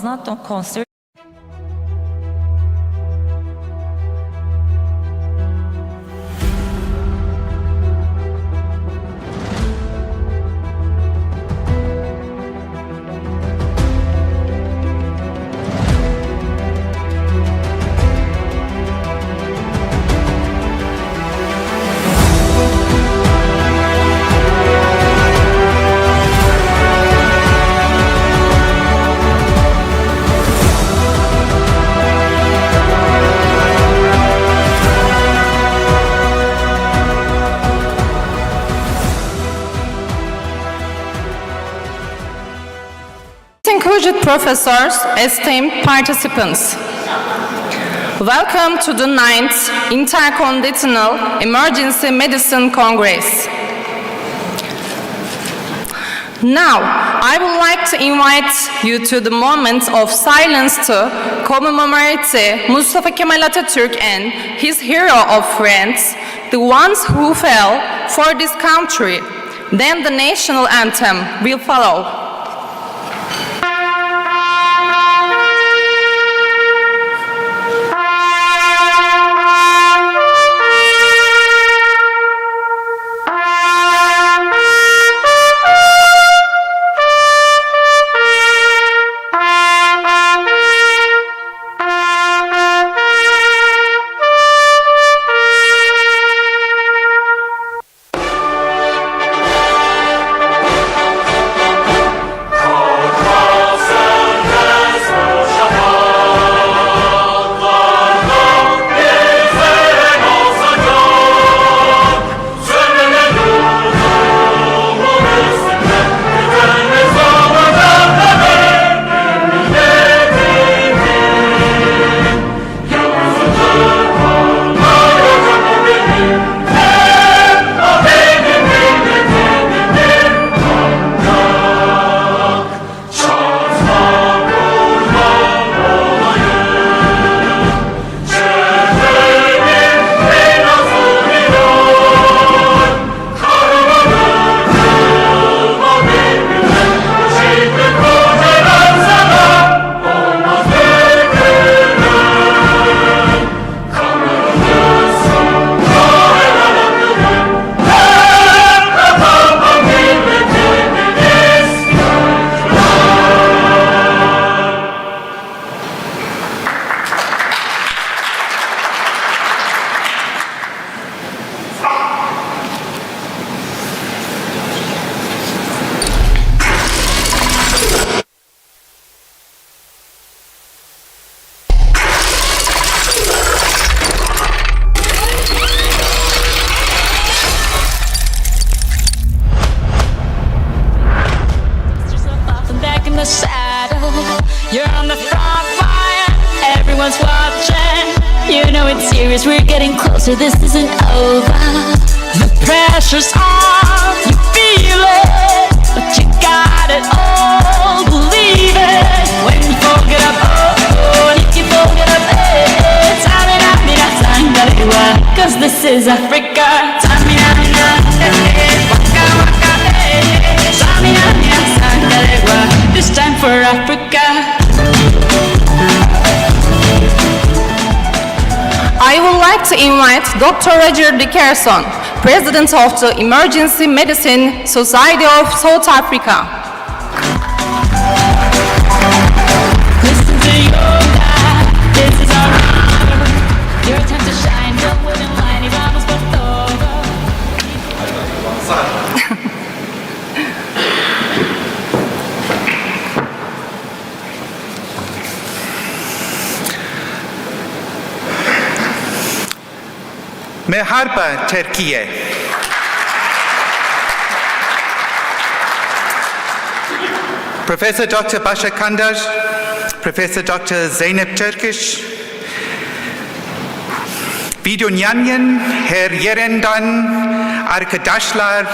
not considered. Distinguished professors, esteemed participants, welcome to the 9th Intercontinental Emergency Medicine Congress. Now, I would like to invite you to the moment of silence to commemorate Mustafa Kemal Atatürk and his hero of friends, the ones who fell for this country. Then the national anthem will follow. You're on the front line, everyone's watching. You know it's serious, we're getting closer, this isn't over. The pressure's on, you feel it, but you got it all, believe it. When you fold it up, oh, and if you fold it up, eh, tamina, mina, sangalewa, cause this is Africa. Tamina, mina, waka, waka, tamina, mina, sangalewa, this time for Africa. I would like to invite Dr. Roger Dickerson, President of the Emergency Medicine Society of South Africa. Listen to your God, this is our honor. Your time to shine, don't wait in line, y vamos por todo. Merhaba Türkiye. Professor Dr. Basha Kandar, Professor Dr. Zeynep Turkish, Videonyanyan, her yerinden, arkadaşlar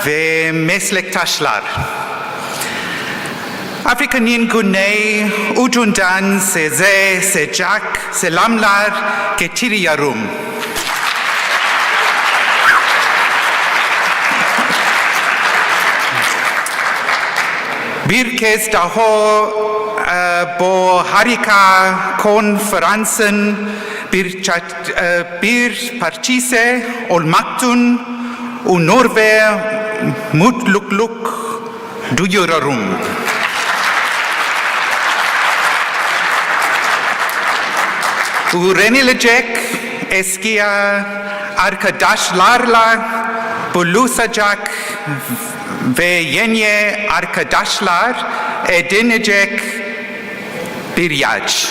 ve meslektaşlar. Afrika'nın güney ucundan size sıcak selamlar getiriyorum. Bir kez daha bo harika konferansen bir parçise olmaktun onur ve mutluluk duyuyorum. Öğrenilecek eski arkadaşlarla buluşacak ve yeni arkadaşlar edinecek bir yaş.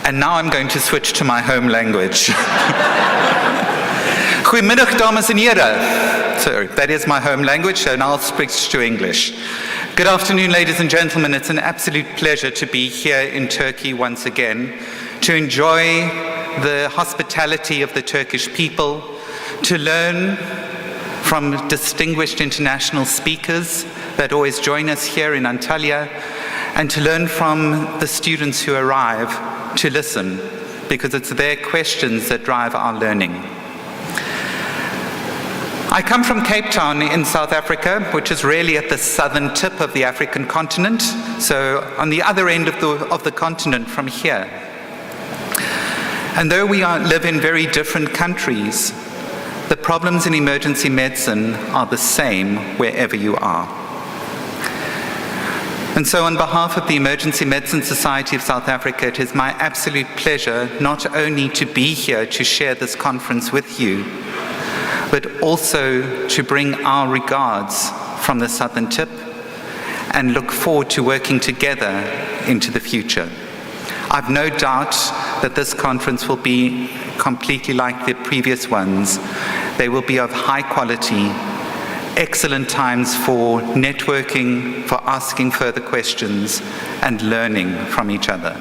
And now I'm going to switch to my home language. Goedemiddag, dames en heren. Sorry, that is my home language, so now I'll switch to English. Good afternoon, ladies and gentlemen. It's an absolute pleasure to be here in Turkey once again, to enjoy the hospitality of the Turkish people, to learn from distinguished international speakers that always join us here in Antalya, and to learn from the students who arrive, to listen, because it's their questions that drive our learning. I come from Cape Town in South Africa, which is really at the southern tip of the African continent, so on the other end of the continent from here. And though we live in very different countries, the problems in emergency medicine are the same wherever you are. And so on behalf of the Emergency Medicine Society of South Africa, it is my absolute pleasure not only to be here to share this conference with you, but also to bring our regards from the southern tip and look forward to working together into the future. I've no doubt that this conference will be completely like the previous ones. They will be of high quality, excellent times for networking, for asking further questions, and learning from each other.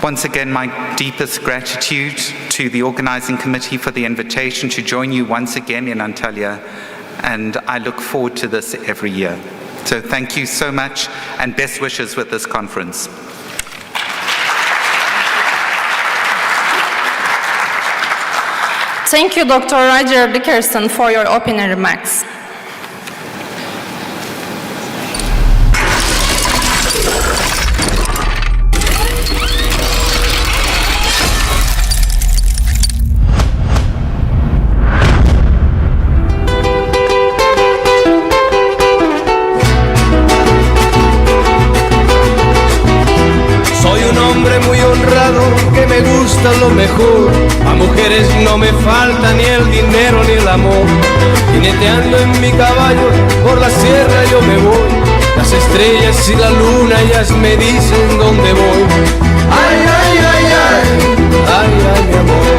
Once again, my deepest gratitude to the organizing committee for the invitation to join you once again in Antalya, and I look forward to this every year. So thank you so much, and best wishes with this conference. Thank you, Dr. Roger Dickerson, for your opening remarks. Que me gusta lo mejor, a mujeres no me falta ni el dinero ni el amor. Jineteando en mi caballo por la sierra yo me voy, las estrellas y la luna ellas me dicen dónde voy. Ay, ay, ay, ay, ay, ay, mi amor,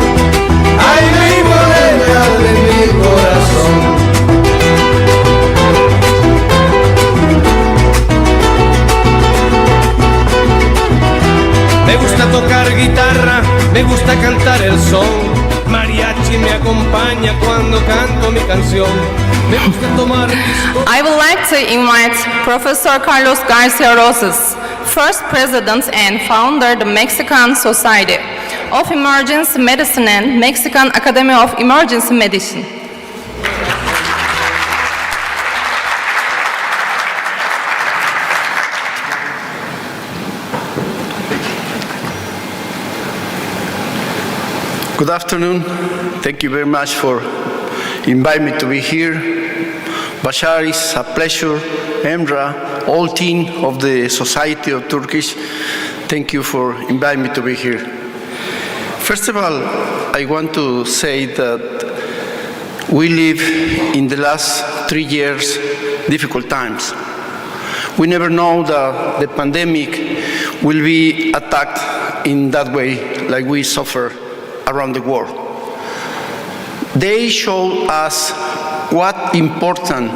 ay, mi morena de mi corazón. Me gusta tocar guitarra, me gusta cantar el son. Mariachi me acompaña cuando canto mi canción. Me gusta tomar pisco. I would like to invite Professor Carlos Garcia Rosas, first president and founder of the Mexican Society of Emergency Medicine and Mexican Academy of Emergency Medicine. Good afternoon. Thank you very much for inviting me to be here. Bashar, it's a pleasure. Emra, all team of the Society of Turkish, thank you for inviting me to be here. First of all, I want to say that we live in the last 3 years difficult times. We never know that the pandemic will be attacked in that way like we suffer around the world. They show us what important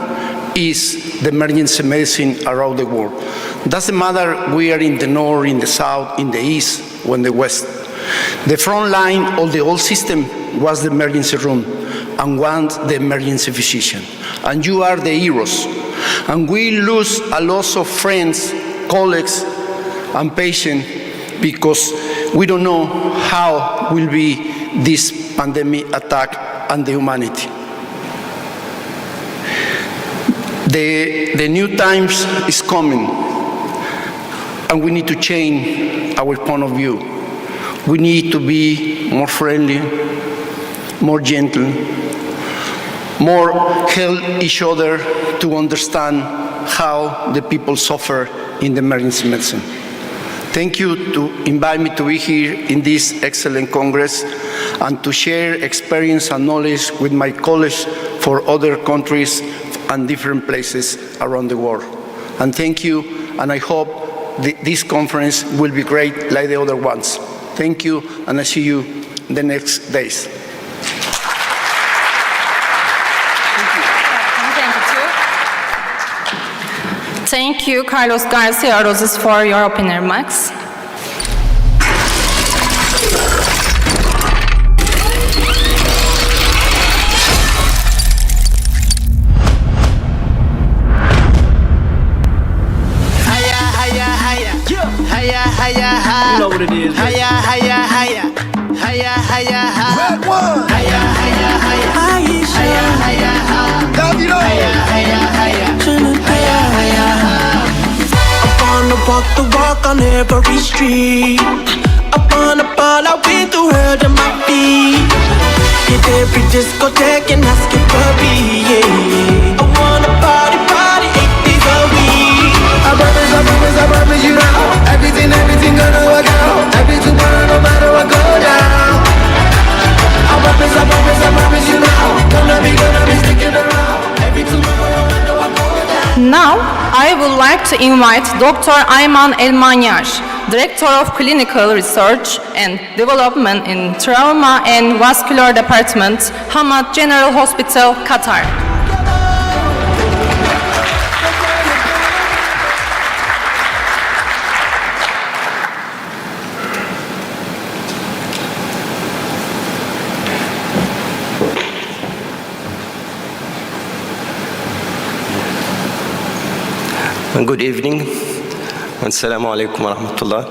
is the emergency medicine around the world. Doesn't matter we are in the north, in the south, in the east, or in the west. The front line of the whole system was the emergency room and was the emergency physician. And you are the heroes. And we lose a lot of friends, colleagues, and patients because we don't know how will be this pandemic attack on the humanity. The new times is coming, and we need to change our point of view. We need to be more friendly, more gentle, more help each other to understand how the people suffer in the emergency medicine. Thank you to invite me to be here in this excellent Congress and to share experience and knowledge with my colleagues for other countries and different places around the world. And thank you, and I hope this conference will be great like the other ones. Thank you, and I see you the next days. Thank you, Carlos Garcia Rosas, for your opening remarks. You know what it is. Hiya, hiya, hiya. Hiya, hiya, hiya. Red one. Hiya, hiya, hiya. Hiya, hiya, hiya. Hiya, hiya, hiya. Hiya, hiya, hiya. I wanna walk the walk on every street. I wanna ball out with the world at my feet. Hit every discotheque and ask it for me, yeah. I wanna party, 8 days a week. I promise you now. Everything gonna work out. Every tomorrow, no matter what go down. I promise you now. Gonna be sticking around. Every tomorrow, no matter what go down. Now, I would like to invite Dr. Ayman Elmanyar, Director of Clinical Research and Development in Trauma and Vascular Department, Hamad General Hospital, Qatar. Good evening. Assalamu alaikum wa rahmatullah.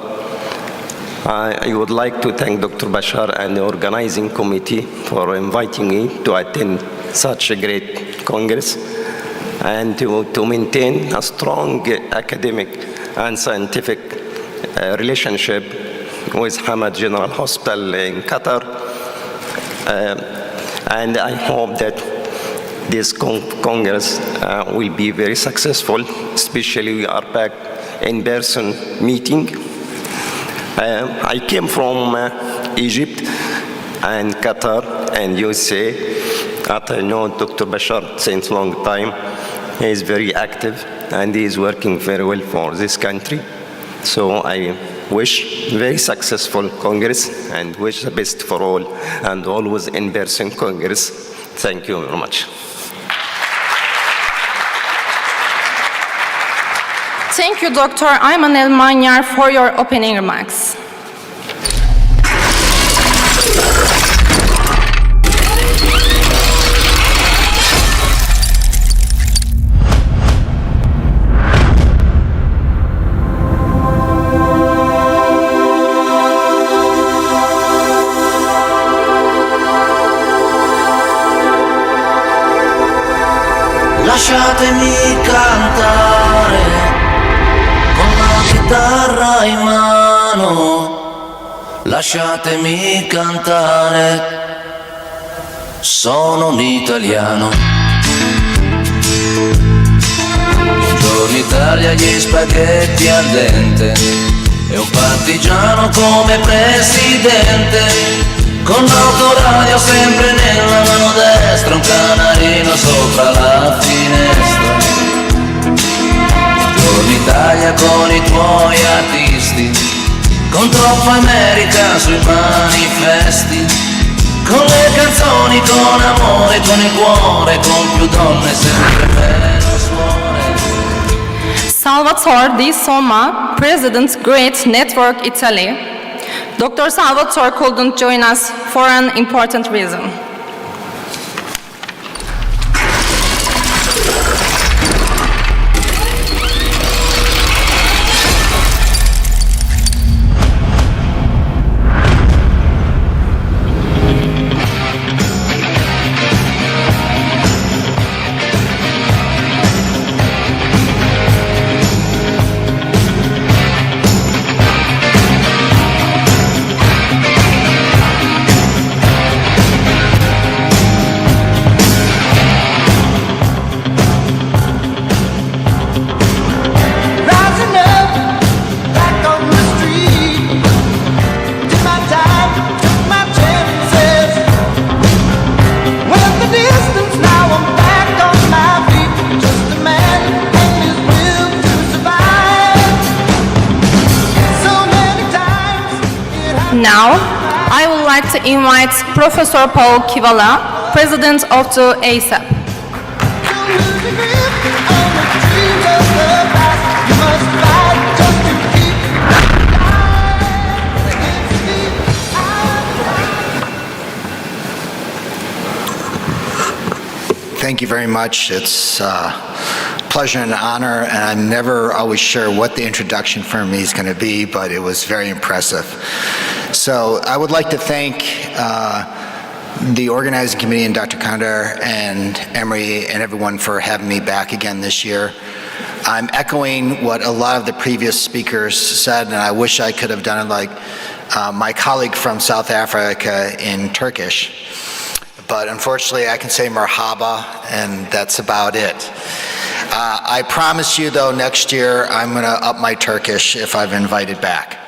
I would like to thank Dr. Bashar and the organizing committee for inviting me to attend such a great congress and to maintain a strong academic and scientific relationship with Hamad General Hospital in Qatar. And I hope that this congress will be very successful, especially we are back in-person meeting. I came from Egypt and Qatar and USA. After I know Dr. Bashar since a long time, he is very active and he is working very well for this country. So I wish very successful congress and wish the best for all and always in-person congress. Thank you very much. Thank you, Dr. Ayman Elmanyar, for your opening remarks. Lasciatemi cantare con la chitarra in mano, lasciatemi cantare, sono un italiano. Buongiorno Italia, gli spaghetti al dente e un partigiano come presidente. Con l'autoradio sempre nella mano destra, un canarino sopra la finestra. Buongiorno Italia con i tuoi artisti, con troppa America sui manifesti, con le canzoni, con amore, con il cuore, con più donne, sempre meno suore. Salvatore Di Soma, President, Great Network Italy. Dr. Salvatore couldn't join us for an important reason. Now, I would like to invite Professor Paul Kivala, President of the ASAP. Thank you very much. It's a pleasure and an honor, and I'm never always sure what the introduction for me is going to be, but it was very impressive. So I would like to thank the organizing committee and Dr. Kandar and Emery and everyone for having me back again this year. I'm echoing what a lot of the previous speakers said, and I wish I could have done it like my colleague from South Africa in Turkish. But unfortunately, I can say marhaba, and that's about it. I promise you, though, next year I'm going to up my Turkish if I'm invited back.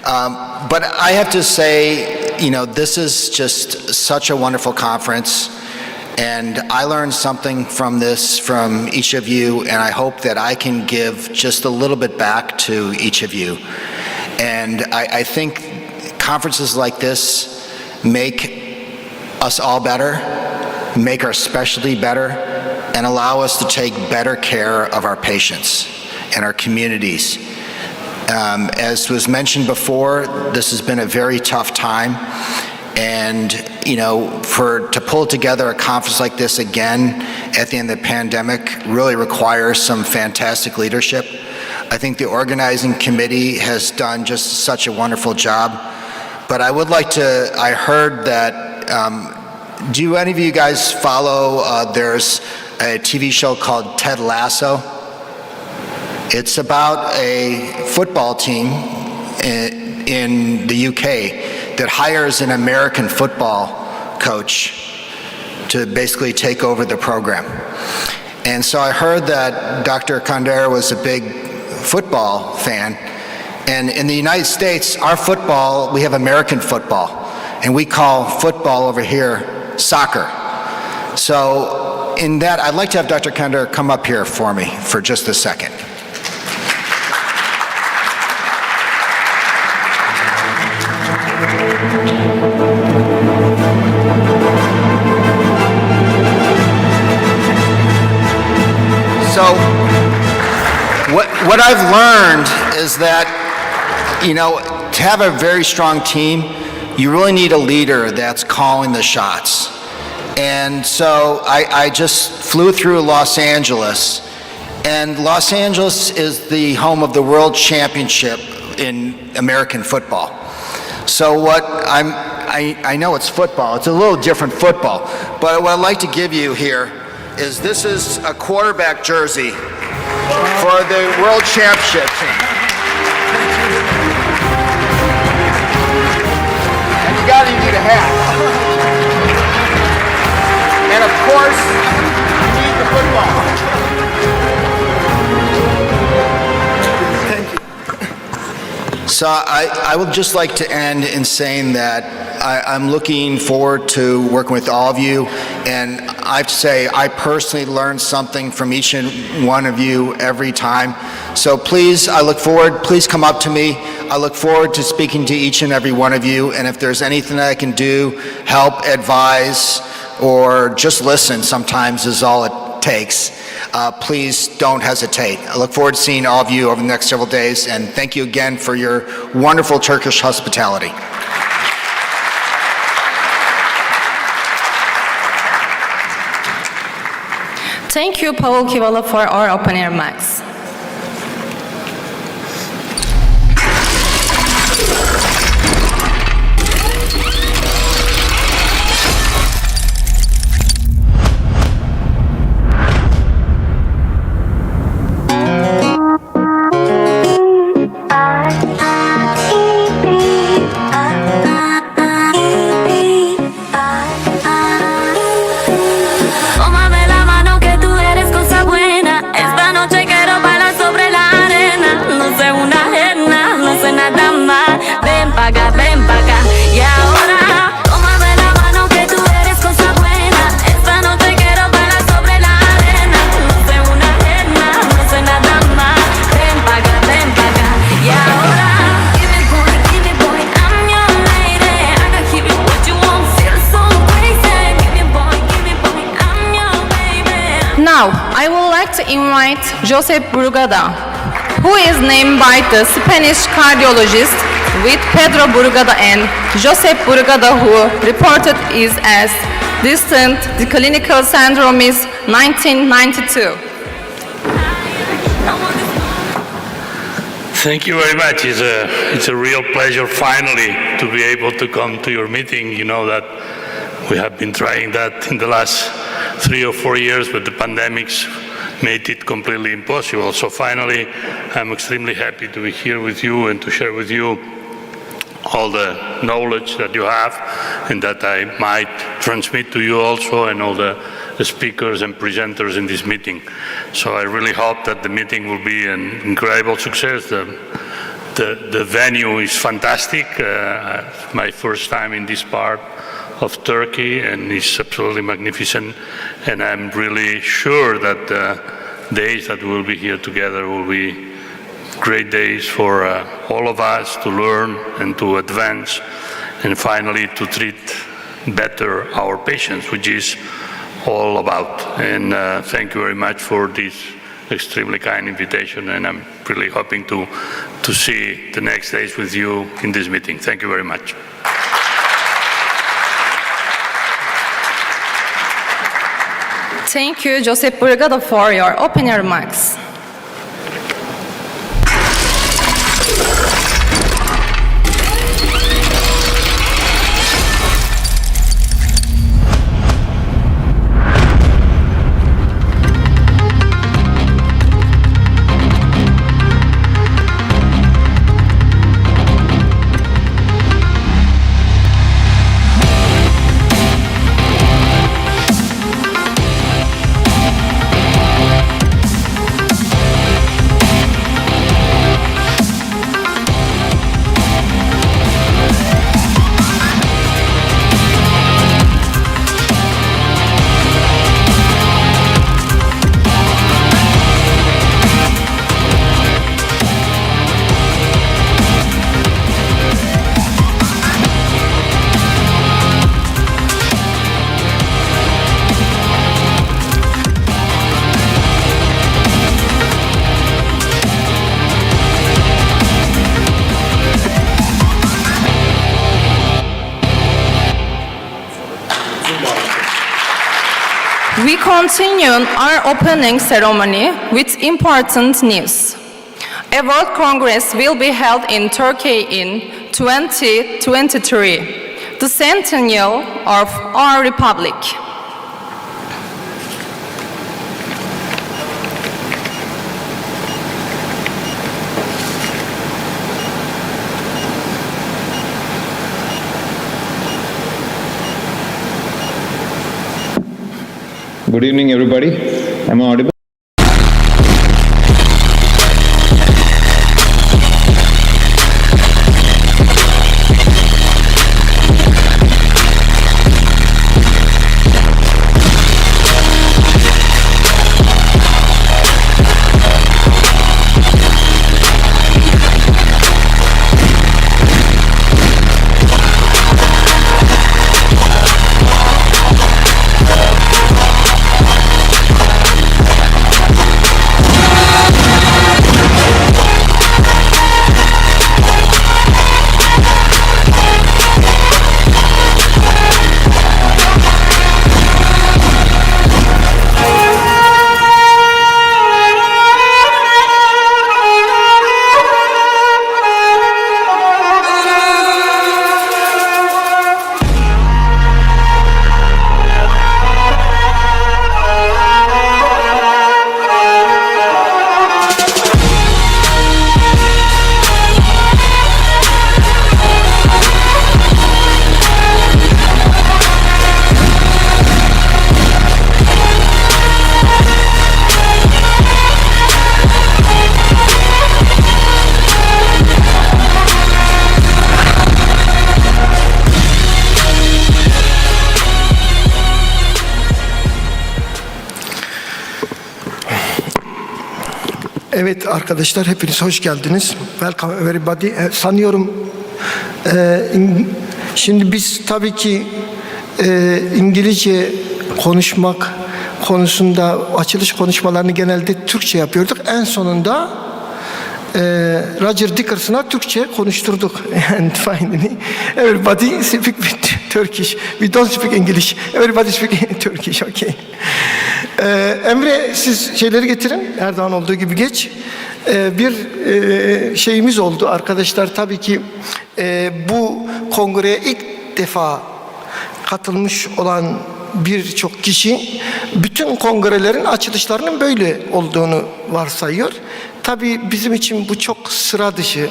But I have to say, you know, this is just such a wonderful conference, and I learned something from this from each of you, and I hope that I can give just a little bit back to each of you. And I think conferences like this make us all better, make our specialty better, and allow us to take better care of our patients and our communities. As was mentioned before, this has been a very tough time, and you know, to pull together a conference like this again at the end of the pandemic really requires some fantastic leadership. I think the organizing committee has done just such a wonderful job, but I would like to, I heard that do any of you guys follow, there's a TV show called Ted Lasso? It's about a football team in the UK that hires an American football coach to basically take over the program. And so I heard that Dr. Kandar was a big football fan. And in the United States, our football, we have American football. And we call football over here soccer. So in that, I'd like to have Dr. Kandar come up here for me for just a second. So what I've learned is that, you know, to have a very strong team, you really need a leader that's calling the shots. And so I just flew through Los Angeles, and Los Angeles is the home of the World Championship in American football. So what I know it's football, it's a little different football, but what I'd like to give you here is this is a quarterback jersey for the World Championship team. You gotta need a hat. And of course, you need the football. Thank you. So I would just like to end in saying that I'm looking forward to working with all of you, and I have to say I personally learn something from each and one of you every time. So please, I look forward, please come up to me. I look forward to speaking to each and every one of you, and if there's anything that I can do, help, advise, or just listen sometimes is all it takes, please don't hesitate. I look forward to seeing all of you over the next several days, and thank you again for your wonderful Turkish hospitality. Thank you, Paul Kivala, for our open air mics. Tómame la mano que tú eres cosa buena. Esta noche quiero bailar. to invite Josep Brugada, who is named by the Spanish cardiologist with Pedro Brugada and Josep Brugada, who reported is as distant. The clinical syndrome is 1992. Thank you very much. It's a real pleasure finally to be able to come to your meeting. You know that we have been trying that in the last 3 or 4 years, but the pandemics made it completely impossible. So finally, I'm extremely happy to be here with you and to share with you all the knowledge that you have and that I might transmit to you also, and all the speakers and presenters in this meeting. So I really hope that the meeting will be an incredible success. The venue is fantastic. My first time in this part of Turkey, and it's absolutely magnificent. And I'm really sure that the days that we'll be here together will be great days for all of us to learn and to advance, and finally to treat better our patients, which is all about. And thank you very much for this extremely kind invitation, and I'm really hoping to see the next days with you in this meeting. Thank you very much. Thank you, Josep Brugada, for your opening remarks. We continue our opening ceremony with important news. A World Congress will be held in Turkey in 2023, the centennial of our republic. Good evening, everybody. Am I audible? Evet arkadaşlar, hepiniz hoş geldiniz. Welcome everybody. Sanıyorum şimdi biz tabii ki İngilizce konusunda açılış konuşmalarını genelde Türkçe yapıyorduk. En sonunda Roger Dickerson'a Türkçe konuşturduk. And finally, everybody speak Turkish. We don't speak English. Everybody speak Turkish. Okay. Emre, siz şeyleri getirin. Her zaman olduğu gibi geç. Bir şeyimiz oldu arkadaşlar. Tabii ki bu kongreye ilk defa katılmış olan birçok kişi bütün kongrelerin açılışlarının böyle olduğunu varsayıyor. Tabii bizim için bu çok sıra dışı,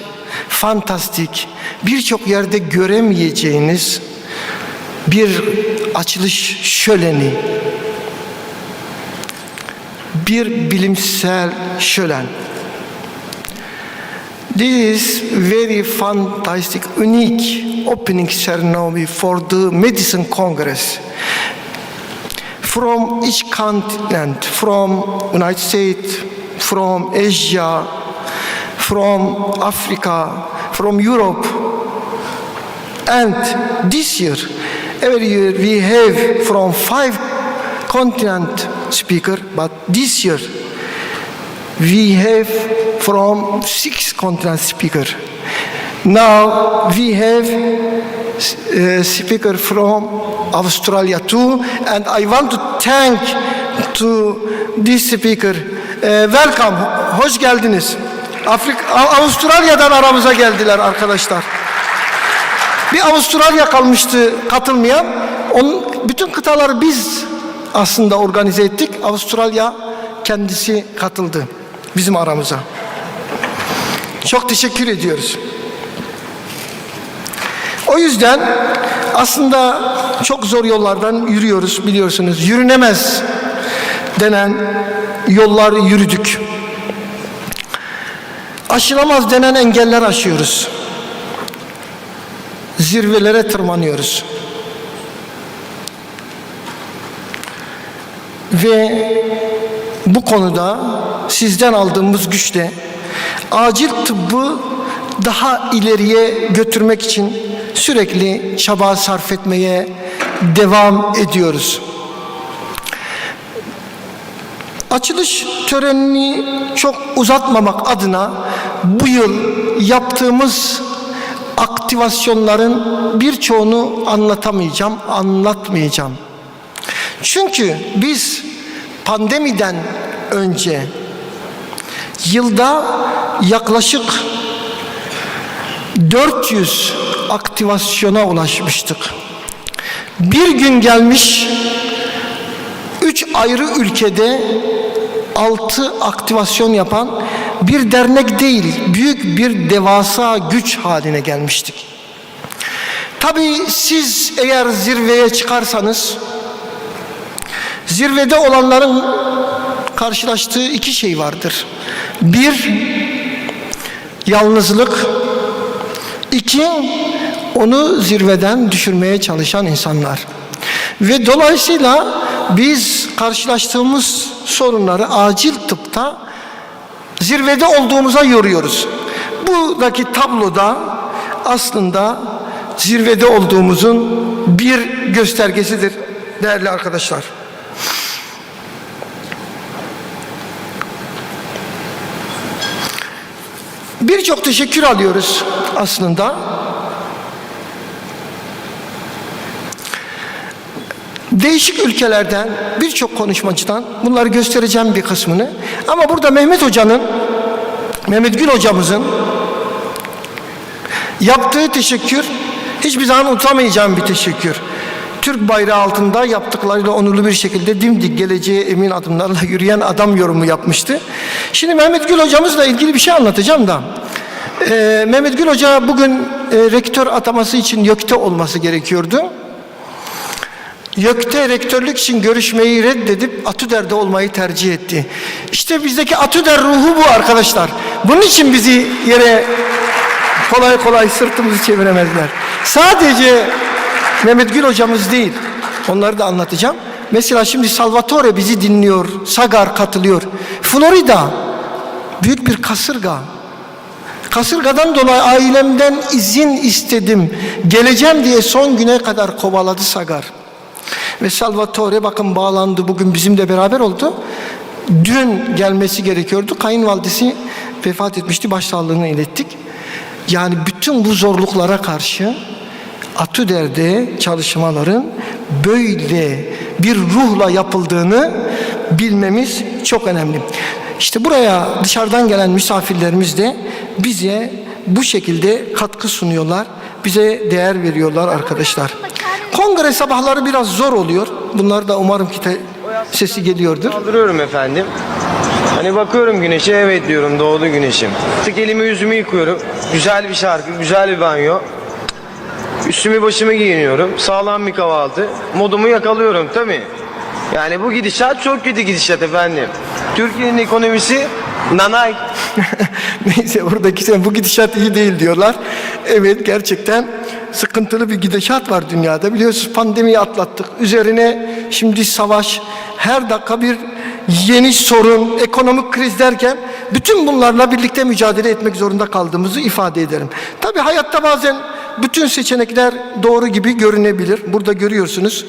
fantastik, birçok yerde göremeyeceğiniz bir açılış şöleni, bir bilimsel şölen. This is very fantastic, unique opening ceremony for the Medicine Congress. From each continent, from United States, from Asia, from Africa, from Europe. And this year, every year we have from 5 continent speaker, but this year we have from 6 continent speaker. Now we have speaker from Australia too, and I want to thank to this speaker. Welcome, hoş geldiniz. Avustralya'dan aramıza geldiler arkadaşlar. Bir Avustralya kalmıştı katılmayan. Bütün kıtaları biz aslında organize ettik. Avustralya kendisi katıldı bizim aramıza. Çok teşekkür ediyoruz. O yüzden aslında çok zor yollardan yürüyoruz, biliyorsunuz. Yürünemez denen yollar yürüdük. Aşılamaz denen engeller aşıyoruz. Zirvelere tırmanıyoruz. Ve bu konuda sizden aldığımız güçle acil tıbbı daha ileriye götürmek için sürekli çaba sarf etmeye devam ediyoruz. Açılış törenini çok uzatmamak adına bu yıl yaptığımız aktivasyonların birçoğunu anlatmayacağım. Çünkü biz pandemiden önce yılda yaklaşık 400 aktivasyona ulaşmıştık. Bir gün gelmiş 3 ayrı ülkede 6 aktivasyon yapan bir dernek değil, büyük bir devasa güç haline gelmiştik. Tabii siz eğer zirveye çıkarsanız, zirvede olanların karşılaştığı 2 şey vardır. 1, yalnızlık. 2, onu zirveden düşürmeye çalışan insanlar. Ve dolayısıyla biz karşılaştığımız sorunları acil tıpta zirvede olduğumuza yoruyoruz. Buradaki tabloda aslında zirvede olduğumuzun bir göstergesidir değerli arkadaşlar. Birçok teşekkür alıyoruz aslında. Değişik ülkelerden, birçok konuşmacıdan, bunları göstereceğim bir kısmını. Ama burada Mehmet Gül hocamızın yaptığı teşekkür, hiçbir zaman unutamayacağım bir teşekkür. Türk bayrağı altında yaptıklarıyla onurlu bir şekilde dimdik geleceğe emin adımlarla yürüyen adam yorumu yapmıştı. Şimdi Mehmet Gül hocamızla ilgili bir şey anlatacağım da. Mehmet Gül hoca bugün rektör ataması için YÖK'te olması gerekiyordu. YÖK'te rektörlük için görüşmeyi reddedip ATÜDER'de olmayı tercih etti. İşte bizdeki ATÜDER ruhu bu arkadaşlar. Bunun için bizi yere kolay kolay sırtımızı çeviremezler. Sadece Mehmet Gül hocamız değil, onları da anlatacağım. Mesela şimdi Salvatore bizi dinliyor, Sagar katılıyor. Florida, büyük bir kasırga. Kasırgadan dolayı ailemden izin istedim. Geleceğim diye son güne kadar kovaladı Sagar. Ve Salvatore bakın bağlandı, bugün bizimle beraber oldu. Dün gelmesi gerekiyordu. Kayınvalidesi vefat etmişti, başsağlığını ilettik. Yani bütün bu zorluklara karşı Atüder'de çalışmaların böyle bir ruhla yapıldığını bilmemiz çok önemli. İşte buraya dışarıdan gelen misafirlerimiz de bize bu şekilde katkı sunuyorlar. Bize değer veriyorlar arkadaşlar. Kongre sabahları biraz zor oluyor. Bunlar da umarım ki sesi geliyordur. Kaldırıyorum efendim. Hani bakıyorum güneşe, evet diyorum, doğdu güneşim. Tık elimi yüzümü yıkıyorum. Güzel bir şarkı, güzel bir banyo. Üstümü başımı giyiniyorum. Sağlam bir kahvaltı. Modumu yakalıyorum tabii. Yani bu gidişat çok kötü gidişat efendim. Türkiye'nin ekonomisi nanay. Neyse, buradaki bu gidişat iyi değil diyorlar. Evet, gerçekten sıkıntılı bir gidişat var dünyada. Biliyorsunuz, pandemiyi atlattık. Üzerine şimdi savaş, her dakika bir yeni sorun, ekonomik kriz derken bütün bunlarla birlikte mücadele etmek zorunda kaldığımızı ifade ederim. Tabii hayatta bazen bütün seçenekler doğru gibi görünebilir. Burada görüyorsunuz.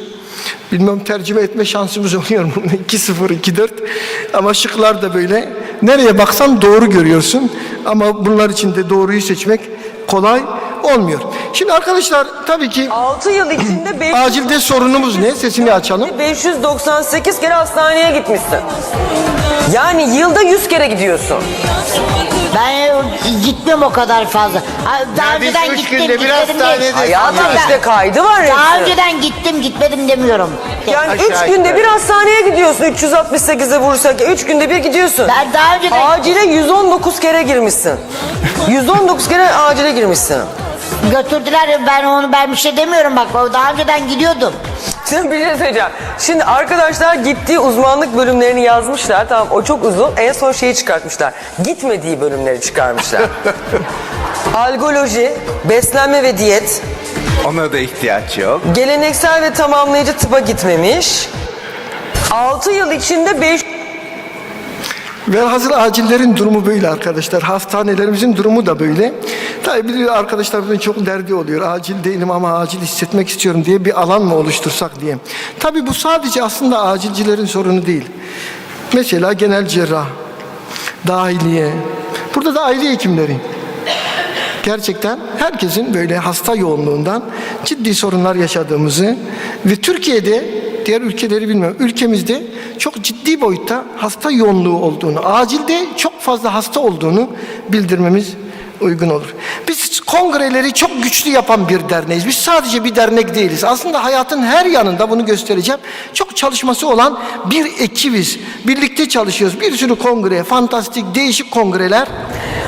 Bilmem tercüme etme şansımız oluyor mu? 2-0, 2-4. Ama şıklar da böyle. Nereye baksan doğru görüyorsun. Ama bunlar için de doğruyu seçmek kolay olmuyor. Şimdi arkadaşlar, tabii ki 6 yıl içinde acilde sorunumuz ne? Sesini açalım. 598 kere hastaneye gitmişsin. Yani yılda 100 kere gidiyorsun. Ben gitmem o kadar fazla. Daha önceden gittim, gitmedim değil. Hayatım işte kaydı var ya. Daha önceden gittim, gitmedim demiyorum. Yani 3 günde bir hastaneye gidiyorsun. 368'e vurursak 3 günde bir gidiyorsun. Ben daha önceden... Acile 119 kere girmişsin. 119 kere acile girmişsin. Götürdüler, ben bir şey demiyorum bak. Daha önceden gidiyordum. Şimdi bir şey söyleyeceğim. Şimdi arkadaşlar gittiği uzmanlık bölümlerini yazmışlar. Tamam, o çok uzun. En son şeyi çıkartmışlar. Gitmediği bölümleri çıkarmışlar. Algoloji, beslenme ve diyet. Ona da ihtiyaç yok. Geleneksel ve tamamlayıcı tıba gitmemiş. 6 yıl içinde 5... Velhasıl acillerin durumu böyle arkadaşlar. Hastanelerimizin durumu da böyle. Tabii biliyor arkadaşlarımızın çok derdi oluyor. Acil değilim ama acil hissetmek istiyorum diye bir alan mı oluştursak diye. Tabii bu sadece aslında acilcilerin sorunu değil. Mesela genel cerrah, dahiliye. Burada da aile hekimleri. Gerçekten herkesin böyle hasta yoğunluğundan ciddi sorunlar yaşadığımızı ve Türkiye'de, diğer ülkeleri bilmiyorum, ülkemizde çok ciddi boyutta hasta yoğunluğu olduğunu, acilde çok fazla hasta olduğunu bildirmemiz uygun olur. Biz kongreleri çok güçlü yapan bir derneğiz. Biz sadece bir dernek değiliz. Aslında hayatın her yanında, bunu göstereceğim, çok çalışması olan bir ekibiz. Birlikte çalışıyoruz. Bir sürü kongre, fantastik, değişik kongreler.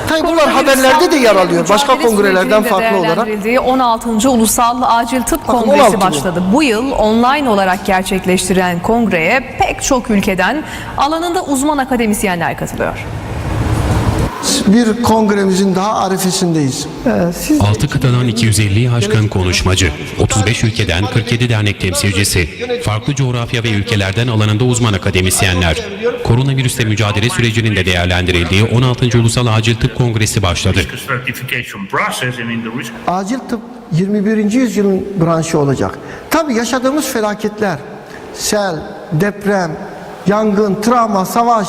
Tabii bunlar haberlerde de yer alıyor. Başka kongrelerden farklı olarak. 16. Ulusal Acil Tıp Kongresi başladı. Bu yıl online olarak gerçekleştirilen kongreye pek çok ülkeden alanında uzman akademisyenler katılıyor. Bir kongremizin daha arifesindeyiz. 6 kıtadan 250'yi aşkın konuşmacı, 35 ülkeden 47 dernek temsilcisi, farklı coğrafya ve ülkelerden alanında uzman akademisyenler, koronavirüsle mücadele sürecinin de değerlendirildiği 16. Ulusal Acil Tıp Kongresi başladı. Acil tıp 21. yüzyılın branşı olacak. Tabii yaşadığımız felaketler, sel, deprem, yangın, travma, savaş,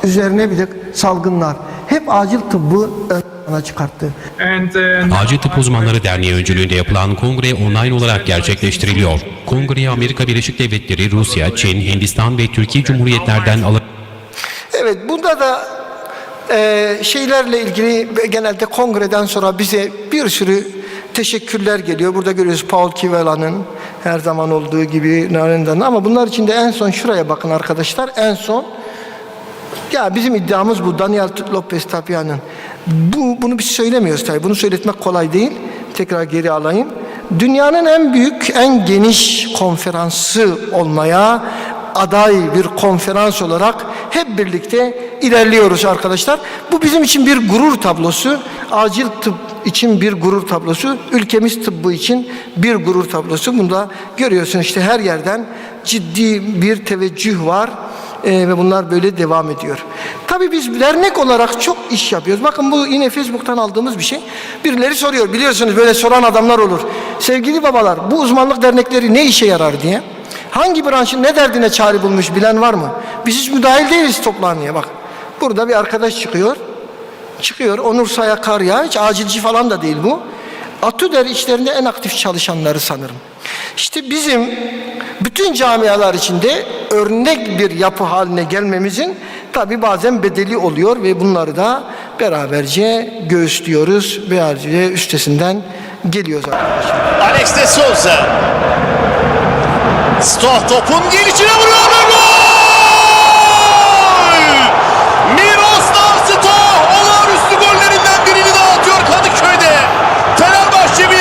üzerine bir de salgınlar hep acil tıbbı ön plana çıkarttı. Acil Tıp Uzmanları Derneği öncülüğünde yapılan kongre online olarak gerçekleştiriliyor. Kongreye Amerika Birleşik Devletleri, Rusya, Çin, Hindistan ve Türkiye Cumhuriyetlerden Evet, bunda da şeylerle ilgili genelde kongreden sonra bize bir sürü teşekkürler geliyor. Burada görüyoruz Paul Kivela'nın her zaman olduğu gibi Narenda'nın, ama bunlar içinde en son şuraya bakın arkadaşlar, en son ya bizim iddiamız bu, Daniel Lopez Tapia'nın. Bunu biz söylemiyoruz tabii. Bunu söyletmek kolay değil. Tekrar geri alayım. Dünyanın en büyük, en geniş konferansı olmaya aday bir konferans olarak hep birlikte ilerliyoruz arkadaşlar. Bu bizim için bir gurur tablosu. Acil tıp için bir gurur tablosu. Ülkemiz tıbbı için bir gurur tablosu. Bunu da görüyorsun işte, her yerden ciddi bir teveccüh var. Ve bunlar böyle devam ediyor. Tabii biz dernek olarak çok iş yapıyoruz. Bakın bu yine Facebook'tan aldığımız bir şey. Birileri soruyor, biliyorsunuz böyle soran adamlar olur. Sevgili babalar, bu uzmanlık dernekleri ne işe yarar diye. Hangi branşın ne derdine çare bulmuş bilen var mı? Biz hiç müdahil değiliz toplanmaya bak. Burada bir arkadaş çıkıyor, Onur Saya Karya, hiç acilci falan da değil bu. ATÜDER içlerinde en aktif çalışanları sanırım. İşte bizim bütün camialar içinde örnek bir yapı haline gelmemizin tabi bazen bedeli oluyor ve bunları da beraberce göğüslüyoruz, beraberce üstesinden geliyoruz arkadaşlar. Alex de Souza. Stoh topun gelişine vuruyor ve gol! Miroslav Stoh olağanüstü gollerinden birini daha atıyor Kadıköy'de. Fenerbahçe 1,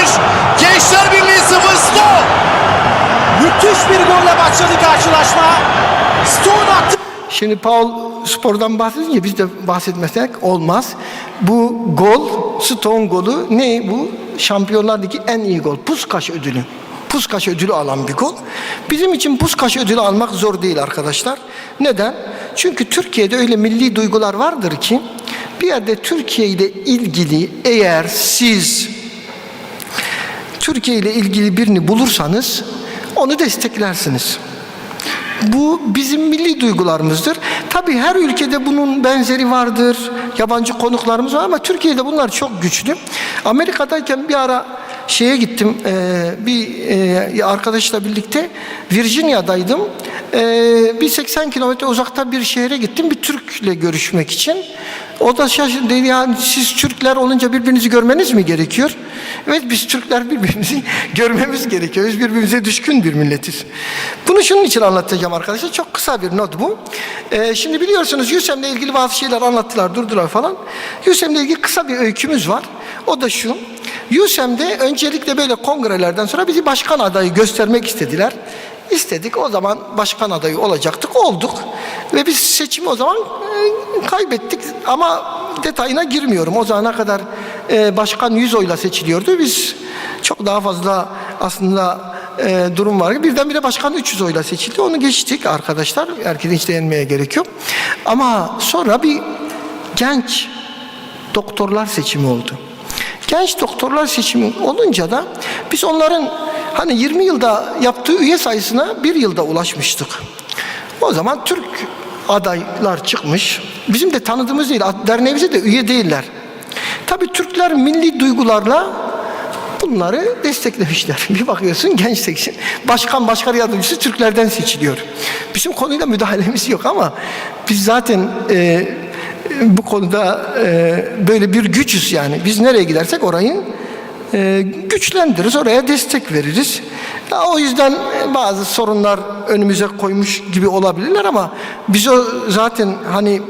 Gençler Birliği 0. Stoh. Müthiş bir golle başladı karşılaşma. Stoh'un attı. Şimdi Paul spordan bahsedince biz de bahsetmesek olmaz. Bu gol, Stoh'un golü ne bu? Şampiyonlar Ligi en iyi gol. Puskás ödülü. Puskás ödülü alan bir gol. Bizim için Puskás ödülü almak zor değil arkadaşlar. Neden? Çünkü Türkiye'de öyle milli duygular vardır ki bir yerde Türkiye ile ilgili eğer siz Türkiye ile ilgili birini bulursanız onu desteklersiniz. Bu bizim milli duygularımızdır. Tabii her ülkede bunun benzeri vardır. Yabancı konuklarımız var ama Türkiye'de bunlar çok güçlü. Amerika'dayken bir ara şeye gittim, bir arkadaşla birlikte Virginia'daydım. Bir 80 kilometre uzakta bir şehre gittim bir Türk'le görüşmek için. O da şaşırdı, dedi yani siz Türkler olunca birbirinizi görmeniz mi gerekiyor? Evet, biz Türkler birbirimizi görmemiz gerekiyor. Biz birbirimize düşkün bir milletiz. Bunu şunun için anlatacağım arkadaşlar. Çok kısa bir not bu. Şimdi biliyorsunuz YUSEM'le ilgili bazı şeyler anlattılar, durdular falan. YUSEM'le ilgili kısa bir öykümüz var. O da şu. YUSEM'de öncelikle böyle kongrelerden sonra bizi başkan adayı göstermek istediler. İstedik, o zaman başkan adayı olacaktık, olduk. Ve biz seçimi o zaman kaybettik ama detayına girmiyorum. O zamana kadar başkan 100 oyla seçiliyordu. Biz çok daha fazla aslında durum var. Birdenbire başkan 300 oyla seçildi. Onu geçtik arkadaşlar. Herkese hiç değinmeye gerek yok. Ama sonra bir genç doktorlar seçimi oldu. Genç doktorlar seçimi olunca da biz onların hani 20 yılda yaptığı üye sayısına 1 yılda ulaşmıştık. O zaman Türk adaylar çıkmış. Bizim de tanıdığımız değil, derneğimize de üye değiller. Tabii Türkler milli duygularla bunları desteklemişler. Bir bakıyorsun genç seçim. Başkan yardımcısı Türklerden seçiliyor. Bizim konuyla müdahalemiz yok ama biz zaten bu konuda böyle bir gücüz yani. Biz nereye gidersek orayı güçlendiririz, oraya destek veririz. O yüzden bazı sorunlar önümüze koymuş gibi olabilirler ama biz o zaten hani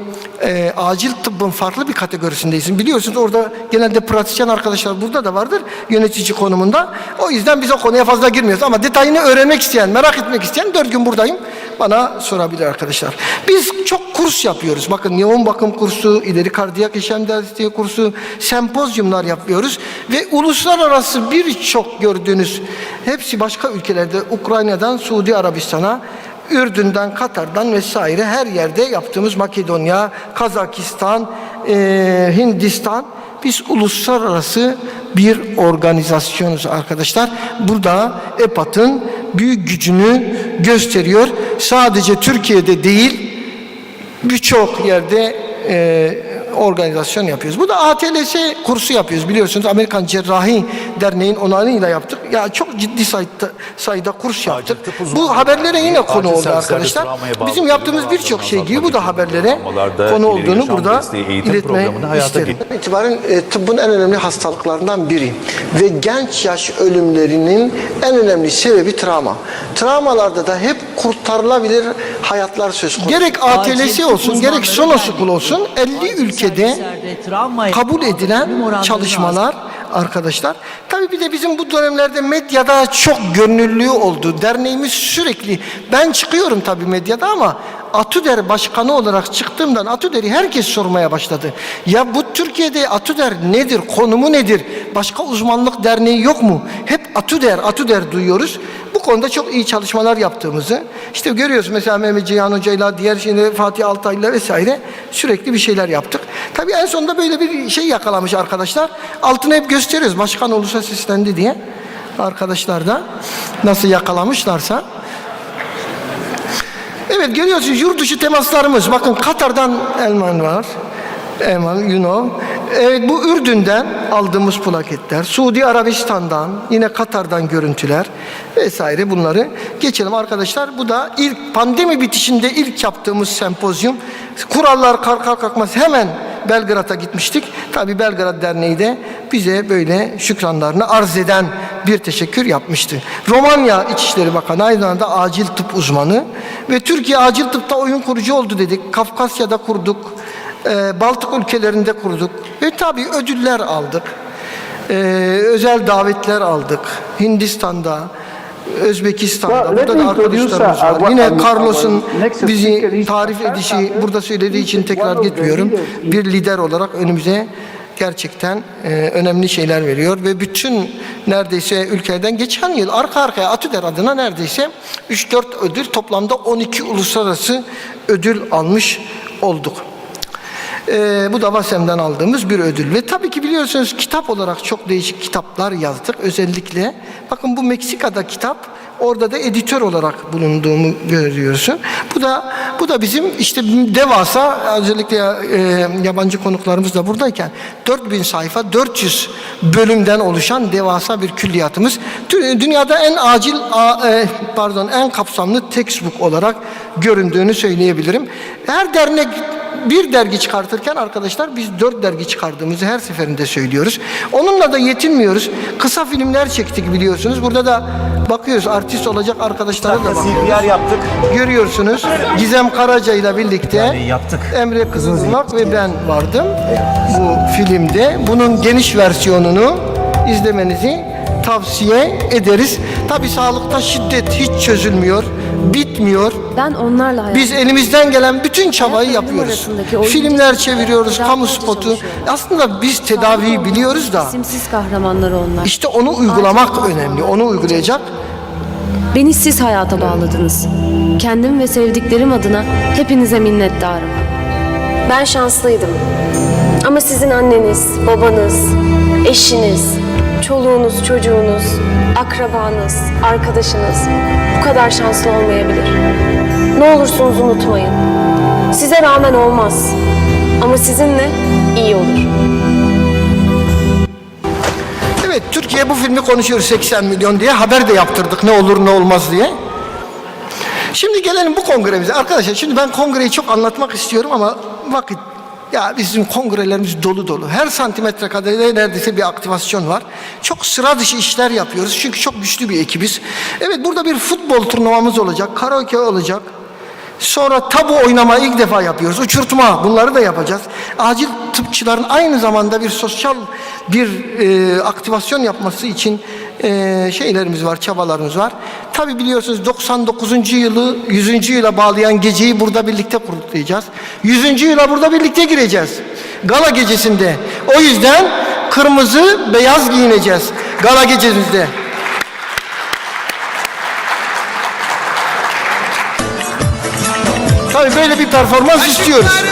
acil tıbbın farklı bir kategorisindeyiz. Biliyorsunuz orada genelde pratisyen arkadaşlar burada da vardır yönetici konumunda. O yüzden biz o konuya fazla girmiyoruz ama detayını öğrenmek isteyen, merak etmek isteyen 4 gün buradayım. Bana sorabilir arkadaşlar. Biz çok kurs yapıyoruz. Bakın yoğun bakım kursu, ileri kardiyak yaşam desteği kursu, sempozyumlar yapıyoruz ve uluslararası birçok gördüğünüz hepsi başka ülkelerde, Ukrayna'dan Suudi Arabistan'a, Ürdün'den, Katar'dan vesaire her yerde yaptığımız Makedonya, Kazakistan, Hindistan, biz uluslararası bir organizasyonuz arkadaşlar. Burada EPAT'ın büyük gücünü gösteriyor. Sadece Türkiye'de değil, birçok yerde organizasyon yapıyoruz. Bu da ATLS kursu yapıyoruz. Biliyorsunuz Amerikan Cerrahi Derneği'nin onayıyla yaptık. Ya çok ciddi sayıda kurs yaptık. Bu haberlere yine konu oldu arkadaşlar. Bizim yaptığımız birçok şey gibi bu da haberlere konu olduğunu burada iletmeyi isterim. İtibaren tıbbın en önemli hastalıklarından biri ve genç yaş ölümlerinin en önemli sebebi travma. Travmalarda da hep kurtarılabilir hayatlar söz konusu. Gerek ATLS olsun, gerek Sonosukul olsun 50 ülkede kabul edilen çalışmalar arkadaşlar. Tabii bir de bizim bu dönemlerde medyada çok gönüllülüğü oldu. Derneğimiz sürekli, ben çıkıyorum tabii medyada ama ATÜDER başkanı olarak çıktığımdan ATÜDER'i herkes sormaya başladı. Ya bu Türkiye'de ATÜDER nedir, konumu nedir? Başka uzmanlık derneği yok mu? Hep ATÜDER duyuyoruz. Bu konuda çok iyi çalışmalar yaptığımızı işte görüyoruz. Mesela Mehmet Ceyhan Hoca'yla, diğer şeyleri Fatih Altaylı'yla vesaire sürekli bir şeyler yaptık. Tabii en sonunda böyle bir şey yakalamış arkadaşlar. Altını hep gösteriyoruz. Başkan olursa seslendi diye. Arkadaşlar da nasıl yakalamışlarsa. Evet, görüyorsunuz yurt dışı temaslarımız. Bakın Katar'dan Elman var. Elman, you know. Evet, bu Ürdün'den aldığımız plaketler. Suudi Arabistan'dan, yine Katar'dan görüntüler vesaire, bunları geçelim arkadaşlar. Bu da ilk pandemi bitişinde ilk yaptığımız sempozyum. Kurallar kalkmaz hemen Belgrad'a gitmiştik. Tabii Belgrad Derneği de bize böyle şükranlarını arz eden bir teşekkür yapmıştı. Romanya İçişleri Bakanı aynı zamanda acil tıp uzmanı ve Türkiye acil tıpta oyun kurucu oldu dedik. Kafkasya'da kurduk, Baltık ülkelerinde kurduk ve tabii ödüller aldık. Özel davetler aldık. Hindistan'da, Özbekistan'da, burada da arkadaşlarımız var. Yine Carlos'un bizi tarif edişi, burada söylediği için tekrar gitmiyorum. Bir lider olarak önümüze gerçekten önemli şeyler veriyor ve bütün neredeyse ülkelerden geçen yıl arka arkaya ATÜDER adına neredeyse 3-4 ödül, toplamda 12 uluslararası ödül almış olduk. Bu da VASEM'den aldığımız bir ödül ve tabii ki biliyorsunuz kitap olarak çok değişik kitaplar yazdık. Özellikle bakın bu Meksika'da kitap, orada da editör olarak bulunduğumu görüyorsun. Bu da bizim işte devasa, özellikle yabancı konuklarımız da buradayken 4000 sayfa 400 bölümden oluşan devasa bir külliyatımız. Dünyada en kapsamlı textbook olarak göründüğünü söyleyebilirim. Her dernek bir dergi çıkartırken arkadaşlar biz 4 dergi çıkardığımızı her seferinde söylüyoruz. Onunla da yetinmiyoruz. Kısa filmler çektik biliyorsunuz. Burada da bakıyoruz, artist olacak arkadaşlara da bakıyoruz. CPR yaptık. Görüyorsunuz Gizem Karaca ile birlikte yaptık. Emre Kızılmak ve ben vardım bu filmde. Bunun geniş versiyonunu izlemenizi tavsiye ederiz. Tabii sağlıkta şiddet hiç çözülmüyor, bitmiyor. Ben onlarla Biz elimizden gelen bütün çabayı yapıyoruz. Filmler çeviriyoruz, kamu spotu. Aslında biz tedaviyi biliyoruz da. Simsiz kahramanları onlar. İşte onu uygulamak önemli. Onu uygulayacak. Beni siz hayata bağladınız. Kendim ve sevdiklerim adına hepinize minnettarım. Ben şanslıydım. Ama sizin anneniz, babanız, eşiniz, çoluğunuz, çocuğunuz, akrabanız, arkadaşınız bu kadar şanslı olmayabilir. Ne olursunuz unutmayın. Size rağmen olmaz. Ama sizinle iyi olur. Evet, Türkiye bu filmi konuşuyor 80 milyon diye. Haber de yaptırdık ne olur ne olmaz diye. Şimdi gelelim bu kongremize. Arkadaşlar şimdi ben kongreyi çok anlatmak istiyorum ama vakit, ya bizim kongrelerimiz dolu dolu. Her santimetre kadar neredeyse bir aktivasyon var. Çok sıra dışı işler yapıyoruz. Çünkü çok güçlü bir ekibiz. Evet, burada bir futbol turnuvamız olacak. Karaoke olacak. Sonra tabu oynama ilk defa yapıyoruz. Uçurtma, bunları da yapacağız. Acil tıpçıların aynı zamanda bir sosyal bir aktivasyon yapması için şeylerimiz var, çabalarımız var. Tabi biliyorsunuz 99. yılı 100. yıla bağlayan geceyi burada birlikte kutlayacağız. 100. yıla burada birlikte gireceğiz. Gala gecesinde. O yüzden kırmızı, beyaz giyineceğiz. Gala gecemizde. Tabii böyle bir performans istiyoruz.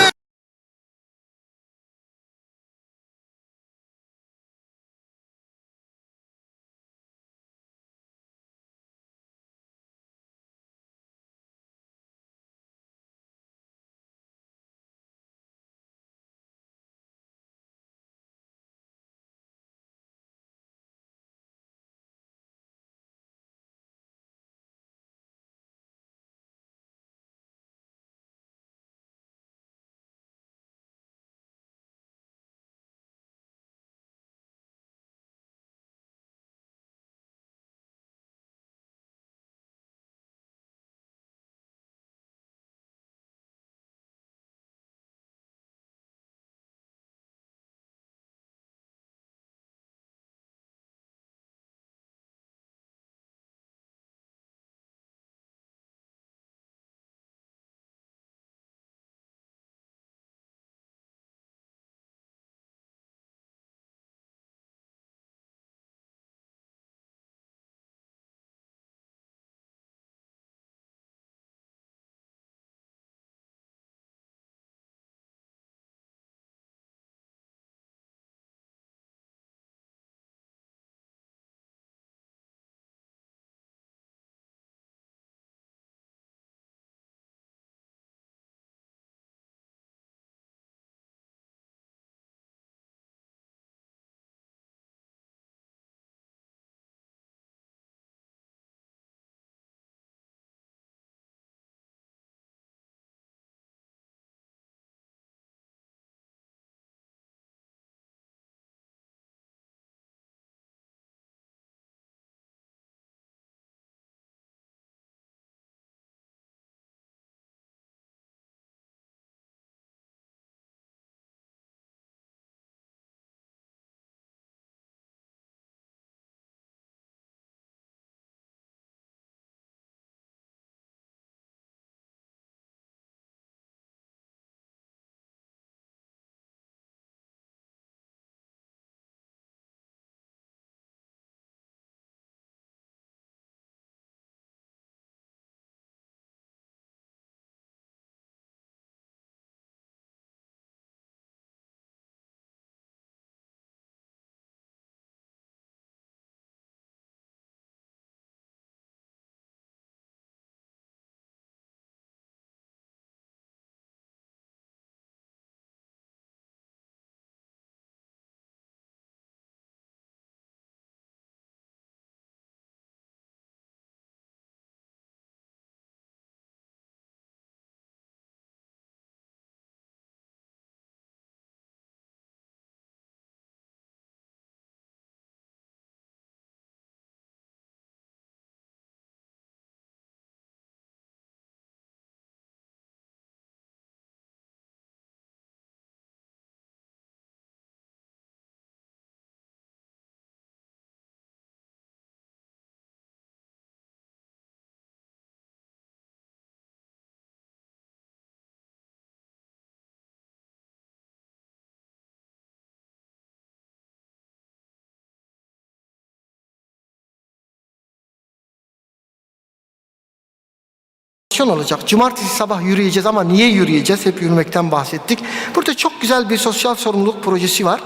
olacak. Cumartesi sabah yürüyeceğiz ama niye yürüyeceğiz? Hep yürümekten bahsettik. Burada çok güzel bir sosyal sorumluluk projesi var.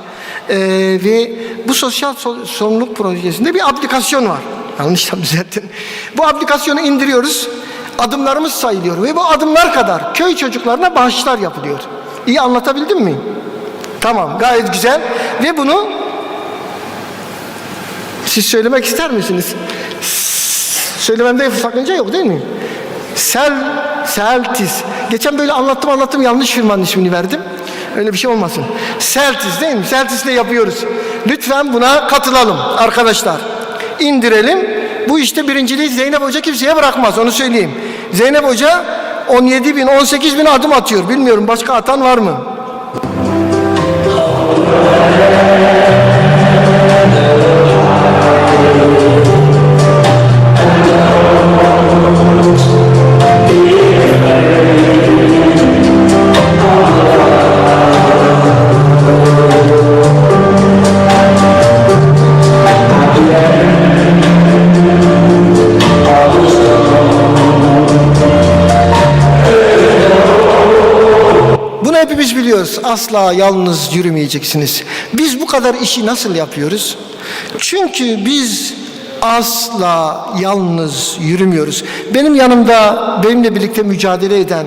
Ve bu sosyal sorumluluk projesinde bir aplikasyon var. Yanlışsam düzeltin. Bu aplikasyonu indiriyoruz. Adımlarımız sayılıyor ve bu adımlar kadar köy çocuklarına bağışlar yapılıyor. İyi anlatabildim mi? Tamam, gayet güzel. Ve bunu siz söylemek ister misiniz? Söylememde sakınca yok değil mi? Seltis. Geçen böyle anlattım yanlış firmanın ismini verdim. Öyle bir şey olmasın. Seltis değil mi? Seltis'le yapıyoruz. Lütfen buna katılalım arkadaşlar. İndirelim. Bu işte birinciliği Zeynep Hoca kimseye bırakmaz, onu söyleyeyim. Zeynep Hoca 17 bin, 18 bin adım atıyor. Bilmiyorum başka atan var mı? Hepimiz biliyoruz, asla yalnız yürümeyeceksiniz. Biz bu kadar işi nasıl yapıyoruz? Çünkü biz asla yalnız yürümüyoruz. Benim yanımda benimle birlikte mücadele eden,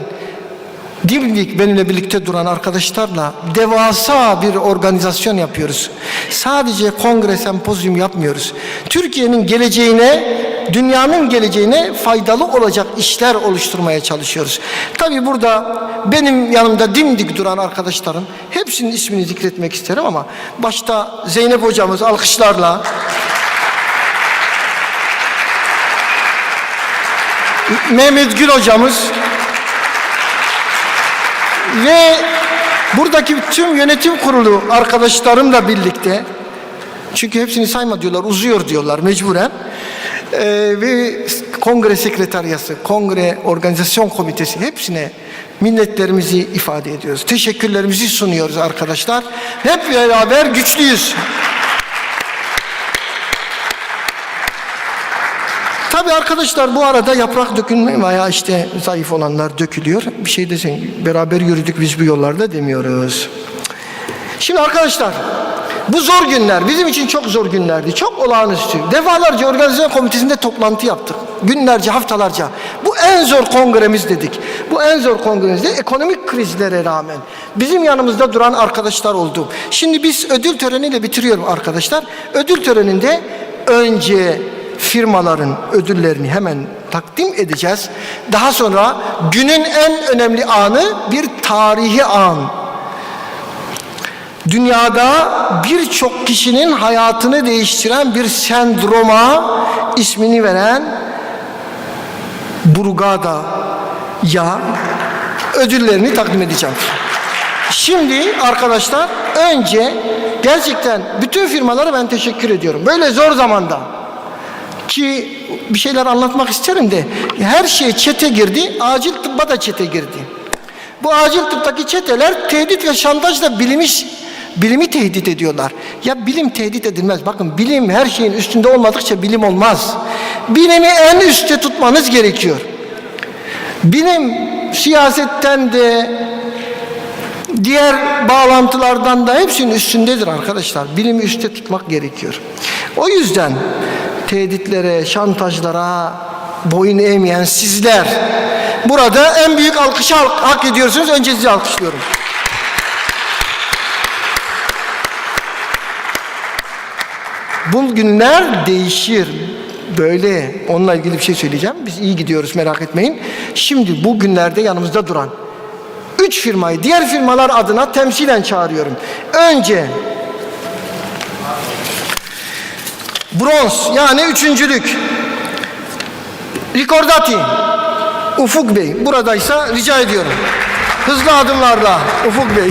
dimdik benimle birlikte duran arkadaşlarla devasa bir organizasyon yapıyoruz. Sadece kongre, sempozyum yapmıyoruz. Türkiye'nin geleceğine, dünyanın geleceğine faydalı olacak işler oluşturmaya çalışıyoruz. Tabii burada benim yanımda dimdik duran arkadaşlarım, hepsinin ismini zikretmek isterim ama başta Zeynep hocamız alkışlarla, Mehmet Gül hocamız ve buradaki tüm yönetim kurulu arkadaşlarımla birlikte, çünkü hepsini sayma diyorlar, uzuyor diyorlar mecburen, ve kongre sekreteriyası, kongre organizasyon komitesi, hepsine minnetlerimizi ifade ediyoruz. Teşekkürlerimizi sunuyoruz arkadaşlar. Hep beraber güçlüyüz. Tabii arkadaşlar bu arada yaprak dökülme veya işte zayıf olanlar dökülüyor. Bir şey desin, beraber yürüdük biz bu yollarda demiyoruz. Şimdi arkadaşlar, bu zor günler bizim için çok zor günlerdi. Çok olağanüstü. Defalarca organizasyon komitesinde toplantı yaptık. Günlerce, haftalarca. Bu en zor kongremiz dedik. Bu en zor kongremizde ekonomik krizlere rağmen bizim yanımızda duran arkadaşlar oldu. Şimdi biz ödül töreniyle bitiriyorum arkadaşlar. Ödül töreninde önce firmaların ödüllerini hemen takdim edeceğiz. Daha sonra günün en önemli anı bir tarihi an. Dünyada birçok kişinin hayatını değiştiren bir sendroma ismini veren Burgada'ya ödüllerini takdim edeceğim. Şimdi arkadaşlar önce gerçekten bütün firmalara ben teşekkür ediyorum. Böyle zor zamanda ki bir şeyler anlatmak isterim de her şey çete girdi, acil tıbba da çete girdi. Bu acil tıptaki çeteler tehdit ve şantajla bilimi tehdit ediyorlar. Ya bilim tehdit edilmez. Bakın bilim her şeyin üstünde olmadıkça bilim olmaz. Bilimi en üstte tutmanız gerekiyor. Bilim siyasetten de diğer bağlantılardan da hepsinin üstündedir arkadaşlar. Bilimi üstte tutmak gerekiyor. O yüzden tehditlere, şantajlara boyun eğmeyen sizler burada en büyük alkışı hak ediyorsunuz. Önce sizi alkışlıyorum. Bu günler değişir. Böyle onunla ilgili bir şey söyleyeceğim. Biz iyi gidiyoruz, merak etmeyin. Şimdi bu günlerde yanımızda duran 3 firmayı diğer firmalar adına temsilen çağırıyorum. Önce bronz yani üçüncülük Ricordati Ufuk Bey buradaysa rica ediyorum. Hızlı adımlarla Ufuk Bey.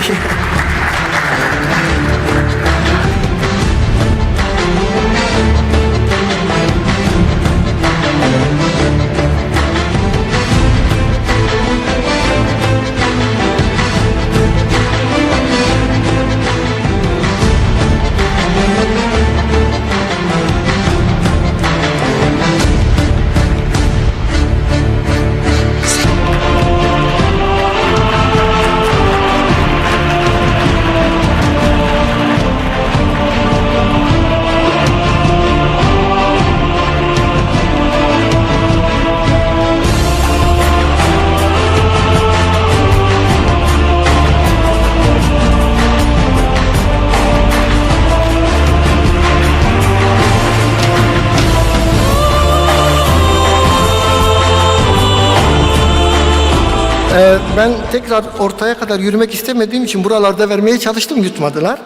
tekrar ortaya kadar yürümek istemediğim için buralarda vermeye çalıştım, yutmadılar.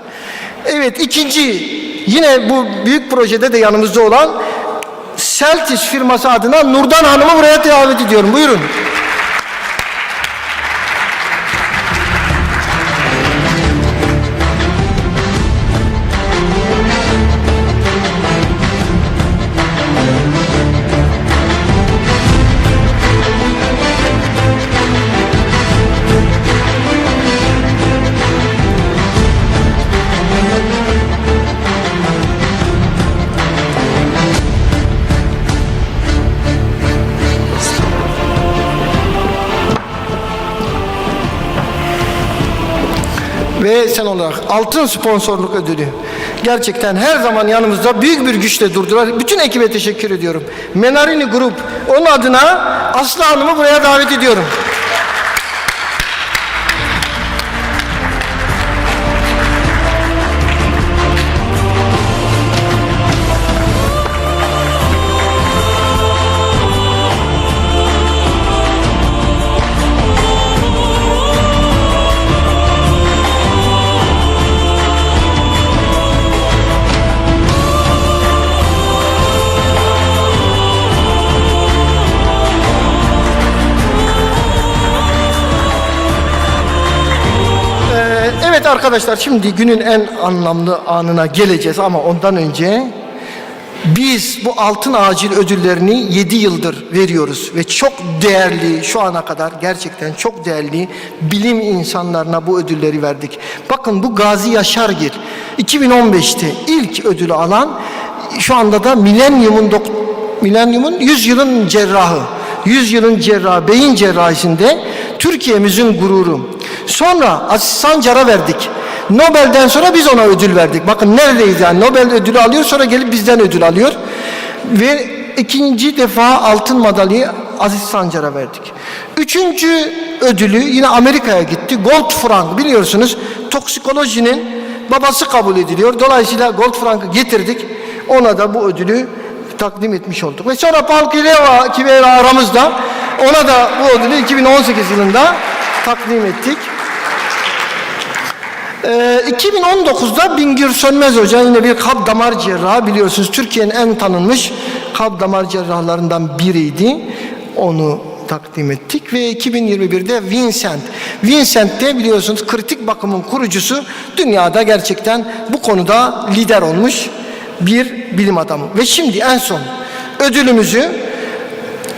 Evet, ikinci yine bu büyük projede de yanımızda olan Celtis firması adına Nurdan Hanım'ı buraya davet ediyorum. Buyurun. Ve sen olarak altın sponsorluk ödülü. Gerçekten her zaman yanımızda büyük bir güçle durdular. Bütün ekibe teşekkür ediyorum. Menarini Grup, onun adına Aslı Hanım'ı buraya davet ediyorum. Evet arkadaşlar, şimdi günün en anlamlı anına geleceğiz ama ondan önce biz bu altın acil ödüllerini 7 yıldır veriyoruz ve çok değerli, şu ana kadar gerçekten çok değerli bilim insanlarına bu ödülleri verdik. Bakın, bu Gazi Yaşargil 2015'te ilk ödülü alan, şu anda da Milenyumun 100 yılın cerrahı, 100 yılın cerrahı, beyin cerrahisinde Türkiye'mizin gururu. Sonra Aziz Sancar'a verdik. Nobel'den sonra biz ona ödül verdik. Bakın neredeyiz yani, Nobel ödülü alıyor, sonra gelip bizden ödül alıyor. Ve ikinci defa altın madalyayı Aziz Sancar'a verdik. Üçüncü ödülü yine Amerika'ya gitti. Goldfrank, biliyorsunuz toksikolojinin babası kabul ediliyor. Dolayısıyla Goldfrank'ı getirdik. Ona da bu ödülü takdim etmiş olduk. Ve sonra Paul Kivera aramızda. Ona da bu ödülü 2018 yılında takdim ettik. 2019'da Bingür Sönmez Hoca, yine bir kalp damar cerrahı, biliyorsunuz Türkiye'nin en tanınmış kalp damar cerrahlarından biriydi. Onu takdim ettik ve 2021'de Vincent de biliyorsunuz kritik bakımın kurucusu, dünyada gerçekten bu konuda lider olmuş bir bilim adamı. Ve şimdi en son ödülümüzü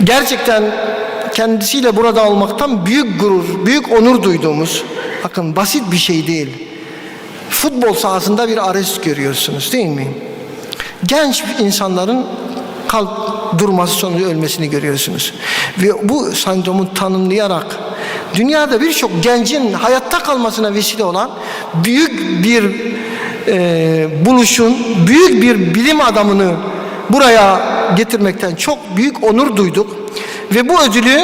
gerçekten kendisiyle burada olmaktan büyük gurur, büyük onur duyduğumuz, bakın basit bir şey değil. Futbol sahasında bir arrest görüyorsunuz değil mi? Genç insanların kalp durması sonucu ölmesini görüyorsunuz. Ve bu sendromu tanımlayarak dünyada birçok gencin hayatta kalmasına vesile olan büyük bir buluşun, büyük bir bilim adamını buraya getirmekten çok büyük onur duyduk. Ve bu ödülü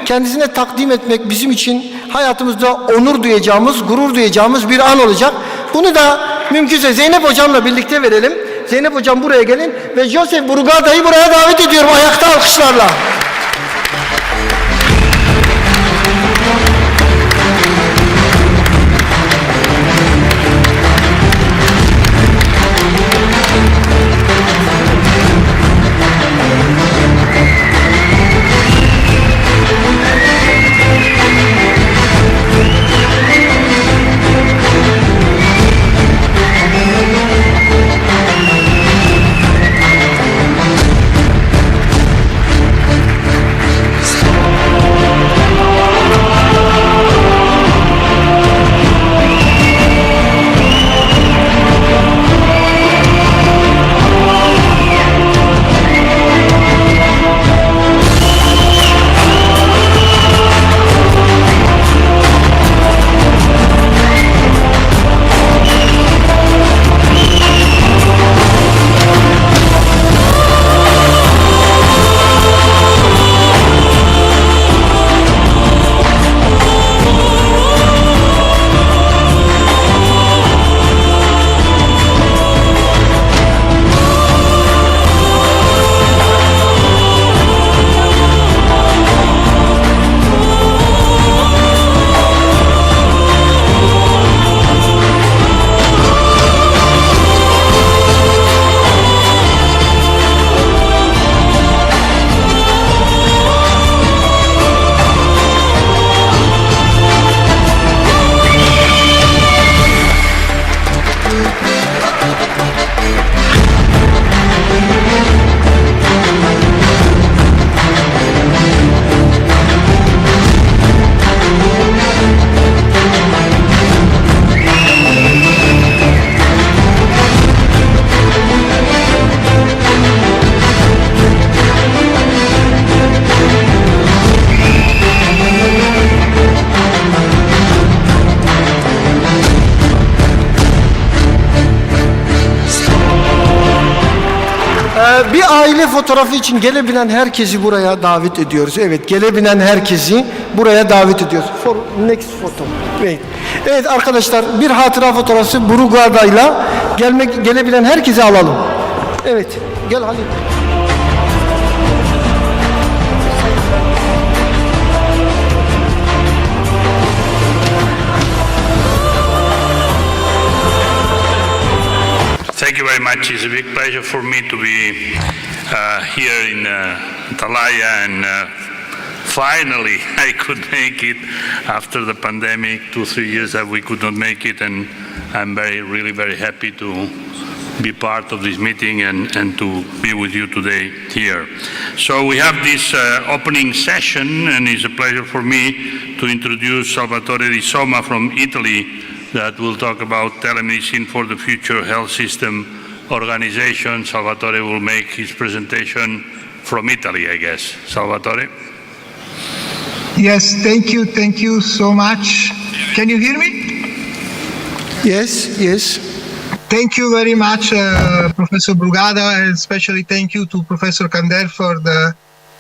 kendisine takdim etmek bizim için hayatımızda onur duyacağımız, gurur duyacağımız bir an olacak. Bunu da mümkünse Zeynep Hocam'la birlikte verelim. Zeynep Hocam buraya gelin ve Joseph Burgada'yı buraya davet ediyorum ayakta alkışlarla. Bir aile fotoğrafı için gelebilen herkesi buraya davet ediyoruz. Evet, gelebilen herkesi buraya davet ediyoruz. For next photo. Wait. Evet arkadaşlar, bir hatıra fotoğrafı Buruga'dayla gelebilen herkesi alalım. Evet, gel Halil. Thank you very much. It's a big pleasure for me to be here in Antalya, and finally I could make it after the pandemic, 2-3 years that we could not make it, and I'm really very happy to be part of this meeting and to be with you today here. So we have this opening session, and it's a pleasure for me to introduce Salvatore Di Somma from Italy, that will talk about telemedicine for the future health system organization. Salvatore will make his presentation from Italy, I guess. Salvatore? Yes, thank you so much. Can you hear me? Yes. Thank you very much, Professor Brugada, and especially thank you to Professor Kander for the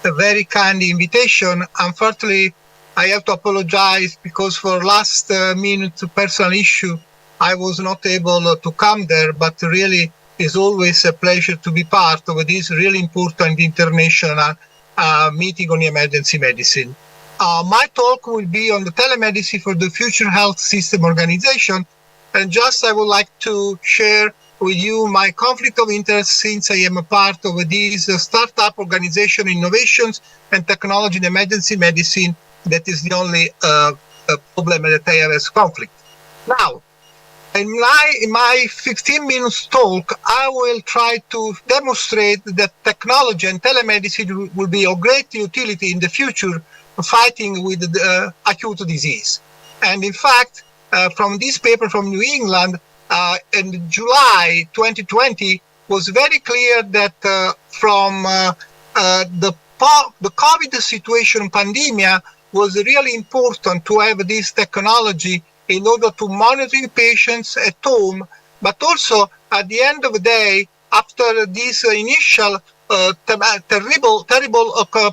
very kind invitation. Unfortunately, I have to apologize because for last minute personal issue, I was not able to come there, but really it's always a pleasure to be part of this really important international meeting on emergency medicine. My talk will be on the telemedicine for the future health system organization, and just I would like to share with you my conflict of interest since I am a part of this startup organization, innovations and technology in emergency medicine. That is the only problem that I have as conflict. Now, in my 15 minutes talk, I will try to demonstrate that technology and telemedicine will be of great utility in the future fighting with the acute disease. And in fact, from this paper from New England in July 2020 was very clear that from the COVID situation pandemic was really important to have this technology in order to monitor patients at home, but also at the end of the day, after this initial terrible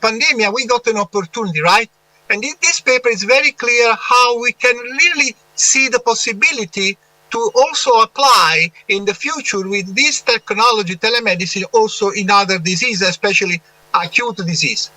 pandemic, we got an opportunity, right? And in this paper is very clear how we can really see the possibility to also apply in the future with this technology, telemedicine, also in other diseases, especially acute disease.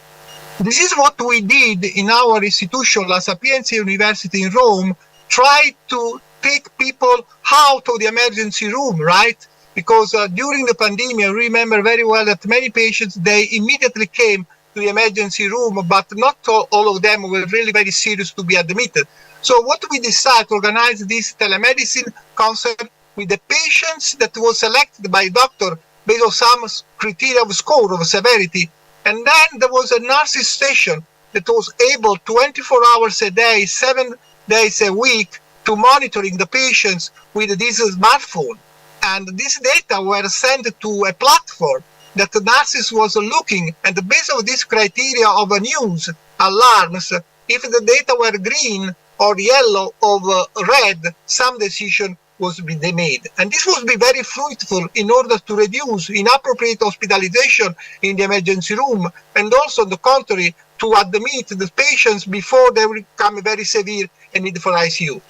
This is what we did in our institution, La Sapienza University in Rome, try to take people out of the emergency room, right? Because during the pandemic, I remember very well that many patients, they immediately came to the emergency room, but not all of them were really very serious to be admitted. So what we decided to organize this telemedicine concept with the patients that was selected by doctor based on some criteria of score of severity. And then there was a nurses station that was able 24 hours a day, 7 days a week to monitoring the patients with this smartphone. And this data were sent to a platform that the nurses was looking, and based on this criteria of news alarms, if the data were green or yellow or red, some decision was be made. And this was be very fruitful in order to reduce inappropriate hospitalization in the emergency room, and also on the contrary, to admit the patients before they become very severe and need for ICU.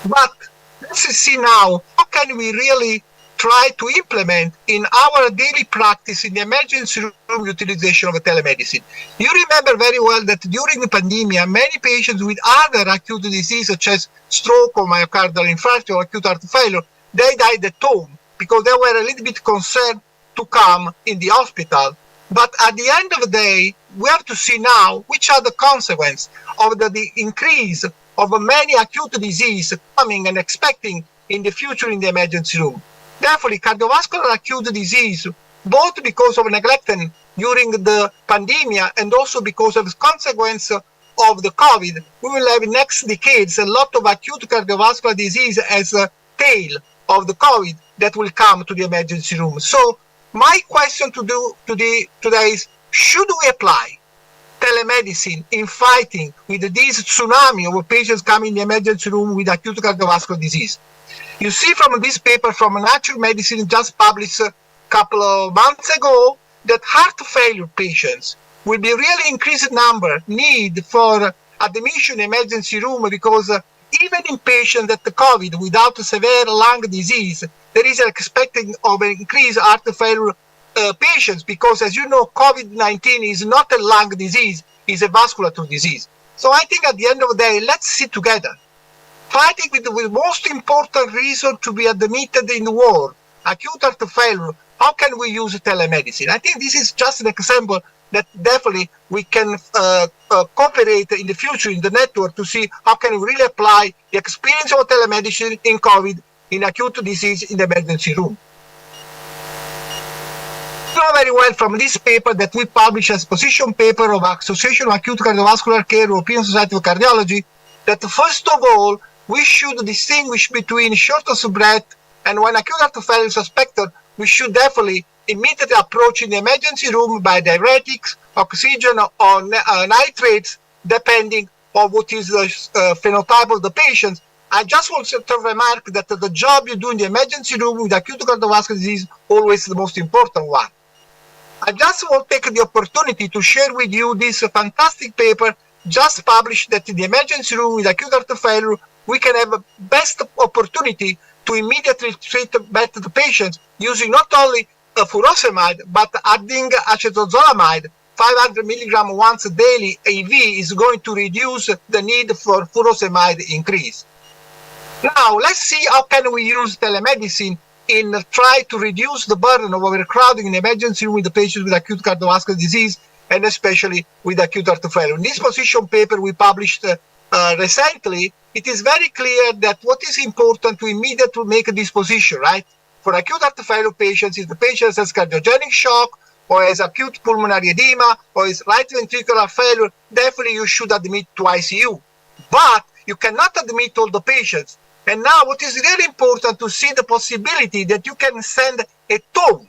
But let's see now, how can we really try to implement in our daily practice in the emergency room utilization of telemedicine? You remember very well that during the pandemic, many patients with other acute disease such as stroke or myocardial infarction or acute heart failure, they died at home because they were a little bit concerned to come in the hospital. But at the end of the day, we have to see now which are the consequences of the increase of many acute disease coming and expecting in the future in the emergency room. Therefore, cardiovascular acute disease, both because of neglect during the pandemic and also because of the consequence of the COVID, we will have in next decades a lot of acute cardiovascular disease as a tail of the COVID that will come to the emergency room. So my question to do today is, should we apply telemedicine in fighting with this tsunami of patients coming in the emergency room with acute cardiovascular disease? You see from this paper from Nature Medicine just published a couple of months ago, that heart failure patients will be really increased number need for admission in emergency room because even in patients that the COVID without severe lung disease, there is an expecting of an increased heart failure patients because, as you know, COVID-19 is not a lung disease, it's a vasculature disease. So I think at the end of the day, let's sit together, fighting with the most important reason to be admitted in the world, acute heart failure. How can we use telemedicine? I think this is just an example that definitely we can cooperate in the future in the network to see how can we really apply the experience of telemedicine in COVID, in acute disease in the emergency room. You know very well from this paper that we published as position paper of Association of Acute Cardiovascular Care, European Society of Cardiology, that first of all, we should distinguish between shortness of breath and when acute heart failure is suspected, we should definitely immediately approach in the emergency room by diuretics, oxygen, or nitrates, depending on what is the phenotype of the patient. I just want to remark that the job you do in the emergency room with acute cardiovascular disease is always the most important one. I just want to take the opportunity to share with you this fantastic paper just published that in the emergency room with acute heart failure, we can have a best opportunity to immediately treat better the patients using not only furosemide, but adding acetazolamide, 500 milligram once daily IV is going to reduce the need for furosemide increase. Now, let's see how can we use telemedicine in try to reduce the burden of overcrowding in emergency room with the patients with acute cardiovascular disease and especially with acute heart failure. In this position paper we published recently, it is very clear that what is important to immediately make a disposition, right? For acute heart failure patients, if the patient has cardiogenic shock or has acute pulmonary edema or is right ventricular failure, definitely you should admit to ICU. But you cannot admit all the patients. And now what is really important to see the possibility that you can send a team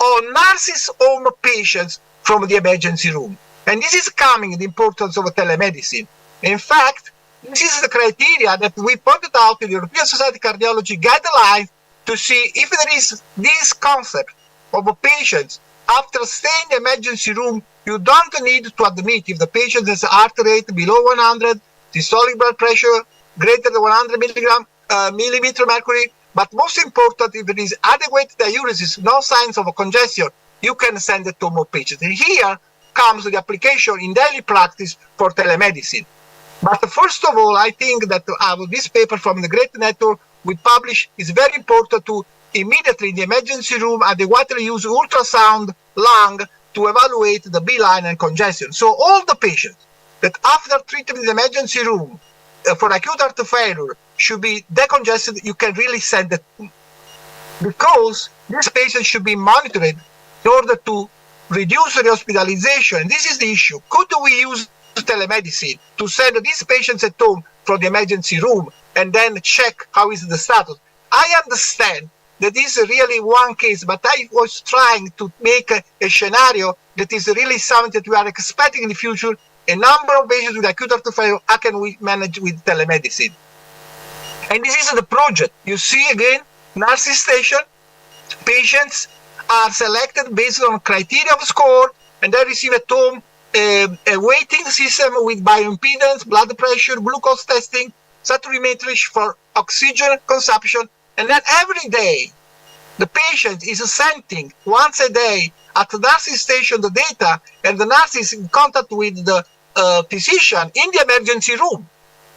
or nurses home patients from the emergency room. And this is coming the importance of telemedicine. In fact, this is the criteria that we pointed out in the European Society of Cardiology guidelines to see if there is this concept of patients after staying in the emergency room, you don't need to admit if the patient has a heart rate below 100, systolic blood pressure greater than 100 millimeter mercury, but most important, if there is adequate diuresis, no signs of a congestion, you can send it to more patients. And here comes the application in daily practice for telemedicine. But first of all, I think that this paper from the Great Network we publish is very important to immediately in the emergency room adequately use ultrasound lung to evaluate the B-line and congestion. So all the patients that after treatment in the emergency room for acute heart failure should be decongested, you can really send it because this patient should be monitored in order to reduce the hospitalization. This is the issue. Could we use telemedicine to send these patients at home from the emergency room and then check how is the status? I understand that this is really one case, but I was trying to make a scenario that is really something that we are expecting in the future. A number of patients with acute heart failure, how can we manage with telemedicine? And this is the project. You see again, nursing station, patients are selected based on criteria of score, and they receive at home a weighting system with bioimpedance, blood pressure, glucose testing, saturated for oxygen consumption, and then every day the patient is sending once a day at the nursing station the data, and the nurse is in contact with the physician in the emergency room.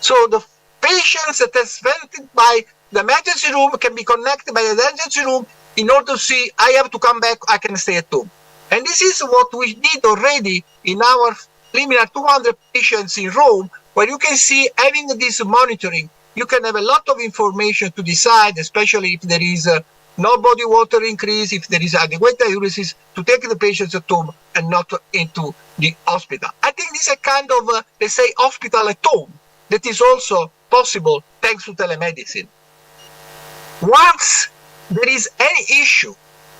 So the patients that are sent by the emergency room can be connected by the emergency room in order to see, I have to come back, I can stay at home. And this is what we did already in our preliminary 200 patients in Rome, where you can see having this monitoring, you can have a lot of information to decide, especially if there is no body water increase, if there is adequate diuresis, to take the patients at home and not into the hospital. I think this is a kind of, let's say, hospital at home that is also possible thanks to telemedicine. Once there is any issue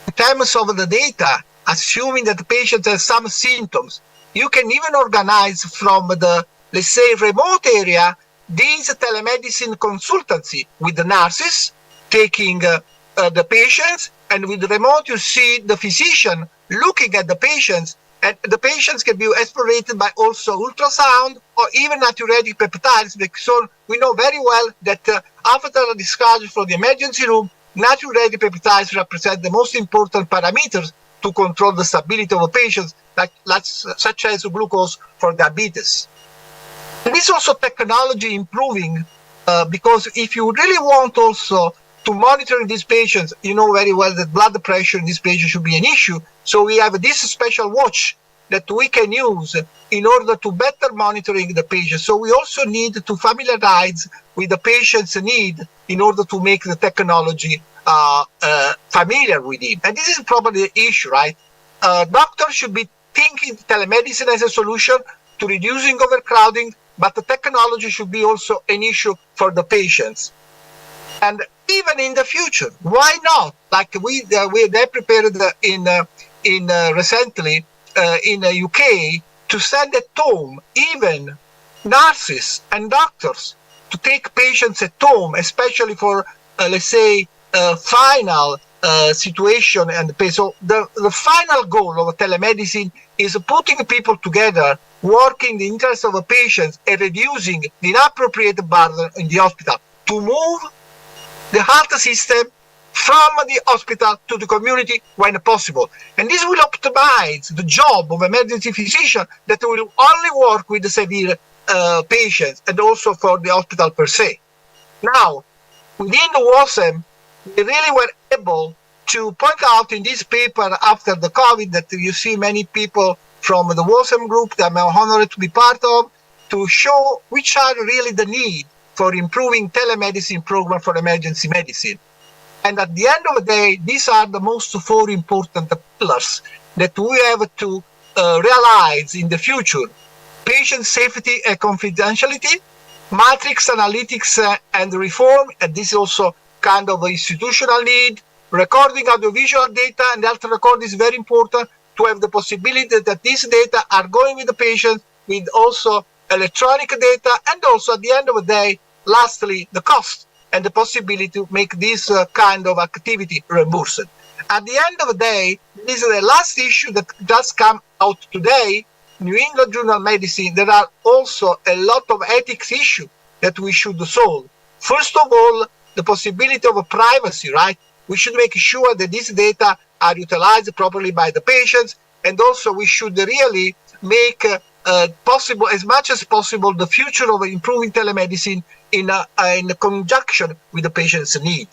in terms of the data, assuming that the patient has some symptoms, you can even organize from the, let's say, remote area, this telemedicine consultancy with the nurses taking the patients, and with the remote you see the physician looking at the patients, and the patients can be explorated by also ultrasound or even natriuretic peptides, because we know very well that after the discharge from the emergency room, natriuretic peptides represent the most important parameters to control the stability of a patient, such as glucose for diabetes. And this also technology improving, because if you really want also to monitor these patients, you know very well that blood pressure in these patients should be an issue. So we have this special watch that we can use in order to better monitoring the patient. So we also need to familiarize with the patient's need in order to make the technology familiar with him. And this is probably the issue, right? Doctors should be thinking telemedicine as a solution to reducing overcrowding, but the technology should be also an issue for the patients. And even in the future, why not? Like they prepared recently in the UK to send at home even nurses and doctors to take patients at home, especially for let's say final situation. And so the final goal of telemedicine is putting people together, working in the interest of the patients and reducing the inappropriate burden in the hospital to move the health system from the hospital to the community when possible. And this will optimize the job of emergency physician that will only work with the severe patients and also for the hospital per se. Now, within the WASM, we really were able to point out in this paper after the COVID that you see many people from the WASM group that I'm honored to be part of, to show which are really the need for improving telemedicine program for emergency medicine. And at the end of the day, these are the most four important pillars that we have to realize in the future: patient safety and confidentiality, matrix analytics and reform, and this is also kind of institutional need, recording audiovisual data, and health record is very important to have the possibility that these data are going with the patient, with also electronic data, and also at the end of the day, lastly, the cost and the possibility to make this kind of activity reimbursed. At the end of the day, this is the last issue that just come out today, New England Journal of Medicine. There are also a lot of ethics issues that we should solve. First of all, the possibility of privacy, right? We should make sure that these data are utilized properly by the patients, and also we should really make possible, as much as possible, the future of improving telemedicine in conjunction with the patient's need.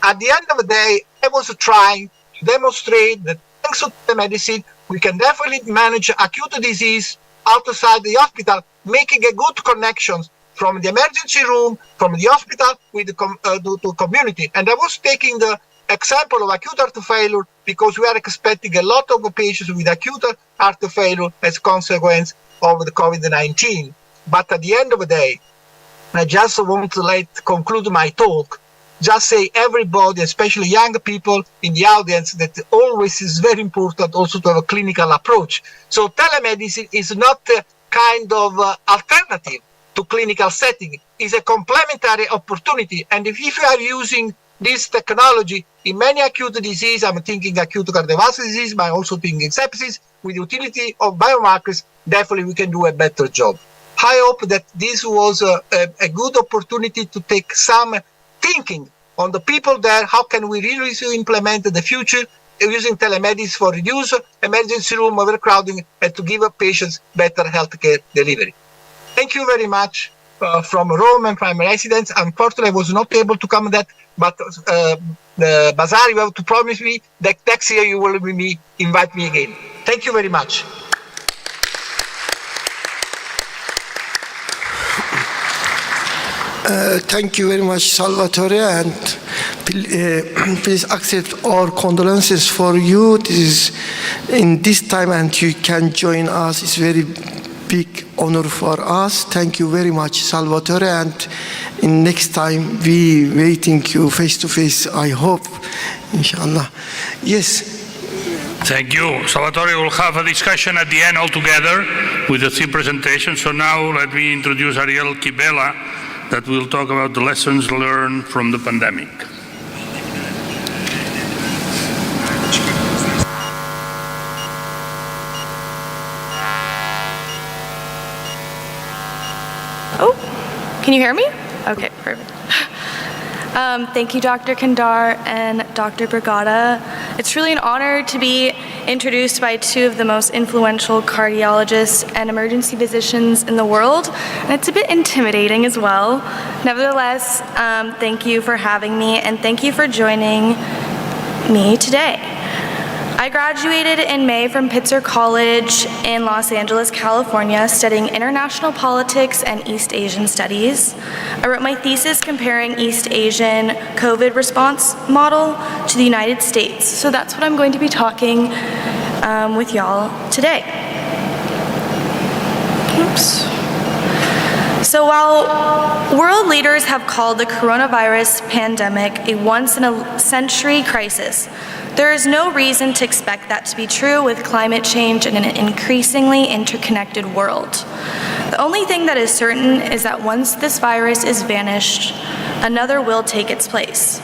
At the end of the day, I was trying to demonstrate that thanks to telemedicine, we can definitely manage acute disease outside the hospital, making a good connections from the emergency room, from the hospital, with the community. And I was taking the example of acute heart failure because we are expecting a lot of patients with acute heart failure as a consequence of the COVID-19. But at the end of the day, I just want to conclude my talk, just say everybody, especially young people in the audience, that always is very important also to have a clinical approach. So telemedicine is not a kind of alternative to clinical setting. It's a complementary opportunity. And if you are using this technology in many acute disease, I'm thinking acute cardiovascular disease, but I'm also thinking sepsis, with the utility of biomarkers, definitely we can do a better job. I hope that this was a good opportunity to take some thinking on the people there. How can we really implement the future using telemedicine for reduce emergency room overcrowding and to give patients better healthcare delivery? Thank you very much from Rome and from my residents. Unfortunately, I was not able to come to that, but Bazar, you have to promise me that next year you will invite me again. Thank you very much. Thank you very much, Salvatore, and please accept our condolences for you. This is in this time, and you can join us. It's very big honor for us. Thank you very much, Salvatore, and in next time we waiting you face to face, I hope, inshallah. Yes. Thank you. Salvatore will have a discussion at the end all together with the three presentations. So now let me introduce Ariel Kibela, that will talk about the lessons learned from the pandemic. Can you hear me? Okay, perfect. Thank you, Dr. Kandar and Dr. Brigada. It's really an honor to be introduced by two of the most influential cardiologists and emergency physicians in the world, and it's a bit intimidating as well. Nevertheless, thank you for having me, and thank you for joining me today. I graduated in May from Pitzer College in Los Angeles, California, studying international politics and East Asian studies. I wrote my thesis comparing East Asian COVID response model to the United States. So that's what I'm going to be talking with y'all today. Oops. So while world leaders have called the coronavirus pandemic a once-in-a-century crisis, there is no reason to expect that to be true with climate change in an increasingly interconnected world. The only thing that is certain is that once this virus is vanished, another will take its place.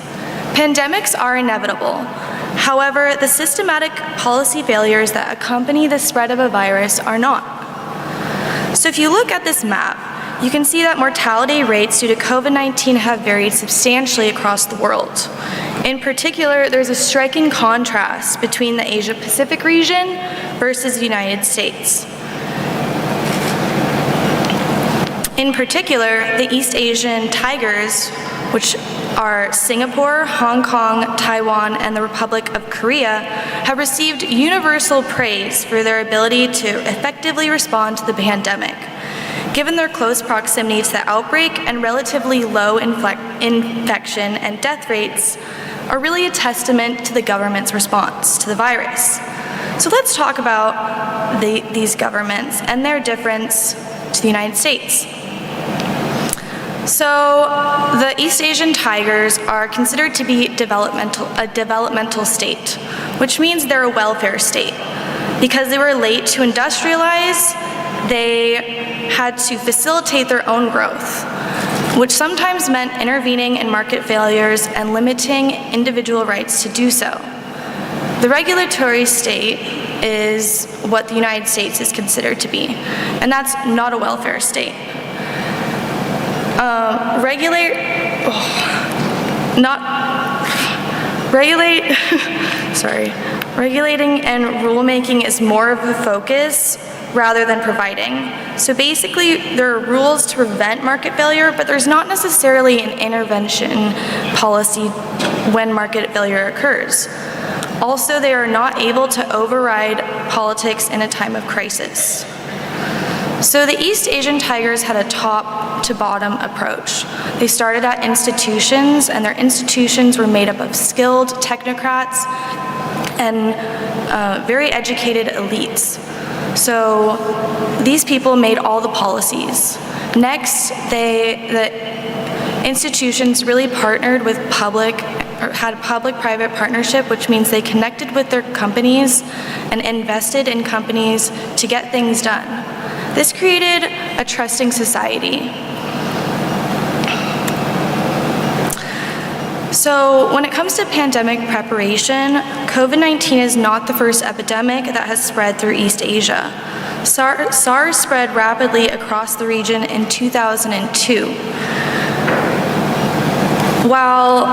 Pandemics are inevitable. However, the systematic policy failures that accompany the spread of a virus are not. So if you look at this map, you can see that mortality rates due to COVID-19 have varied substantially across the world. In particular, there's a striking contrast between the Asia-Pacific region versus the United States. In particular, the East Asian tigers, which are Singapore, Hong Kong, Taiwan, and the Republic of Korea, have received universal praise for their ability to effectively respond to the pandemic. Given their close proximity to the outbreak and relatively low infection and death rates, are really a testament to the government's response to the virus. So let's talk about these governments and their difference to the United States. So the East Asian tigers are considered to be a developmental state, which means they're a welfare state. Because they were late to industrialize, they had to facilitate their own growth, which sometimes meant intervening in market failures and limiting individual rights to do so. The regulatory state is what the United States is considered to be, and that's not a welfare state. Regulating and rulemaking is more of the focus rather than providing. So basically, there are rules to prevent market failure, but there's not necessarily an intervention policy when market failure occurs. Also, they are not able to override politics in a time of crisis. So the East Asian tigers had a top-to-bottom approach. They started at institutions, and their institutions were made up of skilled technocrats and very educated elites. So these people made all the policies. Next, the institutions really partnered with had a public-private partnership, which means they connected with their companies and invested in companies to get things done. This created a trusting society. So when it comes to pandemic preparation, COVID-19 is not the first epidemic that has spread through East Asia. SARS spread rapidly across the region in 2002. While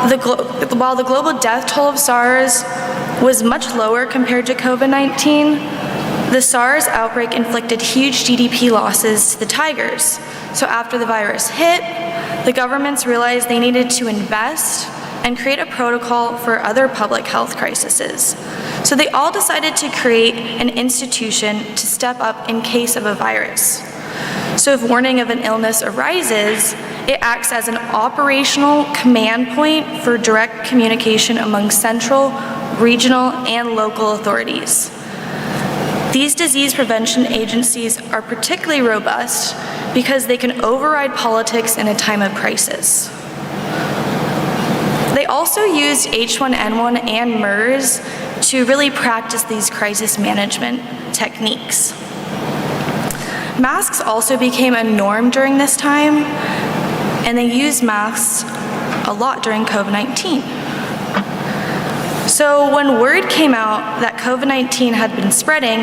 the global death toll of SARS was much lower compared to COVID-19, the SARS outbreak inflicted huge GDP losses to the tigers. So after the virus hit, the governments realized they needed to invest and create a protocol for other public health crises. So they all decided to create an institution to step up in case of a virus. So if warning of an illness arises, it acts as an operational command point for direct communication among central, regional, and local authorities. These disease prevention agencies are particularly robust because they can override politics in a time of crisis. They also used H1N1 and MERS to really practice these crisis management techniques. Masks also became a norm during this time, and they used masks a lot during COVID-19. So when word came out that COVID-19 had been spreading,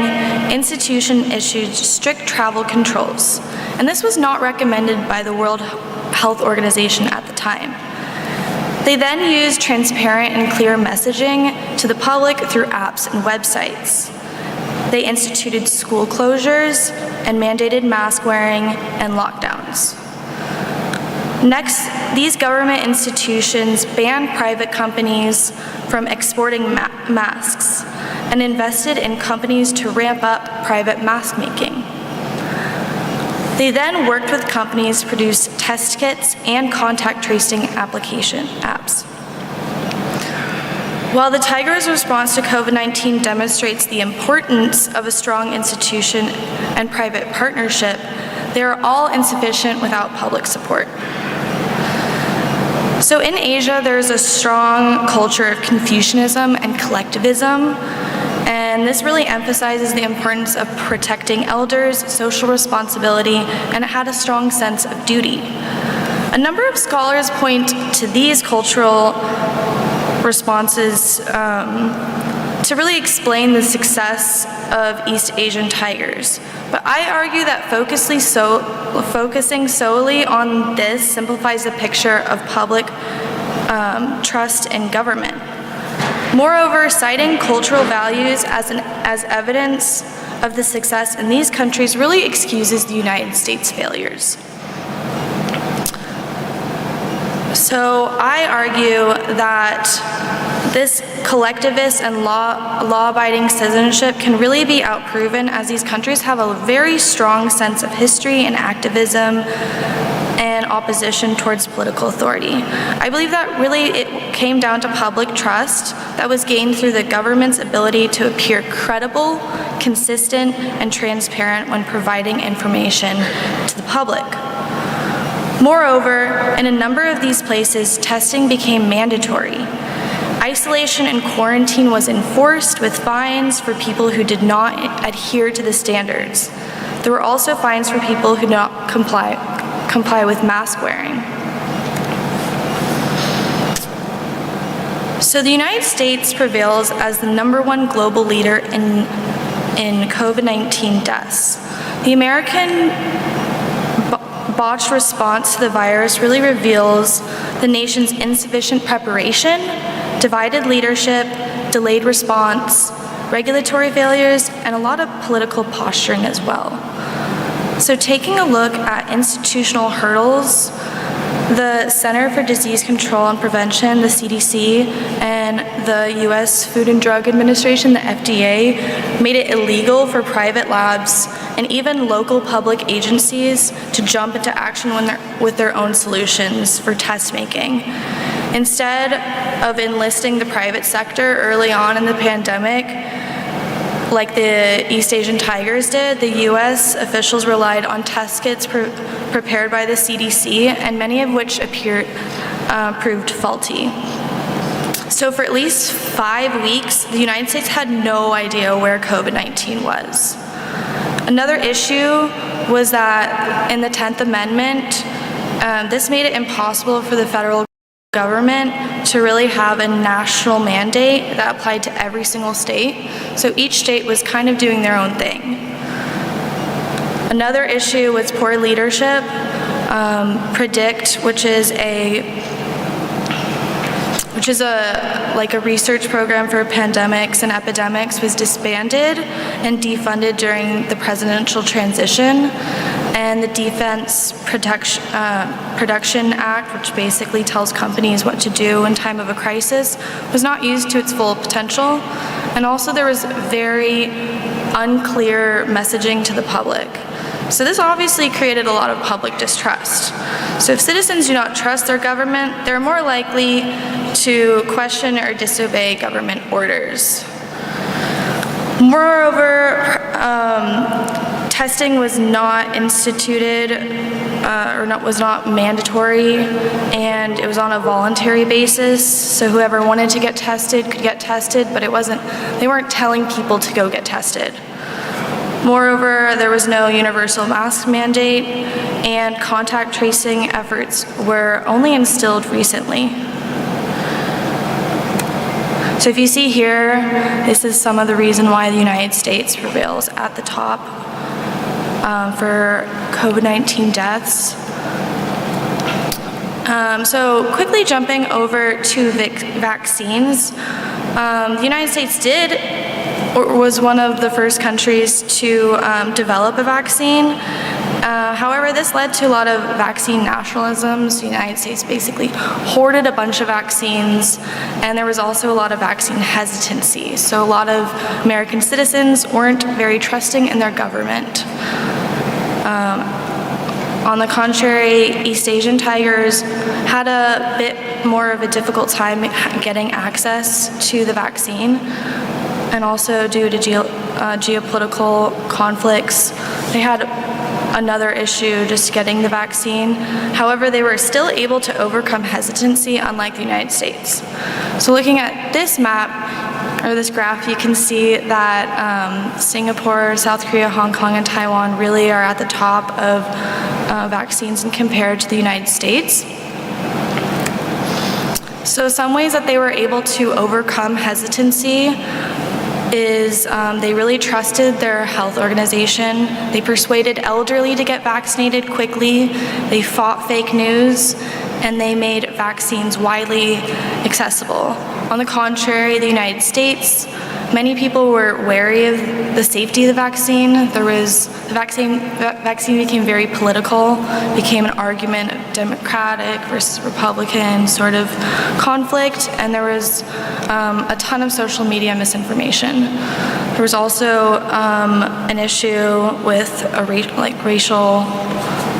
institutions issued strict travel controls. And this was not recommended by the World Health Organization at the time. They then used transparent and clear messaging to the public through apps and websites. They instituted school closures and mandated mask wearing and lockdowns. Next, these government institutions banned private companies from exporting masks and invested in companies to ramp up private mask making. They then worked with companies to produce test kits and contact tracing application apps. While the Tigers' response to COVID-19 demonstrates the importance of a strong institution and private partnership, they are all insufficient without public support. So in Asia, there's a strong culture of Confucianism and collectivism, and this really emphasizes the importance of protecting elders, social responsibility, and it had a strong sense of duty. A number of scholars point to these cultural responses to really explain the success of East Asian tigers. But I argue that focusing solely on this simplifies the picture of public trust in government. Moreover, citing cultural values as evidence of the success in these countries really excuses the United States' failures. So I argue that this collectivist and law-abiding citizenship can really be outproven, as these countries have a very strong sense of history and activism and opposition towards political authority. I believe that really it came down to public trust that was gained through the government's ability to appear credible, consistent, and transparent when providing information to the public. Moreover, in a number of these places, testing became mandatory. Isolation and quarantine was enforced with fines for people who did not adhere to the standards. There were also fines for people who did not comply with mask wearing. So the United States prevails as the #1 global leader in COVID-19 deaths. The American botched response to the virus really reveals the nation's insufficient preparation, divided leadership, delayed response, regulatory failures, and a lot of political posturing as well. So taking a look at institutional hurdles, the Center for Disease Control and Prevention, the CDC, and the US Food and Drug Administration, the FDA, made it illegal for private labs and even local public agencies to jump into action with their own solutions for test making. Instead of enlisting the private sector early on in the pandemic, like the East Asian Tigers did, the US officials relied on test kits prepared by the CDC, and many of which proved faulty. So for at least 5 weeks, the United States had no idea where COVID-19 was. Another issue was that in the 10th Amendment, this made it impossible for the federal government to really have a national mandate that applied to every single state. So each state was kind of doing their own thing. Another issue was poor leadership. PREDICT, which is a research program for pandemics and epidemics, was disbanded and defunded during the presidential transition. And the Defense Production Act, which basically tells companies what to do in time of a crisis, was not used to its full potential. And also there was very unclear messaging to the public. So this obviously created a lot of public distrust. So if citizens do not trust their government, they're more likely to question or disobey government orders. Moreover, testing was not instituted was not mandatory, and it was on a voluntary basis. So whoever wanted to get tested could get tested, but they weren't telling people to go get tested. Moreover, there was no universal mask mandate, and contact tracing efforts were only instilled recently. So if you see here, this is some of the reason why the United States prevails at the top for COVID-19 deaths. So quickly jumping over to vaccines, the United States was one of the first countries to develop a vaccine. However, this led to a lot of vaccine nationalisms. The United States basically hoarded a bunch of vaccines, and there was also a lot of vaccine hesitancy. So a lot of American citizens weren't very trusting in their government. On the contrary, East Asian tigers had a bit more of a difficult time getting access to the vaccine, and also due to geopolitical conflicts, they had another issue just getting the vaccine. However, they were still able to overcome hesitancy, unlike the United States. So looking at this map, or this graph, you can see that Singapore, South Korea, Hong Kong, and Taiwan really are at the top of vaccines compared to the United States. So some ways that they were able to overcome hesitancy is they really trusted their health organization. They persuaded elderly to get vaccinated quickly. They fought fake news, and they made vaccines widely accessible. On the contrary, the United States, many people were wary of the safety of the vaccine. The vaccine became very political, became an argument of Democratic versus Republican sort of conflict, and there was a ton of social media misinformation. There was also an issue with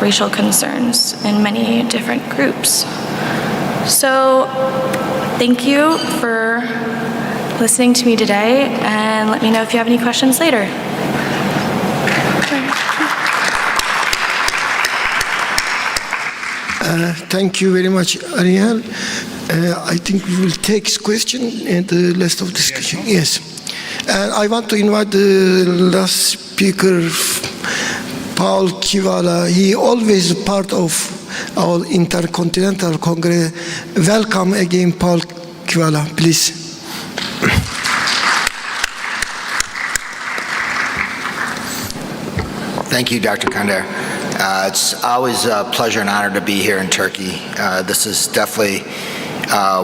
racial concerns in many different groups. So thank you for listening to me today, and let me know if you have any questions later. Thank you very much, Ariel. I think we will take question and the rest of discussion. Yes. And I want to invite the last speaker, Paul Kivala. He always part of our Intercontinental Congress. Welcome again, Paul Kivala, please. Thank you, Dr. Kander. It's always a pleasure and honor to be here in Turkey. This is definitely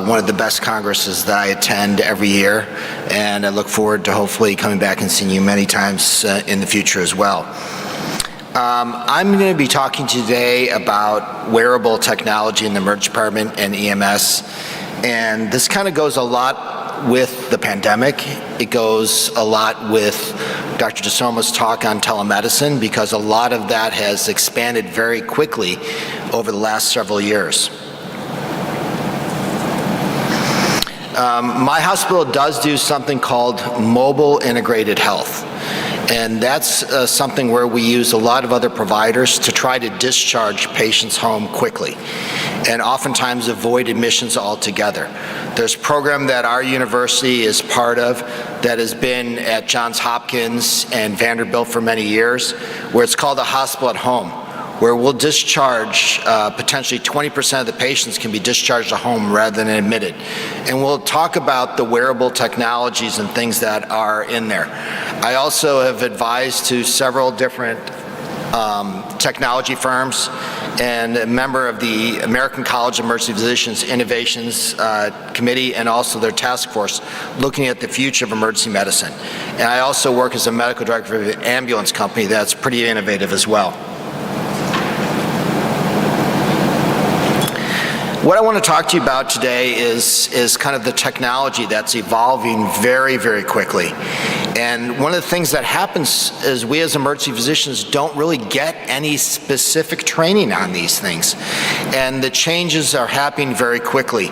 one of the best congresses that I attend every year, and I look forward to hopefully coming back and seeing you many times in the future as well. I'm going to be talking today about wearable technology in the emergency department and EMS, and this kind of goes a lot with the pandemic. It goes a lot with Dr. DeSoma's talk on telemedicine, because a lot of that has expanded very quickly over the last several years. My hospital does do something called mobile integrated health. And that's something where we use a lot of other providers to try to discharge patients home quickly, and oftentimes avoid admissions altogether. There's a program that our university is part of that has been at Johns Hopkins and Vanderbilt for many years, where it's called a hospital at home, where we'll discharge, potentially 20% of the patients can be discharged to home rather than admitted. And we'll talk about the wearable technologies and things that are in there. I also have advised to several different technology firms, and a member of the American College of Emergency Physicians Innovations Committee, and also their task force looking at the future of emergency medicine. And I also work as a medical director of an ambulance company that's pretty innovative as well. What I want to talk to you about today is kind of the technology that's evolving very, very quickly. And one of the things that happens is we as emergency physicians don't really get any specific training on these things. And the changes are happening very quickly.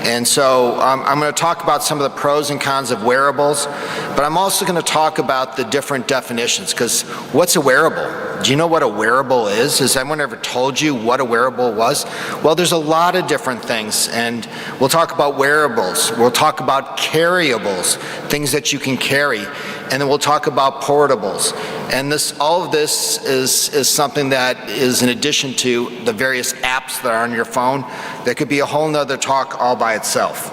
And so I'm going to talk about some of the pros and cons of wearables, but I'm also going to talk about the different definitions, because what's a wearable? Do you know what a wearable is? Has anyone ever told you what a wearable was? Well, there's a lot of different things, and we'll talk about wearables. We'll talk about carryables, things that you can carry, and then we'll talk about portables. And all of this is something that is in addition to the various apps that are on your phone that could be a whole nother talk all by itself.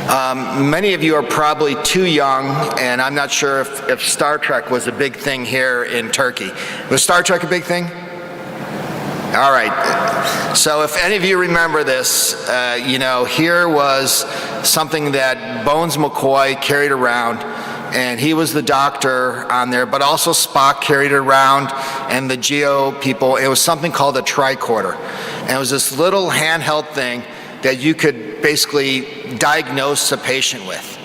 Many of you are probably too young, and I'm not sure if Star Trek was a big thing here in Turkey. Was Star Trek a big thing? All right. So if any of you remember this, here was something that Bones McCoy carried around, and he was the doctor on there, but also Spock carried it around, and the Geo people. It was something called a tricorder. And it was this little handheld thing that you could basically diagnose a patient with.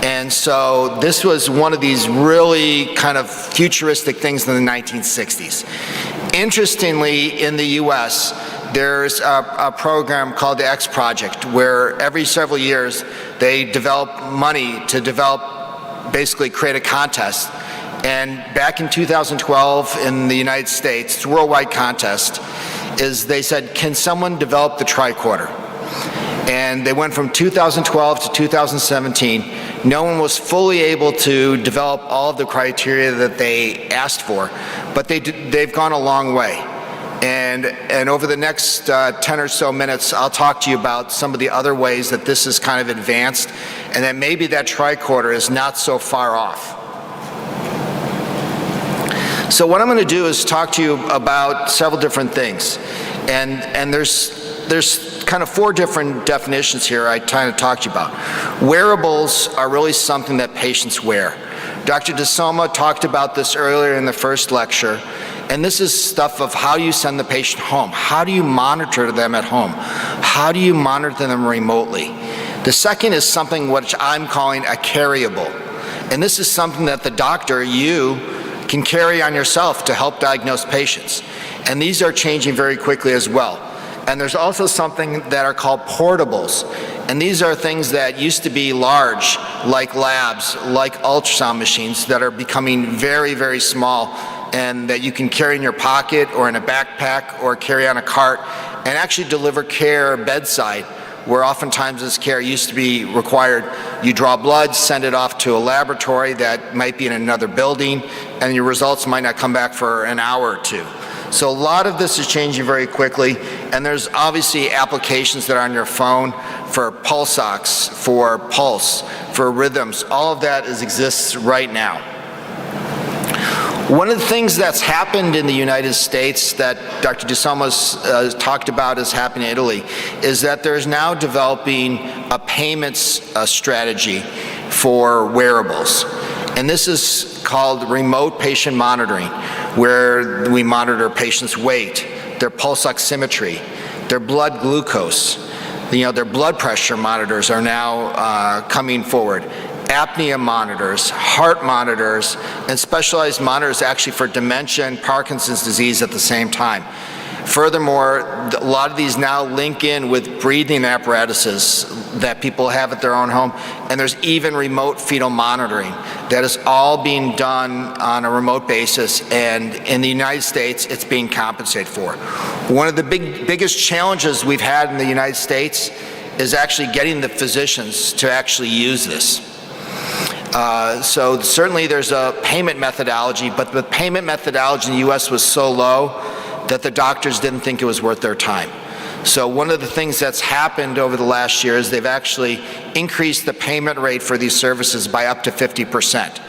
And so this was one of these really kind of futuristic things in the 1960s. Interestingly, in the US, there's a program called the X Project, where every several years they develop money to basically create a contest. And back in 2012 in the United States, it's a worldwide contest, they said, can someone develop the tricorder? And they went from 2012 to 2017. No one was fully able to develop all of the criteria that they asked for, but they've gone a long way. And over the next 10 or so minutes, I'll talk to you about some of the other ways that this is kind of advanced, and that maybe that tricorder is not so far off. So what I'm going to do is talk to you about several different things. And there's kind of 4 different definitions here I kind of talked to you about. Wearables are really something that patients wear. Dr. DeSoma talked about this earlier in the first lecture, and this is stuff of how you send the patient home. How do you monitor them at home? How do you monitor them remotely? The second is something which I'm calling a carryable. And this is something that the doctor, you, can carry on yourself to help diagnose patients. And these are changing very quickly as well. And there's also something that are called portables. And these are things that used to be large, like labs, like ultrasound machines, that are becoming very, very small, and that you can carry in your pocket or in a backpack or carry on a cart and actually deliver care bedside, where oftentimes this care used to be required. You draw blood, send it off to a laboratory that might be in another building, and your results might not come back for an hour or two. So a lot of this is changing very quickly, and there's obviously applications that are on your phone for pulse ox, for pulse, for rhythms. All of that exists right now. One of the things that's happened in the United States that Dr. DeSoma's talked about is happening in Italy is that there's now developing a payments strategy for wearables. And this is called remote patient monitoring, where we monitor patients' weight, their pulse oximetry, their blood glucose. Their blood pressure monitors are now coming forward. Apnea monitors, heart monitors, and specialized monitors actually for dementia and Parkinson's disease at the same time. Furthermore, a lot of these now link in with breathing apparatuses that people have at their own home, and there's even remote fetal monitoring that is all being done on a remote basis, and in the United States, it's being compensated for. One of the biggest challenges we've had in the United States is actually getting the physicians to actually use this. So certainly there's a payment methodology, but the payment methodology in the US was so low that the doctors didn't think it was worth their time. So one of the things that's happened over the last year is they've actually increased the payment rate for these services by up to 50%.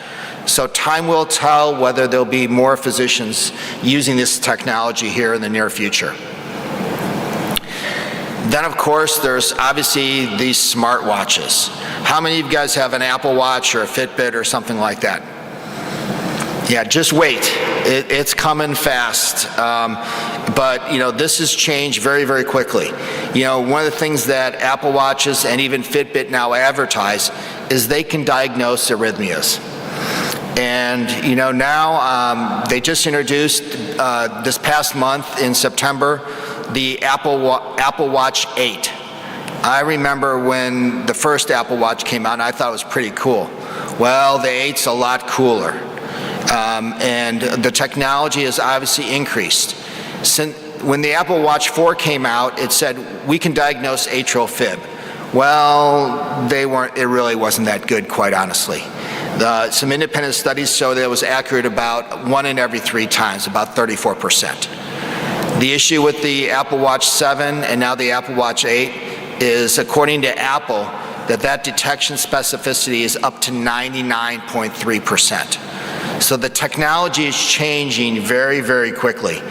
So time will tell whether there'll be more physicians using this technology here in the near future. Then, of course, there's obviously these smartwatches. How many of you guys have an Apple Watch or a Fitbit or something like that? Yeah, just wait. It's coming fast. But this has changed very, very quickly. One of the things that Apple Watches and even Fitbit now advertise is they can diagnose arrhythmias. And now they just introduced this past month in September the Apple Watch 8. I remember when the first Apple Watch came out, and I thought it was pretty cool. Well, the 8's a lot cooler. And the technology has obviously increased. When the Apple Watch 4 came out, it said, we can diagnose atrial fib. Well, it really wasn't that good, quite honestly. Some independent studies show that it was accurate about 1 in every 3 times, about 34%. The issue with the Apple Watch 7 and now the Apple Watch 8 is, according to Apple, that detection specificity is up to 99.3%. So the technology is changing very, very quickly.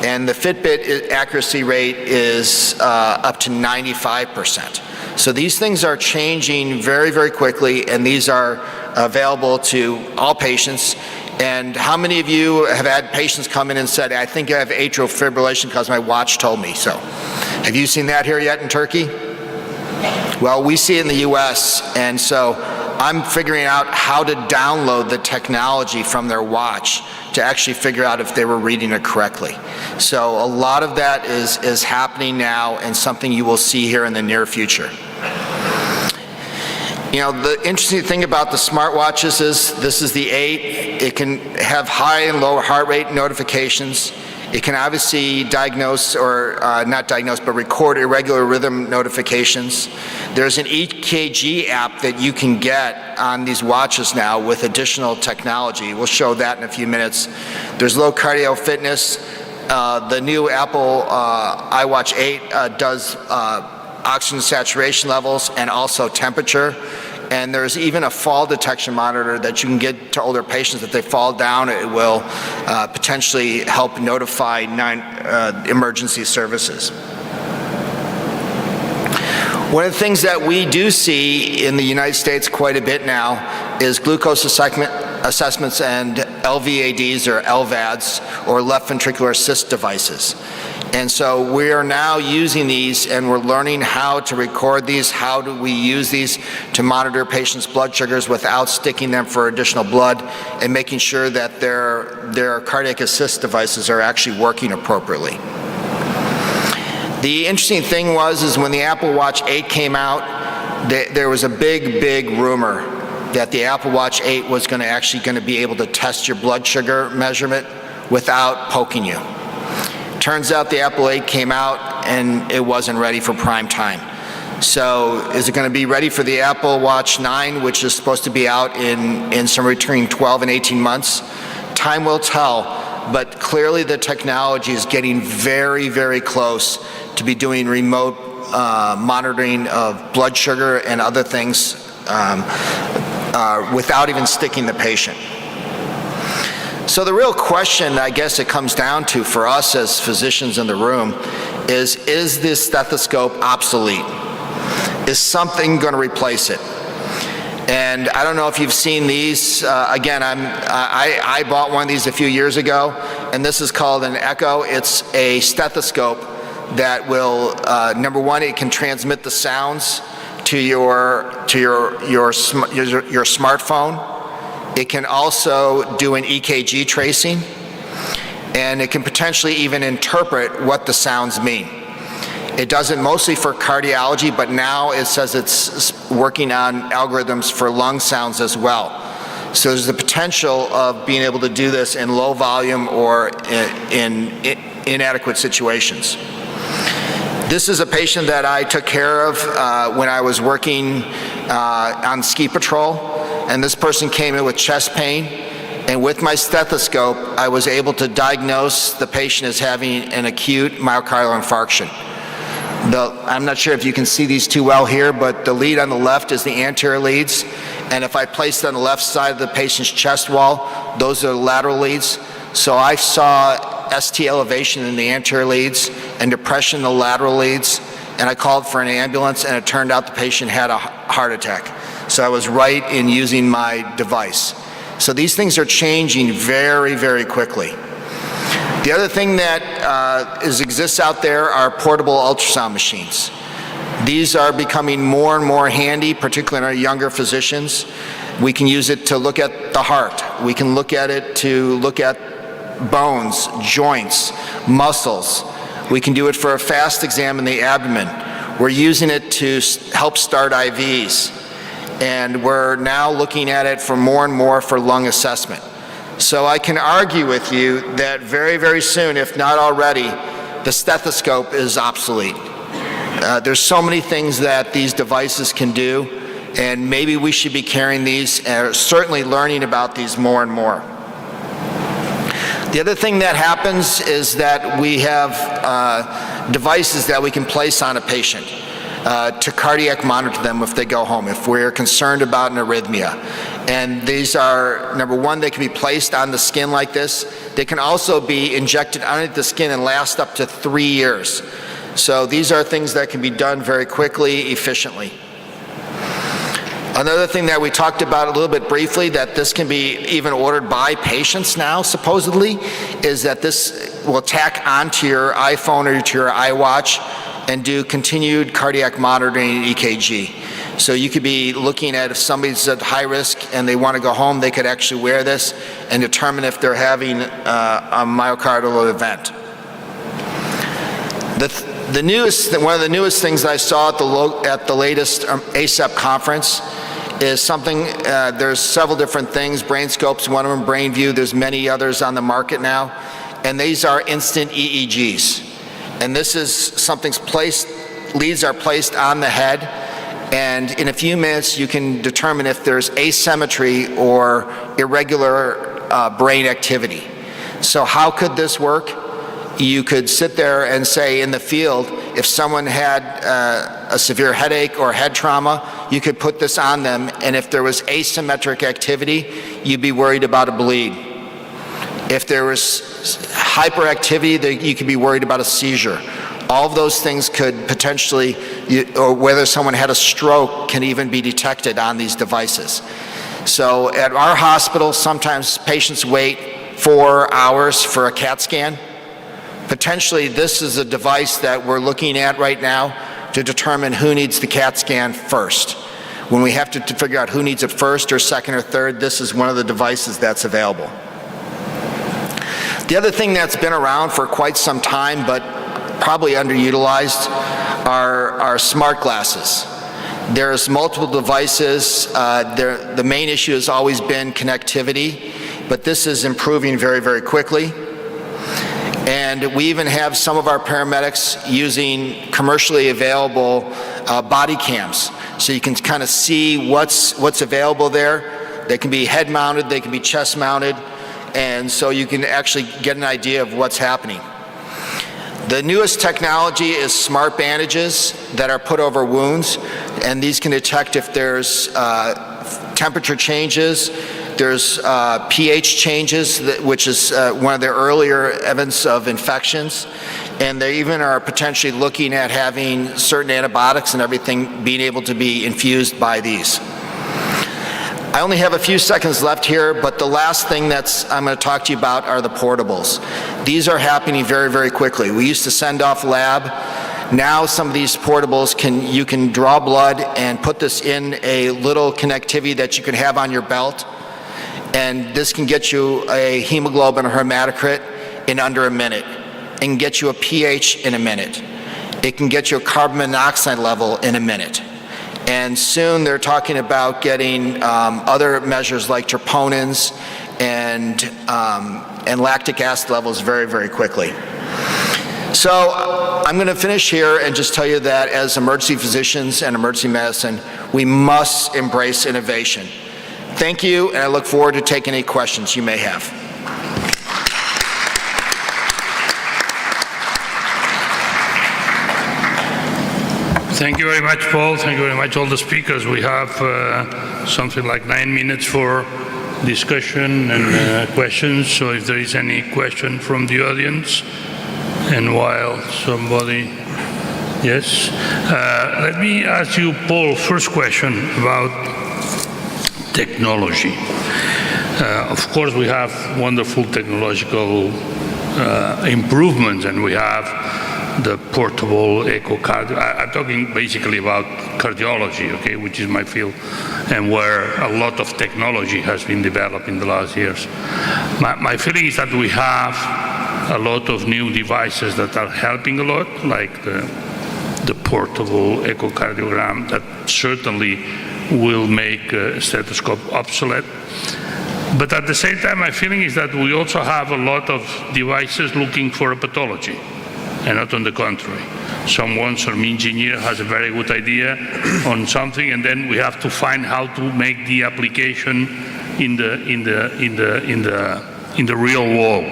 And the Fitbit accuracy rate is up to 95%. So these things are changing very, very quickly, and these are available to all patients. And how many of you have had patients come in and said, I think I have atrial fibrillation because my watch told me so? Have you seen that here yet in Turkey? Well, we see it in the US, and so I'm figuring out how to download the technology from their watch to actually figure out if they were reading it correctly. So a lot of that is happening now, and something you will see here in the near future. You know, the interesting thing about the smartwatches is this is the 8. It can have high and low heart rate notifications. It can obviously diagnose, or not diagnose, but record irregular rhythm notifications. There's an EKG app that you can get on these watches now with additional technology. We'll show that in a few minutes. There's low cardio fitness. The new Apple iWatch 8 does oxygen saturation levels and also temperature. And there's even a fall detection monitor that you can get to older patients. If they fall down, it will potentially help notify emergency services. One of the things that we do see in the United States quite a bit now is glucose assessments and LVADs, or LVADs, or left ventricular assist devices. And so we are now using these, and we're learning how to record these. How do we use these to monitor patients' blood sugars without sticking them for additional blood, and making sure that their cardiac assist devices are actually working appropriately. The interesting thing is when the Apple Watch 8 came out, there was a big rumor that the Apple Watch 8 was going to be able to test your blood sugar measurement without poking you. Turns out the Apple 8 came out and it wasn't ready for prime time. So is it going to be ready for the Apple Watch 9, which is supposed to be out in somewhere between 12 and 18 months? Time will tell, but clearly the technology is getting very, very close to be doing remote monitoring of blood sugar and other things without even sticking the patient. So the real question, I guess it comes down to for us as physicians in the room is this stethoscope obsolete? Is something going to replace it? And I don't know if you've seen these. Again, I bought one of these a few years ago, and this is called an Echo. It's a stethoscope that will, number one, it can transmit the sounds to your smartphone. It can also do an EKG tracing, and it can potentially even interpret what the sounds mean. It does it mostly for cardiology, but now it says it's working on algorithms for lung sounds as well. So there's the potential of being able to do this in low volume or in inadequate situations. This is a patient that I took care of when I was working on ski patrol. And this person came in with chest pain, and with my stethoscope, I was able to diagnose the patient as having an acute myocardial infarction. I'm not sure if you can see these too well here, but the lead on the left is the anterior leads, and if I placed it on the left side of the patient's chest wall, those are the lateral leads. So I saw ST elevation in the anterior leads and depression in the lateral leads, and I called for an ambulance, and it turned out the patient had a heart attack. So I was right in using my device. So these things are changing very, very quickly. The other thing that exists out there are portable ultrasound machines. These are becoming more and more handy, particularly in our younger physicians. We can use it to look at the heart. We can look at it to look at bones, joints, muscles. We can do it for a fast exam in the abdomen. We're using it to help start IVs. And we're now looking at it for more and more for lung assessment. So I can argue with you that very, very soon, if not already, the stethoscope is obsolete. There's so many things that these devices can do, and maybe we should be carrying these and certainly learning about these more and more. The other thing that happens is that we have devices that we can place on a patient. to cardiac monitor them if they go home, if we're concerned about an arrhythmia. And these are, number one, they can be placed on the skin like this. They can also be injected underneath the skin and last up to 3 years. So these are things that can be done very quickly, efficiently. Another thing that we talked about a little bit briefly, that this can be even ordered by patients now, supposedly, is that this will tack onto your iPhone or to your iWatch and do continued cardiac monitoring and EKG. So you could be looking at if somebody's at high risk and they want to go home, they could actually wear this and determine if they're having a myocardial event. One of the newest things I saw at the latest ACEP conference is something, there's several different things, BrainScope's one of them, BrainView, there's many others on the market now, and these are instant EEGs. And this is something's placed, leads are placed on the head, and in a few minutes you can determine if there's asymmetry or irregular brain activity. So how could this work? You could sit there and say in the field, if someone had a severe headache or head trauma, you could put this on them, and if there was asymmetric activity, you'd be worried about a bleed. If there was hyperactivity, you could be worried about a seizure. All of those things could potentially, or whether someone had a stroke, can even be detected on these devices. So at our hospital, sometimes patients wait 4 hours for a CAT scan. Potentially, this is a device that we're looking at right now to determine who needs the CAT scan first. When we have to figure out who needs it first or second or third, this is one of the devices that's available. The other thing that's been around for quite some time, but probably underutilized, are smart glasses. There's multiple devices. The main issue has always been connectivity, but this is improving very, very quickly. And we even have some of our paramedics using commercially available body cams. So you can kind of see what's available there. They can be head mounted, they can be chest mounted, and so you can actually get an idea of what's happening. The newest technology is smart bandages that are put over wounds, and these can detect if there's temperature changes, there's pH changes, which is one of the earlier evidence of infections, and they even are potentially looking at having certain antibiotics and everything being able to be infused by these. I only have a few seconds left here, but the last thing I'm going to talk to you about are the portables. These are happening very, very quickly. We used to send off lab. Now some of these portables, you can draw blood and put this in a little connectivity that you can have on your belt, and this can get you a hemoglobin or hematocrit in under a minute, and get you a pH in a minute. It can get you a carbon monoxide level in a minute. And soon they're talking about getting other measures like troponins and lactic acid levels very, very quickly. So I'm going to finish here and just tell you that as emergency physicians and emergency medicine, we must embrace innovation. Thank you, and I look forward to taking any questions you may have. Thank you very much, Paul. Thank you very much, all the speakers. We have something like 9 minutes for discussion and questions. So if there is any question from the audience, and while somebody, yes. Let me ask you, Paul, first question about technology. Of course, we have wonderful technological improvements, and we have the portable echocard. I'm talking basically about cardiology, okay, which is my field, and where a lot of technology has been developed in the last years. My feeling is that we have a lot of new devices that are helping a lot, like the portable echocardiogram that certainly will make a stethoscope obsolete. But at the same time, my feeling is that we also have a lot of devices looking for a pathology, and not on the contrary. Some engineer has a very good idea on something, and then we have to find how to make the application in the real world.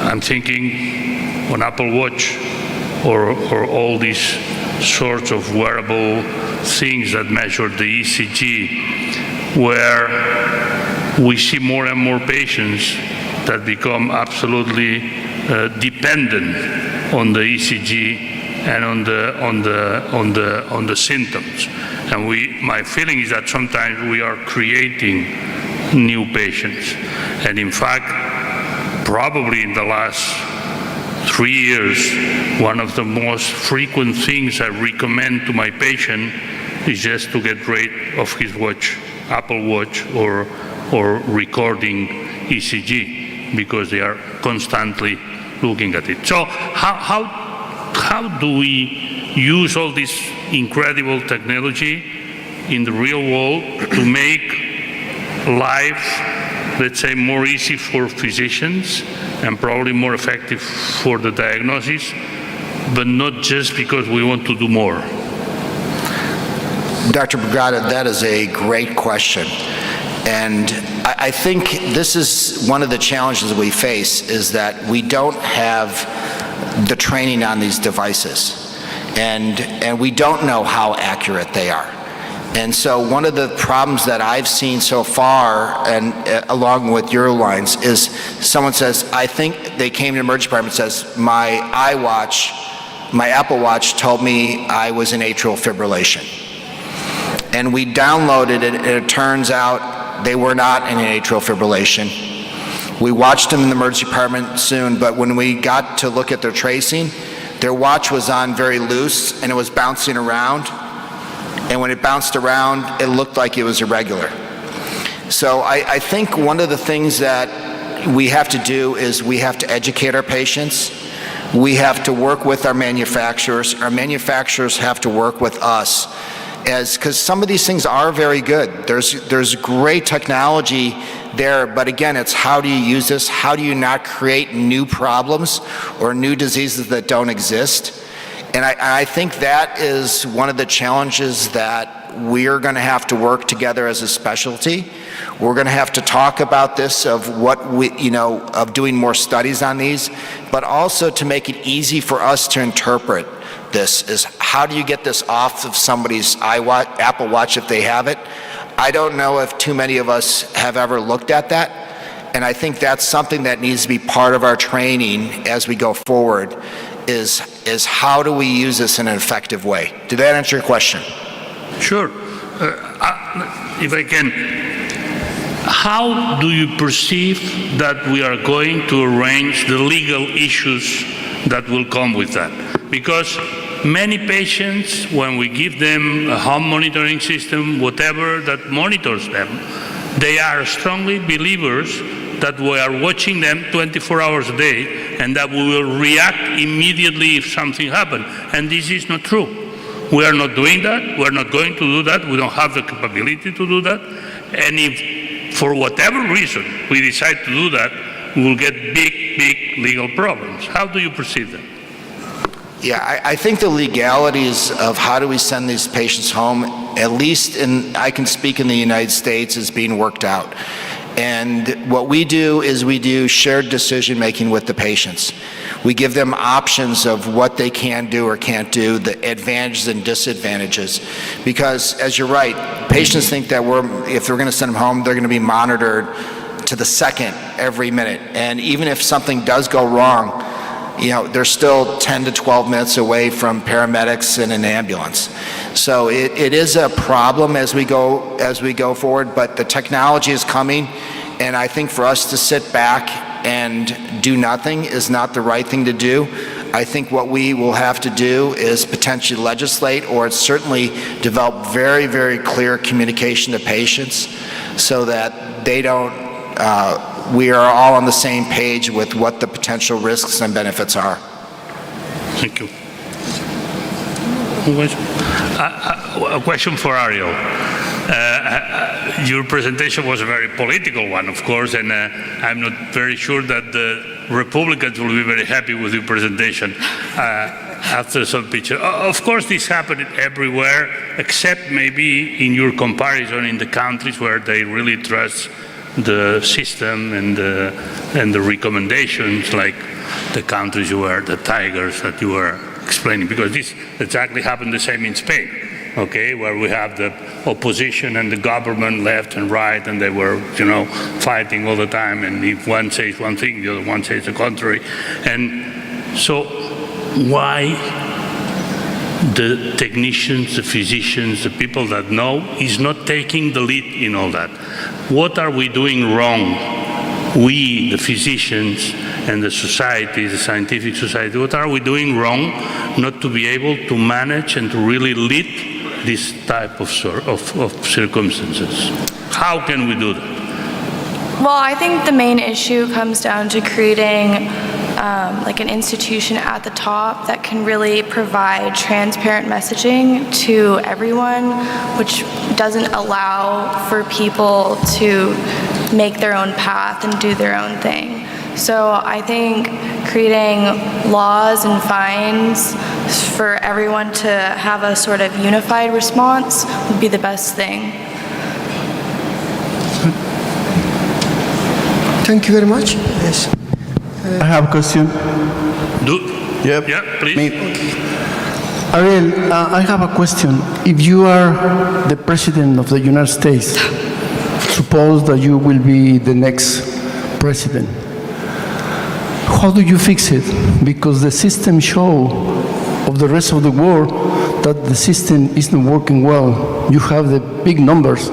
I'm thinking on Apple Watch or all these sorts of wearable things that measure the ECG, where we see more and more patients that become absolutely dependent on the ECG and on the symptoms. And my feeling is that sometimes we are creating new patients. And in fact, probably in the last 3 years, one of the most frequent things I recommend to my patient is just to get rid of his watch, Apple Watch, or recording ECG, because they are constantly looking at it. So how do we use all this incredible technology in the real world to make life, let's say, more easy for physicians and probably more effective for the diagnosis, but not just because we want to do more? Dr. Brugada, that is a great question. And I think this is one of the challenges we face, is that we don't have the training on these devices. And we don't know how accurate they are. And so one of the problems that I've seen so far, and along with your lines, is someone says, I think they came to the emergency department and says, my Apple Watch told me I was in atrial fibrillation. And we downloaded it, and it turns out they were not in atrial fibrillation. We watched them in the emergency department soon, but when we got to look at their tracing, their watch was on very loose, and it was bouncing around. And when it bounced around, it looked like it was irregular. So I think one of the things that we have to do is we have to educate our patients. We have to work with our manufacturers. Our manufacturers have to work with us, because some of these things are very good. There's great technology there, but again, it's how do you use this? How do you not create new problems or new diseases that don't exist? And I think that is one of the challenges that we're going to have to work together as a specialty. We're going to have to talk about this, of what we, of doing more studies on these, but also to make it easy for us to interpret this, is how do you get this off of somebody's Apple Watch if they have it? I don't know if too many of us have ever looked at that. And I think that's something that needs to be part of our training as we go forward, is how do we use this in an effective way? Did that answer your question? Sure. If I can, how do you perceive that we are going to arrange the legal issues that will come with that? Because many patients, when we give them a home monitoring system, whatever that monitors them, they are strongly believers that we are watching them 24 hours a day and that we will react immediately if something happens. And this is not true. We are not doing that. We're not going to do that. We don't have the capability to do that. And if, for whatever reason, we decide to do that, we will get big legal problems. How do you perceive them? Yeah, I think the legalities of how do we send these patients home, at least I can speak in the United States, is being worked out. And what we do is we do shared decision making with the patients. We give them options of what they can do or can't do, the advantages and disadvantages. Because, as you're right, patients think that if they're going to send them home, they're going to be monitored to the second every minute. And even if something does go wrong, they're still 10 to 12 minutes away from paramedics and an ambulance. So it is a problem as we go forward, but the technology is coming, and I think for us to sit back and do nothing is not the right thing to do. I think what we will have to do is potentially legislate, or certainly develop very, very clear communication to patients so that they don't we are all on the same page with what the potential risks and benefits are. Thank you. A question for Ariel. Your presentation was a very political one, of course, and I'm not very sure that the Republicans will be very happy with your presentation after some picture. Of course, this happened everywhere, except maybe in your comparison in the countries where they really trust the system and the recommendations, like the countries you were, the tigers that you were explaining, because this exactly happened the same in Spain, okay, where we have the opposition and the government left and right, and they were, fighting all the time, and if one says one thing, the other one says the contrary. And so why the technicians, the physicians, the people that know is not taking the lead in all that? What are we doing wrong? We, the physicians and the society, the scientific society, what are we doing wrong not to be able to manage and to really lead this type of circumstances? How can we do that? Well, I think the main issue comes down to creating like an institution at the top that can really provide transparent messaging to everyone, which doesn't allow for people to make their own path and do their own thing. So I think creating laws and fines for everyone to have a sort of unified response would be the best thing. Thank you very much. Yes. I have a question. Yep. Yeah, please. Ariel, I have a question. If you are the President of the United States, suppose that you will be the next president, how do you fix it? Because the system show of the rest of the world that the system isn't working well. You have the big numbers,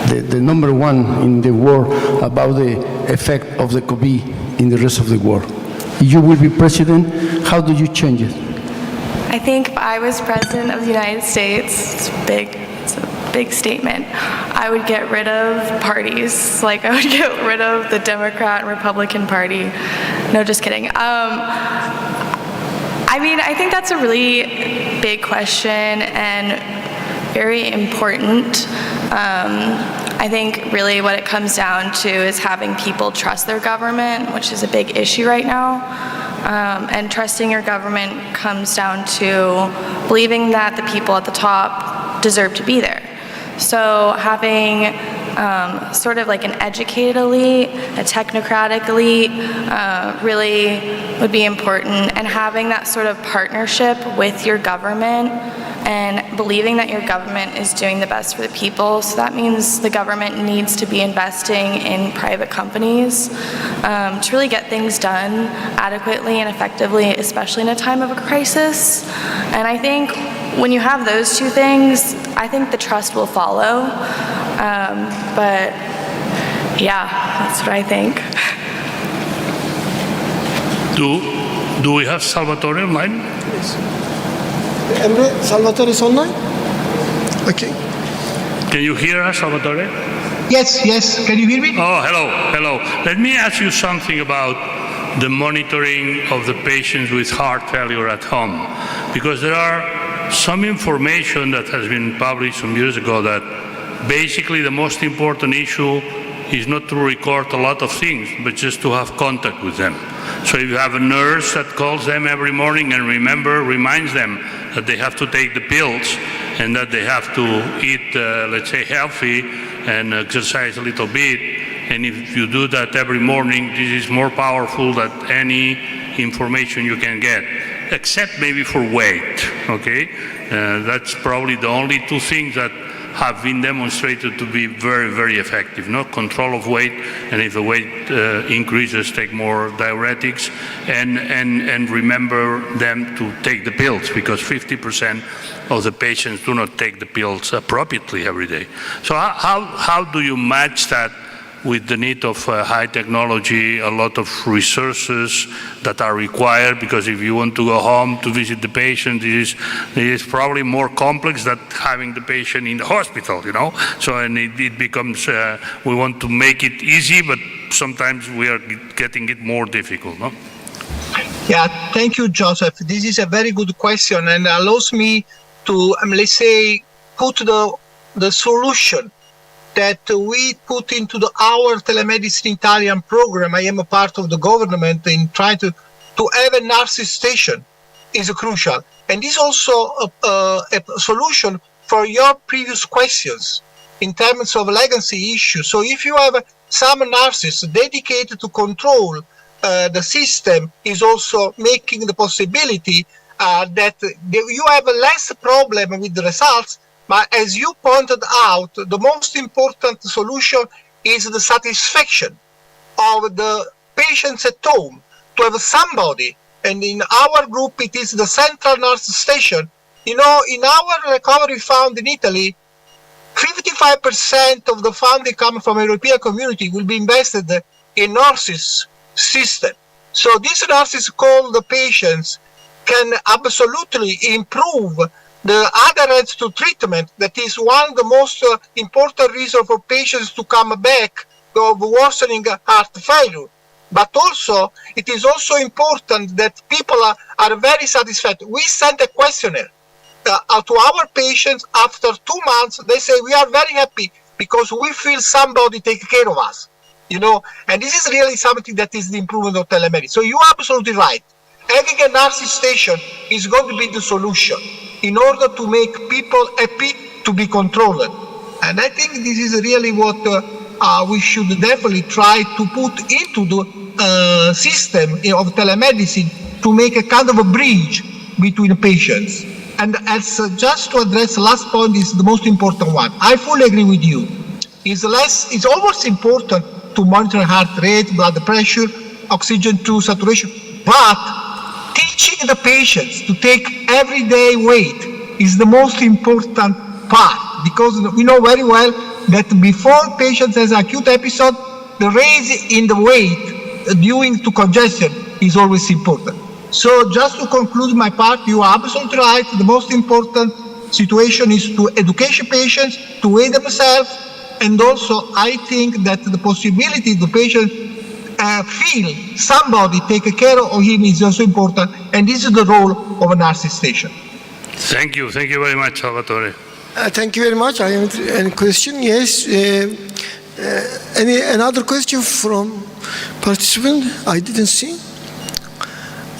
the number one in the world about the effect of the COVID in the rest of the world. If you will be president, how do you change it? I think if I was president of the United States, it's a big statement, I would get rid of parties. Like, I would get rid of the Democrat and Republican Party. No, just kidding. I mean, I think that's a really big question and very important. I think really what it comes down to is having people trust their government, which is a big issue right now. And trusting your government comes down to believing that the people at the top deserve to be there. So having sort of like an educated elite, a technocratic elite, really would be important. And having that sort of partnership with your government and believing that your government is doing the best for the people. So that means the government needs to be investing in private companies to really get things done adequately and effectively, especially in a time of a crisis. And I think when you have those two things, I think the trust will follow. But yeah, that's what I think. Do we have Salvatore online? Yes. Emre, Salvatore is online? Okay. Can you hear us, Salvatore? Yes, yes. Can you hear me? Oh, hello. Let me ask you something about the monitoring of the patients with heart failure at home. Because there are some information that has been published some years ago that basically the most important issue is not to record a lot of things, but just to have contact with them. So if you have a nurse that calls them every morning and reminds them that they have to take the pills and that they have to eat, let's say, healthy and exercise a little bit, and if you do that every morning, this is more powerful than any information you can get, except maybe for weight, okay? That's probably the only two things that have been demonstrated to be very, very effective. No control of weight, and if the weight increases, take more diuretics, and remember them to take the pills, because 50% of the patients do not take the pills appropriately every day. So how do you match that with the need of high technology, a lot of resources that are required, because if you want to go home to visit the patient, it is probably more complex than having the patient in the hospital, you know? So, and it becomes, we want to make it easy, but sometimes we are getting it more difficult, no? Yeah, thank you, Joseph. This is a very good question and allows me to, let's say, put the solution that we put into our telemedicine Italian program. I am a part of the government in trying to have a nurse station is crucial. And this is also a solution for your previous questions in terms of legacy issues. So if you have some nurses dedicated to control the system, is also making the possibility that you have a less problem with the results, but as you pointed out, the most important solution is the satisfaction of the patients at home, to have somebody, and in our group it is the central nurse station. You know, in our recovery fund in Italy, 55% of the funding coming from European community will be invested in nurses system. So these nurses call the patients can absolutely improve the adherence to treatment. That is one of the most important reasons for patients to come back of worsening heart failure. But also, it is also important that people are very satisfied. We sent a questionnaire to our patients. After 2 months, they say, we are very happy because we feel somebody take care of us, you know, and this is really something that is the improvement of telemedicine. So you are absolutely right. Having a nursing station is going to be the solution in order to make people happy to be controlled. And I think this is really what we should definitely try to put into the system of telemedicine, to make a kind of a bridge between patients. And as just to address the last point is the most important one. I fully agree with you. It's almost important to monitor heart rate, blood pressure, oxygen to saturation, but teaching the patients to take everyday weight is the most important part, because we know very well that before patients has acute episode, the raise in the weight due to congestion is always important. So just to conclude my part, you are absolutely right. The most important situation is to educate patients, to weigh themselves, and also I think that the possibility the patient feel somebody take care of him is also important, and this is the role of a nursing station. Thank you very much, Salvatore. Thank you very much. I have any question? Yes. Another question from participant? I didn't see.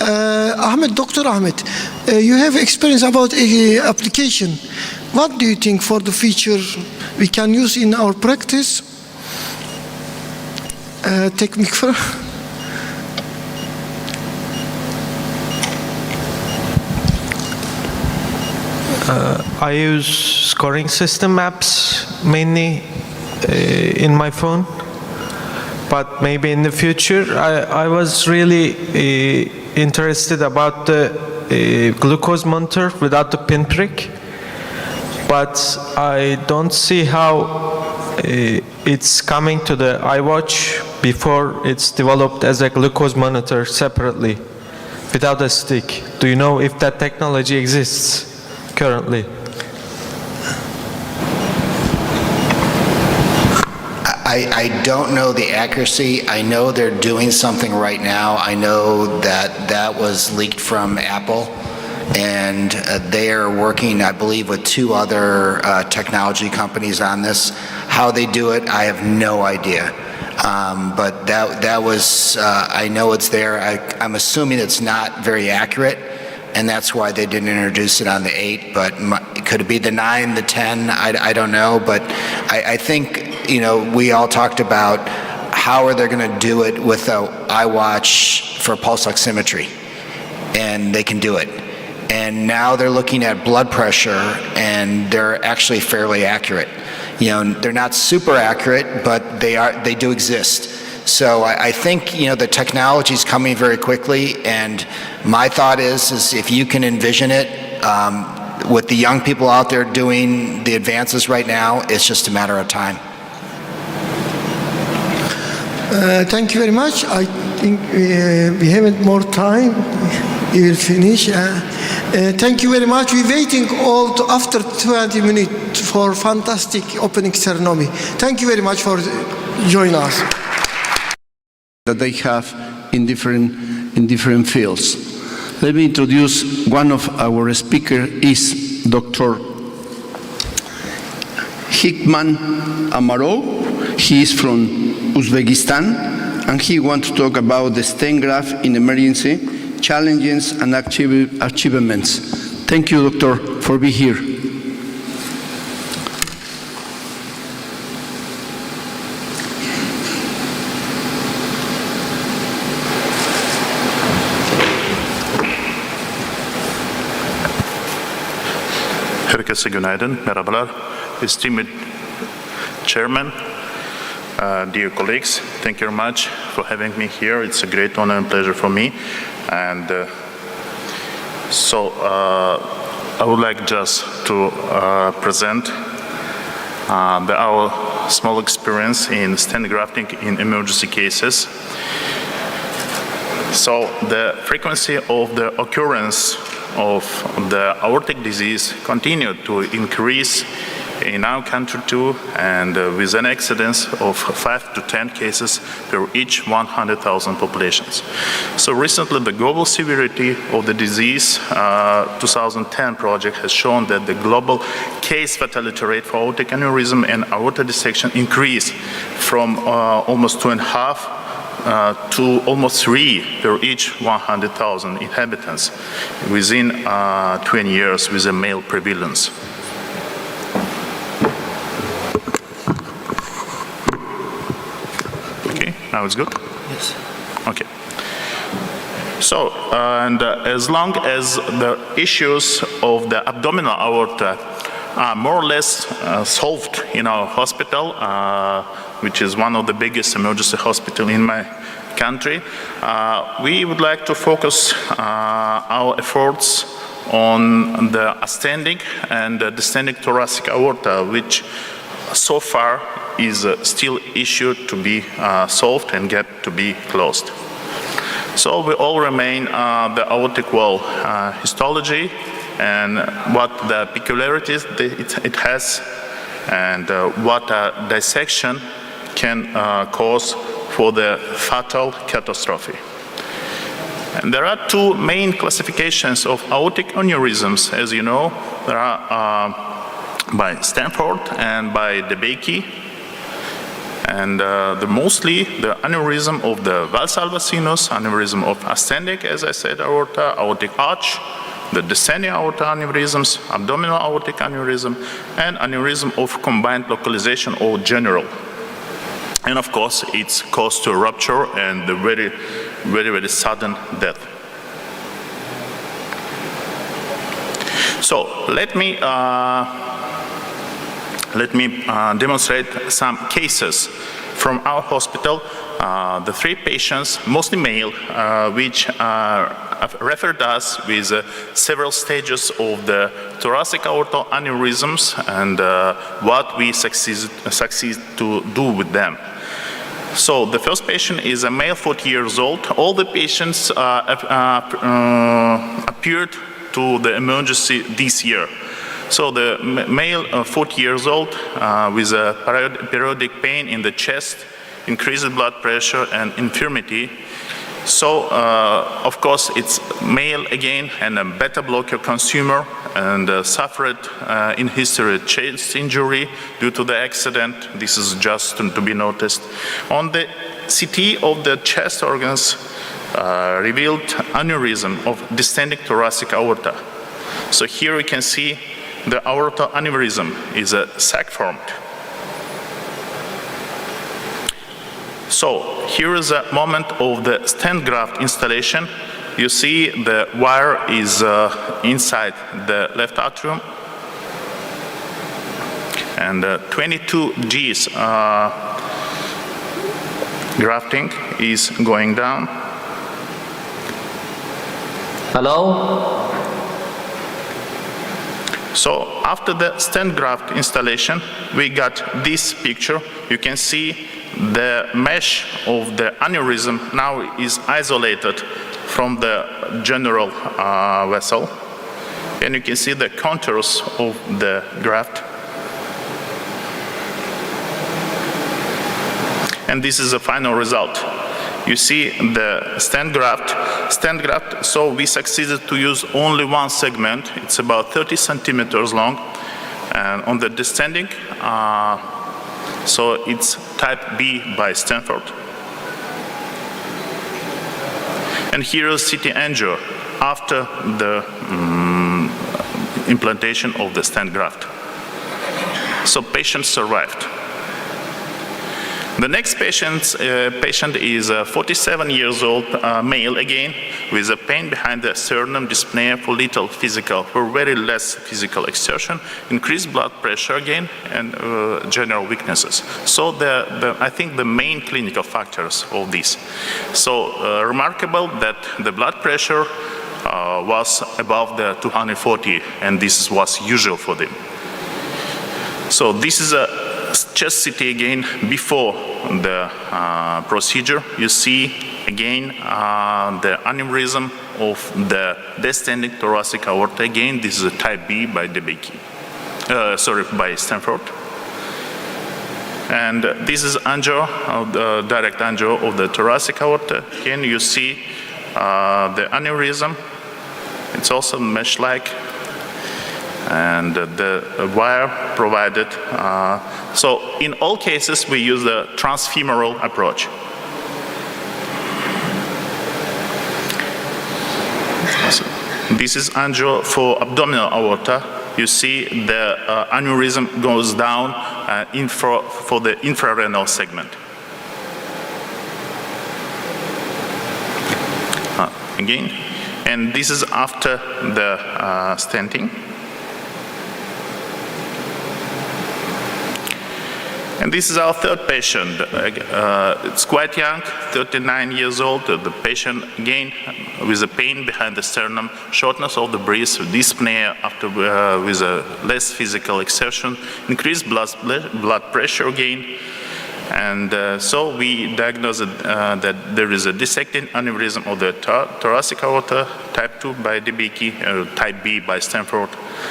Ahmed, Dr. Ahmed, you have experience about application. What do you think for the future we can use in our practice? Technical. I use scoring system apps mainly in my phone, but maybe in the future I was really interested about the glucose monitor without the pinprick, but I don't see how it's coming to the iWatch before it's developed as a glucose monitor separately without a stick. Do you know if that technology exists currently? I don't know the accuracy. I know they're doing something right now. I know that that was leaked from Apple, and they are working, I believe, with 2 other technology companies on this. How they do it, I have no idea. But that was, I know it's there. I'm assuming it's not very accurate, and that's why they didn't introduce it on the 8, but could it be the 9, the 10? I don't know, but I think, you know, we all talked about how are they going to do it with the iWatch for pulse oximetry, and they can do it. And now they're looking at blood pressure, and they're actually fairly accurate. You know, they're not super accurate, but they do exist. So I think, you know, the technology is coming very quickly, and my thought is if you can envision it, with the young people out there doing the advances right now, it's just a matter of time. Thank you very much. I think we haven't more time. We will finish. Thank you very much. We're waiting all to after 20 minutes for fantastic opening ceremony. Thank you very much for joining us. That they have in different fields. Let me introduce one of our speakers is Dr. Hikman Amarov. He is from Uzbekistan, and he wants to talk about the stent graft in emergency, challenges and achievements. Thank you, Doctor, for being here. Herkese günaydın, merhabalar. Esteemed Chairman, dear colleagues, thank you very much for having me here. It's a great honor and pleasure for me. And I would like just to present our small experience in stent grafting in emergency cases. So the frequency of the occurrence of the aortic disease continued to increase in our country too, and with an incidence of 5 to 10 cases per each 100,000 populations. So recently the global severity of the disease 2010 project has shown that the global case fatality rate for aortic aneurysm and aorta dissection increased from almost 2.5 to almost 3 per each 100,000 inhabitants within 20 years with a male prevalence. Okay, now it's good? Yes. Okay. So, as long as the issues of the abdominal aorta are more or less solved in our hospital, which is one of the biggest emergency hospitals in my country, we would like to focus our efforts on the ascending and the descending thoracic aorta, which so far is still issue to be solved and get to be closed. So we all remain the aortic wall histology and what the peculiarities it has and what dissection can cause for the fatal catastrophe. And there are two main classifications of aortic aneurysms, as you know. There are by Stanford and by DeBakey. And mostly the aneurysm of the valsalva sinus, aneurysm of ascending, as I said, aorta, aortic arch, the descending aorta aneurysms, abdominal aortic aneurysm, and aneurysm of combined localization or general. And of course, it's caused to rupture and the very, very, very sudden death. So let me demonstrate some cases from our hospital. The 3 patients, mostly male, which referred us with several stages of the thoracic aortal aneurysms and what we succeed to do with them. So the first patient is a male, 40 years old. All the patients appeared to the emergency this year. So the male, 40 years old, with a periodic pain in the chest, increased blood pressure and infirmity. So, of course, it's male again and a beta blocker consumer and suffered in history chest injury due to the accident. This is just to be noticed. On the CT of the chest organs revealed aneurysm of descending thoracic aorta. So here we can see the aorta aneurysm is a sac formed. So here is a moment of the stent graft installation. You see the wire is inside the left atrium, and 22 G's grafting is going down. Hello? So after the stent graft installation, we got this picture. You can see the mesh of the aneurysm now is isolated from the general vessel. And you can see the contours of the graft. And this is the final result. You see the stent graft, so we succeeded to use only one segment. It's about 30 centimeters long. And on the descending, so it's type B by Stanford. And here is CT angio after the implantation of the stent graft. So patient survived. The next patient is a 47 years old male again, with a pain behind the sternum, dyspnea for little physical, for very less physical exertion, increased blood pressure again, and general weaknesses. So I think the main clinical factors of this. So remarkable that the blood pressure was above the 240, and this was usual for them. So this is a chest CT again before the procedure. You see again the aneurysm of the descending thoracic aorta. Again, this is a type B by DeBakey. By Stanford. And this is angio, direct angio of the thoracic aorta. Again, you see the aneurysm. It's also mesh-like. And the wire provided. So in all cases, we use the transfemoral approach. So this is angio for abdominal aorta. You see the aneurysm goes down for the infrarenal segment. Again, and this is after the stenting. And this is our third patient. It's quite young, 39 years old. The patient, again, with a pain behind the sternum, shortness of the breath, dyspnea after with a less physical exertion, increased blood pressure again. And so we diagnosed that there is a dissecting aneurysm of the thoracic aorta, type 2 by DeBakey, type B by Stanford,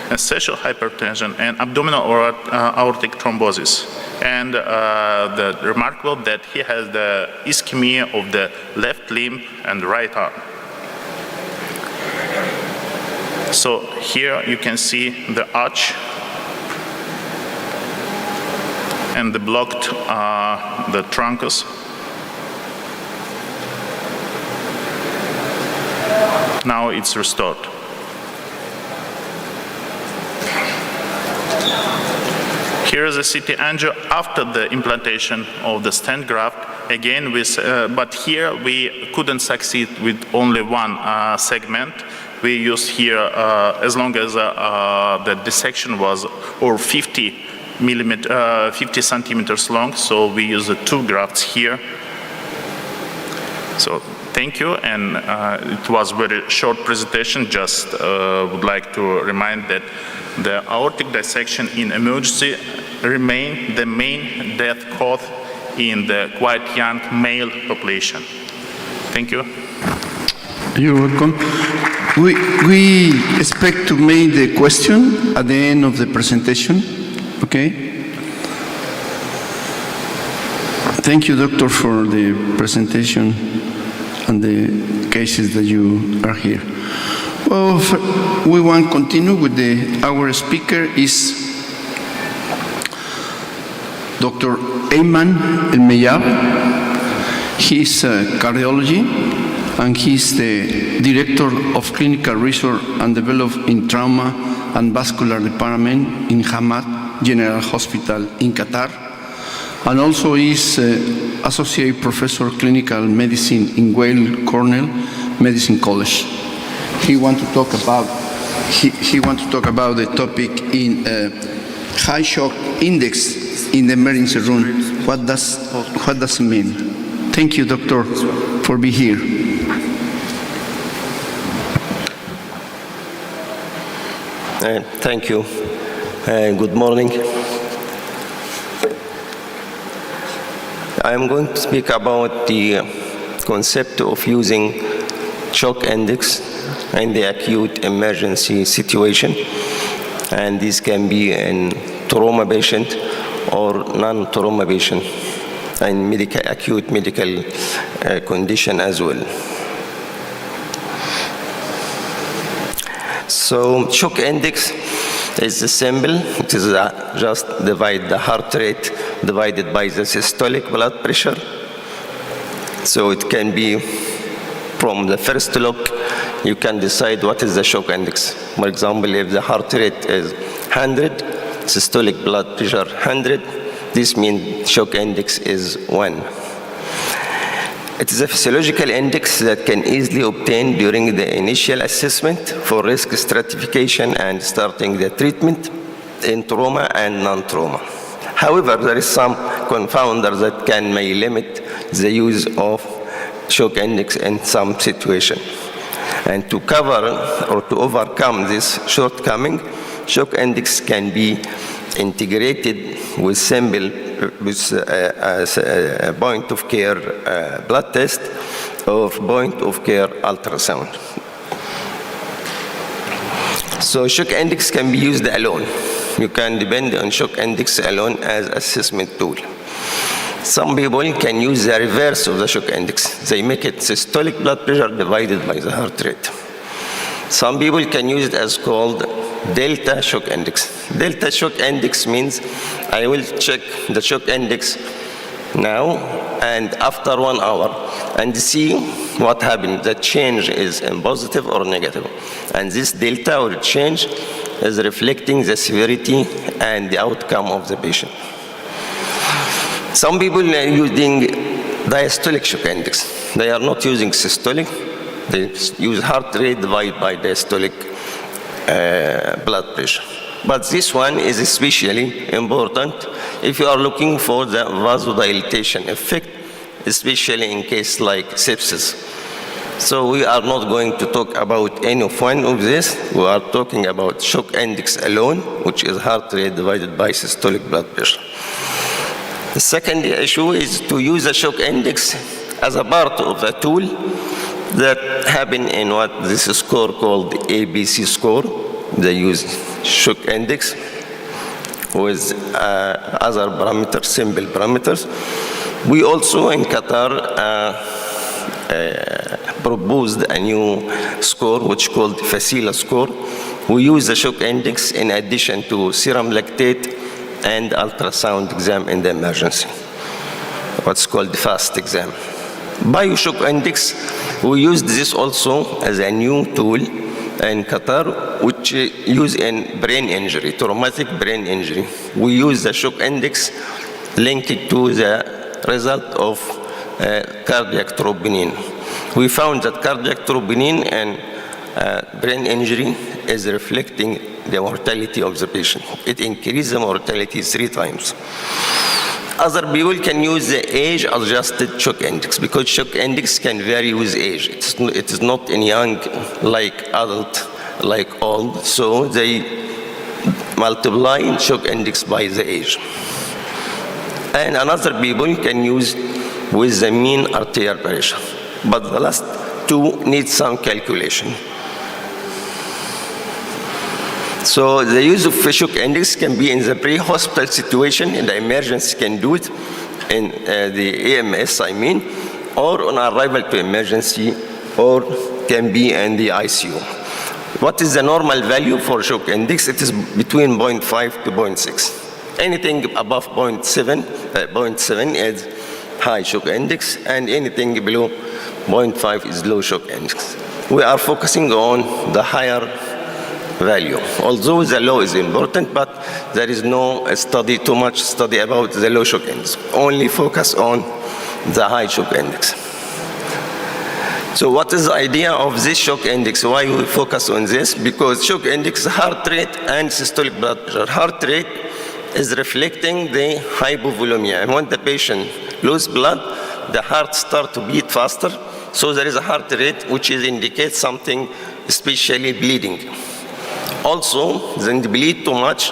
and sexual hypertension, and abdominal aortic thrombosis. And the remarkable that he has the ischemia of the left limb and right arm. So here you can see the arch and the blocked the truncus. Now it's restored. Here is a CT angio after the implantation of the stent graft. Again, but here we couldn't succeed with only one segment. We used here, as long as the dissection was 50 centimeters long, so we use the two grafts here. So thank you, and it was very short presentation. Just would like to remind that the aortic dissection in emergency remain the main death cause in the quite young male population. Thank you. You're welcome. We expect to make the question at the end of the presentation. Okay. Thank you, doctor, for the presentation and the cases that you are here. Well, we want to continue with our speaker is Dr. Ayman El-Meyab. He's cardiology, and he's the Director of Clinical Research and Development in Trauma and Vascular Department in Hamad General Hospital in Qatar, and also is Associate Professor of Clinical Medicine in Weill Cornell Medicine College. He wants to talk about the topic in high shock index in the emergency room. What does it mean? Thank you, doctor, for being here. Thank you. Good morning. I am going to speak about the concept of using shock index in the acute emergency situation, and this can be in trauma patient or non-trauma patient, and acute medical condition as well. So shock index is a symbol. It is just divide the heart rate divided by the systolic blood pressure. So it can be from the first look, you can decide what is the shock index. For example, if the heart rate is 100, systolic blood pressure 100, This means shock index is 1. It is a physiological index that can easily obtain during the initial assessment for risk stratification and starting the treatment in trauma and non-trauma. However, there is some confounder that may limit the use of shock index in some situations. And to cover or to overcome this shortcoming, shock index can be integrated with point of care blood test or point of care ultrasound. So shock index can be used alone. You can depend on shock index alone as assessment tool. Some people can use the reverse of the shock index. They make it systolic blood pressure divided by the heart rate. Some people can use it as called delta shock index. Delta shock index means I will check the shock index now and after 1 hour and see what happened. The change is in positive or negative. And this delta or change is reflecting the severity and the outcome of the patient. Some people are using diastolic shock index. They are not using systolic. They use heart rate divided by diastolic blood pressure. But this one is especially important if you are looking for the vasodilatation effect, especially in case like sepsis. So we are not going to talk about any one of this. We are talking about shock index alone, which is heart rate divided by systolic blood pressure. The second issue is to use a shock index as a part of a tool that happen in what this score called the ABC score. They use shock index with other parameters, simple parameters. We also in Qatar proposed a new score which called FACILA score. We use the shock index in addition to serum lactate and ultrasound exam in the emergency, what's called the FAST exam. Bioshock index, we used this also as a new tool in Qatar, which used in brain injury, traumatic brain injury. We use the shock index linked to the result of cardiac troponin. We found that cardiac troponin and brain injury is reflecting the mortality of the patient. It increases the mortality 3 times. Other people can use the age-adjusted shock index because shock index can vary with age. It is not in young like adult, like old. So they multiply shock index by the age. And another people can use with the mean arterial pressure. But the last two need some calculation. So the use of shock index can be in the pre-hospital situation, in the emergency can do it, in the EMS, or on arrival to emergency, or can be in the ICU. What is the normal value for shock index? It is between 0.5 to 0.6. Anything above 0.7 is high shock index, and anything below 0.5 is low shock index. We are focusing on the higher value. Although the low is important, but there is no too much study about the low shock index. Only focus on the high shock index. So what is the idea of this shock index? Why we focus on this? Because shock index, heart rate and systolic blood pressure. Heart rate is reflecting the hypovolemia. And when the patient loses blood, the heart starts to beat faster. So there is a heart rate which indicates something, especially bleeding. Also, when they bleed too much,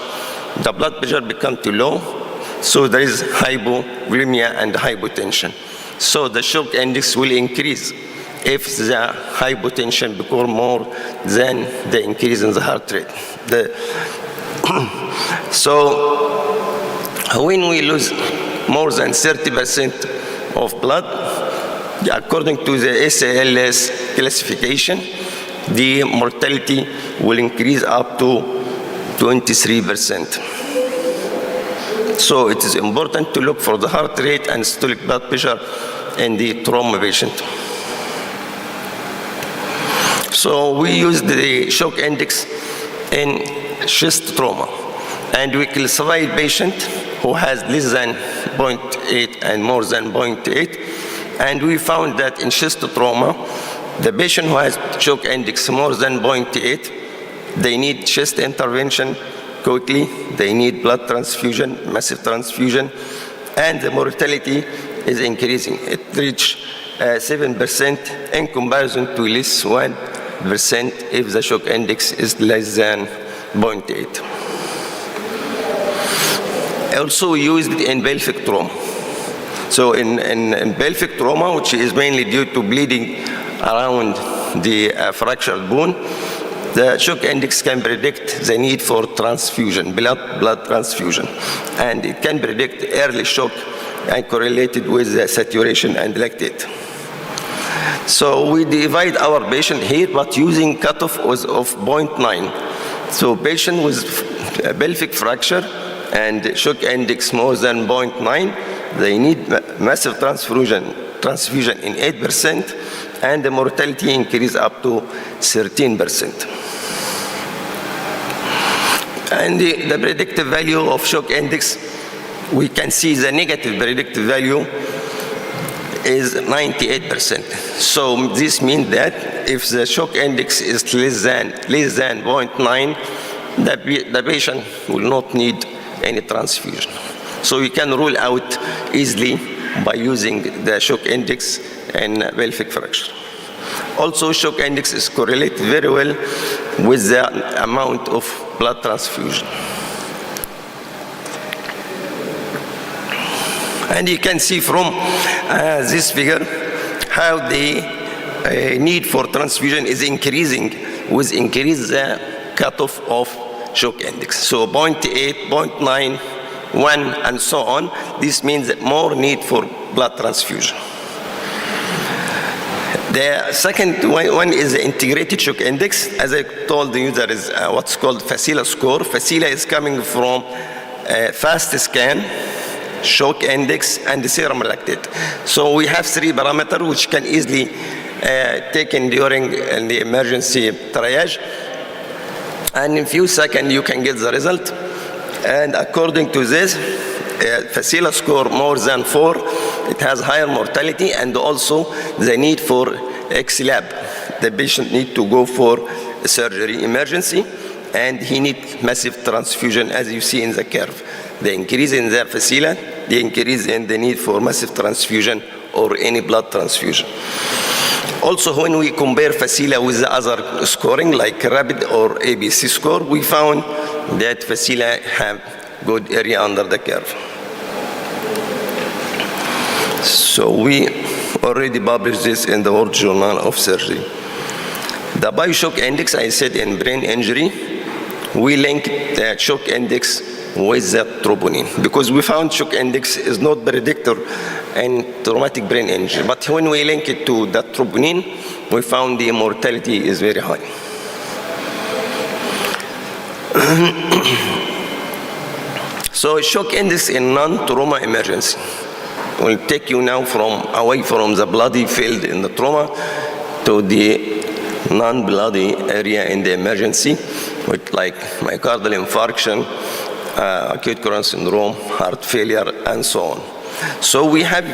the blood pressure becomes too low, so there is hypovolemia and hypotension. So the shock index will increase if the hypotension becomes more than the increase in the heart rate. So when we lose more than 30% of blood, according to the SALS classification, the mortality will increase up to 23%. So it is important to look for the heart rate and systolic blood pressure in the trauma patient. So we use the shock index in chest trauma. And we classify patient who has less than 0.8 and more than 0.8. And we found that in chest trauma, the patient who has shock index more than 0.8, they need chest intervention quickly, they need blood transfusion, massive transfusion, and the mortality is increasing. It reached 7% in comparison to less 1% if the shock index is less than 0.8. Also used in pelvic trauma. So in pelvic trauma, which is mainly due to bleeding around the fractured bone, the shock index can predict the need for transfusion, blood transfusion. And it can predict early shock and correlated with the saturation and lactate. So we divide our patient here, but using cutoff of 0.9. So patient with pelvic fracture and shock index more than 0.9, they need massive transfusion in 8%, and the mortality increase up to 13%. And the predictive value of shock index, we can see the negative predictive value is 98%. So this means that if the shock index is less than 0.9, the patient will not need any transfusion. So we can rule out easily by using the shock index in pelvic fracture. Also, shock index is correlated very well with the amount of blood transfusion. And you can see from this figure how the need for transfusion is increasing with increase the cutoff of shock index. So 0.8, 0.9, 1, and so on. This means more need for blood transfusion. The second one is the integrated shock index. As I told you, there is what's called Facila score. Facila is coming from fast scan, shock index, and the serum lactate. So we have three parameters which can easily taken during the emergency triage. And in a few seconds you can get the result. And according to this, Facila score more than 4, it has higher mortality, and also the need for Acil. The patient need to go for surgery emergency, and he needs massive transfusion, as you see in the curve. The increase in the Facila, the increase in the need for massive transfusion or any blood transfusion. Also, when we compare Facila with the other scoring, like rapid or ABC score, we found that Facila have good area under the curve. So we already published this in the World Journal of Surgery. The bioshock index, I said in brain injury, we linked the shock index with the troponin, because we found shock index is not predictor in traumatic brain injury. But when we link it to the troponin, we found the mortality is very high. So shock index in non-trauma emergency will take you now away from the bloody field in the trauma to the non-bloody area in the emergency, with like myocardial infarction, acute coronary syndrome, heart failure, and so on. So we have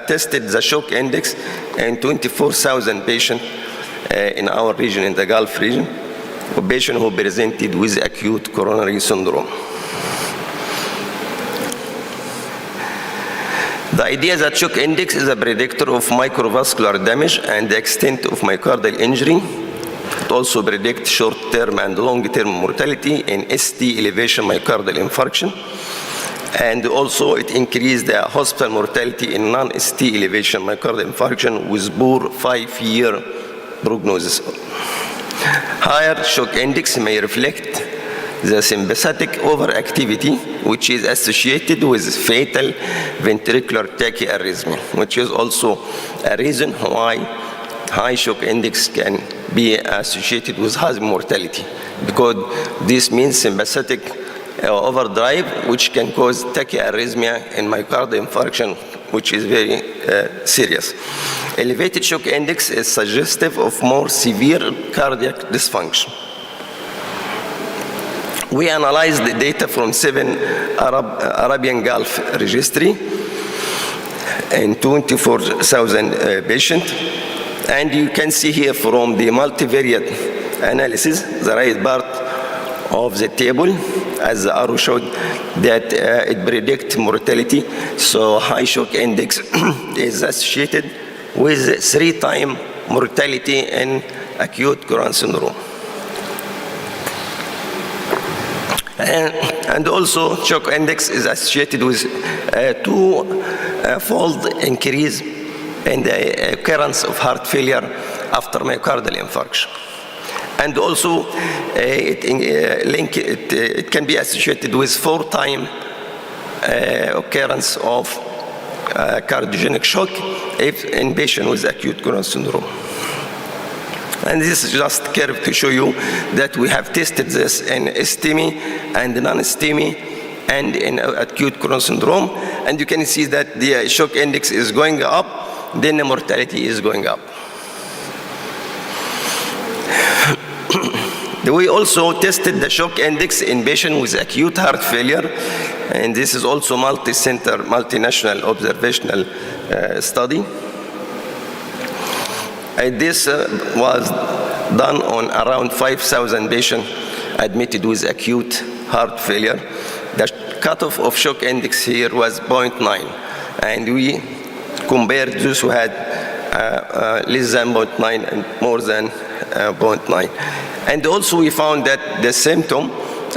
tested the shock index in 24,000 patients in our region, in the Gulf region, patients who presented with acute coronary syndrome. The idea that shock index is a predictor of microvascular damage and the extent of myocardial injury. It also predicts short-term and long-term mortality in ST elevation myocardial infarction. And also it increased the hospital mortality in non-ST elevation myocardial infarction with poor 5-year prognosis. Higher shock index may reflect the sympathetic overactivity, which is associated with fatal ventricular tachyarrhythmia, which is also a reason why high shock index can be associated with high mortality, because this means sympathetic overdrive, which can cause tachyarrhythmia and myocardial infarction, which is very serious. Elevated shock index is suggestive of more severe cardiac dysfunction. We analyzed the data from 7 Arabian Gulf registry and 24,000 patients. And you can see here from the multivariate analysis, the right part of the table, as the arrow showed, that it predicts mortality. So high shock index is associated with 3-time mortality in acute coronary syndrome. And also shock index is associated with a 2-fold increase in the occurrence of heart failure after myocardial infarction. And also it can be associated with 4-time occurrence of cardiogenic shock in patients with acute coronary syndrome. And this is just a curve to show you that we have tested this in STEMI and non-STEMI and in acute coronary syndrome. And you can see that the shock index is going up, then the mortality is going up. We also tested the shock index in patients with acute heart failure, and this is also multi-center, multinational observational study. And this was done on around 5,000 patients admitted with acute heart failure. The cutoff of shock index here was 0.9, and we compared those who had less than 0.9 and more than 0.9. And also we found that the symptom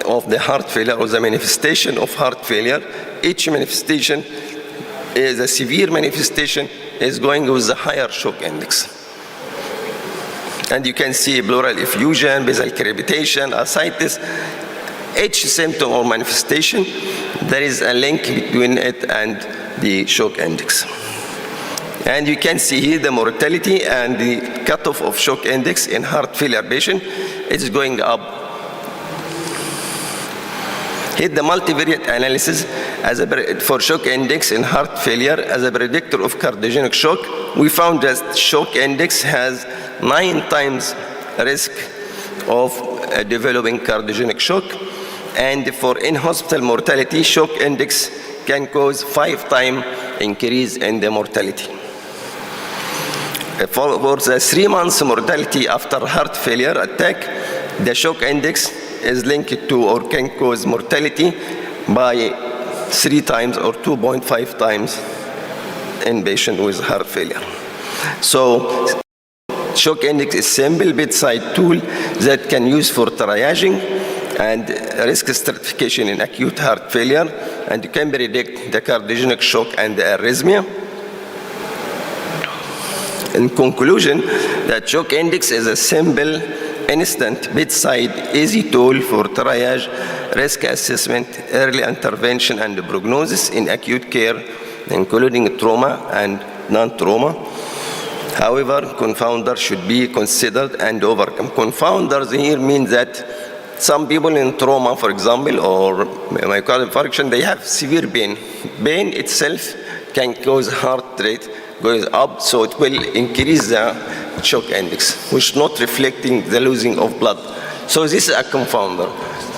of the heart failure or the manifestation of heart failure, each manifestation is a severe manifestation is going with the higher shock index. And you can see pleural effusion, basal crepitation, ascites. Each symptom or manifestation, there is a link between it and the shock index. And you can see here the mortality and the cutoff of shock index in heart failure patient is going up. Here the multivariate analysis for shock index in heart failure as a predictor of cardiogenic shock. We found that shock index has 9 times risk of developing cardiogenic shock. And for in-hospital mortality, shock index can cause 5-time increase in the mortality. For the 3 months mortality after heart failure attack, the shock index is linked to or can cause mortality by 3 times or 2.5 times in patient with heart failure. So shock index is a simple bedside tool that can use for triaging and risk stratification in acute heart failure, and you can predict the cardiogenic shock and the arrhythmia. In conclusion, the shock index is a simple, instant, bedside, easy tool for triage, risk assessment, early intervention, and prognosis in acute care, including trauma and non-trauma. However, confounders should be considered and overcome. Confounders here means that some people in trauma, for example, or myocardial infarction, they have severe pain. Pain itself can cause heart rate goes up, so it will increase the shock index, which is not reflecting the losing of blood. So this is a confounder.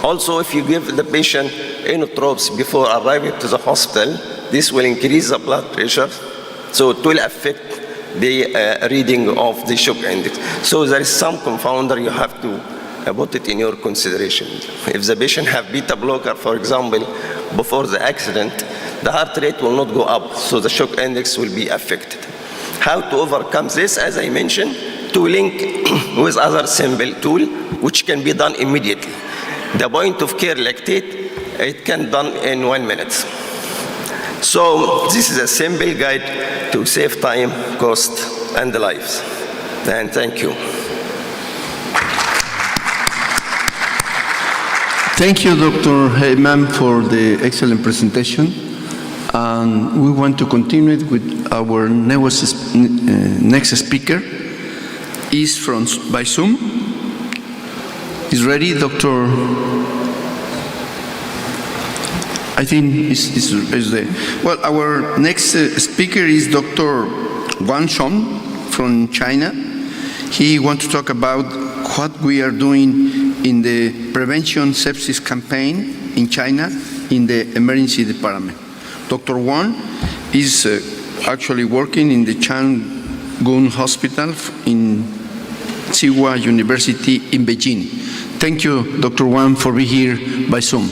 Also, if you give the patient inotropes before arriving to the hospital, this will increase the blood pressure, so it will affect the reading of the shock index. So there is some confounder you have to put it in your consideration. If the patient have beta blocker, for example, before the accident, the heart rate will not go up, so the shock index will be affected. How to overcome this? As I mentioned, to link with other simple tool, which can be done immediately. The point of care lactate, it can be done in 1 minute. So this is a simple guide to save time, cost, and lives. And thank you. Thank you, Dr. Heyman, for the excellent presentation. And we want to continue with our next speaker. Is by Zoom. Is ready, Dr. I think is the well. Our next speaker is Dr. Wang Shong from China. He wants to talk about what we are doing in the prevention sepsis campaign in China in the emergency department. Dr. Wang is actually working in the Changgun Hospital in Tsinghua University in Beijing. Thank you, Dr. Wang, for being here by Zoom.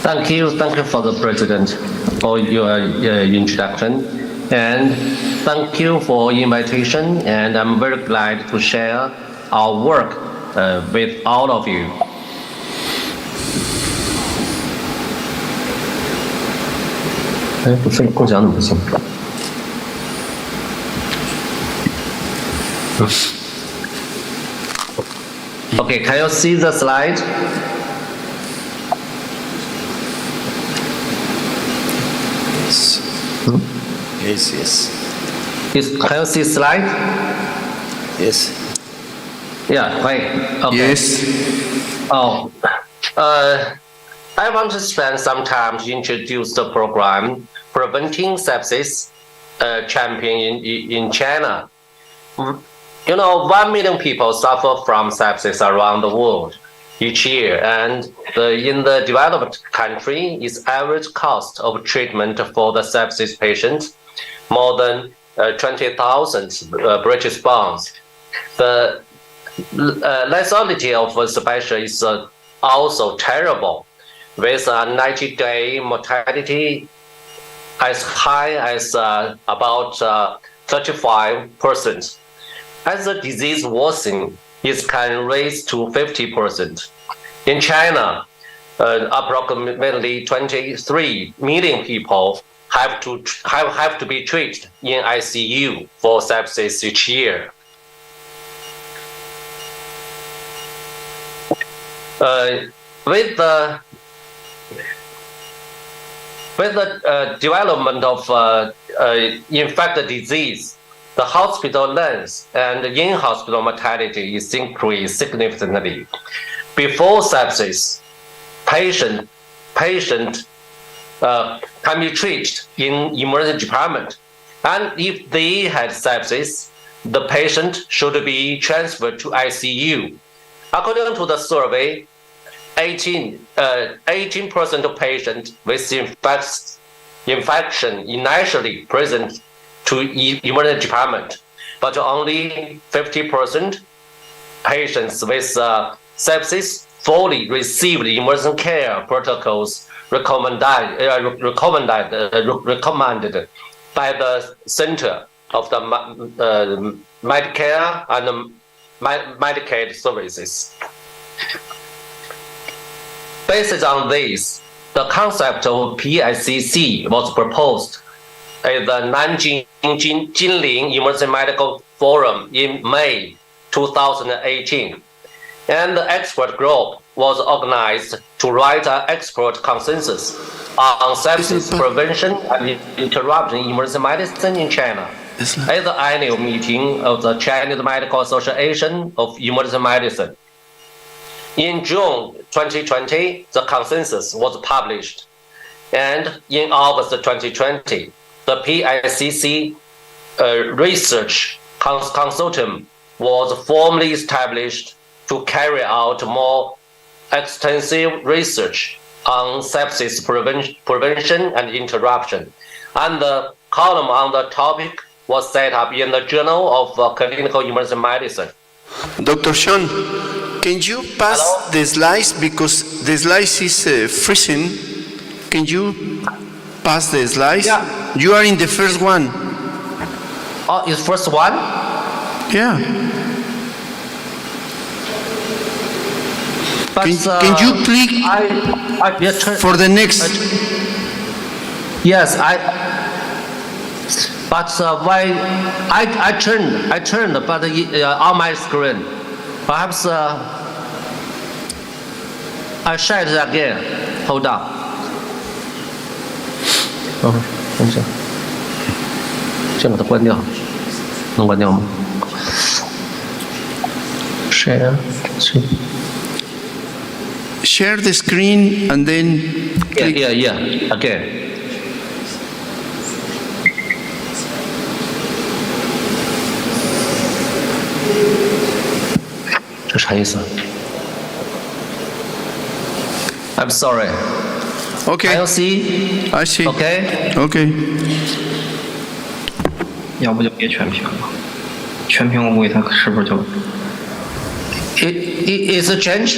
Thank you for the President for your introduction, and thank you for invitation, and I'm very glad to share our work with all of you. Okay, can you see the slide? Yes. Can you see slide? Yes. Yeah, right. Okay. Yes. Oh, I want to spend some time to introduce the program Preventing Sepsis Champion in China. You know, 1 million people suffer from sepsis around the world each year, and in the developed country, its average cost of treatment for the sepsis patient more than 20,000 British pounds. The lethality of the patient is also terrible, with a 90-day mortality as high as about 35%. As the disease worsens, it can raise to 50%. In China, approximately 23 million people have to be treated in ICU for sepsis each year. With the development of infected disease, the hospital length and in-hospital mortality is increased significantly. Before sepsis, patient can be treated in emergency department, and if they had sepsis, the patient should be transferred to ICU. According to the survey, 18% of patients with infection initially present to emergency department, but only 50% patients with sepsis fully received emergency care protocols recommended by the Center of the Medicare and Medicaid Services. Based on this, the concept of PICC was proposed at the Nanjing Jinling Emergency Medical Forum in May 2018, and the expert group was organized to write an expert consensus on sepsis prevention and interruption in emergency medicine in China at the annual meeting of the Chinese Medical Association of Emergency Medicine. In June 2020, the consensus was published, and in August 2020, the PICC research consortium was formally established to carry out more extensive research on sepsis prevention and interruption, and the column on the topic was set up in the Journal of Clinical Emergency Medicine. Dr. Sean, can you pass the slides, because the slides is freezing? Can you pass the slides? Yeah. You are in the first one. Oh, is first one? Yeah. But, can you click for the next? Yes, but why I turned, but on my screen. Perhaps I share it again. Hold on. Oh, 等一下，先把它关掉，能关掉吗 ？Share. Share the screen and then. Yeah. Again. 这啥意思 ？I'm sorry. Okay. Can you see? I see. Okay. Okay. 要不就别全屏了，全屏我估计它是不是就 Is it changed?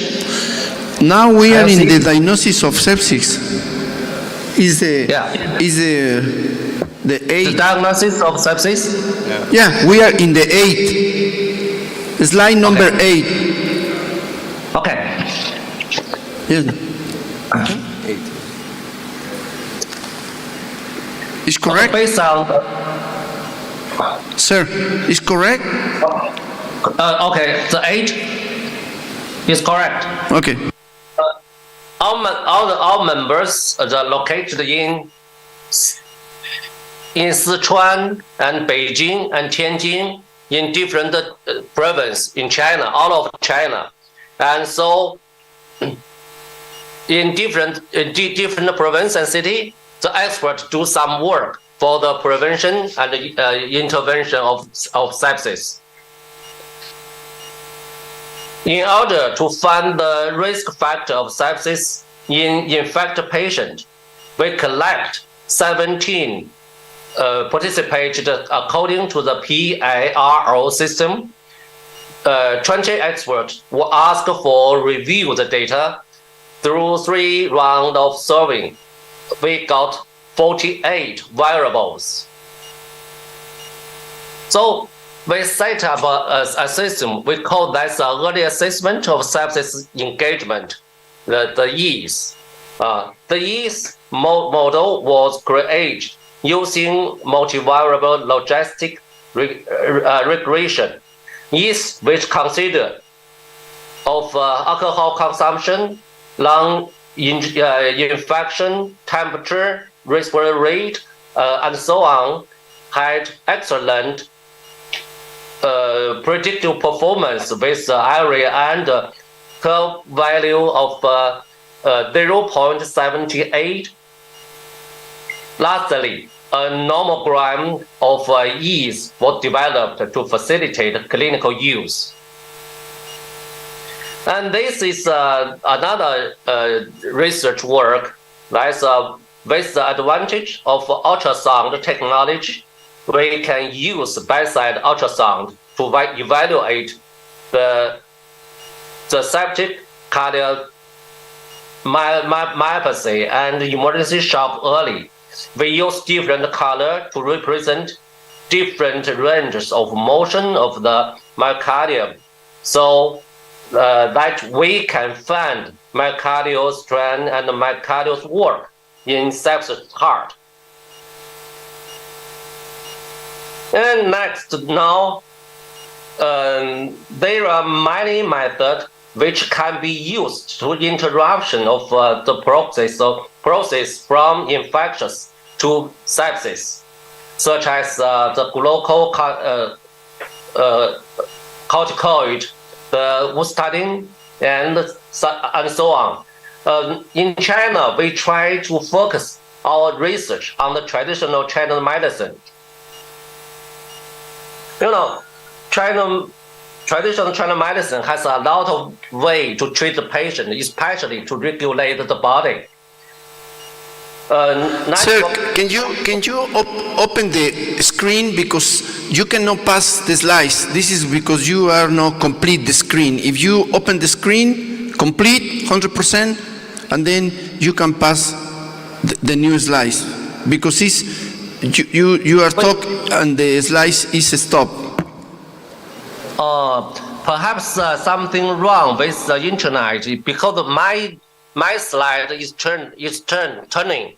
Now we are I in see. the diagnosis of sepsis. Is the The 8? diagnosis of sepsis? Yeah, we are in the 8. Slide number 8. Okay. Yes. Is correct? Based on Sir, is correct? okay, the 8 is correct. Okay. All members are located in Sichuan and Beijing and Tianjin in different provinces in China, all of China, and so in different provinces and city, the experts do some work for the prevention and intervention of sepsis. In order to find the risk factor of sepsis in infected patient, we collect 17 participants according to the PARO system. 20 experts were asked for review the data through 3 rounds of surveying. We got 48 variables. So we set up a system. We call that the early assessment of sepsis engagement, the EASE. The EASE model was created using multivariable logistic regression. EASE, which consider of alcohol consumption, lung infection, temperature, respiratory rate, and so on, had excellent predictive performance with area and curve value of 0.78. Lastly, a nomogram of EASE was developed to facilitate clinical use. And this is another research work that's with the advantage of ultrasound technology. We can use bedside ultrasound to evaluate the septic cardiomyopathy and emergency shock early. We use different color to represent different ranges of motion of the myocardium, so that we can find myocardial strain and myocardial work in sepsis heart. And next, now there are many methods which can be used to interruption of the process from infectious to sepsis, such as the glucocorticoid, the Ustatine, and so on. In China, we try to focus our research on the traditional Chinese medicine. You know, traditional Chinese medicine has a lot of way to treat the patient, especially to regulate the body. Sir, can you open the screen, because you cannot pass the slides. This is because you are not complete the screen. If you open the screen complete 100%, and then you can pass the new slides, because you are talking and the slides is stopped. Perhaps something wrong with the internet, because my slide is turning.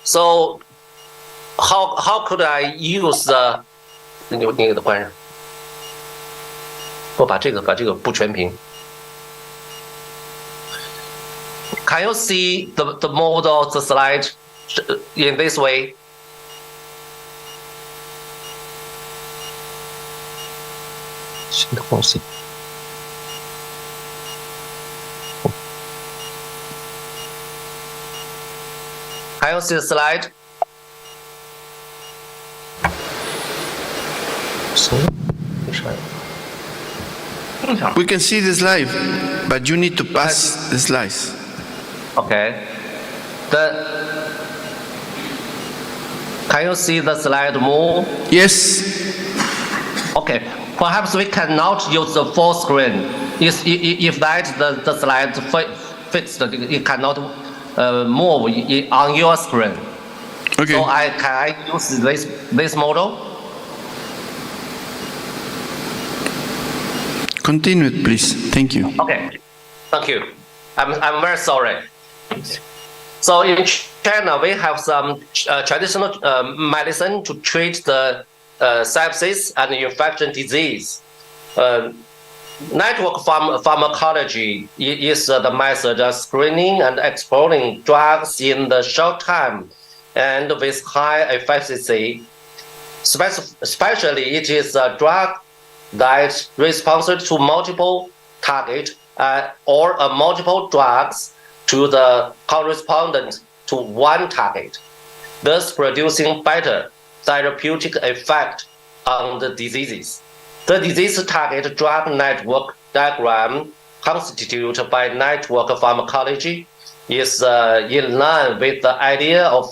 So how could I use the 那个给它关上。我把这个不全屏。Can you see the model of the slide in this way? Can you see the slide? We can see the slide, but you need to pass the slides. Okay. Can you see the slide more? Yes. Okay. Perhaps we cannot use the full screen. If that the slide fixed, it cannot move on your screen. Okay. So can I use this model? Continue, please. Thank you. Okay. Thank you. I'm very sorry. So in China, we have some traditional medicine to treat the sepsis and infection disease. Network pharmacology is the method of screening and exploring drugs in the short time and with high efficacy. Especially, it is a drug that responds to multiple targets or multiple drugs to the correspondent to one target, thus producing better therapeutic effect on the diseases. The disease target drug network diagram constituted by network pharmacology is in line with the idea of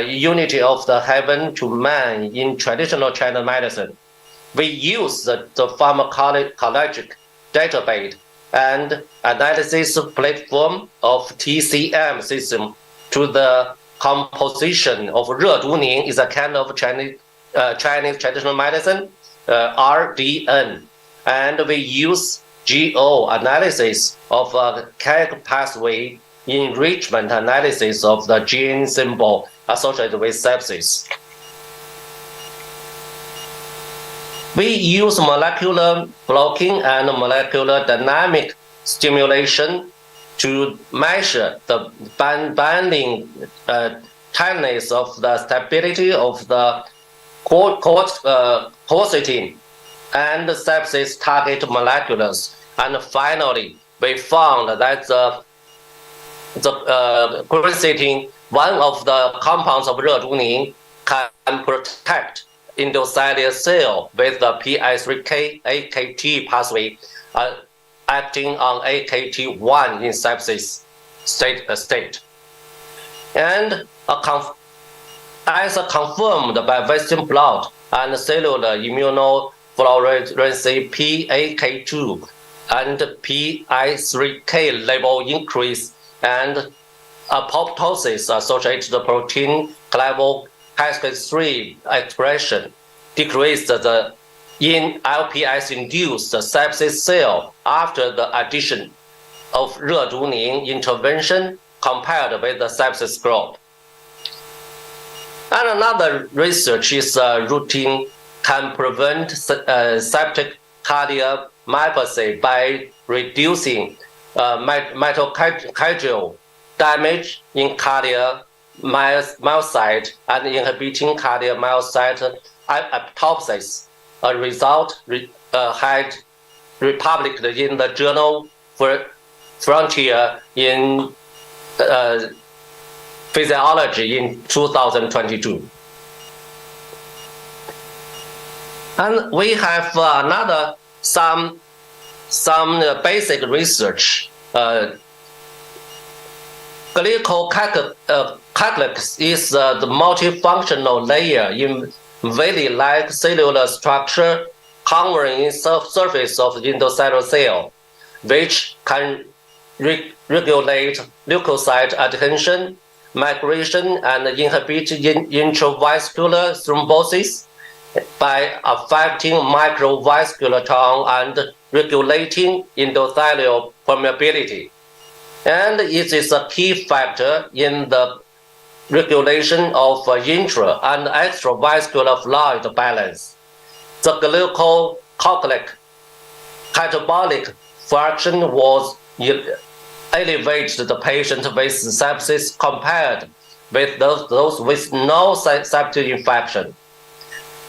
unity of the heaven to man in traditional Chinese medicine. We use the pharmacologic database and analysis platform of TCM system to the composition of 热毒宁 is a kind of Chinese traditional medicine, RDN, and we use GO analysis of chemical pathway enrichment analysis of the gene symbol associated with sepsis. We use molecular blocking and molecular dynamic stimulation to measure the binding tightness of the stability of the quercetin and sepsis target molecules. And finally, we found that the quercetin, one of the compounds of 热毒宁, can protect endothelial cell with the PI3K AKT pathway acting on AKT1 in sepsis state. And as confirmed by Western blot and cellular immunofluorescence PAK2 and PI3K level increase and apoptosis associated protein level cascade 3 expression decreased in LPS-induced sepsis cell after the addition of 热毒宁 intervention compared with the sepsis group. And another research is routine can prevent septic cardiomyopathy by reducing mitochondrial damage in cardiomyocyte and inhibiting cardiomyocyte apoptosis. A result had republished in the journal Frontier in Physiology in 2022. And we have some basic research. Glycocalyx is the multifunctional layer in Valley-like cellular structure covering the surface of the endocellular cell, which can regulate leukocyte adhesion, migration, and inhibit intravascular thrombosis by affecting microvascular tone and regulating endothelial permeability. And it is a key factor in the regulation of intra and extravascular fluid balance. The glycocalyx catabolic fraction was elevated the patient with sepsis compared with those with no septic infection.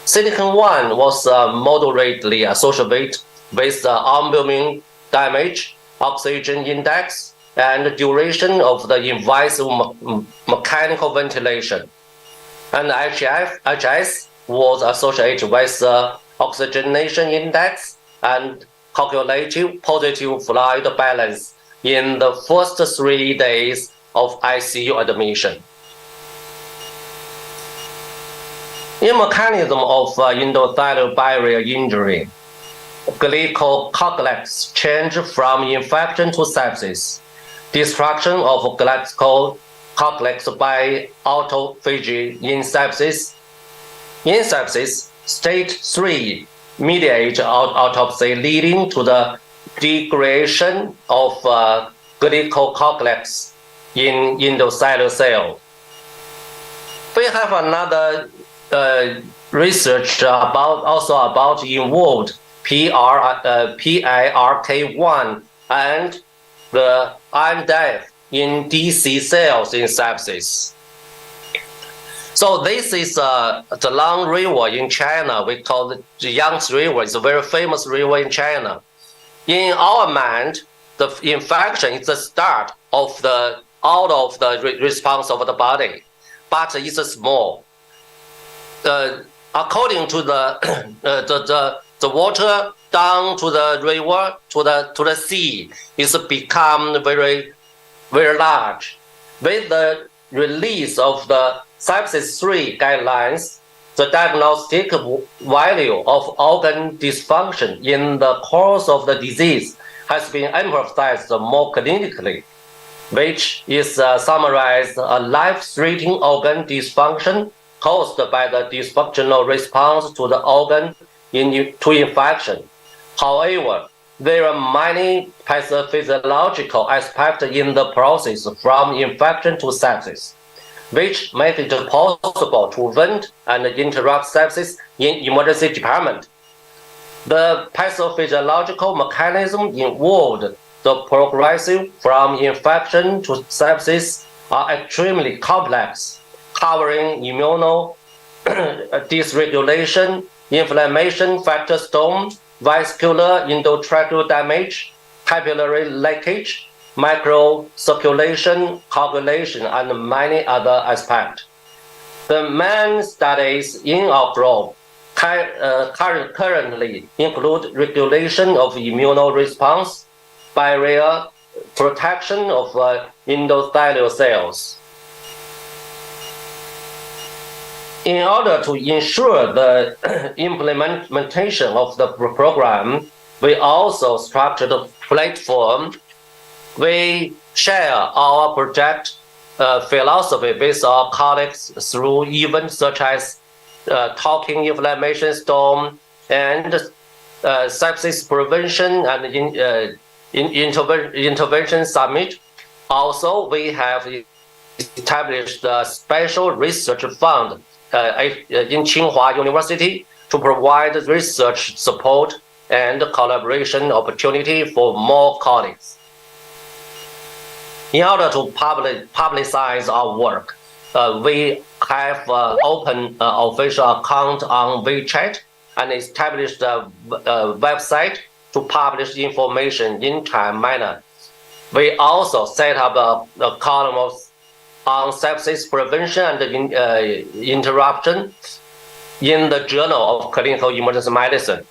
Silicon-1 was moderately associated with albumin damage, oxygen index, and duration of the invasive mechanical ventilation. And HS was associated with oxygenation index and calculative positive fluid balance in the first 3 days of ICU admission. In mechanism of endothelial barrier injury, glycocoagulants change from infection to sepsis. Destruction of glycocoagulants by autophagy in sepsis. In sepsis, stage 3 mediate autopsy leading to the degradation of glycocoagulants in endothelial cell. We have another research about involved PIRK1 and the iron death in DC cells in sepsis. So this is the Long River in China. We call it the Yangtze River. It's a very famous river in China. In our mind, the infection is the start of the response of the body, but it's small. According to the water down to the river to the sea is become very large. With the release of the sepsis 3 guidelines, the diagnostic value of organ dysfunction in the course of the disease has been emphasized more clinically, which is summarized a life-threatening organ dysfunction caused by the dysfunctional response to the organ to infection. However, there are many pathophysiological aspects in the process from infection to sepsis, which make it possible to prevent and interrupt sepsis in emergency department. The pathophysiological mechanism involved the progressive from infection to sepsis are extremely complex, covering immunodysregulation, inflammation factor storm, vascular endotracheal damage, capillary leakage, microcirculation, coagulation, and many other aspects. The main studies in our group currently include regulation of immunoresponse, barrier protection of endothelial cells. In order to ensure the implementation of the program, we also structured a platform. We share our project philosophy with our colleagues through events such as Talking Inflammation Storm and Sepsis Prevention and Intervention Summit. Also, we have established a special research fund in Tsinghua University to provide research support and collaboration opportunity for more colleagues. In order to publicize our work, we have opened an official account on WeChat and established a website to publish information in time manner. We also set up a column on sepsis prevention and interruption in the Journal of Clinical Emergency Medicine.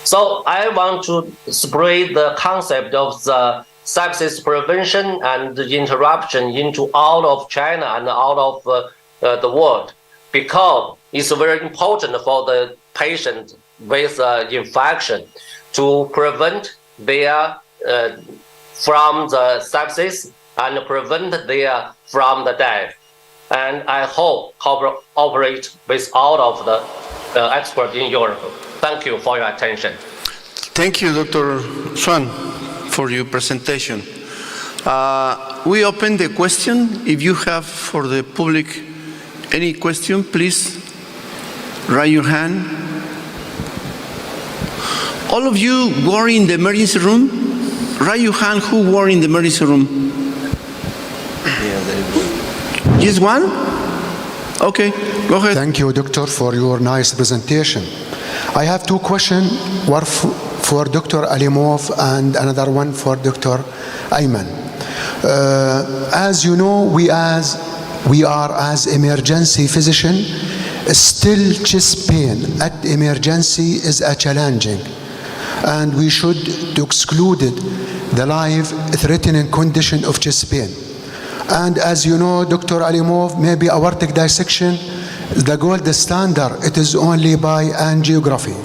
So I want to spread the concept of the sepsis prevention and interruption into all of China and all of the world, because it's very important for the patient with infection to prevent their from the sepsis and prevent their from the death. And I hope cooperate with all of the experts in Europe. Thank you for your attention. Thank you, Dr. Swan, for your presentation. We open the question. If you have for the public any question, please raise your hand. All of you were in the emergency room? Raise your hand who were in the emergency room. Just one? Okay, go ahead. Thank you, Doctor, for your nice presentation. I have two questions, one for Dr. Alimov and another one for Dr. Ayman. As you know, we are as emergency physician, still chest pain at emergency is a challenging. and we should to exclude the life-threatening condition of chest pain. And as you know, Dr. Alimov, maybe aortic dissection, the gold standard, it is only by angiography.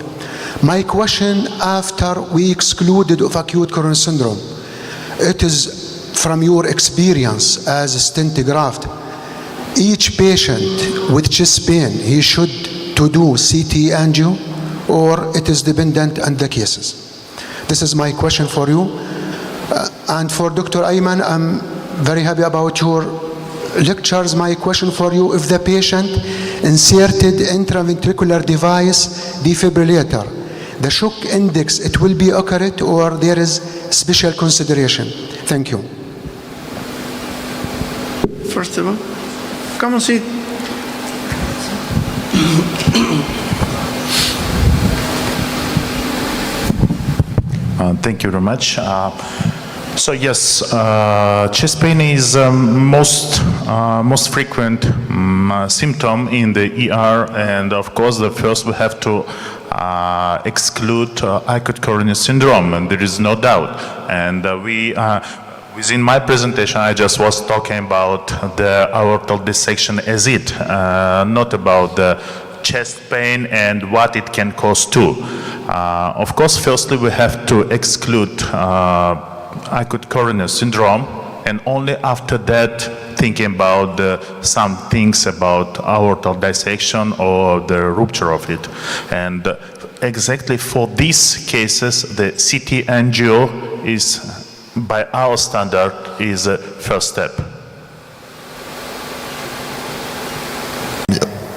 My question, after we excluded of acute coronary syndrome, it is from your experience as a stent graft, each patient with chest pain, he should to do CT angio, or it is dependent on the cases? This is my question for you. And for Dr. Ayman, I'm very happy about your lectures. My question for you, if the patient inserted intraventricular device defibrillator, the shock index, it will be accurate or there is special consideration? Thank you. First of all, come and sit. Thank you very much. So yes, chest pain is most frequent symptom in the ER, and of course, the first we have to exclude acute coronary syndrome, and there is no doubt. And within my presentation, I just was talking about the aortal dissection as it, not about the chest pain and what it can cause too. Of course, firstly, we have to exclude acute coronary syndrome, and only after that thinking about some things about aortal dissection or the rupture of it. And exactly for these cases, the CT angio is, by our standard, is a first step.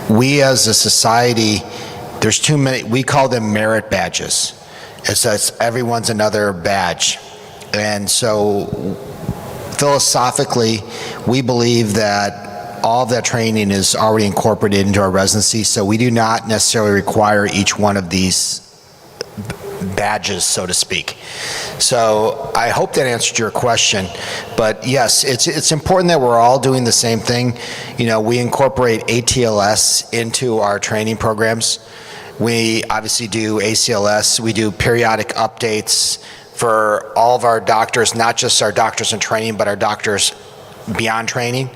We as a society, there's too many, we call them merit badges. It's everyone's another badge. And so philosophically, we believe that all that training is already incorporated into our residency, so we do not necessarily require each one of these badges, so to speak. So I hope that answered your question, but yes, it's important that we're all doing the same thing. You know, we incorporate ATLS into our training programs. We obviously do ACLS, we do periodic updates for all of our doctors, not just our doctors in training, but our doctors beyond training.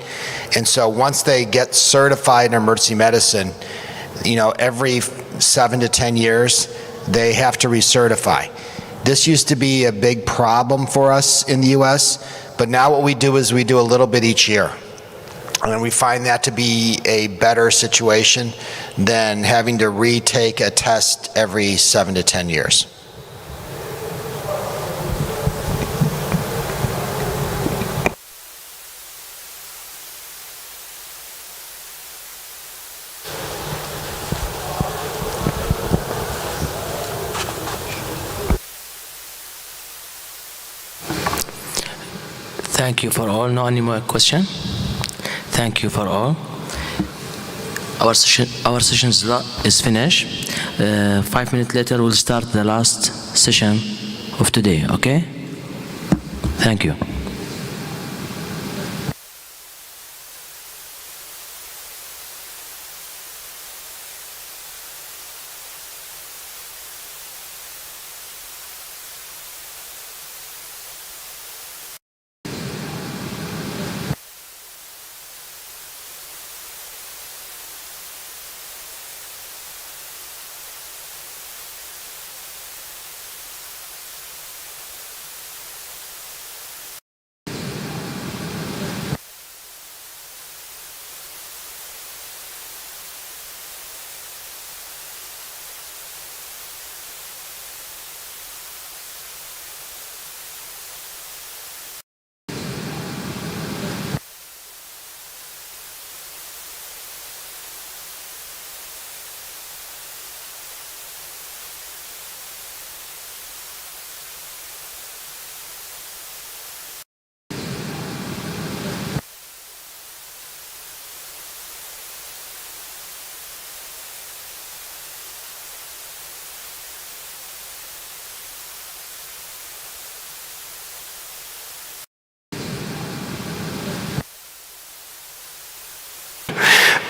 And so once they get certified in emergency medicine, you know, every 7 to 10 years, they have to recertify. This used to be a big problem for us in the US, but now what we do is we do a little bit each year. And we find that to be a better situation than having to retake a test every 7 to 10 years. Thank you for all. No any more question? Thank you for all. Our session is finished. 5 minutes later, we'll start the last session of today. Okay? Thank you.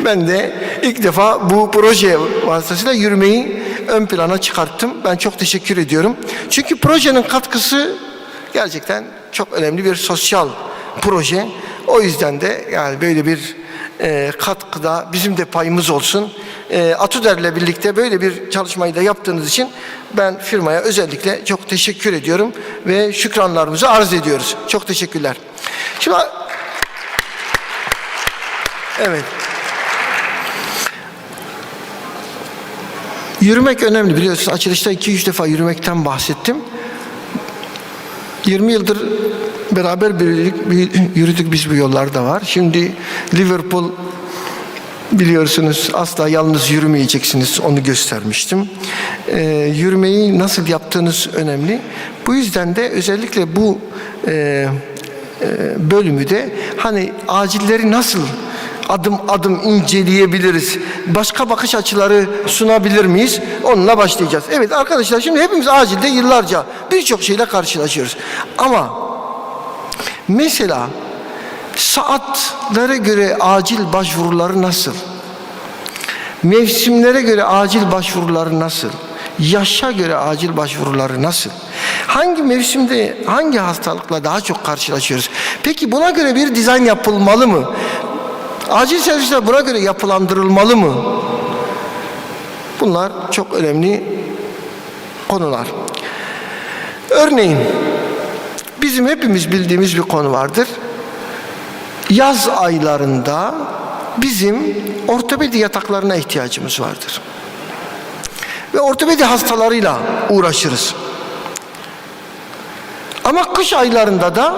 Ben de ilk defa bu proje vasıtasıyla yürümeyi ön plana çıkarttım. Ben çok teşekkür ediyorum. Çünkü projenin katkısı gerçekten çok önemli bir sosyal proje. O yüzden de yani böyle bir katkıda bizim de payımız olsun. Atuder'le birlikte böyle bir çalışmayı da yaptığınız için ben firmaya özellikle çok teşekkür ediyorum ve şükranlarımızı arz ediyoruz. Çok teşekkürler. Şimdi evet. Yürümek önemli, biliyorsunuz. Açılışta 2-3 defa yürümekten bahsettim. 20 yıldır beraber yürüdük biz bu yollarda var. Şimdi Liverpool, biliyorsunuz, asla yalnız yürümeyeceksiniz, onu göstermiştim. Yürümeyi nasıl yaptığınız önemli. Bu yüzden de özellikle bu bölümü de hani acilleri nasıl adım adım inceleyebiliriz, başka bakış açıları sunabilir miyiz? Onunla başlayacağız. Evet arkadaşlar, şimdi hepimiz acilde yıllarca birçok şeyle karşılaşıyoruz. Ama mesela saatlere göre acil başvuruları nasıl? Mevsimlere göre acil başvuruları nasıl? Yaşa göre acil başvuruları nasıl? Hangi mevsimde hangi hastalıkla daha çok karşılaşıyoruz? Peki buna göre bir dizayn yapılmalı mı? Acil servisler buna göre yapılandırılmalı mı? Bunlar çok önemli konular. Örneğin bizim hepimiz bildiğimiz bir konu vardır. Yaz aylarında bizim ortopedi yataklarına ihtiyacımız vardır. Ve ortopedi hastalarıyla uğraşırız. Ama kış aylarında da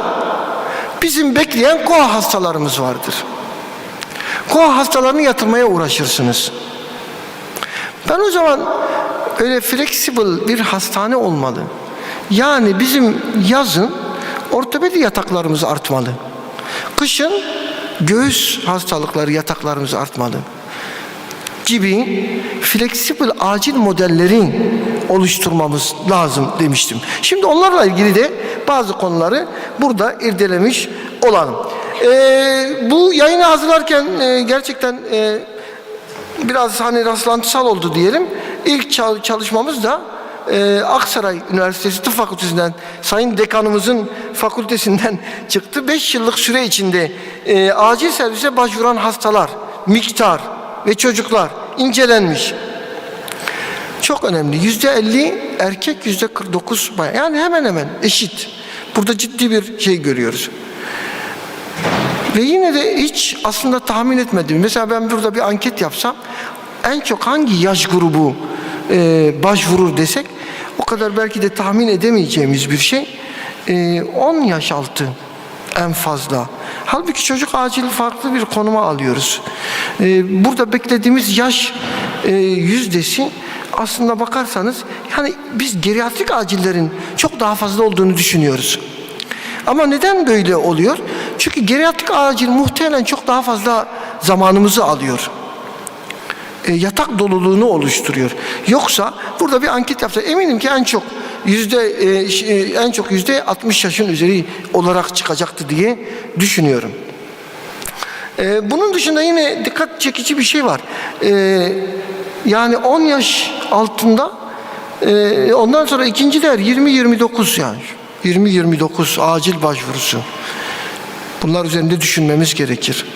bizim bekleyen koa hastalarımız vardır. Koa hastalarını yatırmaya uğraşırsınız. Ben o zaman öyle flexible bir hastane olmalı. Yani bizim yazın ortopedi yataklarımız artmalı. Kışın göğüs hastalıkları yataklarımız artmalı gibi flexible acil modellerin oluşturmamız lazım demiştim. Şimdi onlarla ilgili de bazı konuları burada irdelemiş olalım. Bu yayını hazırlarken gerçekten biraz hani rastlantısal oldu diyelim. İlk çalışmamız da Aksaray Üniversitesi Tıp Fakültesinden, Sayın Dekanımızın fakültesinden çıktı. 5 yıllık süre içinde acil servise başvuran hastalar, miktar ve çocuklar incelenmiş. Çok önemli. %50 erkek, %49 bayan. Yani hemen hemen eşit. Burada ciddi bir şey görüyoruz. Ve yine de hiç aslında tahmin etmedim. Mesela ben burada bir anket yapsam en çok hangi yaş grubu başvurur desek o kadar belki de tahmin edemeyeceğimiz bir şey. 10 yaş altı en fazla. Halbuki çocuk acil farklı bir konuma alıyoruz. Burada beklediğimiz yaş yüzdesi aslında bakarsanız yani biz geriatrik acillerin çok daha fazla olduğunu düşünüyoruz. Ama neden böyle oluyor? Çünkü geriatrik acil muhtemelen çok daha fazla zamanımızı alıyor. Yatak doluluğunu oluşturuyor. Yoksa burada bir anket yapsa eminim ki en çok %60 yaşın üzeri olarak çıkacaktı diye düşünüyorum. Bunun dışında yine dikkat çekici bir şey var. Yani 10 yaş altında ondan sonra ikinci değer 20-29 yani. 20-29 acil başvurusu. Bunlar üzerinde düşünmemiz gerekir.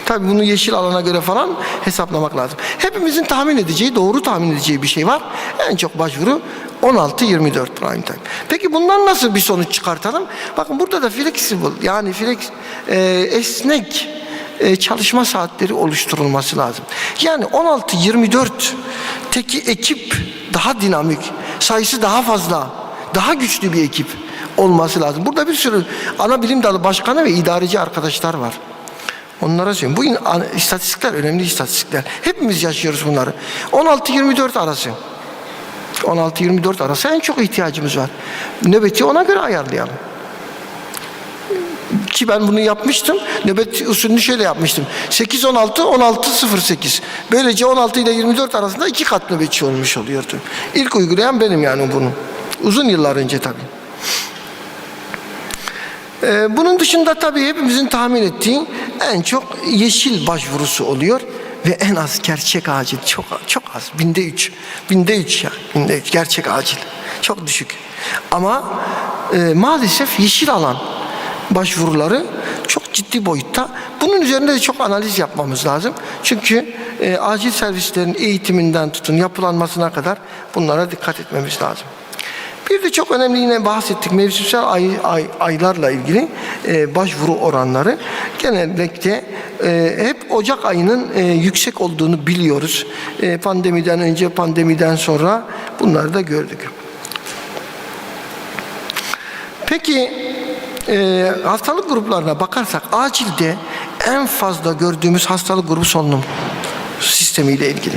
Tabii bunu yeşil alana göre falan hesaplamak lazım. Hepimizin tahmin edeceği, doğru tahmin edeceği bir şey var. En çok başvuru 16-24 prime time. Peki bundan nasıl bir sonuç çıkartalım? Bakın burada da flexible yani esnek çalışma saatleri oluşturulması lazım. Yani 16-24 teki ekip daha dinamik, sayısı daha fazla, daha güçlü bir ekip olması lazım. Burada bir sürü ana bilim dalı başkanı ve idareci arkadaşlar var. Onlara söyleyeyim. Bu istatistikler önemli istatistikler. Hepimiz yaşıyoruz bunları. 16-24 arası. 16-24 arası en çok ihtiyacımız var. Nöbeti ona göre ayarlayalım. Ki ben bunu yapmıştım. Nöbet usulünü şöyle yapmıştım. 8-16, 16-08. Böylece 16 ile 24 arasında 2 kat nöbetçi olmuş oluyordu. İlk uygulayan benim yani bunu. Uzun yıllar önce tabii. Bunun dışında tabii hepimizin tahmin ettiği en çok yeşil başvurusu oluyor. ve en az gerçek acil çok az. Binde üç gerçek acil. Çok düşük. Ama maalesef yeşil alan başvuruları çok ciddi boyutta. Bunun üzerinde de çok analiz yapmamız lazım. Çünkü acil servislerin eğitiminden tutun yapılanmasına kadar bunlara dikkat etmemiz lazım. Bir de çok önemli yine bahsettik mevsimsel aylarla ilgili başvuru oranları. Genellikle hep Ocak ayının yüksek olduğunu biliyoruz. Pandemiden önce, pandemiden sonra bunları da gördük. Peki hastalık gruplarına bakarsak acilde en fazla gördüğümüz hastalık grubu solunum sistemiyle ilgili.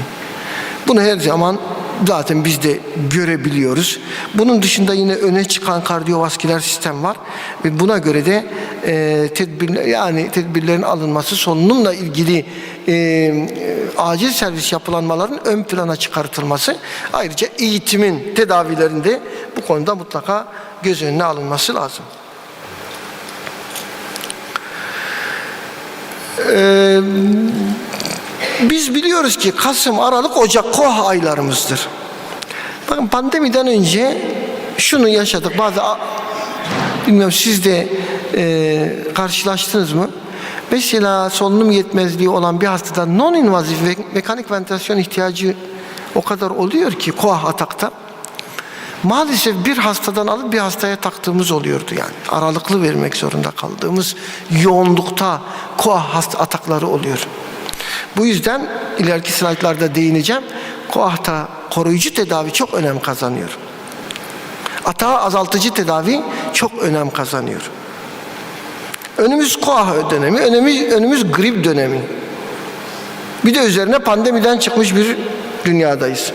Bunu her zaman zaten biz de görebiliyoruz. Bunun dışında yine öne çıkan kardiyovasküler sistem var ve buna göre de tedbirlerin alınması, solunumla ilgili acil servis yapılanmaların ön plana çıkartılması, ayrıca eğitimin tedavilerinde bu konuda mutlaka göz önüne alınması lazım. Biz biliyoruz ki Kasım, Aralık, Ocak KOH aylarımızdır. Bakın pandemiden önce şunu yaşadık. Bilmiyorum siz de karşılaştınız mı? Mesela solunum yetmezliği olan bir hastada non-invazif ve mekanik ventilasyon ihtiyacı o kadar oluyor ki KOH atakta. Maalesef bir hastadan alıp bir hastaya taktığımız oluyordu yani. Aralıklı vermek zorunda kaldığımız yoğunlukta KOH atakları oluyor. Bu yüzden ileriki slaytlarda değineceğim. KOAH'ta koruyucu tedavi çok önem kazanıyor. Atağı azaltıcı tedavi çok önem kazanıyor. Önümüz KOAH dönemi, önümüz grip dönemi. Bir de üzerine pandemiden çıkmış bir dünyadayız.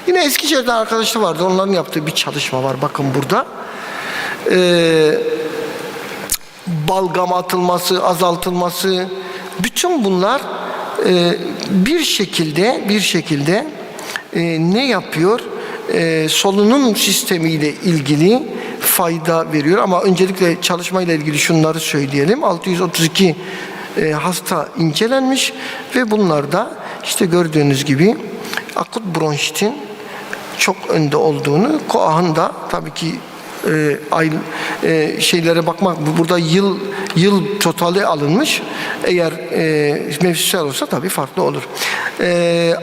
Yine Eskişehir'den arkadaşlar vardı. Onların yaptığı bir çalışma var. Bakın burada. Balgam atılması, azaltılması, bütün bunlar bir şekilde ne yapıyor? Solunum sistemiyle ilgili fayda veriyor. Ama öncelikle çalışmayla ilgili şunları söyleyelim. 632 hasta incelenmiş ve bunlarda işte gördüğünüz gibi akut bronşitin çok önde olduğunu, KOAH'ın da tabii ki şeylere bakmak, burada yıl totali alınmış. Eğer mevsimsel olsa tabii farklı olur.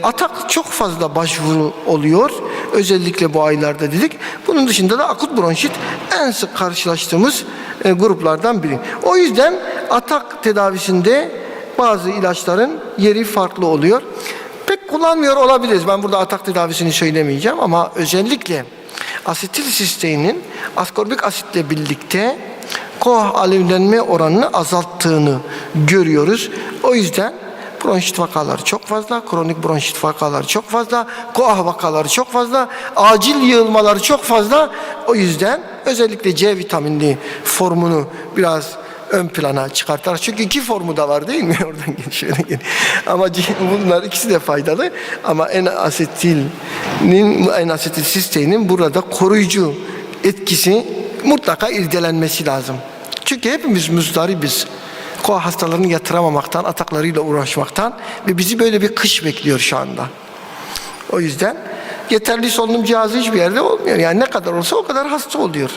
Atak çok fazla başvuru oluyor. Özellikle bu aylarda dedik. Bunun dışında da akut bronşit en sık karşılaştığımız gruplardan biri. O yüzden atak tedavisinde bazı ilaçların yeri farklı oluyor. Pek kullanmıyor olabiliriz. Ben burada atak tedavisini söylemeyeceğim ama özellikle asetilsisteinin askorbik asitle birlikte KOAH alevlenme oranını azalttığını görüyoruz. O yüzden bronşit vakaları çok fazla, kronik bronşit vakaları çok fazla, KOAH vakaları çok fazla, acil yığılmaları çok fazla. O yüzden özellikle C vitaminli formunu biraz ön plana çıkartar. Çünkü iki formu da var değil mi? Oradan gel, şöyle gel. Ama bunlar ikisi de faydalı. Ama N-asetilsisteinin burada koruyucu etkisi mutlaka irdelenmesi lazım. Çünkü hepimiz muzdaribiz. KOAH hastalarını yatıramamaktan, ataklarıyla uğraşmaktan ve bizi böyle bir kış bekliyor şu anda. O yüzden yeterli solunum cihazı hiçbir yerde olmuyor. Yani ne kadar olsa o kadar hasta oluyor.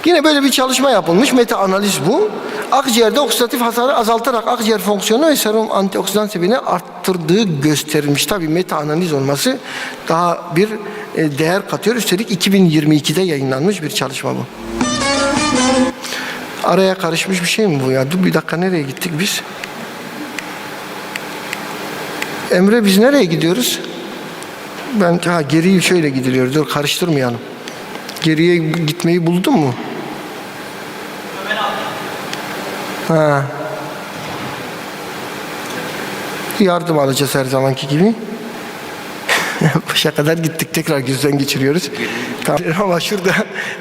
Yine böyle bir çalışma yapılmış, meta analiz bu. Akciğerde oksidatif hasarı azaltarak akciğer fonksiyonu ve serum antioksidan seviyeni arttırdığı gösterilmiş. Tabii meta analiz olması daha bir değer katıyor. Üstelik 2022'de yayınlanmış bir çalışma bu. Araya karışmış bir şey mi bu ya? Dur bir dakika, nereye gittik biz? Emre, biz nereye gidiyoruz? Geriye şöyle gidiliyor. Dur karıştırmayalım. Geriye gitmeyi buldun mu? Yardım alacağız her zamanki gibi. Başa kadar gittik, tekrar gözden geçiriyoruz. Tamam. Ama şurada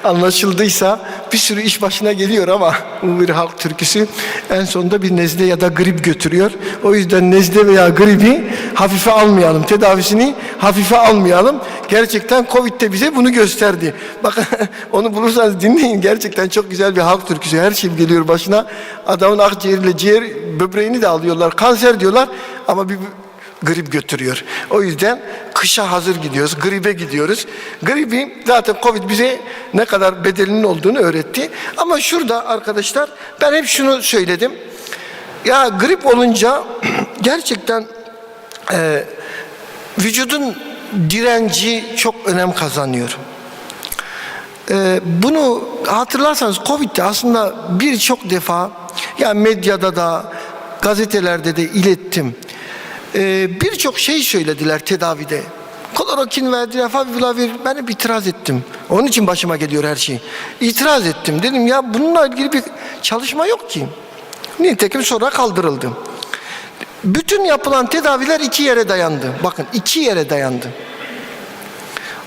anlaşıldıysa bir sürü iş başına geliyor ama bu bir halk türküsü. En sonunda bir nezle ya da grip götürüyor. O yüzden nezle veya gribi hafife almayalım. Tedavisini hafife almayalım. Gerçekten Covid de bize bunu gösterdi. Bakın onu bulursanız dinleyin. Gerçekten çok güzel bir halk türküsü. Her şey geliyor başına. Adamın akciğeriyle ciğer böbreğini de alıyorlar. Kanser diyorlar ama bir grip götürüyor. O yüzden kışa hazır gidiyoruz, gribe gidiyoruz. Gribi zaten Covid bize ne kadar bedelinin olduğunu öğretti. Ama şurada arkadaşlar ben hep şunu söyledim. Ya grip olunca gerçekten vücudun direnci çok önem kazanıyor. Bunu hatırlarsanız Covid'de aslında birçok defa yani medyada da gazetelerde de ilettim. Birçok şey söylediler tedavide. Klorokin verdiler, favipiravir. Ben hep itiraz ettim. Onun için başıma geliyor her şey. İtiraz ettim. Dedim ya bununla ilgili bir çalışma yok ki. Nitekim sonra kaldırıldı. Bütün yapılan tedaviler 2 yere dayandı. Bakın 2 yere dayandı.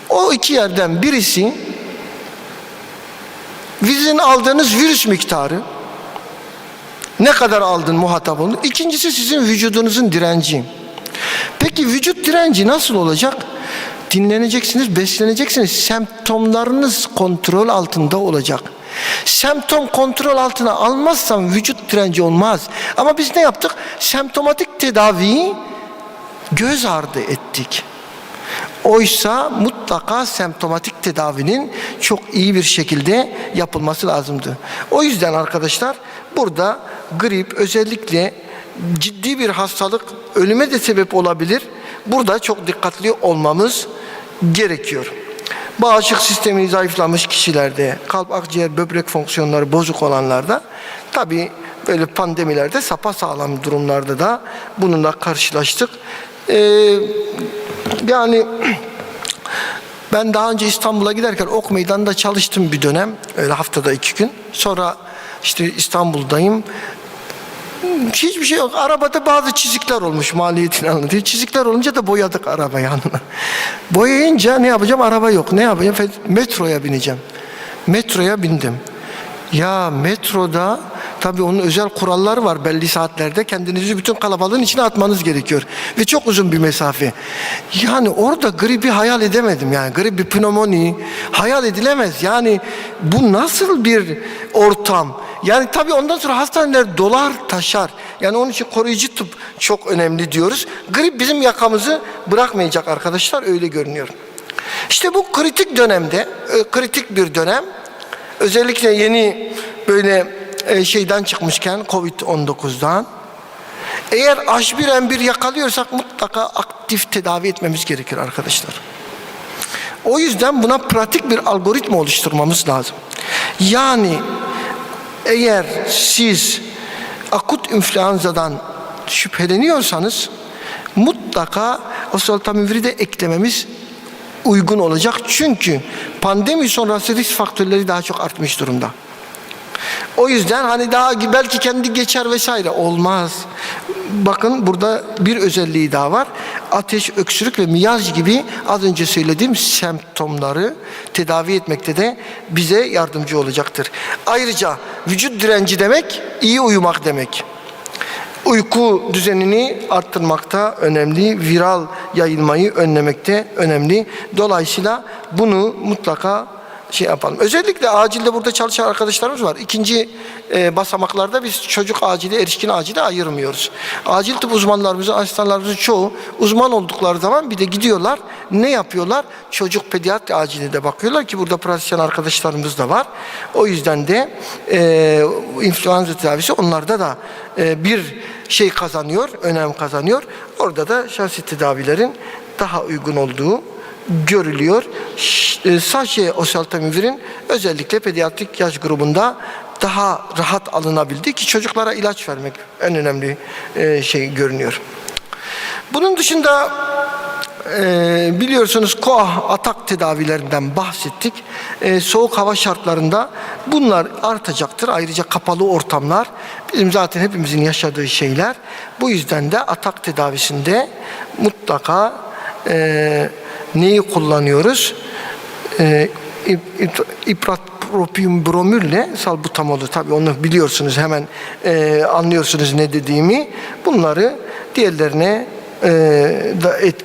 O 2 yerden birisi sizin aldığınız virüs miktarı. Ne kadar aldın muhatap olun. İkincisi sizin vücudunuzun direnci. Peki vücut direnci nasıl olacak? Dinleneceksiniz, besleneceksiniz. Semptomlarınız kontrol altında olacak. Semptom kontrol altına almazsam vücut direnci olmaz. Ama biz ne yaptık? Semptomatik tedaviyi göz ardı ettik. Oysa mutlaka semptomatik tedavinin çok iyi bir şekilde yapılması lazımdı. O yüzden arkadaşlar burada grip özellikle ciddi bir hastalık, ölüme de sebep olabilir. Burada çok dikkatli olmamız gerekiyor. Bağışıklık sistemi zayıflamış kişilerde, kalp, akciğer, böbrek fonksiyonları bozuk olanlarda, tabii böyle pandemilerde sapasağlam durumlarda da bununla karşılaştık. Yani ben daha önce İstanbul'a giderken Ok Meydanı'nda çalıştım bir dönem, öyle haftada 2 gün. Sonra işte İstanbul'dayım. Hiçbir şey yok. Arabada bazı çizikler olmuş maliyetini anlatıyor. Çizikler olunca da boyadık arabayı yanına. Boyayınca ne yapacağım? Araba yok. Ne yapacağım? Metroya bineceğim. Metroya bindim. Ya metroda tabii onun özel kuralları var belli saatlerde. Kendinizi bütün kalabalığın içine atmanız gerekiyor. Ve çok uzun bir mesafe. Yani orada gribi hayal edemedim yani. Grip bir pnömoni hayal edilemez. Yani bu nasıl bir ortam? Yani tabii ondan sonra hastaneler dolar taşar. Yani onun için koruyucu tıp çok önemli diyoruz. Grip bizim yakamızı bırakmayacak arkadaşlar, öyle görünüyor. İşte bu kritik dönemde, kritik bir dönem, özellikle yeni böyle şeyden çıkmışken Covid-19'dan eğer H1N1 yakalıyorsak mutlaka aktif tedavi etmemiz gerekir arkadaşlar. O yüzden buna pratik bir algoritma oluşturmamız lazım. Yani eğer siz akut influenzadan şüpheleniyorsanız mutlaka oseltamiviri de eklememiz uygun olacak. Çünkü pandemi sonrası risk faktörleri daha çok artmış durumda. O yüzden hani daha belki kendi geçer vesaire olmaz. Bakın burada bir özelliği daha var. Ateş, öksürük ve miyaj gibi az önce söylediğim semptomları tedavi etmekte de bize yardımcı olacaktır. Ayrıca vücut direnci demek iyi uyumak demek. Uyku düzenini arttırmakta önemli, viral yayılmayı önlemekte önemli. Dolayısıyla bunu mutlaka yapalım. Özellikle acilde burada çalışan arkadaşlarımız var. İkinci basamaklarda biz çocuk acili, erişkin acili ayırmıyoruz. Acil tıp uzmanlarımızın, asistanlarımızın çoğu uzman oldukları zaman bir de gidiyorlar. Ne yapıyorlar? Çocuk pediatri acili de bakıyorlar ki burada pratisyen arkadaşlarımız da var. O yüzden de influenza tedavisi onlarda da bir şey kazanıyor, önem kazanıyor. Orada da şahsi tedavilerin daha uygun olduğu görülüyor. Sadece oseltamivirin özellikle pediatrik yaş grubunda daha rahat alınabildi ki çocuklara ilaç vermek en önemli şey görünüyor. Bunun dışında biliyorsunuz koah atak tedavilerinden bahsettik. Soğuk hava şartlarında bunlar artacaktır. Ayrıca kapalı ortamlar bizim zaten hepimizin yaşadığı şeyler. Bu yüzden de atak tedavisinde mutlaka neyi kullanıyoruz? iprapropium bromürle salbutamolu, tabii onu biliyorsunuz, hemen anlıyorsunuz ne dediğimi. Bunları diğerlerine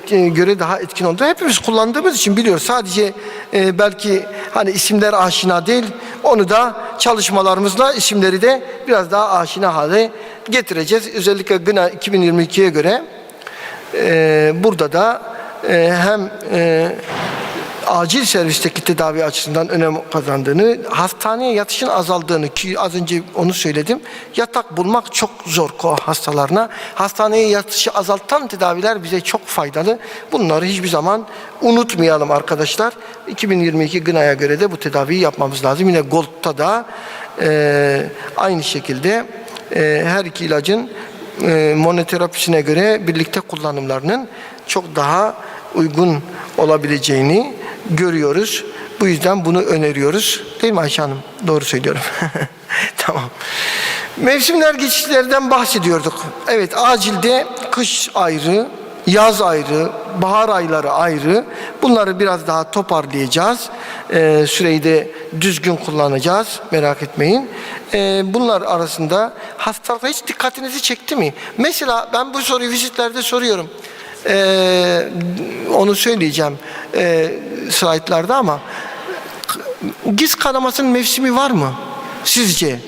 göre daha etkin oldu. Hepimiz kullandığımız için biliyoruz. Sadece belki hani isimler aşina değil, onu da çalışmalarımızla isimleri de biraz daha aşina hale getireceğiz. Özellikle GNA 2022'ye göre burada da hem acil servisteki tedavi açısından önem kazandığını, hastaneye yatışın azaldığını, ki az önce onu söyledim, yatak bulmak çok zor hastalarına. Hastaneye yatışı azaltan tedaviler bize çok faydalı. Bunları hiçbir zaman unutmayalım arkadaşlar. 2022 GNA'ya göre de bu tedaviyi yapmamız lazım. Yine GOLD'da da aynı şekilde her iki ilacın monoterapisine göre birlikte kullanımlarının çok daha uygun olabileceğini görüyoruz. Bu yüzden bunu öneriyoruz. Değil mi Ayşe Hanım? Doğru söylüyorum. Tamam. Mevsimler geçişlerden bahsediyorduk. Evet, acilde kış ayrı, yaz ayrı, bahar ayları ayrı. Bunları biraz daha toparlayacağız. Süreyi de düzgün kullanacağız. Merak etmeyin. Bunlar arasında hastalıkla hiç dikkatinizi çekti mi? Mesela ben bu soruyu vizitlerde soruyorum. Onu söyleyeceğim slaytlarda, ama giz kanamasının mevsimi var mı sizce?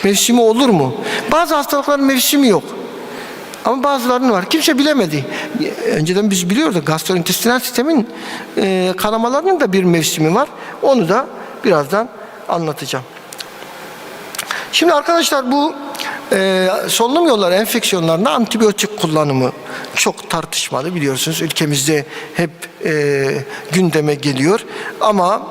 Mevsimi olur mu? Bazı hastalıkların mevsimi yok. Ama bazılarının var. Kimse bilemedi. Önceden biz biliyorduk. Gastrointestinal sistemin kanamalarının da bir mevsimi var. Onu da birazdan anlatacağım. Şimdi arkadaşlar, bu solunum yolları enfeksiyonlarında antibiyotik kullanımı çok tartışmalı, biliyorsunuz. Ülkemizde hep gündeme geliyor. Ama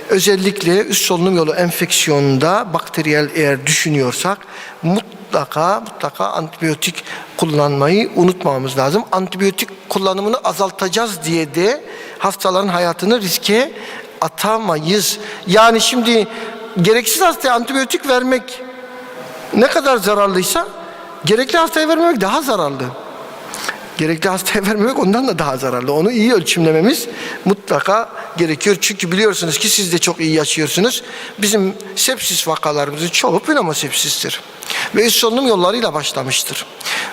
özellikle üst solunum yolu enfeksiyonunda bakteriyel eğer düşünüyorsak mutlaka antibiyotik kullanmayı unutmamamız lazım. Antibiyotik kullanımını azaltacağız diye de hastaların hayatını riske atamayız. Yani şimdi gereksiz hastaya antibiyotik vermek ne kadar zararlıysa gerekli hastaya vermemek daha zararlı. Gerekli hastaya vermemek ondan da daha zararlı. Onu iyi ölçümlememiz mutlaka gerekiyor. Çünkü biliyorsunuz ki siz de çok iyi yaşıyorsunuz. Bizim sepsis vakalarımızın çoğu pnömosepsistir. Ve üst solunum yollarıyla başlamıştır.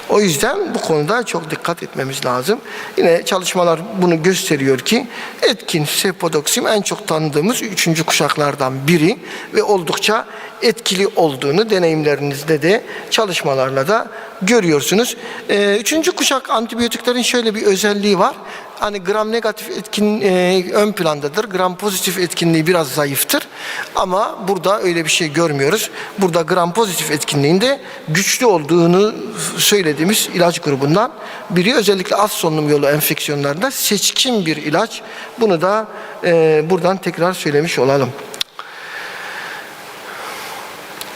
O yüzden bu konuda çok dikkat etmemiz lazım. Yine çalışmalar bunu gösteriyor ki etkin sefodoksim en çok tanıdığımız 3. kuşaklardan biri ve oldukça etkili olduğunu deneyimlerinizde de çalışmalarla da görüyorsunuz. 3. kuşak antibiyotiklerin şöyle bir özelliği var. Hani gram negatif etkin ön plandadır. Gram pozitif etkinliği biraz zayıftır. Ama burada öyle bir şey görmüyoruz. Burada gram pozitif etkinliğinde güçlü olduğunu söylediğimiz ilaç grubundan biri. Özellikle az solunum yolu enfeksiyonlarında seçkin bir ilaç. Bunu da buradan tekrar söylemiş olalım.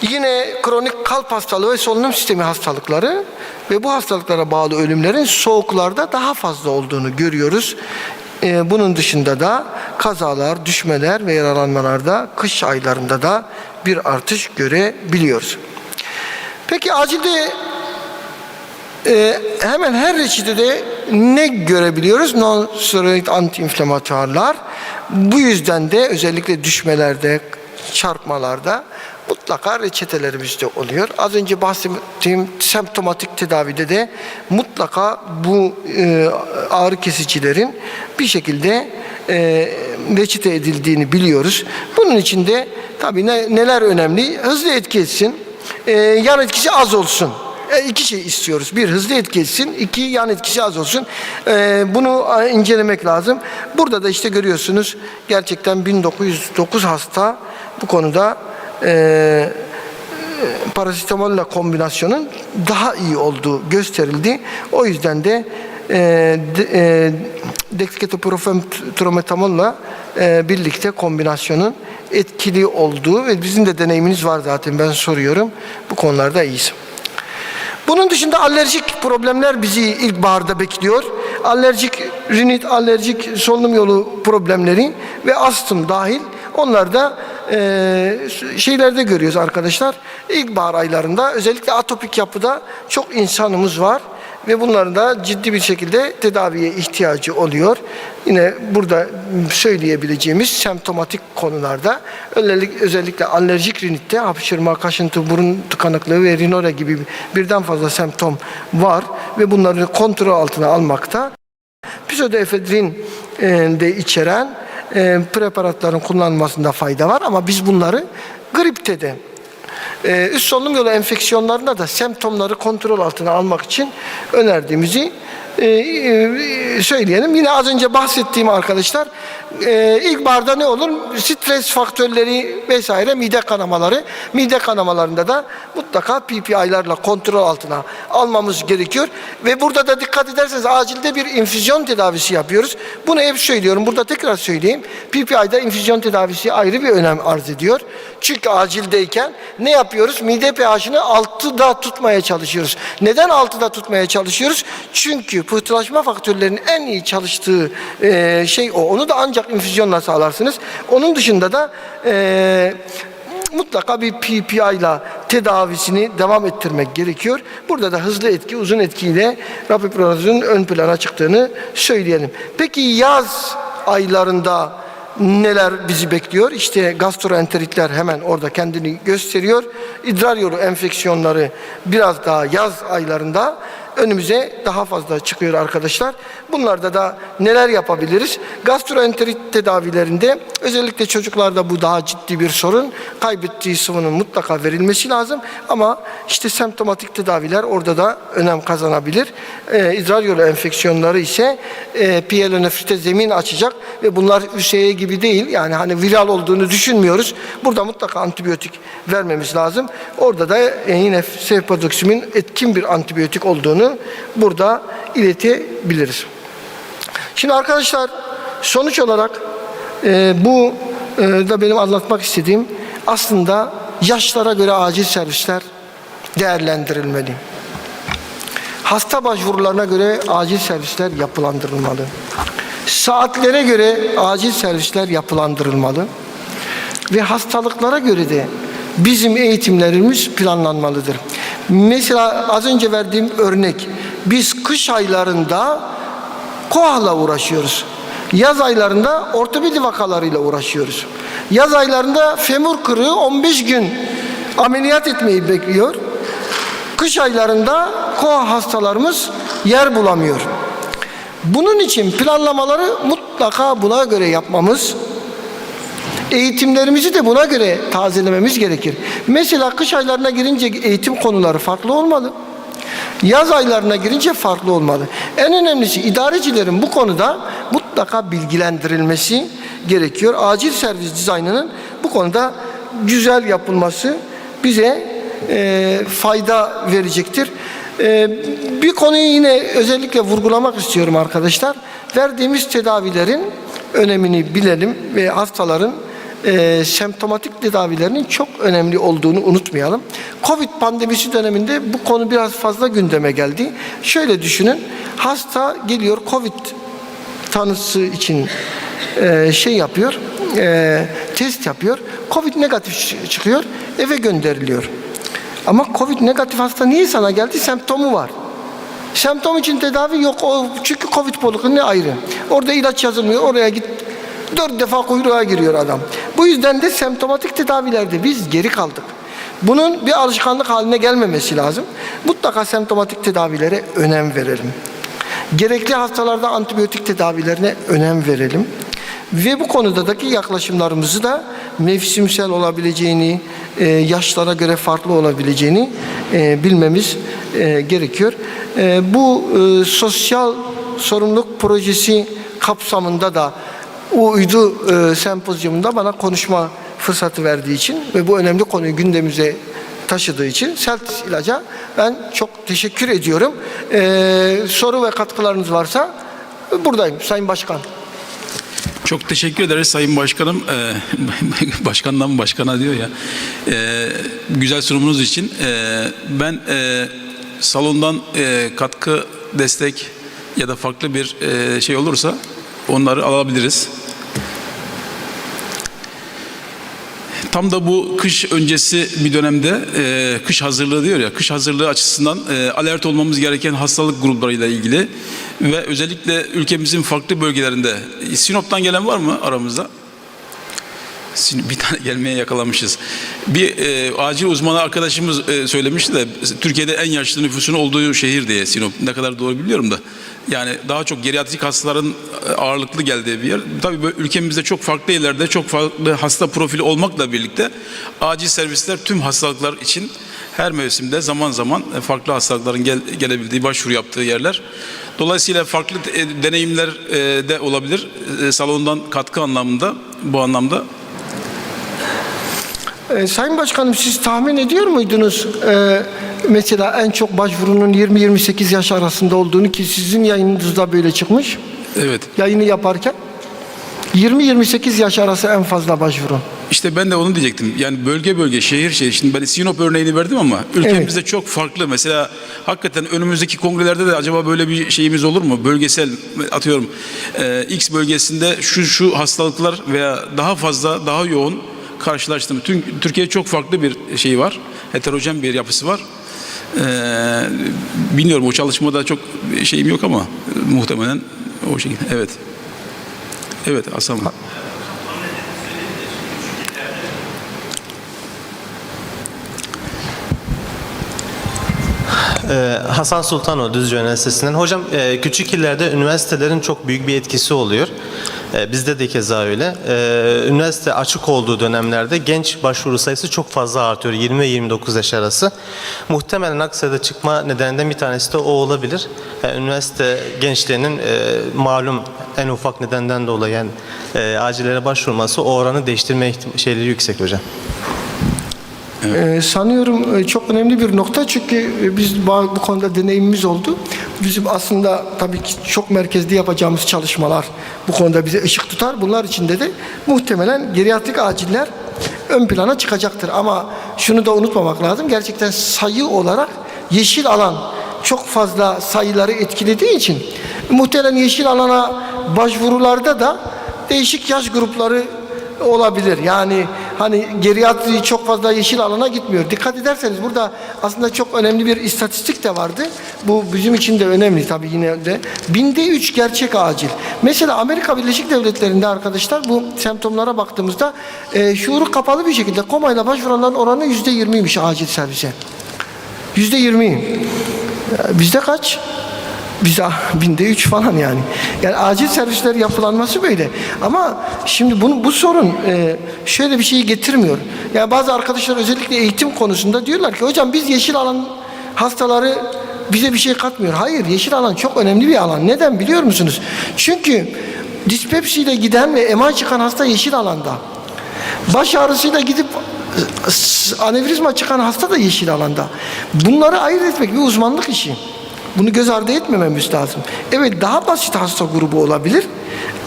Yine kronik kalp hastalığı ve solunum sistemi hastalıkları ve bu hastalıklara bağlı ölümlerin soğuklarda daha fazla olduğunu görüyoruz. Bunun dışında da kazalar, düşmeler ve yaralanmalarda kış aylarında da bir artış görebiliyoruz. Peki acilde hemen her reçetede ne görebiliyoruz? Non-steroid anti-inflamatuarlar. Bu yüzden de özellikle düşmelerde, çarpmalarda mutlaka reçetelerimizde oluyor. Az önce bahsettiğim semptomatik tedavide de mutlaka bu ağrı kesicilerin bir şekilde reçete edildiğini biliyoruz. Bunun için de tabii neler önemli? Hızlı etki etsin, yan etkisi az olsun. İki şey istiyoruz. Bir, hızlı etki etsin. İki, yan etkisi az olsun. Bunu incelemek lazım. Burada da işte görüyorsunuz gerçekten 1909 hasta bu konuda parasitamolle kombinasyonun daha iyi olduğu gösterildi. O yüzden de dexketoprofen trometamolla birlikte kombinasyonun etkili olduğu ve bizim de deneyiminiz var zaten, ben soruyorum. Bu konularda iyiyiz. Bunun dışında alerjik problemler bizi ilkbaharda bekliyor. Alerjik rinit, alerjik solunum yolu problemleri ve astım dahil, onlar da şeylerde görüyoruz arkadaşlar. İlkbahar aylarında özellikle atopik yapıda çok insanımız var ve bunların da ciddi bir şekilde tedaviye ihtiyacı oluyor. Yine burada söyleyebileceğimiz semptomatik konularda özellikle alerjik rinitte hapşırma, kaşıntı, burun tıkanıklığı ve rinore gibi birden fazla semptom var ve bunları kontrol altına almakta. Pseudoefedrin de içeren preparatların kullanılmasında fayda var ama biz bunları gripte de üst solunum yolu enfeksiyonlarında da semptomları kontrol altına almak için önerdiğimizi söyleyelim. Yine az önce bahsettiğim arkadaşlar, ilkbaharda ne olur? Stres faktörleri vesaire, mide kanamaları. Mide kanamalarında da mutlaka PPI'larla kontrol altına almamız gerekiyor. Ve burada da dikkat ederseniz acilde bir infüzyon tedavisi yapıyoruz. Bunu hep söylüyorum. Burada tekrar söyleyeyim. PPI'da infüzyon tedavisi ayrı bir önem arz ediyor. Çünkü acildeyken ne yapıyoruz? Mide pH'ını 6'da tutmaya çalışıyoruz. Neden 6'da tutmaya çalışıyoruz? Çünkü pıhtılaşma faktörlerinin en iyi çalıştığı şey o. Onu da ancak infüzyonla sağlarsınız. Onun dışında da mutlaka bir PPI ile tedavisini devam ettirmek gerekiyor. Burada da hızlı etki, uzun etkiyle rapipronazolun ön plana çıktığını söyleyelim. Peki yaz aylarında neler bizi bekliyor? İşte gastroenteritler hemen orada kendini gösteriyor. İdrar yolu enfeksiyonları biraz daha yaz aylarında önümüze daha fazla çıkıyor arkadaşlar. Bunlarda da neler yapabiliriz? Gastroenterit tedavilerinde özellikle çocuklarda bu daha ciddi bir sorun. Kaybettiği sıvının mutlaka verilmesi lazım. Ama işte semptomatik tedaviler orada da önem kazanabilir. İdrar yolu enfeksiyonları ise pielonefrite zemin açacak ve bunlar üseye gibi değil. Yani hani viral olduğunu düşünmüyoruz. Burada mutlaka antibiyotik vermemiz lazım. Orada da yine sefadoksimin etkin bir antibiyotik olduğunu burada iletebiliriz. Şimdi arkadaşlar sonuç olarak bu da benim anlatmak istediğim aslında yaşlara göre acil servisler değerlendirilmeli. Hasta başvurularına göre acil servisler yapılandırılmalı. Saatlere göre acil servisler yapılandırılmalı. Ve hastalıklara göre de bizim eğitimlerimiz planlanmalıdır. Mesela az önce verdiğim örnek, biz kış aylarında koahla uğraşıyoruz. Yaz aylarında ortopedi vakalarıyla uğraşıyoruz. Yaz aylarında femur kırığı 15 gün ameliyat etmeyi bekliyor. Kış aylarında koah hastalarımız yer bulamıyor. Bunun için planlamaları mutlaka buna göre yapmamız, eğitimlerimizi de buna göre tazelememiz gerekir. Mesela kış aylarına girince eğitim konuları farklı olmalı. Yaz aylarına girince farklı olmalı. En önemlisi idarecilerin bu konuda mutlaka bilgilendirilmesi gerekiyor. Acil servis dizaynının bu konuda güzel yapılması bize fayda verecektir. Bir konuyu yine özellikle vurgulamak istiyorum arkadaşlar. Verdiğimiz tedavilerin önemini bilelim ve hastaların semptomatik tedavilerinin çok önemli olduğunu unutmayalım. Covid pandemisi döneminde bu konu biraz fazla gündeme geldi. Şöyle düşünün, hasta geliyor Covid tanısı için yapıyor, test yapıyor. Covid negatif çıkıyor, eve gönderiliyor. Ama Covid negatif hasta niye sana geldi? Semptomu var. Semptom için tedavi yok. Çünkü Covid poliklinik ayrı. Orada ilaç yazılmıyor. Oraya git. 4 defa kuyruğa giriyor adam. Bu yüzden de semptomatik tedavilerde biz geri kaldık. Bunun bir alışkanlık haline gelmemesi lazım. Mutlaka semptomatik tedavilere önem verelim. Gerekli hastalarda antibiyotik tedavilerine önem verelim. Ve bu konudaki yaklaşımlarımızı da mevsimsel olabileceğini, yaşlara göre farklı olabileceğini bilmemiz gerekiyor. Bu sosyal sorumluluk projesi kapsamında da uydu sempozyumunda bana konuşma fırsatı verdiği için ve bu önemli konuyu gündemimize taşıdığı için Celtis İlaç'a ben çok teşekkür ediyorum. Soru ve katkılarınız varsa buradayım Sayın Başkan. Çok teşekkür ederiz Sayın Başkanım. Başkandan başkana diyor ya. Güzel sunumunuz için. Ben salondan katkı, destek ya da farklı bir şey olursa onları alabiliriz. tam da bu kış öncesi bir dönemde kış hazırlığı diyor ya, kış hazırlığı açısından alert olmamız gereken hastalık gruplarıyla ilgili ve özellikle ülkemizin farklı bölgelerinde. Sinop'tan gelen var mı aramızda? Bir tane gelmeye yakalamışız. Bir acil uzmanı arkadaşımız söylemişti de Türkiye'de en yaşlı nüfusun olduğu şehir diye Sinop. Ne kadar doğru biliyorum da. Yani daha çok geriatrik hastaların ağırlıklı geldiği bir yer. Tabii böyle ülkemizde çok farklı yerlerde çok farklı hasta profili olmakla birlikte acil servisler tüm hastalıklar için her mevsimde zaman zaman farklı hastalıkların gelebildiği, başvuru yaptığı yerler. Dolayısıyla farklı deneyimler de olabilir. Salondan katkı anlamında, bu anlamda. Sayın Başkanım, siz tahmin ediyor muydunuz mesela en çok başvurunun 20-28 yaş arasında olduğunu, ki sizin yayınınızda böyle çıkmış? Evet. Yayını yaparken 20-28 yaş arası en fazla başvuru. İşte ben de onu diyecektim. Yani bölge bölge, şehir şehir. Şimdi ben Sinop örneğini verdim ama ülkemizde çok farklı. Mesela hakikaten önümüzdeki kongrelerde de acaba böyle bir şeyimiz olur mu? Bölgesel, atıyorum X bölgesinde şu hastalıklar veya daha fazla, daha yoğun karşılaştım. Türkiye çok farklı bir şey var. Heterojen bir yapısı var. Bilmiyorum, o çalışmada çok şeyim yok ama muhtemelen o şekilde. Evet. Evet, Hasan. Hasan Sultanoğlu Düzce Üniversitesi'nden. Hocam küçük illerde üniversitelerin çok büyük bir etkisi oluyor. Bizde de keza öyle. Üniversite açık olduğu dönemlerde genç başvuru sayısı çok fazla artıyor. 20 ve 29 yaş arası. Muhtemelen aksiyada çıkma nedenlerinden bir tanesi de o olabilir. Üniversite gençlerinin malum en ufak nedenden dolayı yani, acillere başvurması o oranı değiştirme şeyleri yüksek hocam. Sanıyorum çok önemli bir nokta, çünkü biz bu konuda deneyimimiz oldu. Bizim aslında tabii ki çok merkezli yapacağımız çalışmalar bu konuda bize ışık tutar. Bunlar içinde de muhtemelen geriatrik aciller ön plana çıkacaktır. Ama şunu da unutmamak lazım. Gerçekten sayı olarak yeşil alan çok fazla sayıları etkilediği için muhtemelen yeşil alana başvurularda da değişik yaş grupları olabilir. Yani hani geriatri çok fazla yeşil alana gitmiyor. Dikkat ederseniz burada aslında çok önemli bir istatistik de vardı. Bu bizim için de önemli tabii yine de. 1000'de 3 gerçek acil. Mesela Amerika Birleşik Devletleri'nde arkadaşlar bu semptomlara baktığımızda şuuru kapalı bir şekilde komayla başvuranların oranı %20'ymiş acil servise. %20. Bizde kaç? Bize 1000'de 3 falan yani. Yani acil servisler yapılanması böyle. Ama şimdi bu sorun şöyle bir şeyi getirmiyor. Yani bazı arkadaşlar özellikle eğitim konusunda diyorlar ki hocam biz yeşil alan hastaları bize bir şey katmıyor. Hayır, yeşil alan çok önemli bir alan. Neden biliyor musunuz? Çünkü dispepsiyle giden ve MI çıkan hasta yeşil alanda. Baş ağrısıyla gidip anevrizma çıkan hasta da yeşil alanda. Bunları ayırt etmek bir uzmanlık işi. Bunu göz ardı etmememiz lazım. Evet, daha basit hasta grubu olabilir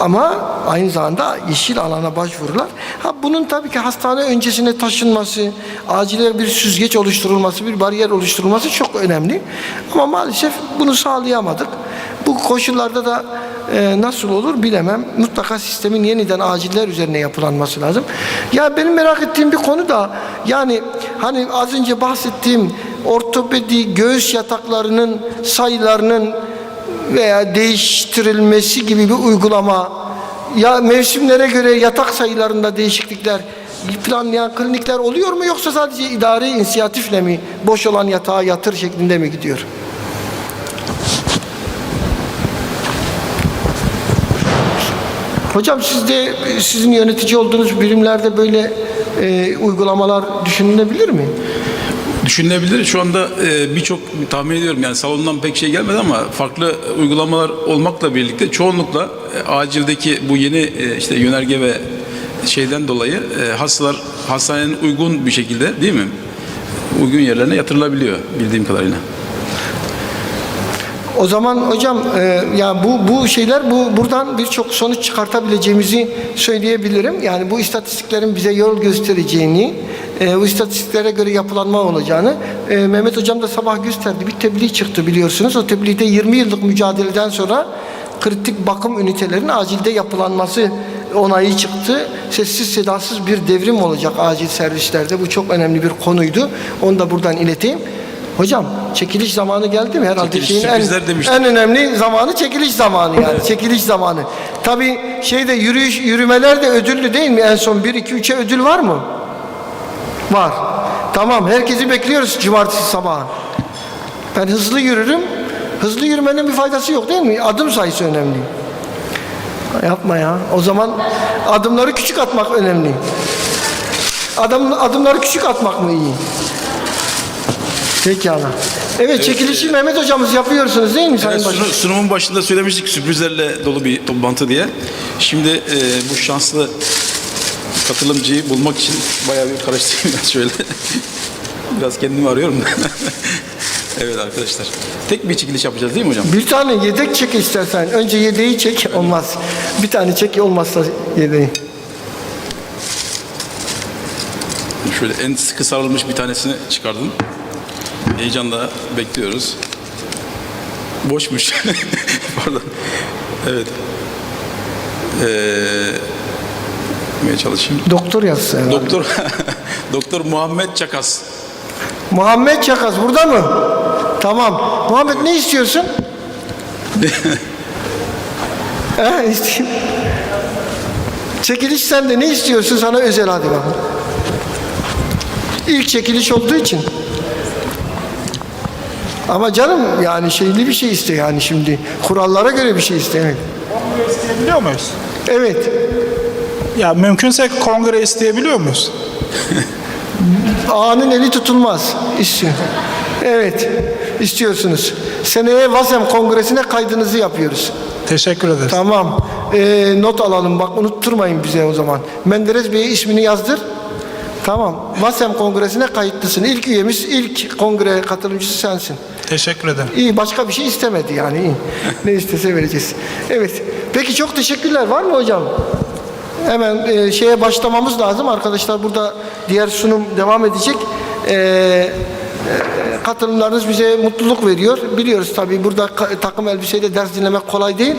ama aynı zamanda yeşil alana başvurular. Bunun tabii ki hastane öncesine taşınması, acile bir süzgeç oluşturulması, bir bariyer oluşturulması çok önemli. Ama maalesef bunu sağlayamadık. Bu koşullarda da nasıl olur bilemem. Mutlaka sistemin yeniden aciller üzerine yapılanması lazım. Ya benim merak ettiğim bir konu da yani hani az önce bahsettiğim ortopedi göğüs yataklarının sayılarının veya değiştirilmesi gibi bir uygulama, ya mevsimlere göre yatak sayılarında değişiklikler planlayan klinikler oluyor mu, yoksa sadece idari inisiyatifle mi boş olan yatağa yatır şeklinde mi gidiyor? Hocam sizin yönetici olduğunuz birimlerde böyle uygulamalar düşünülebilir mi? Düşünülebilir. Şu anda birçok tahmin ediyorum yani salondan pek şey gelmedi ama farklı uygulamalar olmakla birlikte çoğunlukla acildeki bu yeni işte yönerge ve şeyden dolayı hastalar hastanenin uygun bir şekilde değil mi? Uygun yerlerine yatırılabiliyor bildiğim kadarıyla. O zaman hocam ya bu şeyler buradan birçok sonuç çıkartabileceğimizi söyleyebilirim. Yani bu istatistiklerin bize yol göstereceğini, bu istatistiklere göre yapılanma olacağını Mehmet hocam da sabah gösterdi. Bir tebliğ çıktı biliyorsunuz. O tebliğde 20 yıllık mücadeleden sonra kritik bakım ünitelerinin acilde yapılanması onayı çıktı. Sessiz sedasız bir devrim olacak acil servislerde. Bu çok önemli bir konuydu. Onu da buradan ileteyim. Hocam çekiliş zamanı geldi mi? Herhalde Çekiliş, şeyin en önemli zamanı çekiliş zamanı yani. Evet. Çekiliş zamanı. Tabii yürümeler de ödüllü değil mi? En son 1, 2, 3'e ödül var mı? Var. Tamam, herkesi bekliyoruz cumartesi sabahı. Ben hızlı yürürüm. Hızlı yürümenin bir faydası yok değil mi? Adım sayısı önemli. Yapma ya. O zaman adımları küçük atmak önemli. Adımları küçük atmak mı iyi? Pekala. Evet, çekilişi Mehmet hocamız yapıyorsunuz değil mi Sayın Başkan? Sunumun başında söylemiştik sürprizlerle dolu bir toplantı diye. Şimdi bu şanslı katılımcıyı bulmak için bayağı bir karıştırayım ben şöyle. Biraz kendimi arıyorum da. Evet arkadaşlar. Tek bir çekiliş yapacağız değil mi hocam? Bir tane yedek çek istersen. Önce yedeği çek, olmaz. Bir tane çek, olmazsa yedeği. Şöyle en sıkı sarılmış bir tanesini çıkardım. Heyecanla bekliyoruz. Boşmuş. Pardon. Evet. Çalışayım. Doktor yazsa herhalde. Doktor, Doktor Muhammed Çakas. Muhammed Çakas burada mı? Tamam. Muhammed ne istiyorsun? İsteyeyim. Çekiliş sende, ne istiyorsun? Sana özel, hadi bakalım. İlk çekiliş olduğu için. Ama canım yani şeyli bir şey iste yani şimdi. Kurallara göre bir şey iste. Evet. Kongre isteyebiliyor muyuz? Evet. Ya mümkünse kongre isteyebiliyor muyuz? Ağanın eli tutulmaz. İstiyor. Evet. İstiyorsunuz. Seneye Vasem Kongresi'ne kaydınızı yapıyoruz. Teşekkür ederiz. Tamam. Not alalım bak, unutturmayın bize o zaman. Menderes Bey'e ismini yazdır. Tamam. Vasem Kongresi'ne kayıtlısın. İlk üyemiz, ilk kongre katılımcısı sensin. Teşekkür ederim. İyi, başka bir şey istemedi yani. İyi. Ne istese vereceğiz. Evet. Peki çok teşekkürler. Var mı hocam? Hemen şeye başlamamız lazım. Arkadaşlar burada diğer sunum devam edecek. Katılımlarınız bize mutluluk veriyor. Biliyoruz tabii burada takım elbiseyle ders dinlemek kolay değil.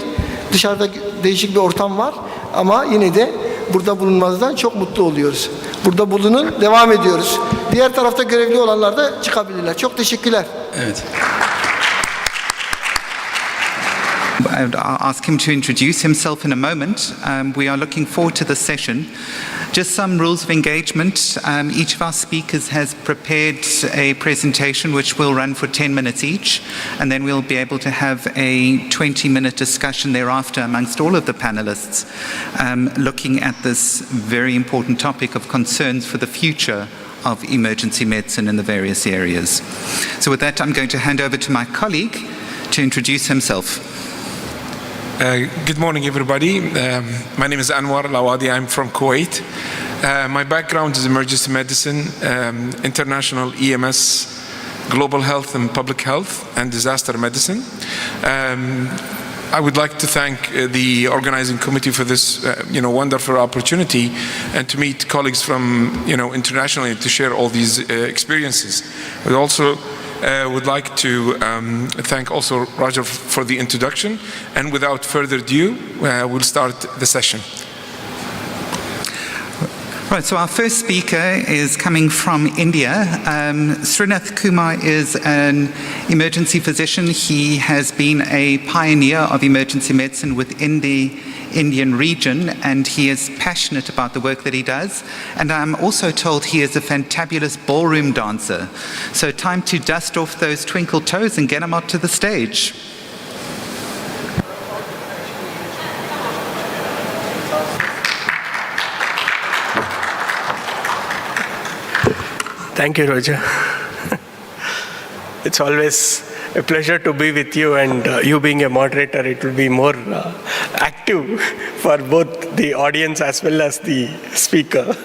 Dışarıda değişik bir ortam var. Ama yine de burada bulunmanızdan çok mutlu oluyoruz. Burada bulunun, devam ediyoruz. Diğer tarafta görevli olanlar da çıkabilirler. Çok teşekkürler. Evet. I would ask him to introduce himself in a moment. We are looking forward to the session. Just some rules of engagement. Each of our speakers has prepared a presentation which will run for 10 minutes each, and then we'll be able to have a 20-minute discussion thereafter amongst all of the panelists, looking at this very important topic of concerns for the future of emergency medicine in the various areas. So with that, I'm going to hand over to my colleague to introduce himself. Good morning, everybody. My name is Anwar Lawadi. I'm from Kuwait. My background is emergency medicine, international EMS, global health and public health, and disaster medicine. I would like to thank the organizing committee for this, wonderful opportunity, and to meet colleagues from, internationally to share all these experiences. We also would like to thank also Roger for the introduction, and without further ado, we'll start the session. Right, so our first speaker is coming from India. Srinath Kumar is an emergency physician. He has been a pioneer of emergency medicine within the Indian region, and he is passionate about the work that he does. And I'm also told he is a fantabulous ballroom dancer. So time to dust off those twinkle toes and get him up to the stage. Thank you, Roger. It's always a pleasure to be with you, and you being a moderator, it will be more active for both the audience as well as the speaker.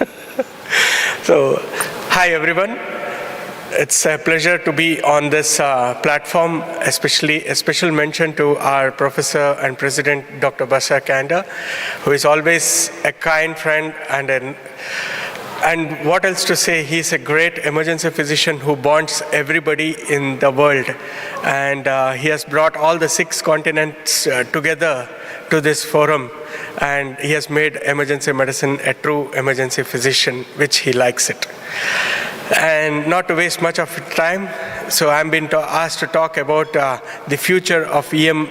So, hi everyone. It's a pleasure to be on this platform, especially a special mention to our professor and president, Dr. Bashar Kanda, who is always a kind friend and what else to say, he's a great emergency physician who bonds everybody in the world. And he has brought all the 6 continents together to to this forum, and he has made emergency medicine a true emergency physician, which he likes it. And not to waste much of time, so I'm being asked to talk about the future of EM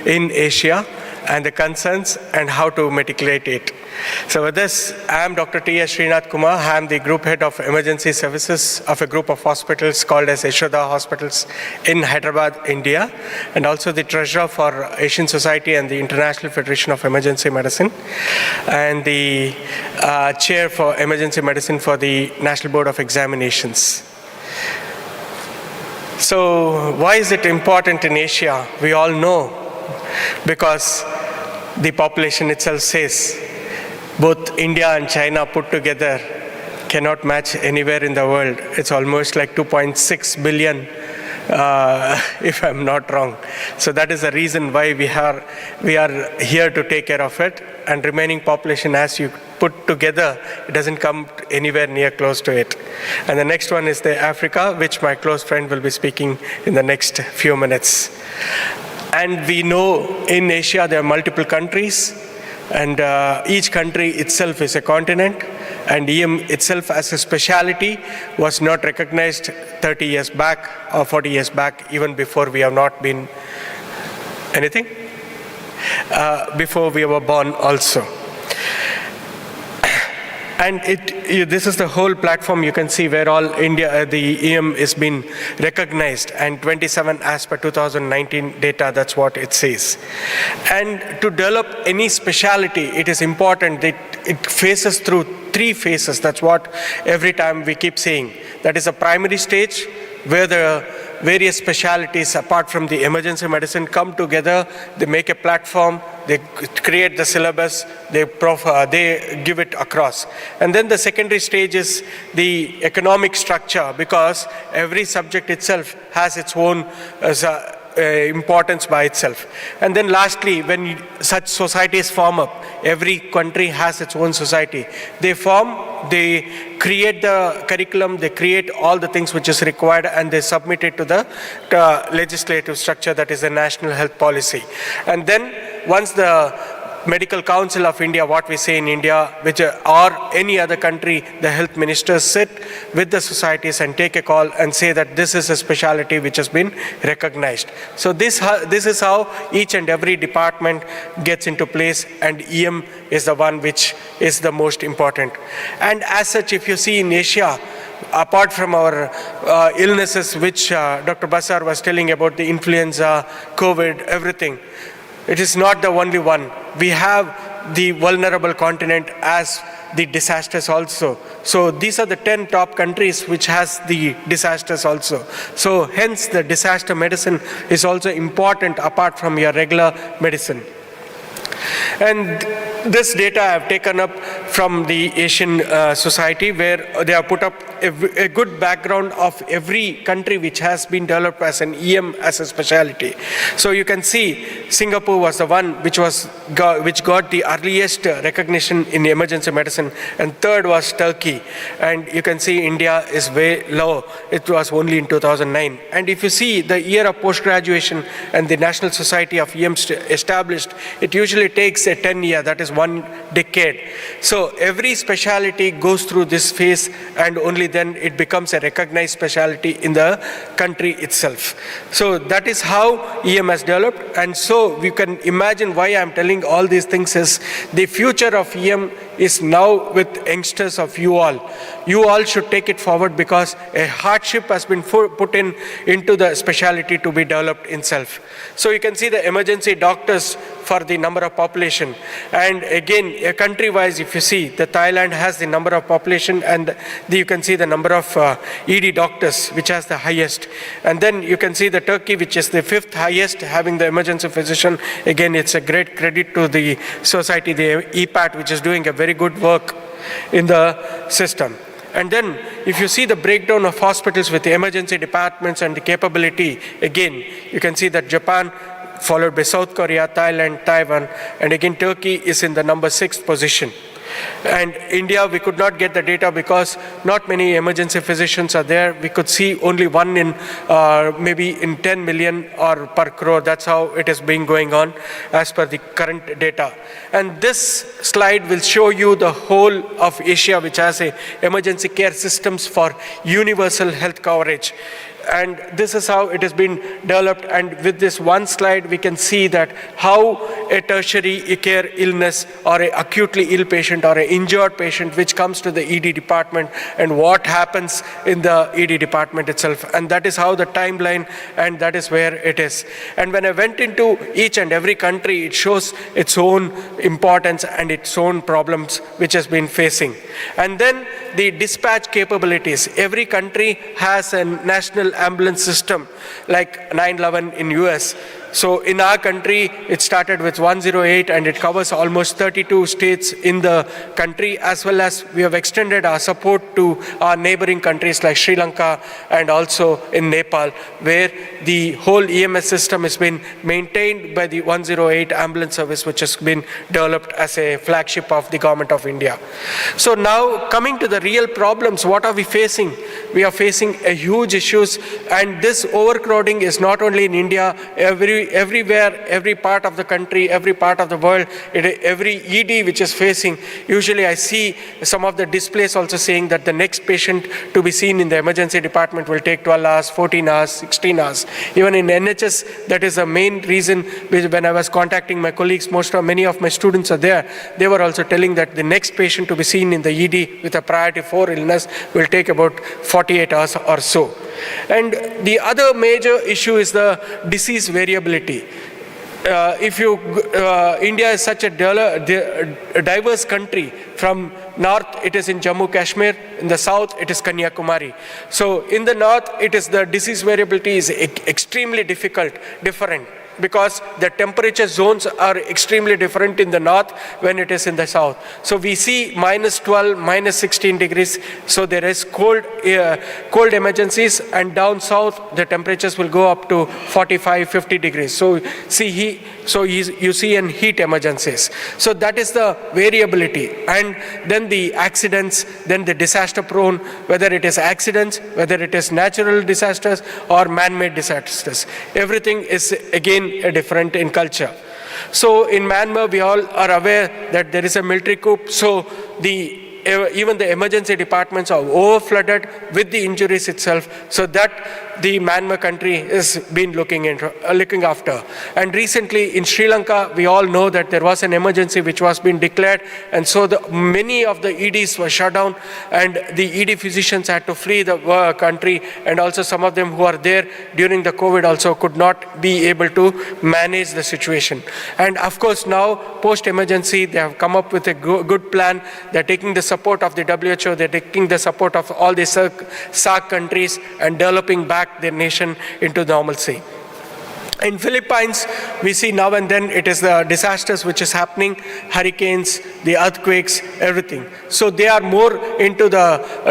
in Asia and the concerns and how to mitigate it. So with this, I am Dr. T.S. Srinath Kumar. I am the group head of emergency services of a group of hospitals called as Yashoda Hospitals in Hyderabad, India, and also the treasurer for Asian Society and the International Federation of Emergency Medicine, and the chair for emergency medicine for the National Board of Examinations. So why is it important in Asia? We all know, because the population itself says both India and China put together cannot match anywhere in the world. It's almost like 2.6 billion, if I'm not wrong. So that is the reason why we are here to take care of it. And remaining population, as you put together, it doesn't come anywhere near close to it. And the next one is the Africa, which my close friend will be speaking in the next few minutes. And we know in Asia there are multiple countries, and each country itself is a continent, and EM itself as a specialty was not recognized 30 years back or 40 years back, even before we have not been anything, before we were born also. And this is the whole platform you can see where all India, the EM is being recognized, and 27 as per 2019 data, that's what it says. And to develop any specialty, it is important that it faces through 3 phases. That's what every time we keep saying. That is a primary stage, where the various specialties apart from the emergency medicine come together, they make a platform, they create the syllabus, they give it across. And then the secondary stage is the economic structure, because every subject itself has its own importance by itself. And then lastly, when such societies form up, every country has its own society. They form, they create the curriculum, they create all the things which is required, and they submit it to the legislative structure, that is the national health policy. And then once the Medical Council of India, what we say in India, which or any other country, the health ministers sit with the societies and take a call and say that this is a specialty which has been recognized. So this is how each and every department gets into place, and EM is the one which is the most important. And as such, if you see in Asia, apart from our illnesses, which Dr. Basar was telling about, the influenza, COVID, everything, it is not the only one. We have the vulnerable continent as the disasters also. So these are the 10 top countries which has the disasters also. So hence the disaster medicine is also important apart from your regular medicine. And this data I have taken up from the Asian Society, where they have put up a good background of every country which has been developed as an EM as a specialty. So you can see Singapore was the one which got the earliest recognition in emergency medicine, and third was Turkey. And you can see India is way low. It was only in 2009. And if you see the year of post-graduation and the National Society of EM established, it usually takes a 10-year, that is 1 decade. So every specialty goes through this phase, and only then it becomes a recognized specialty in the country itself. So that is how EM has developed. And so we can imagine why I am telling all these things is the future of EM is now with youngsters of you all. You all should take it forward, because a hardship has been put into the specialty to be developed itself. So you can see the emergency doctors for the number of population. And again, country-wise, if you see, the Thailand has the number of population, and you can see the number of ED doctors, which has the highest. And then you can see the Turkey, which is the 5th highest, having the emergency physician. Again, it's a great credit to the society, the EPAT, which is doing a very good work in the system. And then, if you see the breakdown of hospitals with the emergency departments and the capability, again, you can see that Japan, followed by South Korea, Thailand, Taiwan, and again Turkey is in the number 6th position. And India, we could not get the data because not many emergency physicians are there. We could see only one in maybe in 10 million or per crore. That's how it is being going on as per the current data. And this slide will show you the whole of Asia, which has a emergency care systems for universal health coverage. And this is how it has been developed, and with this one slide we can see that how a tertiary care illness or an acutely ill patient or an injured patient which comes to the ED department and what happens in the ED department itself, and that is how the timeline, and that is where it is. And when I went into each and every country, it shows its own importance and its own problems which has been facing. And then the dispatch capabilities. Every country has a national ambulance system like 911 in US. So in our country, it started with 108 and it covers almost 32 states in the country, as well as we have extended our support to our neighboring countries like Sri Lanka and also in Nepal, where the whole EMS system has been maintained by the 108 ambulance service, which has been developed as a flagship of the Government of India. So now coming to the real problems, what are we facing? We are facing a huge issues, and this overcrowding is not only in India, everywhere, every part of the country, every part of the world, every ED which is facing. Usually I see some of the displays also saying that the next patient to be seen in the emergency department will take 12 hours, 14 hours, 16 hours. Even in NHS, that is the main reason. When I was contacting my colleagues, many of my students are there, they were also telling that the next patient to be seen in the ED with a priority 4 illness will take about 48 hours or so. And the other major issue is the disease variability. India is such a diverse country. From north, it is in Jammu Kashmir. In the south, it is Kanyakumari. So in the north, it is the disease variability is extremely different, because the temperature zones are extremely different in the north when it is in the south. So we see -12, -16 degrees. So there is cold emergencies, and down south the temperatures will go up to 45, 50 degrees. So you see in heat emergencies. So that is the variability. And then the accidents, then the disaster prone, whether it is accidents, whether it is natural disasters or man-made disasters. Everything is again different in culture. So in Myanmar, we all are aware that there is a military coup. So even the emergency departments are overflooded with the injuries itself, so that the Myanmar country has been looking after. And recently in Sri Lanka, we all know that there was an emergency which was being declared, and so many of the EDs were shut down, and the ED physicians had to flee the country, and also some of them who are there during the COVID also could not be able to manage the situation. And of course now, post-emergency, they have come up with a good plan. They're taking the support of the WHO, they're taking the support of all the SAARC countries and developing back their nation into normalcy. In Philippines, we see now and then it is the disasters which is happening, hurricanes, the earthquakes, everything. So they are more into the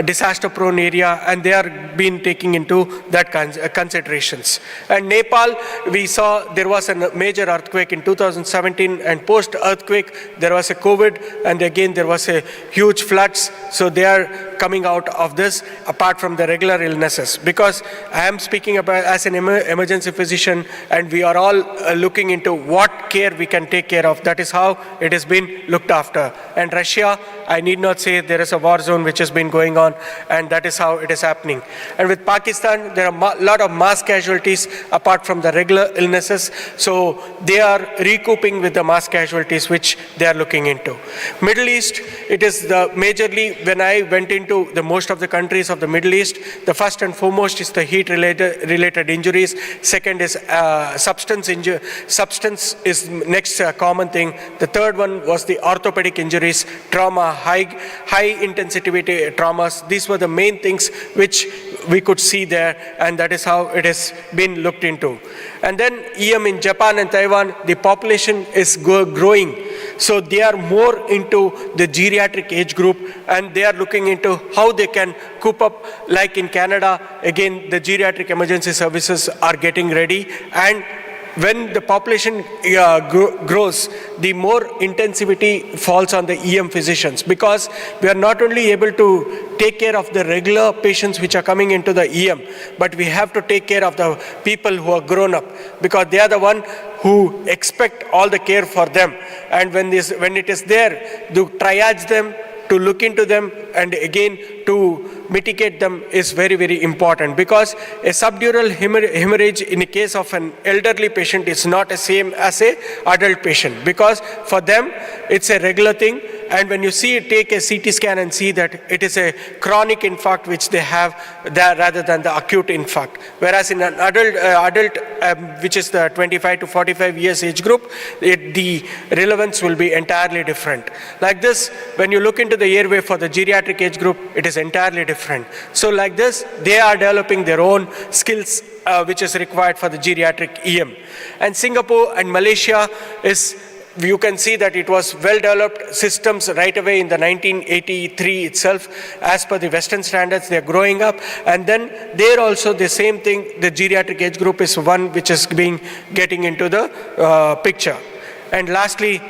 disaster-prone area, and they are being taking into that considerations. And Nepal, we saw there was a major earthquake in 2017, and post-earthquake there was a COVID, and again there was a huge floods. So they are coming out of this apart from the regular illnesses. Because I am speaking about as an emergency physician, and we are all looking into what care we can take care of. That is how it has been looked after. And Russia, I need not say, there is a war zone which has been going on, and that is how it is happening. And with Pakistan, there are a lot of mass casualties apart from the regular illnesses. So they are recouping with the mass casualties which they are looking into. Middle East, it is the majorly, when I went into the most of the countries of the Middle East, the first and foremost is the heat-related injuries. Second is substance is next common thing. The third one was the orthopedic injuries, trauma, high intensity traumas. These were the main things which we could see there, and that is how it has been looked into. And then EM in Japan and Taiwan, the population is growing. So they are more into the geriatric age group, and they are looking into how they can cope up. Like in Canada, again, the geriatric emergency services are getting ready, and when the population grows, the more intensivity falls on the EM physicians, because we are not only able to take care of the regular patients which are coming into the EM, but we have to take care of the people who are grown up, because they are the one who expect all the care for them. And when it is there, to triage them, to look into them, and again to mitigate them is very, very important, because a subdural hemorrhage in the case of an elderly patient is not the same as an adult patient, because for them it's a regular thing. And when you take a CT scan and see that it is a chronic infarct which they have there rather than the acute infarct. Whereas in an adult which is the 25 to 45 years age group, the relevance will be entirely different. Like this, when you look into the airway for the geriatric age group, it is entirely different. So like this, they are developing their own skills which is required for the geriatric EM. And Singapore and Malaysia you can see that it was well-developed systems right away in the 1983 itself. As per the Western standards, they are growing up. And then there also the same thing, the geriatric age group is one which is getting into the picture. And lastly,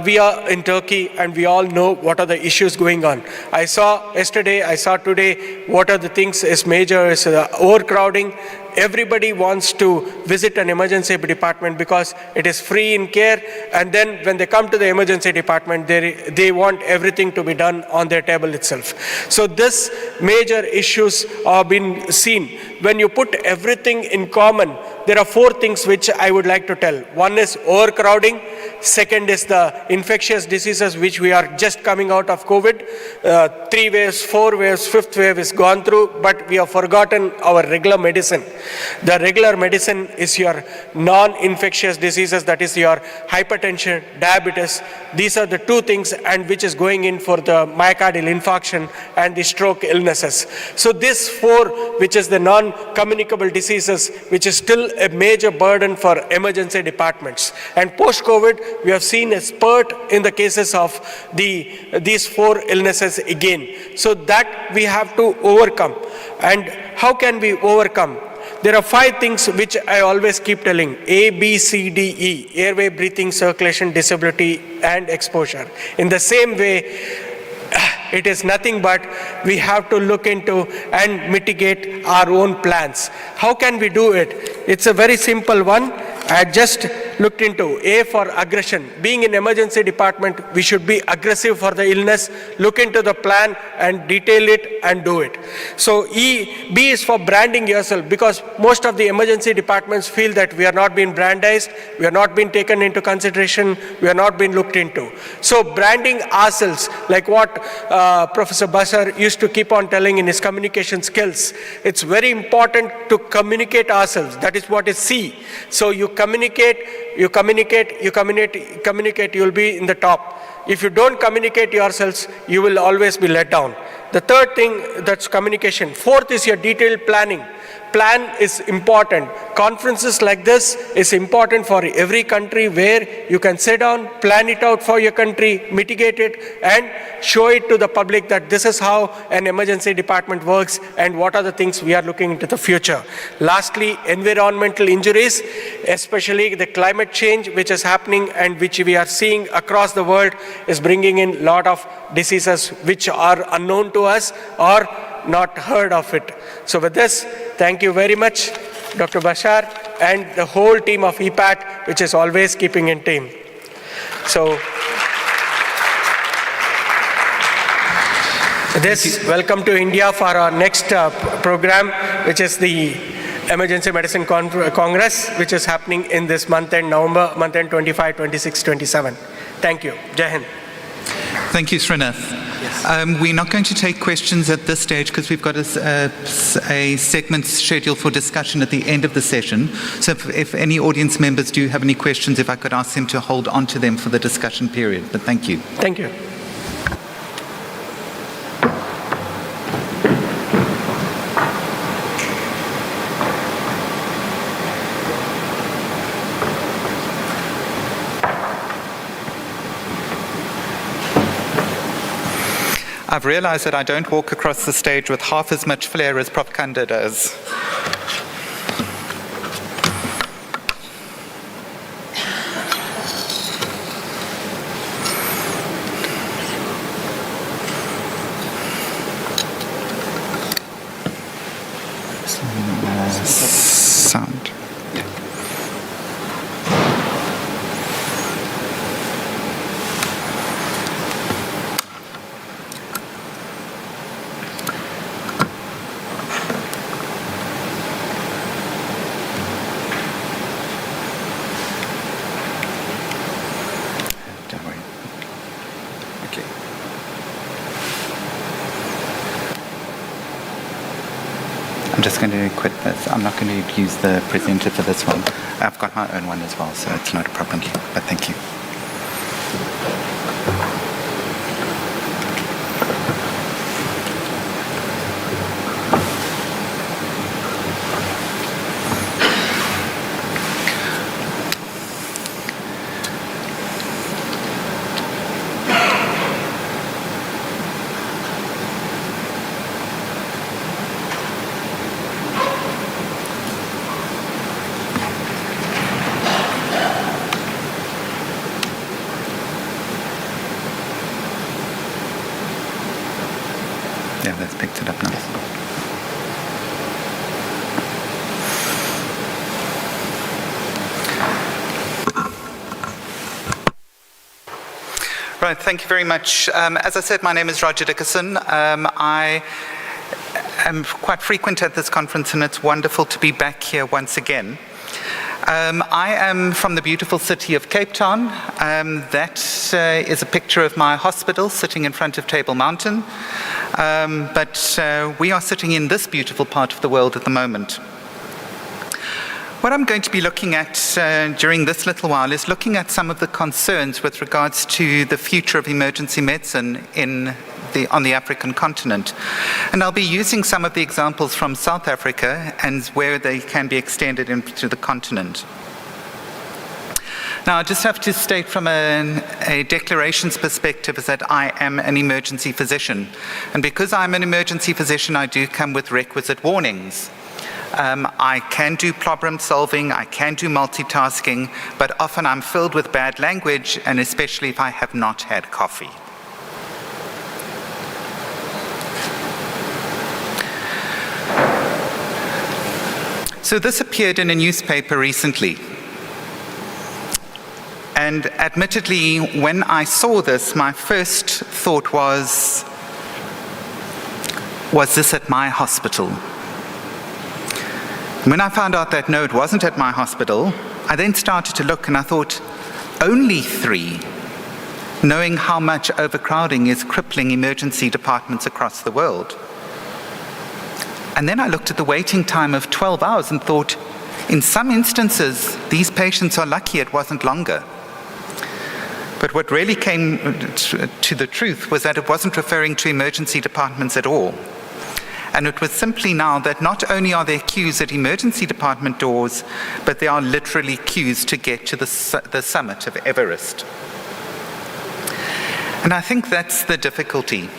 we are in Turkey and we all know what are the issues going on. I saw yesterday, I saw today, what are the things is major is overcrowding. Everybody wants to visit an emergency department because it is free in care, and then when they come to the emergency department, they want everything to be done on their table itself. So this major issues are being seen. When you put everything in common, there are four things which I would like to tell. One is overcrowding. Second is the infectious diseases which we are just coming out of COVID. 3 waves, 4 waves, 5th wave is gone through, but we have forgotten our regular medicine. The regular medicine is your non-infectious diseases, that is your hypertension, diabetes. These are the two things, and which is going in for the myocardial infarction and the stroke illnesses. So this four, which is the non-communicable diseases, which is still a major burden for emergency departments. And post-COVID, we have seen a spurt in the cases of these four illnesses again. So that we have to overcome. And how can we overcome? There are 5 things which I always keep telling: A, B, C, D, E, airway, breathing, circulation, disability, and exposure. In the same way, it is nothing but we have to look into and mitigate our own plans. How can we do it? It's a very simple one. I just looked into A for aggression. Being in emergency department, we should be aggressive for the illness, look into the plan and detail it and do it. So B is for branding yourself, because most of the emergency departments feel that we are not being brandized, we are not being taken into consideration, we are not being looked into. So branding ourselves, like what Professor Bashar used to keep on telling in his communication skills, it's very important to communicate ourselves. That is what is C. So you communicate, you will be in the top. If you don't communicate yourselves, you will always be let down. The third thing, that's communication. Fourth is your detailed planning. Plan is important. Conferences like this is important for every country, where you can sit down, plan it out for your country, mitigate it, and show it to the public that this is how an emergency department works and what are the things we are looking into the future. Lastly, environmental injuries, especially the climate change which is happening and which we are seeing across the world, is bringing in a lot of diseases which are unknown to us or not heard of it. So with this, thank you very much, Dr. Bashar, and the whole team of EPAT, which is always keeping in team. So welcome to India for our next program, which is the Emergency Medicine Congress, which is happening in this month end, November, month end 25, 26, 27. Thank you. Jai Hind. Thank you, Srinath. We're not going to take questions at this stage because we've got a segment scheduled for discussion at the end of the session. So if any audience members do have any questions, if I could ask them to hold on to them for the discussion period. But thank you. Thank you. I've realized that I don't walk across the stage with half as much flair as Prof. Canlı does. going to quit this. I'm not going to use the presenter for this one. I've got my own one as well, so it's not a problem. But thank you. Yeah, that's picked it up nice. Right, thank you very much. As I said, my name is Roger Dickerson. I am quite frequent at this conference, and it's wonderful to be back here once again. I am from the beautiful city of Cape Town. That is a picture of my hospital sitting in front of Table Mountain. But we are sitting in this beautiful part of the world at the moment. What I'm going to be looking at during this little while is looking at some of the concerns with regards to the future of emergency medicine on the African continent. And I'll be using some of the examples from South Africa and where they can be extended into the continent. Now, I just have to state from a declarations perspective is that I am an emergency physician. And because I'm an emergency physician, I do come with requisite warnings. I can do problem solving, I can do multitasking, but often I'm filled with bad language, and especially if I have not had coffee. So this appeared in a newspaper recently. And admittedly, when I saw this, my first thought was this at my hospital? When I found out that no, it wasn't at my hospital, I then started to look and I thought, only 3, knowing how much overcrowding is crippling emergency departments across the world. And then I looked at the waiting time of 12 hours and thought, in some instances, these patients are lucky it wasn't longer. But what really came to the truth was that it wasn't referring to emergency departments at all. And it was simply now that not only are there queues at emergency department doors, but there are literally queues to get to the summit of Everest. And I think that's the difficulty.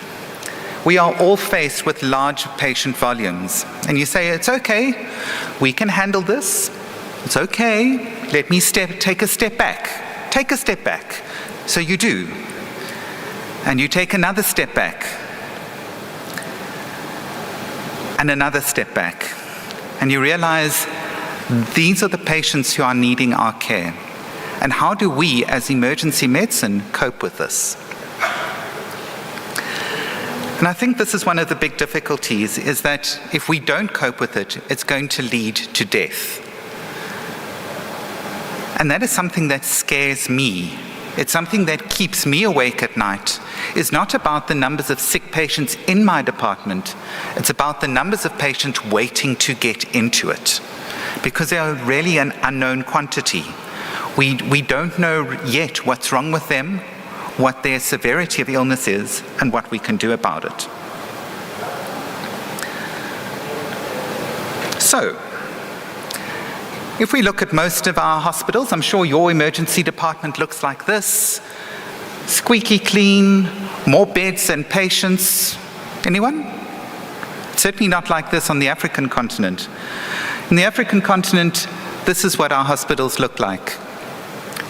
We are all faced with large patient volumes. And you say, it's okay, we can handle this. It's okay, let me take a step back. Take a step back. So you do. And you take another step back. And another step back. And you realize these are the patients who are needing our care. And how do we, as emergency medicine, cope with this? And I think this is one of the big difficulties, is that if we don't cope with it, it's going to lead to death. And that is something that scares me. It's something that keeps me awake at night. It's not about the numbers of sick patients in my department. It's about the numbers of patients waiting to get into it, because they are really an unknown quantity. We don't know yet what's wrong with them, what their severity of illness is, and what we can do about it. So, if we look at most of our hospitals, I'm sure your emergency department looks like this. Squeaky clean, more beds than patients. Anyone? Certainly not like this on the African continent. In the African continent, this is what our hospitals look like,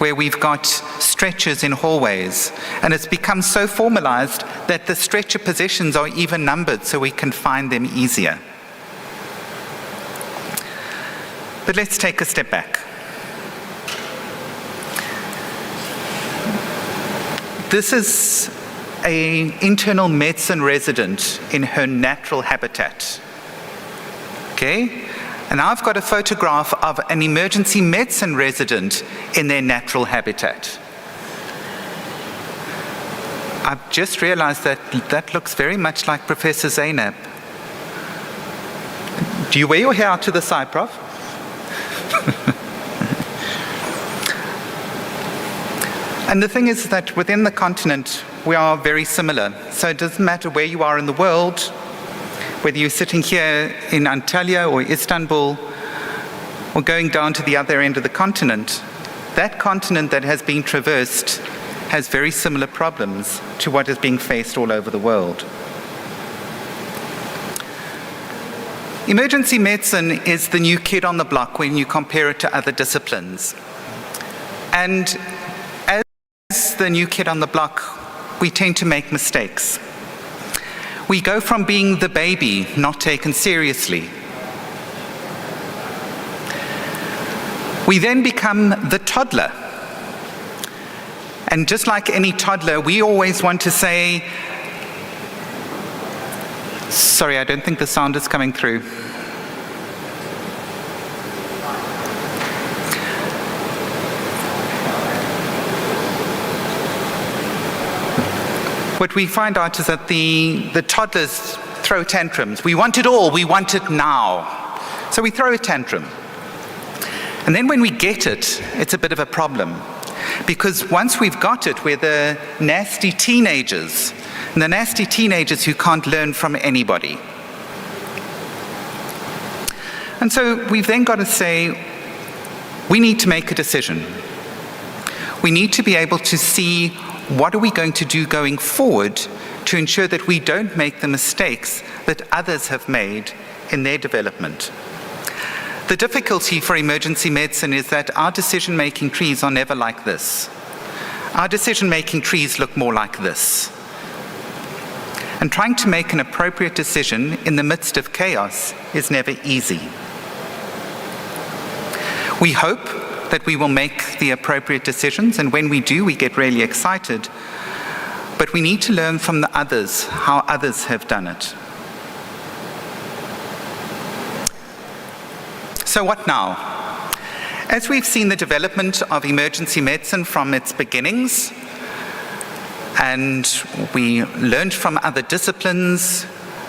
where we've got stretchers in hallways, and it's become so formalized that the stretcher positions are even numbered so we can find them easier. But let's take a step back. This is an internal medicine resident in her natural habitat. Okay? And I've got a photograph of an emergency medicine resident in their natural habitat. I've just realized that that looks very much like Professor Zainab. Do you wear your hair out to the side, Prof? And the thing is that within the continent, we are very similar. So it doesn't matter where you are in the world, whether you're sitting here in Antalya or Istanbul, or going down to the other end of the continent, that continent that has been traversed has very similar problems to what is being faced all over the world. Emergency medicine is the new kid on the block when you compare it to other disciplines. And as the new kid on the block, we tend to make mistakes. We go from being the baby, not taken seriously. We then become the toddler. And just like any toddler, we always want to say, sorry, I don't think the sound is coming through. What we find out is that the toddlers throw tantrums. We want it all, we want it now. So we throw a tantrum. And then when we get it, it's a bit of a problem. Because once we've got it, we're the nasty teenagers. And the nasty teenagers who can't learn from anybody. And so we've then got to say, we need to make a decision. We need to be able to see what are we going to do going forward to ensure that we don't make the mistakes that others have made in their development. The difficulty for emergency medicine is that our decision-making trees are never like this. Our decision-making trees look more like this. And trying to make an appropriate decision in the midst of chaos is never easy. We hope that we will make the appropriate decisions, and when we do, we get really excited. But we need to learn from the others, how others have done it. So what now? As we've seen the development of emergency medicine from its beginnings, and we learned from other disciplines,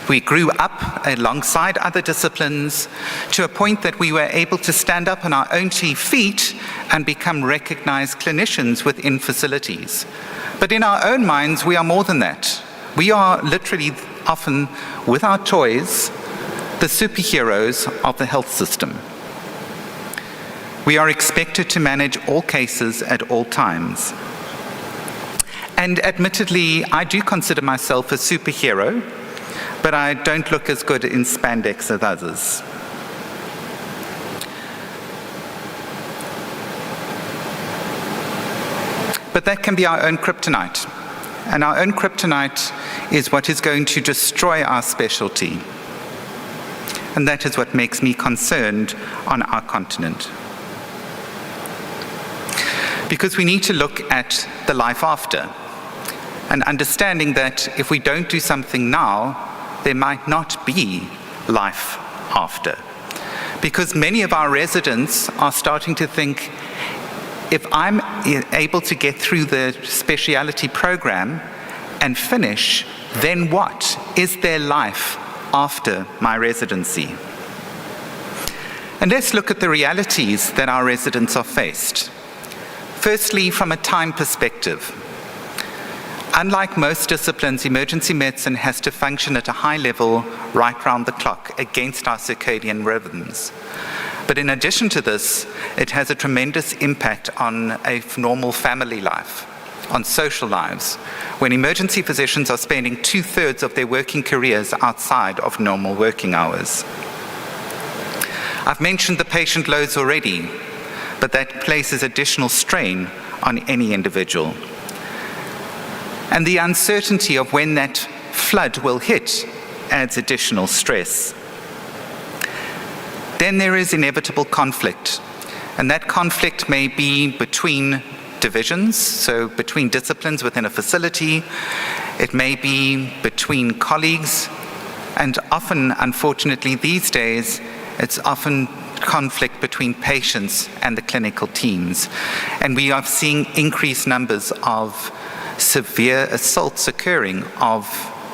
we grew up alongside other disciplines to a point that we were able to stand up on our own 2 feet and become recognized clinicians within facilities. But in our own minds, we are more than that. We are literally often, with our toys, the superheroes of the health system. We are expected to manage all cases at all times. And admittedly, I do consider myself a superhero, but I don't look as good in spandex as others. But that can be our own kryptonite. And our own kryptonite is what is going to destroy our specialty. And that is what makes me concerned on our continent. Because we need to look at the life after, and understanding that if we don't do something now, there might not be life after. Because many of our residents are starting to think, if I'm able to get through the speciality program and finish, then what? Is there life after my residency? And let's look at the realities that our residents are faced. Firstly, from a time perspective. Unlike most disciplines, emergency medicine has to function at a high level right round the clock against our circadian rhythms. But in addition to this, it has a tremendous impact on a normal family life, on social lives, when emergency physicians are spending 2/3 of their working careers outside of normal working hours. I've mentioned the patient loads already, but that places additional strain on any individual. And the uncertainty of when that flood will hit adds additional stress. Then there is inevitable conflict, and that conflict may be between divisions, so between disciplines within a facility. It may be between colleagues, and often, unfortunately, these days, it's often conflict between patients and the clinical teams. And we are seeing increased numbers of severe assaults occurring of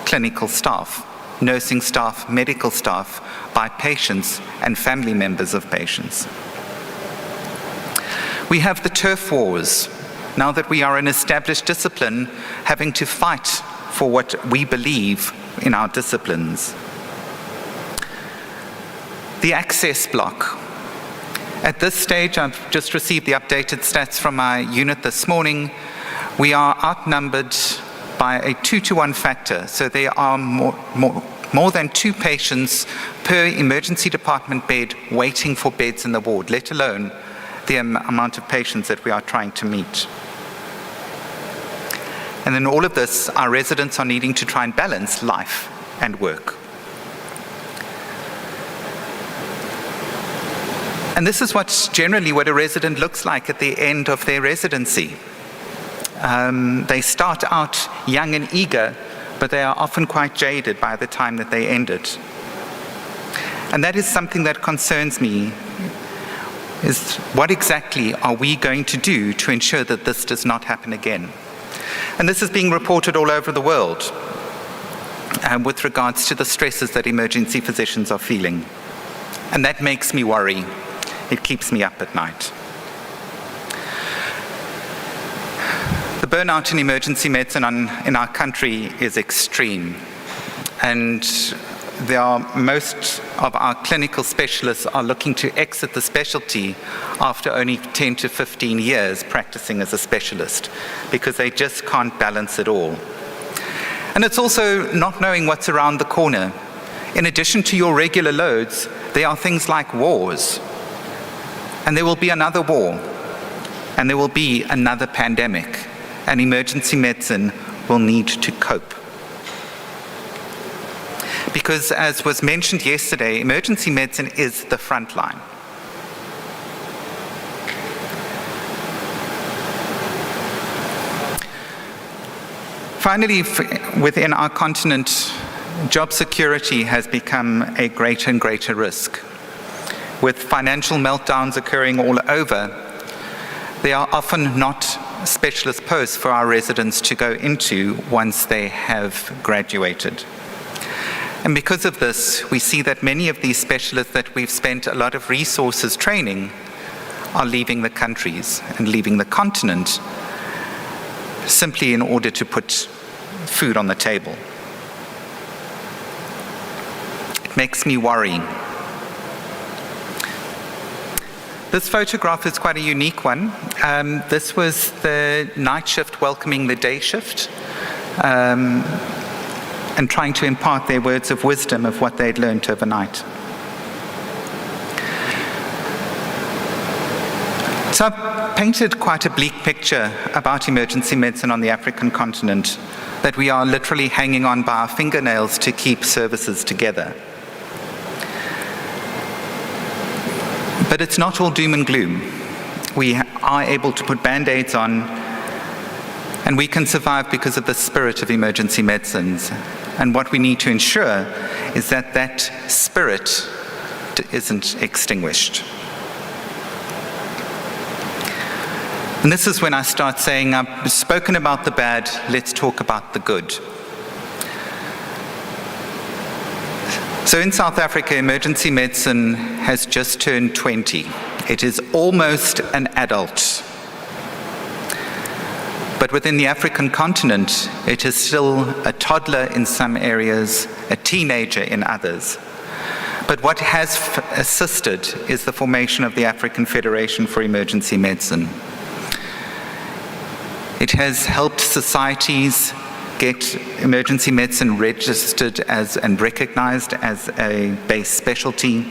clinical staff, nursing staff, medical staff, by patients and family members of patients. We have the turf wars, now that we are an established discipline, having to fight for what we believe in our disciplines. The access block. At this stage, I've just received the updated stats from my unit this morning. We are outnumbered by a 2-to-1 factor, so there are more than 2 patients per emergency department bed waiting for beds in the ward, let alone the amount of patients that we are trying to meet. And in all of this, our residents are needing to try and balance life and work. And this is generally what a resident looks like at the end of their residency. They start out young and eager, but they are often quite jaded by the time that they end it. And that is something that concerns me, is what exactly are we going to do to ensure that this does not happen again? And this is being reported all over the world with regards to the stresses that emergency physicians are feeling. And that makes me worry. It keeps me up at night. The burnout in emergency medicine in our country is extreme. And most of our clinical specialists are looking to exit the specialty after only 10 to 15 years practicing as a specialist, because they just can't balance it all. And it's also not knowing what's around the corner. In addition to your regular loads, there are things like wars. And there will be another war. And there will be another pandemic. And emergency medicine will need to cope. Because, as was mentioned yesterday, emergency medicine is the front line. Finally, within our continent, job security has become a greater and greater risk. With financial meltdowns occurring all over, there are often not specialist posts for our residents to go into once they have graduated. And because of this, we see that many of these specialists that we've spent a lot of resources training are leaving the countries and leaving the continent simply in order to put food on the table. It makes me worry. This photograph is quite a unique one. This was the night shift welcoming the day shift and trying to impart their words of wisdom of what they'd learned overnight. So I've painted quite a bleak picture about emergency medicine on the African continent, that we are literally hanging on by our fingernails to keep services together. But it's not all doom and gloom. We are able to put band-aids on, and we can survive because of the spirit of emergency medicines. And what we need to ensure is that that spirit isn't extinguished. And this is when I start saying, I've spoken about the bad, let's talk about the good. So in South Africa, emergency medicine has just turned 20. It is almost an adult. But within the African continent, it is still a toddler in some areas, a teenager in others. But what has assisted is the formation of the African Federation for Emergency Medicine. It has helped societies get emergency medicine registered as and recognized as a base specialty.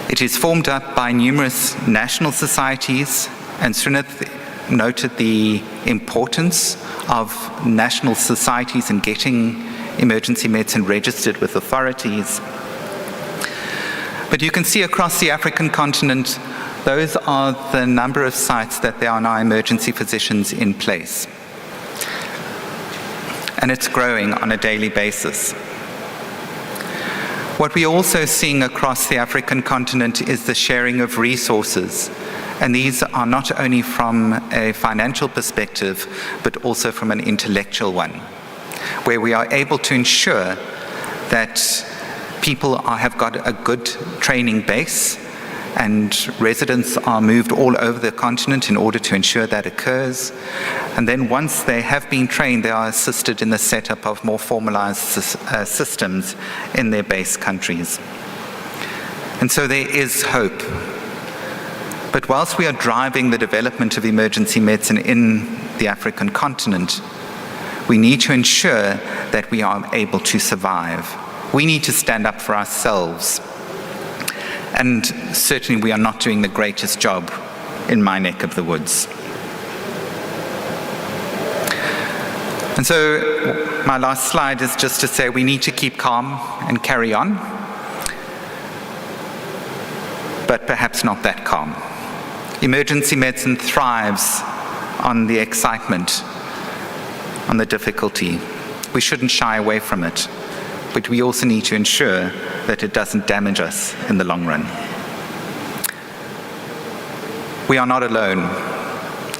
It is formed up by numerous national societies, and Srinath noted the importance of national societies in getting emergency medicine registered with authorities. But you can see across the African continent, those are the number of sites that there are now emergency physicians in place. And it's growing on a daily basis. What we're also seeing across the African continent is the sharing of resources. And these are not only from a financial perspective, but also from an intellectual one, where we are able to ensure that People have got a good training base, and residents are moved all over the continent in order to ensure that occurs. And then once they have been trained, they are assisted in the setup of more formalized systems in their base countries. And so there is hope. But whilst we are driving the development of emergency medicine in the African continent, we need to ensure that we are able to survive. We need to stand up for ourselves. And certainly we are not doing the greatest job in my neck of the woods. And so my last slide is just to say we need to keep calm and carry on, but perhaps not that calm. Emergency medicine thrives on the excitement, on the difficulty. We shouldn't shy away from it, but we also need to ensure that it doesn't damage us in the long run. We are not alone.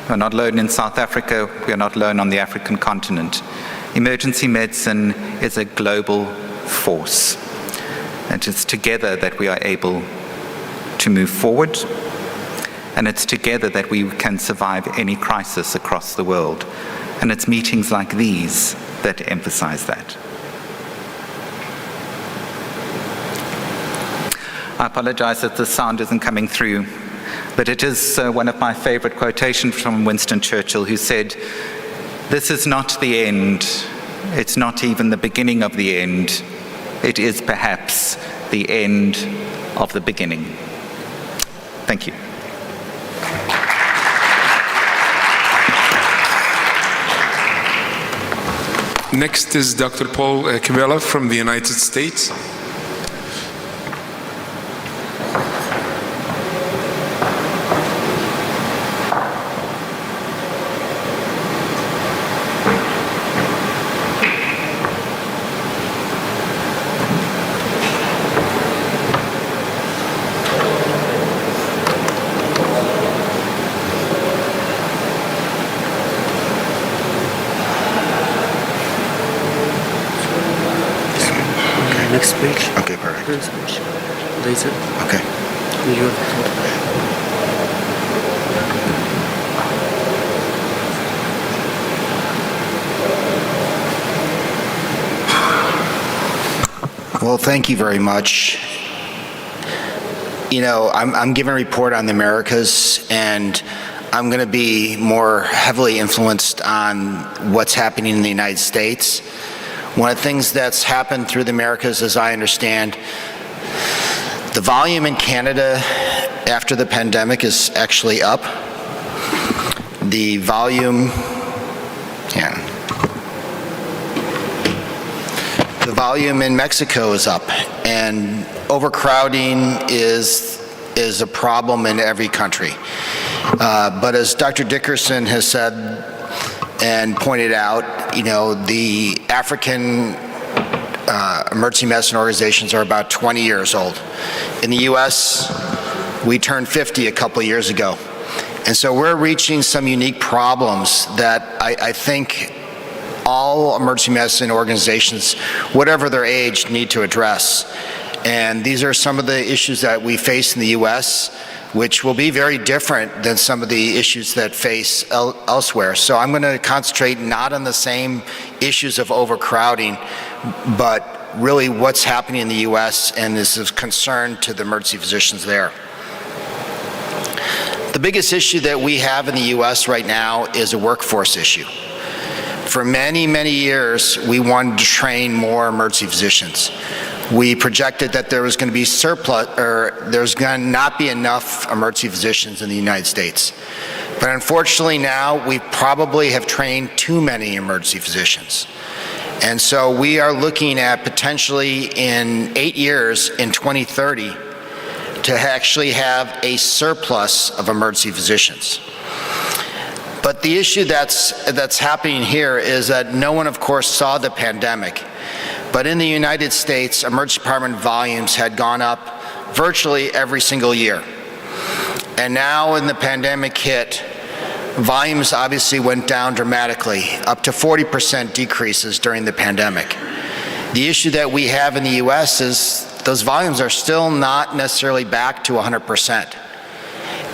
We're not alone in South Africa. We are not alone on the African continent. Emergency medicine is a global force. And it's together that we are able to move forward. And it's together that we can survive any crisis across the world. And it's meetings like these that emphasize that. I apologize that the sound isn't coming through, but it is one of my favorite quotations from Winston Churchill, who said, "This is not the end. It's not even the beginning of the end. It is perhaps the end of the beginning." Thank you. Next is Dr. Paul Cabela from the United States. Next page. Okay, perfect. Next page. Later. Okay. Well, thank you very much. You know, I'm giving a report on the Americas, and I'm going to be more heavily influenced on what's happening in the United States. One of the things that's happened through the Americas, as I understand, the volume in Canada after the pandemic is actually up. The volume, the volume in Mexico is up, and overcrowding is a problem in every country. But as Dr. Dickerson has said and pointed out, you know, the African emergency medicine organizations are about 20 years old. In the US, we turned 50 a couple of years ago. And so we're reaching some unique problems that I think all emergency medicine organizations, whatever their age, need to address. And these are some of the issues that we face in the US, which will be very different than some of the issues that face elsewhere. So I'm going to concentrate not on the same issues of overcrowding, but really what's happening in the US, and this is concern to the emergency physicians there. The biggest issue that we have in the US right now is a workforce issue. For many, many years, we wanted to train more emergency physicians. We projected that there was going to be surplus, or there's going to not be enough emergency physicians in the United States. But unfortunately now, we probably have trained too many emergency physicians. And so we are looking at potentially in 8 years, in 2030, to actually have a surplus of emergency physicians. But the issue that's happening here is that no one, of course, saw the pandemic. But in the United States, emergency department volumes had gone up virtually every single year. And now when the pandemic hit, volumes obviously went down dramatically, up to 40% decreases during the pandemic. The issue that we have in the US is those volumes are still not necessarily back to 100%.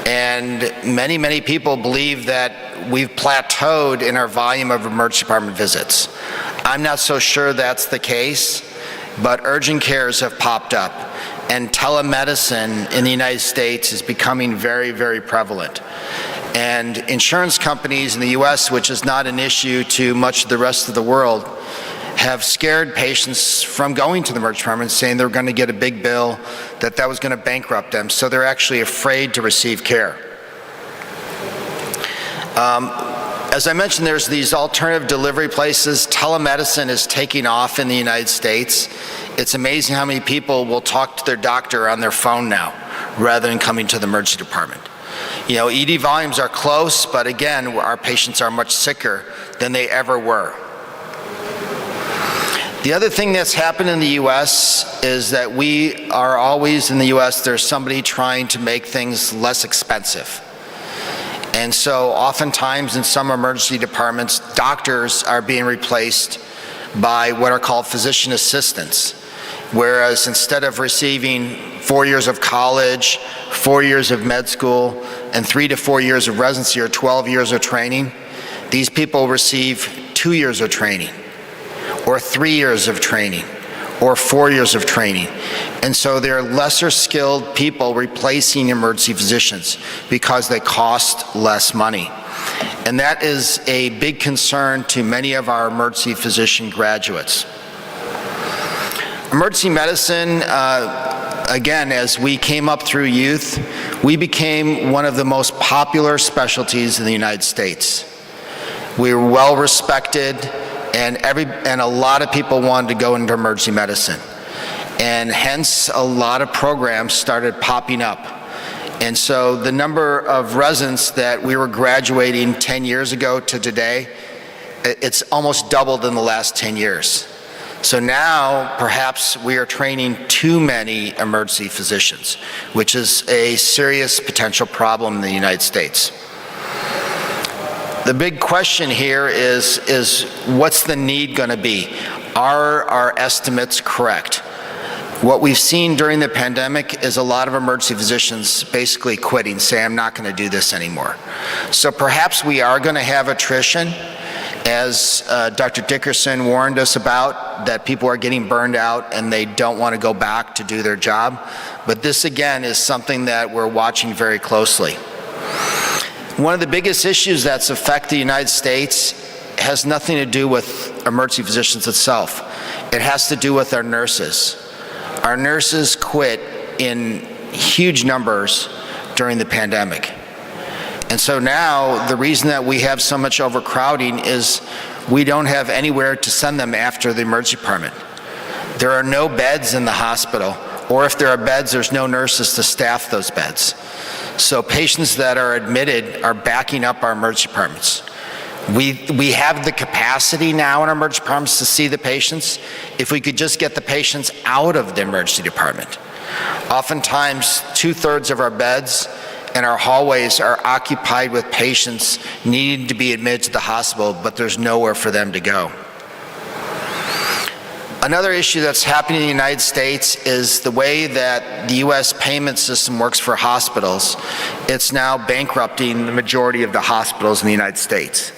And many people believe that we've plateaued in our volume of emergency department visits. I'm not so sure that's the case, but urgent cares have popped up, and telemedicine in the United States is becoming very prevalent. And insurance companies in the US, which is not an issue to much of the rest of the world, have scared patients from going to the emergency department, saying they're going to get a big bill, that was going to bankrupt them. So they're actually afraid to receive care. As I mentioned, there's these alternative delivery places. Telemedicine is taking off in the United States. It's amazing how many people will talk to their doctor on their phone now, rather than coming to the emergency department. You know, ED volumes are close, but again, our patients are much sicker than they ever were. The other thing that's happened in the U.S. is that we are always in the U.S., there's somebody trying to make things less expensive. And so oftentimes in some emergency departments, doctors are being replaced by what are called physician assistants. Whereas instead of receiving 4 years of college, 4 years of med school, and 3 to 4 years of residency or 12 years of training, these people receive 2 years of training, or 3 years of training, or 4 years of training. And so they're lesser skilled people replacing emergency physicians because they cost less money. And that is a big concern to many of our emergency physician graduates. Emergency medicine, again, as we came up through youth, we became one of the most popular specialties in the United States. We were well respected, and a lot of people wanted to go into emergency medicine. And hence, a lot of programs started popping up. And so the number of residents that we were graduating 10 years ago to today, it's almost doubled in the last 10 years. So now, perhaps we are training too many emergency physicians, which is a serious potential problem in the United States. The big question here is what's the need going to be? Are our estimates correct? What we've seen during the pandemic is a lot of emergency physicians basically quitting, saying, I'm not going to do this anymore. So perhaps we are going to have attrition, as Dr. Dickerson warned us about, that people are getting burned out and they don't want to go back to do their job. But this, again, is something that we're watching very closely. One of the biggest issues that's affect the United States has nothing to do with emergency physicians itself. It has to do with our nurses. Our nurses quit in huge numbers during the pandemic. And so now the reason that we have so much overcrowding is we don't have anywhere to send them after the emergency department. There are no beds in the hospital, or if there are beds, there's no nurses to staff those beds. So patients that are admitted are backing up our emergency departments. We have the capacity now in our emergency departments to see the patients if we could just get the patients out of the emergency department. Oftentimes, 2/3 of our beds and our hallways are occupied with patients needing to be admitted to the hospital, but there's nowhere for them to go. Another issue that's happening in the United States is the way that the US payment system works for hospitals. It's now bankrupting the majority of the hospitals in the United States.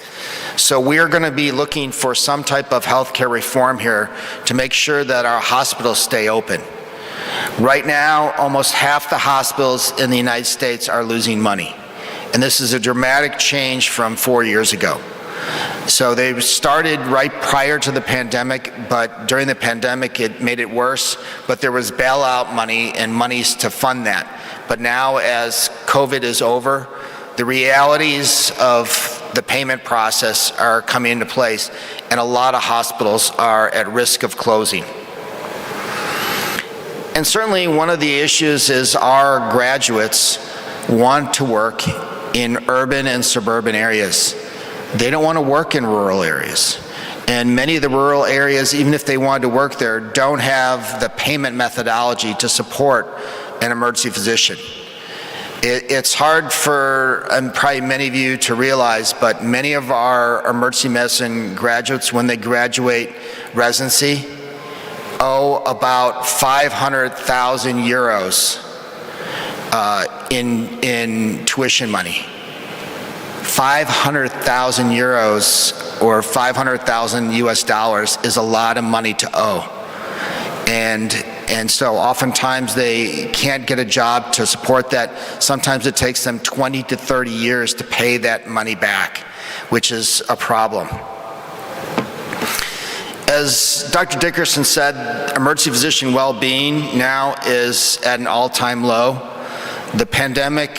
So we are going to be looking for some type of healthcare reform here to make sure that our hospitals stay open. Right now, almost half the hospitals in the United States are losing money. And this is a dramatic change from 4 years ago. So they started right prior to the pandemic, but during the pandemic it made it worse, but there was bailout money and monies to fund that. But now, as COVID is over, the realities of the payment process are coming into place, and a lot of hospitals are at risk of closing. And certainly one of the issues is our graduates want to work in urban and suburban areas. They don't want to work in rural areas. And many of the rural areas, even if they wanted to work there, don't have the payment methodology to support an emergency physician. It's hard for probably many of you to realize, but many of our emergency medicine graduates, when they graduate residency, owe about 500,000 euros in tuition money. 500,000 euros or 500,000 US dollars is a lot of money to owe. And so oftentimes they can't get a job to support that. Sometimes it takes them 20 to 30 years to pay that money back, which is a problem. As Dr. Dickerson said, emergency physician well-being now is at an all-time low. The pandemic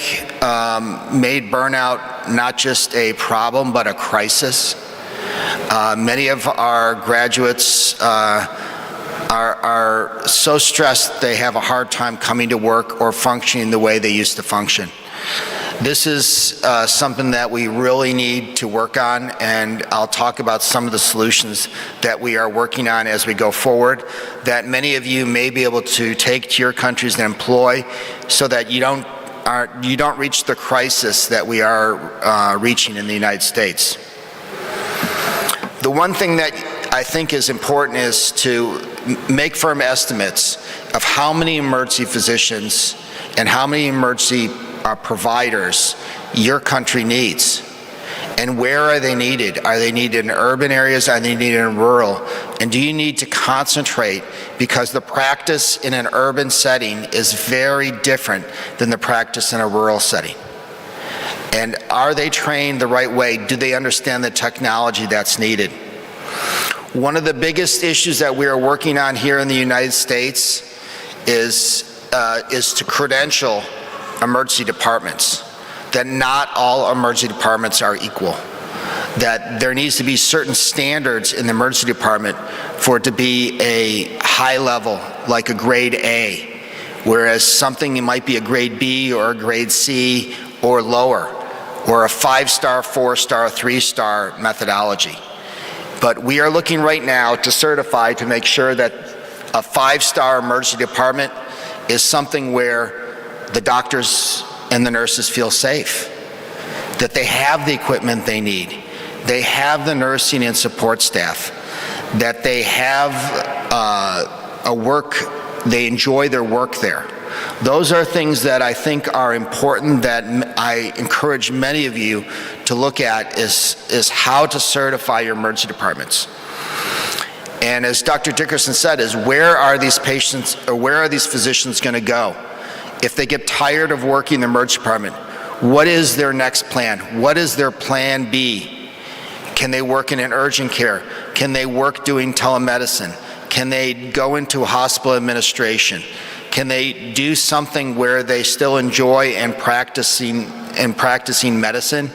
made burnout not just a problem, but a crisis. Many of our graduates are so stressed they have a hard time coming to work or functioning the way they used to function. This is something that we really need to work on, and I'll talk about some of the solutions that we are working on as we go forward, that many of you may be able to take to your countries and employ, so that you don't reach the crisis that we are reaching in the United States. The one thing that I think is important is to make firm estimates of how many emergency physicians and how many emergency providers your country needs. And where are they needed? Are they needed in urban areas? Are they needed in rural? And do you need to concentrate? Because the practice in an urban setting is very different than the practice in a rural setting. And are they trained the right way? Do they understand the technology that's needed? One of the biggest issues that we are working on here in the United States is to credential emergency departments, that not all emergency departments are equal, that there needs to be certain standards in the emergency department for it to be a high level, like a grade A, whereas something might be a grade B or a grade C or lower, or a 5-star, 4-star, 3-star methodology. But we are looking right now to certify to make sure that a 5-star emergency department is something where the doctors and the nurses feel safe, that they have the equipment they need, they have the nursing and support staff, that they have they enjoy their work there. Those are things that I think are important, that I encourage many of you to look at, is how to certify your emergency departments. And as Dr. Dickerson said, is where are these patients, or where are these physicians going to go? If they get tired of working in the emergency department, what is their next plan? What is their plan B? Can they work in an urgent care? Can they work doing telemedicine? Can they go into hospital administration? Can they do something where they still enjoy and practicing medicine,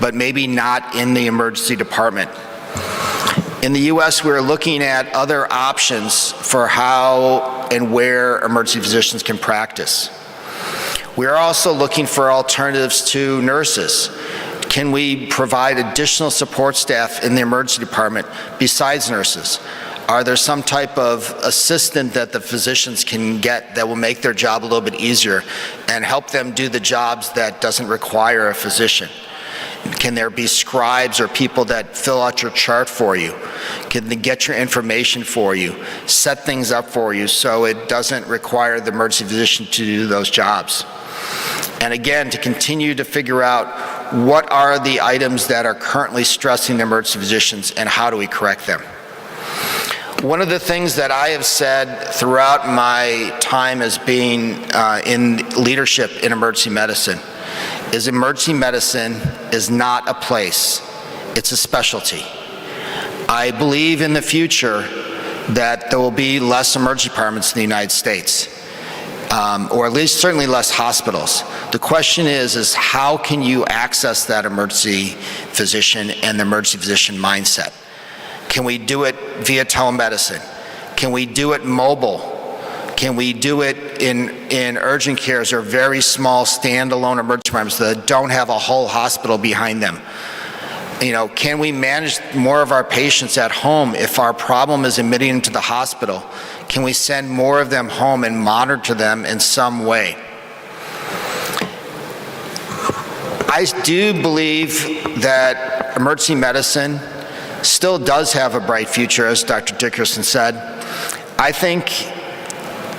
but maybe not in the emergency department? In the US, we're looking at other options for how and where emergency physicians can practice. We are also looking for alternatives to nurses. Can we provide additional support staff in the emergency department besides nurses? Are there some type of assistant that the physicians can get that will make their job a little bit easier and help them do the jobs that doesn't require a physician? Can there be scribes or people that fill out your chart for you? Can they get your information for you, set things up for you so it doesn't require the emergency physician to do those jobs? And again, to continue to figure out what are the items that are currently stressing the emergency physicians and how do we correct them? One of the things that I have said throughout my time as being in leadership in emergency medicine is emergency medicine is not a place, it's a specialty. I believe in the future that there will be less emergency departments in the United States, or at least certainly less hospitals. The question is how can you access that emergency physician and the emergency physician mindset? Can we do it via telemedicine? Can we do it mobile? Can we do it in urgent cares or very small standalone emergency departments that don't have a whole hospital behind them? You know, can we manage more of our patients at home? If our problem is admitting them to the hospital, can we send more of them home and monitor them in some way? I do believe that emergency medicine still does have a bright future, as Dr. Dickerson said. I think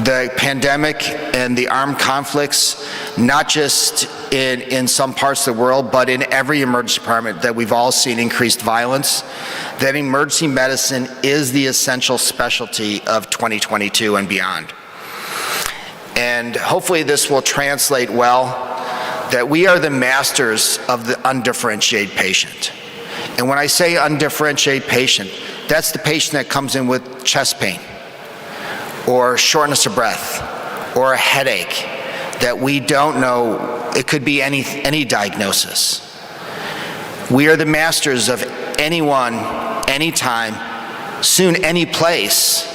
the pandemic and the armed conflicts, not just in some parts of the world, but in every emergency department, that we've all seen increased violence, that emergency medicine is the essential specialty of 2022 and beyond. And hopefully this will translate well, that we are the masters of the undifferentiated patient. And when I say undifferentiated patient, that's the patient that comes in with chest pain, or shortness of breath, or a headache that we don't know, it could be any diagnosis. We are the masters of anyone, anytime, soon any place,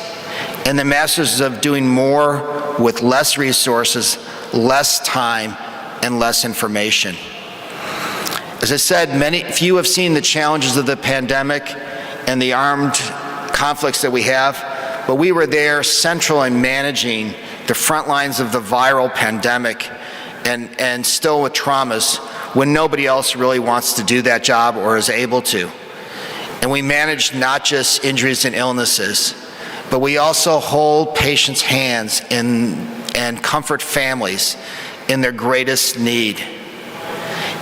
and the masters of doing more with less resources, less time, and less information. As I said, few have seen the challenges of the pandemic and the armed conflicts that we have, but we were there central in managing the front lines of the viral pandemic and still with traumas when nobody else really wants to do that job or is able to. And we manage not just injuries and illnesses, but we also hold patients' hands and comfort families in their greatest need.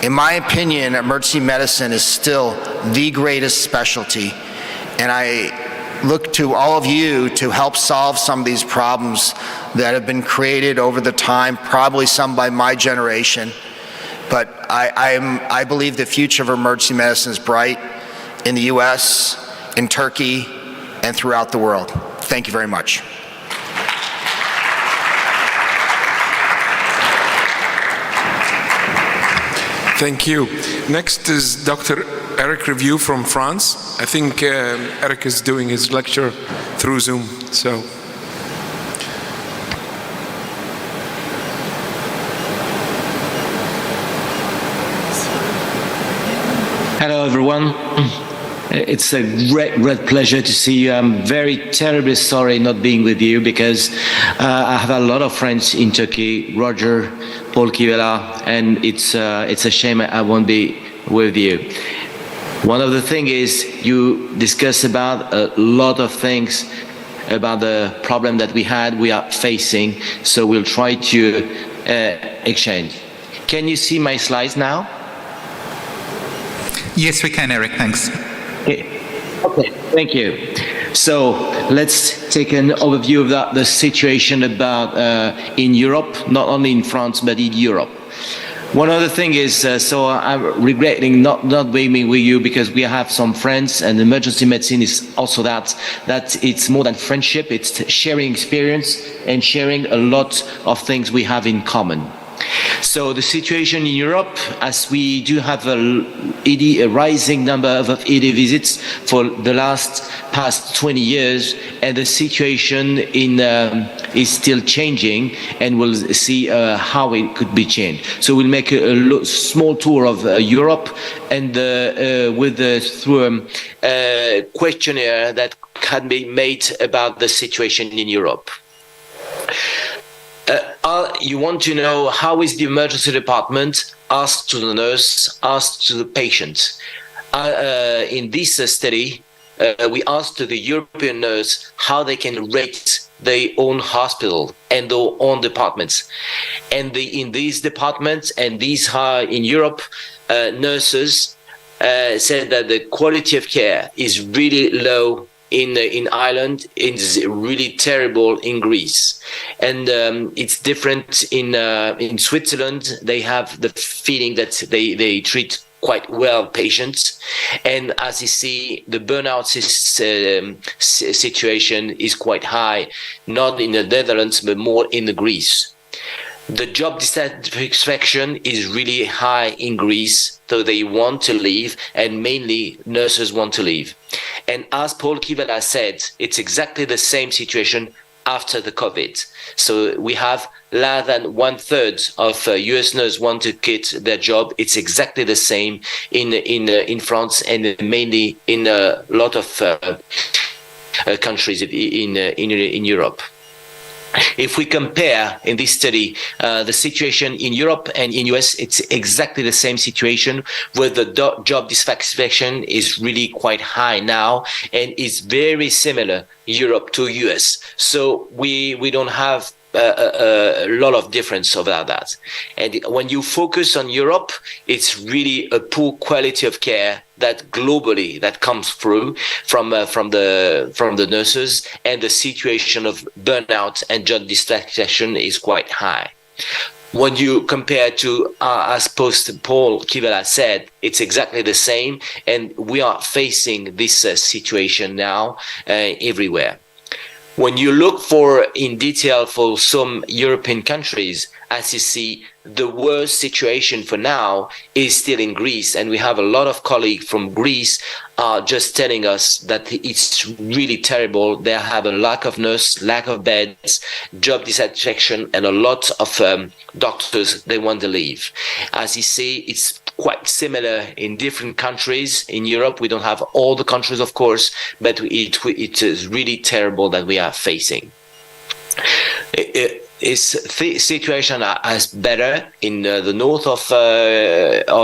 In my opinion, emergency medicine is still the greatest specialty, and I look to all of you to help solve some of these problems that have been created over the time, probably some by my generation. But I believe the future of emergency medicine is bright in the US, in Turkey, and throughout the world. Thank you very much. Thank you. Next is Dr. Eric Review from France. I think Eric is doing his lecture through Zoom, so. Hello, everyone. It's a great pleasure to see you. I'm very terribly sorry not being with you because I have a lot of friends in Turkey, Roger, Paul Kivela, and it's a shame I won't be with you. One of the things is you discuss about a lot of things about the problem that we are facing, so we'll try to exchange. Can you see my slides now? Yes, we can, Eric, thanks. Okay, thank you. So let's take an overview of the situation about in Europe, not only in France, but in Europe. One other thing is, so I'm regretting not being with you because we have some friends, and emergency medicine is also that it's more than friendship, it's sharing experience and sharing a lot of things we have in common. So the situation in Europe, as we do have a rising number of ED visits for the past 20 years, and the situation is still changing, and we'll see how it could be changed. So we'll make a small tour of Europe, and through a questionnaire that can be made about the situation in Europe. You want to know how is the emergency department asked to the nurse, asked to the patient. In this study, we asked the European nurse how they can rate their own hospital and their own departments. And in these departments and in Europe, nurses said that the quality of care is really low in Ireland, it's really terrible in Greece, and it's different in Switzerland. They have the feeling that they treat quite well patients, and as you see, the burnout situation is quite high, not in the Netherlands but more in the Greece. The job dissatisfaction is really high in Greece, so they want to leave, and mainly nurses want to leave. And as Paul Kivela said, it's exactly the same situation after the COVID. So we have less than 1/3 of US nurses want to quit their job. It's exactly the same in France, and mainly in a lot of countries in Europe. If we compare in this study the situation in Europe and in US, it's exactly the same situation where the job dissatisfaction is really quite high now and is very similar Europe to US. So we don't have a lot of difference about that. And when you focus on Europe, it's really a poor quality of care that globally that comes through from the nurses, and the situation of burnout and job dissatisfaction is quite high. When you compare to, as Paul Kivela said, it's exactly the same, and we are facing this situation now everywhere. When you look for in detail for some European countries, as you see, the worst situation for now is still in Greece, and we have a lot of colleagues from Greece just telling us that it's really terrible. They have a lack of nurses, lack of beds, job dissatisfaction, and a lot of doctors they want to leave. As you see, it's quite similar in different countries in Europe. We don't have all the countries, of course, but it is really terrible that we are facing. Situation is better in the north of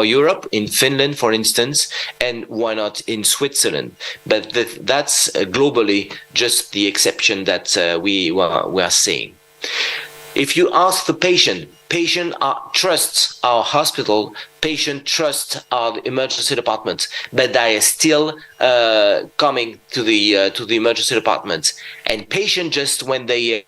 Europe, in Finland, for instance, and why not in Switzerland? But that's globally just the exception that we are seeing. If you ask the patient trusts our hospital, patient trusts our emergency department, but they are still coming to the emergency department. And patient just when they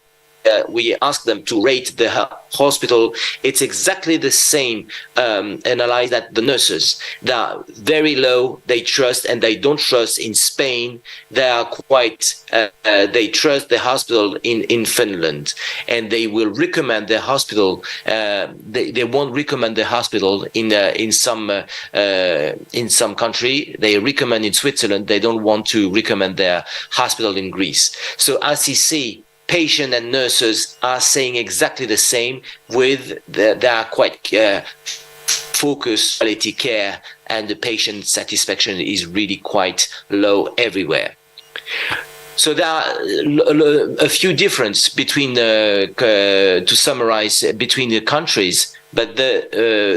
we ask them to rate the hospital, it's exactly the same analyze that the nurses. They are very low, they trust and they don't trust in Spain. They are quite, they trust the hospital in Finland, and they will recommend the hospital, they won't recommend the hospital in some country. They recommend in Switzerland, they don't want to recommend their hospital in Greece. So as you see, patients and nurses are saying exactly the same, with they are quite focused quality care, and the patient satisfaction is really quite low everywhere. So there are a few differences between to summarize between the countries. But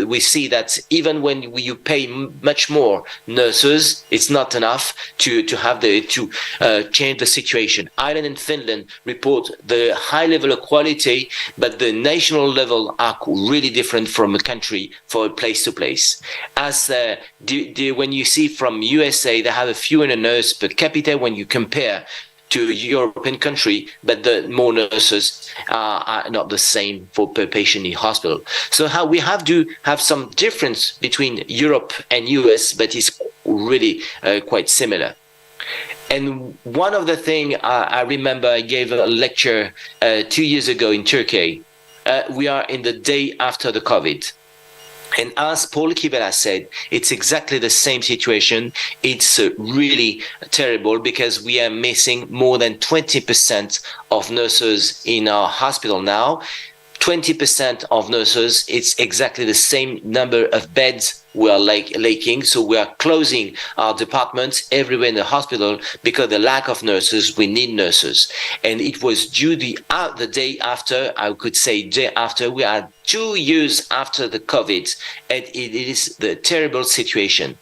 we see that even when you pay much more nurses, it's not enough to change the situation. Ireland and Finland report the high level of quality, but the national level are really different from a country, for place to place. As when you see from USA, they have a fewer nurses per capita when you compare to European country, but the more nurses are not the same for per patient in hospital. So how we have to have some difference between Europe and US, but it's really quite similar. And one of the things I remember, I gave a lecture 2 years ago in Turkey. We are in the day after the COVID. And as Paul Kivela said, it's exactly the same situation. It's really terrible because we are missing more than 20% of nurses in our hospital now. 20% of nurses, it's exactly the same number of beds we are lacking. So we are closing our departments everywhere in the hospital because the lack of nurses, we need nurses. And it was due the day after, I could say day after, we are 2 years after the COVID, and it is the terrible situation.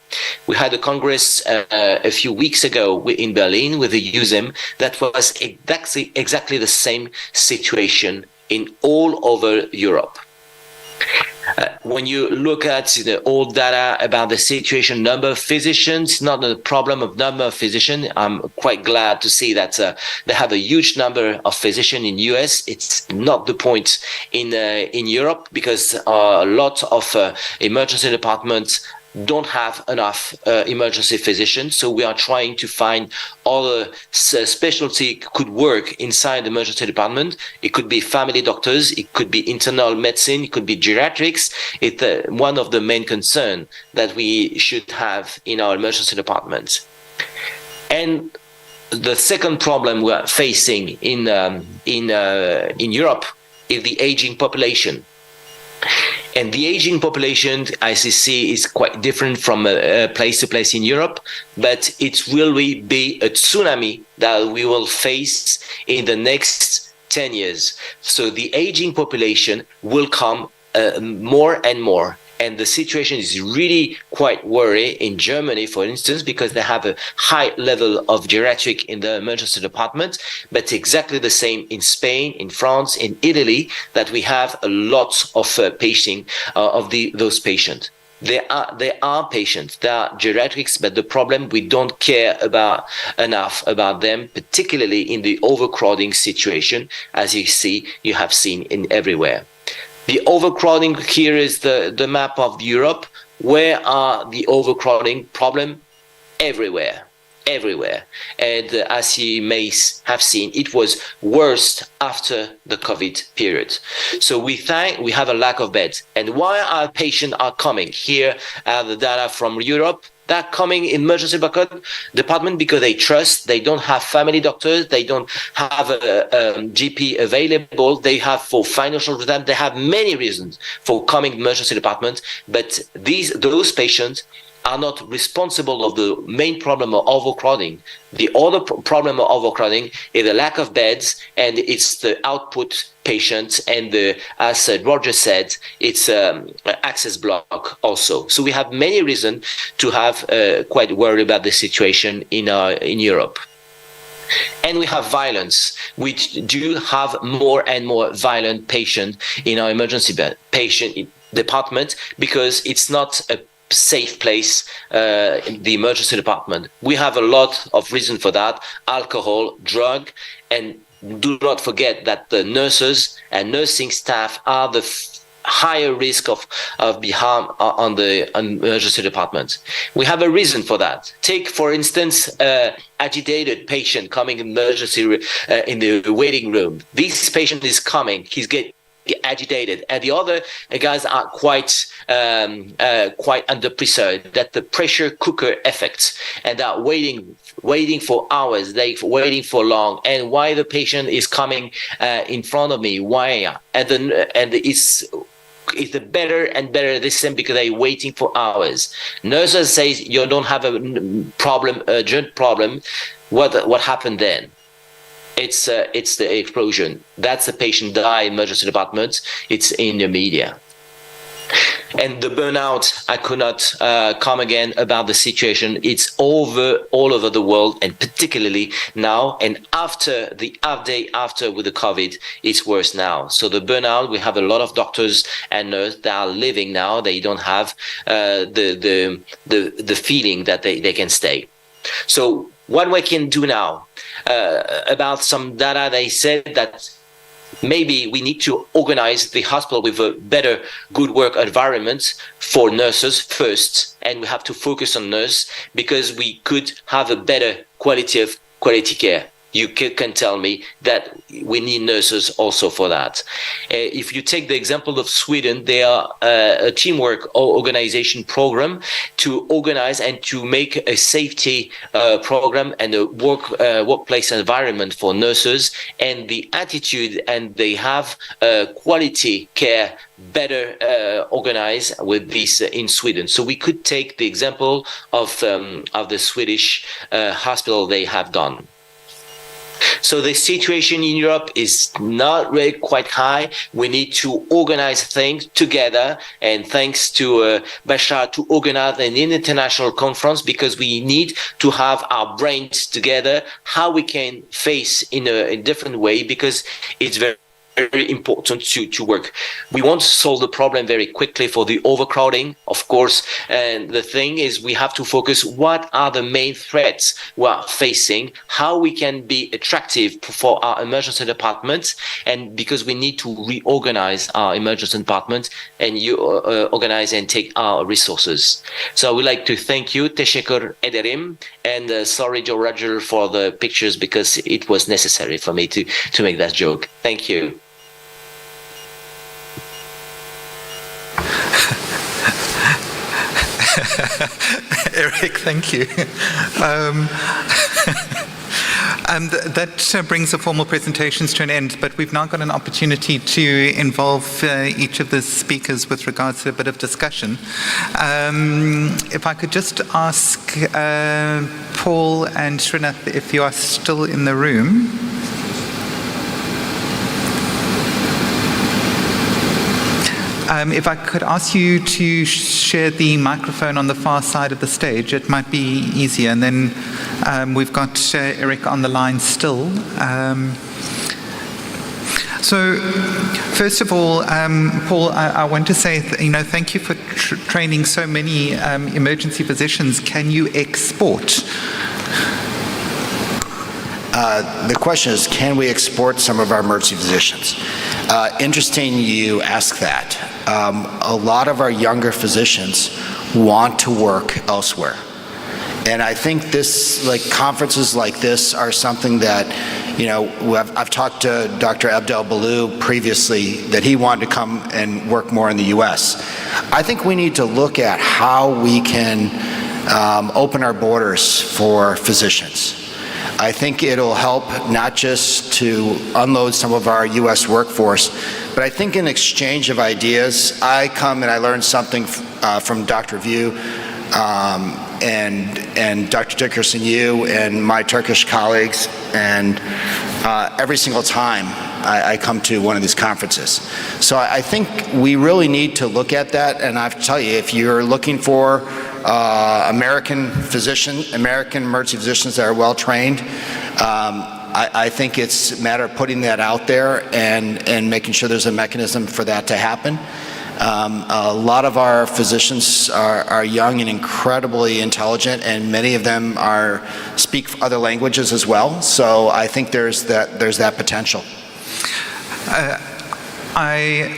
We had a congress a few weeks ago in Berlin with the USEM that was exactly the same situation in all over Europe. When you look at the old data about the situation, number of physicians, not a problem of number of physicians. I'm quite glad to see that they have a huge number of physicians in US. It's not the point in Europe, because a lot of emergency departments don't have enough emergency physicians. So we are trying to find other specialty could work inside the emergency department. It could be family doctors, it could be internal medicine, it could be geriatrics. It's one of the main concerns that we should have in our emergency departments. And the second problem we are facing in Europe is the aging population. And the aging population, as you see, is quite different from place to place in Europe, but it will be a tsunami that we will face in the next 10 years. So the aging population will come more and more. And the situation is really quite worrying in Germany, for instance, because they have a high level of geriatric in the emergency department, but exactly the same in Spain, in France, in Italy, that we have a lot of those patients. They are patients, they are geriatrics, but the problem, we don't care enough about them, particularly in the overcrowding situation, as you have seen in everywhere. The overcrowding, here is the map of Europe. Where are the overcrowding problem? Everywhere. And as you may have seen, it was worse after the COVID period. So we have a lack of beds. And why our patients are coming? Here are the data from Europe. They're coming in emergency department because they don't have family doctors, they don't have a GP available, they have for financial reasons, they have many reasons for coming emergency department, but those patients are not responsible of the main problem of overcrowding. The other problem of overcrowding is the lack of beds, and it's the output patients, and as Roger said, it's access block also. So we have many reasons to have quite worried about the situation in Europe. And we have violence. We do have more and more violent patients in our emergency patient department because it's not a safe place in the emergency department. We have a lot of reason for that: alcohol, drug, and do not forget that the nurses and nursing staff are the higher risk of be harmed on the emergency department. We have a reason for that. Take, for instance, agitated patient coming in emergency in the waiting room. This patient is coming, he's getting agitated, and the other guys are quite under pressure, that the pressure cooker effect, and are waiting for hours, they waiting for long. And why the patient is coming in front of me? Why? And it's a better and better system because they're waiting for hours. Nurses say you don't have a problem, urgent problem. What happened then? It's the explosion. That's the patient die in emergency department. It's in the media. And the burnout, I could not come again about the situation. It's all over the world, and particularly now, and after the day after with the COVID, it's worse now. So the burnout, we have a lot of doctors and nurses that are living now. They don't have the feeling that they can stay. So what we can do now about some data, they said that maybe we need to organize the hospital with a better good work environment for nurses first, and we have to focus on nurse because we could have a better quality care. You can tell me that we need nurses also for that. If you take the example of Sweden, they are a teamwork organization program to organize and to make a safety program and a workplace environment for nurses, and the attitude, and they have quality care better organized with this in Sweden. So we could take the example of the Swedish hospital they have done. So the situation in Europe is not really quite high. We need to organize things together, and thanks to Bashar to organize an international conference, because we need to have our brains together, how we can face in a different way, because it's very important to work. We want to solve the problem very quickly for the overcrowding, of course, and the thing is we have to focus what are the main threats we are facing, how we can be attractive for our emergency departments, and because we need to reorganize our emergency department and organize and take our resources. So I would like to thank you, Teşekkür ederim, and sorry, Joe Roger, for the pictures, because it was necessary for me to make that joke. Thank you. Eric, thank you. That brings the formal presentations to an end, but we've now got an opportunity to involve each of the speakers with regards to a bit of discussion. If I could just ask Paul and Srinath if you are still in the room. If I could ask you to share the microphone on the far side of the stage, it might be easier. And then we've got Eric on the line still. So, first of all, Paul, I want to say, thank you for training so many emergency physicians. Can you export? The question is, can we export some of our emergency physicians? Interesting you ask that. A lot of our younger physicians want to work elsewhere. And I think conferences like this are something that, I've talked to Dr. Abdel Balou previously that he wanted to come and work more in the U.S. I think we need to look at how we can open our borders for physicians. I think it'll help not just to unload some of our U.S. workforce, but I think in exchange of ideas, I come and I learn something from Dr. View and Dr. Dickerson, you and my Turkish colleagues, and every single time I come to one of these conferences. So I think we really need to look at that, and I have to tell you, if you're looking for American emergency physicians that are well trained, I think it's a matter of putting that out there and making sure there's a mechanism for that to happen. A lot of our physicians are young and incredibly intelligent, and many of them speak other languages as well. So I think there's that potential. I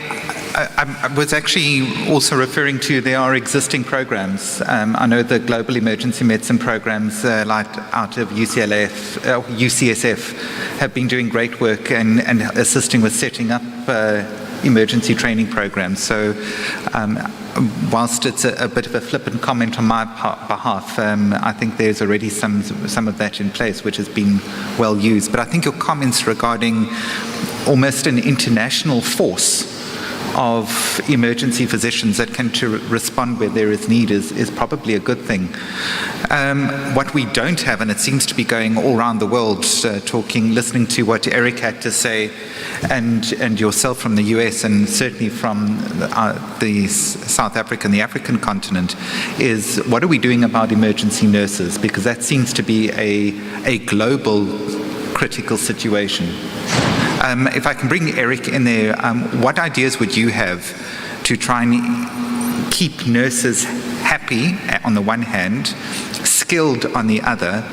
was actually also referring to there are existing programs. I know the global emergency medicine programs like out of UCSF have been doing great work and assisting with setting up emergency training programs. So whilst it's a bit of a flippant comment on my behalf, I think there's already some of that in place, which has been well used. But I think your comments regarding almost an international force of emergency physicians that can respond where there is need is probably a good thing. What we don't have, and it seems to be going all around the world, listening to what Eric had to say, and yourself from the US, and certainly from the South Africa and the African continent, is what are we doing about emergency nurses? Because that seems to be a global critical situation. If I can bring Eric in there, what ideas would you have to try and keep nurses happy on the one hand, skilled on the other,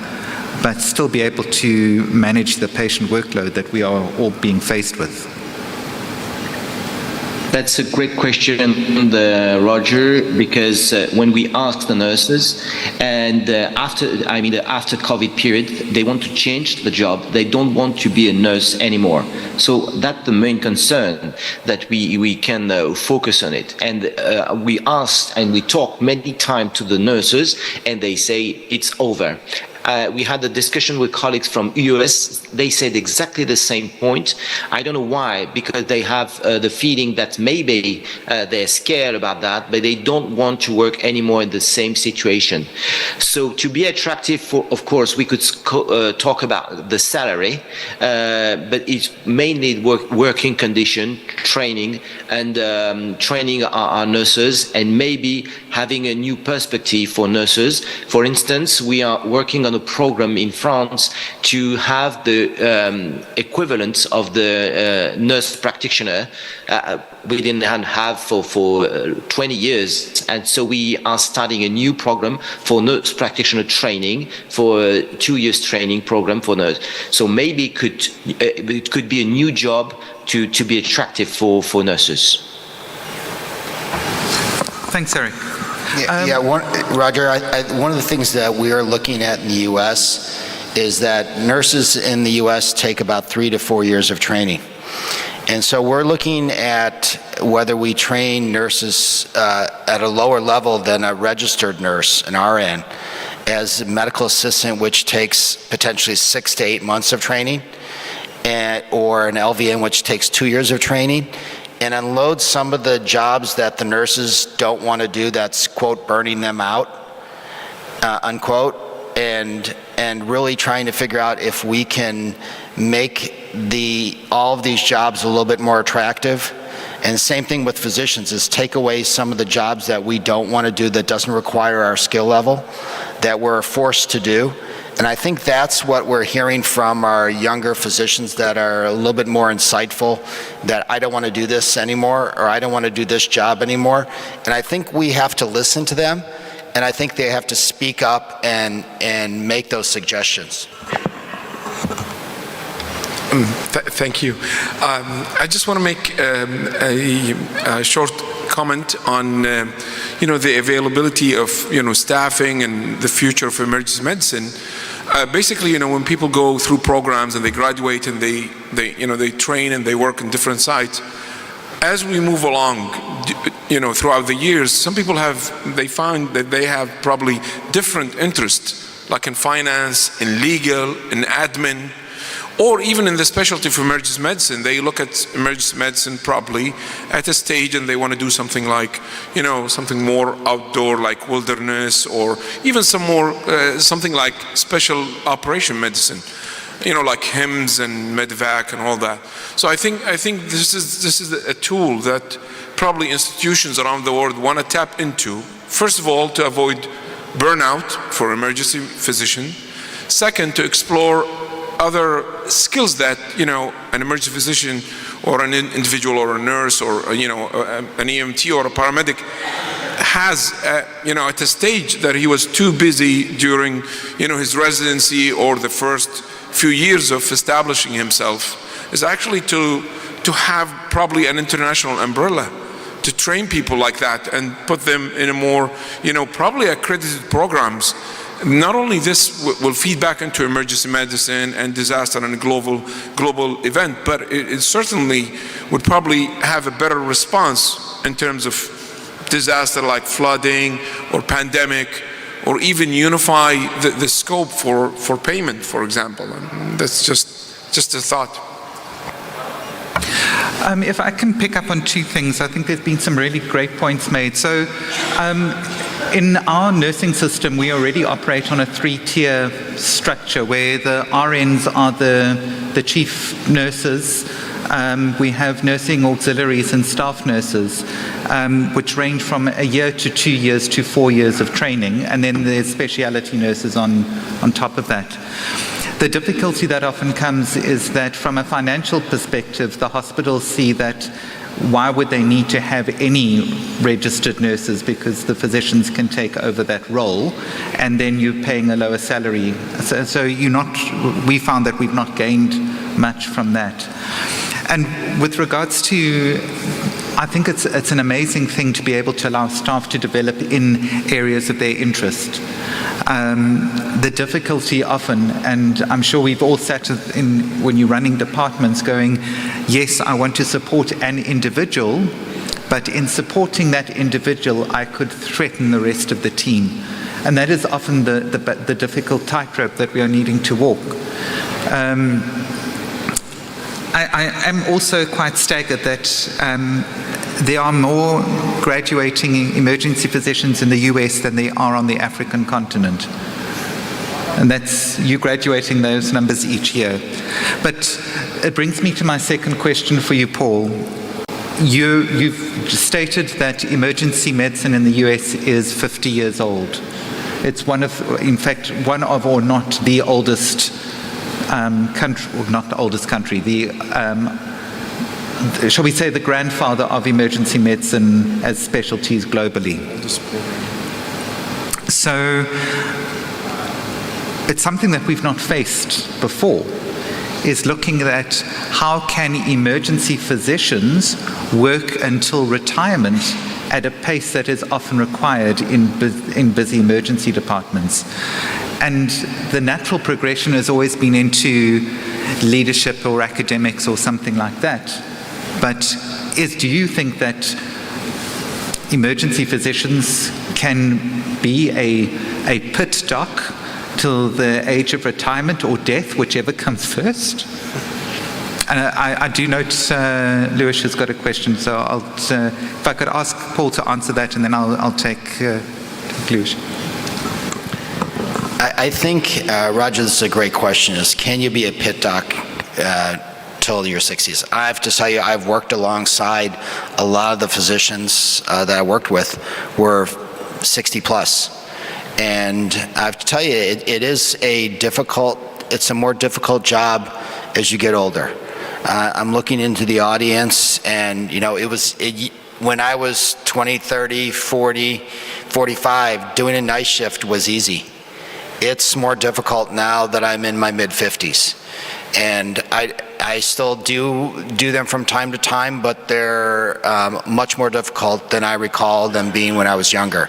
but still be able to manage the patient workload that we are all being faced with? That's a great question, Roger, because when we ask the nurses, and after COVID period, they want to change the job. They don't want to be a nurse anymore. So that's the main concern, that we can focus on it. And we asked and we talked many times to the nurses, and they say it's over. We had a discussion with colleagues from US. They said exactly the same point. I don't know why, because they have the feeling that maybe they're scared about that, but they don't want to work anymore in the same situation. So to be attractive, of course, we could talk about the salary, but it's mainly working condition, training, and training our nurses, and maybe having a new perspective for nurses. For instance, we are working on a program in France to have the equivalent of the nurse practitioner we didn't have for 20 years. And so we are starting a new program for nurse practitioner training, for a 2 years training program for nurse. So maybe it could be a new job to be attractive for nurses. Thanks, Eric. Roger, one of the things that we are looking at in the U.S. is that nurses in the U.S. take about 3 to 4 years of training. And so we're looking at whether we train nurses at a lower level than a registered nurse, an RN, as a medical assistant, which takes potentially 6 to 8 months of training, or an LVN, which takes 2 years of training, and unload some of the jobs that the nurses don't want to do, that's, quote, burning them out, unquote, and really trying to figure out if we can make all of these jobs a little bit more attractive And same thing with physicians, is take away some of the jobs that we don't want to do, that doesn't require our skill level, that we're forced to do. And I think that's what we're hearing from our younger physicians that are a little bit more insightful, that I don't want to do this anymore, or I don't want to do this job anymore. And I think we have to listen to them, and I think they have to speak up and make those suggestions. Thank you. I just want to make a short comment on, the availability of, staffing and the future of emergency medicine. Basically, when people go through programs and they graduate and they train and they work in different sites, as we move along, throughout the years, some people they find that they have probably different interests, like in finance, in legal, in admin, or even in the specialty of emergency medicine. They look at emergency medicine probably at a stage and they want to do something like, something more outdoor, like wilderness, or even something like special operation medicine, like HIMSS and Medevac and all that. So I think this is a tool that probably institutions around the world want to tap into. First of all, to avoid burnout for emergency physician. Second, to explore other skills that an emergency physician or an individual or a nurse or an EMT or a paramedic has at a stage that he was too busy during his residency or the first few years of establishing himself, is actually to have probably an international umbrella to train people like that and put them in a more probably accredited programs. Not only this will feed back into emergency medicine and disaster and a global event, but it certainly would probably have a better response in terms of disaster like flooding or pandemic, or even unify the scope for payment, for example. And that's just a thought. If I can pick up on two things, I think there's been some really great points made. So in our nursing system, we already operate on a 3-tier structure where the RNs are the chief nurses. We have nursing auxiliaries and staff nurses, which range from a year to 2 years to 4 years of training, and then there's specialty nurses on top of that. The difficulty that often comes is that from a financial perspective, the hospitals see that why would they need to have any registered nurses, because the physicians can take over that role and then you're paying a lower salary. So we found that we've not gained much from that. And with regards to, I think it's an amazing thing to be able to allow staff to develop in areas of their interest. The difficulty often, and I'm sure we've all sat when you're running departments going, yes, I want to support an individual, but in supporting that individual, I could threaten the rest of the team. And that is often the difficult tightrope that we are needing to walk. I am also quite staggered that there are more graduating emergency physicians in the US than there are on the African continent. And that's you graduating those numbers each year. But it brings me to my second question for you, Paul. You've stated that emergency medicine in the US is 50 years old. It's one of, or not the oldest country, or not the oldest country, shall we say the grandfather of emergency medicine as specialties globally. So it's something that we've not faced before, is looking at how can emergency physicians work until retirement at a pace that is often required in busy emergency departments. And the natural progression has always been into leadership or academics or something like that. But do you think that emergency physicians can be a pit doc till the age of retirement or death, whichever comes first? And I do note Lewis has got a question, so if I could ask Paul to answer that, and then I'll take Lewis. I think, Roger, this is a great question, is can you be a pit doc till your 60s. I have to tell you, I've worked alongside a lot of the physicians that I worked with were 60 plus. And I have to tell you, it's a more difficult job as you get older. I'm looking into the audience, and when I was 20, 30, 40, 45, doing a night shift was easy. It's more difficult now that I'm in my mid-50s. And I still do them from time to time, but they're much more difficult than I recall them being when I was younger.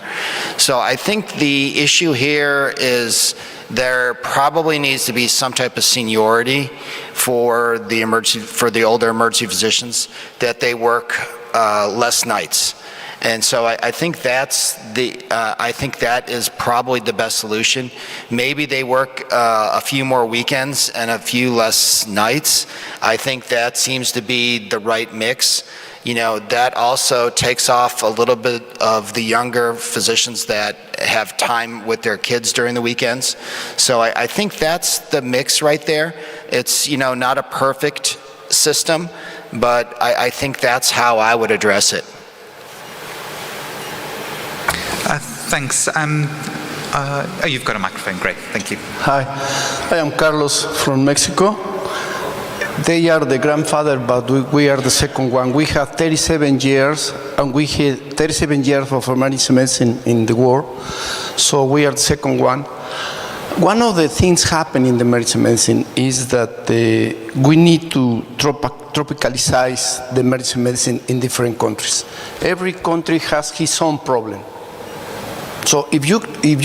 So I think the issue here is there probably needs to be some type of seniority for the older emergency physicians, that they work less nights. And so I think that is probably the best solution. Maybe they work a few more weekends and a few less nights. I think that seems to be the right mix. That also takes off a little bit of the younger physicians that have time with their kids during the weekends. So I think that's the mix right there. It's, not a perfect system, but I think that's how I would address it. Thanks. You've got a microphone. Great. Thank you. Hi, I am Carlos from Mexico. They are the grandfather, but we are the second one. We have 37 years, and we had 37 years of emergency medicine in the war, so we are the second one. One of the things happening in the emergency medicine is that we need to tropicalize the emergency medicine in different countries. Every country has his own problem. So if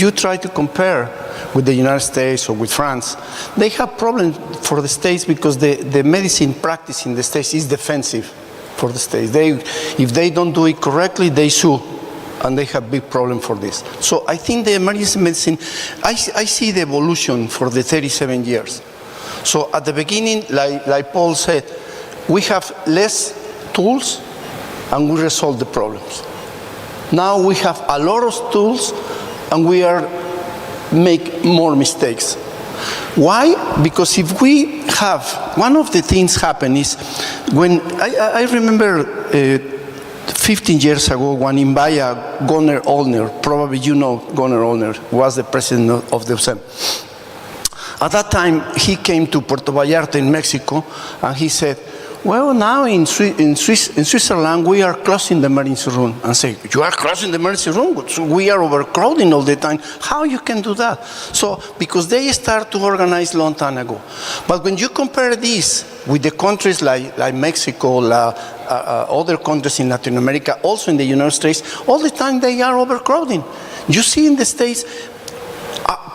you try to compare with the United States or with France, they have problems for the States because the medicine practice in the States is defensive for the States. If they don't do it correctly, they sue, and they have big problem for this. So I think the emergency medicine, I see the evolution for the 37 years. So at the beginning, like Paul said, we have less tools and we resolve the problems. Now we have a lot of tools and we make more mistakes. Why? Because if we have, one of the things happen is when, I remember 15 years ago when in Bahia, Gunnar Ollner, probably you know Gunnar Ollner, was the president of the USEM. At that time, he came to Puerto Vallarta in Mexico and he said, well, now in Switzerland, we are closing the emergency room. And say, you are closing the emergency room? We are overcrowding all the time. How you can do that? So, because they start to organize long time ago. But when you compare this with the countries like Mexico, other countries in Latin America, also in the United States, all the time they are overcrowding. You see in the States,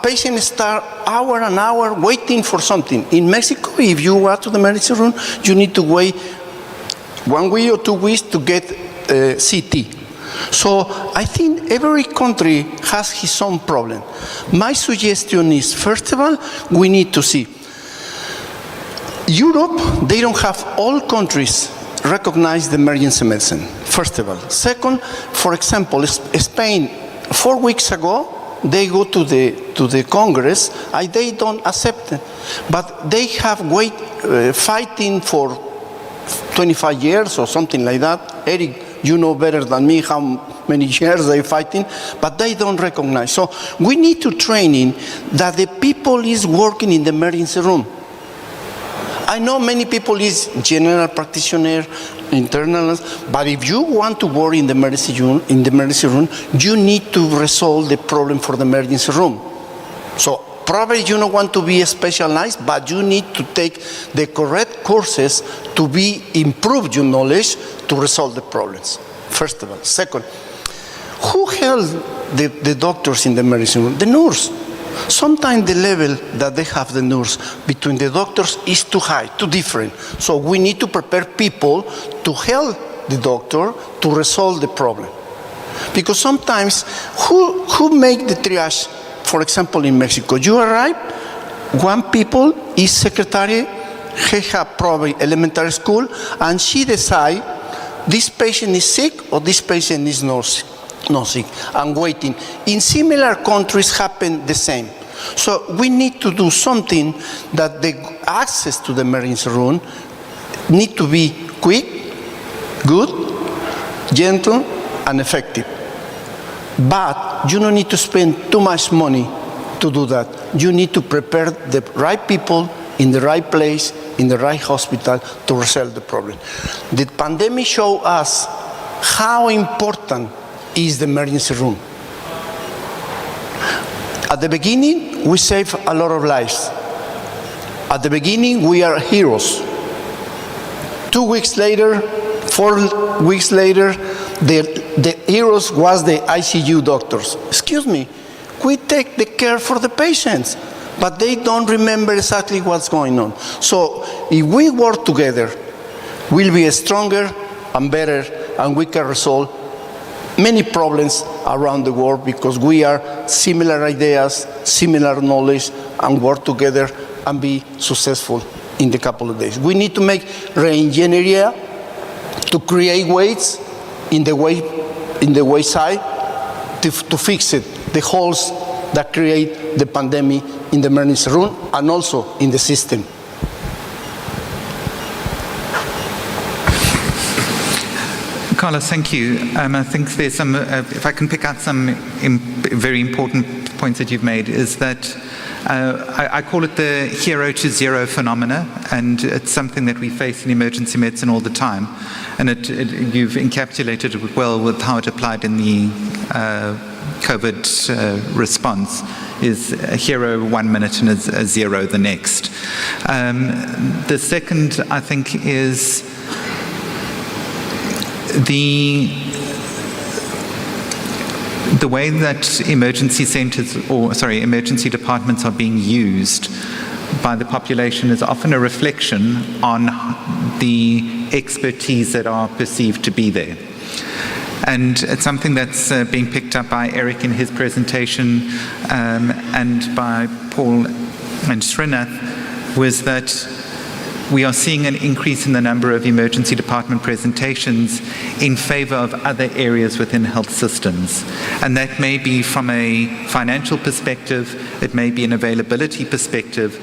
patients start hour and hour waiting for something. In Mexico, if you go to the emergency room, you need to wait 1 week or 2 weeks to get CT. So I think every country has his own problem. My suggestion is, first of all, we need to see. Europe, they don't have all countries recognize the emergency medicine, first of all. Second, for example, Spain, 4 weeks ago, they go to the Congress and they don't accept it. But they have fighting for 25 years or something like that. Eric, you know better than me how many years they're fighting, but they don't recognize. So we need to training that the people is working in the emergency room. I know many people is general practitioner, internal, but if you want to work in the emergency room, you need to resolve the problem for the emergency room. So probably you don't want to be specialized, but you need to take the correct courses to improve your knowledge to resolve the problems, first of all. Second, who held the doctors in the emergency room? The nurse. Sometimes the level that they have the nurse between the doctors is too high, too different. So we need to prepare people to help the doctor to resolve the problem. Because sometimes, who make the triage? For example, in Mexico, you arrive, one people is secretary, he have probably elementary school, and she decide this patient is sick or this patient is not sick. And waiting. In similar countries happen the same. So we need to do something that the access to the emergency room need to be quick, good, gentle, and effective. But you don't need to spend too much money to do that. You need to prepare the right people in the right place, in the right hospital to resolve the problem. The pandemic showed us how important is the emergency room. At the beginning, we saved a lot of lives. At the beginning, we are heroes. 2 weeks later, 4 weeks later, the heroes was the ICU doctors. Excuse me, we take the care for the patients, but they don't remember exactly what's going on. So if we work together, we'll be stronger and better, and we can resolve many problems around the world because we are similar ideas, similar knowledge, and work together and be successful in the couple of days. We need to make re-engineering to create ways in the wayside to fix it, the holes that create the pandemic in the emergency room and also in the system. Carlos, thank you. I think there's some, if I can pick out some very important points that you've made, is that I call it the hero to zero phenomena, and it's something that we face in emergency medicine all the time. And you've encapsulated it well with how it applied in the COVID response, is a hero 1 minute and a zero the next. The second, I think, is the way that emergency departments are being used by the population is often a reflection on the expertise that are perceived to be there. And it's something that's being picked up by Eric in his presentation and by Paul and Srinath, was that we are seeing an increase in the number of emergency department presentations in favor of other areas within health systems. And that may be from a financial perspective, it may be an availability perspective,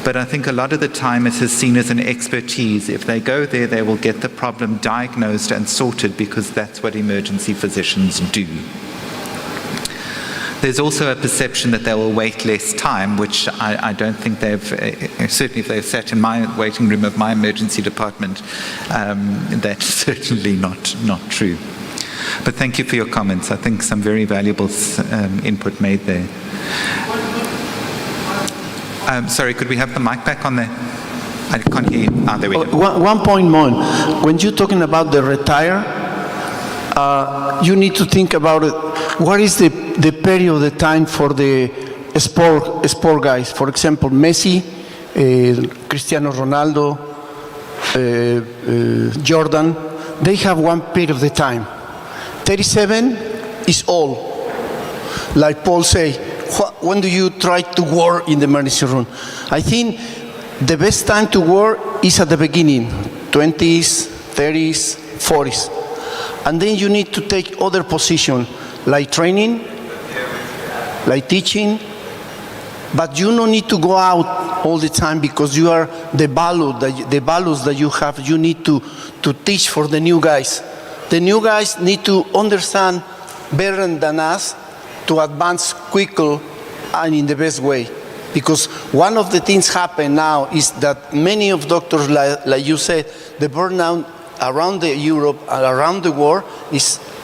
but I think a lot of the time it is seen as an expertise. If they go there, they will get the problem diagnosed and sorted because that's what emergency physicians do. There's also a perception that they will wait less time, which I don't think they've, certainly if they've sat in my waiting room of my emergency department, that's certainly not true. But thank you for your comments. I think some very valuable input made there. Sorry, could we have the mic back on there? I can't hear you. There we go. One point more. When you're talking about the retire, you need to think about it. What is the period, the time for the sport guys? For example, Messi, Cristiano Ronaldo, Jordan, they have one period of the time. 37 is all. Like Paul say, when do you try to work in the emergency room? I think the best time to work is at the beginning, 20s, 30s, 40s. And then you need to take other positions, like training, like teaching, but you don't need to go out all the time because you are the values that you have, you need to teach for the new guys. The new guys need to understand better than us to advance quicker and in the best way. Because one of the things happen now is that many of doctors, like you said, the burnout around Europe and around the world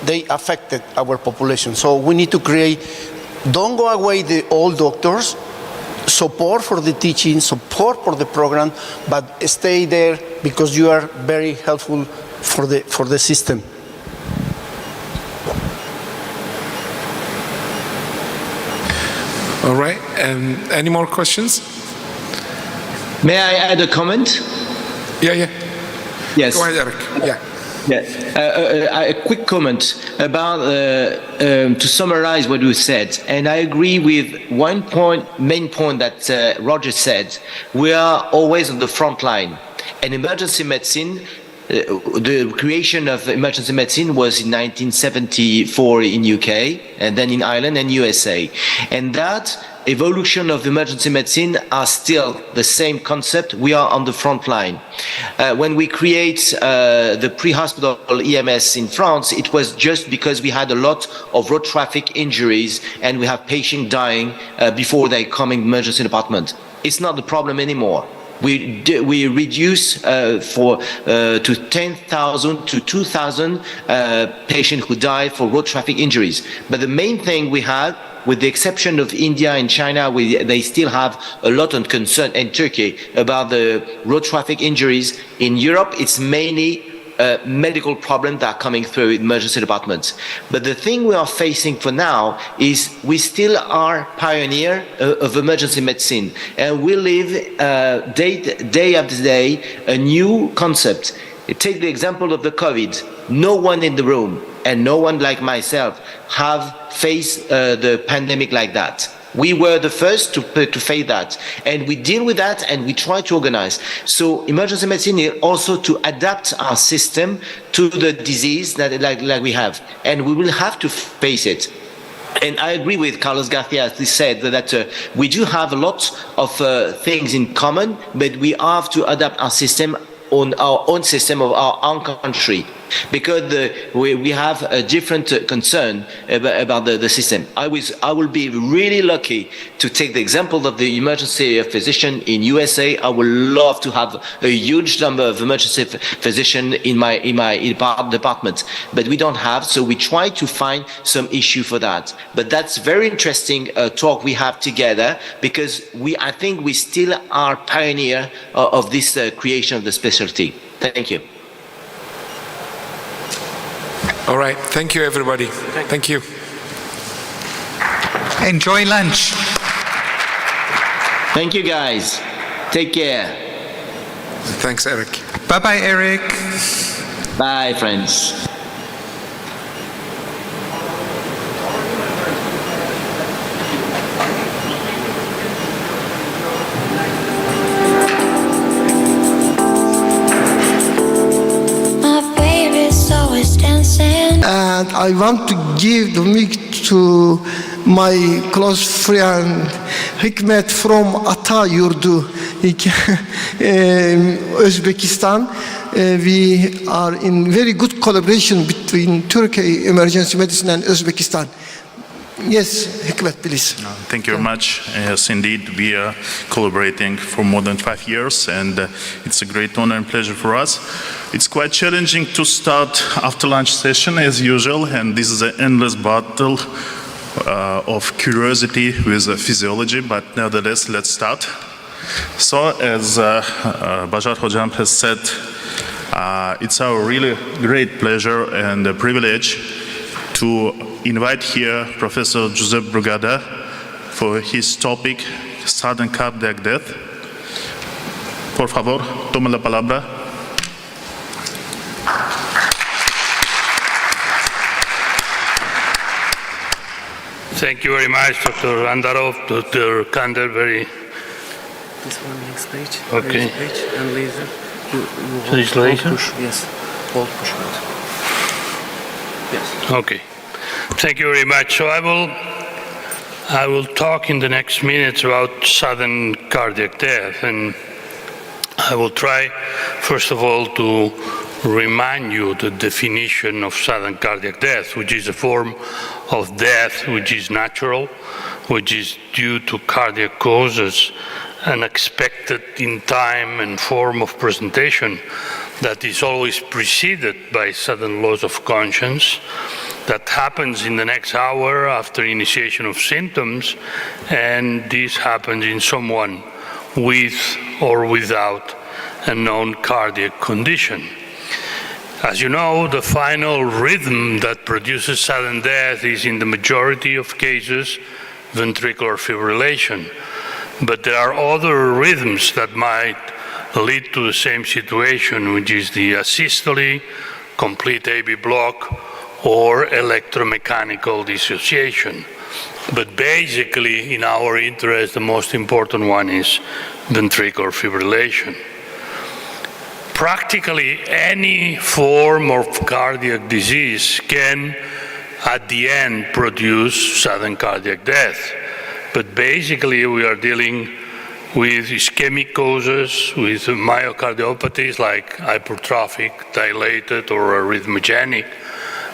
they affected our population. So we need to create, don't go away the old doctors, support for the teaching, support for the program, but stay there because you are very helpful for the system. All right, any more questions? May I add a comment? Yeah. Yes. Go ahead, Eric. A quick comment about, to summarize what you said, and I agree with one main point that Roger said. We are always on the front line, and emergency medicine, the creation of emergency medicine was in 1974 in UK, and then in Ireland and USA, and that evolution of emergency medicine are still the same concept. We are on the front line. When we create the pre-hospital EMS in France, it was just because we had a lot of road traffic injuries and we have patients dying before they come in the emergency department. It's not the problem anymore. We reduce to 10,000 to 2,000 patients who die for road traffic injuries. But the main thing we had, with the exception of India and China, they still have a lot of concern, and Turkey, about the road traffic injuries. In Europe, it's mainly medical problems that are coming through emergency departments. But the thing we are facing for now is we still are pioneer of emergency medicine, and we live day after day a new concept. Take the example of the COVID. No one in the room, and no one like myself, have faced the pandemic like that. We were the first to face that, and we deal with that, and we try to organize. So emergency medicine is also to adapt our system to the disease that like we have, and we will have to face it. And I agree with Carlos Garcia, as he said, that we do have a lot of things in common, but we have to adapt our system on our own system of our own country, because we have a different concern about the system. I will be really lucky to take the example of the emergency physician in USA. I would love to have a huge number of emergency physicians in my department, but we don't have, so we try to find some issue for that. But that's very interesting talk we have together, because I think we still are pioneer of this creation of the specialty. Thank you. All right. Thank you, everybody. Thank you. Enjoy lunch. Thank you, guys. Take care. Thanks, Eric. Bye-bye, Eric. Bye, friends. And I want to give the mic to my close friend Hikmet from Ata Yurdu, Uzbekistan. We are in very good collaboration between Turkey Emergency Medicine and Uzbekistan. Yes, Hikmet, please. Thank you very much. Yes, indeed, we are collaborating for more than 5 years, and it's a great honor and pleasure for us. It's quite challenging to start after lunch session as usual, and this is an endless battle of curiosity with physiology, but nevertheless, let's start. So, as Bashar Hojam has said, it's our really great pleasure and privilege to invite here Professor Giuseppe Brugada for his topic, Sudden Cardiac Death. Por favor, tome la palabra. Thank you very much, Dr. Andarov, Dr. Canterbury. This one, next page. Okay. Next page, and laser. Translation? Hold push, yes. Hold push. Yes. Okay. Thank you very much. So I will talk in the next minutes about sudden cardiac death, and I will try, first of all, to remind you the definition of sudden cardiac death, which is a form of death which is natural, which is due to cardiac causes, unexpected in time and form of presentation, that is always preceded by sudden loss of conscience, that happens in the next hour after initiation of symptoms, and this happens in someone with or without a known cardiac condition. As you know, the final rhythm that produces sudden death is, in the majority of cases, ventricular fibrillation. But there are other rhythms that might lead to the same situation, which is the asystole, complete AV block, or electromechanical dissociation. But basically, in our interest, the most important one is ventricular fibrillation. Practically any form of cardiac disease can, at the end, produce sudden cardiac death. But basically, we are dealing with ischemic causes, with myocardiopathies like hypertrophic, dilated, or arrhythmogenic,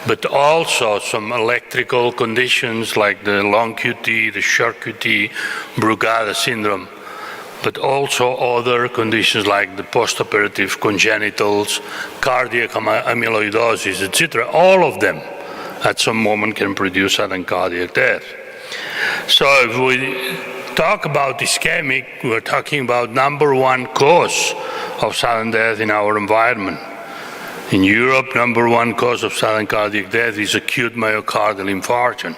but also some electrical conditions like the long QT, the short QT, Brugada syndrome, but also other conditions like the postoperative congenitals, cardiac amyloidosis, etc. All of them at some moment can produce sudden cardiac death. So if we talk about ischemic, we're talking about number one cause of sudden death in our environment. In Europe, number one cause of sudden cardiac death is acute myocardial infarction.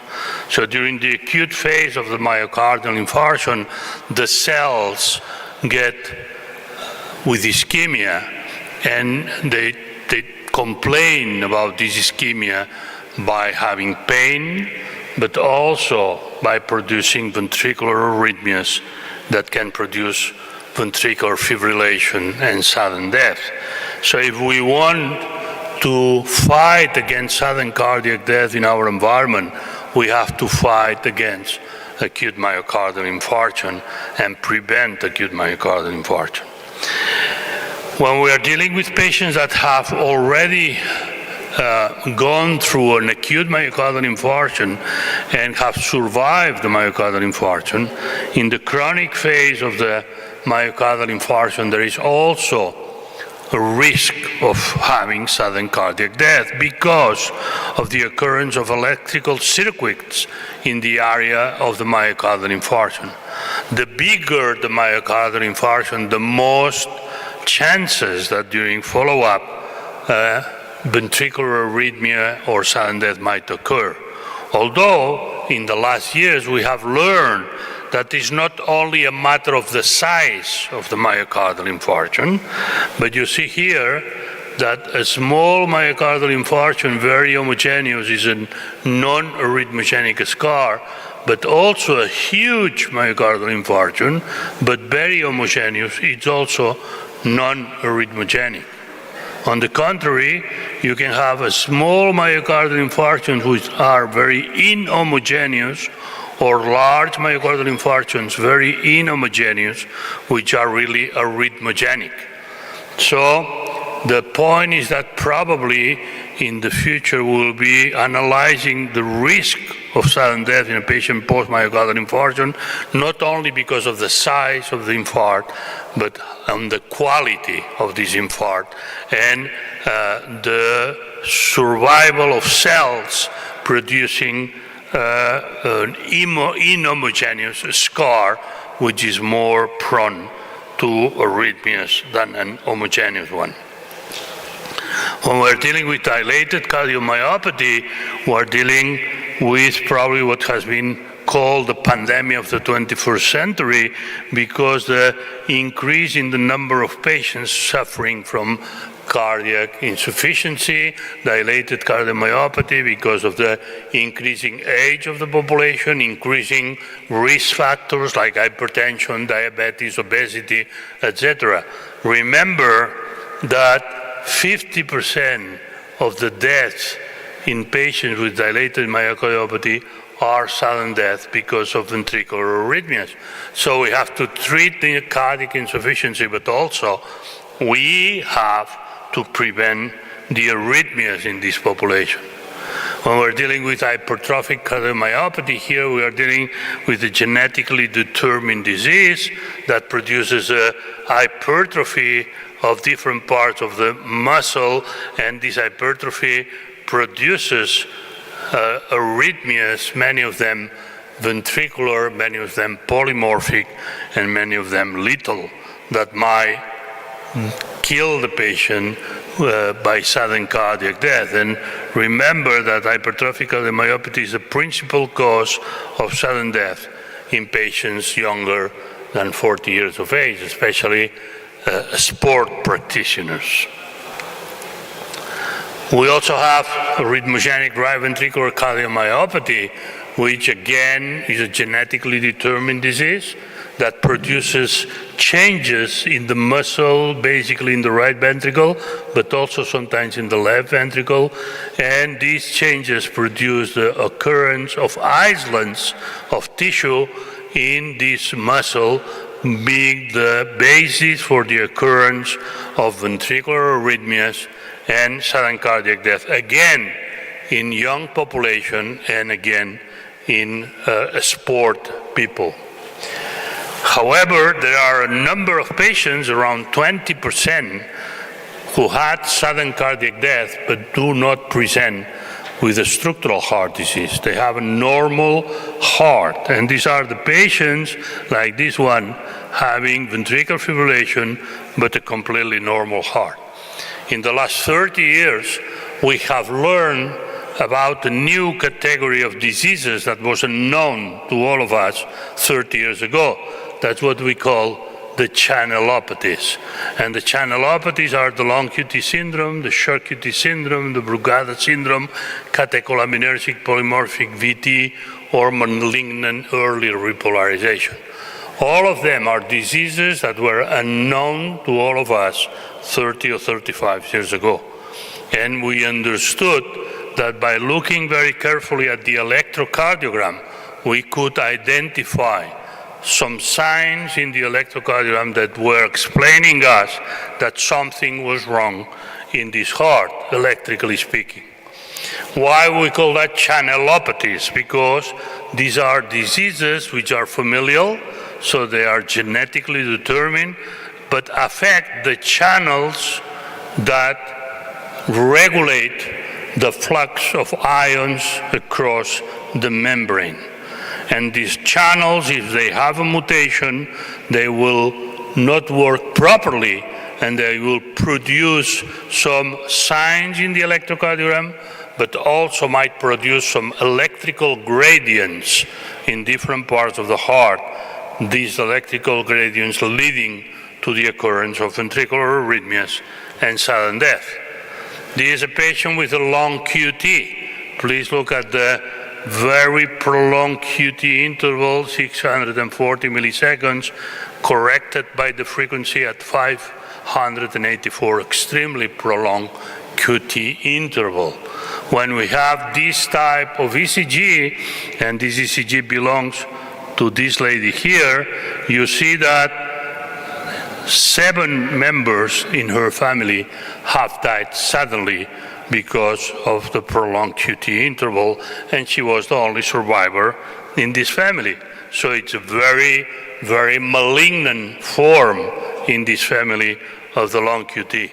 So during the acute phase of the myocardial infarction, the cells get with ischemia, and they complain about this ischemia by having pain, but also by producing ventricular arrhythmias that can produce ventricular fibrillation and sudden death. So if we want to fight against sudden cardiac death in our environment, we have to fight against acute myocardial infarction and prevent acute myocardial infarction. When we are dealing with patients that have already gone through an acute myocardial infarction and have survived the myocardial infarction, in the chronic phase of the myocardial infarction, there is also a risk of having sudden cardiac death because of the occurrence of electrical circuits in the area of the myocardial infarction. The bigger the myocardial infarction, the most chances that during follow-up ventricular arrhythmia or sudden death might occur. Although in the last years we have learned that it's not only a matter of the size of the myocardial infarction, but you see here that a small myocardial infarction, very homogeneous, is a non-arrhythmogenic scar, but also a huge myocardial infarction, but very homogeneous, it's also non-arrhythmogenic. On the contrary, you can have a small myocardial infarction which are very inhomogeneous, or large myocardial infarctions, very inhomogeneous, which are really arrhythmogenic. So the point is that probably in the future we'll be analyzing the risk of sudden death in a patient post-myocardial infarction, not only because of the size of the infarct, but on the quality of this infarct and the survival of cells producing an inhomogeneous scar, which is more prone to arrhythmias than an homogeneous one. When we're dealing with dilated cardiomyopathy, we're dealing with probably what has been called the pandemic of the 21st century, because the increase in the number of patients suffering from cardiac insufficiency, dilated cardiomyopathy because of the increasing age of the population, increasing risk factors like hypertension, diabetes, obesity, etc. Remember that 50% of the deaths in patients with dilated myocardiopathy are sudden death because of ventricular arrhythmias. So we have to treat the cardiac insufficiency, but also we have to prevent the arrhythmias in this population. When we're dealing with hypertrophic cardiomyopathy, here we are dealing with a genetically determined disease that produces a hypertrophy of different parts of the muscle, and this hypertrophy produces arrhythmias, many of them ventricular, many of them polymorphic, and many of them lethal, that might kill the patient by sudden cardiac death. And remember that hypertrophic cardiomyopathy is the principal cause of sudden death in patients younger than 40 years of age, especially sport practitioners. We also have arrhythmogenic right ventricular cardiomyopathy, which again is a genetically determined disease that produces changes in the muscle, basically in the right ventricle, but also sometimes in the left ventricle. And these changes produce the occurrence of islands of tissue in this muscle being the basis for the occurrence of ventricular arrhythmias and sudden cardiac death, again in young population and again in sport people. However, there are a number of patients, around 20%, who had sudden cardiac death but do not present with a structural heart disease. They have a normal heart, and these are the patients like this one having ventricular fibrillation but a completely normal heart. In the last 30 years, we have learned about a new category of diseases that was unknown to all of us 30 years ago. That's what we call the channelopathies. And the channelopathies are the long QT syndrome, the short QT syndrome, the Brugada syndrome, catecholaminergic polymorphic VT, or malignant early repolarization. All of them are diseases that were unknown to all of us 30 or 35 years ago. And we understood that by looking very carefully at the electrocardiogram, we could identify some signs in the electrocardiogram that were explaining us that something was wrong in this heart, electrically speaking. Why we call that channelopathies? Because these are diseases which are familial, so they are genetically determined, but affect the channels that regulate the flux of ions across the membrane. And these channels, if they have a mutation, they will not work properly, and they will produce some signs in the electrocardiogram, but also might produce some electrical gradients in different parts of the heart, these electrical gradients leading to the occurrence of ventricular arrhythmias and sudden death. This is a patient with a long QT. Please look at the very prolonged QT interval, 640 milliseconds, corrected by the frequency at 584, extremely prolonged QT interval. When we have this type of ECG, and this ECG belongs to this lady here, you see that 7 members in her family have died suddenly because of the prolonged QT interval, and she was the only survivor in this family. So it's a very, very malignant form in this family of the long QT.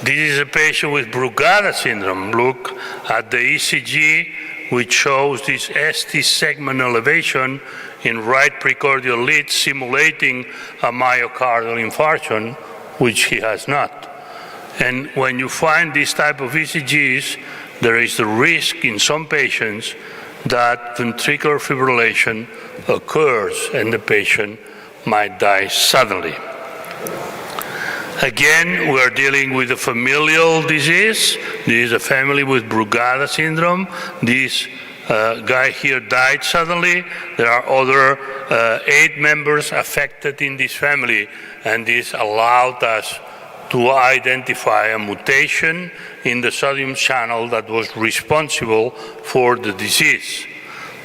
This is a patient with Brugada syndrome. Look at the ECG, which shows this ST segment elevation in right precordial lead, simulating a myocardial infarction, which he has not. And when you find this type of ECGs, there is the risk in some patients that ventricular fibrillation occurs and the patient might die suddenly. Again, we're dealing with a familial disease. This is a family with Brugada syndrome. This guy here died suddenly. There are other 8 members affected in this family, and this allowed us to identify a mutation in the sodium channel that was responsible for the disease.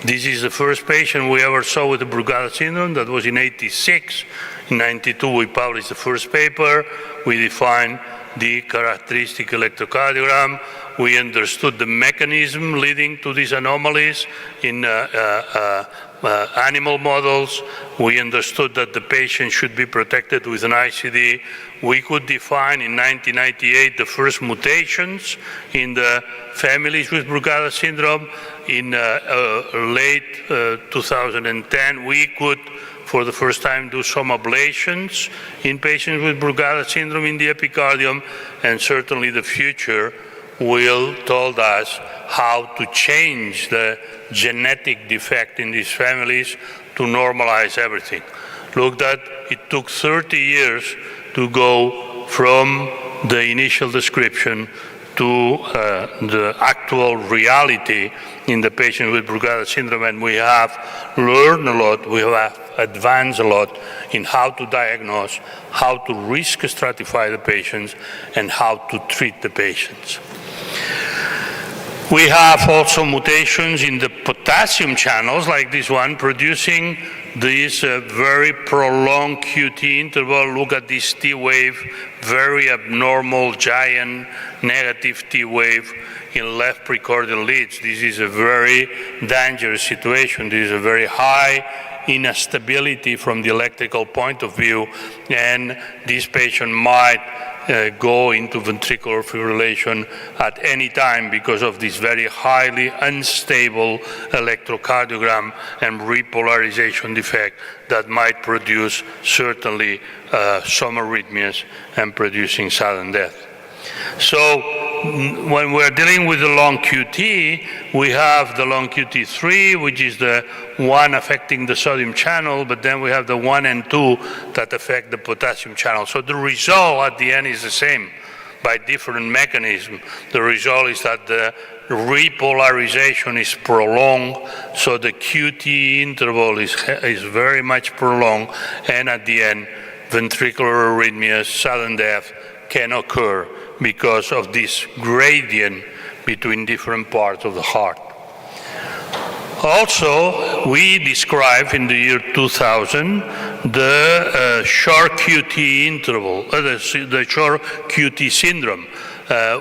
This is the first patient we ever saw with the Brugada syndrome. That was in '86. In '92, we published the first paper. We defined the characteristic electrocardiogram. We understood the mechanism leading to these anomalies in animal models. We understood that the patient should be protected with an ICD. We could define in 1998 the first mutations in the families with Brugada syndrome. In late 2010, we could, for the first time, do some ablations in patients with Brugada syndrome in the epicardium, and certainly the future will tell us how to change the genetic defect in these families to normalize everything. Look, that it took 30 years to go from the initial description to the actual reality in the patient with Brugada syndrome, and we have learned a lot, we have advanced a lot in how to diagnose, how to risk stratify the patients, and how to treat the patients. We have also mutations in the potassium channels, like this one, producing this very prolonged QT interval. Look at this T wave, very abnormal, giant negative T wave in left precordial leads. This is a very dangerous situation. This is a very high instability from the electrical point of view, and this patient might go into ventricular fibrillation at any time because of this very highly unstable electrocardiogram and repolarization defect that might produce certainly some arrhythmias and producing sudden death. So when we're dealing with the long QT, we have the long QT3, which is the one affecting the sodium channel, but then we have the 1 and 2 that affect the potassium channel. So the result at the end is the same by different mechanism. The result is that the repolarization is prolonged, so the QT interval is very much prolonged, and at the end, ventricular arrhythmias, sudden death can occur because of this gradient between different parts of the heart. Also, we described in the year 2000 the short QT interval, the short QT syndrome.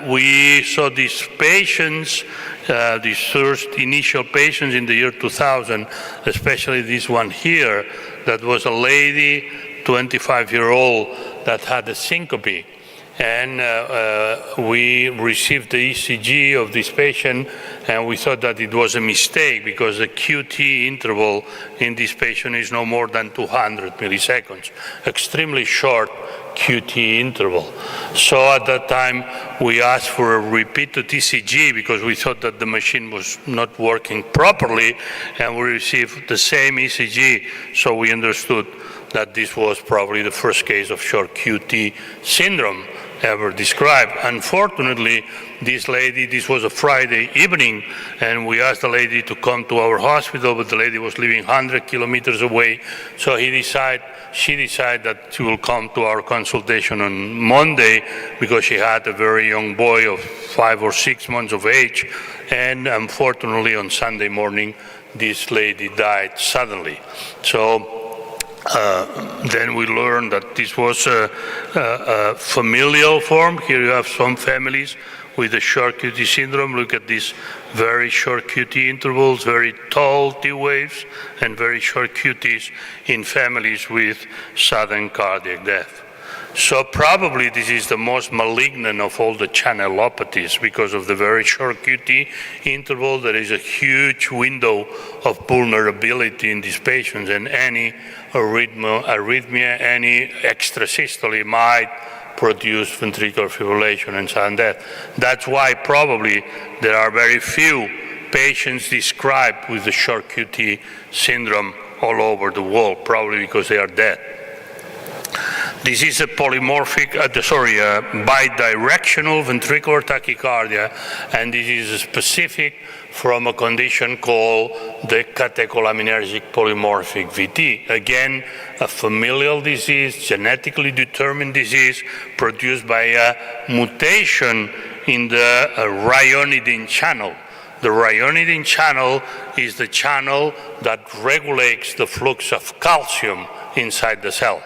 We saw these patients, these first initial patients in the year 2000, especially this one here, that was a lady, 25-year-old, that had a syncope. And we received the ECG of this patient, and we thought that it was a mistake because the QT interval in this patient is no more than 200 milliseconds, extremely short QT interval. So at that time, we asked for a repeated ECG because we thought that the machine was not working properly, and we received the same ECG, so we understood that this was probably the first case of short QT syndrome ever described. Unfortunately, this lady, this was a Friday evening, and we asked the lady to come to our hospital, but the lady was living 100 kilometers away, so she decided that she will come to our consultation on Monday because she had a very young boy of 5 or 6 months of age, and unfortunately on Sunday morning, this lady died suddenly. So then we learned that this was a familial form. Here you have some families with a short QT syndrome. Look at these very short QT intervals, very tall T waves, and very short QTs in families with sudden cardiac death. So probably this is the most malignant of all the channelopathies because of the very short QT interval. There is a huge window of vulnerability in these patients, and any arrhythmia, any extrasystole might produce ventricular fibrillation and sudden death. That's why probably there are very few patients described with the short QT syndrome all over the world, probably because they are dead. This is a polymorphic, bidirectional ventricular tachycardia, and this is specific from a condition called the catecholaminergic polymorphic VT. Again, a familial disease, genetically determined disease produced by a mutation in the ryanodine channel. The ryanodine channel is the channel that regulates the flux of calcium inside the cell.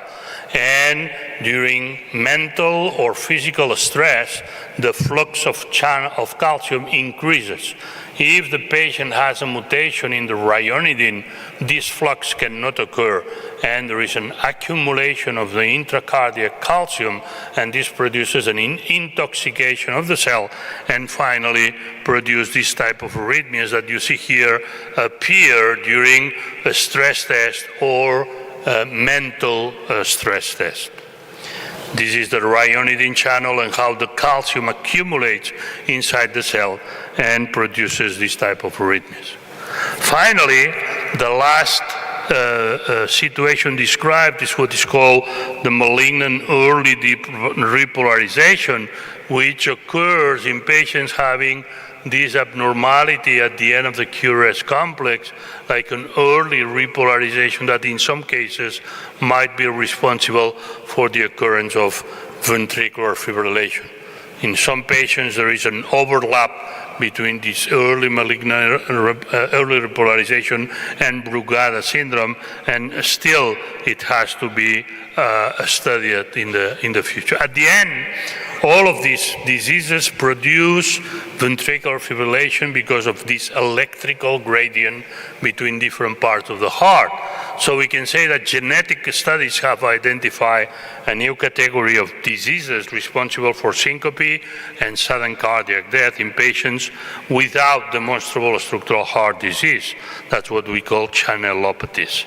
And during mental or physical stress, the flux of calcium increases. If the patient has a mutation in the ryanodine, this flux cannot occur, and there is an accumulation of the intracardiac calcium, and this produces an intoxication of the cell, and finally produce this type of arrhythmias that you see here appear during a stress test or mental stress test. This is the ryanodine channel and how the calcium accumulates inside the cell and produces this type of arrhythmias. Finally, the last situation described is what is called the malignant early repolarization, which occurs in patients having this abnormality at the end of the QRS complex, like an early repolarization that in some cases might be responsible for the occurrence of ventricular fibrillation. In some patients there is an overlap between this early malignant, early repolarization and Brugada syndrome, and still it has to be studied in the future. At the end, all of these diseases produce ventricular fibrillation because of this electrical gradient between different parts of the heart. So we can say that genetic studies have identified a new category of diseases responsible for syncope and sudden cardiac death in patients without demonstrable structural heart disease. That's what we call channelopathies.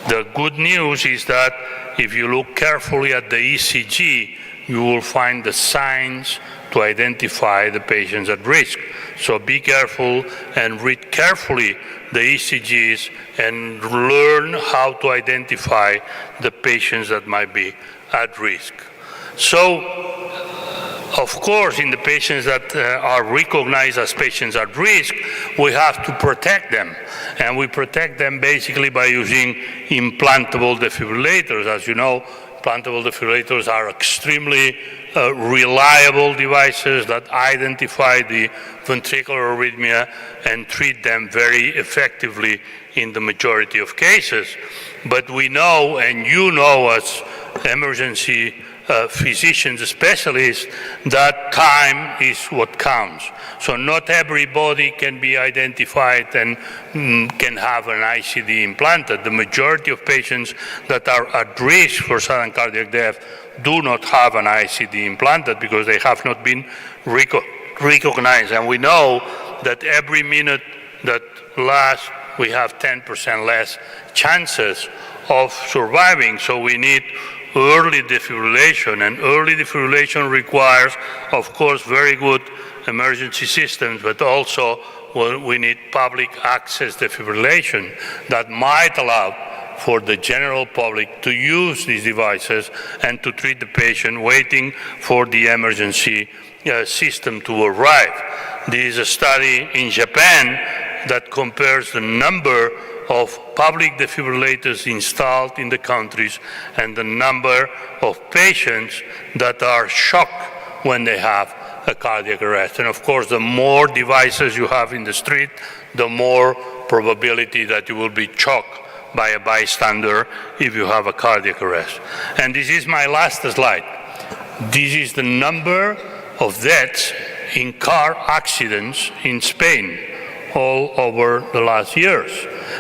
The good news is that if you look carefully at the ECG, you will find the signs to identify the patients at risk. So be careful and read carefully the ECGs and learn how to identify the patients that might be at risk. So, of course, in the patients that are recognized as patients at risk, we have to protect them. And we protect them basically by using implantable defibrillators. As you know, implantable defibrillators are extremely reliable devices that identify the ventricular arrhythmia and treat them very effectively in the majority of cases. But we know, and you know as emergency physicians, specialists, that time is what counts. So not everybody can be identified and can have an ICD implanted. The majority of patients that are at risk for sudden cardiac death do not have an ICD implanted because they have not been recognized. And we know that every minute that lasts, we have 10% less chances of surviving. So we need early defibrillation, and early defibrillation requires, of course, very good emergency systems, but also we need public access defibrillation that might allow for the general public to use these devices and to treat the patient waiting for the emergency system to arrive. There is a study in Japan that compares the number of public defibrillators installed in the countries and the number of patients that are shocked when they have a cardiac arrest. And of course, the more devices you have in the street, the more probability that you will be shocked by a bystander if you have a cardiac arrest. And this is my last slide. This is the number of deaths in car accidents in Spain all over the last years.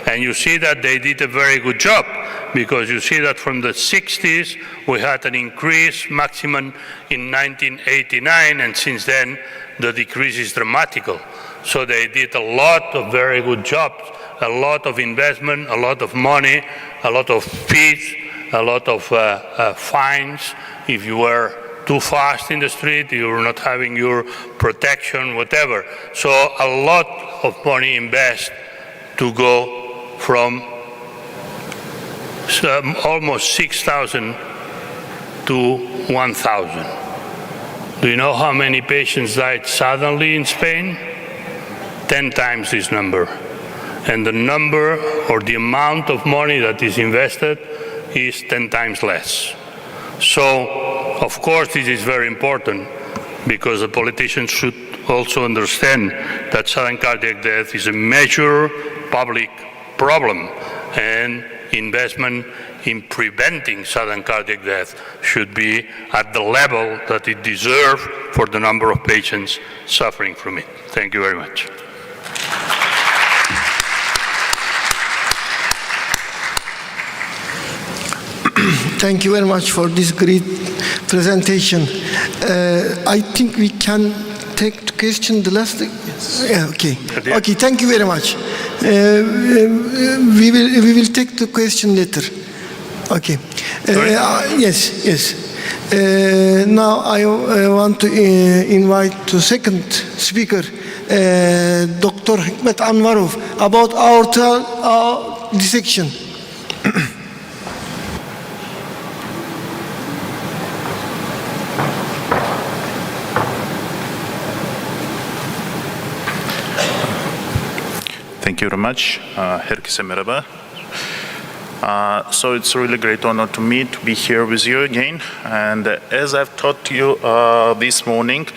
And you see that they did a very good job, because you see that from the 60s we had an increase maximum in 1989, and since then the decrease is dramatical. So they did a lot of very good jobs, a lot of investment, a lot of money, a lot of fees, a lot of fines if you were too fast in the street, you were not having your protection, whatever. So a lot of money invested to go from almost 6,000 to 1,000. Do you know how many patients died suddenly in Spain? 10 times this number. And the number or the amount of money that is invested is 10 times less. So, of course, this is very important, because the politicians should also understand that sudden cardiac death is a major public problem, and investment in preventing sudden cardiac death should be at the level that it deserves for the number of patients suffering from it. Thank you very much. Thank you very much for this great presentation. I think we can take the question, the last. Yes. Yeah, okay. Okay. Thank you very much. We will take the question later. Okay. Yes. Yes. Now I want to invite the second speaker, Dr. Hikmet Anvarov, about aortal dissection. Thank you very much. Herkese merhaba. So it's a really great honor to me to be here with you again. And as I've taught you this morning,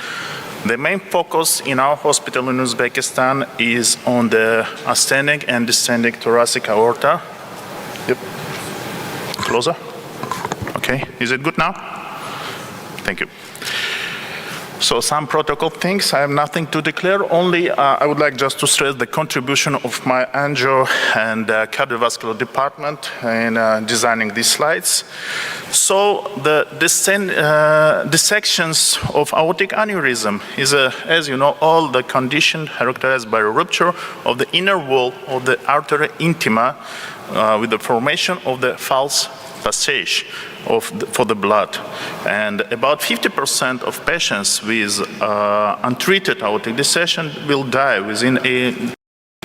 The main focus in our hospital in Uzbekistan is on the ascending and descending thoracic aorta. Yep. Closer. Okay, is it good now? Thank you. So some protocol things, I have nothing to declare, only I would like just to stress the contribution of my angio and cardiovascular department in designing these slides. So the dissections of aortic aneurysm is, as you know, all the condition characterized by a rupture of the inner wall of the arteria intima with the formation of the false passage for the blood. And about 50% of patients with untreated aortic dissection will die within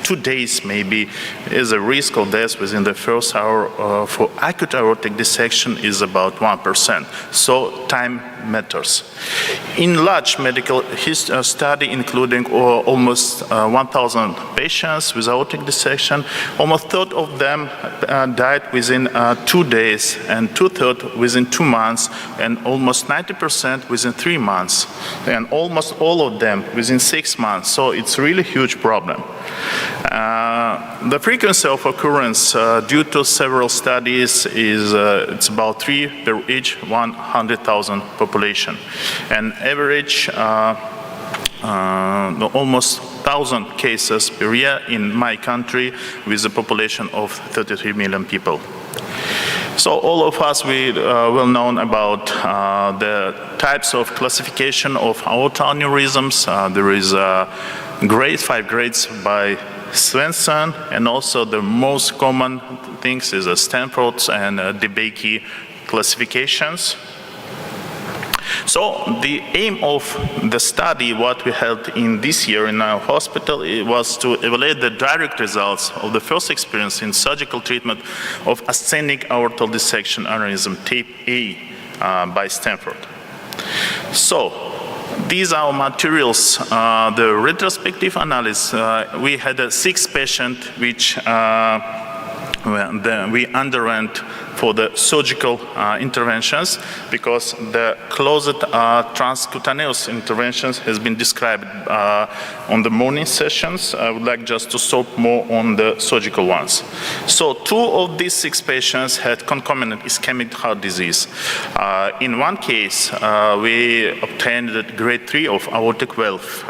2 days, maybe, is a risk of death within the first hour for acute aortic dissection is about 1%. So time matters. In large medical study, including almost 1,000 patients with aortic dissection, almost a third of them died within 2 days, and 2/3 within 2 months, and almost 90% within 3 months, and almost all of them within 6 months. So it's really a huge problem. The frequency of occurrence due to several studies is it's about 3 per each 100,000 population, and average almost 1,000 cases per year in my country with a population of 33 million people. So all of us, we well known about the types of classification of aortic aneurysms. There is 5 grades by Svensson, and also the most common things is Stanford's and DeBakey classifications. So the aim of the study, what we held in this year in our hospital, it was to evaluate the direct results of the first experience in surgical treatment of ascending aortal dissection aneurysm type A by Stanford. So these are materials, the retrospective analysis. We had 6 patients which we underwent for the surgical interventions, because the closed transcutaneous interventions has been described on the morning sessions. I would like just to stop more on the surgical ones. So 2 of these 6 patients had concomitant ischemic heart disease. In one case, we obtained the grade 3 of aortic valve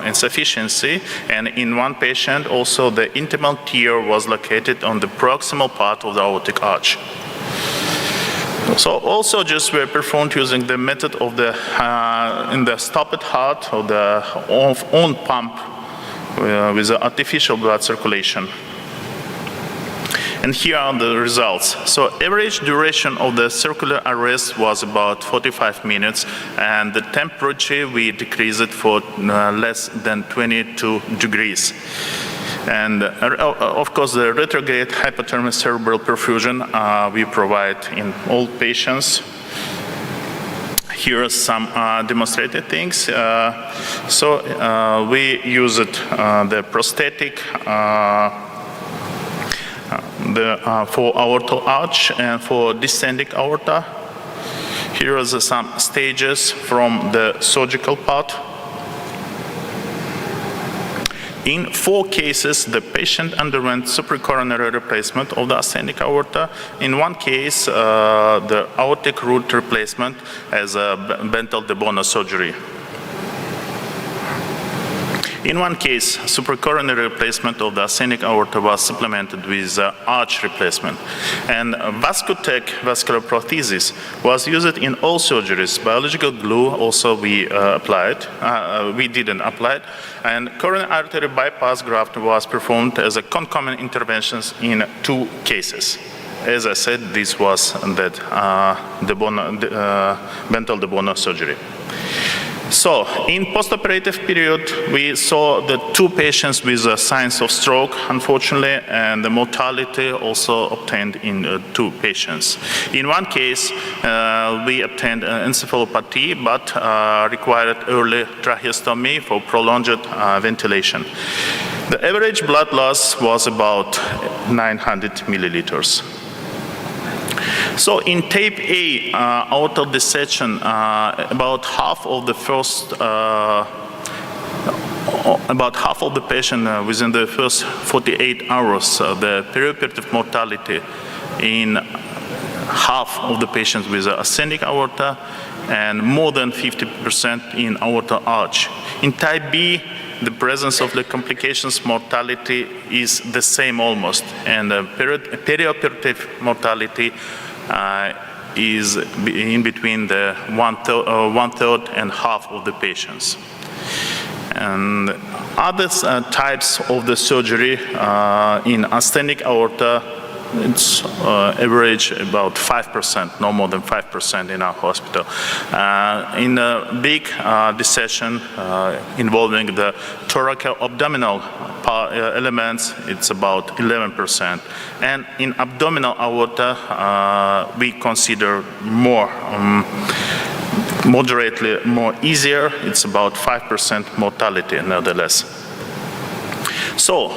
insufficiency, and in one patient also the intimal tear was located on the proximal part of the aortic arch. So all surgeries were performed using the method of the in the stopped heart or the own pump with the artificial blood circulation. And here are the results. So average duration of the circular arrest was about 45 minutes, and the temperature we decreased it for less than 22 degrees. And of course, the retrograde hypothermic cerebral perfusion we provide in all patients. Here are some demonstrated things. We used the prosthetic for aortal arch and for descending aorta. Here are some stages from the surgical part. In 4 cases, the patient underwent supracoronary replacement of the ascending aorta. In one case, the aortic root replacement as a Bentel de Bono surgery. In one case, supracoronary replacement of the ascending aorta was supplemented with arch replacement. And Vascotec vascular prosthesis was used in all surgeries. Biological glue also we applied. We didn't apply it. And coronary artery bypass graft was performed as a concomitant interventions in 2 cases. As I said, this was that Bentel de Bono surgery. So, in postoperative period, we saw the 2 patients with signs of stroke, unfortunately, and the mortality also obtained in 2 patients. In one case, we obtained encephalopathy, but required early tracheostomy for prolonged ventilation. The average blood loss was about 900 milliliters. So in tape A, out of the session, about half of the patient within the first 48 hours, the perioperative mortality in half of the patients with ascending aorta and more than 50% in aorta arch. In type B, the presence of the complications mortality is the same almost, and the perioperative mortality is in between the one third and half of the patients. And other types of the surgery in ascending aorta, it's average about 5%, no more than 5% in our hospital. In a big dissection involving the thoraco-abdominal elements, it's about 11%. And in abdominal aorta, we consider more moderately more easier. It's about 5% mortality nevertheless. So,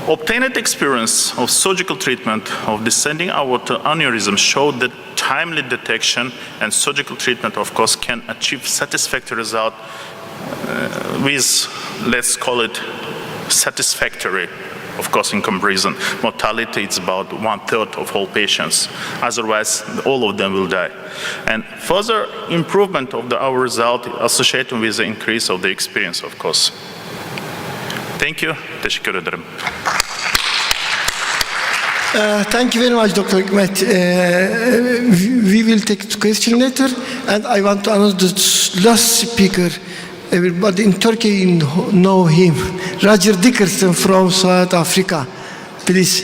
obtained experience of surgical treatment of descending aorta aneurysm showed that timely detection and surgical treatment, of course, can achieve satisfactory result with, let's call it, satisfactory. Of course, in comparison, mortality is about 1/3 of all patients. Otherwise, all of them will die. And further improvement of our result associated with the increase of the experience, of course. Thank you. Teşekkür ederim. Thank you very much, Dr. Hikmet. We will take the question later, and I want to announce the last speaker. Everybody in Turkey know him, Roger Dickerson from South Africa. Please.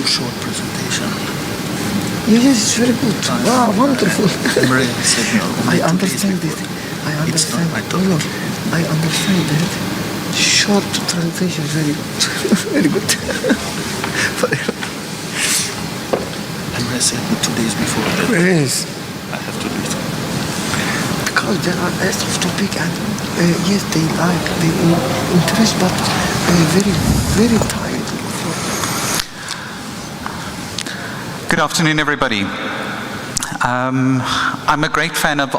Short presentation. Yes, it's very good. Wow, wonderful. Maria said no. I understand it. I understand. No, I understand that. Short translation is very good. Very good. Maria said me 2 days before that. Yes. I have to do it. Because there are lots of topic and yes, they interest, but very, very tired. Good afternoon, everybody. I'm a great fan of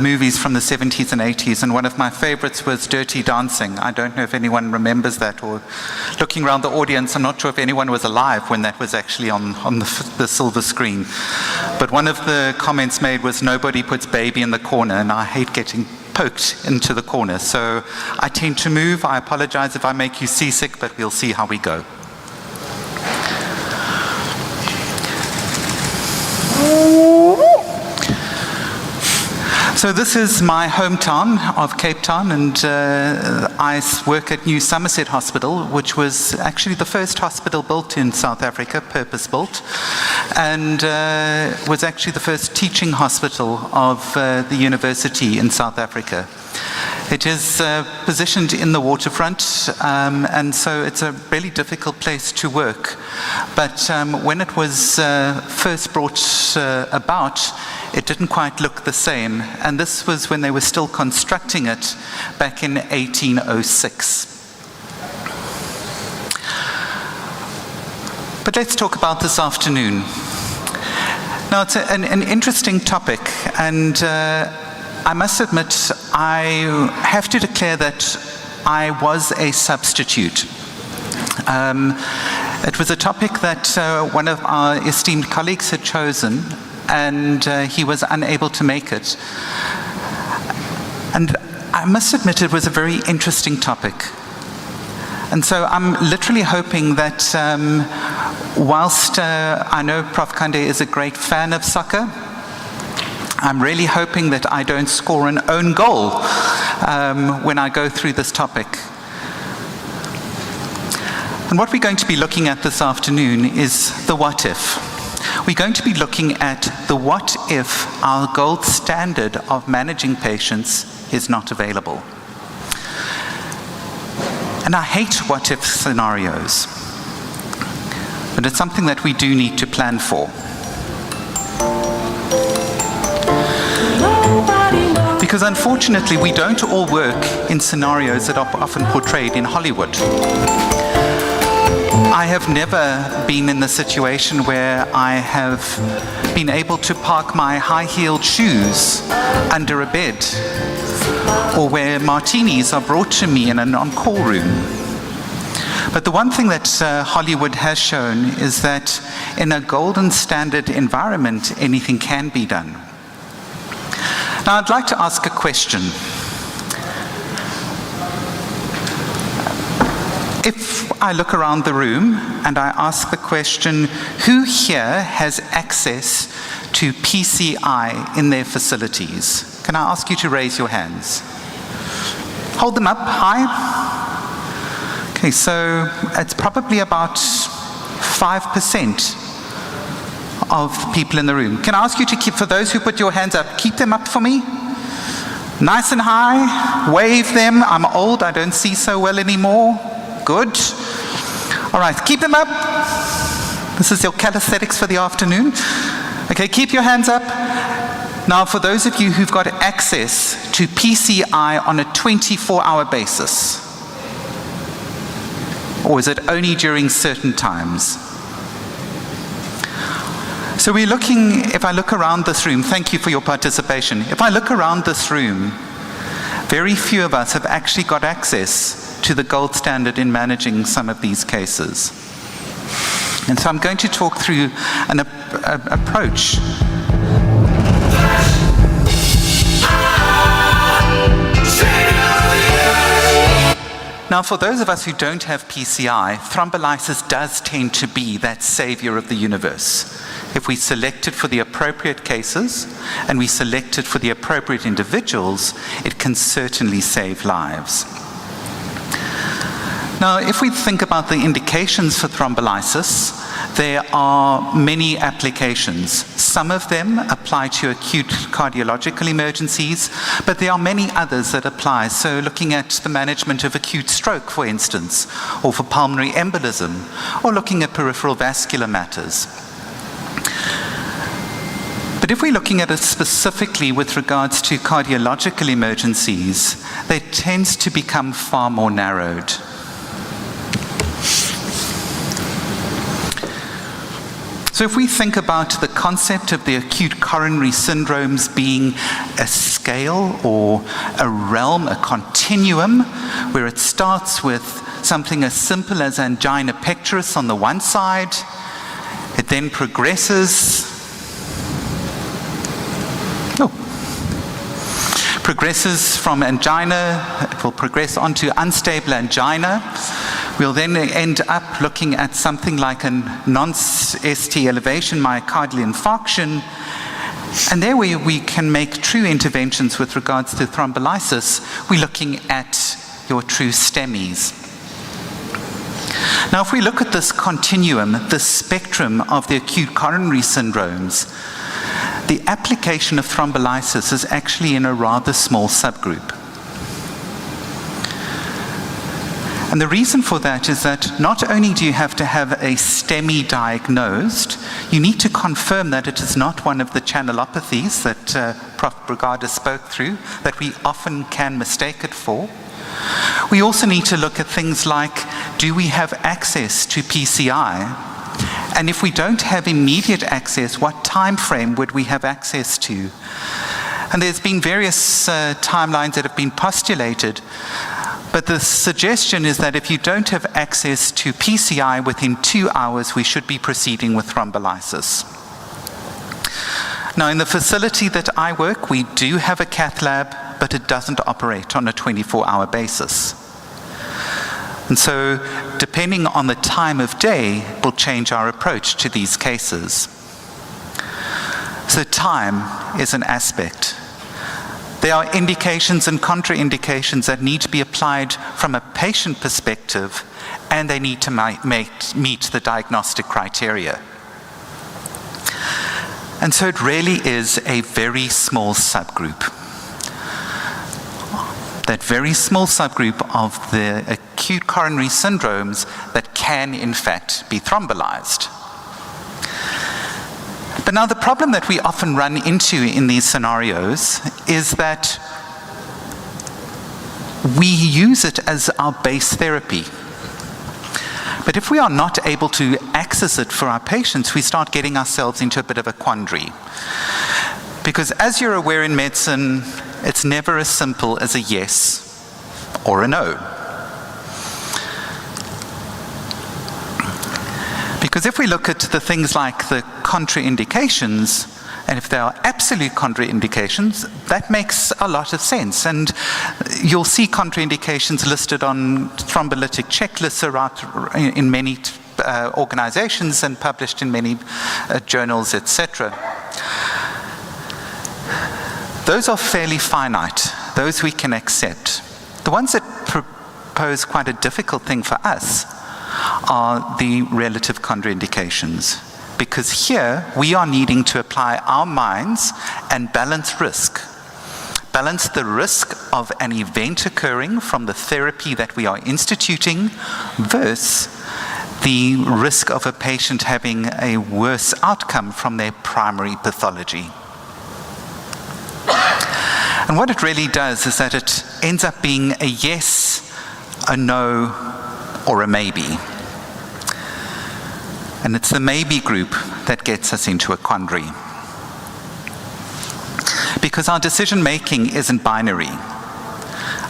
movies from the 70s and 80s, and one of my favorites was Dirty Dancing. I don't know if anyone remembers that, or looking around the audience, I'm not sure if anyone was alive when that was actually on the silver screen. But one of the comments made was, nobody puts baby in the corner, and I hate getting poked into the corner. So I tend to move. I apologize if I make you seasick, but we'll see how we go. So this is my hometown of Cape Town, and I work at New Somerset Hospital, which was actually the first hospital built in South Africa, purpose-built, and was actually the first teaching hospital of the university in South Africa. It is positioned in the waterfront, and so it's a really difficult place to work. But when it was first brought about, it didn't quite look the same. And this was when they were still constructing it back in 1806. But let's talk about this afternoon. Now, it's an interesting topic, and I must admit, I have to declare that I was a substitute. It was a topic that one of our esteemed colleagues had chosen, and he was unable to make it. And I must admit it was a very interesting topic. And so I'm literally hoping that whilst I know Prof. Kande is a great fan of soccer, I'm really hoping that I don't score an own goal when I go through this topic. And what we're going to be looking at this afternoon is the what if. We're going to be looking at the what if our gold standard of managing patients is not available. And I hate what if scenarios, but it's something that we do need to plan for. Because unfortunately, we don't all work in scenarios that are often portrayed in Hollywood. I have never been in the situation where I have been able to park my high-heeled shoes under a bed, or where martinis are brought to me in an on-call room. But the one thing that Hollywood has shown is that in a golden standard environment, anything can be done. Now, I'd like to ask a question. If I look around the room and I ask the question, who here has access to PCI in their facilities? Can I ask you to raise your hands? Hold them up high. Okay, so it's probably about 5% of people in the room. Can I ask you to keep, for those who put your hands up, keep them up for me? Nice and high, wave them. I'm old, I don't see so well anymore. Good. All right, keep them up. This is your calisthenics for the afternoon. Okay, keep your hands up. Now, for those of you who've got access to PCI on a 24-hour basis, or is it only during certain times? So we're looking, if I look around this room, thank you for your participation. If I look around this room, very few of us have actually got access to the gold standard in managing some of these cases. And so I'm going to talk through an approach. Now, for those of us who don't have PCI, thrombolysis does tend to be that savior of the universe. If we select it for the appropriate cases and we select it for the appropriate individuals, it can certainly save lives. Now, if we think about the indications for thrombolysis, there are many applications. Some of them apply to acute cardiological emergencies, but there are many others that apply. So looking at the management of acute stroke, for instance, or for pulmonary embolism, or looking at peripheral vascular matters. But if we're looking at it specifically with regards to cardiological emergencies, they tend to become far more narrowed. So if we think about the concept of the acute coronary syndromes being a scale or a realm, a continuum, where it starts with something as simple as angina pectoris on the one side, it then progresses from angina, it will progress onto unstable angina. We'll then end up looking at something like a non-ST elevation myocardial infarction. And there we can make true interventions with regards to thrombolysis. We're looking at your true STEMIs. Now, if we look at this continuum, the spectrum of the acute coronary syndromes, the application of thrombolysis is actually in a rather small subgroup. And the reason for that is that not only do you have to have a STEMI diagnosed, you need to confirm that it is not one of the channelopathies that Prof. Brugada spoke through, that we often can mistake it for. We also need to look at things like, do we have access to PCI? And if we don't have immediate access, what time frame would we have access to? And there's been various timelines that have been postulated, But the suggestion is that if you don't have access to PCI within 2 hours, we should be proceeding with thrombolysis. Now, in the facility that I work, we do have a cath lab, but it doesn't operate on a 24-hour basis. And so, depending on the time of day, will change our approach to these cases. So time is an aspect. There are indications and contraindications that need to be applied from a patient perspective, and they need to meet the diagnostic criteria. And so it really is a very small subgroup. That very small subgroup of the acute coronary syndromes that can, in fact, be thrombolyzed. But now the problem that we often run into in these scenarios is that we use it as our base therapy. But if we are not able to access it for our patients, we start getting ourselves into a bit of a quandary. Because as you're aware in medicine, it's never as simple as a yes or a no. Because if we look at the things like the contraindications, and if there are absolute contraindications, that makes a lot of sense. And you'll see contraindications listed on thrombolytic checklists in many organizations and published in many journals, etc. Those are fairly finite. Those we can accept. The ones that pose quite a difficult thing for us are the relative contraindications. Because here we are needing to apply our minds and balance risk. Balance the risk of an event occurring from the therapy that we are instituting versus the risk of a patient having a worse outcome from their primary pathology. And what it really does is that it ends up being a yes, a no, or a maybe. And it's the maybe group that gets us into a quandary. Because our decision making isn't binary.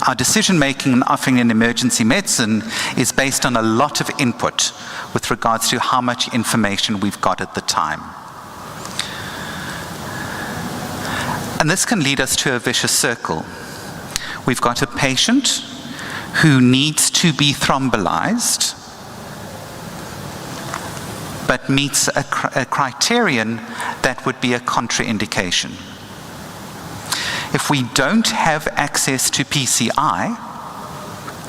Our decision making in offering an emergency medicine is based on a lot of input with regards to how much information we've got at the time. And this can lead us to a vicious circle. We've got a patient who needs to be thrombolyzed, but meets a criterion that would be a contraindication. If we don't have access to PCI,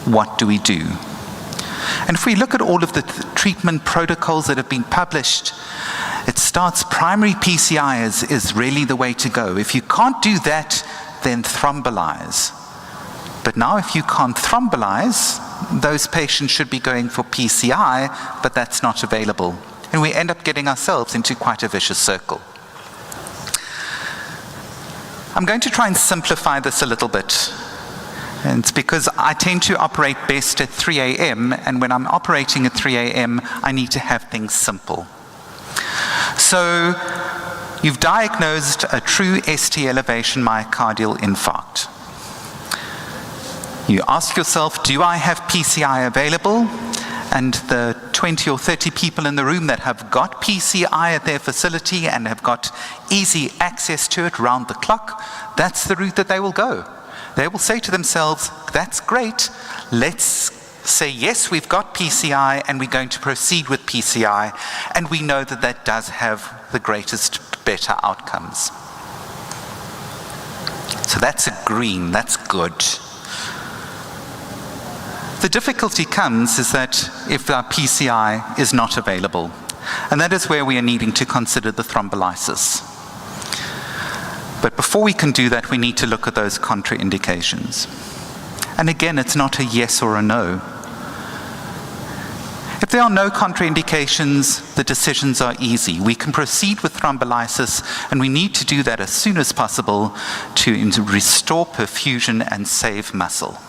what do we do? And if we look at all of the treatment protocols that have been published, it starts primary PCI is really the way to go. If you can't do that, then thrombolyze. But now if you can't thrombolyze, those patients should be going for PCI, but that's not available. And we end up getting ourselves into quite a vicious circle. I'm going to try and simplify this a little bit. And it's because I tend to operate best at 3 a.m. and when I'm operating at 3 a.m., I need to have things simple. So you've diagnosed a true ST elevation myocardial infarct. You ask yourself, do I have PCI available? And the 20 or 30 people in the room that have got PCI at their facility and have got easy access to it round the clock, that's the route that they will go. They will say to themselves, that's great, let's say yes, we've got PCI and we're going to proceed with PCI, and we know that that does have the greatest, better outcomes. So that's a green, that's good. The difficulty comes is that if our PCI is not available, and that is where we are needing to consider the thrombolysis. But before we can do that, we need to look at those contraindications. And again, it's not a yes or a no. If there are no contraindications, the decisions are easy. We can proceed with thrombolysis, and we need to do that as soon as possible to restore perfusion and save muscle.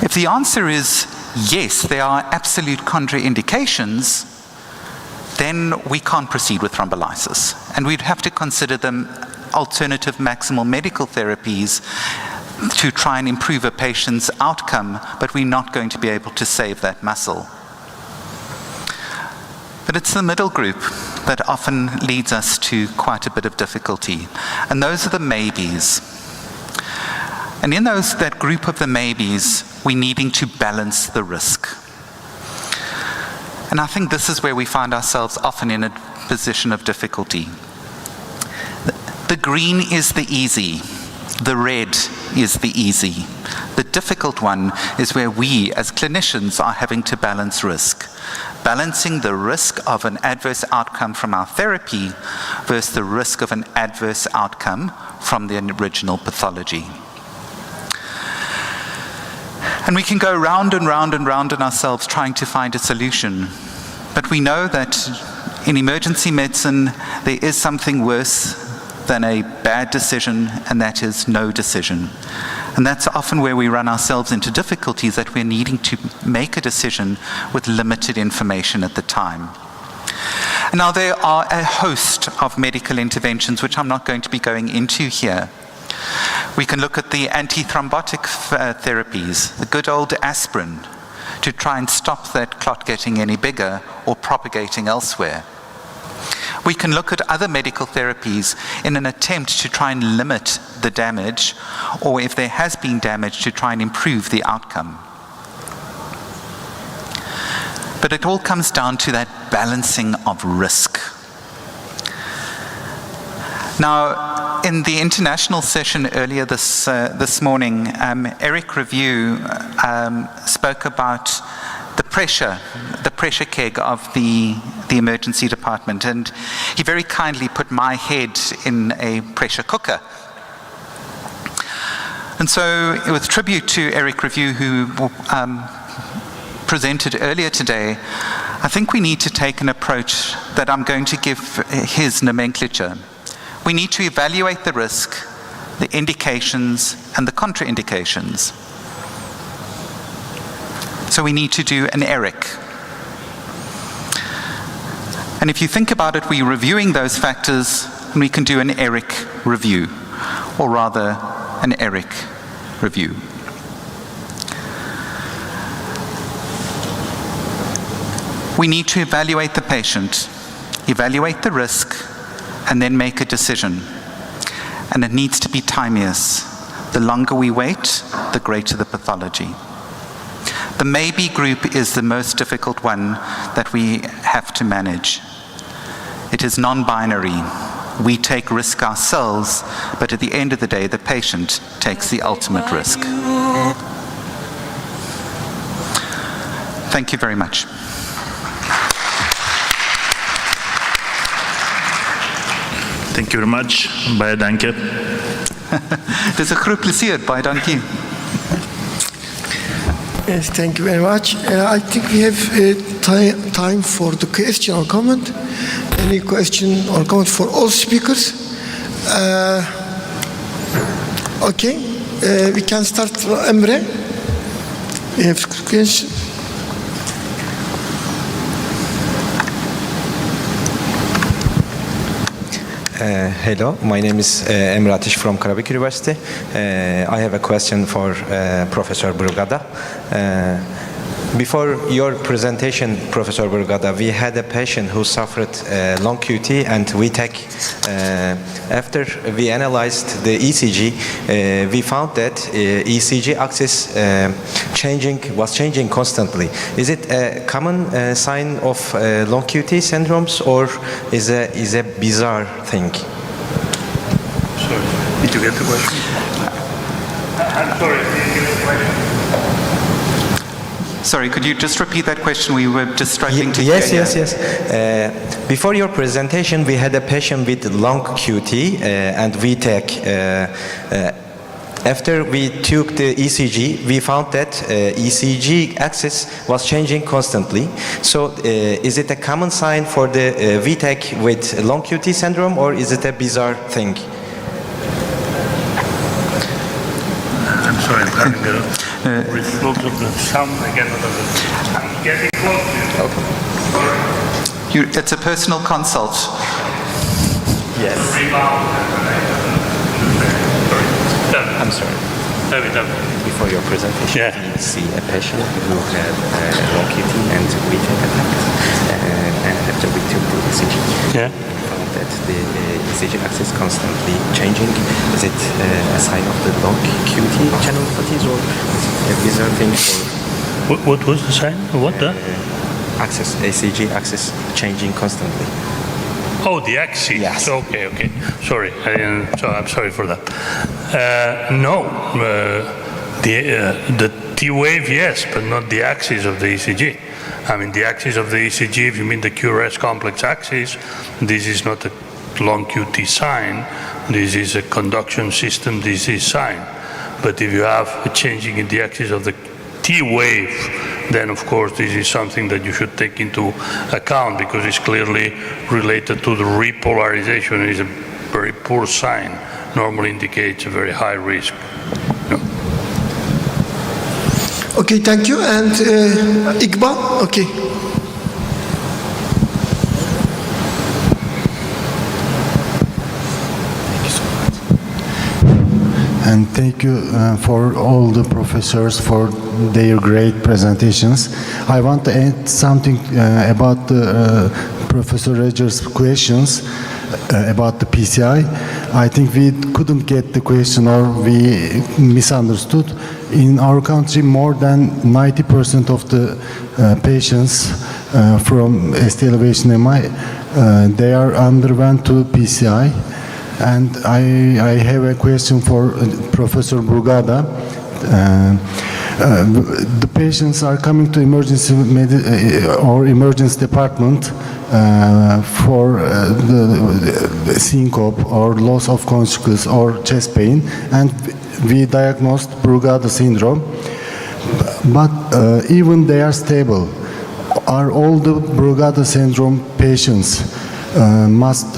If the answer is yes, there are absolute contraindications, then we can't proceed with thrombolysis. And we'd have to consider them alternative maximal medical therapies to try and improve a patient's outcome, but we're not going to be able to save that muscle. But it's the middle group that often leads us to quite a bit of difficulty, and those are the maybes. And in that group of the maybes, we're needing to balance the risk. And I think this is where we find ourselves often in a position of difficulty. The green is the easy. The red is the easy. The difficult one is where we, as clinicians, are having to balance risk. Balancing the risk of an adverse outcome from our therapy versus the risk of an adverse outcome from the original pathology. And we can go round and round and round in ourselves trying to find a solution. But we know that in emergency medicine, there is something worse than a bad decision, and that is no decision. And that's often where we run ourselves into difficulties, that we're needing to make a decision with limited information at the time. Now, there are a host of medical interventions which I'm not going to be going into here. We can look at the antithrombotic therapies, the good old aspirin, to try and stop that clot getting any bigger or propagating elsewhere. We can look at other medical therapies in an attempt to try and limit the damage, or if there has been damage, to try and improve the outcome. But it all comes down to that balancing of risk. Now, in the international session earlier this morning, Eric Review spoke about the pressure keg of the emergency department, and he very kindly put my head in a pressure cooker. And so, with tribute to Eric Review, who presented earlier today, I think we need to take an approach that I'm going to give his nomenclature. We need to evaluate the risk, the indications, and the contraindications. So we need to do an ERIC. And if you think about it, we're reviewing those factors, and we can do an ERIC review, or rather, an ERIC review. We need to evaluate the patient, evaluate the risk, and then make a decision. And it needs to be timeous. The longer we wait, the greater the pathology. The maybe group is the most difficult one that we have to manage. It is non-binary. We take risk ourselves, but at the end of the day, the patient takes the ultimate risk. Thank you very much. Thank you very much. Baie danke. Het is een groot plezier. Baie dankie. Yes, thank you very much. I think we have time for the question or comment. Any question or comment for all speakers? Okay, we can start from Emre. We have questions. Hello, my name is Emre Atish from Karabük University. I have a question for Professor Brugada. Before your presentation, Professor Brugada, we had a patient who suffered long QT and VTAC. After we analyzed the ECG, we found that ECG axis was changing constantly. Is it a common sign of long QT syndromes, or is a bizarre thing? Sorry, did you get the question? I'm sorry, did you get the question? Sorry, could you just repeat that question? We were just struggling to hear. Yes. Before your presentation, we had a patient with long QT and VTAC. After we took the ECG, we found that ECG axis was changing constantly. So is it a common sign for the VTAC with long QT syndrome, or is it a bizarre thing? I'm sorry, I'm having a reflux of the sound again. I'm getting close to it. It's a personal consult. Yes. I'm sorry. Before your presentation, we see a patient who had long QT and we take a test after we took the ECG. Yeah. We found that the ECG axis constantly changing. Is it a sign of the long QT channelopathies or is there a thing for... What was the sign? What the? Axis, ECG axis changing constantly. Oh, the axis. Yes. Okay. Sorry, I'm sorry for that. No, the T wave, yes, but not the axis of the ECG. I mean, the axis of the ECG, if you mean the QRS complex axis, this is not a long QT sign. This is a conduction system disease sign. But if you have a changing in the axis of the T wave, then of course this is something that you should take into account because it's clearly related to the repolarization. It is a very poor sign, normally indicates a very high risk. No. Okay, thank you. And Iqbal, okay. And thank you for all the professors for their great presentations. I want to add something about Professor Reger's questions about the PCI. I think we couldn't get the question or we misunderstood. In our country, more than 90% of the patients from ST elevation MI, they are underwent to PCI. And I have a question for Professor Brugada. The patients are coming to emergency or emergency department for the syncope or loss of consciousness or chest pain, and we diagnosed Brugada syndrome. But even they are stable. Are all the Brugada syndrome patients must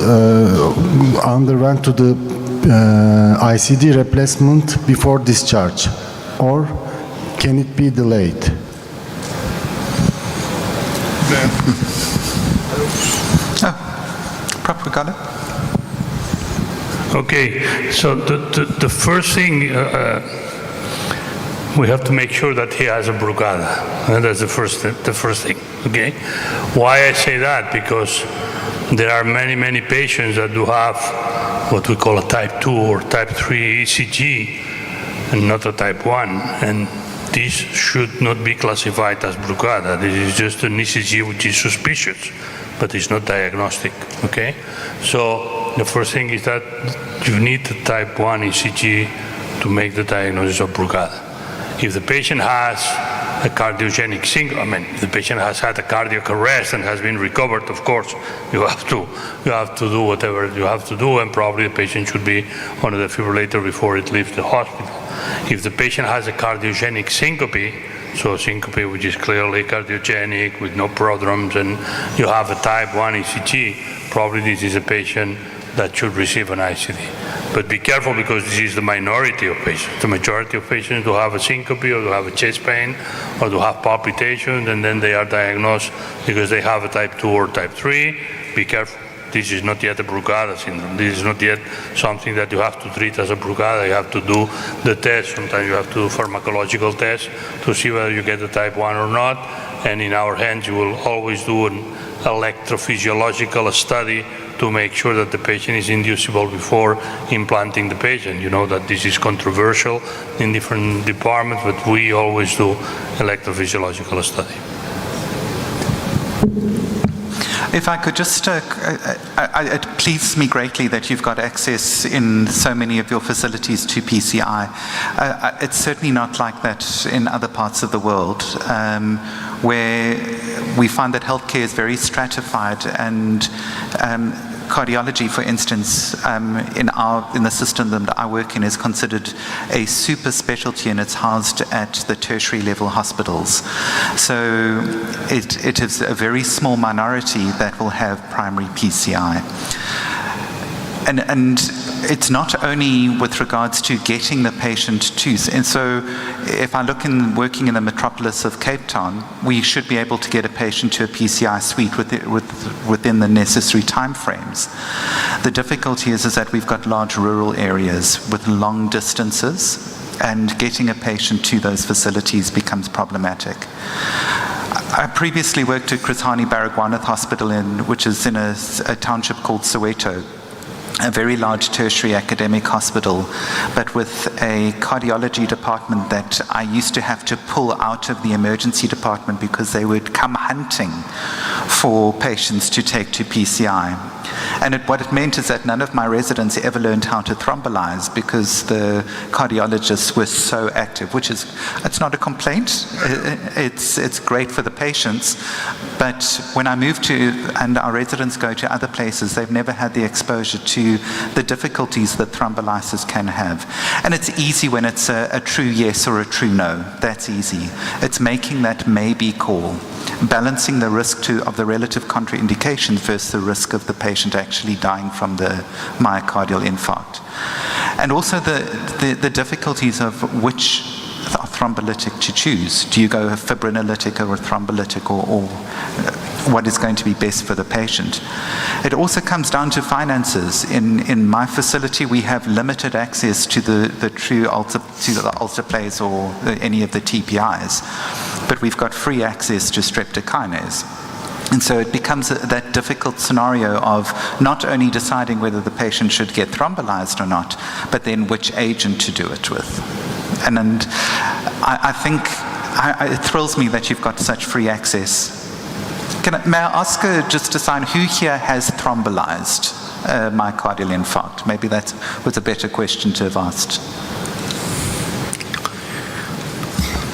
underwent to the ICD replacement before discharge, or can it be delayed? Prof. Brugada? Okay, so the first thing, we have to make sure that he has a Brugada. That's the first thing, okay? Why I say that? Because there are many patients that do have what we call a type 2 or type 3 ECG and not a type 1. And this should not be classified as Brugada. This is just an ECG which is suspicious, but it's not diagnostic, okay? So the first thing is that you need the type 1 ECG to make the diagnosis of Brugada. If the patient has a cardiogenic syncope, I mean, if the patient has had a cardiac arrest and has been recovered, of course, you have to do whatever you have to do, and probably the patient should be on a defibrillator before it leaves the hospital. If the patient has a cardiogenic syncope, so syncope which is clearly cardiogenic with no prodromes, and you have a type 1 ECG, probably this is a patient that should receive an ICD. But be careful because this is the minority of patients. The majority of patients do have a syncope or do have a chest pain or do have palpitations, and then they are diagnosed because they have a type 2 or type 3. Be careful. This is not yet a Brugada syndrome. This is not yet something that you have to treat as a Brugada. You have to do the test. Sometimes you have to do pharmacological tests to see whether you get a type 1 or not. And in our hands, you will always do an electrophysiological study to make sure that the patient is inducible before implanting the patient. You know that this is controversial in different departments, but we always do electrophysiological study. If I could just, it pleases me greatly that you've got access in so many of your facilities to PCI. It's certainly not like that in other parts of the world, where we find that healthcare is very stratified, and cardiology, for instance, in the system that I work in, is considered a super specialty, and it's housed at the tertiary level hospitals. So it is a very small minority that will have primary PCI. And it's not only with regards to getting the patient to, and so if I look in working in the metropolis of Cape Town, we should be able to get a patient to a PCI suite within the necessary timeframes. The difficulty is that we've got large rural areas with long distances, and getting a patient to those facilities becomes problematic. I previously worked at Krisani Baragwanath Hospital, which is in a township called Soweto, a very large tertiary academic hospital, but with a cardiology department that I used to have to pull out of the emergency department because they would come hunting for patients to take to PCI. And what it meant is that none of my residents ever learned how to thrombolize because the cardiologists were so active, which is, it's not a complaint, it's great for the patients, but when I move to, and our residents go to other places, they've never had the exposure to the difficulties that thrombolysis can have. And it's easy when it's a true yes or a true no, that's easy. It's making that maybe call, balancing the risk of the relative contraindications versus the risk of the patient actually dying from the myocardial infarct. And also the difficulties of which thrombolytic to choose. Do you go a fibrinolytic or a thrombolytic, or what is going to be best for the patient? It also comes down to finances. In my facility, we have limited access to the true alteplase or any of the TPIs, but we've got free access to streptokinase. And so it becomes that difficult scenario of not only deciding whether the patient should get thrombolized or not, but then which agent to do it with. And I think it thrills me that you've got such free access. May I ask just to sign who here has thrombolized myocardial infarct? Maybe that was a better question to have asked.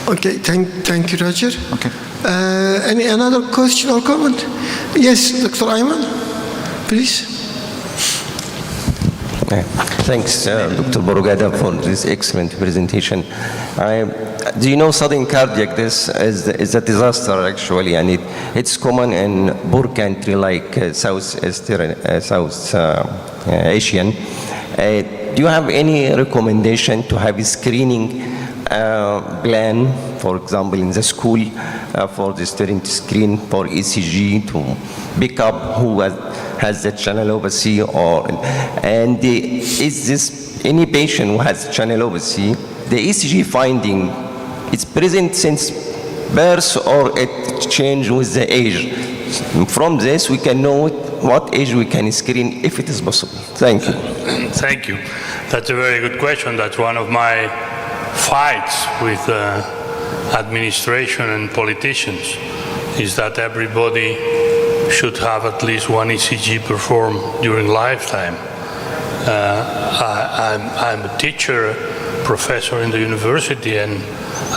Okay, thank you, Roger. Okay. Any another question or comment? Yes, Dr. Ayman, please. Thanks, Dr. Borogada, for this excellent presentation. Do you know sudden cardiac death is a disaster, actually, and it's common in poor country like South Asian. Do you have any recommendation to have a screening plan, for example, in the school, for the student to screen for ECG to pick up who has the channelopathy, and is this any patient who has channelopathy, the ECG finding, it's present since birth or it changes with the age? From this, we can know what age we can screen if it is possible. Thank you. Thank you. That's a very good question. That's one of my fights with administration and politicians, is that everybody should have at least one ECG performed during lifetime. I'm a teacher, professor in the university, and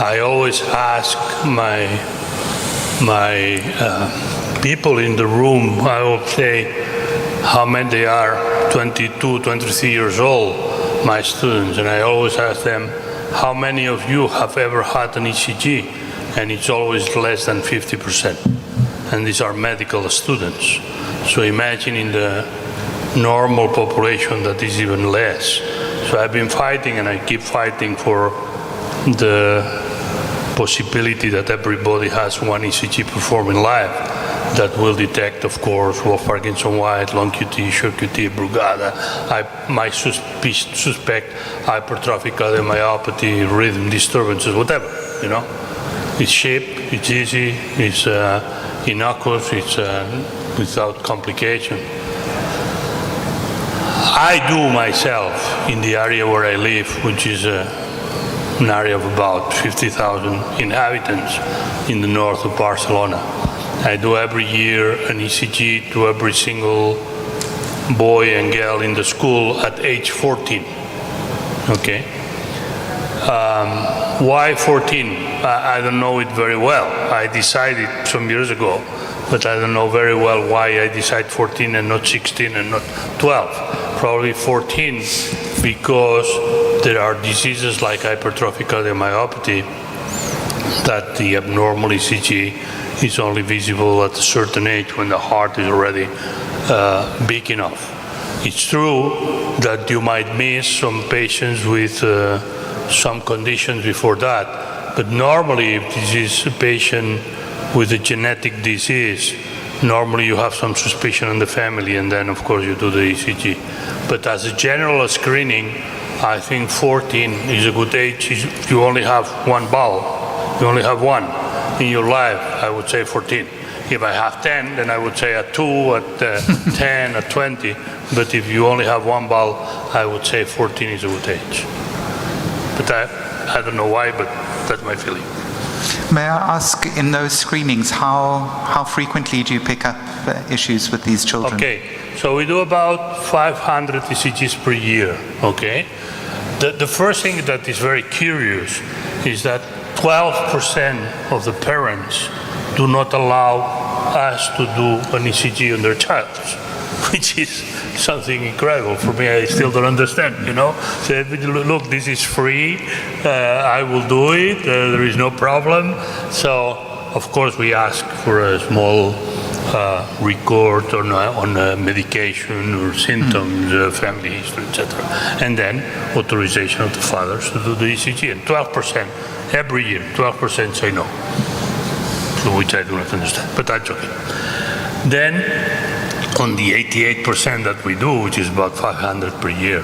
I always ask my people in the room, I will say how many they are, 22, 23 years old, my students, and I always ask them, how many of you have ever had an ECG? And it's always less than 50%. And these are medical students. So imagine in the normal population that is even less. So I've been fighting, and I keep fighting for the possibility that everybody has one ECG performed in life that will detect, of course, Wolff-Parkinson White, long QT, short QT, Brugada. I might suspect hypertrophic cardiomyopathy, rhythm disturbances, whatever, you know. It's cheap, it's easy, it's innocuous, it's without complication. I do myself in the area where I live, which is an area of about 50,000 inhabitants in the north of Barcelona. I do every year an ECG to every single boy and girl in the school at age 14. Okay. Why 14? I don't know it very well. I decided some years ago, but I don't know very well why I decided 14 and not 16 and not 12. Probably 14 because there are diseases like hypertrophic cardiomyopathy that the abnormal ECG is only visible at a certain age when the heart is already big enough. It's true that you might miss some patients with some conditions before that, but normally if this is a patient with a genetic disease normally you have some suspicion in the family, and then of course you do the ECG. But as a general screening, I think 14 is a good age. You only have one bowel, you only have one in your life. I would say 14. If I have 10, then I would say at 2, at 10, at 20. But if you only have one bowel, I would say 14 is a good age. But I don't know why, but that's my feeling. May I ask, in those screenings, how frequently do you pick up issues with these children? Okay, so we do about 500 ECGs per year, okay? The first thing that is very curious is that 12% of the parents do not allow us to do an ECG on their child, which is something incredible for me. I still don't understand, you know. Say, look, this is free, I will do it, there is no problem. So, of course, we ask for a small record on medication or symptoms, family history, etc. And then authorization of the fathers to do the ECG. And 12% every year, 12% say no, which I do not understand, but that's okay. Then, on the 88% that we do, which is about 500 per year,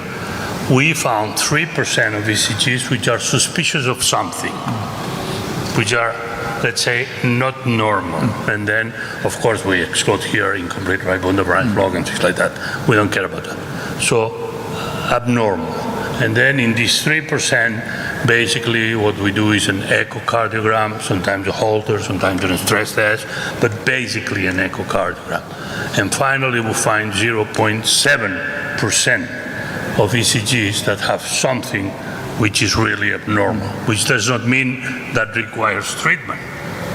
we found 3% of ECGs which are suspicious of something, which are, let's say, not normal. And then, of course, we exclude here incomplete right bundle branch block and things like that. We don't care about that. So, abnormal. And then in these 3%, basically what we do is an echocardiogram, sometimes a Holter, sometimes a stress test, but basically an echocardiogram. And finally we find 0.7% of ECGs that have something which is really abnormal, which does not mean that requires treatment,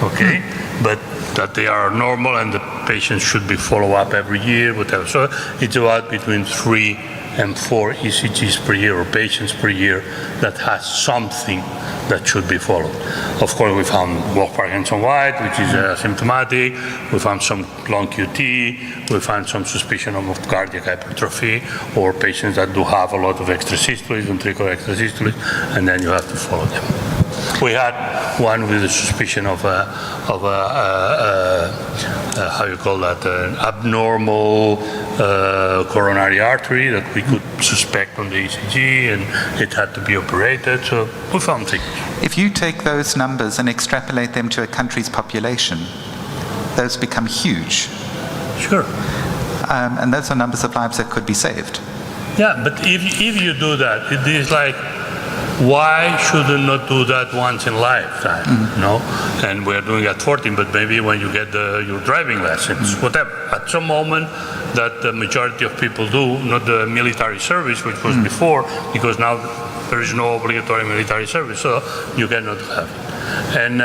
okay? But that they are normal and the patients should be followed up every year, whatever. So it's about between 3 and 4 ECGs per year, or patients per year, that has something that should be followed. Of course, we found Wolff-Parkinson-White, which is asymptomatic. We found some long QT. We found some suspicion of cardiac hypertrophy, or patients that do have a lot of extrasystoles, ventricular extrasystoles, and then you have to follow them. We had one with a suspicion of how you call that, an abnormal coronary artery that we could suspect on the ECG, and it had to be operated, so we found things. If you take those numbers and extrapolate them to a country's population, those become huge. Sure. And those are numbers of lives that could be saved. Yeah, but if you do that, it is like, why should you not do that once in lifetime, you know? And we're doing at 14, but maybe when you get your driving lessons, whatever. At some moment that the majority of people do, not the military service, which was before, because now there is no obligatory military service, so you cannot have it. And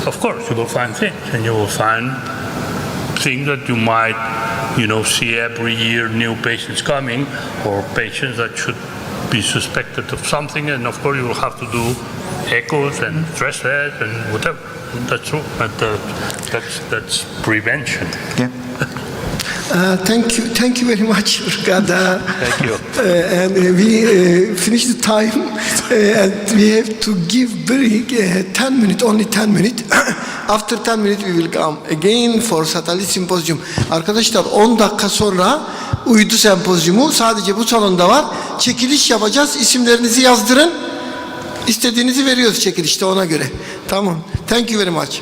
of course, you will find things, and you will find things that you might, you know, see every year, new patients coming, or patients that should be suspected of something, and of course you will have to do echoes and stress tests and whatever. That's true, but that's prevention. Yeah. Thank you very much, Brigada. Thank you. And we finished the time, and we have to give very 10 minutes, only 10 minutes. After 10 minutes we will come again for Satellite Symposium. Arkadaşlar 10 dakika sonra uydu sempozyumu sadece bu salonda var. Çekiliş yapacağız. İsimlerinizi yazdırın. İstediğinizi veriyoruz çekilişte, ona göre. Tamam. Thank you very much.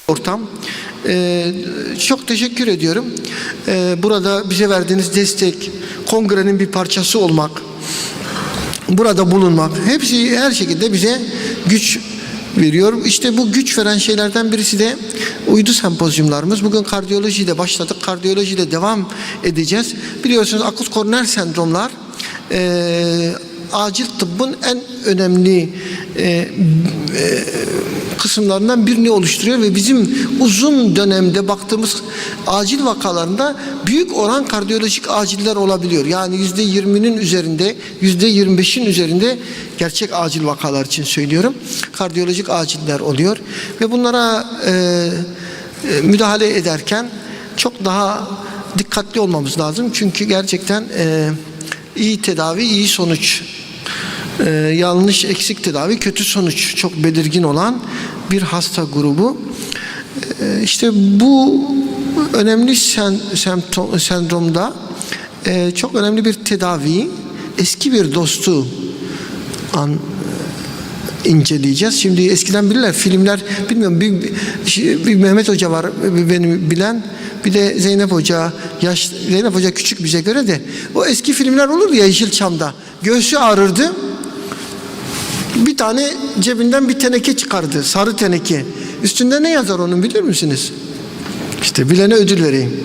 Ortam. Çok teşekkür ediyorum. Burada bize verdiğiniz destek kongrenin bir parçası olmak, burada bulunmak, hepsi her şekilde bize güç veriyor. İşte bu güç veren şeylerden birisi de uydu sempozyumlarımız. Bugün kardiyolojiyle başladık, kardiyolojiyle devam edeceğiz. Biliyorsunuz akut koroner sendromlar acil tıbbın en önemli kısımlarından birini oluşturuyor ve bizim uzun dönemde baktığımız acil vakalarında büyük oran kardiyolojik aciller olabiliyor. Yani %20'nin üzerinde, %25'in üzerinde gerçek acil vakalar için söylüyorum. Kardiyolojik aciller oluyor ve bunlara müdahale ederken çok daha dikkatli olmamız lazım. Çünkü gerçekten iyi tedavi, iyi sonuç. Yanlış, eksik tedavi, kötü sonuç çok belirgin olan bir hasta grubu. İşte bu önemli sendromda çok önemli bir tedavi, eski bir dostu inceleyeceğiz. Şimdi eskiden bilirler, filmler, bilmiyorum, bir Mehmet Hoca var benim bilen, bir de Zeynep Hoca, Zeynep Hoca küçük bize göre de, o eski filmler olur ya Yeşilçam'da, göğsü ağrırdı, bir tane cebinden bir teneke çıkardı, sarı teneke. Üstünde ne yazar onun bilir misiniz? İşte bilene ödül vereyim.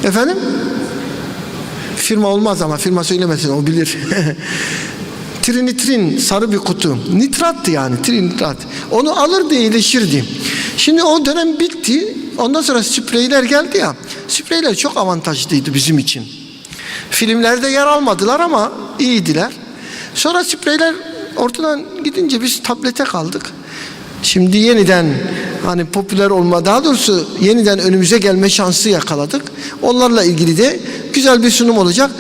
Efendim? Firma olmaz ama, firma söylemesin, o bilir. Trinitrin, sarı bir kutu. Nitrattı yani, trinitrat. Onu alırdı, iyileşirdi. Şimdi o dönem bitti. Ondan sonra spreyler geldi ya. Spreyler çok avantajlıydı bizim için. Filmlerde yer almadılar ama iyiydiler. Sonra spreyler ortadan gidince biz tablete kaldık. Şimdi yeniden hani popüler olma, daha doğrusu yeniden önümüze gelme şansı yakaladık. Onlarla ilgili de güzel bir sunum olacak.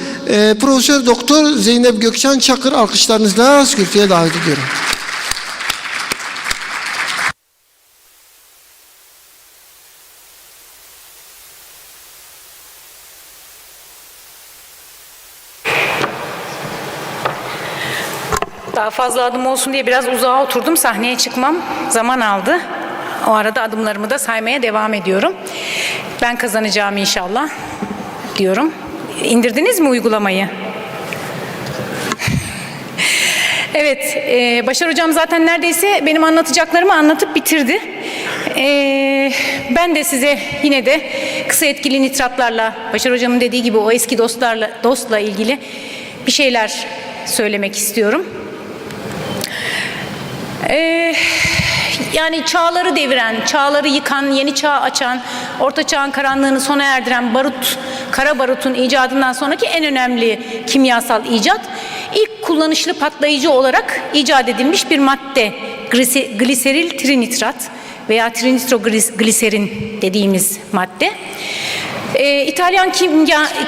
Profesör Doktor Zeynep Gökçen Çakır alkışlarınızla kürsüye davet ediyorum. Daha fazla adım olsun diye biraz uzağa oturdum. Sahneye çıkmam zaman aldı. O arada adımlarımı da saymaya devam ediyorum. Ben kazanacağım inşallah diyorum. İndirdiniz mi uygulamayı? Evet, Başar Hocam zaten neredeyse benim anlatacaklarımı anlatıp bitirdi. Ben de size yine de kısa etkili nitratlarla, Başar Hocam'ın dediği gibi o eski dostla ilgili bir şeyler söylemek istiyorum. Yani çağları deviren, çağları yıkan, yeni çağ açan, orta çağın karanlığını sona erdiren kara barutun icadından sonraki en önemli kimyasal icat, ilk kullanışlı patlayıcı olarak icat edilmiş bir madde, gliseril trinitrat veya trinitrogliserin dediğimiz madde. İtalyan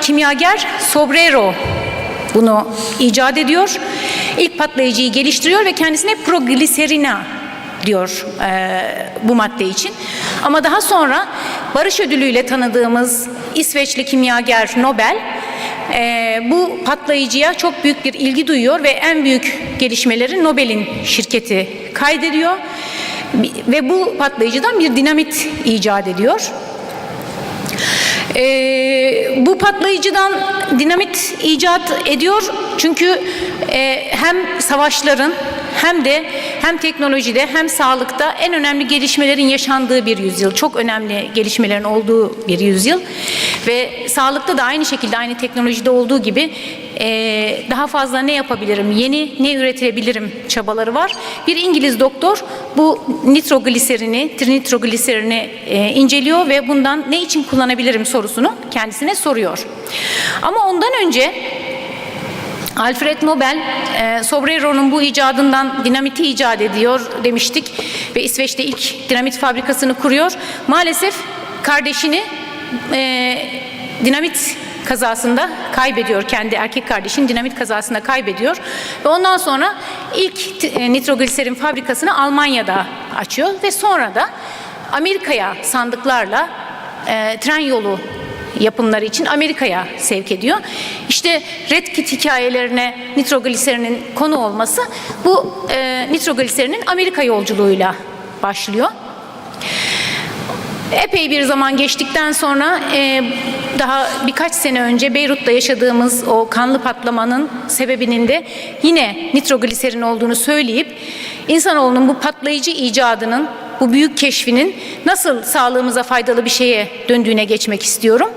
kimyager Sobrero bunu icat ediyor. İlk patlayıcıyı geliştiriyor ve kendisine progliserina diyor bu madde için. Ama daha sonra barış ödülüyle tanıdığımız İsveçli kimyager Nobel bu patlayıcıya çok büyük bir ilgi duyuyor ve en büyük gelişmeleri Nobel'in şirketi kaydediyor ve bu patlayıcıdan bir dinamit icat ediyor. Bu patlayıcıdan dinamit icat ediyor çünkü hem savaşların hem teknolojide hem sağlıkta en önemli gelişmelerin yaşandığı bir yüzyıl. Çok önemli gelişmelerin olduğu bir yüzyıl. Ve sağlıkta da aynı şekilde, aynı teknolojide olduğu gibi daha fazla ne yapabilirim, yeni ne üretebilirim çabaları var. Bir İngiliz doktor bu nitrogliserini, trinitrogliserini inceliyor ve bundan ne için kullanabilirim sorusunu kendisine soruyor. Ama ondan önce Alfred Nobel, Sobrero'nun bu icadından dinamiti icat ediyor demiştik ve İsveç'te ilk dinamit fabrikasını kuruyor. Maalesef kardeşini dinamit kazasında kaybediyor, kendi erkek kardeşini dinamit kazasında kaybediyor ve ondan sonra ilk nitrogliserin fabrikasını Almanya'da açıyor ve sonra da Amerika'ya sandıklarla tren yolu yapımları için Amerika'ya sevk ediyor. İşte Red Kit hikayelerine nitrogliserinin konu olması bu nitrogliserinin Amerika yolculuğuyla başlıyor. Epey bir zaman geçtikten sonra daha birkaç sene önce Beyrut'ta yaşadığımız o kanlı patlamanın sebebinin de yine nitrogliserin olduğunu söyleyip insanoğlunun bu patlayıcı icadının, bu büyük keşfinin nasıl sağlığımıza faydalı bir şeye döndüğüne geçmek istiyorum.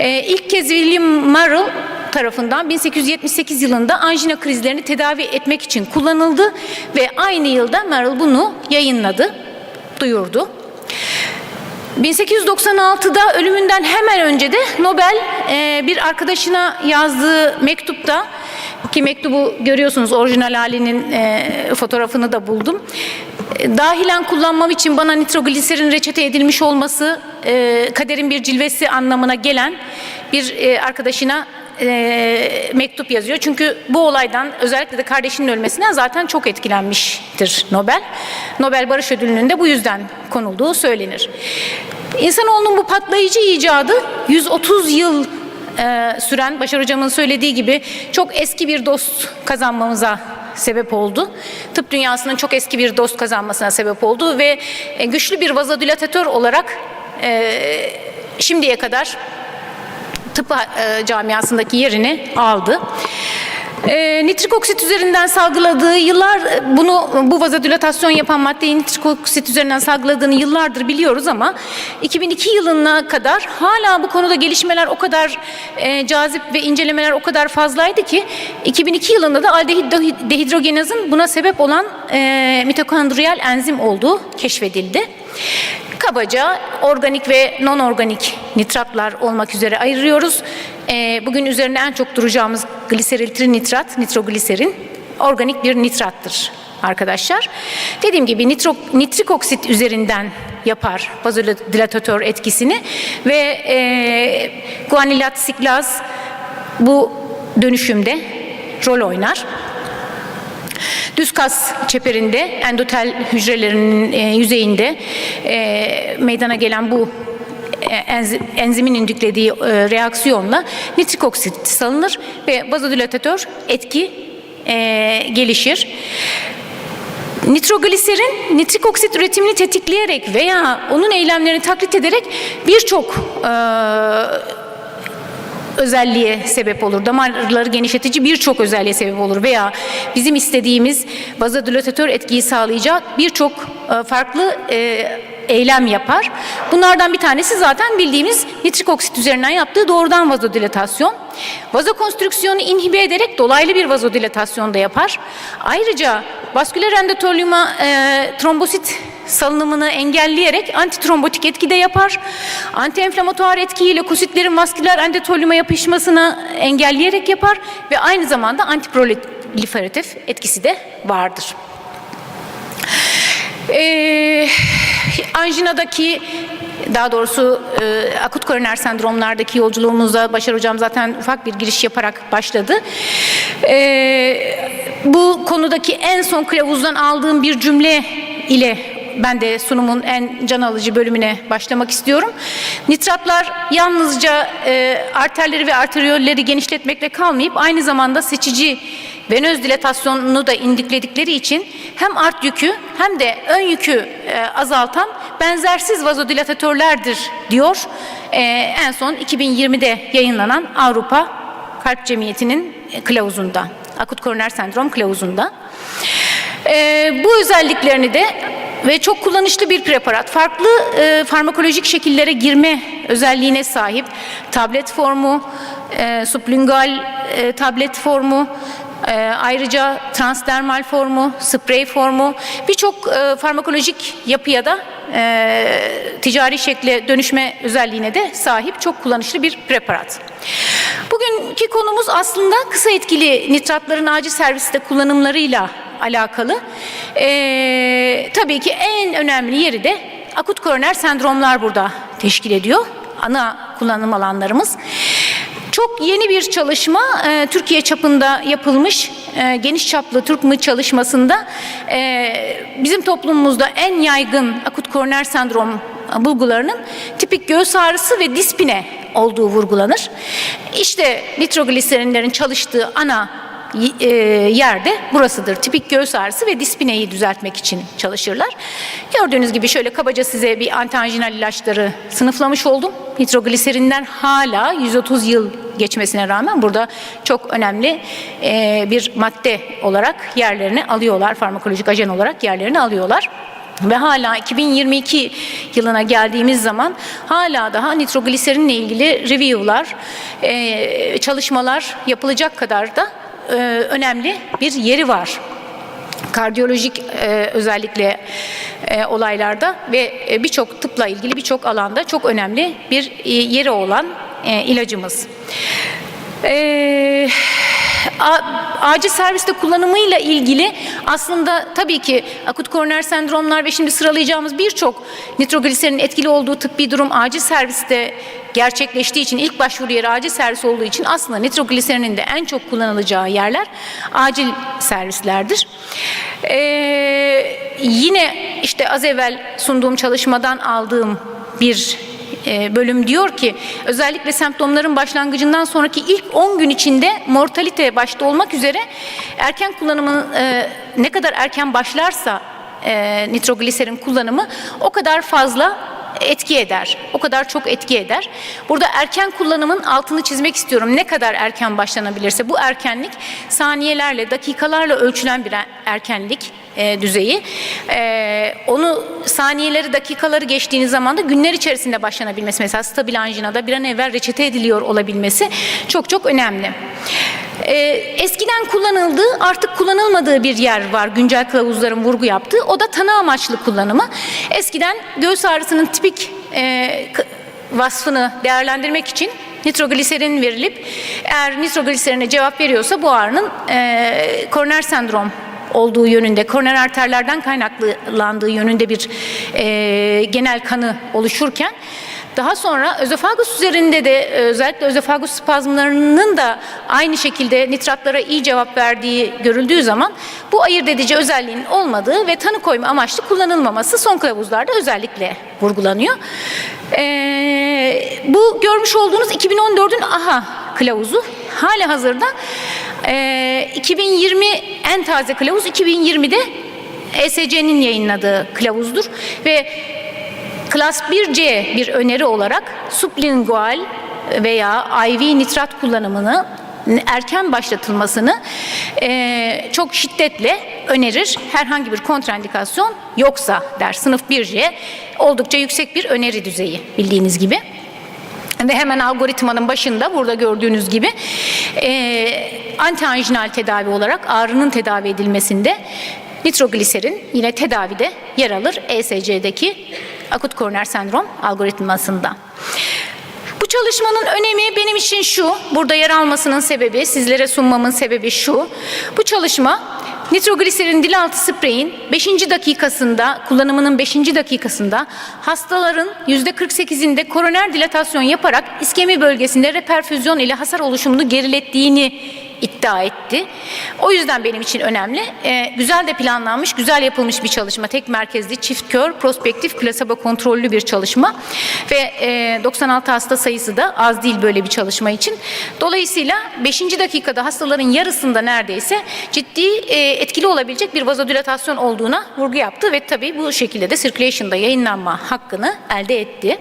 İlk kez William Murrell tarafından 1878 yılında anjina krizlerini tedavi etmek için kullanıldı ve aynı yılda Murrell bunu yayınladı, duyurdu. 1896'da ölümünden hemen önce de Nobel bir arkadaşına yazdığı mektupta, ki mektubu görüyorsunuz, orijinal halinin fotoğrafını da buldum. Dahilen kullanmam için bana nitrogliserin reçete edilmiş olması kaderin bir cilvesi anlamına gelen bir arkadaşına mektup yazıyor. Çünkü bu olaydan, özellikle de kardeşinin ölmesinden zaten çok etkilenmiştir Nobel. Nobel Barış Ödülü'nün de bu yüzden konulduğu söylenir. İnsanoğlunun bu patlayıcı icadı 130 yıl süren, Başar Hocam'ın söylediği gibi çok eski bir dost kazanmamıza sebep oldu. Tıp dünyasının çok eski bir dost kazanmasına sebep oldu ve güçlü bir vazodilatatör olarak şimdiye kadar tıp camiasındaki yerini aldı. Nitrik oksit üzerinden salgıladığı yıllar, bu vazodilatasyon yapan maddeyi nitrik oksit üzerinden salgıladığını yıllardır biliyoruz ama 2002 yılına kadar hala bu konuda gelişmeler o kadar cazip ve incelemeler o kadar fazlaydı ki 2002 yılında da aldehit dehidrogenazın buna sebep olan mitokondriyal enzim olduğu keşfedildi. Kabaca organik ve non-organik nitratlar olmak üzere ayırıyoruz. Bugün üzerine en çok duracağımız gliseril trinitrat, nitrogliserin organik bir nitrattır arkadaşlar. Dediğim gibi nitrik oksit üzerinden yapar vazodilatatör etkisini ve guanilat siklaz bu dönüşümde rol oynar. Düz kas çeperinde, endotel hücrelerinin yüzeyinde meydana gelen bu enzimin indüklediği reaksiyonla nitrik oksit salınır ve vazodilatatör etki gelişir. Nitrogliserin nitrik oksit üretimini tetikleyerek veya onun eylemlerini taklit ederek birçok özelliğe sebep olur. Damarları genişletici birçok özelliğe sebep olur veya bizim istediğimiz vazodilatatör etkiyi sağlayacak birçok farklı eylem yapar. Bunlardan bir tanesi zaten bildiğimiz nitrik oksit üzerinden yaptığı doğrudan vazodilatasyon. Vazokonstrüksiyonu inhibe ederek dolaylı bir vazodilatasyon da yapar. Ayrıca vasküler endotolyuma trombosit salınımını engelleyerek antitrombotik etki de yapar. Antienflamatuar etkiyi lökositlerin vasküler endotolyuma yapışmasını engelleyerek yapar ve aynı zamanda antiproliferatif etkisi de vardır. Anjinadaki, daha doğrusu akut koroner sendromlardaki yolculuğumuzda Başar Hocam zaten ufak bir giriş yaparak başladı. Bu konudaki en son kılavuzdan aldığım bir cümle ile ben de sunumun en can alıcı bölümüne başlamak istiyorum. Nitratlar yalnızca arterleri ve arteriyolleri genişletmekle kalmayıp aynı zamanda seçici venöz dilatasyonunu da indükledikleri için hem art yükü hem de ön yükü azaltan benzersiz vazodilatatörlerdir diyor. En son 2020'de yayınlanan Avrupa Kalp Cemiyeti'nin kılavuzunda, akut koroner sendrom kılavuzunda. Bu özelliklerini de ve çok kullanışlı bir preparat, farklı farmakolojik şekillere girme özelliğine sahip tablet formu, sublingual tablet formu, ayrıca transdermal formu, sprey formu, birçok farmakolojik yapıya da ticari şekle dönüşme özelliğine de sahip çok kullanışlı bir preparat. Bugünkü konumuz aslında kısa etkili nitratların acil serviste kullanımlarıyla alakalı. Tabii ki en önemli yeri de akut koroner sendromlar burada teşkil ediyor. Ana kullanım alanlarımız. Çok yeni bir çalışma, Türkiye çapında yapılmış geniş çaplı TürkMü çalışmasında bizim toplumumuzda en yaygın akut koroner sendrom bulgularının tipik göğüs ağrısı ve dispine olduğu vurgulanır. İşte nitrogliserinlerin çalıştığı ana yerde burasıdır. Tipik göğüs ağrısı ve dispineyi düzeltmek için çalışırlar. Gördüğünüz gibi şöyle kabaca size bir antianjinal ilaçları sınıflamış oldum. Nitrogliserinden hala 130 yıl geçmesine rağmen burada çok önemli bir madde olarak yerlerini alıyorlar. Farmakolojik ajan olarak yerlerini alıyorlar. Ve hala 2022 yılına geldiğimiz zaman hala daha nitrogliserinle ilgili review'lar, çalışmalar yapılacak kadar da önemli bir yeri var. Kardiyolojik özellikle olaylarda ve birçok tıpla ilgili birçok alanda çok önemli bir yeri olan ilacımız. Acil serviste kullanımıyla ilgili aslında tabii ki akut koroner sendromlar ve şimdi sıralayacağımız birçok nitrogliserinin etkili olduğu tıbbi durum acil serviste gerçekleştiği için, ilk başvuru yeri acil servis olduğu için aslında nitrogliserinin de en çok kullanılacağı yerler acil servislerdir. Yine işte az evvel sunduğum çalışmadan aldığım bir bölüm diyor ki özellikle semptomların başlangıcından sonraki ilk 10 gün içinde mortalite başta olmak üzere erken kullanımın ne kadar erken başlarsa nitrogliserin kullanımı o kadar fazla etki eder. O kadar çok etki eder. Burada erken kullanımın altını çizmek istiyorum. Ne kadar erken başlanabilirse bu erkenlik saniyelerle, dakikalarla ölçülen bir erkenlik düzeyi. Onu saniyeleri, dakikaları geçtiğiniz zaman da günler içerisinde başlanabilmesi, mesela stabil anjinada bir an evvel reçete ediliyor olabilmesi çok çok önemli. Eskiden kullanıldığı, artık kullanılmadığı bir yer var güncel kılavuzların vurgu yaptığı. O da tanı amaçlı kullanımı. Eskiden göğüs ağrısının tipik vasfını değerlendirmek için nitrogliserin verilip eğer nitrogliserine cevap veriyorsa bu ağrının koroner sendrom olduğu yönünde, koroner arterlerden kaynaklandığı yönünde bir genel kanı oluşurken daha sonra özofagus üzerinde de özellikle özofagus spazmlarının da aynı şekilde nitratlara iyi cevap verdiği görüldüğü zaman bu ayırt edici özelliğinin olmadığı ve tanı koyma amaçlı kullanılmaması son kılavuzlarda özellikle vurgulanıyor. Bu görmüş olduğunuz 2014'ün AHA kılavuzu. Halihazırda 2020 en taze kılavuz 2020'de ESC'nin yayınladığı kılavuzdur ve Klas 1C bir öneri olarak sublingual veya IV nitrat kullanımını erken başlatılmasını çok şiddetle önerir. Herhangi bir kontraindikasyon yoksa der. Sınıf 1C oldukça yüksek bir öneri düzeyi bildiğiniz gibi. Ve hemen algoritmanın başında burada gördüğünüz gibi antianjinal tedavi olarak ağrının tedavi edilmesinde nitrogliserin yine tedavide yer alır ESC'deki akut koroner sendrom algoritmasında. Bu çalışmanın önemi benim için şu, burada yer almasının sebebi, sizlere sunmamın sebebi şu. Bu çalışma nitrogliserin dil altı spreyin 5. dakikasında, kullanımının 5. dakikasında hastaların %48'inde koroner dilatasyon yaparak iskemi bölgesinde reperfüzyon ile hasar oluşumunu gerilettiğini iddia etti. O yüzden benim için önemli. Güzel de planlanmış, güzel yapılmış bir çalışma. Tek merkezli, çift kör, prospektif, plasebo kontrollü bir çalışma. Ve 96 hasta sayısı da az değil böyle bir çalışma için. Dolayısıyla 5. dakikada hastaların yarısında neredeyse ciddi etkili olabilecek bir vazodilatasyon olduğuna vurgu yaptı ve tabii bu şekilde de Circulation'da yayınlanma hakkını elde etti.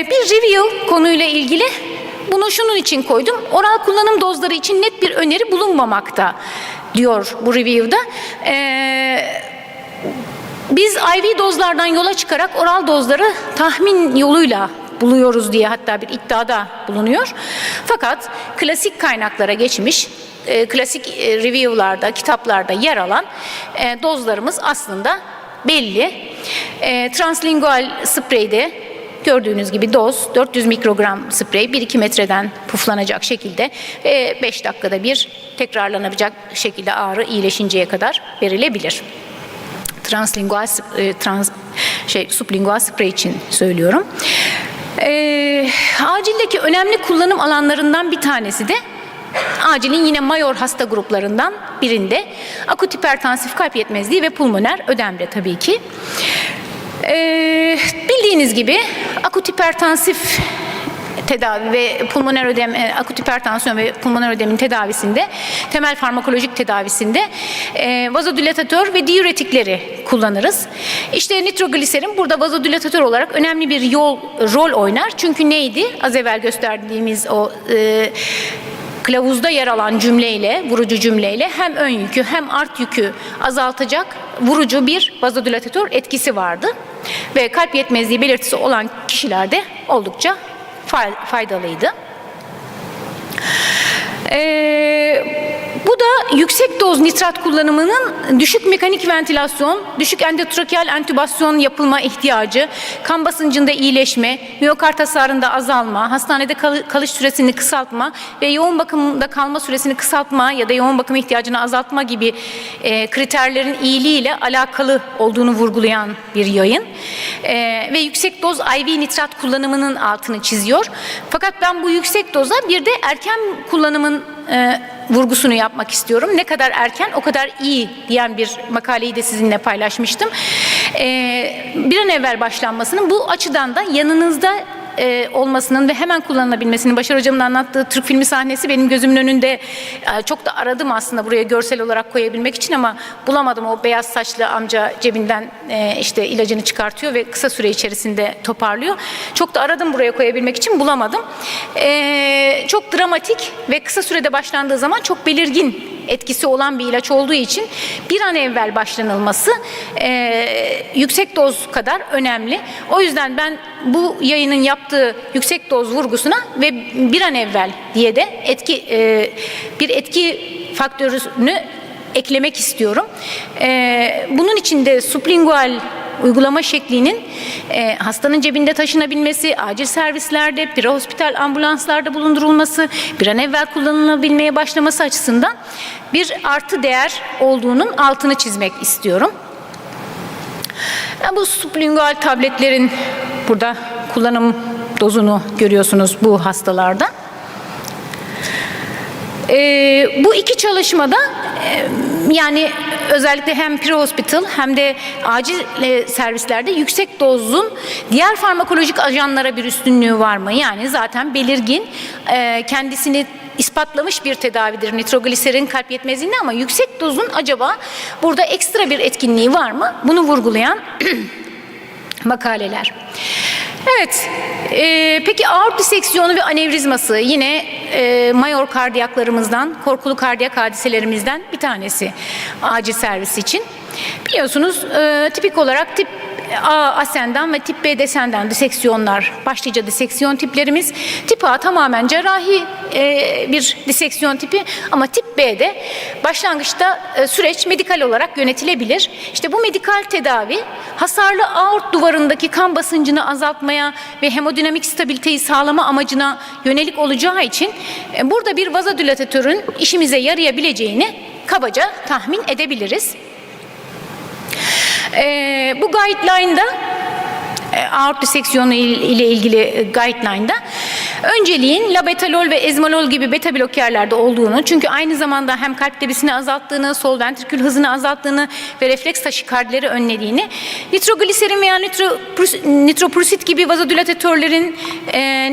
Bir review konuyla ilgili bunu şunun için koydum. Oral kullanım dozları için net bir öneri bulunmamakta diyor bu review'da. Biz IV dozlardan yola çıkarak oral dozları tahmin yoluyla buluyoruz diye hatta bir iddiada bulunuyor. Fakat klasik kaynaklara geçmiş, klasik review'larda, kitaplarda yer alan dozlarımız aslında belli. Translingual spreyde gördüğünüz gibi doz 400 mikrogram sprey 1-2 metreden puflanacak şekilde 5 dakikada bir tekrarlanabilecek şekilde ağrı iyileşinceye kadar verilebilir. Sublingual sprey için söylüyorum. Acildeki önemli kullanım alanlarından bir tanesi de acilin yine mayor hasta gruplarından birinde akut hipertansif kalp yetmezliği ve pulmoner ödemde tabii ki. Bildiğiniz gibi akut hipertansif tedavi ve pulmoner ödem, akut hipertansiyon ve pulmoner ödemin tedavisinde, temel farmakolojik tedavisinde vazodilatatör ve diüretikleri kullanırız. İşte nitrogliserin burada vazodilatatör olarak önemli bir rol oynar. Çünkü neydi? Az evvel gösterdiğimiz o kılavuzda yer alan cümleyle, vurucu cümleyle hem ön yükü hem art yükü azaltacak vurucu bir vazodilatatör etkisi vardı. Ve kalp yetmezliği belirtisi olan kişilerde oldukça faydalıydı. Bu da yüksek doz nitrat kullanımının düşük mekanik ventilasyon, düşük endotrakeal entübasyon yapılma ihtiyacı, kan basıncında iyileşme, miyokard hasarında azalma, hastanede kalış süresini kısaltma ve yoğun bakımda kalma süresini kısaltma ya da yoğun bakım ihtiyacını azaltma gibi kriterlerin iyiliğiyle alakalı olduğunu vurgulayan bir yayın. Ve yüksek doz IV nitrat kullanımının altını çiziyor. Fakat ben bu yüksek doza bir de erken kullanımın vurgusunu yapmak istiyorum. Ne kadar erken o kadar iyi diyen bir makaleyi de sizinle paylaşmıştım. Bir an evvel başlanmasının bu açıdan da yanınızda olmasının ve hemen kullanılabilmesinin, Başar Hocam'ın anlattığı Türk filmi sahnesi benim gözümün önünde. Çok da aradım aslında buraya görsel olarak koyabilmek için ama bulamadım. O beyaz saçlı amca cebinden işte ilacını çıkartıyor ve kısa süre içerisinde toparlıyor. Çok da aradım buraya koyabilmek için, bulamadım. Çok dramatik ve kısa sürede başlandığı zaman çok belirgin etkisi olan bir ilaç olduğu için bir an evvel başlanılması yüksek doz kadar önemli. O yüzden ben bu yayının yaptığı yüksek doz vurgusuna ve bir an evvel diye de bir etki faktörünü eklemek istiyorum. Bunun için de sublingual uygulama şeklinin hastanın cebinde taşınabilmesi, acil servislerde, prehospital ambulanslarda bulundurulması, bir an evvel kullanılabilmeye başlaması açısından bir artı değer olduğunun altını çizmek istiyorum. Bu sublingual tabletlerin burada kullanım dozunu görüyorsunuz bu hastalarda. Bu iki çalışmada yani özellikle hem prehospital hem de acil servislerde yüksek dozun diğer farmakolojik ajanlara bir üstünlüğü var mı? Yani zaten belirgin, kendisini ispatlamış bir tedavidir nitrogliserin kalp yetmezliğinde, ama yüksek dozun acaba burada ekstra bir etkinliği var mı? Bunu vurgulayan makaleler. Evet, peki aort diseksiyonu ve anevrizması yine mayor kardiyaklarımızdan, korkulu kardiyak hadiselerimizden bir tanesi acil servis için. Biliyorsunuz tipik olarak tip A ascendant ve tip B descendant diseksiyonlar başlıca diseksiyon tiplerimiz. Tip A tamamen cerrahi bir diseksiyon tipi, ama tip B'de başlangıçta süreç medikal olarak yönetilebilir. İşte bu medikal tedavi hasarlı aort duvarındaki kan basıncını azaltmaya ve hemodinamik stabiliteyi sağlama amacına yönelik olacağı için burada bir vazodilatatörün işimize yarayabileceğini kabaca tahmin edebiliriz. Bu guideline'da aort diseksiyonu ile ilgili guideline'da önceliğin labetalol ve ezmolol gibi beta blokerlerde olduğunu, çünkü aynı zamanda hem kalp debisini azalttığını, sol ventrikül hızını azalttığını ve refleks taşikardileri önlediğini, nitrogliserin veya nitroprusit gibi vazodilatatörlerin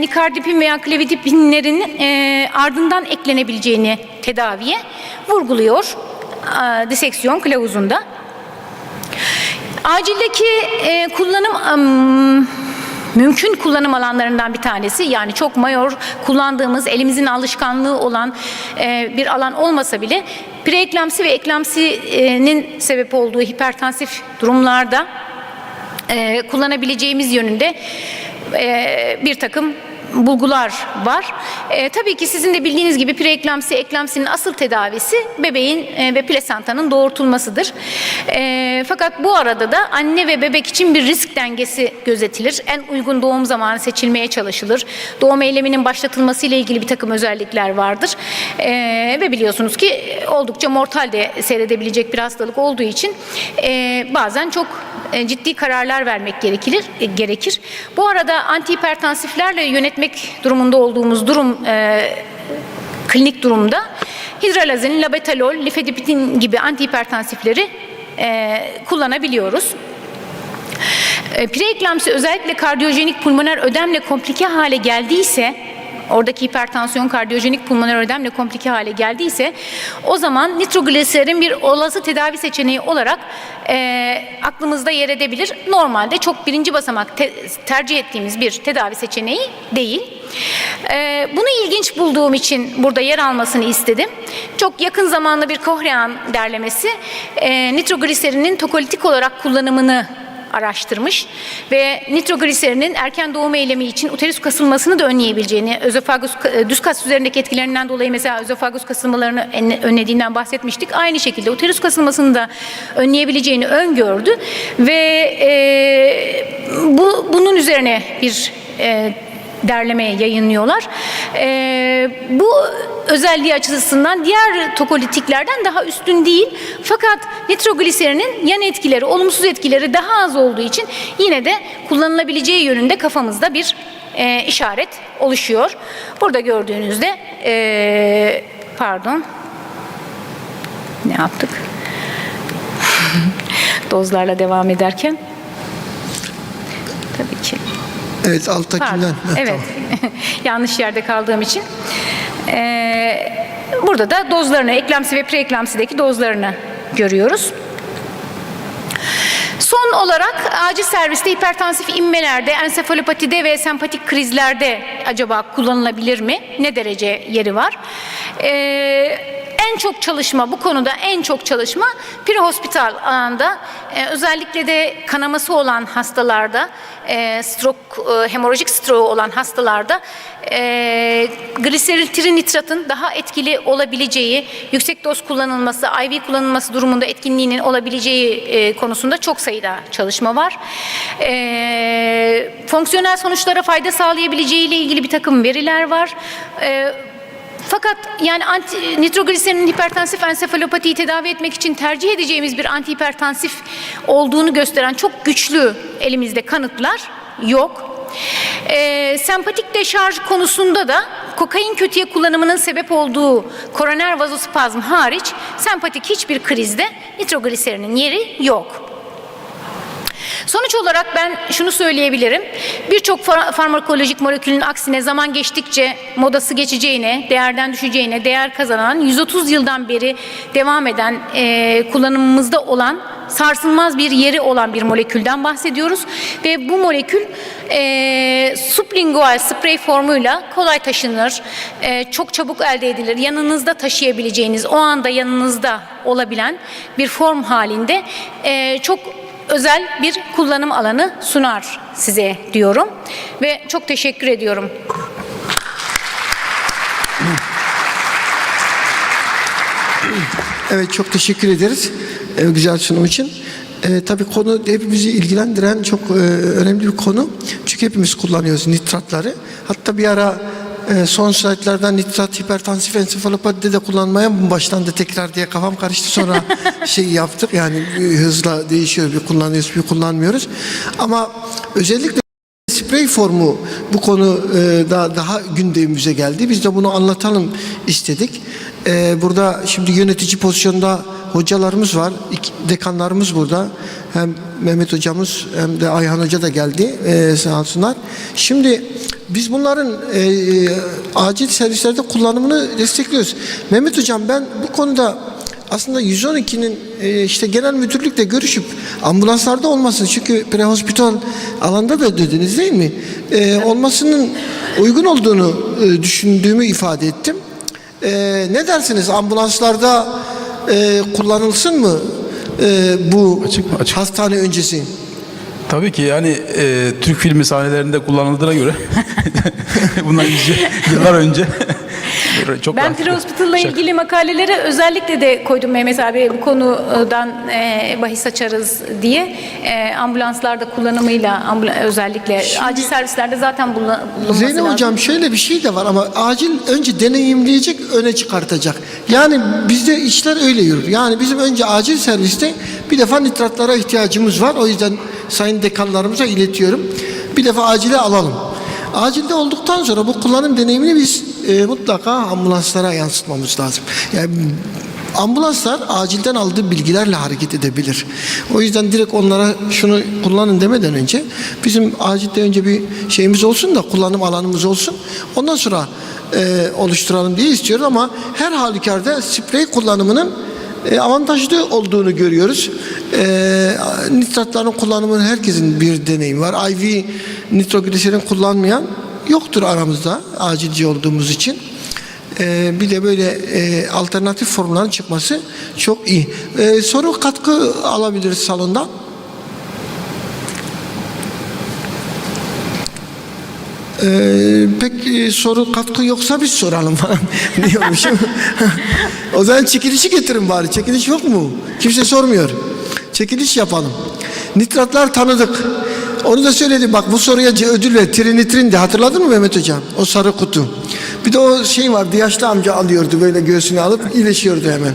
nikardipin veya klevidipinlerin ardından eklenebileceğini tedaviye vurguluyor diseksiyon kılavuzunda. Acildeki mümkün kullanım alanlarından bir tanesi, yani çok mayor kullandığımız, elimizin alışkanlığı olan bir alan olmasa bile preeklamsi ve eklamsinin sebep olduğu hipertansif durumlarda kullanabileceğimiz yönünde bir takım bulgular var. Tabii ki sizin de bildiğiniz gibi preeklamsi, eklamsinin asıl tedavisi bebeğin ve plasentanın doğurtulmasıdır. Fakat bu arada da anne ve bebek için bir risk dengesi gözetilir. En uygun doğum zamanı seçilmeye çalışılır. Doğum eyleminin başlatılması ile ilgili bir takım özellikler vardır. Ve biliyorsunuz ki oldukça mortal de seyredebilecek bir hastalık olduğu için bazen çok ciddi kararlar vermek gerekir. Bu arada antihipertansiflerle yönetmek durumunda olduğumuz klinik durumda hidralazin, labetalol, lifedipidin gibi antihipertansifleri kullanabiliyoruz. Preeklamsi özellikle kardiyojenik pulmoner ödemle komplike hale geldiyse, oradaki hipertansiyon kardiyojenik pulmoner ödemle komplike hale geldiyse, o zaman nitrogliserin bir olası tedavi seçeneği olarak aklımızda yer edebilir. Normalde çok birinci basamak tercih ettiğimiz bir tedavi seçeneği değil. Bunu ilginç bulduğum için burada yer almasını istedim. Çok yakın zamanda bir Cochrane derlemesi nitrogliserinin tokolitik olarak kullanımını araştırmış ve nitrogliserinin erken doğum eylemi için uterus kasılmasını da önleyebileceğini, özofagus düz kas üzerindeki etkilerinden dolayı mesela özofagus kasılmalarını önlediğinden bahsetmiştik. Aynı şekilde uterus kasılmasını da önleyebileceğini öngördü ve bunun üzerine bir derleme yayınlıyorlar. Bu özelliği açısından diğer tokolitiklerden daha üstün değil. Fakat nitrogliserinin yan etkileri, olumsuz etkileri daha az olduğu için yine de kullanılabileceği yönünde kafamızda bir işaret oluşuyor. Burada gördüğünüzde pardon, ne yaptık? Dozlarla devam ederken tabii ki. Evet, alttakinden. Evet, yanlış yerde kaldığım için. Burada da dozlarını, eklamsi ve preeklamsideki dozlarını görüyoruz. Son olarak acil serviste hipertansif inmelerde, ensefalopatide ve sempatik krizlerde acaba kullanılabilir mi? Ne derece yeri var? En çok çalışma, bu konuda en çok çalışma prehospital alanda, özellikle de kanaması olan hastalarda, hemorajik stroke olan hastalarda gliseril trinitratın daha etkili olabileceği, yüksek doz kullanılması, IV kullanılması durumunda etkinliğinin olabileceği konusunda çok sayıda çalışma var. Fonksiyonel sonuçlara fayda sağlayabileceği ile ilgili bir takım veriler var. Fakat yani nitrogliserinin hipertansif ensefalopatiyi tedavi etmek için tercih edeceğimiz bir antihipertansif olduğunu gösteren çok güçlü elimizde kanıtlar yok. Sempatik deşarj konusunda da kokain kötüye kullanımının sebep olduğu koroner vazospazm hariç sempatik hiçbir krizde nitrogliserinin yeri yok. Sonuç olarak ben şunu söyleyebilirim. Birçok farmakolojik molekülün aksine zaman geçtikçe modası geçeceğine, değerden düşeceğine, değer kazanan 130 yıldan beri devam eden kullanımımızda olan sarsılmaz bir yeri olan bir molekülden bahsediyoruz. Ve bu molekül sublingual sprey formuyla kolay taşınır, çok çabuk elde edilir. Yanınızda taşıyabileceğiniz, o anda yanınızda olabilen bir form halinde çok özel bir kullanım alanı sunar size diyorum ve çok teşekkür ediyorum. Evet, çok teşekkür ederiz güzel sunum için. Tabii konu hepimizi ilgilendiren çok önemli bir konu. Çünkü hepimiz kullanıyoruz nitratları. Hatta bir ara son slaytlardan nitrat hipertansif ensefalopatide de kullanmaya başlandı tekrar diye kafam karıştı. Sonra yaptık, yani hızla değişiyor, bir kullanıyoruz bir kullanmıyoruz. Ama özellikle sprey formu bu konu daha gündemimize geldi. Biz de bunu anlatalım istedik. Burada şimdi yönetici pozisyonda hocalarımız var, dekanlarımız burada. Hem Mehmet hocamız hem de Ayhan hoca da geldi, sağ olsunlar. Şimdi biz bunların acil servislerde kullanımını destekliyoruz. Mehmet hocam, ben bu konuda aslında 112'nin işte genel müdürlükle görüşüp ambulanslarda olmasın, çünkü prehospital alanda da dediniz değil mi? Olmasının uygun olduğunu düşündüğümü ifade ettim. Ne dersiniz, ambulanslarda kullanılsın mı bu açık hastane öncesi? Tabii ki, yani Türk filmi sahnelerinde kullanıldığına göre bundan yıllar önce çok ben prehospital'la ilgili makaleleri özellikle de koydum Mehmet abi, bu konudan bahis açarız diye. Ambulanslarda kullanımıyla özellikle acil servislerde zaten bulunması Zeynep lazım. hocam, şöyle bir şey de var ama acil önce deneyimleyecek, öne çıkartacak. Yani bizde işler öyle yürür. Yani bizim önce acil serviste bir defa nitratlara ihtiyacımız var. O yüzden sayın dekanlarımıza iletiyorum. Bir defa acile alalım. Acilde olduktan sonra bu kullanım deneyimini biz mutlaka ambulanslara yansıtmamız lazım. Yani Ambulanslar acilden aldığı bilgilerle hareket edebilir. O yüzden direkt onlara şunu kullanın demeden önce bizim acilde önce bir şeyimiz olsun da kullanım alanımız olsun. Ondan sonra oluşturalım diye istiyoruz ama her halükarda sprey kullanımının avantajlı olduğunu görüyoruz. Nitratların kullanımının herkesin bir deneyimi var. IV nitrogliserin kullanmayan yoktur aramızda acilci olduğumuz için. Bir de böyle alternatif formların çıkması çok iyi. Soru katkı alabiliriz salondan. Pek soru katkı yoksa biz soralım falan diyormuşum. O zaman çekilişi getirin bari. Çekiliş yok mu? Kimse sormuyor. Çekiliş yapalım. Nitratlar tanıdık. Onu da söyledim. Bak bu soruya ödül ver. Trinitrin de hatırladın mı Mehmet Hocam? O sarı kutu. Bir de o şey vardı. Yaşlı amca alıyordu böyle göğsüne alıp iyileşiyordu hemen.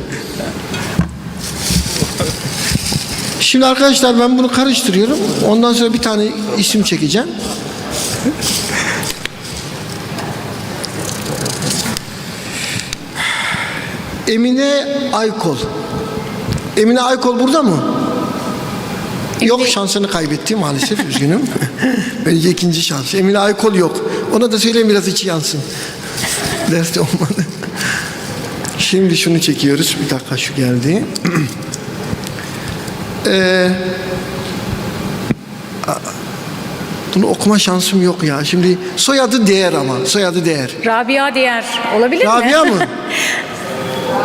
Şimdi arkadaşlar ben bunu karıştırıyorum. Ondan sonra bir tane isim çekeceğim. Emine Aykol. Emine Aykol burada mı? Yok, şansını kaybetti maalesef, üzgünüm. Bence ikinci şans. Emine Aykol yok. Ona da söyleyeyim biraz içi yansın. Derste olmadı. Şimdi şunu çekiyoruz. Bir dakika, şu geldi. Bunu okuma şansım yok ya. Şimdi soyadı Değer ama. Soyadı Değer. Rabia Değer olabilir mi? Rabia mı?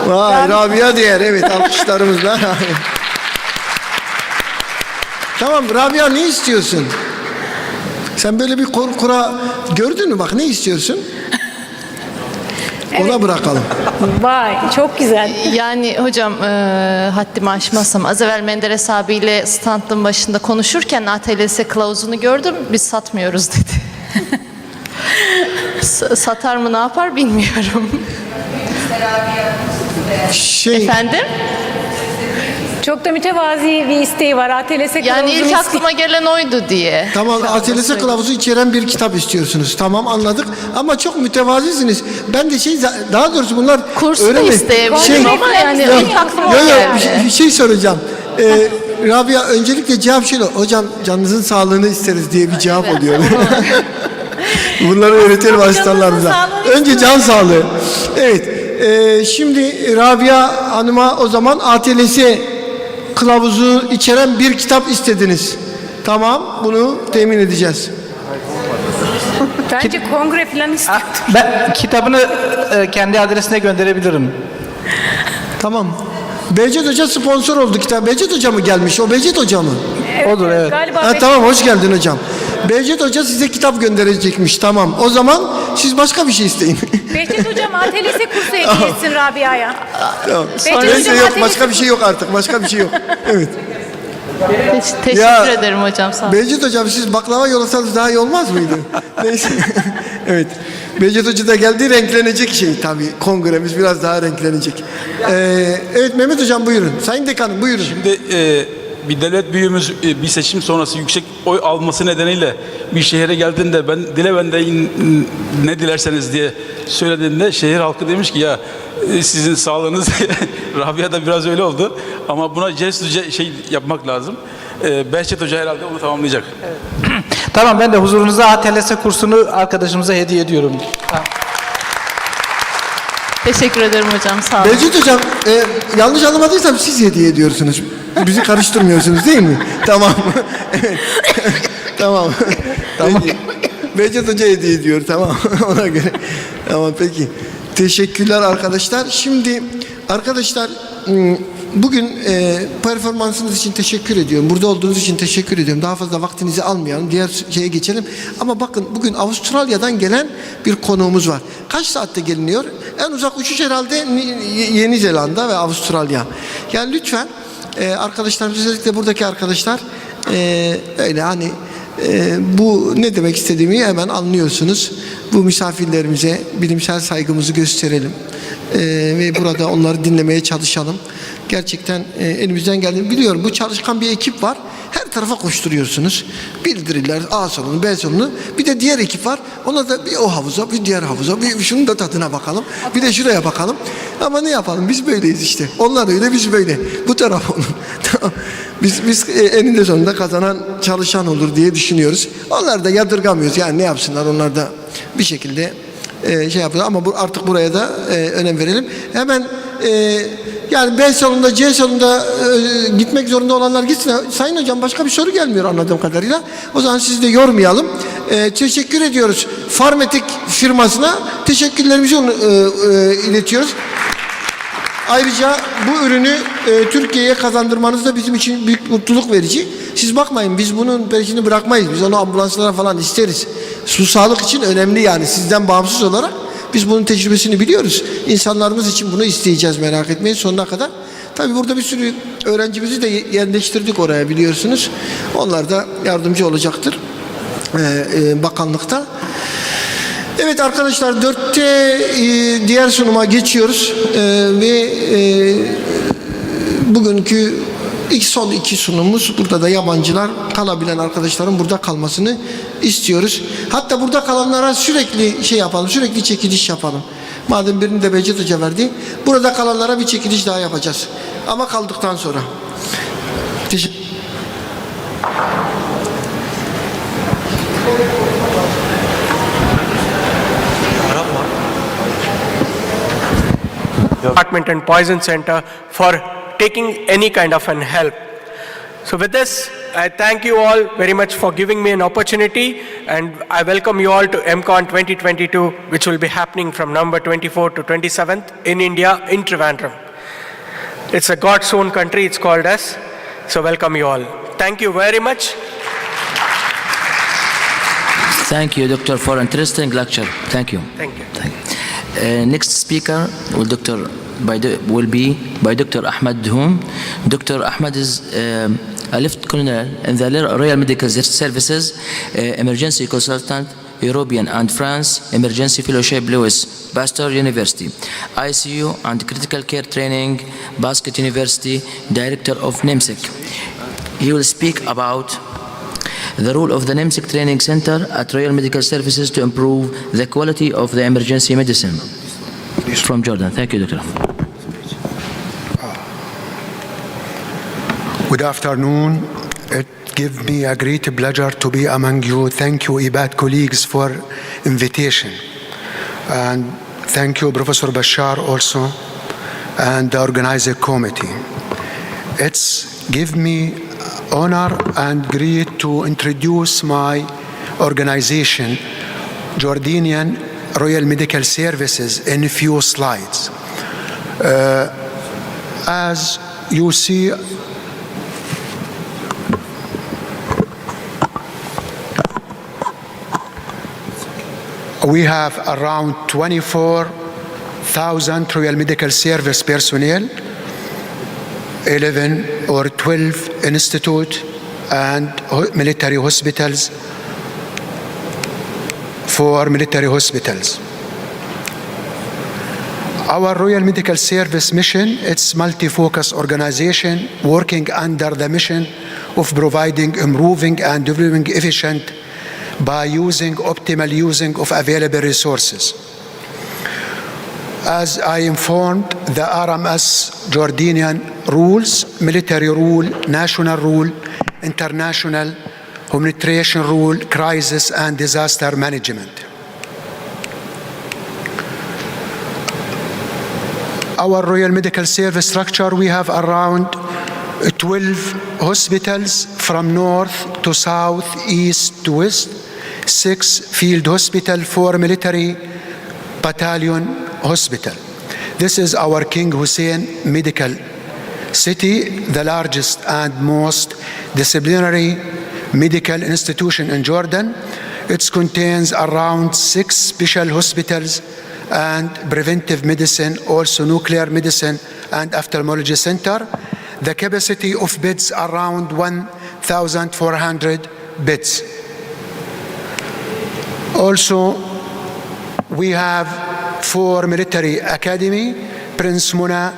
Vay, Rabia Değer. Evet, alkışlarımızla. Tamam Rabia, ne istiyorsun? Sen böyle bir kura gördün mü? Bak, ne istiyorsun? Ona bırakalım. Vay, çok güzel. Yani hocam haddimi aşmazsam az evvel Menderes abiyle standın başında konuşurken ATLS kılavuzunu gördüm. Biz satmıyoruz dedi. Satar mı, ne yapar bilmiyorum. Efendim? Çok da mütevazi bir isteği var. ATLS kılavuzunu Yani ilk aklıma gelen oydu diye. Tamam, ATLS kılavuzu içeren bir kitap istiyorsunuz. Tamam, anladık. Ama çok mütevazisiniz. Ben de daha doğrusu bunlar kursu da isteyebilirim ama yani ilk aklıma geldi. Bir şey soracağım. Rabia, öncelikle cevap şöyle. Hocam canınızın sağlığını isteriz diye bir cevap oluyor. Bunları öğretelim asistanlarımıza. Önce can sağlığı. Evet. Şimdi Rabia Hanım'a o zaman ATLS kılavuzu içeren bir kitap istediniz. Tamam, bunu temin edeceğiz. Bence kongre falan istiyordur. Ben kitabını kendi adresine gönderebilirim. Tamam. Behçet Hoca sponsor oldu kitap. Behçet Hoca mı gelmiş? O Behçet Hoca mı? Odur, evet. Galiba tamam, hoş geldin hocam. Behçet Hoca size kitap gönderecekmiş. Tamam. O zaman siz başka bir şey isteyin. Behçet Hocam ATLS kursu hediye etsin Rabia'ya. Tamam. Behçet Hocam yok, ATLS başka bir şey yok artık. Başka bir şey yok. Evet. Teşekkür ederim hocam, sağ olun. Behçet Hocam, siz baklava yollasanız daha iyi olmaz mıydı? Neyse. Evet. Behçet Hoca da geldi, renklenecek şey tabii. Kongremiz biraz daha renklenecek. Evet Mehmet Hocam, buyurun. Sayın Dekanım, buyurun. Şimdi bir devlet büyüğümüz bir seçim sonrası yüksek oy alması nedeniyle bir şehre geldiğinde ben de ne dilerseniz diye söylediğinde şehir halkı demiş ki ya sizin sağlığınız Rabia da biraz öyle oldu ama buna cesurca şey yapmak lazım. Behçet Hoca herhalde onu tamamlayacak. Evet. Tamam, ben de huzurunuza ATLS kursunu arkadaşımıza hediye ediyorum. Tamam. Teşekkür ederim hocam, sağ olun. Behçet Hocam, yanlış anlamadıysam siz hediye ediyorsunuz. Bizi karıştırmıyorsunuz değil mi? Tamam. Evet. Tamam. Tamam. Behçet Hoca hediye ediyor, tamam. Ona göre. Tamam, peki. Teşekkürler arkadaşlar. Şimdi arkadaşlar, bugün performansınız için teşekkür ediyorum. Burada olduğunuz için teşekkür ediyorum. Daha fazla vaktinizi almayalım. Diğer şeye geçelim. Ama bakın, bugün Avustralya'dan gelen bir konuğumuz var. Kaç saatte geliniyor? En uzak uçuş herhalde Yeni Zelanda ve Avustralya. Yani lütfen arkadaşlarımız, özellikle buradaki arkadaşlar öyle hani bu ne demek istediğimi hemen anlıyorsunuz. Bu misafirlerimize bilimsel saygımızı gösterelim. Ve burada onları dinlemeye çalışalım. Gerçekten elimizden geldiğini biliyorum. Bu çalışkan bir ekip var. her tarafa koşturuyorsunuz. Bildiriler, A salonu, B salonu. Bir de diğer ekip var. Ona da bir o havuza, bir diğer havuza, bir şunun da tadına bakalım. Bir de şuraya bakalım. Ama ne yapalım? Biz böyleyiz işte. Onlar öyle, biz böyle. Bu taraf onun. Tamam. Biz eninde sonunda kazanan çalışan olur diye düşünüyoruz. Onlar da yadırgamıyoruz. Yani ne yapsınlar? Onlar da bir şekilde şey yapıyor. Ama artık buraya da önem verelim. Hemen yani B salonunda, C salonunda gitmek zorunda olanlar gitsin. Sayın Hocam, başka bir soru gelmiyor anladığım kadarıyla. O zaman sizi de yormayalım. Teşekkür ediyoruz. Farmetik firmasına teşekkürlerimizi iletiyoruz. Ayrıca bu ürünü Türkiye'ye kazandırmanız da bizim için büyük mutluluk verici. Siz bakmayın, biz bunun peşini bırakmayız. Biz onu ambulanslara falan isteriz. Su sağlık için önemli yani, sizden bağımsız olarak. Biz bunun tecrübesini biliyoruz. İnsanlarımız için bunu isteyeceğiz, merak etmeyin sonuna kadar. Tabii burada bir sürü öğrencimizi de yerleştirdik oraya, biliyorsunuz. Onlar da yardımcı olacaktır bakanlıkta. Evet arkadaşlar, 4'te diğer sunuma geçiyoruz ve bugünkü son iki sunumumuz, burada da yabancılar, kalabilen arkadaşların burada kalmasını istiyoruz. Hatta burada kalanlara sürekli şey yapalım, sürekli çekiliş yapalım. Madem birini de Behçet Hoca verdi, burada kalanlara bir çekiliş daha yapacağız. Ama kaldıktan sonra. Teşekkür. Department and Poison Center for taking any kind of an help. So with this, I thank you all very much for giving me an opportunity, and I welcome you all to MCON 2022, which will be happening from November 24 to 27th in India, in Trivandrum. It's a God's own country, it's called as. So welcome you all. Thank you very much. Thank you, Doctor, for interesting lecture. Thank you. Thank you. Next speaker will be by Dr. Ahmed Dhoum. Dr. Ahmed is a Lieutenant Colonel in the Royal Medical Services, Emergency Consultant, European and France, Emergency Fellowship, Louis Pasteur University, ICU and Critical Care Training, Basket University, Director of NIMSIC. He will speak about the role of the NIMSIC Training Center at Royal Medical Services to improve the quality of the emergency medicine. From Jordan. Thank you, Doctor. Good afternoon. It gives me a great pleasure to be among you. Thank you, IBAD colleagues, for invitation. And thank you, Professor Bashar, also, and the organizing committee. It's give me honor and great to introduce my organization, Jordanian Royal Medical Services, in a few slides. As you see, we have around 24,000 Royal Medical Service personnel, 11 or 12 institute and military hospitals, 4 military hospitals. Our Royal Medical Service mission, it's multi-focus organization working under the mission of providing, improving and developing efficient by using optimal using of available resources. As I informed, the RMS Jordanian rules, military rule, national rule, international humanitarian rule, crisis and disaster management. Our Royal Medical Service structure, we have around 12 hospitals from north to south, east to west, 6 field hospital, 4 military battalion hospital. This is our King Hussein Medical City, the largest and most disciplinary medical institution in Jordan. It contains around 6 special hospitals and preventive medicine, also nuclear medicine and ophthalmology center. The capacity of beds around 1,400 beds. Also, we have 4 military academy, Prince Muna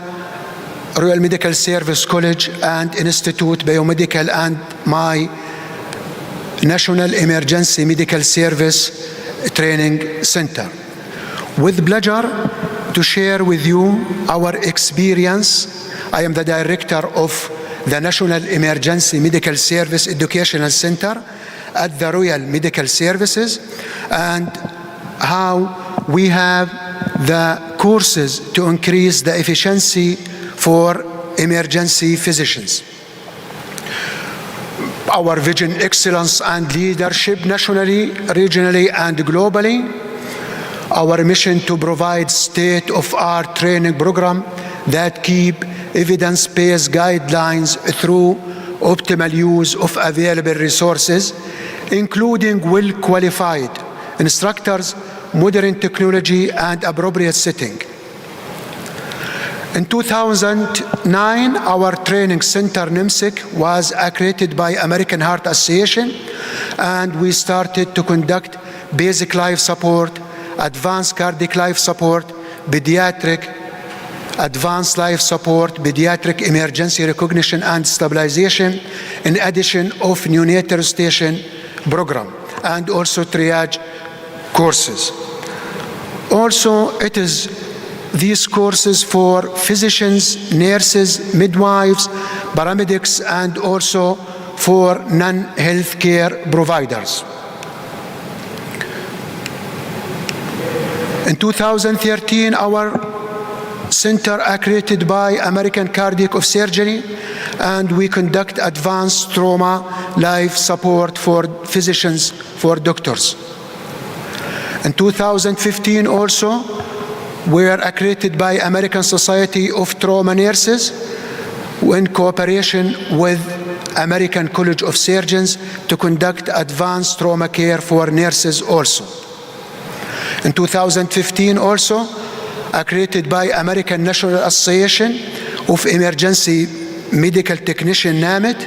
Royal Medical Service College and Institute Biomedical and my National Emergency Medical Service Training Center. With pleasure to share with you our experience. I am the director of the National Emergency Medical Service Educational Center at the Royal Medical Services, and how we have the courses to increase the efficiency for emergency physicians. Our vision, excellence, and leadership nationally, regionally, and globally. Our mission to provide state-of-art training program that keep evidence-based guidelines through optimal use of available resources, including well-qualified instructors, modern technology, and appropriate setting. In 2009, our training center, NIMSIC, was accredited by American Heart Association, and we started to conduct basic life support, advanced cardiac life support, pediatric advanced life support, pediatric emergency recognition and stabilization, in addition of neonatal station program, and also triage courses. Also, it is these courses for physicians, nurses, midwives, paramedics, and also for non-healthcare providers. In 2013, our center accredited by American Cardiac of Surgery, and we conduct advanced trauma life support for physicians, for doctors. In 2015 also, we are accredited by American Society of Trauma Nurses in cooperation with American College of Surgeons to conduct advanced trauma care for nurses also. In 2015 also, accredited by American National Association of Emergency Medical Technician, NAMIT,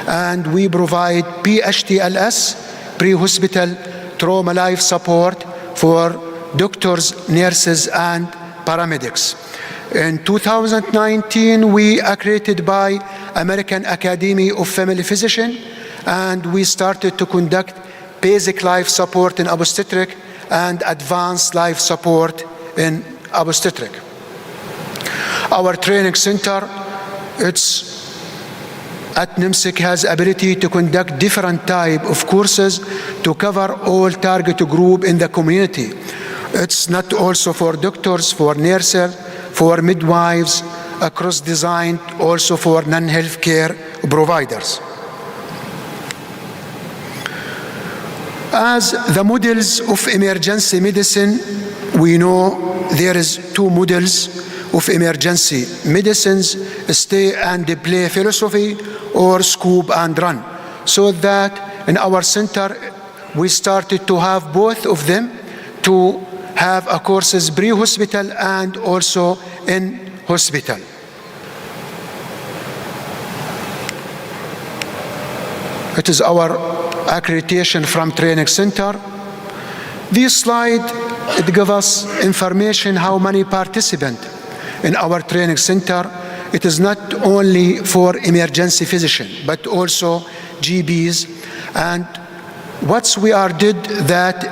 and we provide PHTLS, pre-hospital trauma life support for doctors, nurses, and paramedics. In 2019, we accredited by American Academy of Family Physician, and we started to conduct basic life support in obstetric and advanced life support in obstetric. Our training center, it's at NIMSIC, has ability to conduct different type of courses to cover all target group in the community. It's not also for doctors, for nurses, for midwives, across designed also for non-healthcare providers. As the models of emergency medicine, we know there is two models of emergency medicines: stay and play philosophy or scoop and run. So that in our center, we started to have both of them, to have a courses pre-hospital and also in hospital. It is our accreditation from training center. This slide, it gives us information how many participants in our training center. It is not only for emergency physician, but also GBs. And what we are did that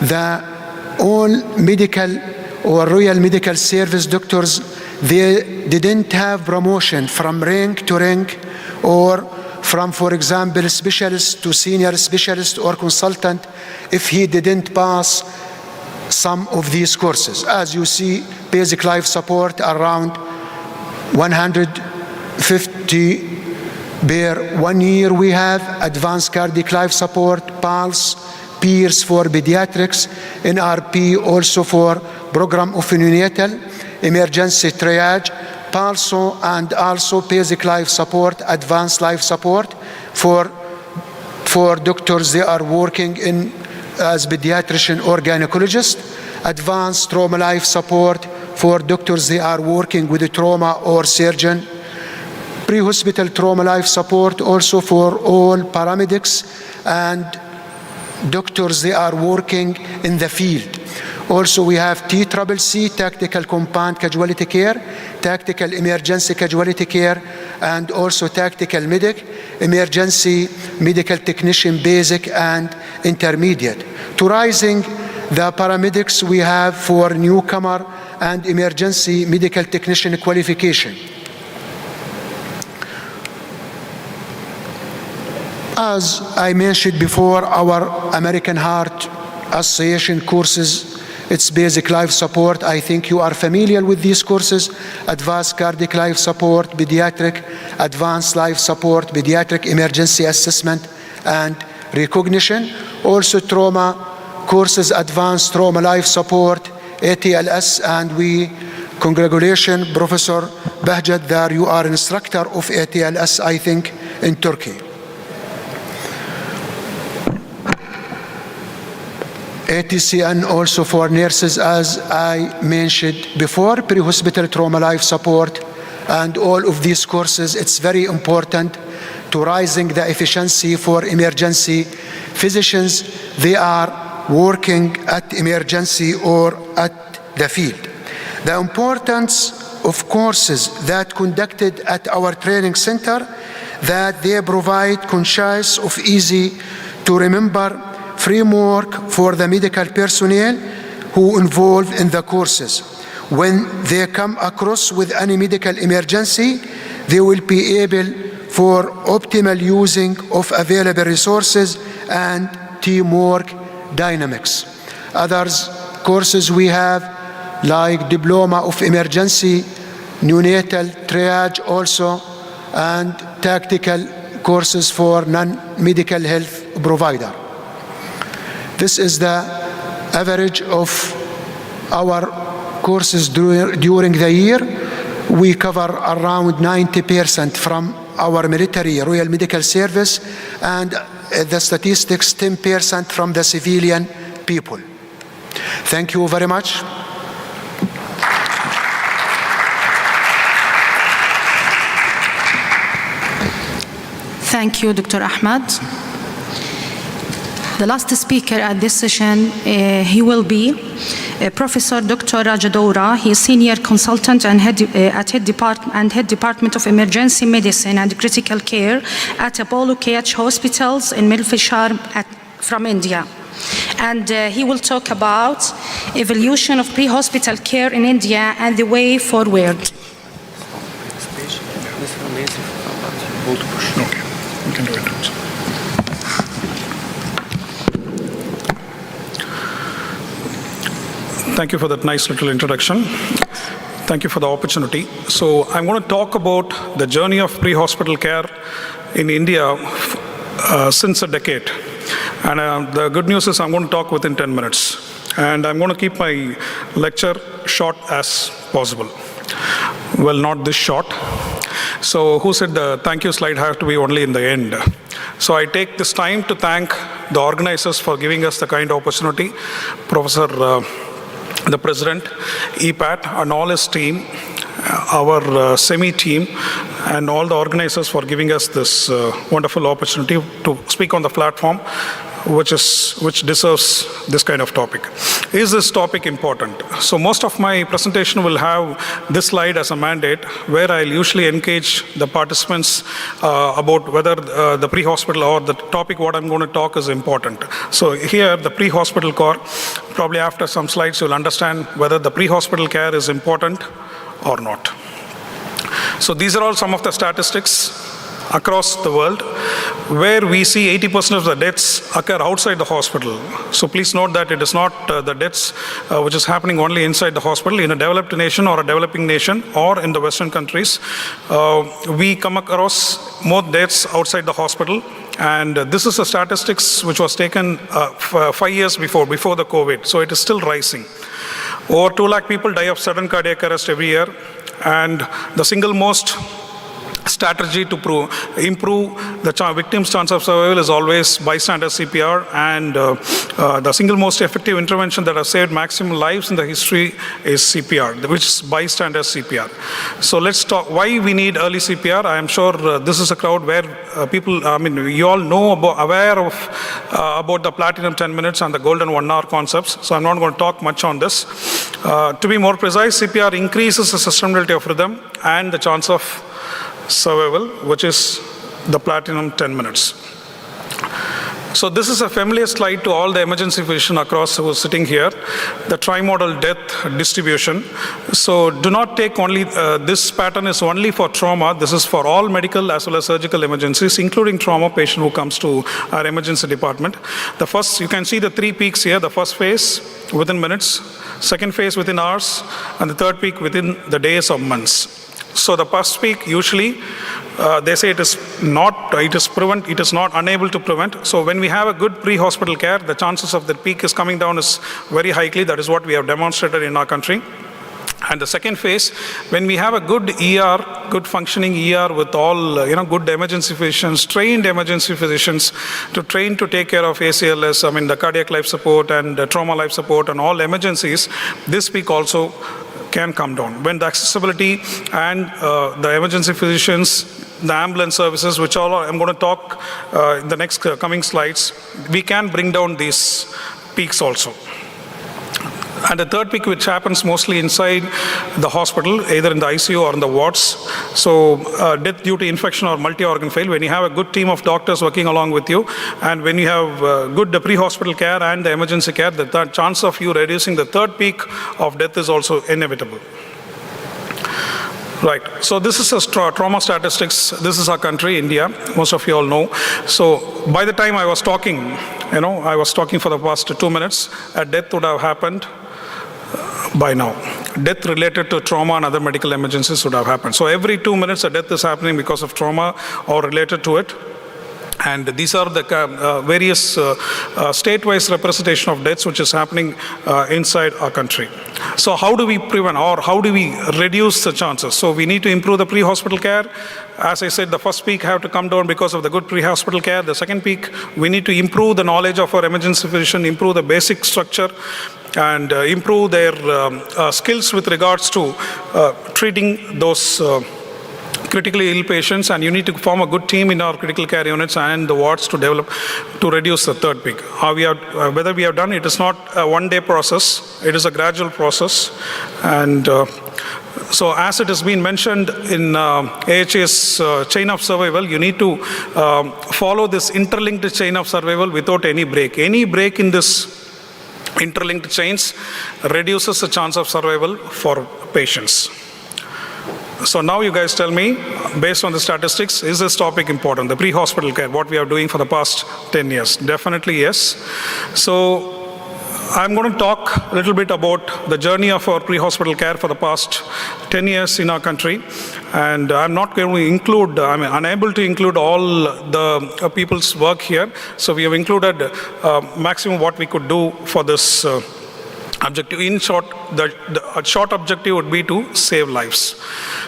the all medical or Royal Medical Service doctors, they didn't have promotion from rank to rank, or from, for example, specialist to senior specialist or consultant, if he didn't pass some of these courses. As you see, basic life support around 150 per 1 year. We have advanced cardiac life support, PULSE, peers for pediatrics, NRP also for program of neonatal, emergency triage, PULSE, and also basic life support, advanced life support for doctors. They are working in as pediatrician or gynecologist, advanced trauma life support for doctors. They are working with a trauma or surgeon, pre-hospital trauma life support also for all paramedics and doctors. They are working in the field. Also, we have TCCC, Tactical Compound Casualty Care, tactical emergency casualty care, and also tactical medic, emergency medical technician basic and intermediate. To rising the paramedics we have for newcomer and emergency medical technician qualification. As I mentioned before, our American Heart Association courses, it's basic life support. I think you are familiar with these courses: advanced cardiac life support, pediatric advanced life support, pediatric emergency assessment and recognition. Also trauma courses, advanced trauma life support, ATLS, and we congratulations Professor Bahjat that you are instructor of ATLS, I think, in Turkey. ATCN also for nurses, as I mentioned before, pre-hospital trauma life support, and all of these courses, it's very important to raising the efficiency for emergency physicians. They are working at emergency or at the field. The importance of courses that conducted at our training center, that they provide conscious of easy to remember framework for the medical personnel who involved in the courses. When they come across with any medical emergency, they will be able for optimal using of available resources and teamwork dynamics. Others courses we have like Diploma of Emergency, Neonatal Triage also, and tactical courses for non-medical health provider. This is the average of our courses during the year. We cover around 90% from our military Royal Medical Service, and the statistics 10% from the civilian people. Thank you very much. Thank you, Dr. Ahmad. The last speaker at this session, he will be Professor Dr. Rajadoura. He is Senior Consultant and Head Department of Emergency Medicine and Critical Care at Apollo KH Hospitals in Milfishar from India. And he will talk about evolution of pre-hospital care in India and the way forward. Okay, we can do it. Thank you for that nice little introduction. Thank you for the opportunity. So I'm going to talk about the journey of pre-hospital care in India since a decade. And the good news is I'm going to talk within 10 minutes. And I'm going to keep my lecture short as possible. Well, not this short. So who said the thank you slide has to be only in the end? So I take this time to thank the organizers for giving us the kind of opportunity. Professor the President, EPAT, and all his team, our SEMI team, and all the organizers for giving us this wonderful opportunity to speak on the platform, which deserves this kind of topic. Is this topic important? So most of my presentation will have this slide as a mandate, where I'll usually engage the participants about whether the pre-hospital or the topic what I'm going to talk is important. So here, the pre-hospital care, probably after some slides you'll understand whether the pre-hospital care is important or not. So these are all some of the statistics across the world, where we see 80% of the deaths occur outside the hospital. So please note that it is not the deaths which is happening only inside the hospital. In a developed nation or a developing nation or in the Western countries, we come across more deaths outside the hospital. And this is a statistics which was taken 5 years before the COVID. So it is still rising. Over 2 lakh people die of sudden cardiac arrest every year. And the single most strategy to improve the victim's chance of survival is always bystander CPR, and the single most effective intervention that has saved maximum lives in the history is CPR, which is bystander CPR. So let's talk why we need early CPR. I am sure this is a crowd where you all know aware of about the platinum 10 minutes and the golden 1 hour concepts, so I'm not going to talk much on this. To be more precise, CPR increases the sustainability of rhythm and the chance of survival, which is the platinum 10 minutes. So this is a familiar slide to all the emergency physicians across who are sitting here, the trimodal death distribution. So do not take only, this pattern is only for trauma. This is for all medical as well as surgical emergencies, including trauma patient who comes to our emergency department. The first, you can see the 3 peaks here, the first phase within minutes, second phase within hours, and the third peak within the days or months. So the first peak usually, they say it is not unable to prevent. So when we have a good pre-hospital care, the chances of the peak is coming down is very highly. That is what we have demonstrated in our country. And the second phase, when we have a good ER, good functioning ER with all, good emergency physicians, trained emergency physicians to take care of ACLS, the cardiac life support and trauma life support and all emergencies, this peak also can come down. When the accessibility and the emergency physicians, the ambulance services, which all I'm going to talk in the next coming slides, we can bring down these peaks also. And the third peak, which happens mostly inside the hospital, either in the ICU or in the wards. So death due to infection or multi-organ failure, when you have a good team of doctors working along with you, and when you have good pre-hospital care and the emergency care, the chance of you reducing the third peak of death is also inevitable. Right, so this is a trauma statistics. This is our country, India. Most of you all know. So by the time I was talking, I was talking for the past 2 minutes, a death would have happened by now. Death related to trauma and other medical emergencies would have happened. So every 2 minutes a death is happening because of trauma or related to it. And these are the various state-wise representation of deaths which is happening inside our country. So how do we prevent or how do we reduce the chances? So we need to improve the pre-hospital care. As I said, the first peak have to come down because of the good pre-hospital care. The second peak, we need to improve the knowledge of our emergency physician, improve the basic structure, and improve their skills with regards to treating those critically ill patients, and you need to form a good team in our critical care units and the wards to reduce the third peak. Whether we have done it is not a one-day process, it is a gradual process. And so as it has been mentioned in AHA's chain of survival, you need to follow this interlinked chain of survival without any break. Any break in this interlinked chains reduces the chance of survival for patients. So now you guys tell me, based on the statistics, is this topic important? The pre-hospital care, what we are doing for the past 10 years? Definitely yes. So I'm going to talk a little bit about the journey of our pre-hospital care for the past 10 years in our country. And I'm not going to include, I'm unable to include all the people's work here. So we have included maximum what we could do for this objective. In short, the short objective would be to save lives.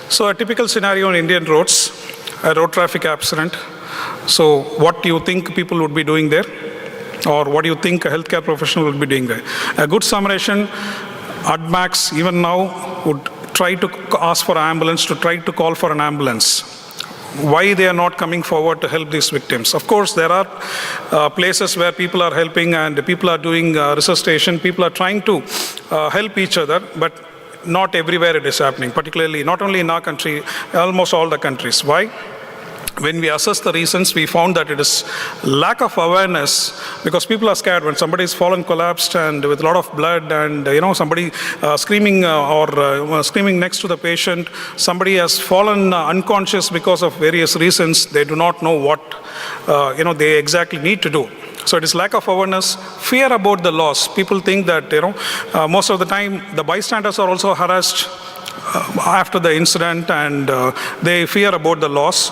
So a typical scenario on Indian roads, a road traffic accident. So what do you think people would be doing there? Or what do you think a healthcare professional would be doing there? A good summation, ADMAX even now would try to ask for an ambulance, to try to call for an ambulance. Why they are not coming forward to help these victims? Of course, there are places where people are helping and people are doing resuscitation. People are trying to help each other, but not everywhere it is happening, particularly not only in our country, almost all the countries. Why? When we assess the reasons, we found that it is lack of awareness, because people are scared when somebody is fallen, collapsed, and with a lot of blood, and somebody screaming or screaming next to the patient. Somebody has fallen unconscious because of various reasons. They do not know what they exactly need to do. So it is lack of awareness, fear about the loss. People think that most of the time the bystanders are also harassed after the incident, and they fear about the loss.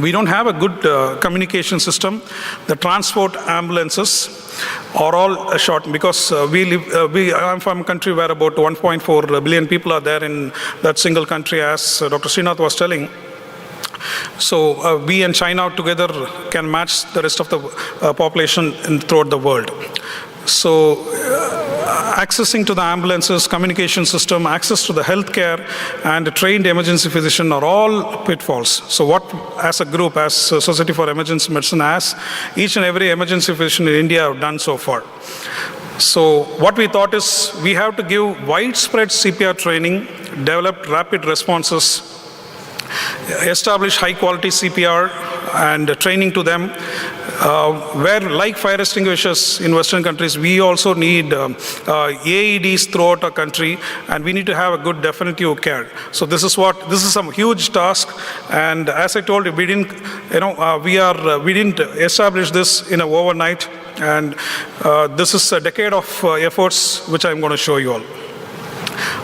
We don't have a good communication system. The transport ambulances are all short, because I'm from a country where about 1.4 billion people are there in that single country, as Dr. Srinath was telling. So we and China together can match the rest of the population throughout the world. So accessing to the ambulances, communication system, access to the healthcare, and a trained emergency physician are all pitfalls. So what, as a group, as Society for Emergency Medicine, as each and every emergency physician in India have done so far. So what we thought is we have to give widespread CPR training, develop rapid responses, establish high quality CPR and training to them, where like fire extinguishers in Western countries, we also need AEDs throughout our country, and we need to have a good definitive care. So this is some huge task, and as I told you, we didn't establish this in an overnight, and this is a decade of efforts which I'm going to show you all.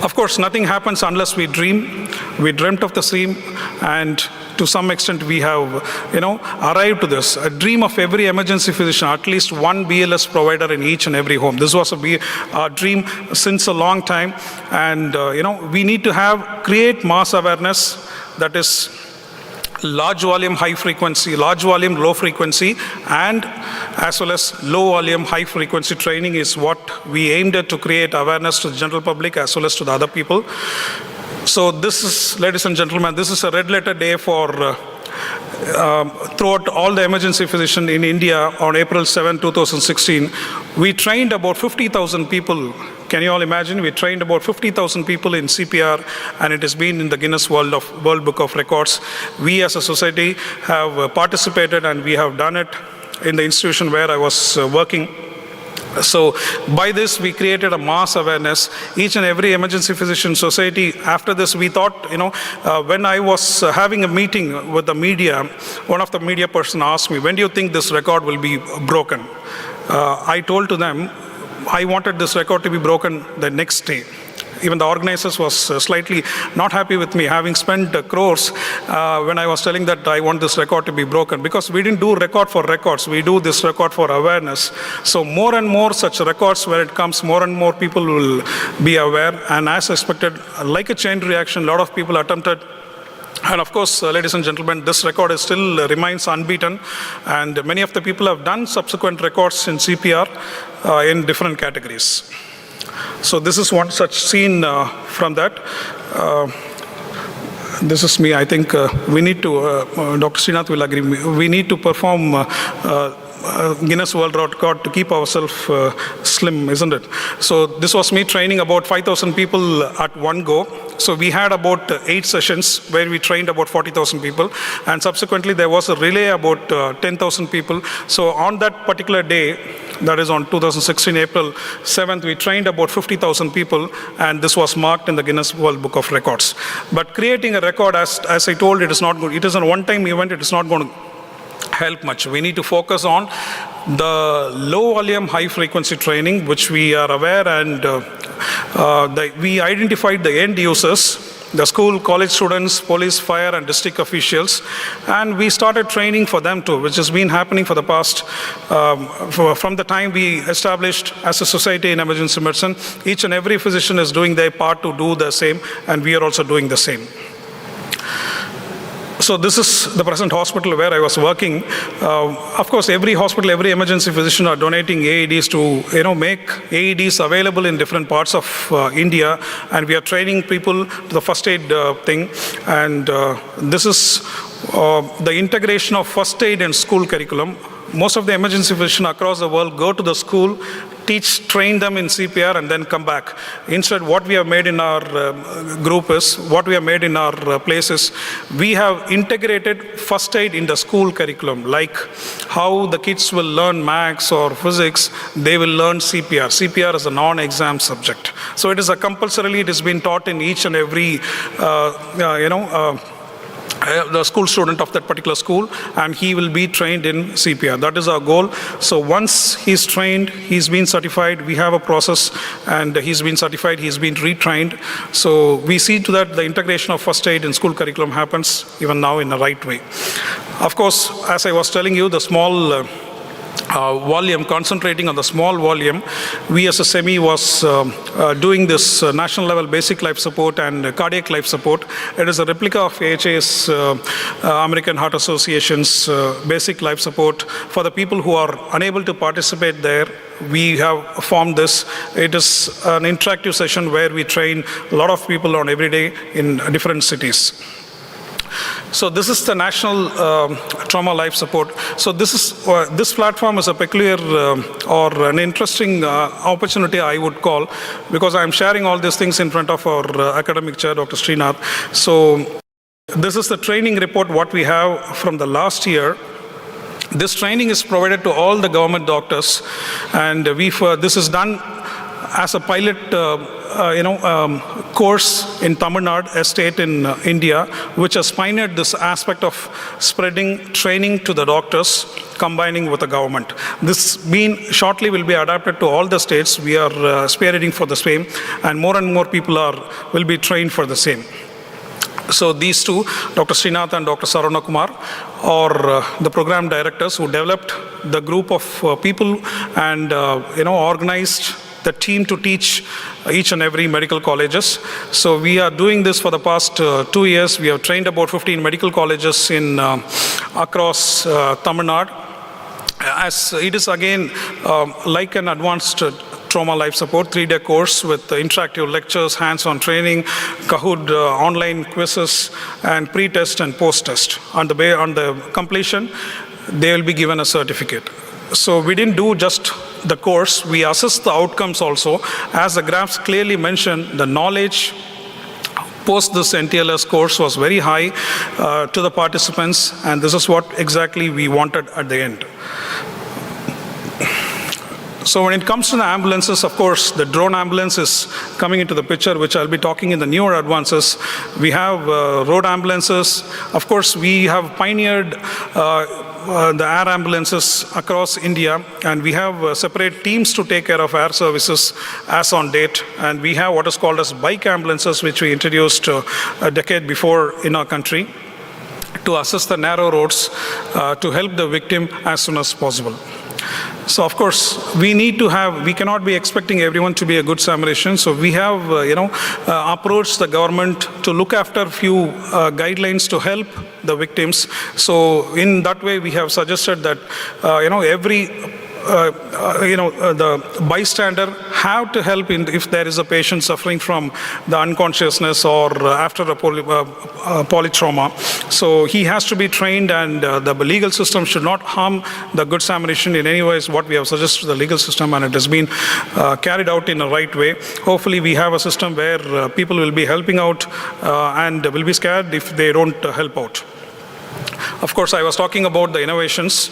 Of course, nothing happens unless we dream. We dreamt of the same, and to some extent we have, arrived to this. A dream of every emergency physician, at least one BLS provider in each and every home. This was a dream since a long time, and we need to create mass awareness, that is large volume, high frequency, large volume, low frequency, and as well as low volume, high frequency training is what we aimed at, to create awareness to the general public as well as to the other people. So this is, ladies and gentlemen, this is a red letter day for throughout all the emergency physicians in India. On April 7, 2016, we trained about 50,000 people. Can you all imagine? We trained about 50,000 people in CPR, and it has been in the Guinness World Book of Records. We as a society have participated, and we have done it in the institution where I was working. So by this, we created a mass awareness. Each and every emergency physician society, after this, we thought, when I was having a meeting with the media, one of the media person asked me, when do you think this record will be broken? I told to them, I wanted this record to be broken the next day. Even the organizers was slightly not happy with me, having spent crores when I was telling that I want this record to be broken, because we didn't do record for records, we do this record for awareness. So more and more such records where it comes, more and more people will be aware, and as expected, like a chain reaction, a lot of people attempted. And of course, ladies and gentlemen, this record still remains unbeaten, and many of the people have done subsequent records in CPR in different categories. So this is one such scene from that. This is me. I think we need to, Dr. Srinath will agree, we need to perform Guinness World Record to keep ourselves slim, isn't it? So this was me training about 5,000 people at one go. So we had about 8 sessions where we trained about 40,000 people, and subsequently there was a relay about 10,000 people. So on that particular day, that is on 2016 April 7th, we trained about 50,000 people, and this was marked in the Guinness World Book of Records. But creating a record, as I told, it is not good. It is a one-time event. It is not going to help much. We need to focus on the low volume, high frequency training, which we are aware, and we identified the end users, the school, college students, police, fire, and district officials, and we started training for them too, which has been happening for the past, from the time we established as a society in emergency medicine. Each and every physician is doing their part to do the same, and we are also doing the same. So this is the present hospital where I was working. Of course, every hospital, every emergency physician are donating AEDs to make AEDs available in different parts of India, and we are training people to the first aid thing. And this is the integration of first aid and school curriculum. Most of the emergency physicians across the world go to the school, train them in CPR, and then come back. Instead, what we have made in our group is, what we have made in our places, we have integrated first aid in the school curriculum, like how the kids will learn maths or physics, they will learn CPR. CPR is a non-exam subject. So it is it has been taught in each and every, the school student of that particular school, and he will be trained in CPR. That is our goal. So once he's trained, he's been certified, we have a process, and he's been certified, he's been retrained. So we see to that the integration of first aid in school curriculum happens even now in the right way. Of course, as I was telling you, the small volume, concentrating on the small volume, we as a SEMI was doing this national level basic life support and cardiac life support. It is a replica of AHA's, American Heart Association's basic life support. For the people who are unable to participate there, we have formed this. It is an interactive session where we train a lot of people on every day in different cities. So this is the National Trauma Life Support. So this platform is a peculiar or an interesting opportunity, I would call, because I'm sharing all these things in front of our academic chair, Dr. Srinath. So this is the training report what we have from the last year. This training is provided to all the government doctors, and this is done as a pilot course in Tamil Nadu, a state in India, which has pioneered this aspect of spreading training to the doctors, combining with the government. This shortly will be adapted to all the states. We are spearheading for the same, and more people will be trained for the same. So these two, Dr. Srinath and Dr. Sarana Kumar, are the program directors who developed the group of people and organized the team to teach each and every medical colleges. So we are doing this for the past 2 years. We have trained about 15 medical colleges in across Tamil Nadu. As it is again like an advanced trauma life support 3-day course with interactive lectures, hands-on training, Kahoot online quizzes, and pre-test and post-test. On the completion, they will be given a certificate. So we didn't do just the course, we assessed the outcomes also. As the graphs clearly mention, the knowledge post this NTLS course was very high to the participants, and this is what exactly we wanted at the end. So when it comes to the ambulances, of course, the drone ambulance is coming into the picture, which I'll be talking in the newer advances. We have road ambulances. Of course, we have pioneered the air ambulances across India, and we have separate teams to take care of air services as on date. And we have what is called as bike ambulances, which we introduced a decade before in our country, to assess the narrow roads to help the victim as soon as possible. So of course, we cannot be expecting everyone to be a good Samaritan. So we have, approached the government to look after a few guidelines to help the victims. So in that way, we have suggested that, the bystander have to help if there is a patient suffering from the unconsciousness or after a polytrauma. So he has to be trained, and the legal system should not harm the Good Samaritan in any way, is what we have suggested to the legal system, and it has been carried out in a right way. Hopefully we have a system where people will be helping out and will be scared if they don't help out. Of course, I was talking about the innovations.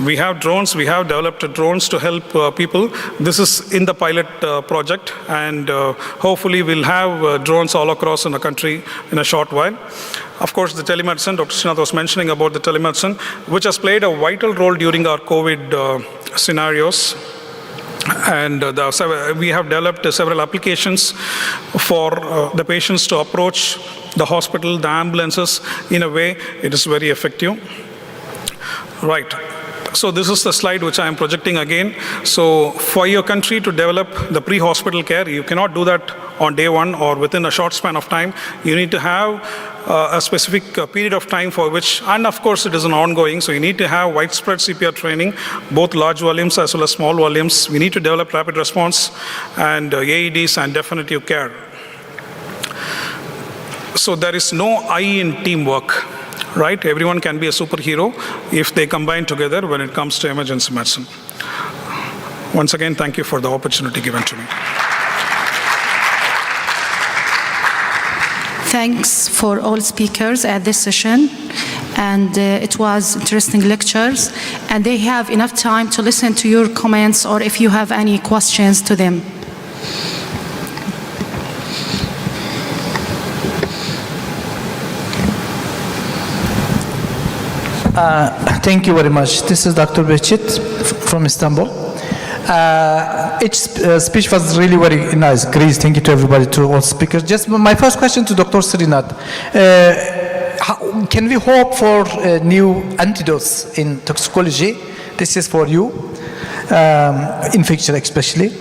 We have drones. We have developed drones to help people. This is in the pilot project, and hopefully we'll have drones all across in the country in a short while. Of course, the telemedicine, Dr. Srinath was mentioning about the telemedicine, which has played a vital role during our COVID scenarios. And we have developed several applications for the patients to approach the hospital, the ambulances, in a way it is very effective. Right. So this is the slide which I am projecting again. So for your country to develop the pre-hospital care, you cannot do that on day one or within a short span of time. You need to have a specific period of time for which, and of course it is an ongoing, so you need to have widespread CPR training, both large volumes as well as small volumes. We need to develop rapid response and AEDs and definitive care. So there is no I in teamwork, right? Everyone can be a superhero if they combine together when it comes to emergency medicine. Once again, thank you for the opportunity given to me. Thanks for all speakers at this session, and it was interesting lectures, and they have enough time to listen to your comments or if you have any questions to them. Thank you very much. This is Dr. Behçet from Istanbul. Each speech was really very nice. Great. Thank you to everybody, to all speakers. Just my first question to Dr. Srinath. Can we hope for new antidotes in toxicology? This is for you, infection especially.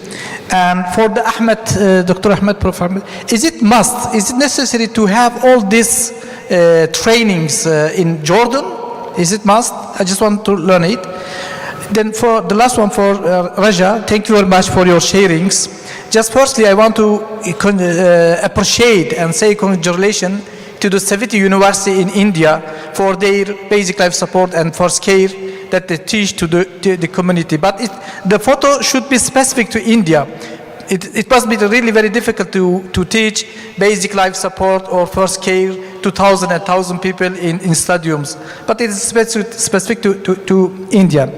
And for the Dr. Ahmed, Prof. Ahmed, is it necessary to have all these trainings in Jordan? Is it must? I just want to learn it. Then for the last one for Raja, thank you very much for your sharings. Just firstly, I want to appreciate and say congratulations to the Savitri University in India for their basic life support and first care that they teach to the community. But the photo should be specific to India. It must be really very difficult to teach basic life support or first care to 1,000 people in stadiums. But it is specific to India.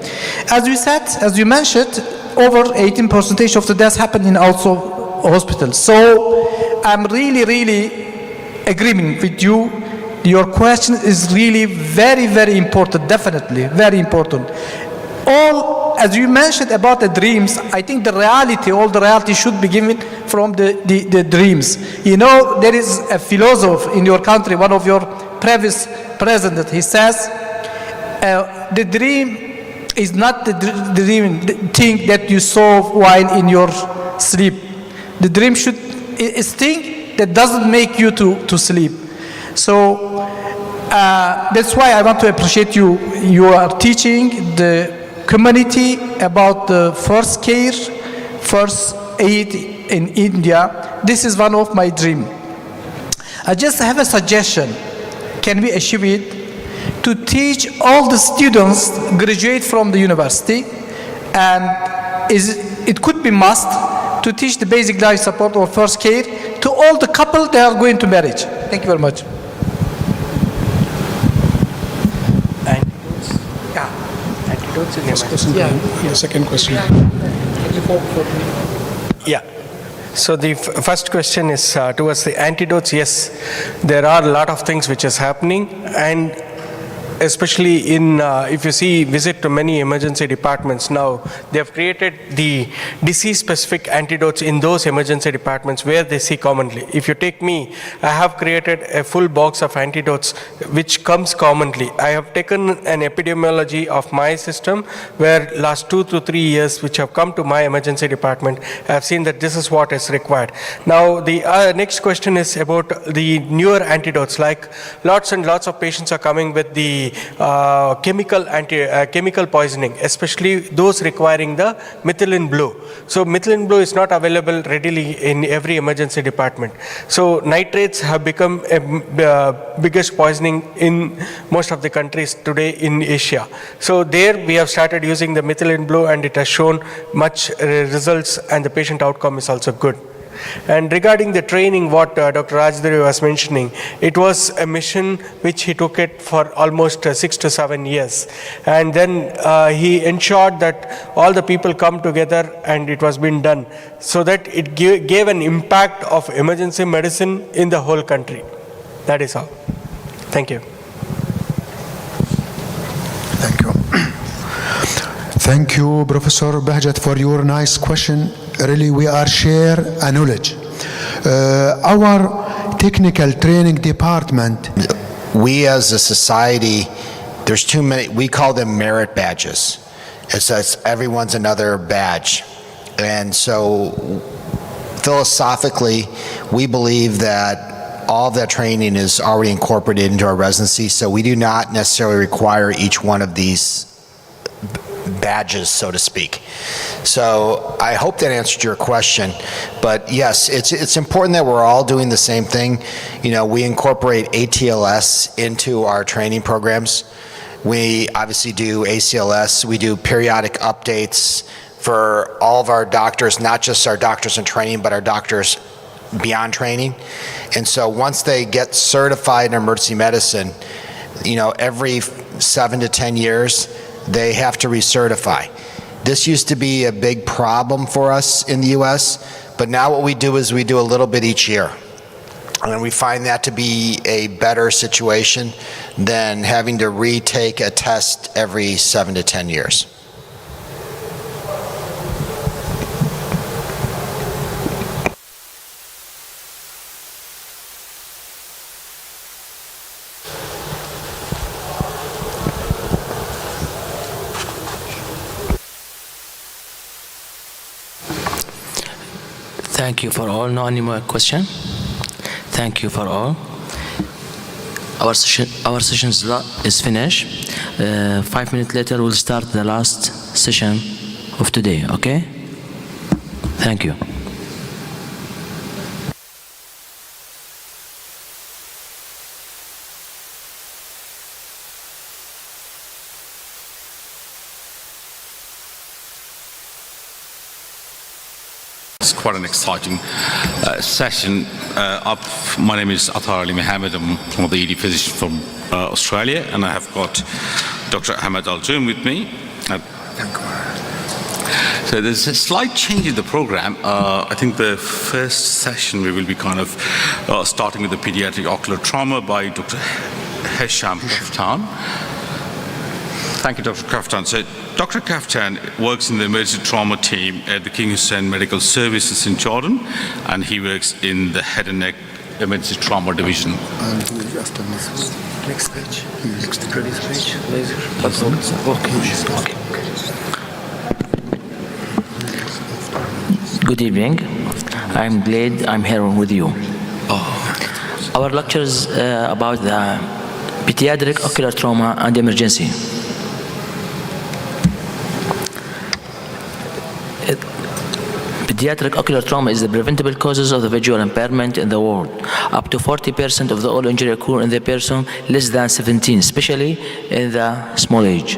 As you said, as you mentioned, over 18% of the deaths happen in also hospitals. So I'm really agreeing with you. Your question is really very important, definitely, very important. As you mentioned about the dreams, I think all the reality should be given from the dreams. You know, there is a philosopher in your country, one of your previous president, he says, the dream is not the thing that you solve while in your sleep. The dream is thing that doesn't make you to sleep. So that's why I want to appreciate you. You are teaching the community about the first care, first aid in India. This is one of my dreams. I just have a suggestion. Can we achieve it? To teach all the students graduate from the university, and it could be must to teach the basic life support or first care to all the couple that are going to marriage. Thank you very much. Antidotes in question. The second question. Yeah. So the first question is towards the antidotes. Yes, there are a lot of things which is happening, and especially if you visit to many emergency departments now, they have created the disease-specific antidotes in those emergency departments where they see commonly. If you take me, I have created a full box of antidotes which comes commonly. I have taken an epidemiology of my system where last 2 to 3 years which have come to my emergency department, I have seen that this is what is required. Now the next question is about the newer antidotes, like lots and lots of patients are coming with the chemical poisoning, especially those requiring the methylene blue. So methylene blue is not available readily in every emergency department. So nitrates have become a biggest poisoning in most of the countries today in Asia. So there we have started using the methylene blue, and it has shown much results, and the patient outcome is also good. And regarding the training, what Dr. Rajdari was mentioning, it was a mission which he took it for almost 6 to 7 years. And then he ensured that all the people come together and it was being done, so that it gave an impact of emergency medicine in the whole country. That is all. Thank you. Thank you. Thank you, Professor Bahjat, for your nice question. Really, we are share a knowledge. Our technical training department. We as a society, there's too many, we call them merit badges. It's everyone's another badge. And so philosophically, we believe that all of that training is already incorporated into our residency, so we do not necessarily require each one of these badges, so to speak. So I hope that answered your question. But yes, it's important that we're all doing the same thing. You know, we incorporate ATLS into our training programs. We obviously do ACLS. We do periodic updates for all of our doctors, not just our doctors in training, but our doctors beyond training. And so once they get certified in emergency medicine, you know, every 7 to 10 years, they have to recertify. This used to be a big problem for us in the US, but now what we do is we do a little bit each year. And we find that to be a better situation than having to retake a test every 7 to 10 years. Thank you for all. No any more question? Thank you for all. Our session is finished. 5 minutes later, we'll start the last session of today. Okay? Thank you. quite an exciting session. My name is Atar Ali Mohammed. I'm one of the ED physicians from Australia, and I have got Dr. Ahmed Al-Joom with me. So there's a slight change in the program. I think the first session we will be kind of starting with the pediatric ocular trauma by Dr. Hesham Kaftan. Thank you, Dr. Kaftan. So Dr. Kaftan works in the emergency trauma team at the King Hussein Medical Services in Jordan, and he works in the head and neck emergency trauma division. Next page. Next previous page. Laser. Okay. Good evening. I'm glad I'm here with you. Our lecture is about the pediatric ocular trauma and emergency. Pediatric ocular trauma is the preventable causes of the visual impairment in the world. Up to 40% of the all injury occur in the person less than 17, especially in the small age.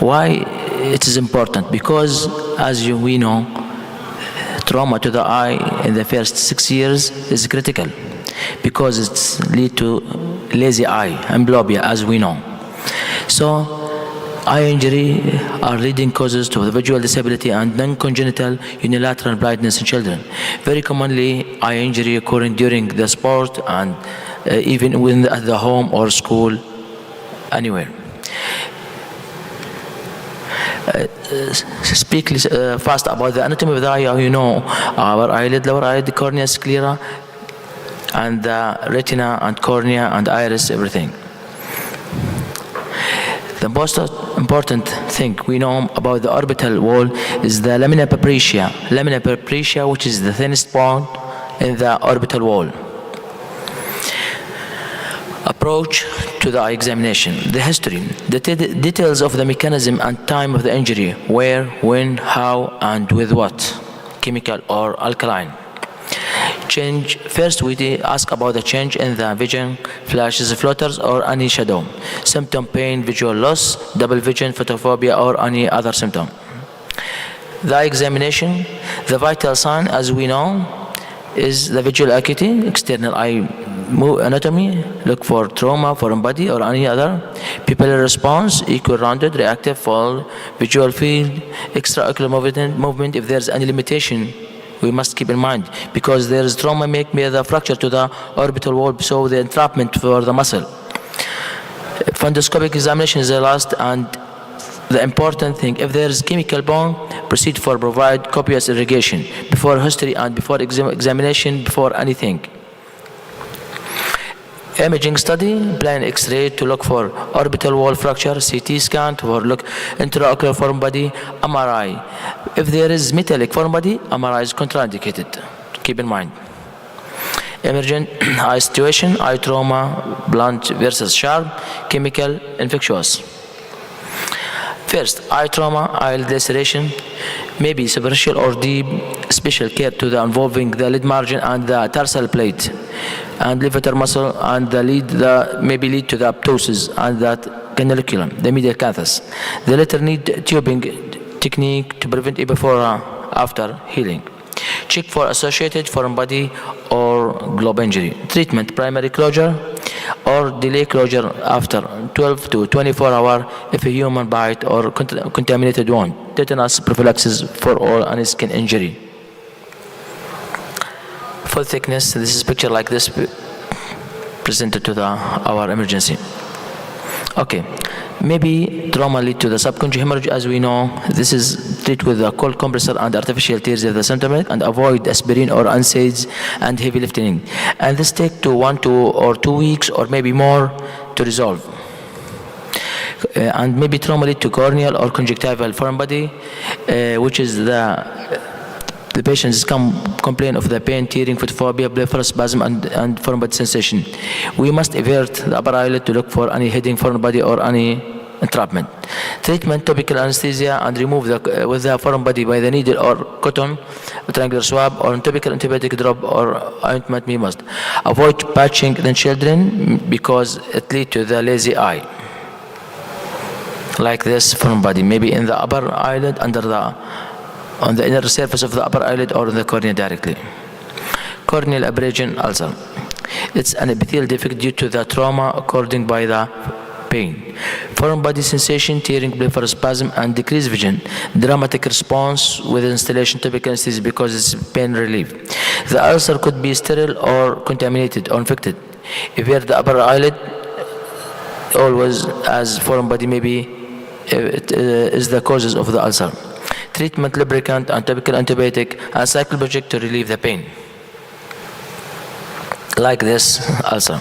Why it is important? Because as we know, trauma to the eye in the first 6 years is critical because it leads to lazy eye, amblyopia, as we know. So eye injury are leading causes to the visual disability and non-congenital unilateral blindness in children. Very commonly, eye injury occurring during the sport and even when at the home or school, anywhere. Speak fast about the anatomy of the eye. You know, our eyelid, lower eyelid, the cornea, sclera, and the retina and cornea and iris, everything. The most important thing we know about the orbital wall is the lamina papyracea. Lamina papyracea, which is the thinnest bone in the orbital wall. Approach to the eye examination. The history, the details of the mechanism and time of the injury, where, when, how, and with what, chemical or alkaline. Change. First, we ask about the change in the vision, flashes, floaters, or any shadow. Symptom: pain, visual loss, double vision, photophobia, or any other symptom. The eye examination. The vital sign, as we know, is the visual acuity, external eye anatomy. Look for trauma, foreign body, or any other. Pupillary response: equal, rounded, reactive, full. Visual field, extraocular movement. If there's any limitation, we must keep in mind, because there is trauma make me the fracture to the orbital wall, so the entrapment for the muscle. Fundoscopic examination is the last and the important thing. If there is chemical bone, proceed for provide copious irrigation before history and before examination, before anything. Imaging study, plain X-ray to look for orbital wall fracture, CT scan to look intraocular foreign body, MRI. If there is metallic foreign body, MRI is contraindicated. Keep in mind. Emergent eye situation, eye trauma, blunt versus sharp, chemical, infectious. First, eye trauma, eye laceration, maybe superficial or deep, special care to the involving the lid margin and the tarsal plate and levator muscle, and the lead maybe lead to the apoptosis and that canaliculum, the medial canthus. The latter need tubing technique to prevent it before after healing. Check for associated foreign body or globe injury. Treatment: primary closure or delay closure after 12 to 24 hours if a human bite or contaminated wound. Tetanus prophylaxis for all any skin injury. Full thickness, this is picture like this presented to our emergency. Okay, maybe trauma lead to the subconjunctival hemorrhage. As we know, this is treated with a cold compressor and artificial tears if the symptomatic, and avoid aspirin or NSAIDs and heavy lifting. And this take to 1 or 2 weeks or maybe more to resolve. And maybe trauma lead to corneal or conjunctival foreign body, which is the patients complain of the pain, tearing, photophobia, blepharospasm, and foreign body sensation. We must avert the upper eyelid to look for any hidden foreign body or any entrapment. Treatment: topical anesthesia and remove with the foreign body by the needle or cotton, triangular swab, or topical antibiotic drop or ointment. We must avoid patching in children because it leads to the lazy eye. Like this foreign body, maybe in the upper eyelid under the on the inner surface of the upper eyelid or on the cornea directly. Corneal abrasion ulcer. It's an epithelial defect due to the trauma occurring by the pain. Foreign body sensation, tearing, blepharospasm, and decreased vision. Dramatic response with installation topical anesthesia because it's pain relief. The ulcer could be sterile or contaminated or infected. If you have the upper eyelid, always as foreign body maybe it is the causes of the ulcer. Treatment: lubricant and topical antibiotic and cycloplegic to relieve the pain. Like this ulcer.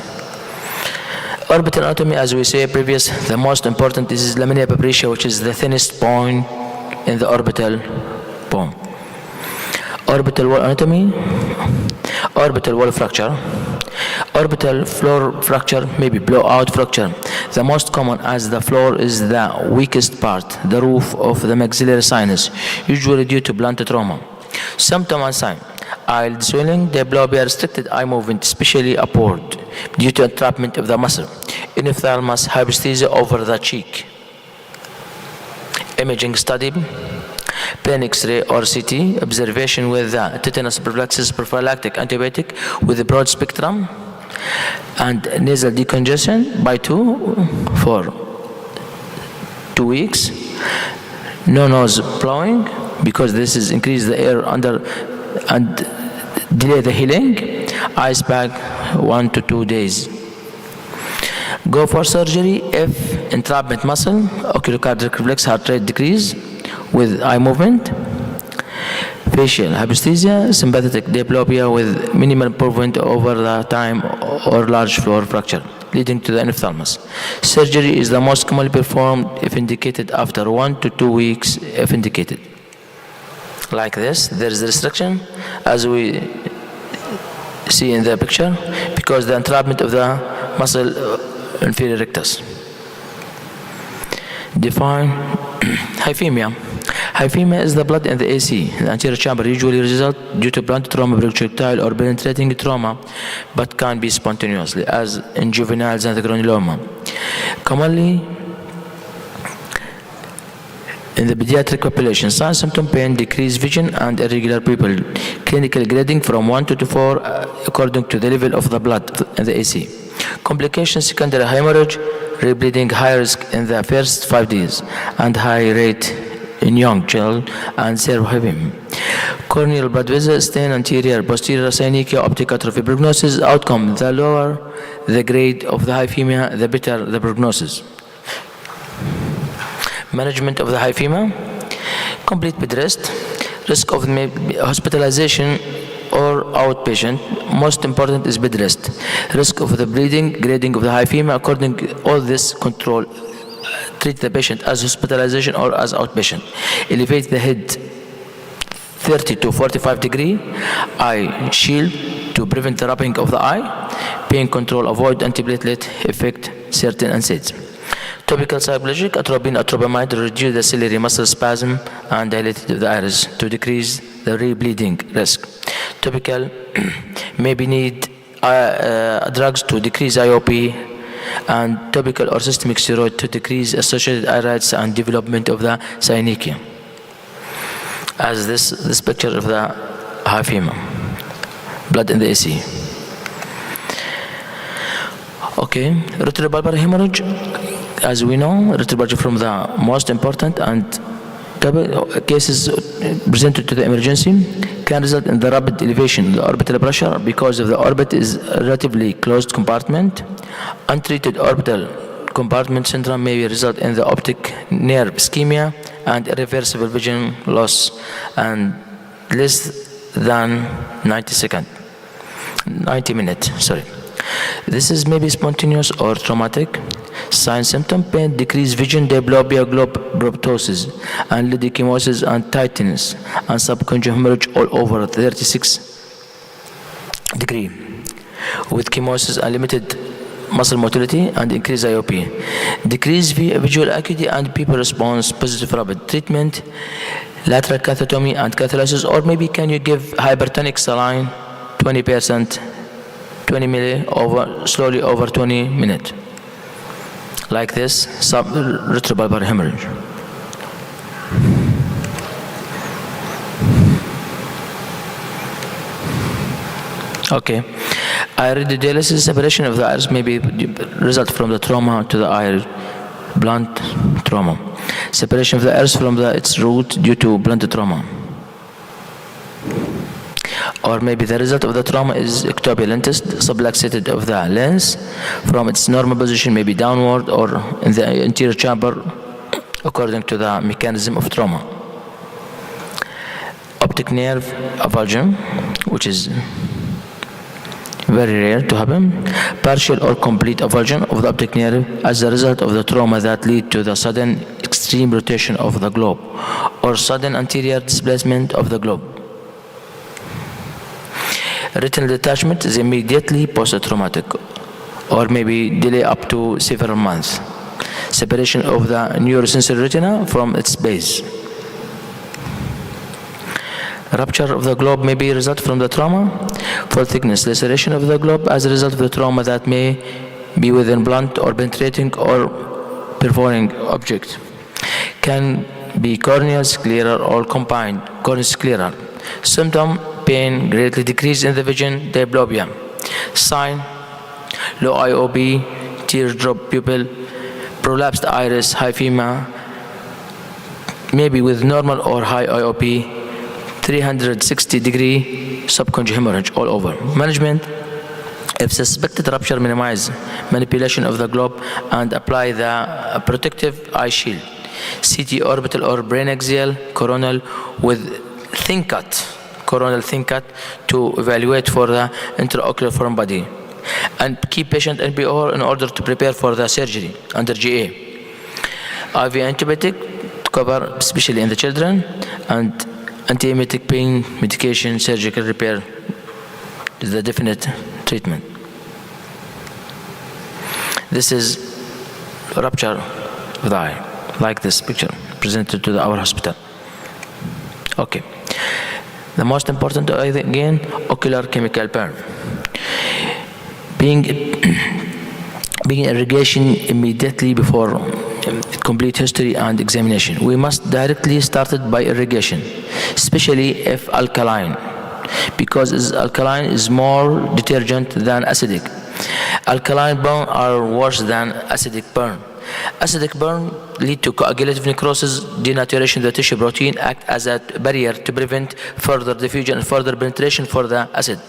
Orbital anatomy, as we say previous, the most important is lamina papyracea, which is the thinnest point in the orbital bone. Orbital wall anatomy, orbital wall fracture, orbital floor fracture, maybe blowout fracture. The most common, as the floor is the weakest part, the roof of the maxillary sinus, usually due to blunt trauma. Symptom and sign: eyelid swelling, diplopia, restricted eye movement, especially upward, due to entrapment of the muscle. Enophthalmos, hyperesthesia over the cheek. Imaging study: plain X-ray or CT, observation with the tetanus prophylaxis prophylactic antibiotic with a broad spectrum, and nasal decongestion by 2 for 2 weeks. No nose blowing, because this is increase the air under and delay the healing. Ice pack 1 to 2 days. Go for surgery if entrapment muscle, oculocardiac reflex, heart rate decrease with eye movement. Facial hyperesthesia, sympathetic diplopia with minimal improvement over the time or large floor fracture, leading to the enophthalmos. Surgery is the most commonly performed if indicated after 1 to 2 weeks if indicated. Like this, there is a restriction as we see in the picture because the entrapment of the muscle inferior rectus. Define hyphemia. Hyphemia is the blood in the AC. The anterior chamber usually results due to blunt trauma, projectile or penetrating trauma, but can be spontaneously, as in juveniles and the granuloma. Commonly in the pediatric population, sign, symptom, pain, decreased vision, and irregular pupil. Clinical grading from 1 to 4 according to the level of the blood in the AC. Complications: secondary hemorrhage, rebleeding, high risk in the first 5 days, and high rate in young children, and cerebrohypemia. Corneal blood vessel stain, anterior, posterior synechiae, optic atrophy. Prognosis outcome: the lower the grade of the hyphemia, the better the prognosis. Management of the hyphemia: complete bed rest, risk of hospitalization or outpatient. Most important is bed rest. Risk of the bleeding, grading of the hyphemia, according to all this control. Treat the patient as hospitalization or as outpatient. Elevate the head 30 to 45 degree. Eye shield to prevent the rubbing of the eye. Pain control, avoid antiplatelet effect, certain NSAIDs. Topical cycloplegic, atropine, atropamide to reduce the ciliary muscle spasm and dilate of the iris to decrease the rebleeding risk. Topical maybe need drugs to decrease IOP, and topical or systemic steroid to decrease associated irides and development of the synechiae. As this picture of the hyphemia, blood in the AC. Okay, retrobulbar hemorrhage. As we know, retrobulbar from the most important and cases presented to the emergency can result in the rapid elevation of the orbital pressure because of the orbit is a relatively closed compartment. Untreated orbital compartment syndrome may result in the optic nerve ischemia and irreversible vision loss and less than 90 minutes. This is maybe spontaneous or traumatic. Sign, symptom, pain, decreased vision, diplopia, globoptosis, and lidichemosis and tightness, and subconjunctival hemorrhage all over 36 degree, with chemosis and limited muscle motility and increased IOP. Decreased visual acuity and people response, positive rapid treatment, lateral cathetomy and catholysis, or maybe can you give hypertonic saline 20%, 20 milli slowly over 20 minutes. Like this, retrobulbar hemorrhage. Okay. Iridodialysis separation of the iris may be result from the trauma to the eye, blunt trauma. Separation of the iris from its root due to blunt trauma. Or maybe the result of the trauma is ectopia lentis, subluxated of the lens from its normal position, maybe downward or in the anterior chamber, according to the mechanism of trauma. Optic nerve avulsion, which is very rare to happen. Partial or complete avulsion of the optic nerve as a result of the trauma that lead to the sudden extreme rotation of the globe or sudden anterior displacement of the globe. Retinal detachment is immediately post-traumatic or maybe delay up to several months. Separation of the neurosensory retina from its base. Rupture of the globe may be a result from the trauma. For thickness, laceration of the globe as a result of the trauma that may be within blunt or penetrating or perforating object. Can be corneal scleral or combined corneal scleral. Symptom, pain, greatly decrease in the vision, diplopia. Sign, low IOP, teardrop pupil, prolapsed iris, hyphema, maybe with normal or high IOP, 360-degree subconjunctival hemorrhage all over. Management, if suspected rupture, minimize manipulation of the globe and apply the protective eye shield. CT orbital or brain axial coronal with thin cut, coronal thin cut to evaluate for the intraocular foreign body. And keep patient NPO in order to prepare for the surgery under GA. IV antibiotic to cover, especially in the children, and antiemetic pain medication, surgical repair is the definite treatment. This is rupture of the eye, like this picture presented to our hospital. Okay. The most important again, ocular chemical burn. Being irrigation immediately before complete history and examination. We must directly start it by irrigation, especially if alkaline, because alkaline is more detergent than acidic. Alkaline burn are worse than acidic burn. Acidic burn lead to coagulative necrosis, denaturation of the tissue protein, act as a barrier to prevent further diffusion and further penetration for the acid,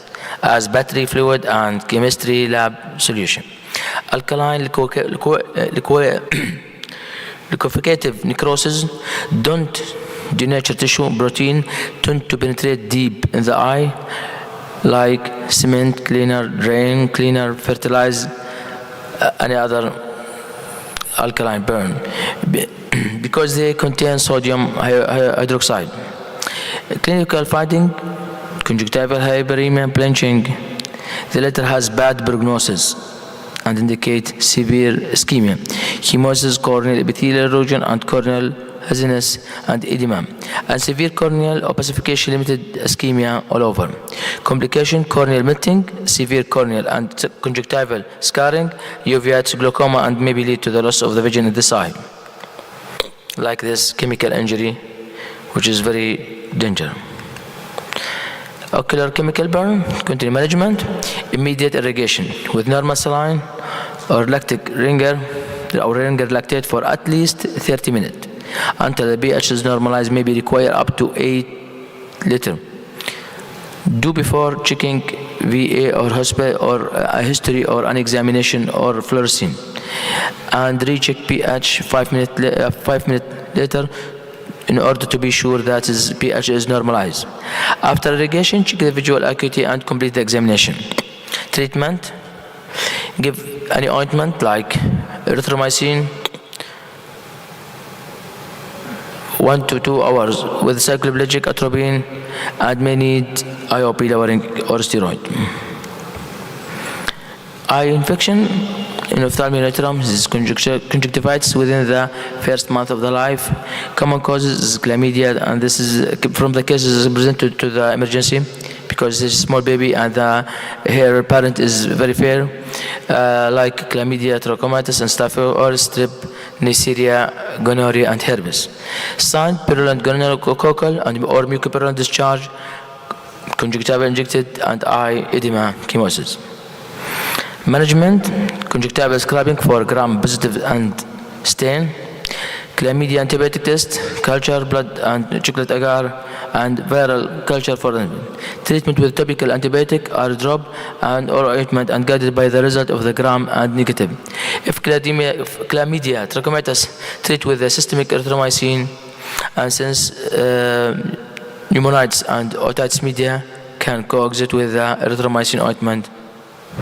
as battery fluid and chemistry lab solution. Alkaline liquefative necrosis don't denature tissue protein, tend to penetrate deep in the eye, like cement cleaner, drain cleaner, fertilize, any other alkaline burn, because they contain sodium hydroxide. Clinical finding, conjunctival hyperemia, blanching. The latter has bad prognosis and indicate severe ischemia, hemosis, corneal epithelial erosion, and corneal haziness and edema, and severe corneal opacification, limited ischemia all over. Complication, corneal melting, severe corneal and conjunctival scarring, uveitis, glaucoma, and maybe lead to the loss of the vision in this eye. Like this chemical injury, which is very dangerous. Ocular chemical burn, continued management, immediate irrigation with normal saline or lactic ringer or ringer lactate for at least 30 minutes until the pH is normalized, maybe require up to 8 liters. Do before checking VA or hospital or a history or an examination or fluorescein, and recheck pH 5 minutes later in order to be sure that his pH is normalized. After irrigation, check the visual acuity and complete the examination. Treatment, give any ointment like erythromycin 1 to 2 hours with cycloplegic atropine, and may need IOP lowering or steroid. Eye infection in ophthalmic is conjunctivitis within the first month of the life. Common causes is chlamydia, and this is from the cases presented to the emergency because this small baby and her parent is very fair, like chlamydia, trachomatis, and staphylococcus aureus, strep, Neisseria, gonorrhea, and herpes. Sign, purulent gonococcal and or mucopurulent discharge, conjunctival injected and eye edema chemosis. Management, conjunctival scrubbing for gram-positive and stain, chlamydia antibiotic test, culture, blood and chocolate agar, and viral culture for treatment with topical antibiotic, eye drop, and oral ointment, and guided by the result of the gram and negative. If chlamydia trachomatis, treat with the systemic erythromycin, and since pneumonitis and otitis media can coexist with the erythromycin ointment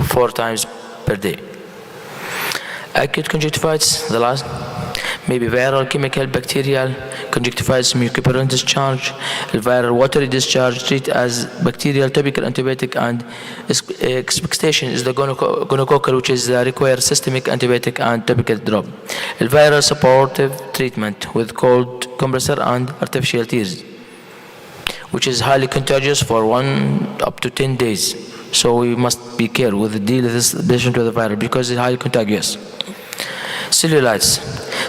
4 times per day. Acute conjunctivitis, the last, may be viral, chemical, bacterial, conjunctivitis, mucopurulent discharge, viral watery discharge, treat as bacterial, topical antibiotic, and expectation is the gonococcal, which is the required systemic antibiotic and topical drop. Viral supportive treatment with cold compressor and artificial tears, which is highly contagious for 1 up to 10 days. So we must be careful with the deal with this patient with the virus because it's highly contagious. Cellulitis.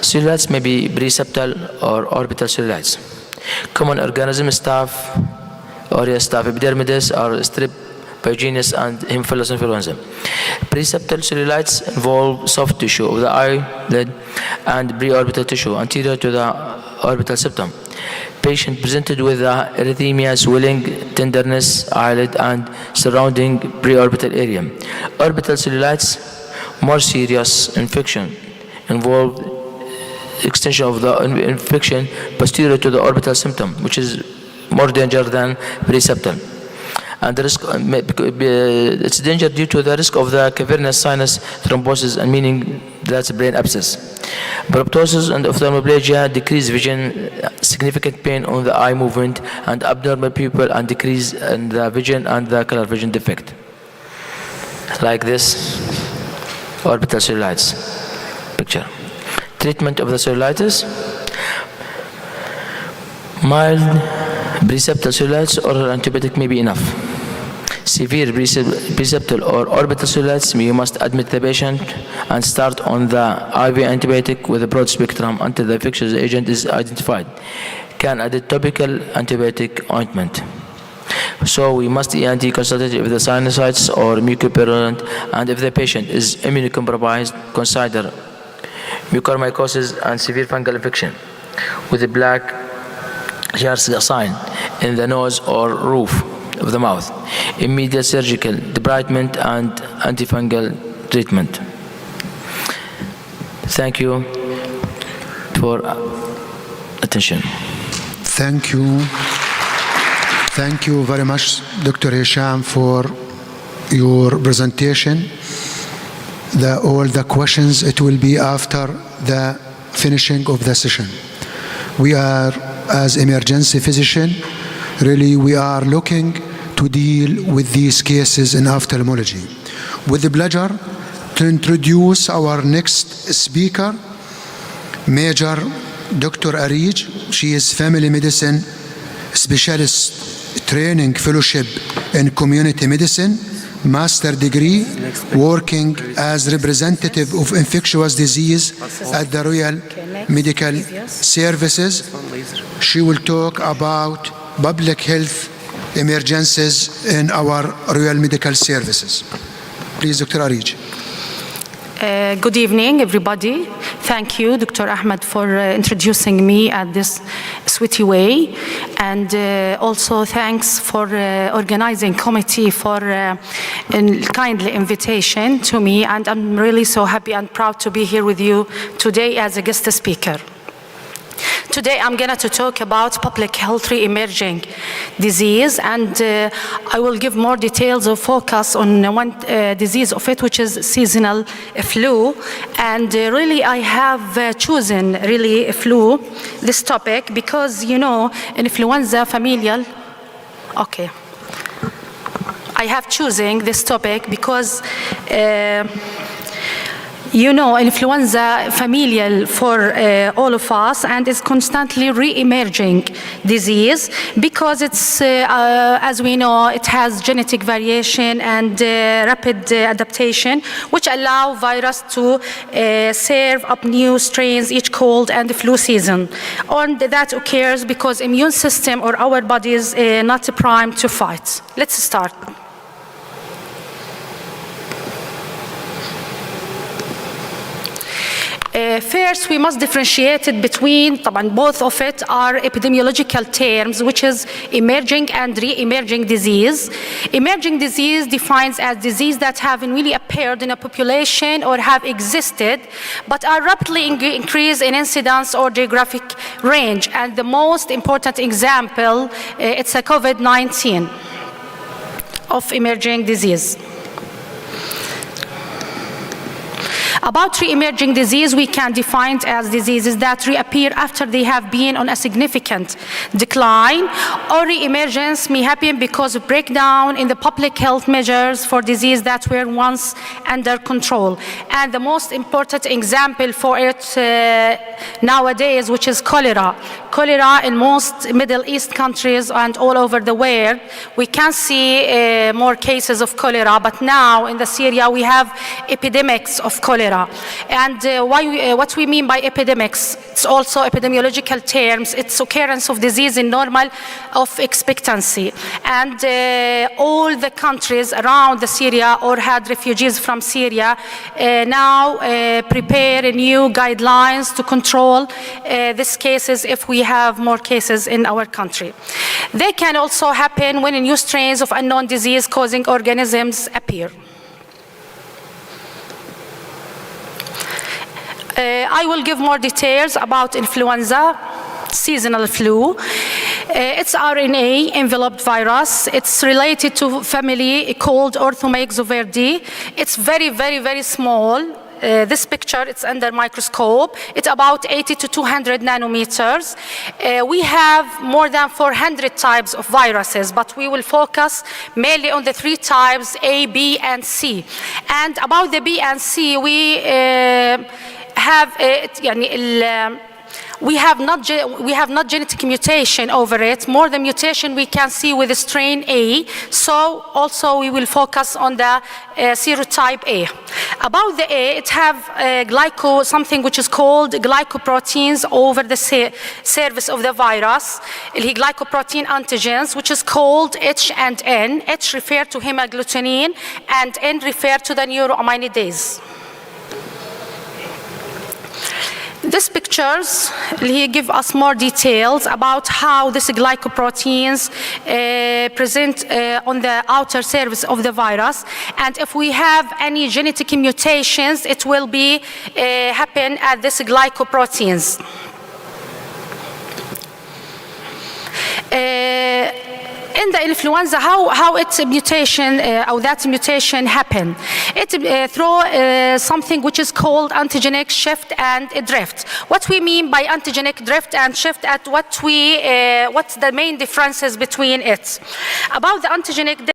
Cellulitis may be preseptal or orbital cellulitis. Common organism, staph aureus, staph epidermidis, or strep pyogenes, and Haemophilus influenza. Preseptal cellulitis involve soft tissue of the eyelid and preorbital tissue anterior to the orbital septum. Patient presented with erythema, swelling, tenderness, eyelid, and surrounding preorbital area. Orbital cellulitis, more serious infection, involve extension of the infection posterior to the orbital septum, which is more danger than preseptal. And the risk, it's danger due to the risk of the cavernous sinus thrombosis, and meaning that's brain abscess. Proptosis and ophthalmoplegia decrease vision, significant pain on the eye movement and abnormal pupil, and decrease in the vision and the color vision defect. Like this, orbital cellulitis picture. Treatment of the cellulitis, mild preseptal cellulitis, oral antibiotic may be enough. Severe preseptal or orbital cellulitis, you must admit the patient and start on the IV antibiotic with a broad spectrum until the infectious agent is identified. Can add a topical antibiotic ointment. So we must ENT consult if the sinusitis or mucopurulent, and if the patient is immunocompromised, consider mucormycosis and severe fungal infection with a black Yards sign in the nose or roof of the mouth. Immediate surgical debridement and antifungal treatment. Thank you for attention. Thank you. Thank you very much, Dr. Hisham, for your presentation. All the questions, it will be after the finishing of the session. We are, as emergency physician, really we are looking to deal with these cases in ophthalmology. With the pleasure to introduce our next speaker, Major Dr. Arij. She is family medicine specialist, training fellowship in community medicine, master degree, working as representative of infectious disease at the Royal Medical Services. She will talk about public health emergencies in our Royal Medical Services. Please, Dr. Arij. Good evening, everybody. Thank you, Dr. Ahmed, for introducing me at this sweetie way. And also thanks for organizing committee for kindly invitation to me. And I'm really so happy and proud to be here with you today as a guest speaker. Today I'm going to talk about public health emerging disease, and I will give more details or focus on one disease of it, which is seasonal flu. And really I have chosen really flu, this topic, because you know influenza familial, okay. I have chosen this topic because You know, influenza familial for all of us, and it's constantly re-emerging disease because it's, as we know, it has genetic variation and rapid adaptation, which allow virus to serve up new strains each cold and flu season. And that occurs because immune system or our body is not primed to fight. Let's start. First, we must differentiate it between, both of it are epidemiological terms, which is emerging and re-emerging disease. Emerging disease defines as disease that haven't really appeared in a population or have existed, but are rapidly increased in incidence or geographic range. And the most important example, it's a COVID-19 of emerging disease. About re-emerging disease, we can define it as diseases that reappear after they have been on a significant decline, or re-emergence may happen because of breakdown in the public health measures for disease that were once under control. And the most important example for it nowadays, which is cholera. Cholera in most Middle East countries and all over the world, we can see more cases of cholera, but now in the Syria we have epidemics of cholera. And what we mean by epidemics, it's also epidemiological terms, it's occurrence of disease in normal of expectancy. And all the countries around the Syria or had refugees from Syria now prepare new guidelines to control these cases if we have more cases in our country. They can also happen when new strains of unknown disease-causing organisms appear. I will give more details about influenza, seasonal flu. It's RNA enveloped virus. It's related to family called Orthomyxoverdi. It's very, very, very small. This picture, it's under microscope. It's about 80 to 200 nanometers. We have more than 400 types of viruses, but we will focus mainly on the 3 types, A, B, and C. And about the B and C, we have not genetic mutation over it. More the mutation we can see with the strain A. So also we will focus on the serotype A. About the A, it have something which is called glycoproteins over the surface of the virus. Glycoprotein antigens, which is called H and N. H refer to hemagglutinin and N refer to the neuroaminidase. These pictures give us more details about how these glycoproteins present on the outer surface of the virus, and if we have any genetic mutations, it will be happen at these glycoproteins. In the influenza, how its mutation or that mutation happen? It through something which is called antigenic shift and drift. What we mean by antigenic drift and shift, at what's the main differences between it? About the antigenic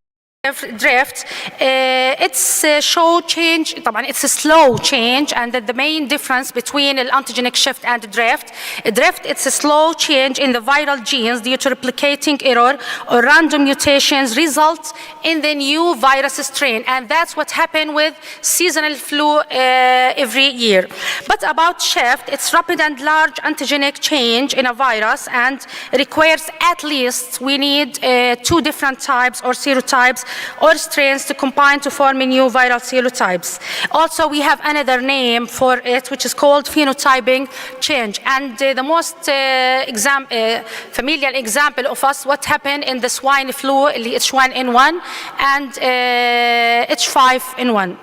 drift, it's a show change. It's a slow change, and the main difference between the antigenic shift and drift, it's a slow change in the viral genes due to replicating error or random mutations result in the new virus strain, and that's what happened with seasonal flu every year. But about shift, it's rapid and large antigenic change in a virus and requires at least we need 2 different types or serotypes or strains to combine to form a new viral serotypes. Also, we have another name for it, which is called phenotyping change. And the most familiar example of us, what happened in the swine flu, H1N1 and H5N1.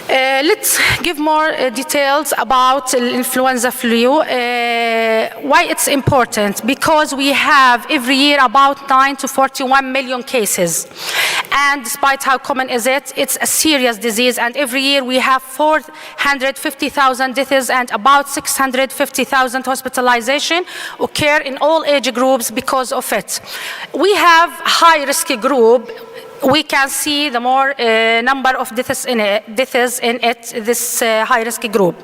Let's give more details about influenza flu. Why it's important? Because we have every year about 9 to 41 million cases. And despite how common is it, it's a serious disease. And every year we have 450,000 deaths and about 650,000 hospitalization occur in all age groups because of it. We have high risk group we can see the more number of deaths in this high-risk group.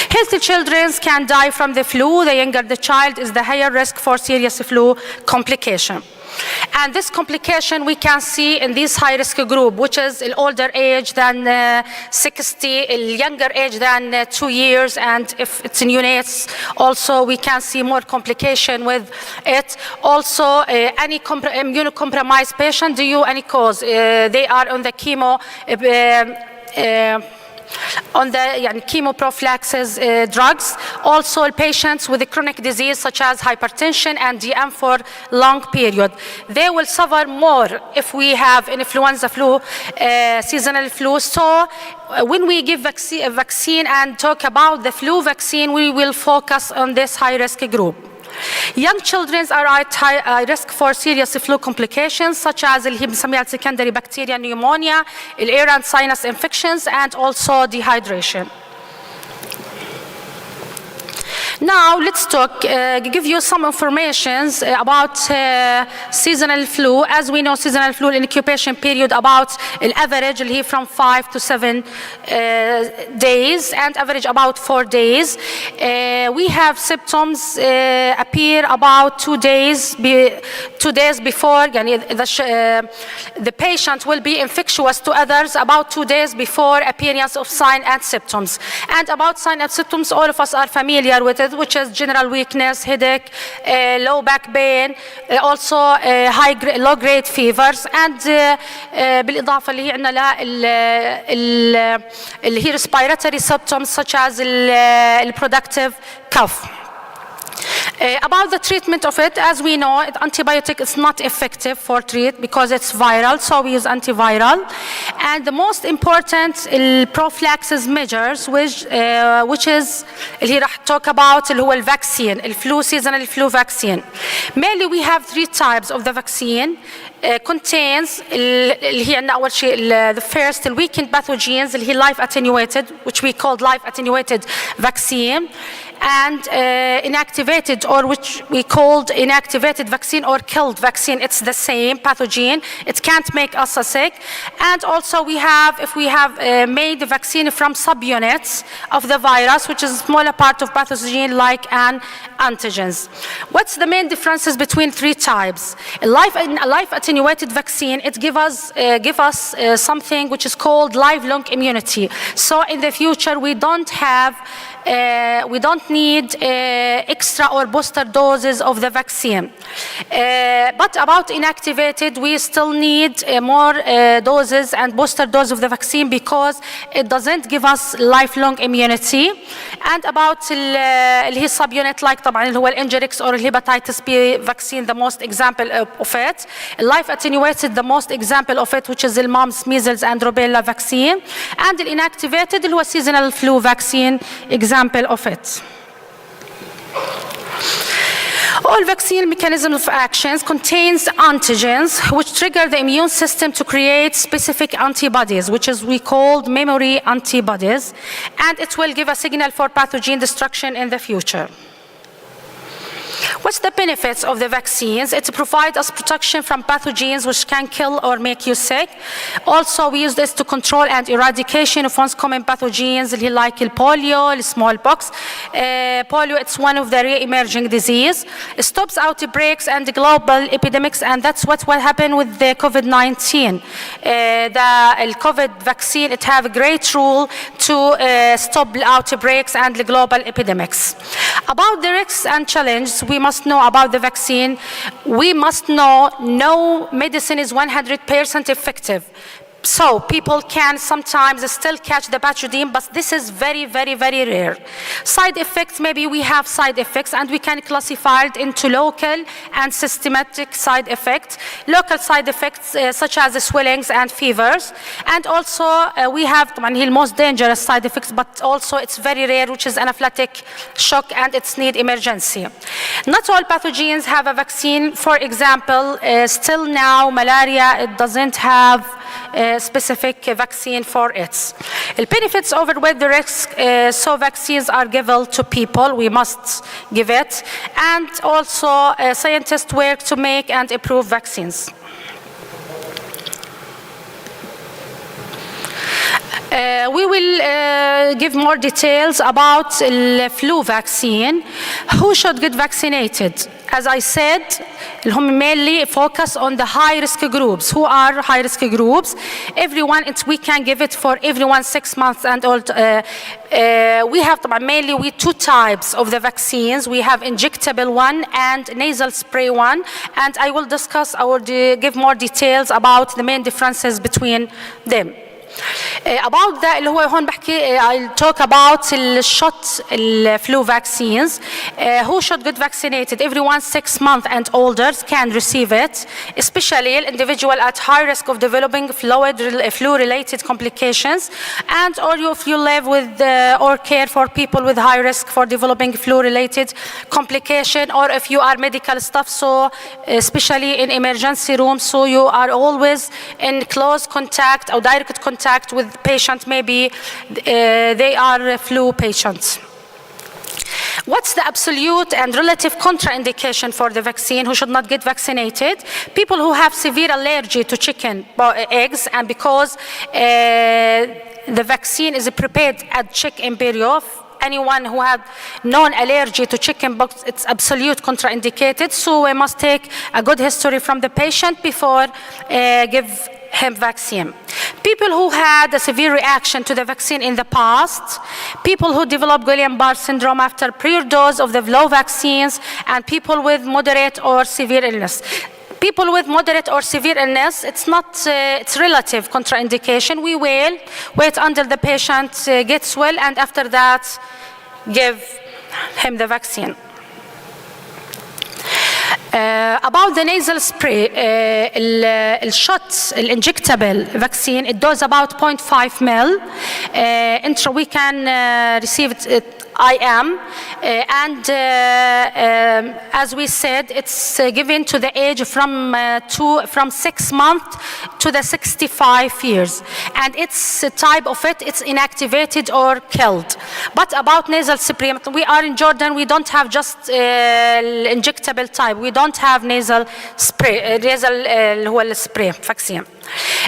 Healthy children can die from the flu. The younger the child is the higher risk for serious flu complication. And this complication we can see in this high-risk group, which is older age than 60, younger age than 2 years, and if it's neonates, also we can see more complication with it. Also, any immunocompromised patient due any cause, they are on the chemo. On the chemoprophylaxis drugs. Also patients with a chronic disease such as hypertension and DM for long period. They will suffer more if we have influenza flu, seasonal flu. So when we give vaccine and talk about the flu vaccine, we will focus on this high-risk group. Young children are at high risk for serious flu complications such as secondary bacteria pneumonia, ear and sinus infections, and also dehydration. Now let's give you some information about seasonal flu. As we know, seasonal flu incubation period about average from 5 to 7 days and average about 4 days. We have symptoms appear about 2 days before the patient will be infectious to others, about 2 days before appearance of signs and symptoms. And about signs and symptoms, all of us are familiar with it, which is general weakness, headache, low back pain, also low-grade fevers, and بالإضافة اللي هي عندنا اللي هي respiratory symptoms such as productive cough. About the treatment of it, as we know, antibiotic is not effective for treat because it's viral, so we use antiviral. And the most important prophylaxis measures, which is اللي راح talk about اللي هو الvaccine, الفلو seasonal flu vaccine. Mainly we have 3 types of the vaccine. Contains اللي هي عندنا أول شيء the first weakened pathogens اللي هي life attenuated, which we called life attenuated vaccine, and inactivated, or which we called inactivated vaccine or killed vaccine. It's the same pathogen. It can't make us sick. And also we have, if we have made the vaccine from subunits of the virus, which is a smaller part of pathogen like an antigens. What's the main differences between 3 types? A life attenuated vaccine, it give us something which is called lifelong immunity. So in the future we don't need extra or booster doses of the vaccine. But about inactivated, we still need more doses and booster doses of the vaccine because it doesn't give us lifelong immunity. And about اللي هي subunit like طبعا اللي هو الانجريكس or hepatitis B vaccine, the most example of it. Life attenuated, the most example of it, which is the mumps, measles, and rubella vaccine. And the inactivated اللي هو seasonal flu vaccine, example of it. All vaccine mechanism of actions contains antigens which trigger the immune system to create specific antibodies, which is we called memory antibodies, and it will give a signal for pathogen destruction in the future. What's the benefits of the vaccines? It provides us protection from pathogens which can kill or make you sick. Also, we use this to control and eradication of once common pathogens like polio, smallpox. Polio, it's one of the re-emerging disease. It stops outbreaks and global epidemics, and that's what happened with the COVID-19. The COVID vaccine, it have a great role to stop outbreaks and the global epidemics. About the risks and challenges, we must know about the vaccine. We must know no medicine is 100% effective. So people can sometimes still catch the pathogen, but this is very, very, very rare. Side effects, maybe we have side effects, and we can classify it into local and systematic side effects. Local side effects such as swellings and fevers. And also we have the most dangerous side effects, but also it's very rare, which is anaphylactic shock, and it's need emergency. Not all pathogens have a vaccine. For example, still now malaria, it doesn't have specific vaccine for it. The benefits overweigh the risk, so vaccines are given to people. We must give it. And also, scientists work to make and improve vaccines. We will give more details about the flu vaccine. Who should get vaccinated? As I said, هم mainly focus on the high-risk groups. Who are high-risk groups? Everyone, we can give it for everyone 6 months and old. We have mainly two types of the vaccines. We have injectable one and nasal spray one, and I will discuss or give more details about the main differences between them. About that اللي هو هون بحكي I'll talk about الشوت flu vaccines. Who should get vaccinated? Everyone 6 months and older can receive it, especially individual at high risk of developing flu-related complications, and or if you live with or care for people with high risk for developing flu-related complication, or if you are medical staff, so especially in emergency rooms, so you are always in close contact or direct contact with patients, maybe they are flu patients. What's the absolute and relative contraindication for the vaccine? Who should not get vaccinated? People who have severe allergy to chicken eggs, and because the vaccine is prepared at chick embryo, anyone who had known allergy to chicken pox, it's absolute contraindicated, so we must take a good history from the patient before give him vaccine. People who had a severe reaction to the vaccine in the past, people who developed Guillain-Barré syndrome after prior dose of the flu vaccines, and people with moderate or severe illness. People with moderate or severe illness, it's not, it's relative contraindication. We will wait until the patient gets well, and after that, give him the vaccine. About the nasal spray, الشوت injectable vaccine, it does about 0.5 ml. We can receive it IM, and as we said, it's given to the age from 6 months to the 65 years, and its type of it's inactivated or killed. But about nasal spray, we are in Jordan, we don't have just injectable type, we don't have nasal spray, nasal spray vaccine.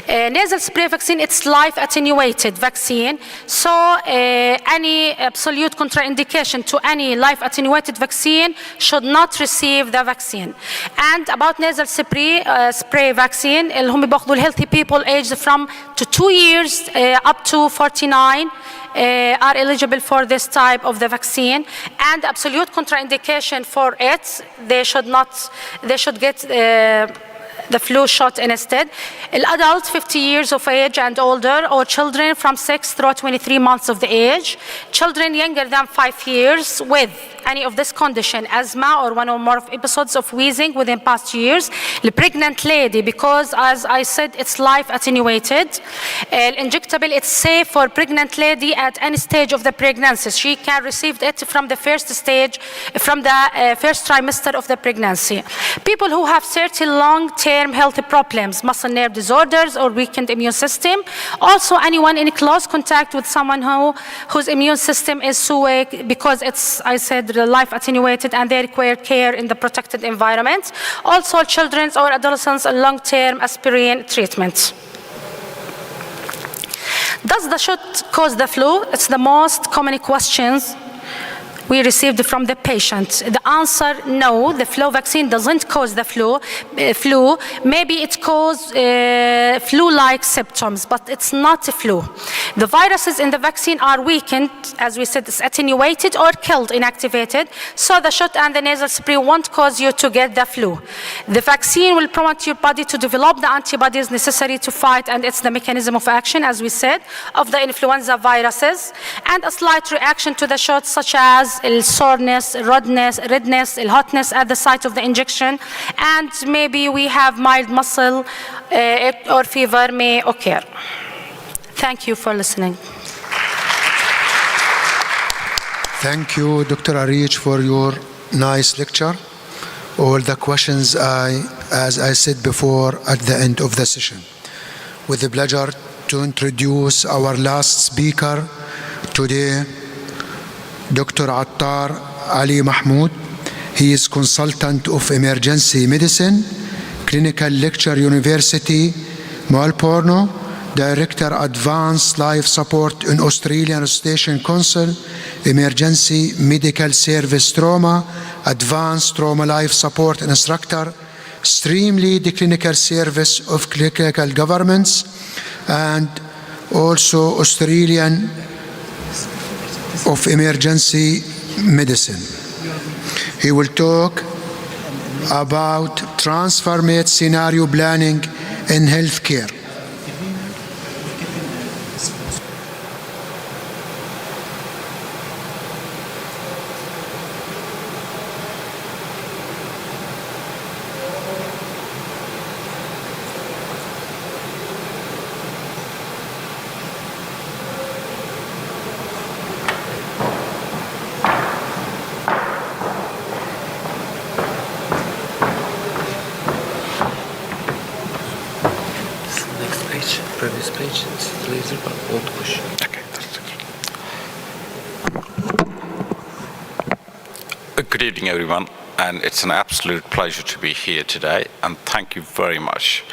Nasal spray vaccine, it's life attenuated vaccine, so any absolute contraindication to any life attenuated vaccine should not receive the vaccine. And about nasal spray vaccine, اللي هم بياخذوا healthy people aged from 2 years up to 49 are eligible for this type of the vaccine, and absolute contraindication for it, they should get the flu shot instead. Adults 50 years of age and older, or children from 6 through 23 months of the age, children younger than 5 years with any of this condition, asthma or one or more episodes of wheezing within past years, the pregnant lady, because as I said, it's life attenuated. Injectable, it's safe for pregnant lady at any stage of the pregnancy. She can receive it from the first stage, from the first trimester of the pregnancy. People who have certain long-term health problems, muscle nerve disorders or weakened immune system. Also anyone in close contact with someone whose immune system is so weak, because it's, I said, life attenuated and they require care in the protected environment. Also children or adolescents on long-term aspirin treatment. Does the shot cause the flu? It's the most common questions we received from the patient. The answer, no, the flu vaccine doesn't cause the flu. Maybe it causes flu-like symptoms, but it's not a flu. The viruses in the vaccine are weakened, as we said, it's attenuated or killed, inactivated, so the shot and the nasal spray won't cause you to get the flu. The vaccine will promote your body to develop the antibodies necessary to fight, and it's the mechanism of action, as we said, of the influenza viruses, and a slight reaction to the shot, such as soreness, redness, hotness at the site of the injection, and maybe we have mild muscle or fever may occur. Thank you for listening. Thank you, Dr. Arich, for your nice lecture. All the questions, as I said before, at the end of the session. With the pleasure to introduce our last speaker today, Dr. Attar Ali Mahmoud. He is consultant of emergency medicine, clinical lecture, University, Melbourne, Director Advanced Life Support in Australian Station Council, Emergency Medical Service Trauma, Advanced Trauma Life Support Instructor, Stream Lead Clinical Service of Clinical Governments, and also Australian of Emergency Medicine. He will talk about transformative scenario planning in healthcare. Previous page, it's laser, but old push. Okay, that's okay. Good evening, everyone, and it's an absolute pleasure to be here today, and thank you very much.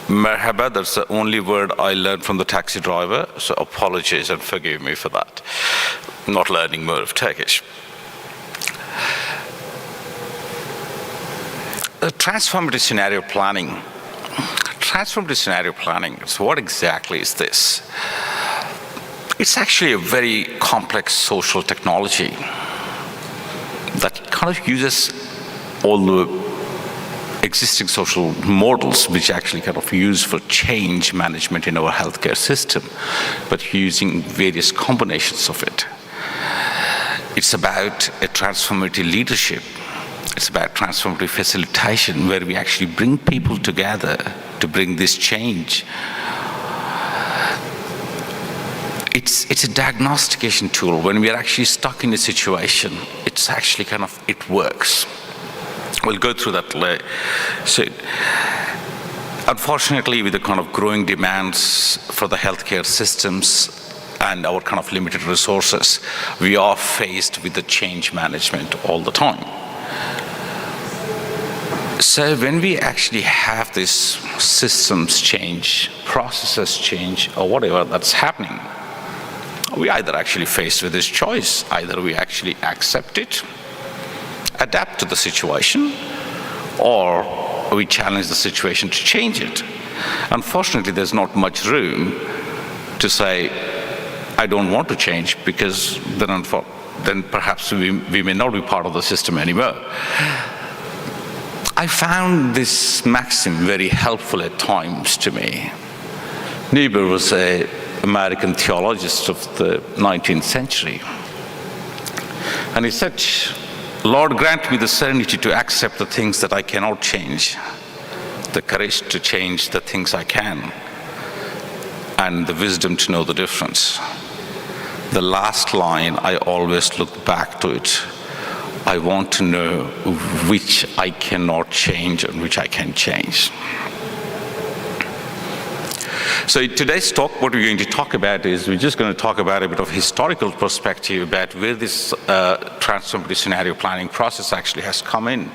Merhaba, that's the only word I learned from the taxi driver, so apologies and forgive me for that. I'm not learning more of Turkish. Transformative scenario planning. Transformative scenario planning, so what exactly is this? It's actually a very complex social technology that kind of uses all the existing social models which actually kind of use for change management in our healthcare system, but using various combinations of it. It's about a transformative leadership. It's about transformative facilitation, where we actually bring people together to bring this change. It's a diagnostication tool. When we are actually stuck in a situation, it's actually kind of, it works. We'll go through that later. So, unfortunately, with the kind of growing demands for the healthcare systems and our kind of limited resources, we are faced with the change management all the time. So when we actually have this systems change, processes change, or whatever that's happening, we either actually faced with this choice. Either we actually accept it, adapt to the situation, or we challenge the situation to change it. Unfortunately, there's not much room to say, I don't want to change, because then perhaps we may not be part of the system anymore. I found this maxim very helpful at times to me. Niebuhr was an American theologist of the 19th century. And he said, Lord, grant me the serenity to accept the things that I cannot change, the courage to change the things I can, and the wisdom to know the difference. The last line, I always look back to it. I want to know which I cannot change and which I can change. So in today's talk, what we're going to talk about is, we're just going to talk about a bit of historical perspective about where this transformative scenario planning process actually has come in.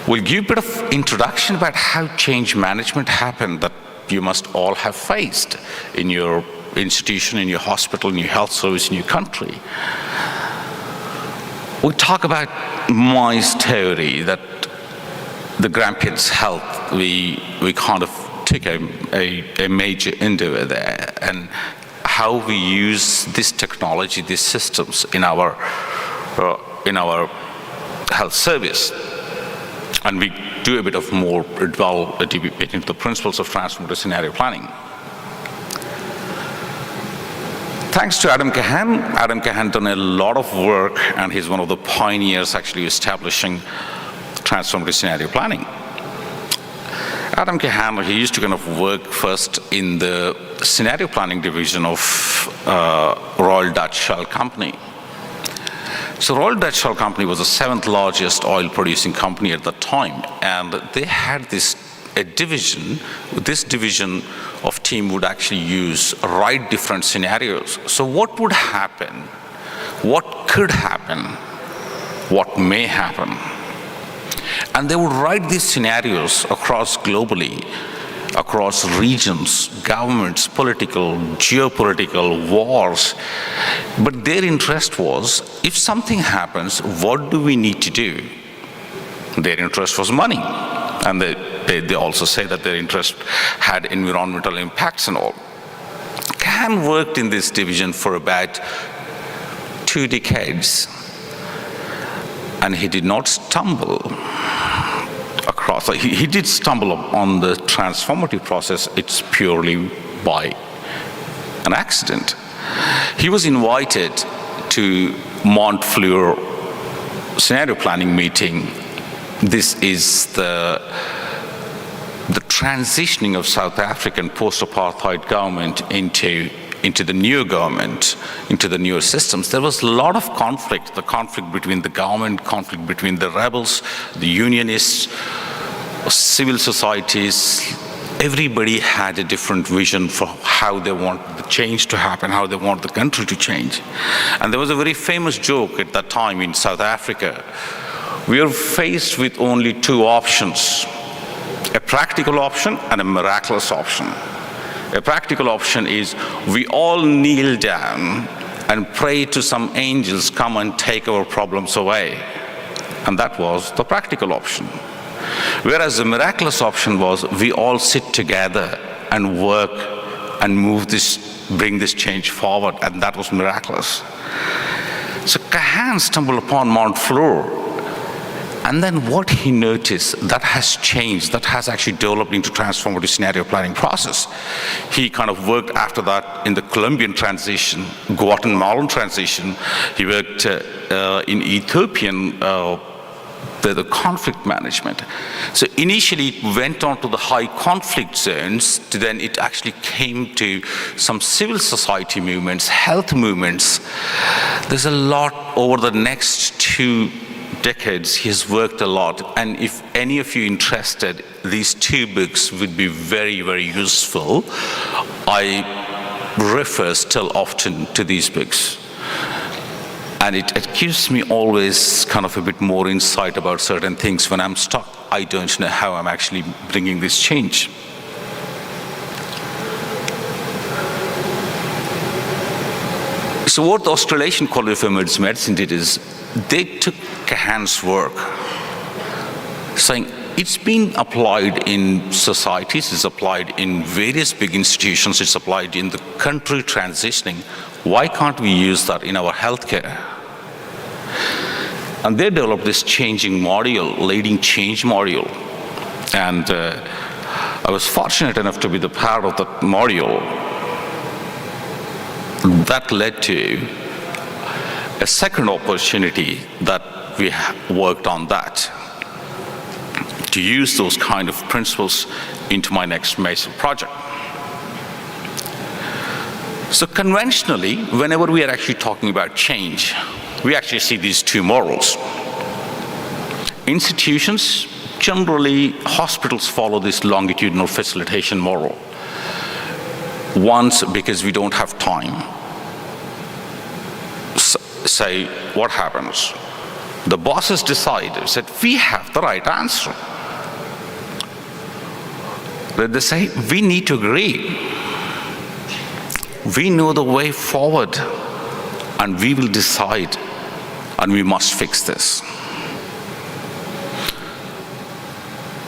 We'll give a bit of introduction about how change management happened that you must all have faced in your institution, in your hospital, in your health service, in your country. We talk about my story, that the grandkids' health, we kind of took a major endeavor there, and how we use this technology, these systems in our health service. And we do a bit of more dwell into the principles of transformative scenario planning. Thanks to Adam Kahan. Adam Kahan done a lot of work, and he's one of the pioneers actually establishing transformative scenario planning. Adam Kahan, he used to kind of work first in the scenario planning division of Royal Dutch Shell Company. So Royal Dutch Shell Company was the 7th largest oil producing company at the time, and they had this division. This division of team would actually write different scenarios. So what would happen? What could happen? What may happen? And they would write these scenarios across globally across regions, governments, political, geopolitical, wars. But their interest was, if something happens, what do we need to do? Their interest was money. And they also say that their interest had environmental impacts and all. Kahan worked in this division for about 2 decades. And he did not stumble across. He did stumble on the transformative process. It's purely by an accident. He was invited to Montfleur scenario planning meeting. This is the transitioning of South African post-apartheid government into the new government, into the newer systems. There was a lot of conflict, the conflict between the government, conflict between the rebels, the unionists, civil societies. Everybody had a different vision for how they want the change to happen, how they want the country to change. And there was a very famous joke at that time in South Africa. We are faced with only 2 options, a practical option and a miraculous option. A practical option is we all kneel down and pray to some angels come and take our problems away. And that was the practical option. Whereas the miraculous option was we all sit together and work and bring this change forward, and that was miraculous. So Kahan stumbled upon Montfleur. And then what he noticed, that has changed, that has actually developed into transformative scenario planning process. He kind of worked after that in the Colombian transition, Guatemalan transition. He worked in Ethiopian, the conflict management. So initially it went on to the high conflict zones, then it actually came to some civil society movements, health movements. There's a lot over the next 2 decades. He has worked a lot, and if any of you interested, these 2 books would be very, very useful. I refer still often to these books, and it gives me always kind of a bit more insight about certain things. When I'm stuck, I don't know how I'm actually bringing this change. So what the Australasian College of Emergency Medicine did is they took Kahan's work, saying it's been applied in societies, it's applied in various big institutions, it's applied in the country transitioning. Why can't we use that in our healthcare? And they developed this changing module, leading change module. And I was fortunate enough to be the part of that module. That led to a second opportunity that we worked on that, to use those kind of principles into my next major project. So conventionally, whenever we are actually talking about change, we actually see these 2 models. Institutions, generally hospitals follow this longitudinal facilitation model. Once, because we don't have time, say what happens? The bosses decide, said, we have the right answer. Then they say, we need to agree. We know the way forward, and we will decide, and we must fix this.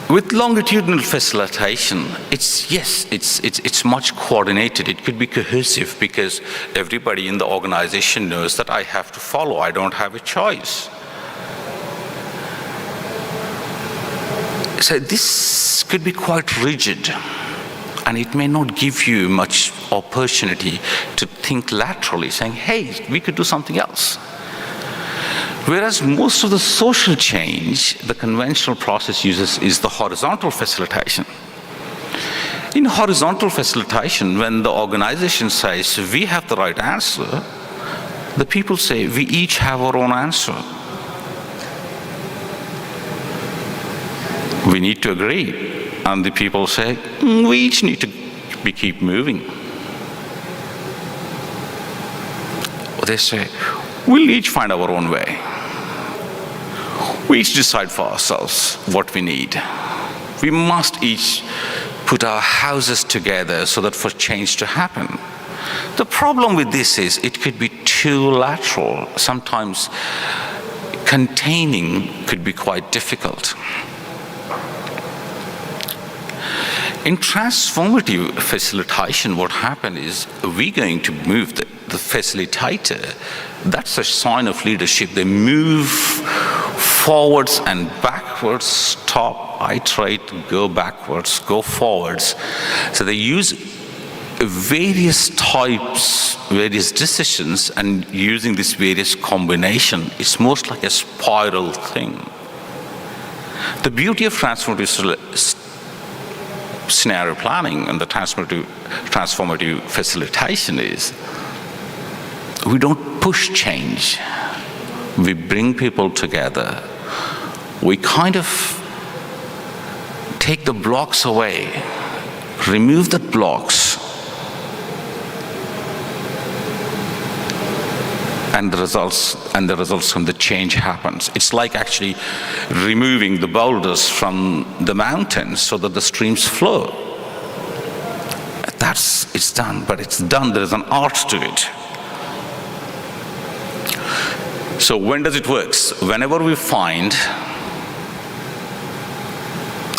With longitudinal facilitation, it's much coordinated. It could be cohesive because everybody in the organization knows that I have to follow. I don't have a choice. So this could be quite rigid, and it may not give you much opportunity to think laterally, saying, hey, we could do something else. Whereas most of the social change the conventional process uses is the horizontal facilitation. In horizontal facilitation, when the organization says, we have the right answer, the people say, we each have our own answer. We need to agree. And the people say, we each need to keep moving. They say, we'll each find our own way. We each decide for ourselves what we need. We must each put our houses together so that for change to happen. The problem with this is it could be too lateral. Sometimes containing could be quite difficult. In transformative facilitation, what happened is we're going to move the facilitator. That's a sign of leadership. They move forwards and backwards, stop, iterate, go backwards, go forwards. So they use various types, various decisions, and using this various combination, it's most like a spiral thing. The beauty of transformative scenario planning and the transformative facilitation is we don't push change. We bring people together. We kind of take the blocks away, remove the blocks, and the results from the change happens. It's like actually removing the boulders from the mountains so that the streams flow. It's done, but it's done, there is an art to it. So when does it work? Whenever we find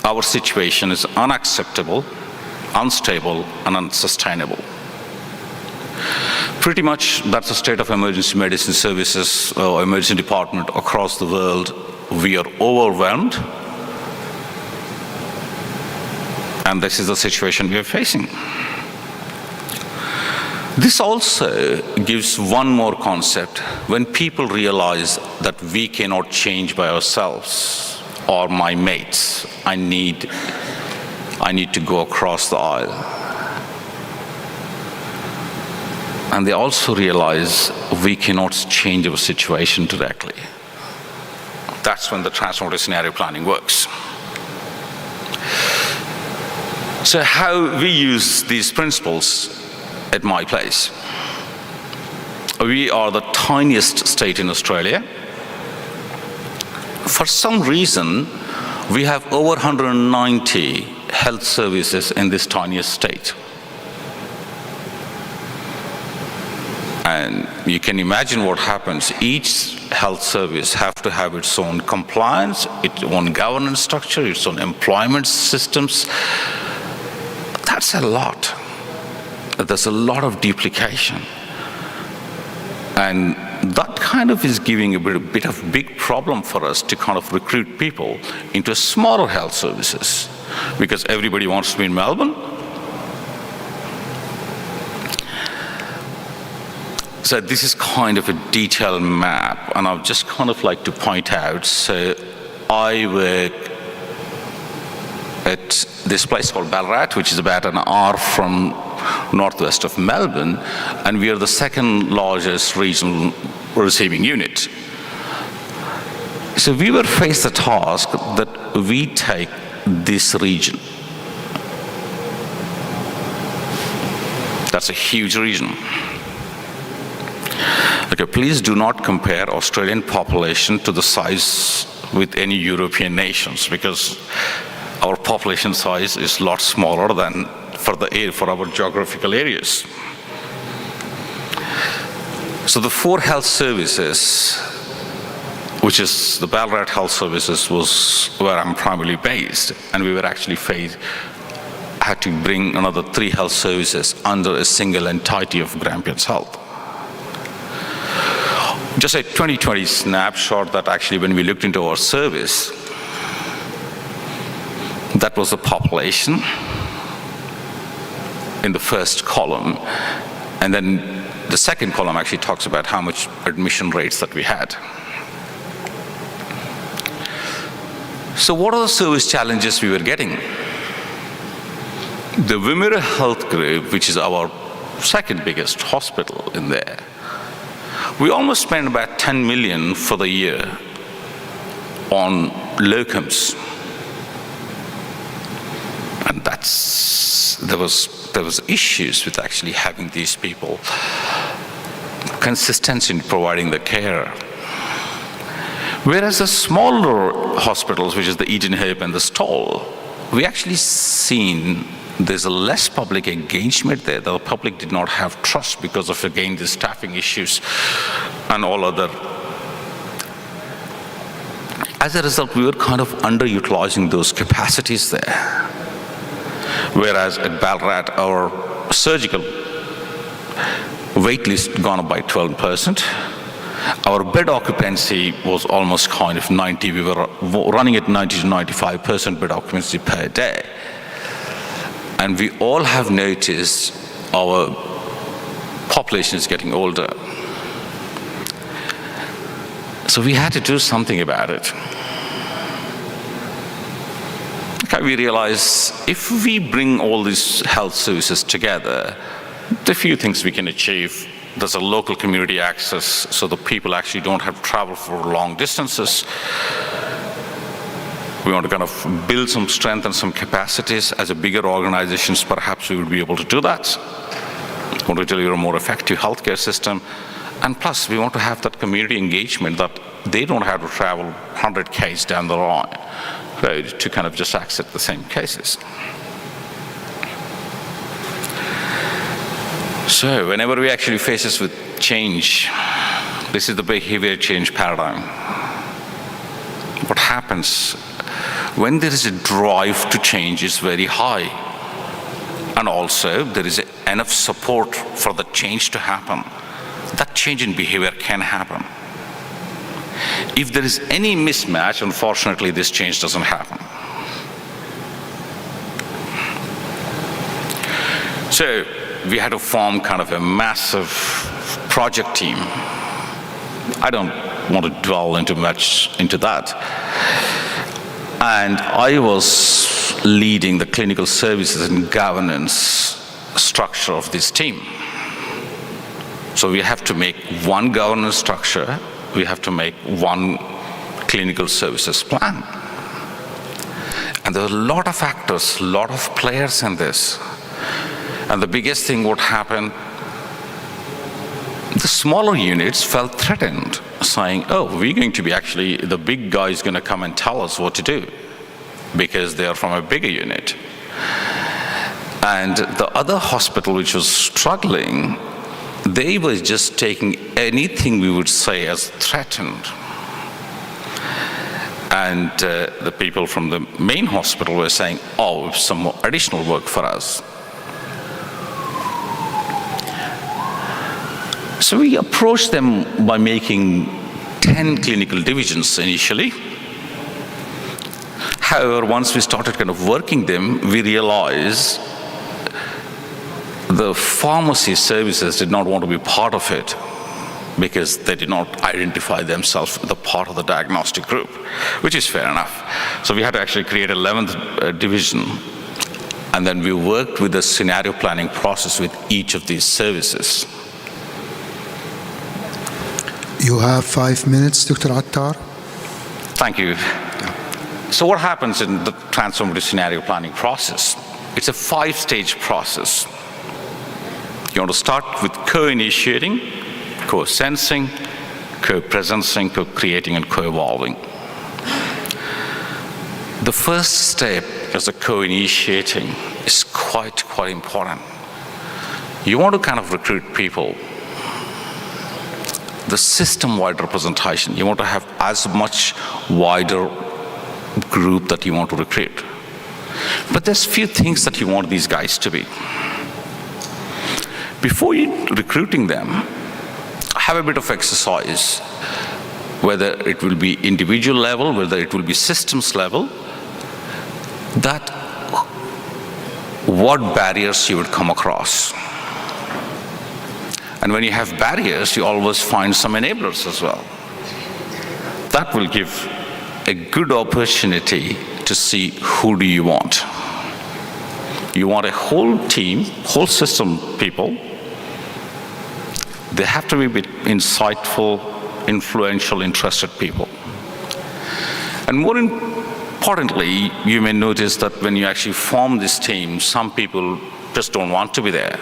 our situation is unacceptable, unstable, and unsustainable. Pretty much that's the state of emergency medicine services or emergency department across the world. We are overwhelmed, and this is the situation we are facing. This also gives one more concept. When people realize that we cannot change by ourselves or my mates, I need to go across the aisle. And they also realize we cannot change our situation directly. That's when the transformative scenario planning works. So how we use these principles at my place. We are the tiniest state in Australia. For some reason, we have over 190 health services in this tiniest state. And you can imagine what happens. Each health service has to have its own compliance, its own governance structure, its own employment systems. That's a lot. There's a lot of duplication. And that kind of is giving a bit of big problem for us to kind of recruit people into smaller health services because everybody wants to be in Melbourne. So this is kind of a detailed map, and I'd just kind of like to point out, so I work at this place called Ballarat, which is about an hour from northwest of Melbourne, and we are the second largest regional receiving unit. So we were faced the task that we take this region. That's a huge region. Okay, please do not compare Australian population to the size with any European nations, because our population size is a lot smaller than for our geographical areas. So the 4 health services, which is the Ballarat Health Services, was where I'm primarily based, and we were actually had to bring another 3 health services under a single entity of Grampians Health. Just a 2020 snapshot that actually when we looked into our service, that was the population in the first column, and then the second column actually talks about how much admission rates that we had. So what are the service challenges we were getting? The Wimmera Health Group, which is our second biggest hospital in there, we almost spend about 10 million for the year on locums. And there was issues with actually having these people consistency in providing the care. Whereas the smaller hospitals, which is the Eden Hope and the Stoll, we actually seen there's a less public engagement there. The public did not have trust because of, again, the staffing issues and all other. As a result, we were kind of underutilizing those capacities there. Whereas at Balrat, our surgical wait list gone up by 12%. Our bed occupancy was almost kind of 90. We were running at 90 to 95% bed occupancy per day. And we all have noticed our population is getting older. So we had to do something about it. Okay, we realized if we bring all these health services together, there are few things we can achieve. There's a local community access, so the people actually don't have to travel for long distances. We want to kind of build some strength and some capacities. As a bigger organizations, perhaps we would be able to do that. We want to deliver a more effective healthcare system. And plus, we want to have that community engagement that they don't have to travel 100 k's down the line, right, to kind of just access the same cases. So whenever we actually face with change, this is the behavior change paradigm. What happens when there is a drive to change is very high, and also there is enough support for the change to happen, that change in behavior can happen. If there is any mismatch, unfortunately, this change doesn't happen. So we had to form kind of a massive project team. I don't want to dwell into much into that. And I was leading the clinical services and governance structure of this team. So we have to make one governance structure, we have to make one clinical services plan. And there are a lot of factors, a lot of players in this. And the biggest thing what happened, the smaller units felt threatened, saying, oh, we're going to be actually, the big guy is going to come and tell us what to do because they are from a bigger unit. And the other hospital which was struggling, they were just taking anything we would say as threatened. And the people from the main hospital were saying, oh, it's some more additional work for us. So we approached them by making 10 clinical divisions initially. However, once we started kind of working them, we realized the pharmacy services did not want to be part of it because they did not identify themselves as the part of the diagnostic group, which is fair enough. So we had to actually create an 11th division, and then we worked with the scenario planning process with each of these services. You have 5 minutes, Dr. Attar. Thank you. So what happens in the transformative scenario planning process? It's a 5-stage process. You want to start with co-initiating, co-sensing, co-presencing, co-creating, and co-evolving. The first step as a co-initiating is quite important. You want to kind of recruit people. The system-wide representation, you want to have as much wider group that you want to recruit. But there's few things that you want these guys to be. Before you recruiting them, have a bit of exercise, whether it will be individual level, whether it will be systems level, that what barriers you would come across. And when you have barriers, you always find some enablers as well. That will give a good opportunity to see who do you want. You want a whole team, whole system people. They have to be a bit insightful, influential, interested people. And more importantly, you may notice that when you actually form this team, some people just don't want to be there.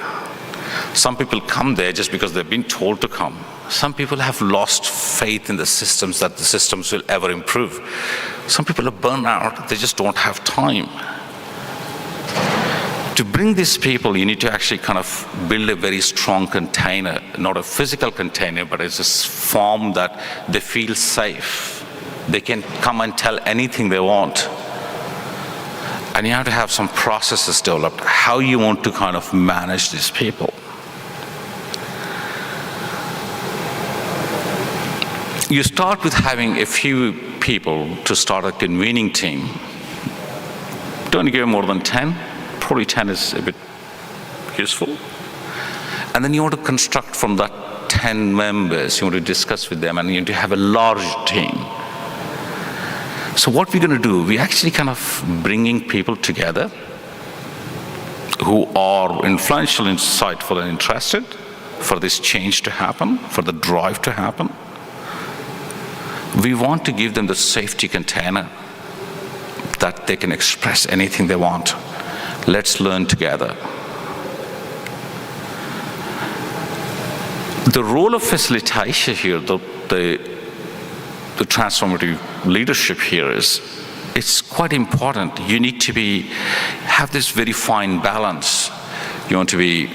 Some people come there just because they've been told to come. Some people have lost faith in the systems, that the systems will ever improve. Some people are burned out, they just don't have time. to bring these people, you need to actually kind of build a very strong container, not a physical container, but it's a form that they feel safe. They can come and tell anything they want. And you have to have some processes developed, how you want to kind of manage these people. You start with having a few people to start a convening team. Don't give more than 10. Probably 10 is a bit useful. And then you want to construct from that 10 members, you want to discuss with them, and you want to have a large team. So what we're going to do, we're actually kind of bringing people together who are influential, insightful, and interested for this change to happen, for the drive to happen. We want to give them the safety container that they can express anything they want. Let's learn together. The role of facilitation here, the transformative leadership here is, it's quite important. You need to have this very fine balance. You want to be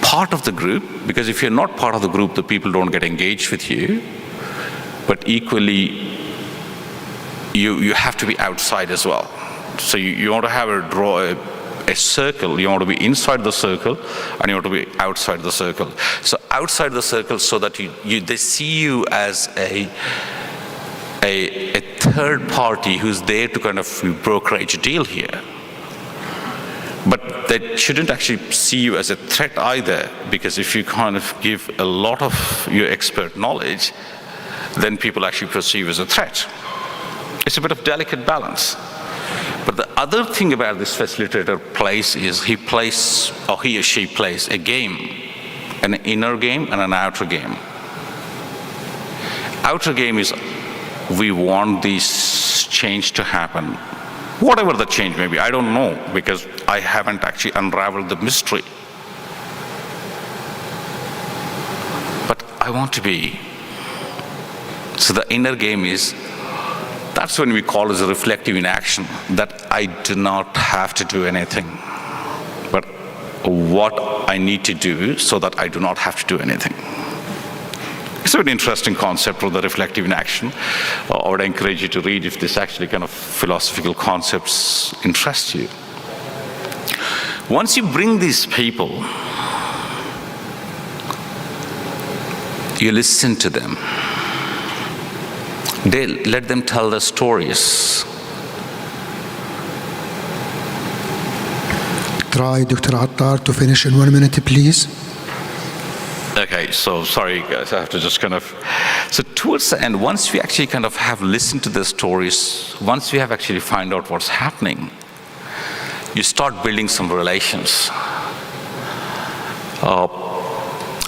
part of the group, because if you're not part of the group, the people don't get engaged with you. But equally, you have to be outside as well. So you want to draw a circle. You want to be inside the circle, and you want to be outside the circle. So outside the circle, so that they see you as a third party who's there to kind of brokerage a deal here. But they shouldn't actually see you as a threat either, because if you kind of give a lot of your expert knowledge, then people actually perceive as a threat. It's a bit of delicate balance. But the other thing about this facilitator plays is he or she plays a game, an inner game and an outer game. Outer game is, we want this change to happen. Whatever the change may be, I don't know, because I haven't actually unraveled the mystery. But I want to be. So the inner game is, that's when we call it a reflective inaction, that I do not have to do anything, but what I need to do so that I do not have to do anything. It's a very interesting concept of the reflective inaction. I would encourage you to read if this actually kind of philosophical concepts interest you. Once you bring these people, you listen to them. Let them tell their stories. Try, Dr. Attar, to finish in 1 minute, please. Okay, so sorry guys, I have to just kind of, so towards the end, once we actually kind of have listened to their stories, once we have actually found out what's happening, you start building some relations.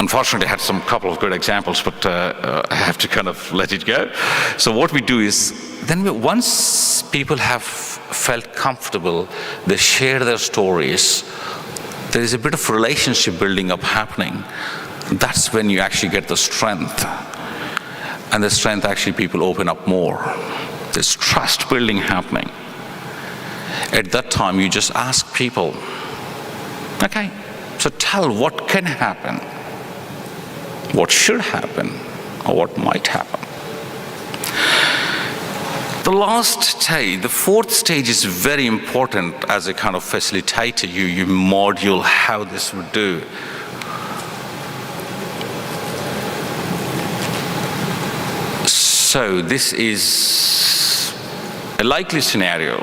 Unfortunately, I had some couple of good examples, but I have to kind of let it go. So what we do is, once people have felt comfortable, they share their stories, there is a bit of relationship building up happening. That's when you actually get the strength. And the strength, actually, people open up more. There's trust building happening. At that time, you just ask people, okay, so tell what can happen, what should happen, or what might happen. The last stage, the fourth stage, is very important as a kind of facilitator. You module how this would do. So this is a likely scenario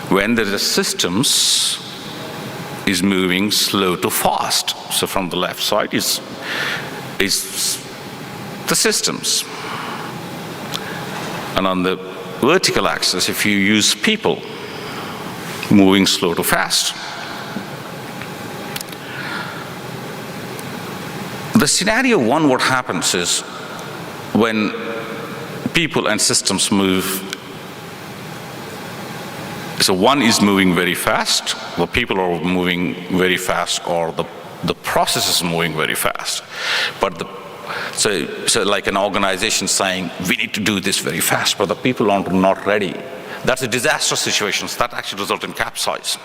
when the systems is moving slow to fast. So from the left side is the systems. And on the vertical axis, if you use people, moving slow to fast. The scenario one, what happens is, when people and systems move, so one is moving very fast, the people are moving very fast, or the process is moving very fast. But so like an organization saying, we need to do this very fast, but the people are not ready. That's a disastrous situation. That actually results in capsize.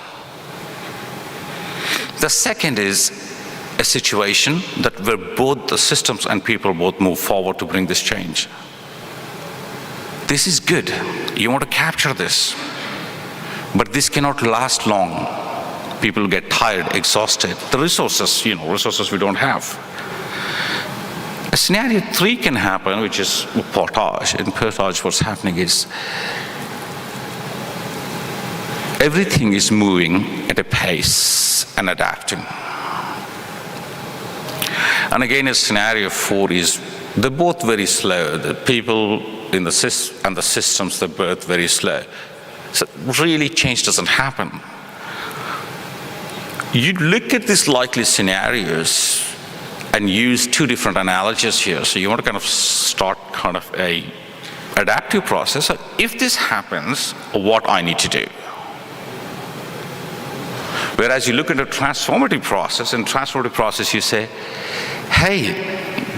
The second is a situation that where both the systems and people both move forward to bring this change. This is good. You want to capture this. But this cannot last long. People get tired, exhausted. The resources, resources we don't have. A scenario 3 can happen, which is portage. In portage, what's happening is everything is moving at a pace and adapting. And again, a scenario 4 is they're both very slow. The people in the systems, they're both very slow. So really change doesn't happen. You look at these likely scenarios and use 2 different analogies here. So you want to kind of start kind of a adaptive process. So if this happens, what I need to do? Whereas you look at a transformative process, in transformative process you say, hey,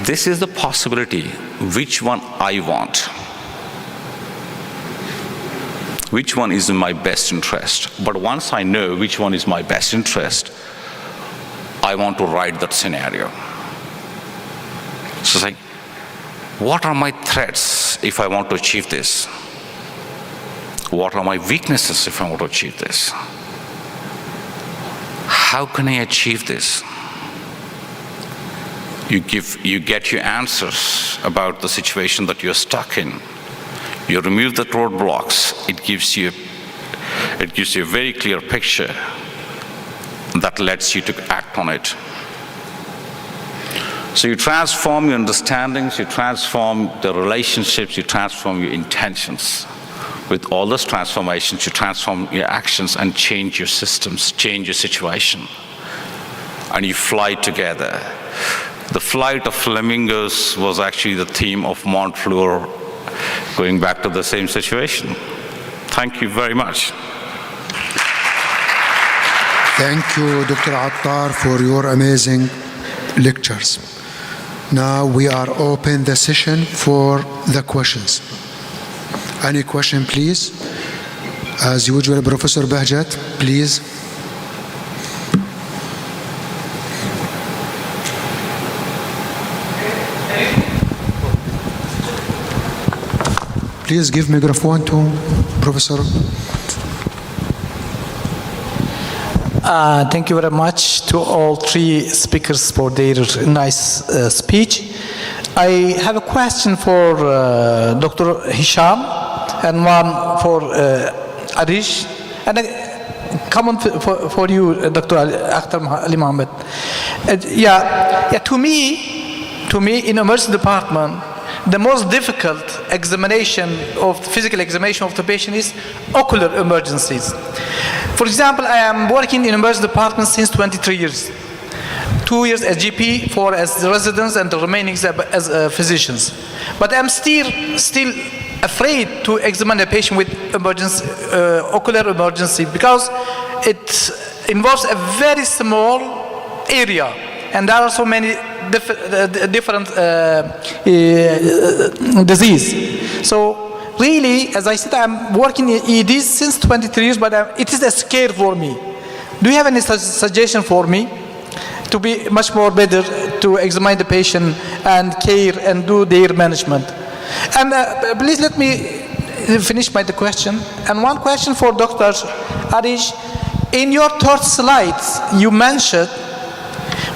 this is the possibility, which one I want. Which one is in my best interest? But once I know which one is my best interest, I want to write that scenario. So it's like, what are my threats if I want to achieve this? What are my weaknesses if I want to achieve this? How can I achieve this? You get your answers about the situation that you're stuck in. You remove the roadblocks. It gives you a very clear picture that lets you to act on it. So you transform your understandings, you transform the relationships, you transform your intentions. With all those transformations, you transform your actions and change your systems, change your situation. And you fly together. The flight of flamingos was actually the theme of Montfleur, going back to the same situation. Thank you very much. Thank you, Dr. Attar, for your amazing lectures. Now we are open the session for the questions. Any question, please? As usual, Professor Bahjat, please. Please give microphone to Professor. Thank you very much to all 3 speakers for their nice speech. I have a question for Dr. Hisham and one for Arish, and a comment for you, Dr. Akhtar Ali Mohammed. To me, in emergency department, the most difficult physical examination of the patient is ocular emergencies. For example, I am working in emergency department since 23 years. 2 years as GP, 4 as residents, and the remaining as physicians. But I'm still afraid to examine a patient with ocular emergency, because it involves a very small area, and there are so many different disease. So really, as I said, I'm working in EDs since 23 years, but it is a scare for me. Do you have any suggestion for me to be much more better to examine the patient and care and do their management? And please let me finish my question. And one question for Dr. Arish. In your third slide, you mentioned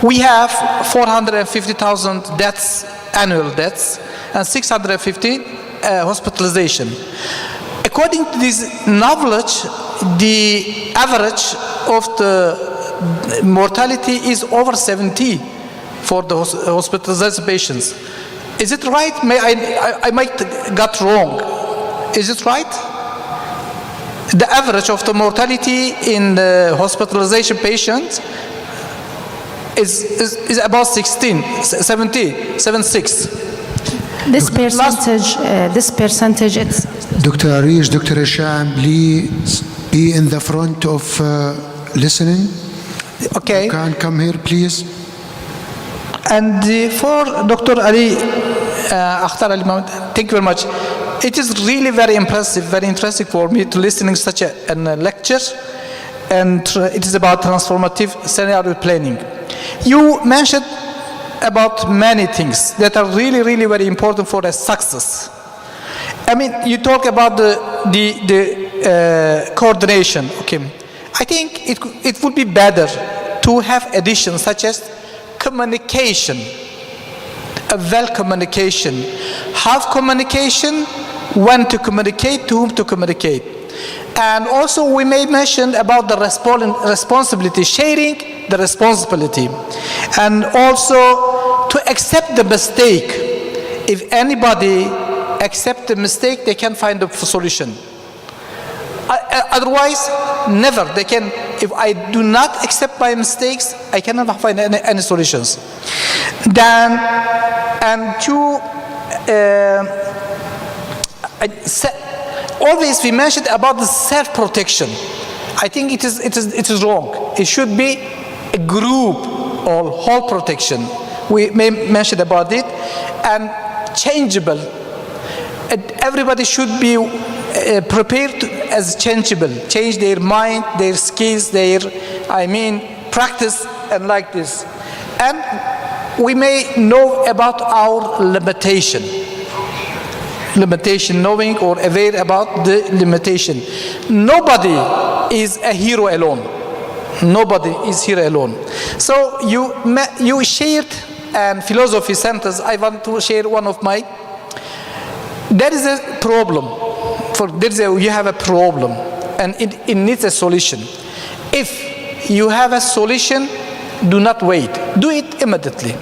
we have 450,000 deaths, annual deaths, and 650 hospitalization. According to this knowledge, the average of the mortality is over 70 for the hospitalized patients. Is it right? I might got wrong. Is it right? The average of the mortality in the hospitalization patients is about 76. This percentage, it's... Dr. Arish, Dr. Hisham, please be in the front of listening. Okay. You can come here, please. And for Dr. Ali, Akhtar Ali Mohammed, thank you very much. It is really very impressive, very interesting for me to listening to such a lecture. and it is about transformative scenario planning. You mentioned about many things that are really, really very important for a success. I mean, you talk about the coordination. Okay, I think it would be better to have additions such as communication, a well communication, how communication, when to communicate, to whom to communicate. And also we may mention about the responsibility, sharing the responsibility. And also to accept the mistake. If anybody accepts the mistake, they can find a solution. Otherwise, never. They can, if I do not accept my mistakes, I cannot find any solutions. Then, and to, always we mentioned about the self-protection. I think it is wrong. It should be a group or whole protection. We may mention about it, and changeable. Everybody should be prepared as changeable, change their mind, their skills, their, practice, and like this. And we may know about our limitation, knowing or aware about the limitation. Nobody is a hero alone. Nobody is here alone. So you shared and philosophy sentence. I want to share one of my. There is a problem. You have a problem, and it needs a solution. If you have a solution, do not wait. Do it immediately.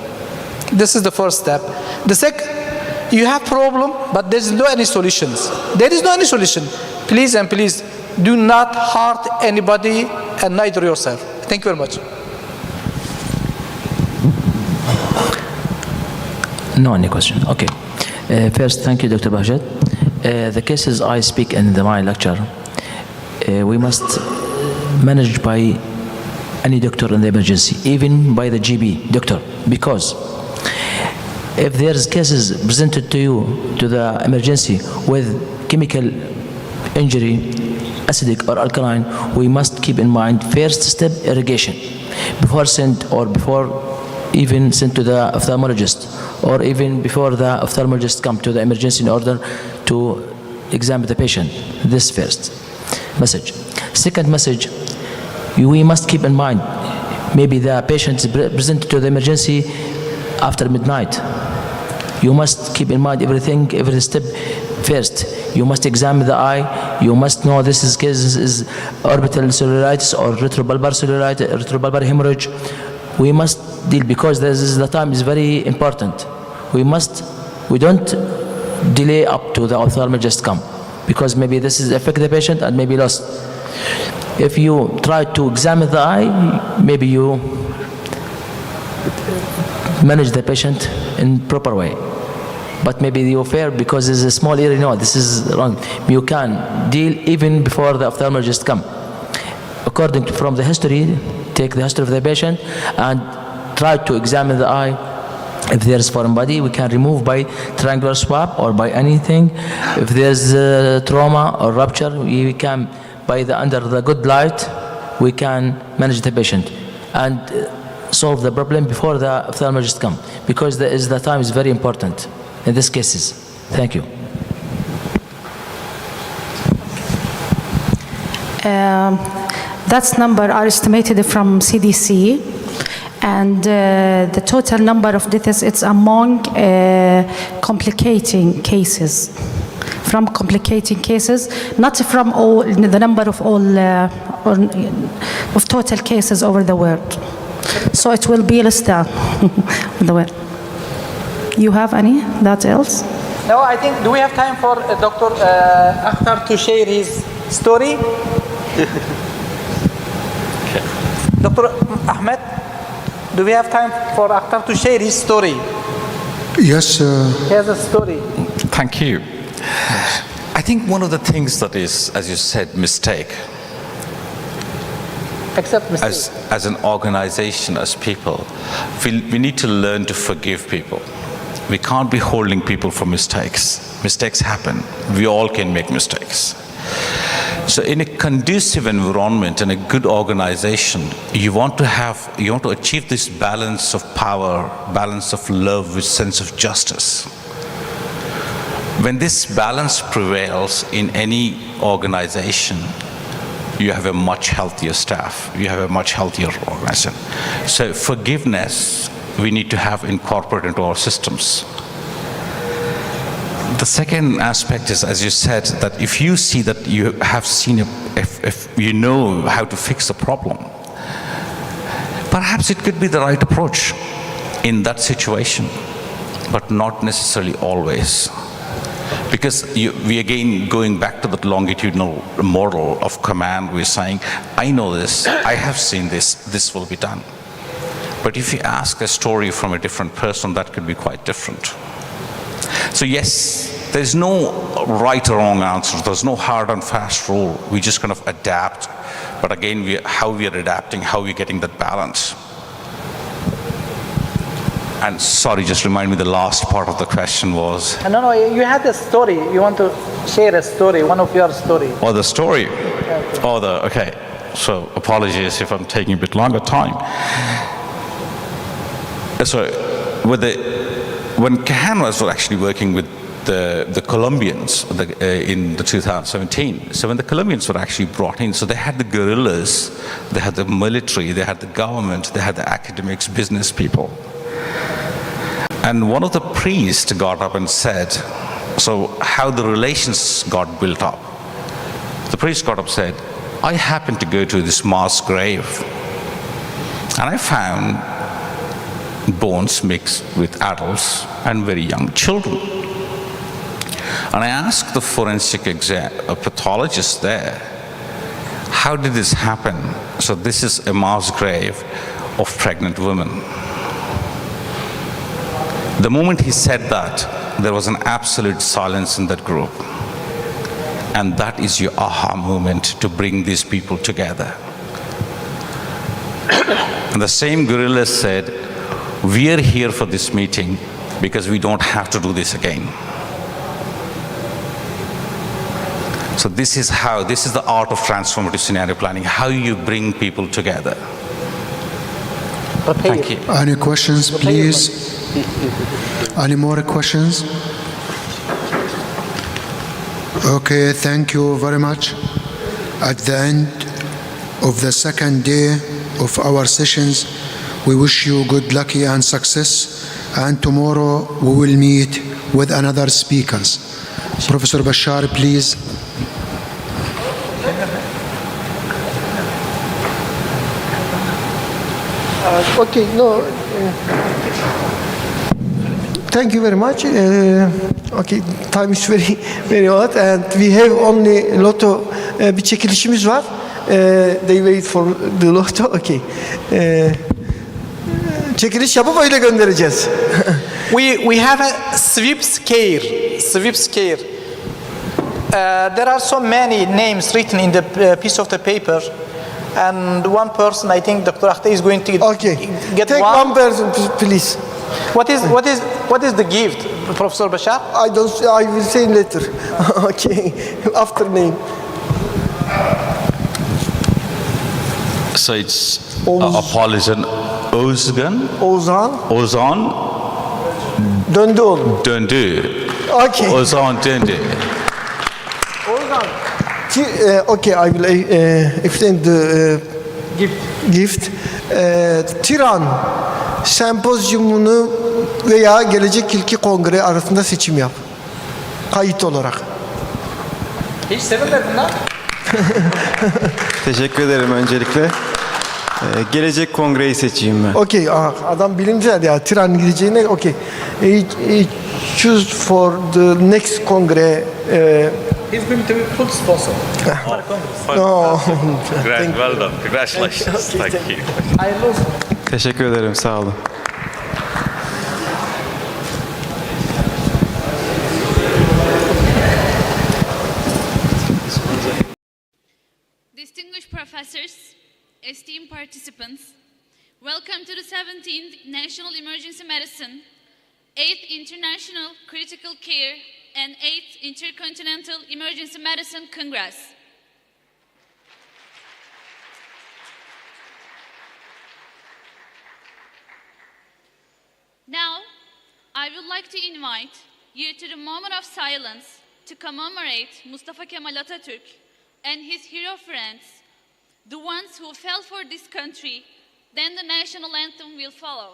This is the first step. The second, you have problem, but there is no any solutions. There is no any solution. Please and please, do not hurt anybody and neither yourself. Thank you very much. No any question. Okay. First, thank you, Dr. Bahjat. The cases I speak in my lecture, we must manage by any doctor in the emergency, even by the GB doctor, because if there's cases presented to you to the emergency with chemical injury, acidic or alkaline, we must keep in mind first step irrigation before sent or before even sent to the ophthalmologist, or even before the ophthalmologist come to the emergency in order to examine the patient. This first message. Second message, we must keep in mind, maybe the patient is presented to the emergency after midnight. You must keep in mind everything, every step first. You must examine the eye. You must know this is orbital cellulitis or retrobulbar cellulitis, retrobulbar hemorrhage. We must deal, because the time is very important. We don't delay up to the ophthalmologist come, because maybe this is affect the patient and maybe lost. If you try to examine the eye, maybe you manage the patient in proper way. But maybe you fair because it's a small area. No, this is wrong. You can deal even before the ophthalmologist come. According to from the history, take the history of the patient and try to examine the eye. If there's foreign body, we can remove by triangular swab or by anything. If there's trauma or rupture, we can under the good light, we can manage the patient and solve the problem before the ophthalmologist come, because the time is very important in these cases. Thank you. That's number are estimated from CDC, and the total number of deaths, it's among complicating cases. From complicating cases, not from all the number of of total cases over the world. So it will be less than the world. You have any that else? No, I think, do we have time for Dr. Akhtar to share his story? Dr. Ahmed, do we have time for Akhtar to share his story? Yes. He has a story. Thank you. I think one of the things that is, as you said, mistake. Except mistake. As an organization, as people, we need to learn to forgive people. We can't be holding people for mistakes. Mistakes happen. We all can make mistakes. So in a conducive environment and a good organization, you want to achieve this balance of power, balance of love with sense of justice. When this balance prevails in any organization, you have a much healthier staff, you have a much healthier organization. So forgiveness, we need to have incorporated into our systems. The second aspect is, as you said, that if you see that you have seen, if you know how to fix the problem, perhaps it could be the right approach in that situation, but not necessarily always. Because we again, going back to the longitudinal model of command, we're saying, I know this, I have seen this, this will be done. But if you ask a story from a different person, that could be quite different. So yes, there's no right or wrong answer. There's no hard and fast rule. We just kind of adapt. But again, how we are adapting, how we're getting that balance. And sorry, just remind me the last part of the question was. No, you had a story. You want to share a story, one of your story. Oh, the story. Okay. So apologies if I'm taking a bit longer time. So when Kahan was actually working with the Colombians in the 2017, so when the Colombians were actually brought in, so they had the guerrillas, they had the military, they had the government, they had the academics, business people. And one of the priests got up and said, so how the relations got built up. The priest got up and said, I happened to go to this mass grave and I found bones mixed with adults and very young children. And I asked the forensic pathologist there, how did this happen? So this is a mass grave of pregnant women. The moment he said that, there was an absolute silence in that group. And that is your aha moment to bring these people together. And the same guerrilla said, we are here for this meeting because we don't have to do this again. So this is the art of transformative scenario planning, how you bring people together. Thank you. Any questions, please? Any more questions? Okay, thank you very much. At the end of the second day of our sessions, we wish you good luck and success. And tomorrow we will meet with another speakers. Professor Bashar, please. Okay, no. Thank you very much. Okay, time is very hot and we have only lotto bir çekilişimiz var. They wait for the lotto. Okay. Çekiliş yapıp öyle göndereceğiz. We have a sweep scare. Sweep scare. There are so many names written in the piece of the paper. And one person, I think Dr. Akhte is going to get Take one person, please. What is the gift, Professor Bashar? I will say later. Okay, after name. So it's Apolizan Ozgan. Ozan. Döndü oğlum. Döndü. Okay. Ozan döndü. Ozan. Okay, I will extend the gift. Tiran sempozyumunu veya gelecek ilki kongre arasında seçim yap. Kayıt olarak. Hiç sevinmedin lan. Teşekkür ederim öncelikle. Gelecek kongreyi seçeyim ben. Okay, adam bilimsel ya. Tiran gideceğine okay. Choose for the next kongre. He's going to be full sponsor. No. Well done. Congratulations. Thank you. Teşekkür ederim. Sağ olun. Distinguished professors, esteemed participants, welcome to the 17th National Emergency Medicine, 8th International Critical Care, and 8th Intercontinental Emergency Medicine Congress. I would like to invite you to the moment of silence to commemorate Mustafa Kemal Atatürk and his hero friends, the ones who fell for this country. Then the national anthem will follow.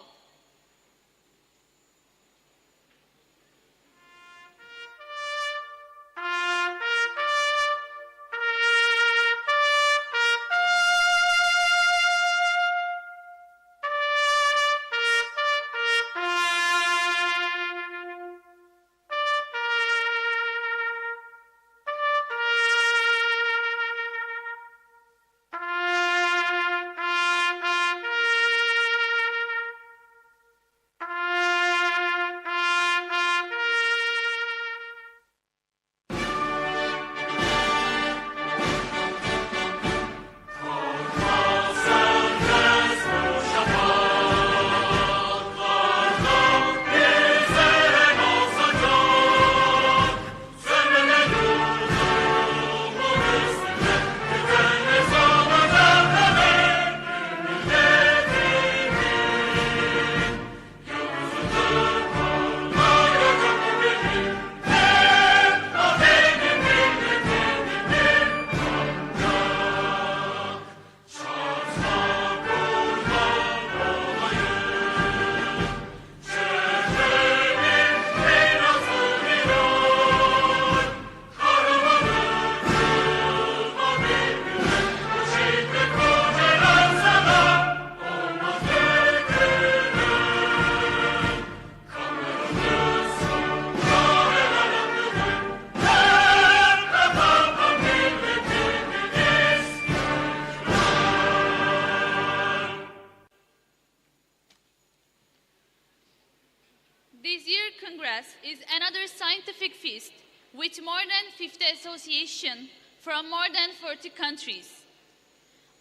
This year Congress is another scientific feast with more than 50 associations from more than 40 countries.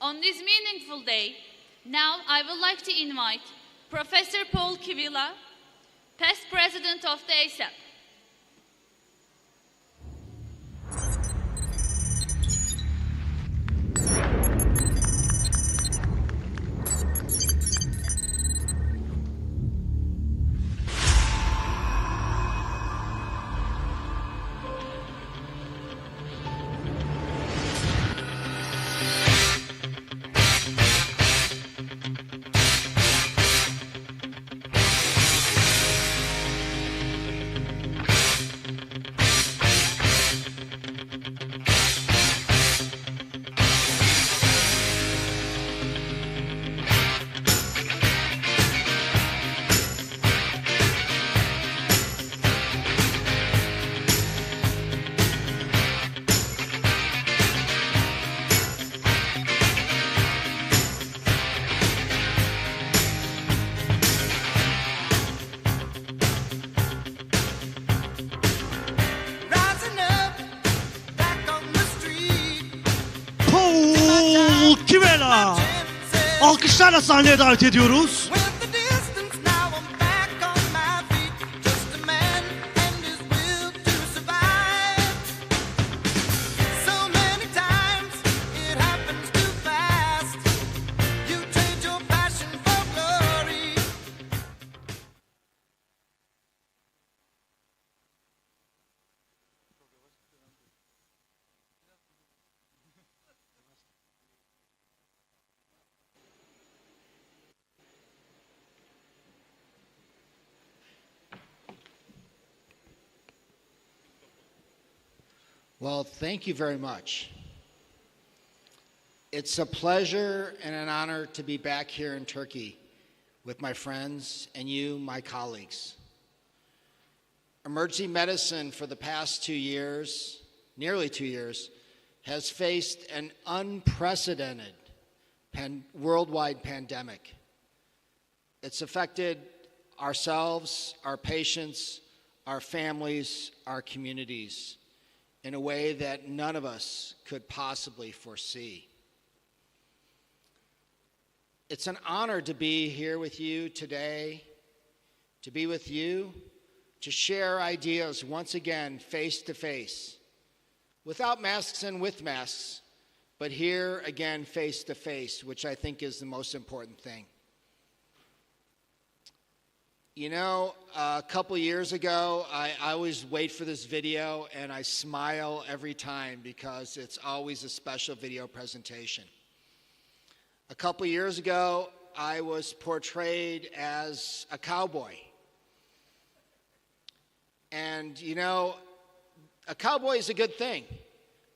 On this meaningful day, now I would like to invite Professor Paul Kivila, past president of the ASAP. Kivela. Alkışlarla sahneye davet ediyoruz. Well, thank you very much. It's a pleasure and an honor to be back here in Turkey with my friends and you, my colleagues. Emergency medicine for the past 2 years, nearly 2 years, has faced an unprecedented worldwide pandemic. It's affected ourselves, our patients, our families, our communities in a way that none of us could possibly foresee. It's an honor to be here with you today, to be with you, to share ideas once again face to face, without masks and with masks, but here again face to face, which I think is the most important thing. You know, a couple years ago, I always wait for this video and I smile every time because it's always a special video presentation. A couple years ago, I was portrayed as a cowboy. And you know, a cowboy is a good thing.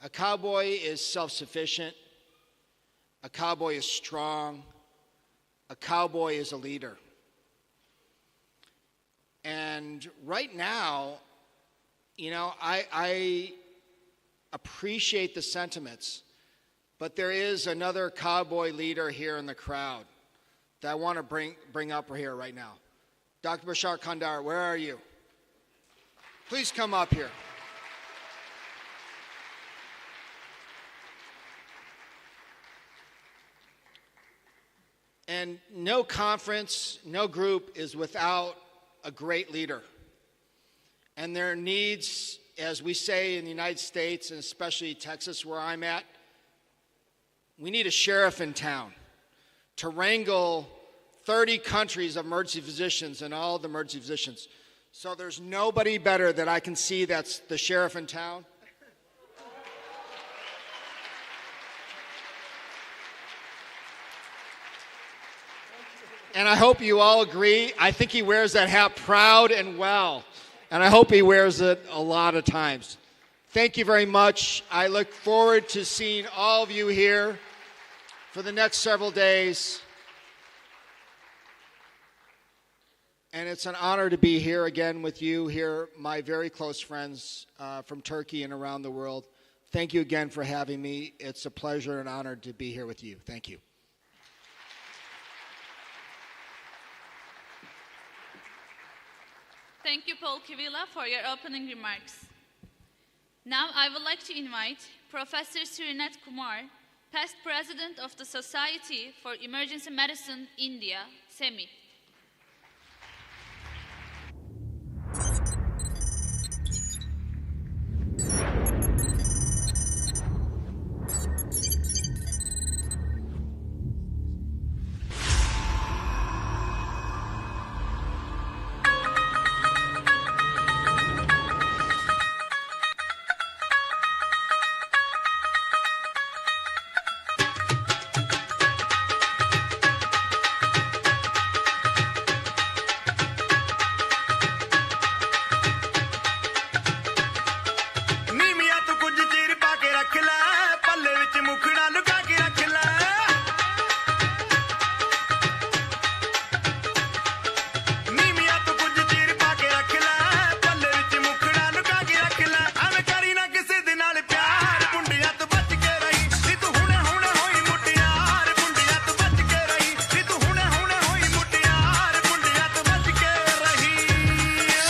A cowboy is self-sufficient. A cowboy is strong. A cowboy is a leader. And right now, you know, I appreciate the sentiments, but there is another cowboy leader here in the crowd that I want to bring up here right now. Dr. Bashar Kandar, where are you? Please come up here. And no conference, no group is without a great leader. And there needs, as we say in the United States, and especially Texas where I'm at, we need a sheriff in town to wrangle 30 countries of emergency physicians and all the emergency physicians. So there's nobody better that I can see that's the sheriff in town. And I hope you all agree. I think he wears that hat proud and well. And I hope he wears it a lot of times. Thank you very much. I look forward to seeing all of you here for the next several days. And it's an honor to be here again with you here, my very close friends from Turkey and around the world. Thank you again for having me. It's a pleasure and honor to be here with you. Thank you. Thank you, Paul Kivila, for your opening remarks. Now I would like to invite Professor Srinath Kumar, past president of the Society for Emergency Medicine, India, SEMI.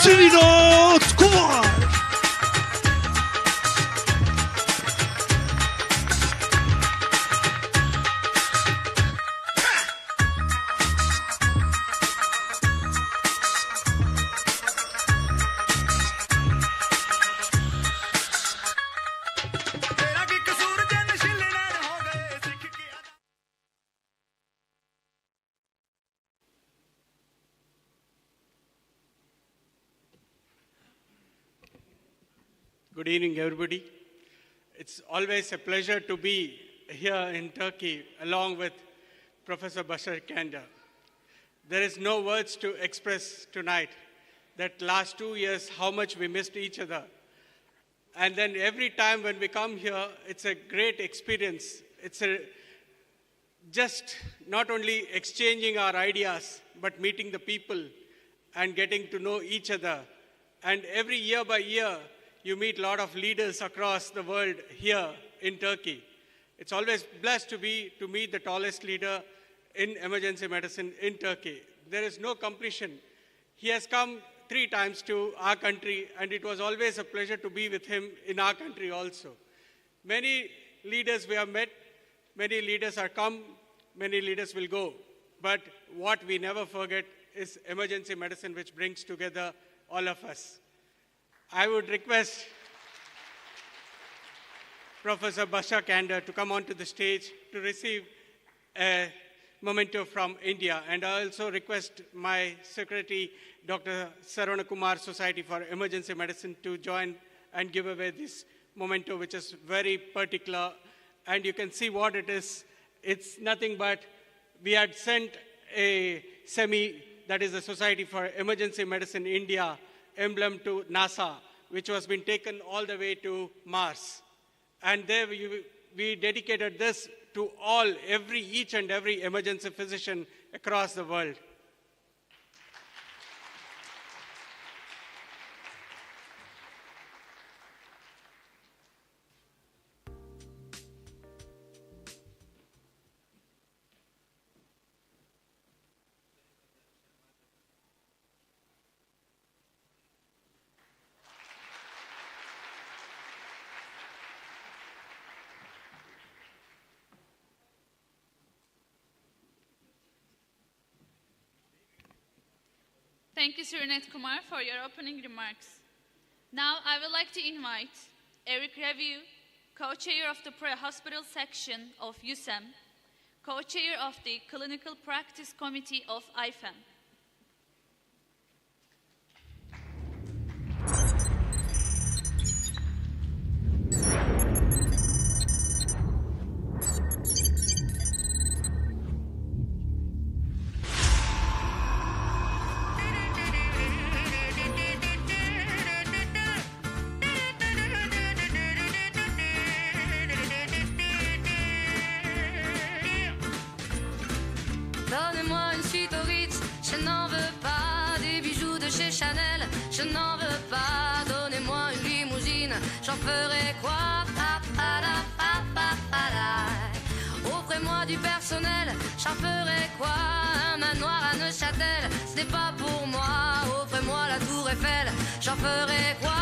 Srinath Kumar. Good evening, everybody. It's always a pleasure to be here in Turkey along with Professor Bashar Kandar. There is no words to express tonight that last 2 years how much we missed each other. And then every time when we come here, it's a great experience. It's just not only exchanging our ideas, but meeting the people and getting to know each other. And every year by year, you meet a lot of leaders across the world here in Turkey. It's always blessed to meet the tallest leader in emergency medicine in Turkey. There is no competition. He has come 3 times to our country, and it was always a pleasure to be with him in our country also. Many leaders we have met, many leaders are come, many leaders will go. But what we never forget is emergency medicine, which brings together all of us. I would request Professor Bashar Kandar to come onto the stage to receive a memento from India. And I also request my secretary, Dr. Saravana Kumar, Society for Emergency Medicine, to join and give away this memento, which is very particular. And you can see what it is. It's nothing but we had sent a that is the Society for Emergency Medicine India emblem to NASA, which was been taken all the way to Mars. And there we dedicated this to each and every emergency physician across the world. Thank you, Surenet Kumar, for your opening remarks. Now, I would like to invite Eric Review, co-chair of the pre-hospital section of USEM, co-chair of the Clinical Practice Committee of IFEM. Donnez-moi une suite au Ritz, je n'en veux pas. Des bijoux de chez Chanel, je n'en veux pas. Donnez-moi une limousine, j'en ferai quoi? Offrez-moi du personnel, j'en ferai quoi? Un manoir à Neuchâtel, ce n'est pas pour moi. Offrez-moi la tour Eiffel, j'en ferai quoi?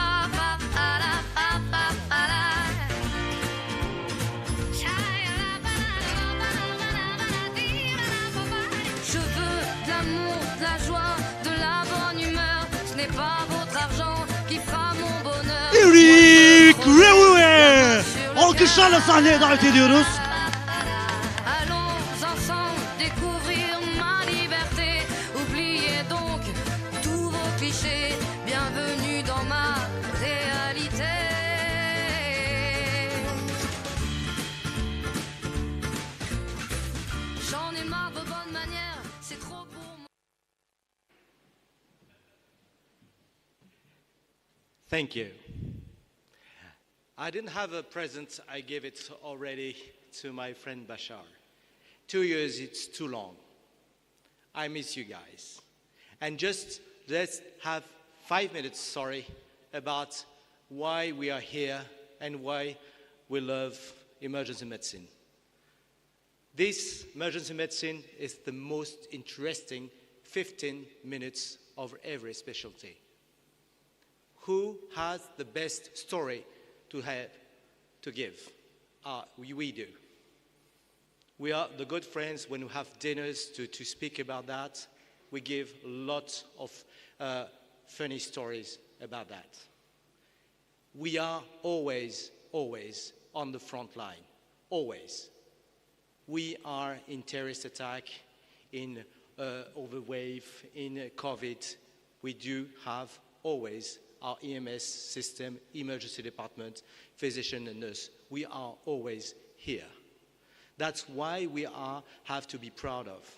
Je veux de l'amour, de la joie, de la bonne humeur. Ce n'est pas votre argent qui fera mon bonheur. Eric Review! Alkışlarla sahneye davet ediyoruz. Allons ensemble découvrir ma liberté. Oubliez donc tous vos clichés. Bienvenue dans ma réalité. J'en ai marre de vos bonnes manières. C'est trop pour moi. Thank you. I didn't have a present, I gave it already to my friend Bashar. 2 years, it's too long. I miss you guys. And just let's have 5 minutes, about why we are here and why we love emergency medicine. This emergency medicine is the most interesting 15 minutes of every specialty. Who has the best story to give? We do. We are the good friends when we have dinners to speak about that. We give lots of funny stories about that. We are always on the front line, always. We are in terrorist attack, in overwave, in COVID. We do have always our EMS system, emergency department, physician and nurse. We are always here. That's why we have to be proud of.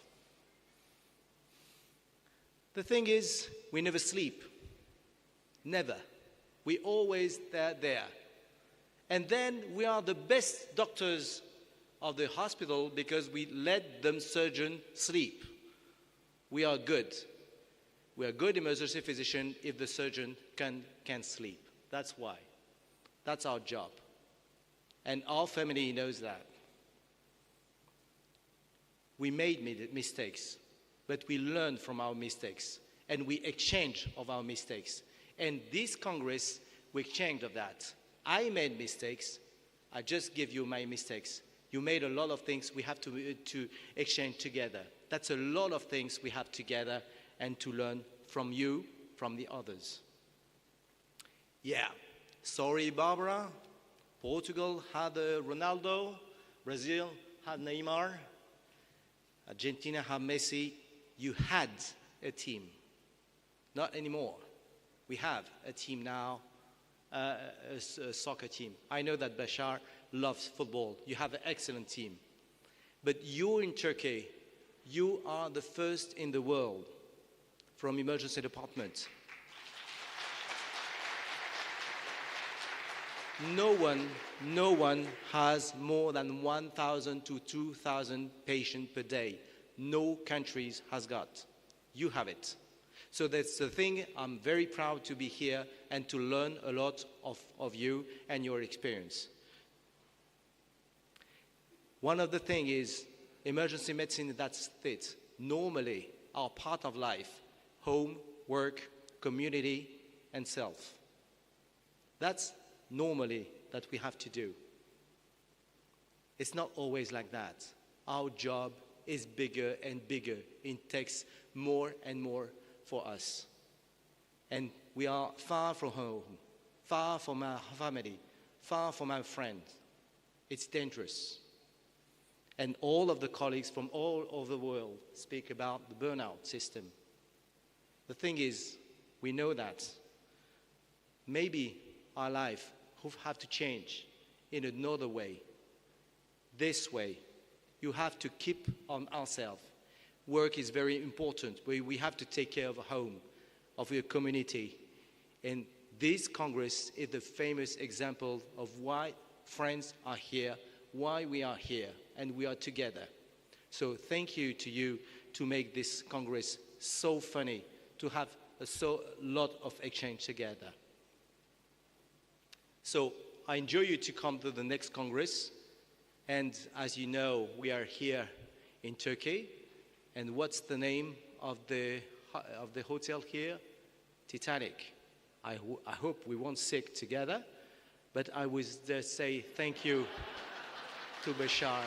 The thing is, we never sleep. Never. We always there. And then we are the best doctors of the hospital because we let them surgeon sleep. We are good. We are good emergency physician if the surgeon can sleep. That's why. That's our job. And our family knows that. We made mistakes, but we learn from our mistakes and we exchange of our mistakes. And this Congress, we exchange of that. I made mistakes. I just give you my mistakes. You made a lot of things we have to exchange together. That's a lot of things we have together and to learn from you, from the others. Yeah, sorry Barbara, Portugal had Ronaldo, Brazil had Neymar. Argentina had Messi. You had a team. Not anymore. We have a team now, a soccer team. I know that Bashar loves football. You have an excellent team. But you in Turkey, you are the first in the world from emergency department. No one has more than 1,000 to 2,000 patients per day. No countries has got. You have it. So that's the thing. I'm very proud to be here and to learn a lot of you and your experience. One of the things is emergency medicine, that's it. Normally, our part of life, home, work, community, and self. That's normally that we have to do. It's not always like that. Our job is bigger and bigger. It takes more and more for us. And we are far from home, far from our family, far from our friends. It's dangerous. And all of the colleagues from all over the world speak about the burnout system. The thing is, we know that maybe our life will have to change in another way. This way, you have to keep on ourselves. Work is very important. We have to take care of a home, of your community. And this Congress is the famous example of why friends are here, why we are here, and we are together. So thank you to you to make this Congress so funny, to have so lot of exchange together. So I enjoy you to come to the next Congress. And as you know, we are here in Turkey. And what's the name of the hotel here? Titanic. I hope we won't sink together. But I would just say thank you to Bashar.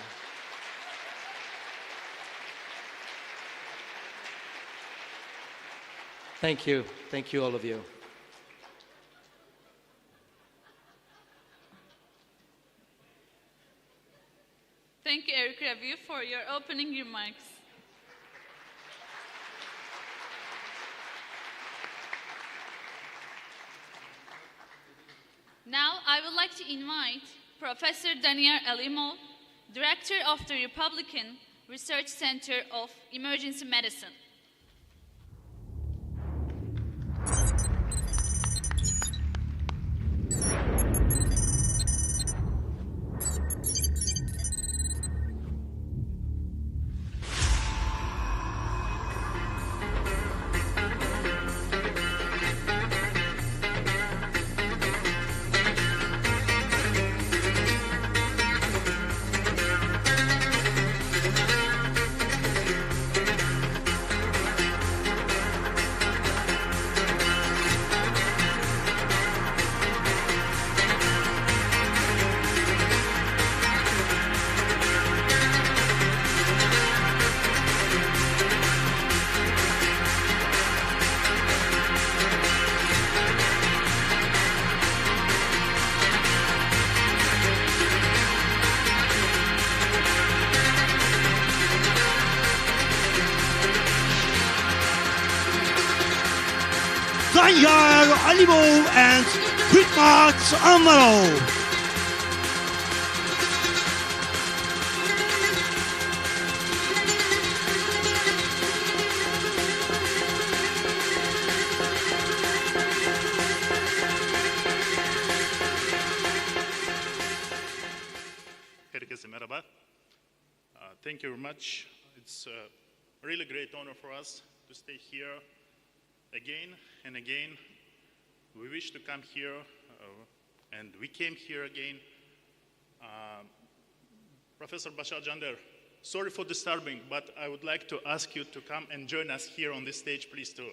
Thank you. Thank you, all of you. Thank you, Eric Raviu, for your opening remarks. Now, I would like to invite Professor Daniel Alimov, Director of the Republican Research Center of Emergency Medicine. Danyar Alimov and Hikmat Amarov. Herkese merhaba. Thank you very much. It's a really great honor for us to stay here again and again. We wish to come here, and we came here again. Professor Bashar Jander, sorry for disturbing, but I would like to ask you to come and join us here on this stage, please, too.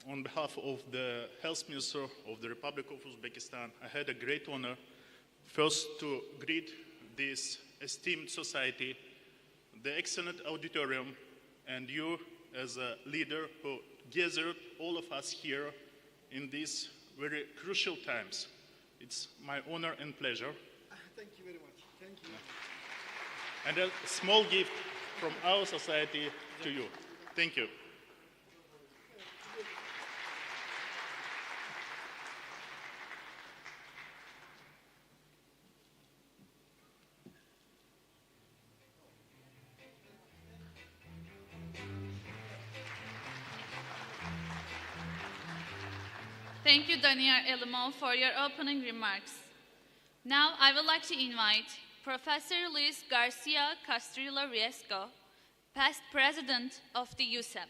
On behalf of the Health Minister of the Republic of Uzbekistan, I had a great honor first to greet this esteemed society, the excellent auditorium, and you as a leader who gathered all of us here in these very crucial times. It's my honor and pleasure. Thank you very much. Thank you. And a small gift from our society to you. Thank you. Thank you, Daniel Elimov, for your opening remarks. Now, I would like to invite Professor Luis Garcia Castrillo Riesco, past president of the USEP.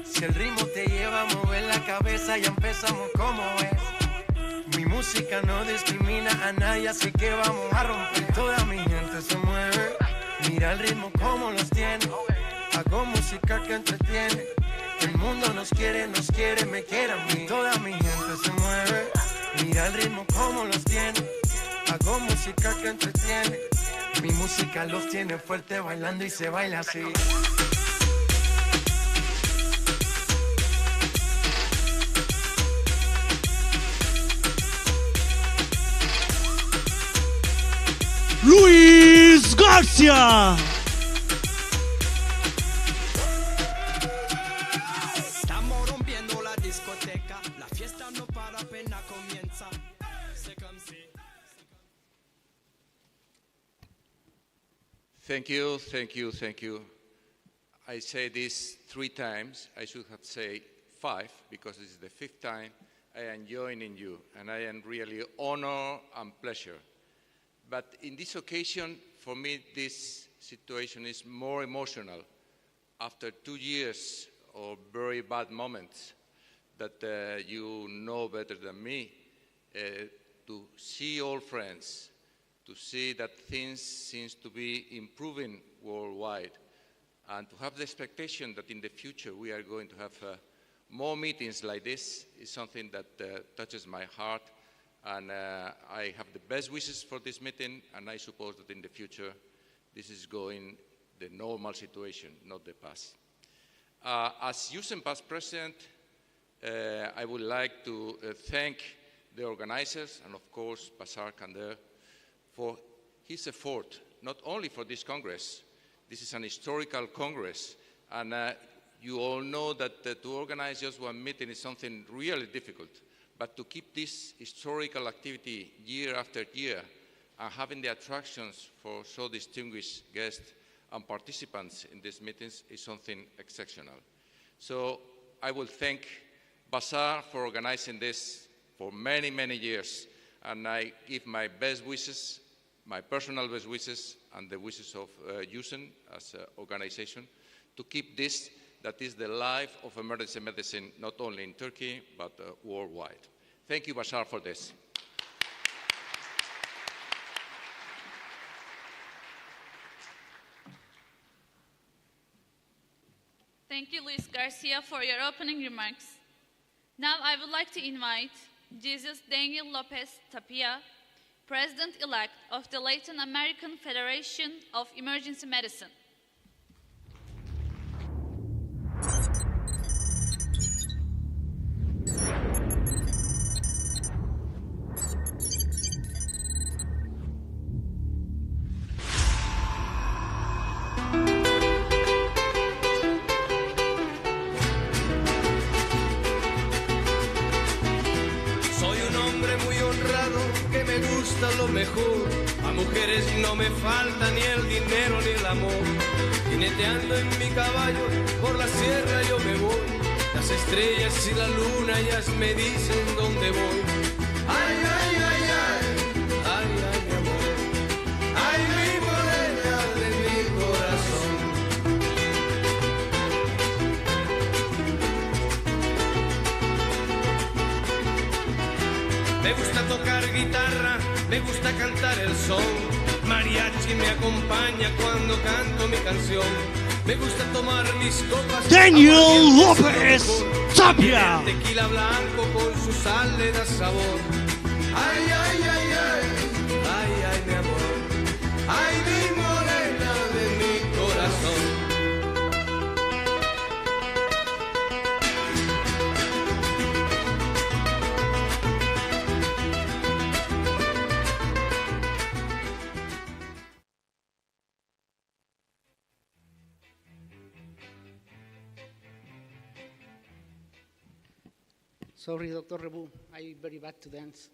Si el ritmo te lleva a mover la cabeza, ya empezamos como es. Mi música no discrimina a nadie, así que vamos a romper. Toda mi gente se mueve, mira el ritmo como los tiene. Hago música que entretiene. El mundo nos quiere, me quiere a mí. Toda mi gente se mueve, mira el ritmo como los tiene. Hago música que entretiene. Mi música los tiene fuerte bailando y se baila así. Luis Garcia. Estamos rompiendo la discoteca, la fiesta no para, apenas comienza. C'est comme si. Thank you, thank you, thank you. I say this 3 times. I should have said 5 because this is the 5th time I am joining you, and I am really honor and pleasure. But in this occasion, for me, this situation is more emotional. After 2 years of very bad moments that you know better than me, to see old friends, to see that things seem to be improving worldwide, and to have the expectation that in the future we are going to have more meetings like this is something that touches my heart. And I have the best wishes for this meeting, and I suppose that in the future this is going the normal situation, not the past. As USEM past president, I would like to thank the organizers and of course Bashar Kander for his effort, not only for this Congress. This is an historical Congress, and you all know that to organize just one meeting is something really difficult. But to keep this historical activity year after year and having the attractions for so distinguished guests and participants in these meetings is something exceptional. So I will thank Bashar for organizing this for many, many years, and I give my best wishes, my personal best wishes, and the wishes of USEN as an organization to keep this. That is the life of emergency medicine, not only in Turkey, but worldwide. Thank you, Bashar, for this. Thank you, Luis Garcia, for your opening remarks. Now I would like to invite Jesus Daniel Lopez Tapia, President-elect of the Latin American Federation of Emergency Medicine. Lo mejor, a mujeres no me falta ni el dinero ni el amor. Jineteando en mi caballo por la sierra yo me voy. Las estrellas y la luna ellas me dicen dónde voy. Ay, ay, ay, ay, ay, ay, mi amor. Ay, mi morena de mi corazón. Me gusta tocar guitarra, me gusta cantar el son. Mariachi me acompaña cuando canto mi canción. Me gusta tomar mis copas. Daniel Lopez Tapia. Tequila blanco con su sal le da sabor. Ay, ay, ay, ay, ay, ay, mi amor. Ay, mi morena de mi corazón. Sorry, Dr. Rebu, I'm very bad to dance.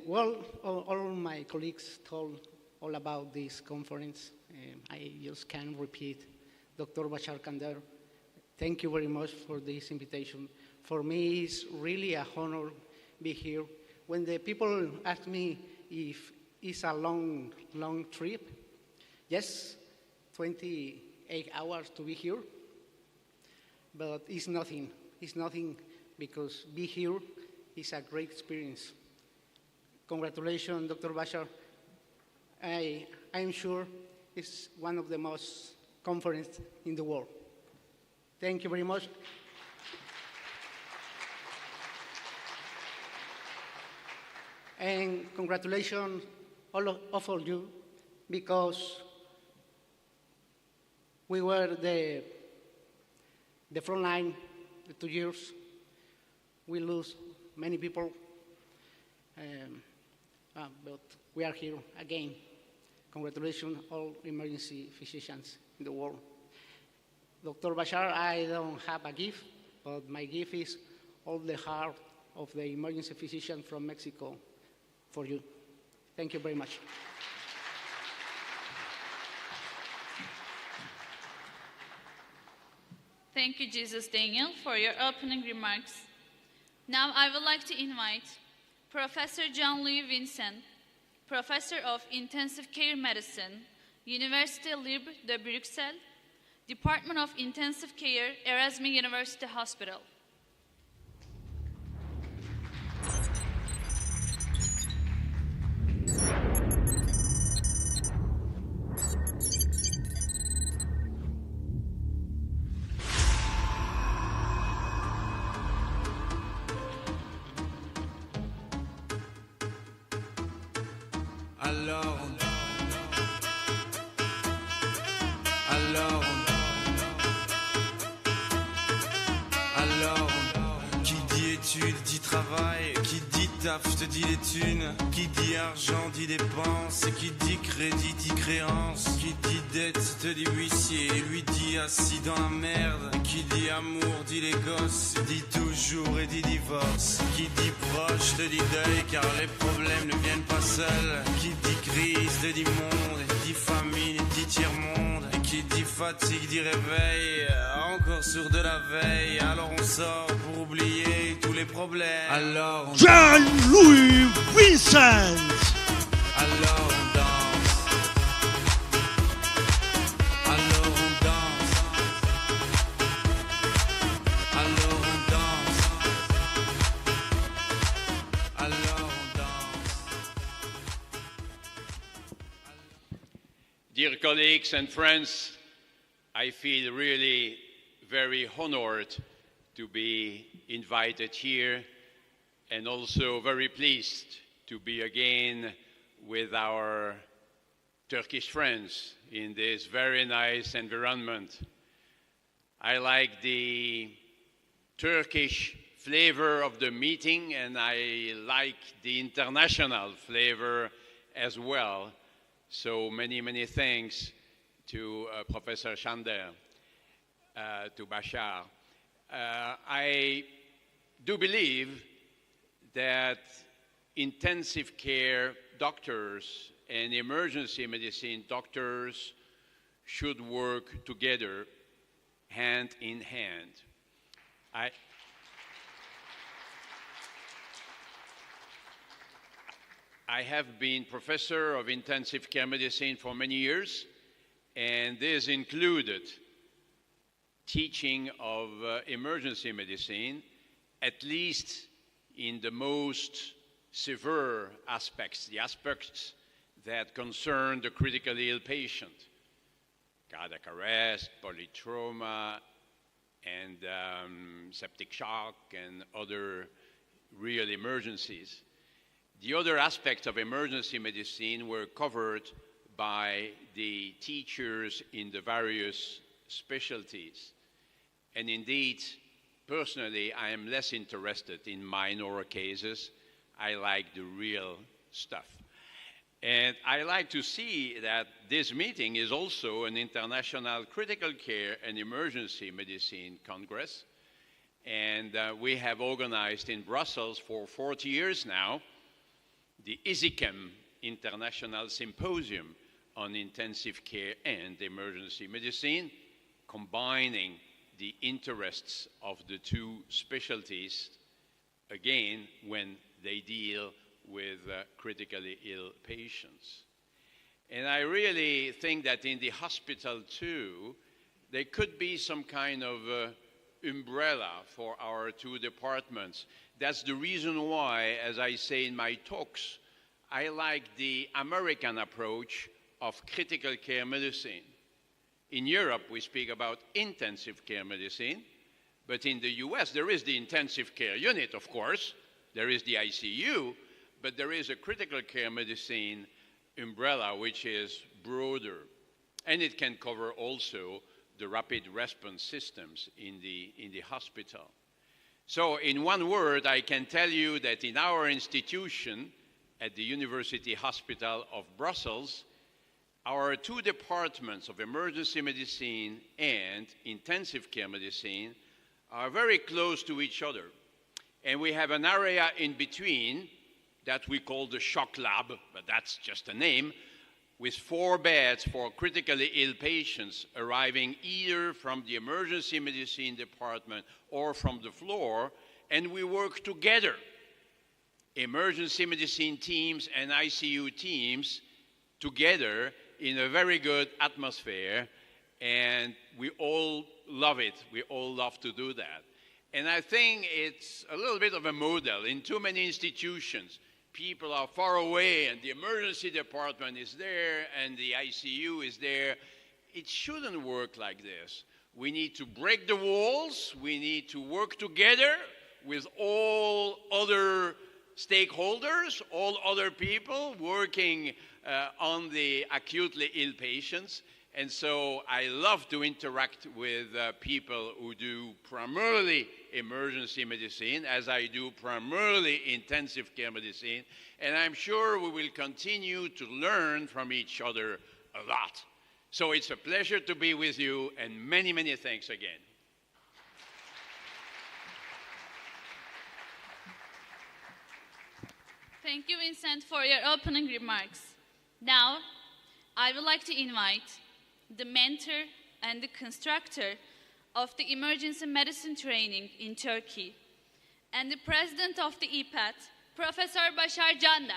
Well, all my colleagues told all about this conference. I just can't repeat. Dr. Bashar Kander, thank you very much for this invitation. For me, it's really a honor to be here. When the people ask me if it's a long trip, yes, 28 hours to be here. But it's nothing. It's nothing because be here is a great experience. Congratulations, Dr. Bashar. I'm sure it's one of the most conferences in the world. Thank you very much. And congratulations, all of you, because we were the front line, the 2 years. We lose many people, but we are here again. Congratulations, all emergency physicians in the world. Dr. Bashar, I don't have a gift, but my gift is all the heart of the emergency physician from Mexico for you. Thank you very much. Thank you, Jesus Daniel, for your opening remarks. Now I would like to invite Professor Jean-Louis Vincent, Professor of Intensive Care Medicine, Université Libre de Bruxelles, Department of Intensive Care, Erasmus University Hospital. Alors, qui dit études dit travail, qui dit taf te dit les thunes, qui dit argent dit dépenses, qui dit crédit dit créance, qui dit dette te dit huissier, lui dit assis dans la merde, qui dit amour dit les gosses, dit toujours et dit divorce, qui dit proche te dit deuil car les problèmes ne viennent pas seuls, qui dit crise te dit monde, dit famine dit tiers-monde, qui dit fatigue dit réveil, encore sur de la veille, alors on sort pour oublier tous les problèmes. Alors on Jean-Louis Vincent. Alors on danse. Alors on danse. Alors on danse. Alors on danse. Dear colleagues and friends, I feel really very honored to be invited here and also very pleased to be again with our Turkish friends in this very nice environment. I like the Turkish flavor of the meeting and I like the international flavor as well. So many thanks to Professor Chander, to Bashar. I do believe that intensive care doctors and emergency medicine doctors should work together hand in hand. I have been professor of intensive care medicine for many years, and this included teaching of emergency medicine at least in the most severe aspects, the aspects that concern the critically ill patient, cardiac arrest, polytrauma, and septic shock, and other real emergencies. The other aspects of emergency medicine were covered by the teachers in the various specialties. And indeed, personally, I am less interested in minor cases. I like the real stuff. And I like to see that this meeting is also an International Critical Care and Emergency Medicine Congress. And we have organized in Brussels for 40 years now the ISICEM International Symposium on Intensive Care and Emergency Medicine, combining the interests of the two specialties, again, when they deal with critically ill patients. And I really think that in the hospital too, there could be some kind of umbrella for our two departments. That's the reason why, as I say in my talks, I like the American approach of critical care medicine. In Europe, we speak about intensive care medicine, but in the US, there is the intensive care unit, of course. There is the ICU, but there is a critical care medicine umbrella, which is broader. And it can cover also the rapid response systems in the hospital. So in one word, I can tell you that in our institution at the University Hospital of Brussels, our two departments of emergency medicine and intensive care medicine are very close to each other. And we have an area in between that we call the shock lab, but that's just a name, with 4 beds for critically ill patients arriving either from the emergency medicine department or from the floor, and we work together, emergency medicine teams and ICU teams, together in a very good atmosphere, and we all love it. We all love to do that. And I think it's a little bit of a model. In too many institutions, people are far away and the emergency department is there and the ICU is there. It shouldn't work like this. We need to break the walls. We need to work together with all other stakeholders, all other people working on the acutely ill patients. And so I love to interact with people who do primarily emergency medicine, as I do primarily intensive care medicine. And I'm sure we will continue to learn from each other a lot. So it's a pleasure to be with you, and many, many thanks again. Thank you, Vincent, for your opening remarks. Now, I would like to invite the mentor and the constructor of the emergency medicine training in Turkey and the president of the EPAT, Professor Başar Candar.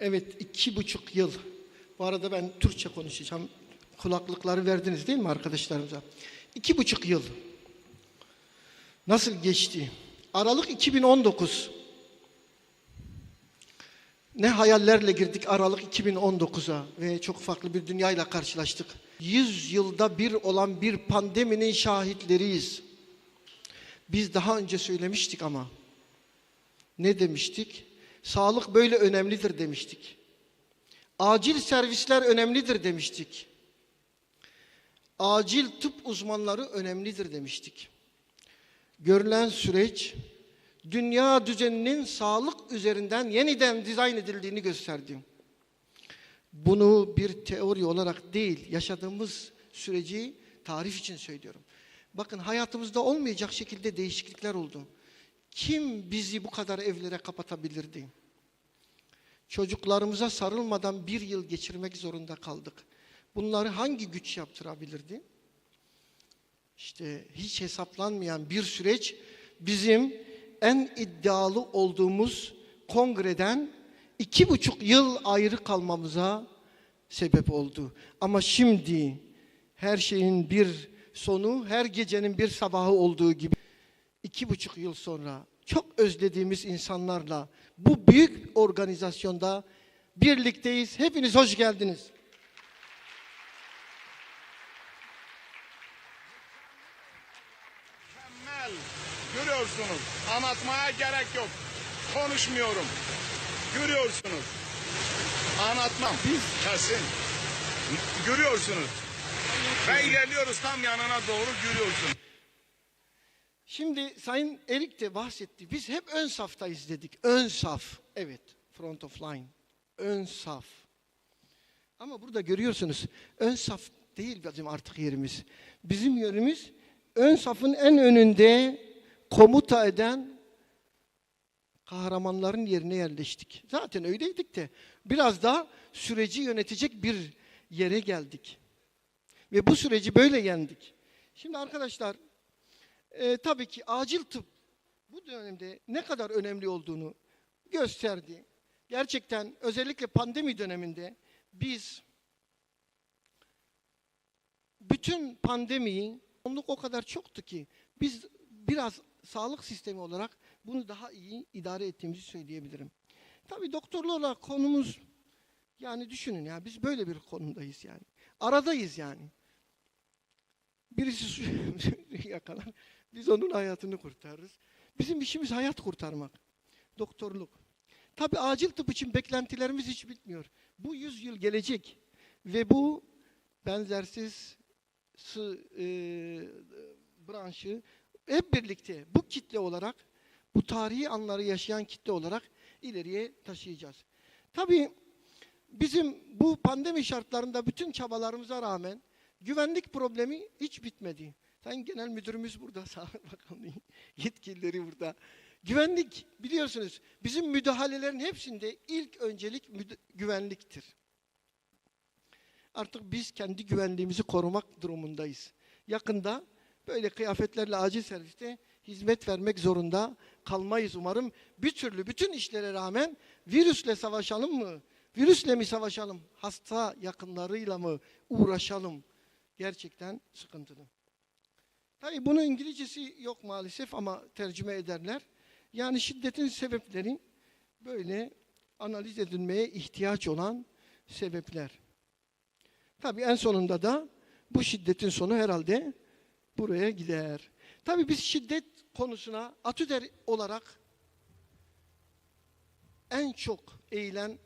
Evet, 2,5 yıl. Bu arada ben Türkçe konuşacağım. Kulaklıkları verdiniz değil mi arkadaşlarımıza? 2,5 yıl. Nasıl geçti? Aralık 2019. Ne hayallerle girdik Aralık 2019'a ve çok farklı bir dünyayla karşılaştık. 100 yılda bir olan bir pandeminin şahitleriyiz. Biz daha önce söylemiştik ama. Ne demiştik? Sağlık böyle önemlidir demiştik. Acil servisler önemlidir demiştik. Acil tıp uzmanları önemlidir demiştik. Görülen süreç dünya düzeninin sağlık üzerinden yeniden dizayn edildiğini gösterdi. Bunu bir teori olarak değil, yaşadığımız süreci tarif için söylüyorum. Bakın hayatımızda olmayacak şekilde değişiklikler oldu. Kim bizi bu kadar evlere kapatabilirdi? Çocuklarımıza sarılmadan 1 yıl geçirmek zorunda kaldık. Bunları hangi güç yaptırabilirdi? İşte hiç hesaplanmayan bir süreç bizim en iddialı olduğumuz kongreden 2,5 yıl ayrı kalmamıza sebep oldu. Ama şimdi her şeyin bir sonu, her gecenin bir sabahı olduğu gibi 2,5 yıl sonra çok özlediğimiz insanlarla bu büyük organizasyonda birlikteyiz. Hepiniz hoş geldiniz. Mükemmel. Görüyorsunuz. Anlatmaya gerek yok. Konuşmuyorum. Görüyorsunuz. Anlatmam. Kesin. Görüyorsunuz. Ve ilerliyoruz tam yanına doğru görüyorsunuz. Şimdi Sayın Erik de bahsetti. Biz hep ön saftayız dedik. Ön saf. Evet. Front of line. Ön saf. Ama burada görüyorsunuz. Ön saf değil bizim artık yerimiz. Bizim yerimiz ön safın en önünde komuta eden kahramanların yerine yerleştik. Zaten öyleydik de biraz daha süreci yönetecek bir yere geldik. Ve bu süreci böyle yendik. Şimdi arkadaşlar tabii ki acil tıp bu dönemde ne kadar önemli olduğunu gösterdi. Gerçekten özellikle pandemi döneminde biz bütün pandemiyi, o kadar çoktu ki biz biraz sağlık sistemi olarak bunu daha iyi idare ettiğimizi söyleyebilirim. Tabii doktorlu olarak konumuz, yani düşünün ya biz böyle bir konumdayız yani. Aradayız yani. Birisi yakalar, biz onun hayatını kurtarırız. Bizim işimiz hayat kurtarmak. Doktorluk. Tabii acil tıp için beklentilerimiz hiç bitmiyor. Bu 100 yıl gelecek ve bu benzersiz branşı hep birlikte bu kitle olarak, bu tarihi anları yaşayan kitle olarak ileriye taşıyacağız. Tabii bizim bu pandemi şartlarında bütün çabalarımıza rağmen güvenlik problemi hiç bitmedi. Sayın Genel Müdürümüz burada, Sağlık Bakanlığı yetkilileri burada. Güvenlik biliyorsunuz bizim müdahalelerin hepsinde ilk öncelik güvenliktir. Artık biz kendi güvenliğimizi korumak durumundayız. Yakında böyle kıyafetlerle acil serviste hizmet vermek zorunda kalmayız umarım. Bir türlü bütün işlere rağmen virüsle savaşalım mı? Virüsle mi savaşalım? Hasta yakınlarıyla mı uğraşalım? Gerçekten sıkıntılı. Tabii bunun İngilizcesi yok maalesef ama tercüme ederler. Yani şiddetin sebepleri böyle analiz edilmeye ihtiyaç olan sebepler. Tabii en sonunda da bu şiddetin sonu herhalde buraya gider. Tabii biz şiddet konusuna ATÜDER olarak en çok eğilen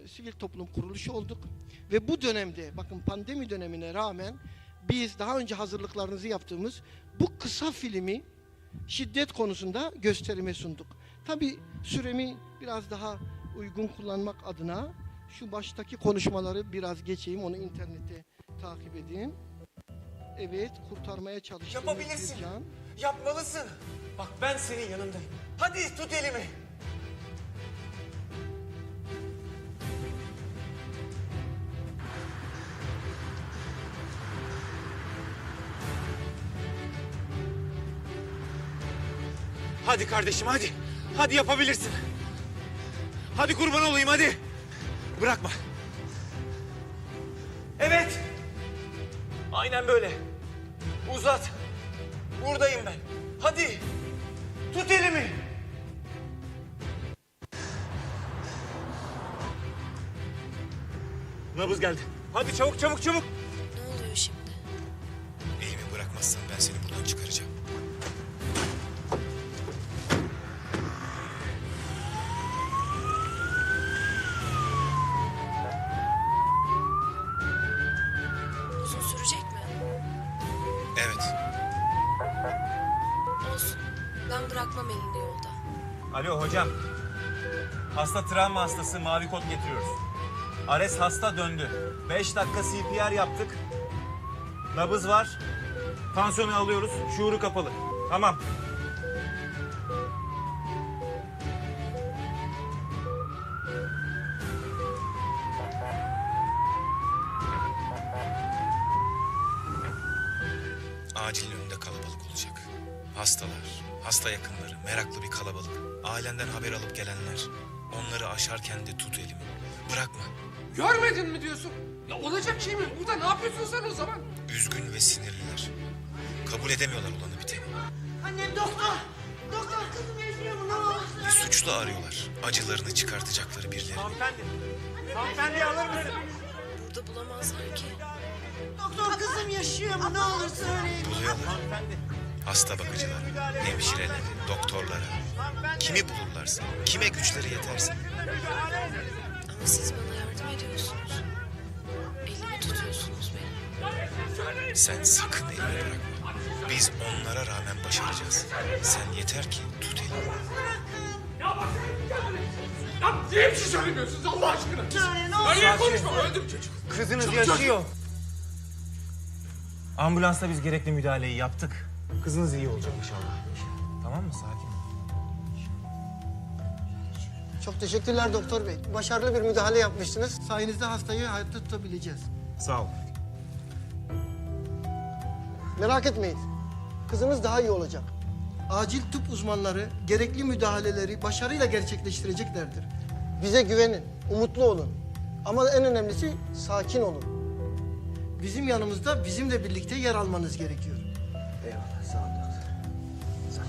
sivil toplum kuruluşu olduk. Ve bu dönemde, bakın pandemi dönemine rağmen biz daha önce hazırlıklarınızı yaptığımız bu kısa filmi şiddet konusunda gösterime sunduk. Tabii süremi biraz daha uygun kullanmak adına şu baştaki konuşmaları biraz geçeyim, onu internette takip edin. Evet, kurtarmaya çalıştığımız Yapabilirsin. bir can. Yapmalısın. Bak ben senin yanındayım. Hadi tut elimi. Hadi kardeşim hadi. Hadi yapabilirsin. Hadi kurban olayım hadi. Bırakma. Evet. Aynen böyle. Uzat. Buradayım ben. Hadi. Tut elimi. Nabız geldi. Hadi çabuk çabuk çabuk. Ne oluyor şimdi? Elimi bırakmazsan ben seni buradan çıkaracağım. Uzun sürecek mi? Evet. Olsun. Ben bırakmam elini yolda. Alo hocam. Hasta travma hastası, mavi kod getiriyoruz. Ares hasta döndü. 5 dakika CPR yaptık. Nabız var. Tansiyonu alıyoruz. Şuuru kapalı. Tamam. Acilin önünde kalabalık olacak. Hastalar, hasta yakınları, meraklı bir kalabalık. Ailenden haber alıp gelenler. Onları aşarken de tut elimi. Bırakma. Görmedin mi diyorsun? Ya olacak şey mi? Burada ne yapıyorsun sen o zaman? Üzgün ve sinirliler. Kabul edemiyorlar olanı biteni. Annem doktor. Doktor kızım yaşıyor mu? Ne olur? Bir suçlu arıyorlar. Acılarını çıkartacakları birileri. Hanımefendi. Hanımefendi alır mısın? Burada bulamazlar ki. Doktor kızım yaşıyor mu? Ne olur söyleyin. Buluyorlar. Hasta bakıcılar, hemşireleri, doktorlara. Kimi bulurlarsa, kime güçleri yeterse. Ama siz bana yardım ediyorsunuz. Elimi tutuyorsunuz benim. Sen sakın elini bırakma. Biz onlara rağmen başaracağız. Sen yeter ki tut elini. Ya niye bir şey söylemiyorsunuz Allah aşkına? Söyle ne Ya olur. niye konuşma? Öldüm çocuk. Kızınız Çabuk, yaşıyor. Ambulansla biz gerekli müdahaleyi yaptık. Kızınız iyi olacak inşallah. Tamam mı? Sakin ol. Çok teşekkürler doktor bey. Başarılı bir müdahale yapmışsınız. Sayenizde hastayı hayatta tutabileceğiz. Sağ ol. Merak etmeyin. Kızınız daha iyi olacak. Acil tıp uzmanları gerekli müdahaleleri başarıyla gerçekleştireceklerdir. Bize güvenin, umutlu olun. Ama en önemlisi sakin olun. Bizim yanımızda bizimle birlikte yer almanız gerekiyor. Eyvallah, sağ ol doktor. Sağ ol.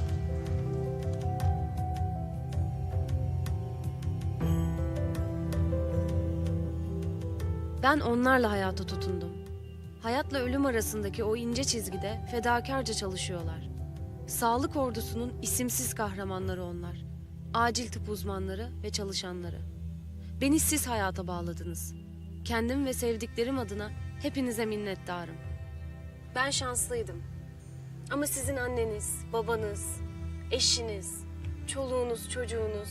Ben onlarla hayata tutundum. Hayatla ölüm arasındaki o ince çizgide fedakarca çalışıyorlar. Sağlık ordusunun isimsiz kahramanları onlar. Acil tıp uzmanları ve çalışanları. Beni siz hayata bağladınız. Kendim ve sevdiklerim adına hepinize minnettarım. Ben şanslıydım. Ama sizin anneniz, babanız, eşiniz, çoluğunuz, çocuğunuz,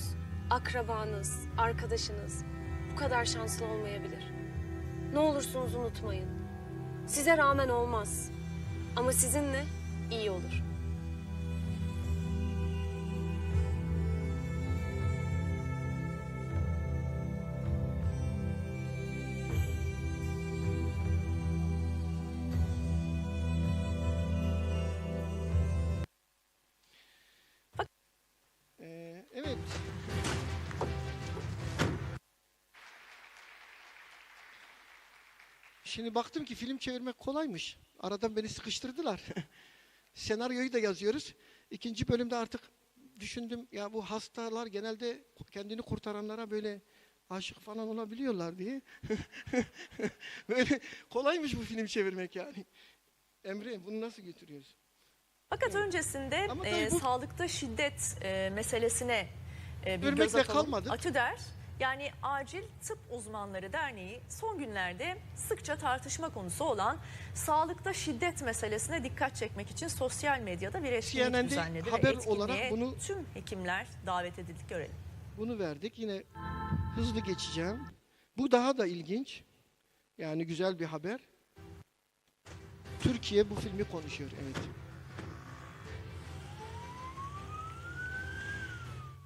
akrabanız, arkadaşınız bu kadar şanslı olmayabilir. Ne olursunuz unutmayın. Size rağmen olmaz. Ama sizinle iyi olur. Evet. Şimdi baktım ki film çevirmek kolaymış. Aradan beni sıkıştırdılar. Senaryoyu da yazıyoruz. İkinci bölümde artık düşündüm ya bu hastalar genelde kendini kurtaranlara böyle aşık falan olabiliyorlar diye. Böyle kolaymış bu film çevirmek yani. Emre bunu nasıl götürüyoruz? Fakat öncesinde sağlıkta şiddet meselesine bir göz Görmekle atalım. kalmadık. ATÜDER yani Acil Tıp Uzmanları Derneği son günlerde sıkça tartışma konusu olan sağlıkta şiddet meselesine dikkat çekmek için sosyal medyada bir etkinlik CNN'de düzenledi haber ve etkinliğe olarak bunu- tüm hekimler davet edildik, görelim. Bunu verdik. Yine hızlı geçeceğim. Bu daha da ilginç. Yani güzel bir haber. Türkiye bu filmi konuşuyor. Evet.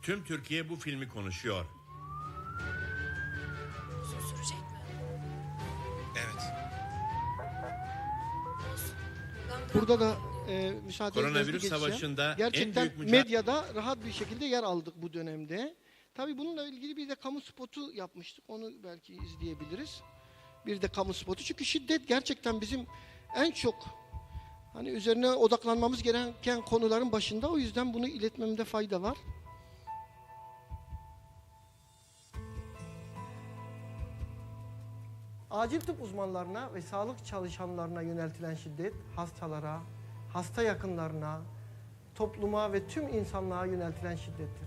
Tüm Türkiye bu filmi konuşuyor. Uzun sürecek mi? Evet. Burada da müsaade Koronavirüs ederseniz geçeceğim. savaşında en gerçekten büyük mücadele... medyada rahat bir şekilde yer aldık bu dönemde. Tabii bununla ilgili bir de kamu spotu yapmıştık. Onu belki izleyebiliriz. Bir de kamu spotu. Çünkü şiddet gerçekten bizim en çok hani üzerine odaklanmamız gereken konuların başında. O yüzden bunu iletmemde fayda var. Acil tıp uzmanlarına ve sağlık çalışanlarına yöneltilen şiddet, hastalara, hasta yakınlarına, topluma ve tüm insanlığa yöneltilen şiddettir.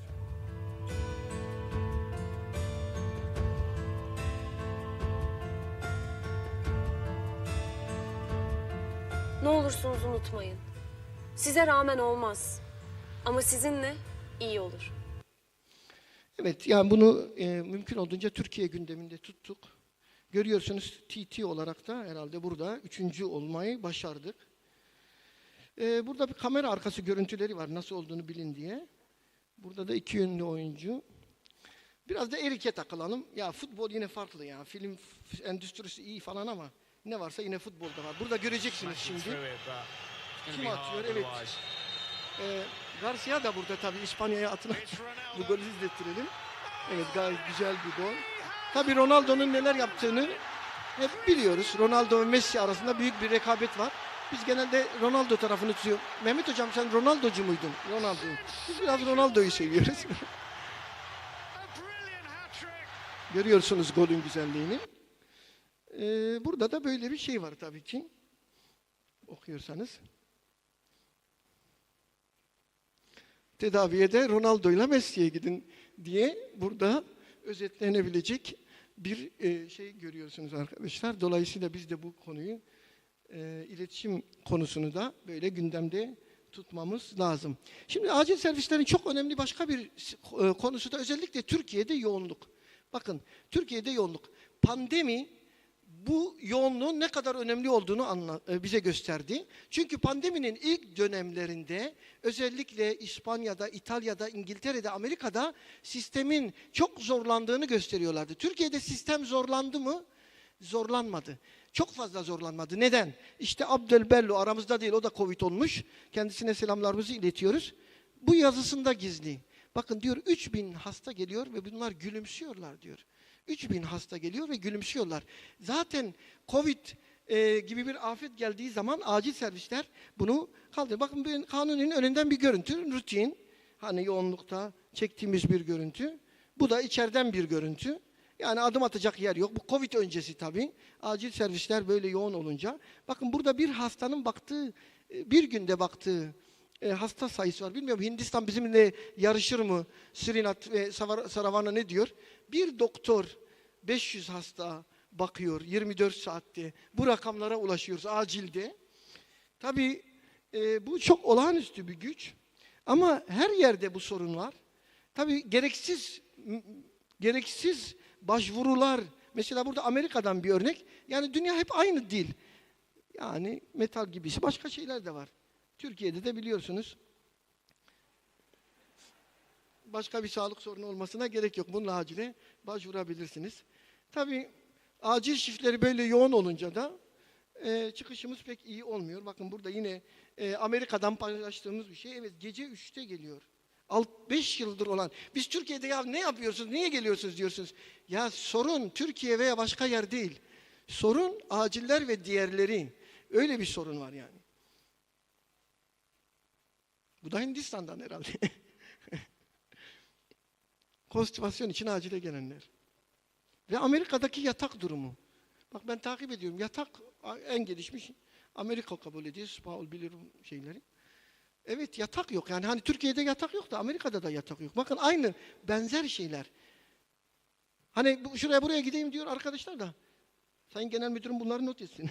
Ne olursunuz unutmayın. Size rağmen olmaz. Ama sizinle iyi olur. Evet, yani bunu mümkün olduğunca Türkiye gündeminde tuttuk. Görüyorsunuz TT olarak da herhalde burada 3. olmayı başardık. Burada bir kamera arkası görüntüleri var nasıl olduğunu bilin diye. Burada da 2 yönlü oyuncu. Biraz da Erik'e takılalım. Ya futbol yine farklı ya. Film endüstrisi iyi falan ama ne varsa yine futbolda var. Burada göreceksiniz şimdi. Kim atıyor? Evet. Garcia da burada tabii İspanya'ya atılan bu golü izlettirelim. Evet, gayet güzel bir gol. Tabii Ronaldo'nun neler yaptığını hep biliyoruz. Ronaldo ve Messi arasında büyük bir rekabet var. Biz genelde Ronaldo tarafını tutuyoruz. Mehmet Hocam sen Ronaldo'cu muydun? Ronaldo. Biz biraz Ronaldo'yu seviyoruz. Görüyorsunuz golün güzelliğini. Burada da böyle bir şey var tabii ki. Okuyorsanız. Tedaviye de Ronaldo'yla Messi'ye gidin diye burada özetlenebilecek bir şey görüyorsunuz arkadaşlar. Dolayısıyla biz de bu konuyu iletişim konusunu da böyle gündemde tutmamız lazım. Şimdi acil servislerin çok önemli başka bir konusu da özellikle Türkiye'de yoğunluk. Bakın Türkiye'de yoğunluk. Pandemi bu yoğunluğun ne kadar önemli olduğunu bize gösterdi. Çünkü pandeminin ilk dönemlerinde özellikle İspanya'da, İtalya'da, İngiltere'de, Amerika'da sistemin çok zorlandığını gösteriyorlardı. Türkiye'de sistem zorlandı mı? Zorlanmadı. Çok fazla zorlanmadı. Neden? İşte Abdelbello aramızda değil, o da Covid olmuş. Kendisine selamlarımızı iletiyoruz. Bu yazısında gizli. Bakın diyor 3000 hasta geliyor ve bunlar gülümsüyorlar diyor. 3000 hasta geliyor ve gülümsüyorlar. Zaten Covid gibi bir afet geldiği zaman acil servisler bunu kaldırıyor. Bakın bu kanunun önünden bir görüntü, rutin. Hani yoğunlukta çektiğimiz bir görüntü. Bu da içeriden bir görüntü. Yani adım atacak yer yok. Bu Covid öncesi tabii. Acil servisler böyle yoğun olunca. Bakın burada bir hastanın baktığı, bir günde baktığı hasta sayısı var. Bilmiyorum Hindistan bizimle yarışır mı? Srinath ve Saravana ne diyor? Bir doktor 500 hasta bakıyor 24 saatte. Bu rakamlara ulaşıyoruz acilde. Tabii bu çok olağanüstü bir güç. Ama her yerde bu sorun var. Tabii gereksiz başvurular. Mesela burada Amerika'dan bir örnek. Yani dünya hep aynı değil. Yani metal gibisi başka şeyler de var. Türkiye'de de biliyorsunuz başka bir sağlık sorunu olmasına gerek yok. Bununla acile başvurabilirsiniz. Tabii acil şiftleri böyle yoğun olunca da çıkışımız pek iyi olmuyor. Bakın burada yine Amerika'dan paylaştığımız bir şey. Evet gece 3'te geliyor. 5 yıldır olan. Biz Türkiye'de ya ne yapıyorsunuz, niye geliyorsunuz diyorsunuz. Ya sorun Türkiye veya başka yer değil. Sorun aciller ve diğerleri. Öyle bir sorun var yani. Bu da Hindistan'dan herhalde. Konstipasyon için acile gelenler. Ve Amerika'daki yatak durumu. Bak ben takip ediyorum. Yatak en gelişmiş. Amerika kabul ediyor. Paul bilir şeyleri. Evet yatak yok. Yani hani Türkiye'de yatak yok da Amerika'da da yatak yok. Bakın aynı benzer şeyler. Hani şuraya buraya gideyim diyor arkadaşlar da. Sayın Genel Müdürüm bunları not etsin.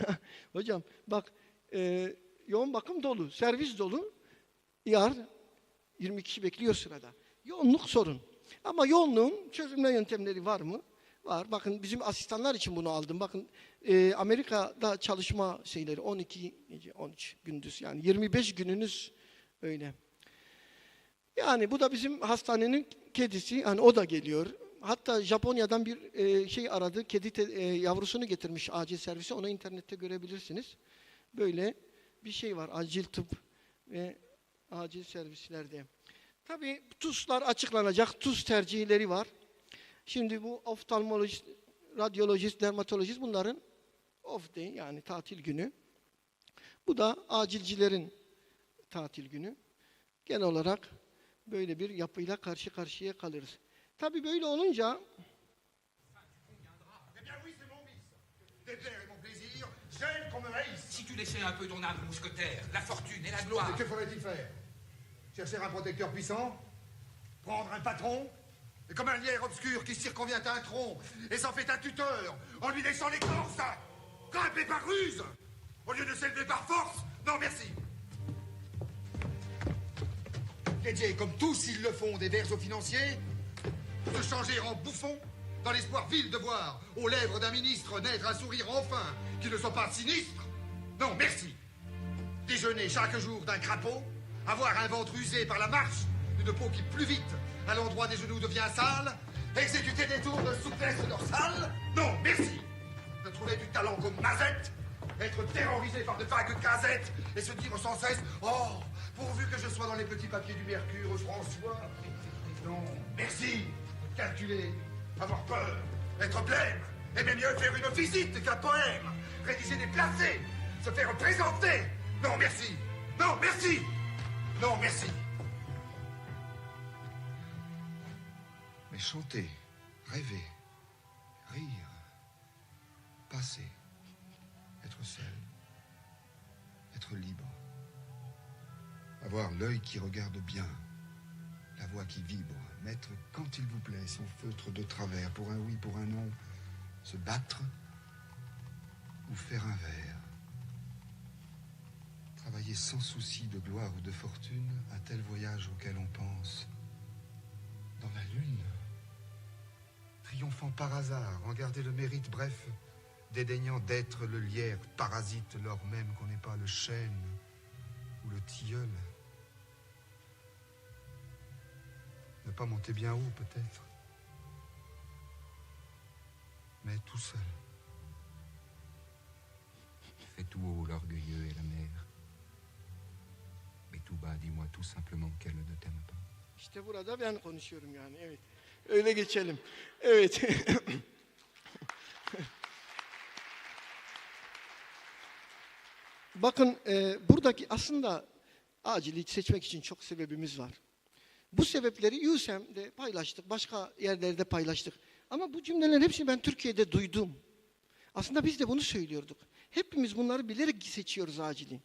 Hocam bak yoğun bakım dolu, servis dolu. ER 20 kişi bekliyor sırada. Yoğunluk sorun. Ama yoğunluğun çözümle yöntemleri var mı? Var. Bakın bizim asistanlar için bunu aldım. Bakın Amerika'da çalışma şeyleri 12 gece 13 gündüz yani 25 gününüz öyle. Yani bu da bizim hastanenin kedisi. Hani o da geliyor. Hatta Japonya'dan bir şey aradı. Kedi yavrusunu getirmiş acil servise. Onu internette görebilirsiniz. Böyle bir şey var. Acil tıp ve acil servislerde. Tabii TUS'lar açıklanacak. TUS tercihleri var. Şimdi bu oftalmolojist, radyolojist, dermatolojist bunların off day yani tatil günü. Bu da acilcilerin tatil günü. Genel olarak böyle bir yapıyla karşı karşıya kalırız. Tabii böyle olunca J'aime qu'on me haïsse. Si tu laissais un peu ton âme mousquetaire, la fortune et la gloire. Que faudrait-il faire? Chercher un protecteur puissant? Prendre un patron? Et comme un lierre obscur qui circonvient un tronc et s'en fait un tuteur en lui laissant l'écorce, grimper par ruse au lieu de s'élever par force? Non, merci. Dédier, comme tous ils le font, des vers aux financiers, se changer en bouffon dans l'espoir vil de voir aux lèvres d'un ministre naître un sourire enfin qui ne soit pas sinistre? Non, merci. Déjeuner chaque jour d'un crapaud, avoir un ventre usé par la marche, une peau qui plus vite à l'endroit des genoux devient sale, exécuter des tours de souplesse dorsale? Non, merci. De trouver du talent comme Mazette, être terrorisé par de vagues casettes et se dire sans cesse « Oh, pourvu que je sois dans les petits papiers du Mercure, François !» Non, merci. Calculer, avoir peur, être blême, aimer mieux faire une visite qu'un poème, rédiger des placés, se faire présenter. Non, merci. Non, merci. Non, merci. Mais chanter, rêver, rire, passer, être seul, être libre, avoir l'œil qui regarde bien, la voix qui vibre, mettre, quand il vous plaît, son feutre de travers, pour un oui, pour un non, se battre ou faire un vers. Travailler sans souci de gloire ou de fortune, un tel voyage auquel on pense. Dans la lune, triomphant par hasard, en garder le mérite, bref, dédaignant d'être le lierre parasite, lors même qu'on n'est pas le chêne ou le tilleul. Ne pas monter bien haut, peut-être, mais tout seul. Fais tout haut l'orgueilleux et la mère. Mais tout bas, dis-moi tout simplement qu'elle ne t'aime pas. İşte burada ben konuşuyorum yani, evet. Öyle geçelim. Evet. Bakın buradaki aslında acili seçmek için çok sebebimiz var. Bu sebepleri USM'de paylaştık, başka yerlerde paylaştık. Ama bu cümlelerin hepsini ben Türkiye'de duydum. Aslında biz de bunu söylüyorduk. Hepimiz bunları bilerek seçiyoruz acili.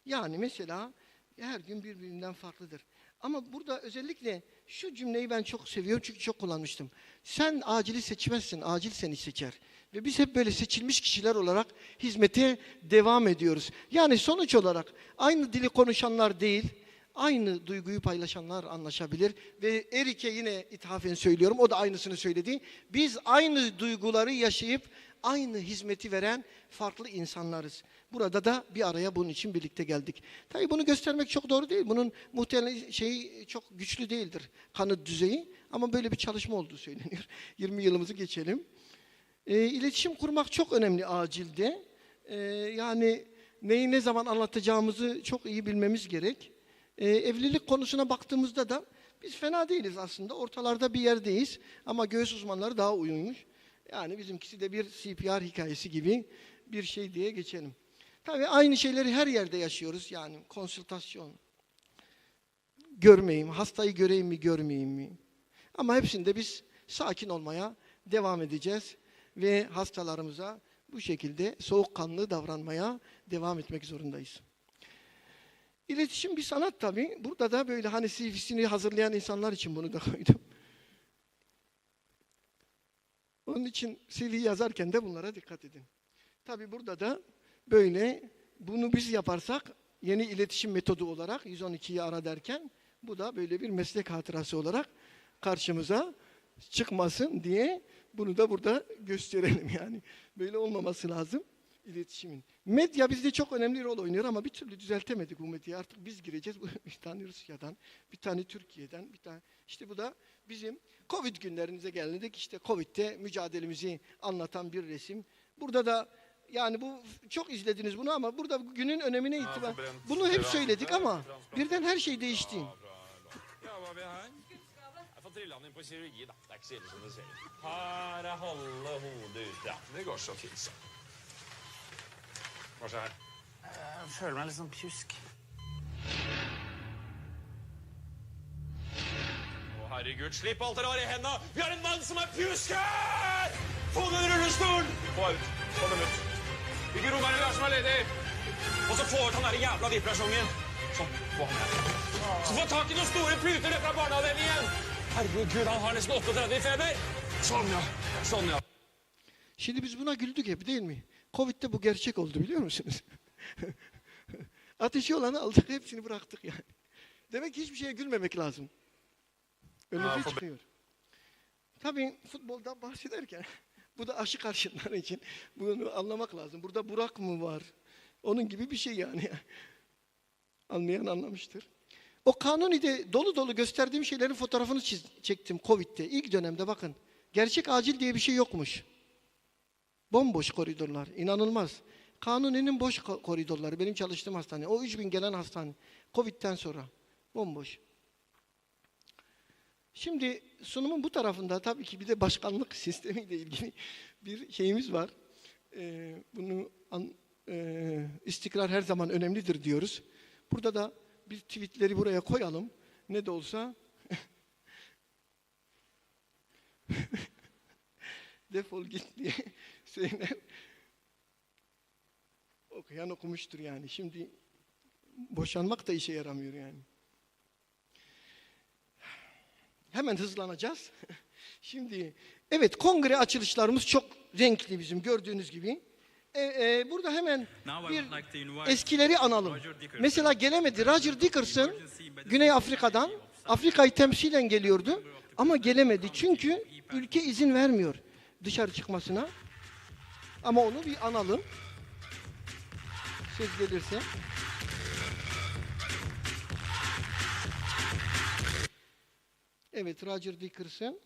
Yani mesela her gün birbirinden farklıdır. Ama burada özellikle şu cümleyi ben çok seviyorum çünkü çok kullanmıştım. Sen acili seçmezsin, acil seni seçer. Ve biz hep böyle seçilmiş kişiler olarak hizmete devam ediyoruz. Yani sonuç olarak aynı dili konuşanlar değil, aynı duyguyu paylaşanlar anlaşabilir. Ve Erik'e yine ithafen söylüyorum, o da aynısını söyledi. Biz aynı duyguları yaşayıp aynı hizmeti veren farklı insanlarız. Burada da bir araya bunun için birlikte geldik. Tabii bunu göstermek çok doğru değil. Bunun muhtemelen şeyi çok güçlü değildir. Kanıt düzeyi. Ama böyle bir çalışma olduğu söyleniyor. 20 yılımızı geçelim. İletişim kurmak çok önemli acilde. Yani neyi ne zaman anlatacağımızı çok iyi bilmemiz gerek. Evlilik konusuna baktığımızda da biz fena değiliz aslında. Ortalarda bir yerdeyiz. Ama göğüs uzmanları daha uyumuş. Yani bizimkisi de bir CPR hikayesi gibi bir şey diye geçelim. Tabii aynı şeyleri her yerde yaşıyoruz. Yani konsültasyon, görmeyeyim, hastayı göreyim mi, görmeyeyim mi? Ama hepsinde biz sakin olmaya devam edeceğiz. Ve hastalarımıza bu şekilde soğukkanlı davranmaya devam etmek zorundayız. İletişim bir sanat tabii. Burada da böyle hani CV'sini hazırlayan insanlar için bunu da koydum. Onun için CV yazarken de bunlara dikkat edin. Tabii burada da böyle bunu biz yaparsak yeni iletişim metodu olarak 112'yi ara derken bu da böyle bir meslek hatırası olarak karşımıza çıkmasın diye bunu da burada gösterelim yani. Böyle olmaması lazım iletişimin. Medya bizde çok önemli rol oynuyor ama bir türlü düzeltemedik bu medyayı. Artık biz gireceğiz. Bir tane Rusya'dan, bir tane Türkiye'den, bir tane. İşte bu da bizim Covid günlerimize geldik. İşte Covid'de mücadelemizi anlatan bir resim. Burada da yani bu çok izlediniz bunu ama burada günün önemine itibar. Bunu hep söyledik ama birden her şey değişti. her. Jeg får trilla han inn på kirurgi, da. Det er ikke så ille som du ser. Her er halve hodet ut, ja. Det går så fint, så. Hva skjer her? Jeg føler meg litt sånn pjusk. Å, herregud, slipp alt dere har i hendene! Vi har en mann som er pjusk her! Få den rullestolen! Få ut. Få dem ut. Hvilke rom er det vi har som er ledig? Og så få ut han der jævla viplasjongen. Sånn, få han her. Så få tak i noen store puter ned fra barneavdelingen. Herregud, han har nesten 38 i feber. Sånn, ja. Sånn, ja. Şimdi biz buna güldük hep değil mi? Covid'de bu gerçek oldu biliyor musunuz? Ateşi olanı aldık, hepsini bıraktık yani. Demek ki hiçbir şeye gülmemek lazım. Önümüze çıkıyor. Tabii futboldan bahsederken bu da aşı karşıtları için bunu anlamak lazım. Burada Burak mı var? Onun gibi bir şey yani. Anlayan anlamıştır. O Kanuni'de dolu dolu gösterdiğim şeylerin fotoğrafını çektim Covid'de. İlk dönemde bakın. Gerçek acil diye bir şey yokmuş. Bomboş koridorlar. İnanılmaz. Kanuni'nin boş koridorları. Benim çalıştığım hastane. O 3000 gelen hastane. Covid'den sonra. Bomboş. Şimdi sunumun bu tarafında tabii ki bir de başkanlık sistemiyle ilgili bir şeyimiz var. İstikrar her zaman önemlidir diyoruz. Burada da bir tweetleri buraya koyalım. Ne de olsa defol git diye söyler. Okuyan okumuştur yani. Şimdi boşanmak da işe yaramıyor yani. Hemen hızlanacağız. Şimdi evet kongre açılışlarımız çok renkli bizim gördüğünüz gibi. Burada hemen bir eskileri analım. Mesela gelemedi Roger Dickerson Güney Afrika'dan. Afrika'yı temsilen geliyordu ama gelemedi. Çünkü ülke izin vermiyor dışarı çıkmasına. Ama onu bir analım. Söz gelirse. Evet Roger Dickerson.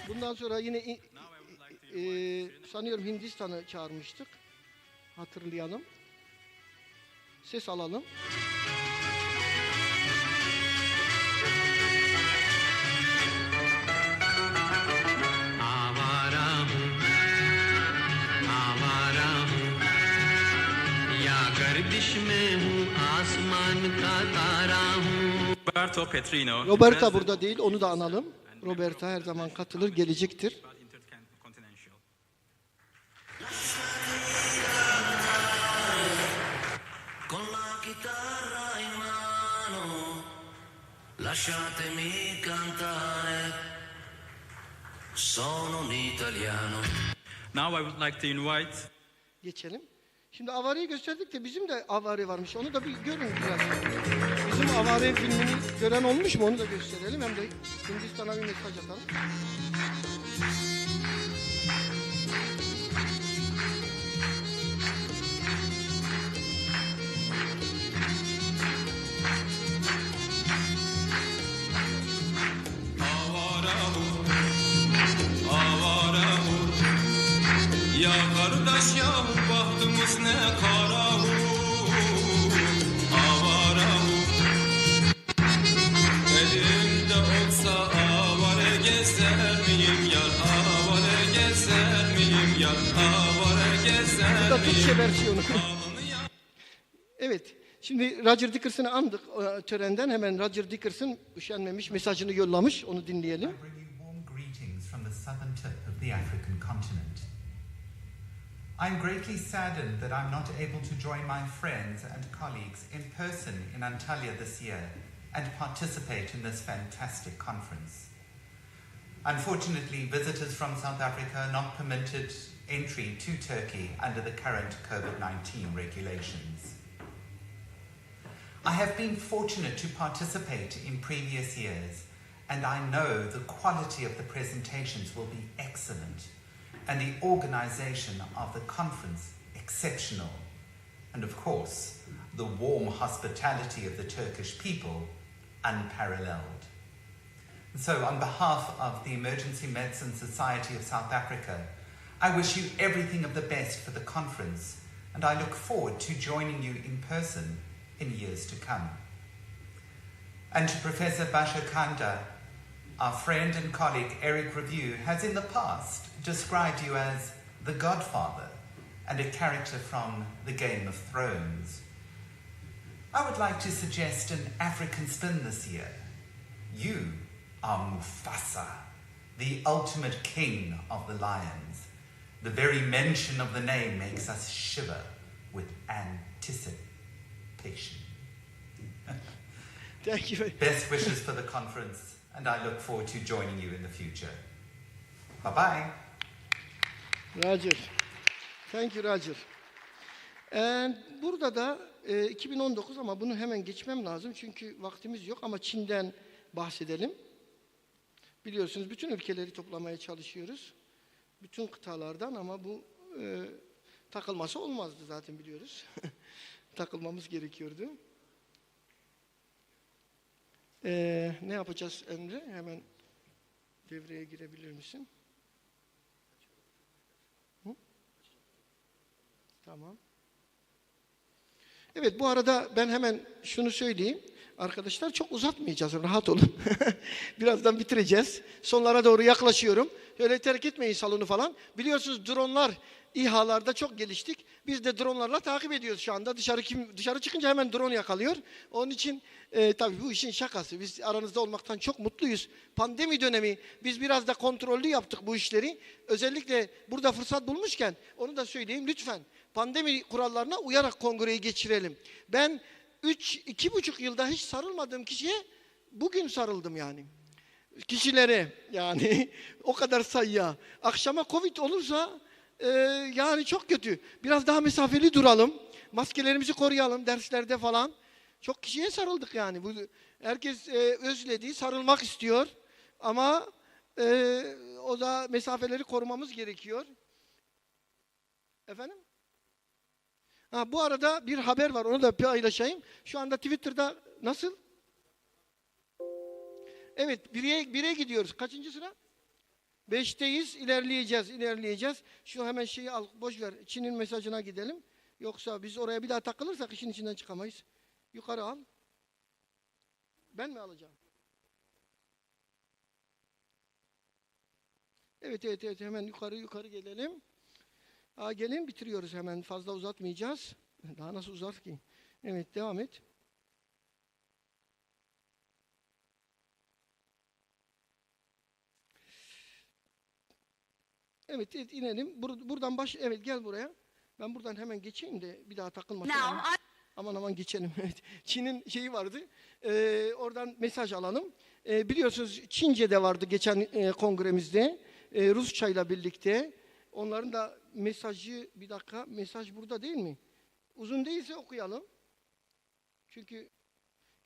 Bundan sonra yine sanıyorum Hindistan'ı çağırmıştık. Hatırlayalım. Ses alalım. Roberta burada değil, onu da analım. Roberta her zaman katılır, gelecektir. Lasciatemi cantare, sono un italiano. Now I would like to invite. Geçelim. Şimdi Avare'yi gösterdik de bizim de Avare varmış. Onu da bir görün biraz. Bizim Avare filmini gören olmuş mu? Onu da gösterelim. Hem de Hindistan'a bir mesaj atalım. Ya kardeş ya bahtımız ne kara hu, avara hu. Elimde olsa avare gezer miyim yar, avare gezer miyim yar, avare gezer miyim. Bu da Türkçe versiyonu. Evet. Şimdi Roger Dickerson'ı andık törenden. Hemen Roger Dickerson üşenmemiş, mesajını yollamış. Onu dinleyelim. From the southern tip of the African continent. I'm greatly saddened that I'm not able to join my friends and colleagues in person in Antalya this year and participate in this fantastic conference. Unfortunately, visitors from South Africa are not permitted entry to Turkey under the current COVID-19 regulations. I have been fortunate to participate in previous years, and I know the quality of the presentations will be excellent and the organization of the conference exceptional, and of course, the warm hospitality of the Turkish people unparalleled. So on behalf of the Emergency Medicine Society of South Africa, I wish you everything of the best for the conference, and I look forward to joining you in person in years to come. And to Professor Bashar Kanda, our friend and colleague Eric Review has in the past described you as the Godfather and a character from the Game of Thrones. I would like to suggest an African spin this year. You are Mufasa, the ultimate king of the lions. The very mention of the name makes us shiver with anticipation. Thank you. Best wishes for the conference, and I look forward to joining you in the future. Bye-bye. Roger. Thank you, Roger. Burada da 2019 ama bunu hemen geçmem lazım çünkü vaktimiz yok ama Çin'den bahsedelim. Biliyorsunuz bütün ülkeleri toplamaya çalışıyoruz. Bütün kıtalardan ama bu takılması olmazdı zaten biliyoruz. Takılmamız gerekiyordu. Ne yapacağız Emre? Hemen devreye girebilir misin? Hı? Tamam. Evet, bu arada ben hemen şunu söyleyeyim. Arkadaşlar çok uzatmayacağız, rahat olun. Birazdan bitireceğiz. Sonlara doğru yaklaşıyorum. Öyle terk etmeyin salonu falan. Biliyorsunuz dronlar İHA'larda çok geliştik. Biz de dronlarla takip ediyoruz şu anda. Dışarı çıkınca hemen drone yakalıyor. Onun için tabii bu işin şakası. Biz aranızda olmaktan çok mutluyuz. Pandemi dönemi biz biraz da kontrollü yaptık bu işleri. Özellikle burada fırsat bulmuşken onu da söyleyeyim lütfen. Pandemi kurallarına uyarak kongreyi geçirelim. Ben 2,5 yılda hiç sarılmadığım kişiye bugün sarıldım yani. Kişilere yani o kadar sayıya. Akşama Covid olursa yani çok kötü. Biraz daha mesafeli duralım. Maskelerimizi koruyalım derslerde falan. Çok kişiye sarıldık yani. Herkes özledi, sarılmak istiyor. Ama o da mesafeleri korumamız gerekiyor. Efendim? Bu arada bir haber var, onu da paylaşayım. Şu anda Twitter'da nasıl? Evet, 1'e gidiyoruz. Kaçıncı sıra? 5'teyiz, ilerleyeceğiz. Şu hemen şeyi al, boş ver. Çin'in mesajına gidelim. Yoksa biz oraya bir daha takılırsak işin içinden çıkamayız. Yukarı al. Ben mi alacağım? Evet, hemen yukarı gelelim. Gelin bitiriyoruz hemen. Fazla uzatmayacağız. Daha nasıl uzar ki? Evet, devam et. Evet, inelim. Buradan evet gel buraya. Ben buradan hemen geçeyim de bir daha takılmasın. Aman geçelim. Evet. Çin'in şeyi vardı. Oradan mesaj alalım. Biliyorsunuz Çince'de vardı geçen kongremizde. Rusçayla birlikte. Onların da mesajı, bir dakika, mesaj burada değil mi? Uzun değilse okuyalım. Çünkü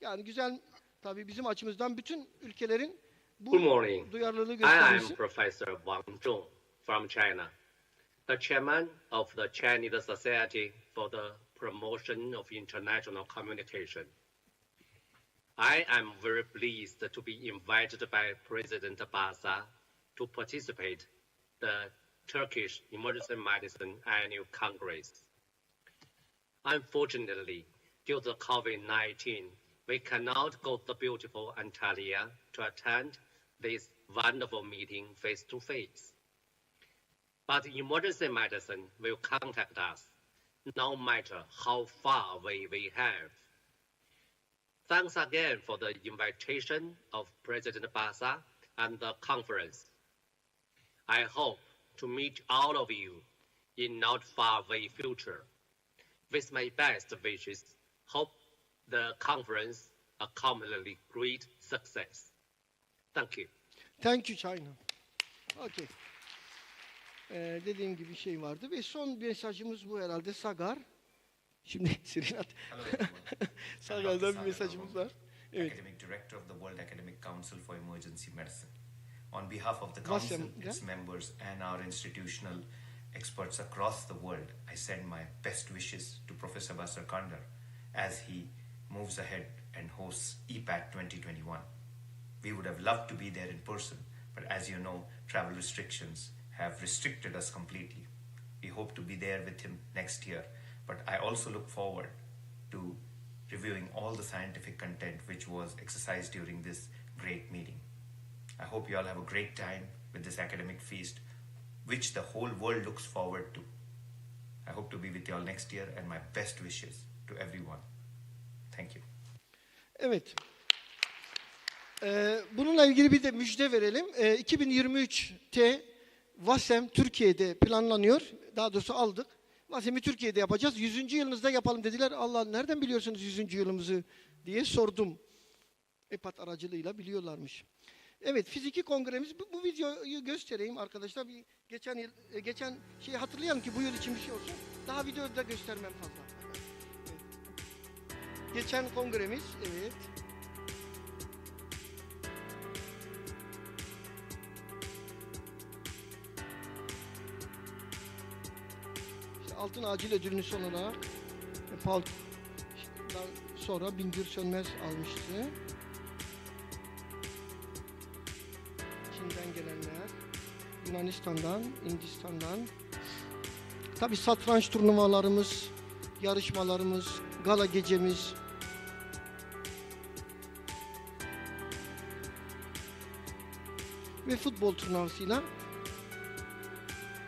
yani güzel, tabii bizim açımızdan bütün ülkelerin bu duyarlılığı göstermesi. I am Professor Wang Zhong from China, the chairman of the Chinese Society for the Promotion of International Communication. I am very pleased to be invited by President Basa to participate the Turkish Emergency Medicine Annual Congress. Unfortunately, due to COVID-19, we cannot go to beautiful Antalya to attend this wonderful meeting face-to-face. But emergency medicine will contact us, no matter how far away we have. Thanks again for the invitation of President Basa and the conference. I hope to meet all of you in not far away future. With my best wishes, hope the conference accomplishes great success. Thank you. Thank you China. Okay. Dediğim gibi şey vardı ve son mesajımız bu herhalde Sagar. Şimdi Sirinat. Sagar'dan bir mesajımız var. Evet. Academic Director of the World Academic Council for Emergency Medicine. On behalf of the Council, its members, and our institutional experts across the world, I send my best wishes to Professor Basar Kandar as he moves ahead and hosts EPAT 2021. We would have loved to be there in person, but as you know, travel restrictions have restricted us completely. We hope to be there with him next year, but I also look forward to reviewing all the scientific content which was exercised during this great meeting. I hope you all have a great time with this academic feast, which the whole world looks forward to. I hope to be with you all next year, and my best wishes to everyone. Thank you. Evet. Bununla ilgili bir de müjde verelim. 2023'te VASEM Türkiye'de planlanıyor. Daha doğrusu aldık. VASEM'i Türkiye'de yapacağız. 100. yılınızda yapalım dediler. Allah, nereden biliyorsunuz 100. yılımızı diye sordum. EPAT aracılığıyla biliyorlarmış. Evet, fiziki kongremiz. Bu videoyu göstereyim arkadaşlar. Bir geçen şeyi hatırlayalım ki bu yıl için bir şey olsun. Daha videoda göstermem fazla. Evet. Geçen kongremiz, evet. İşte altın acil ödülünü son olarak Paul'dan sonra Bingür Sönmez almıştı. Çin'den gelenler, Yunanistan'dan, Hindistan'dan. Tabii satranç turnuvalarımız, yarışmalarımız, gala gecemiz. Ve futbol turnuvasıyla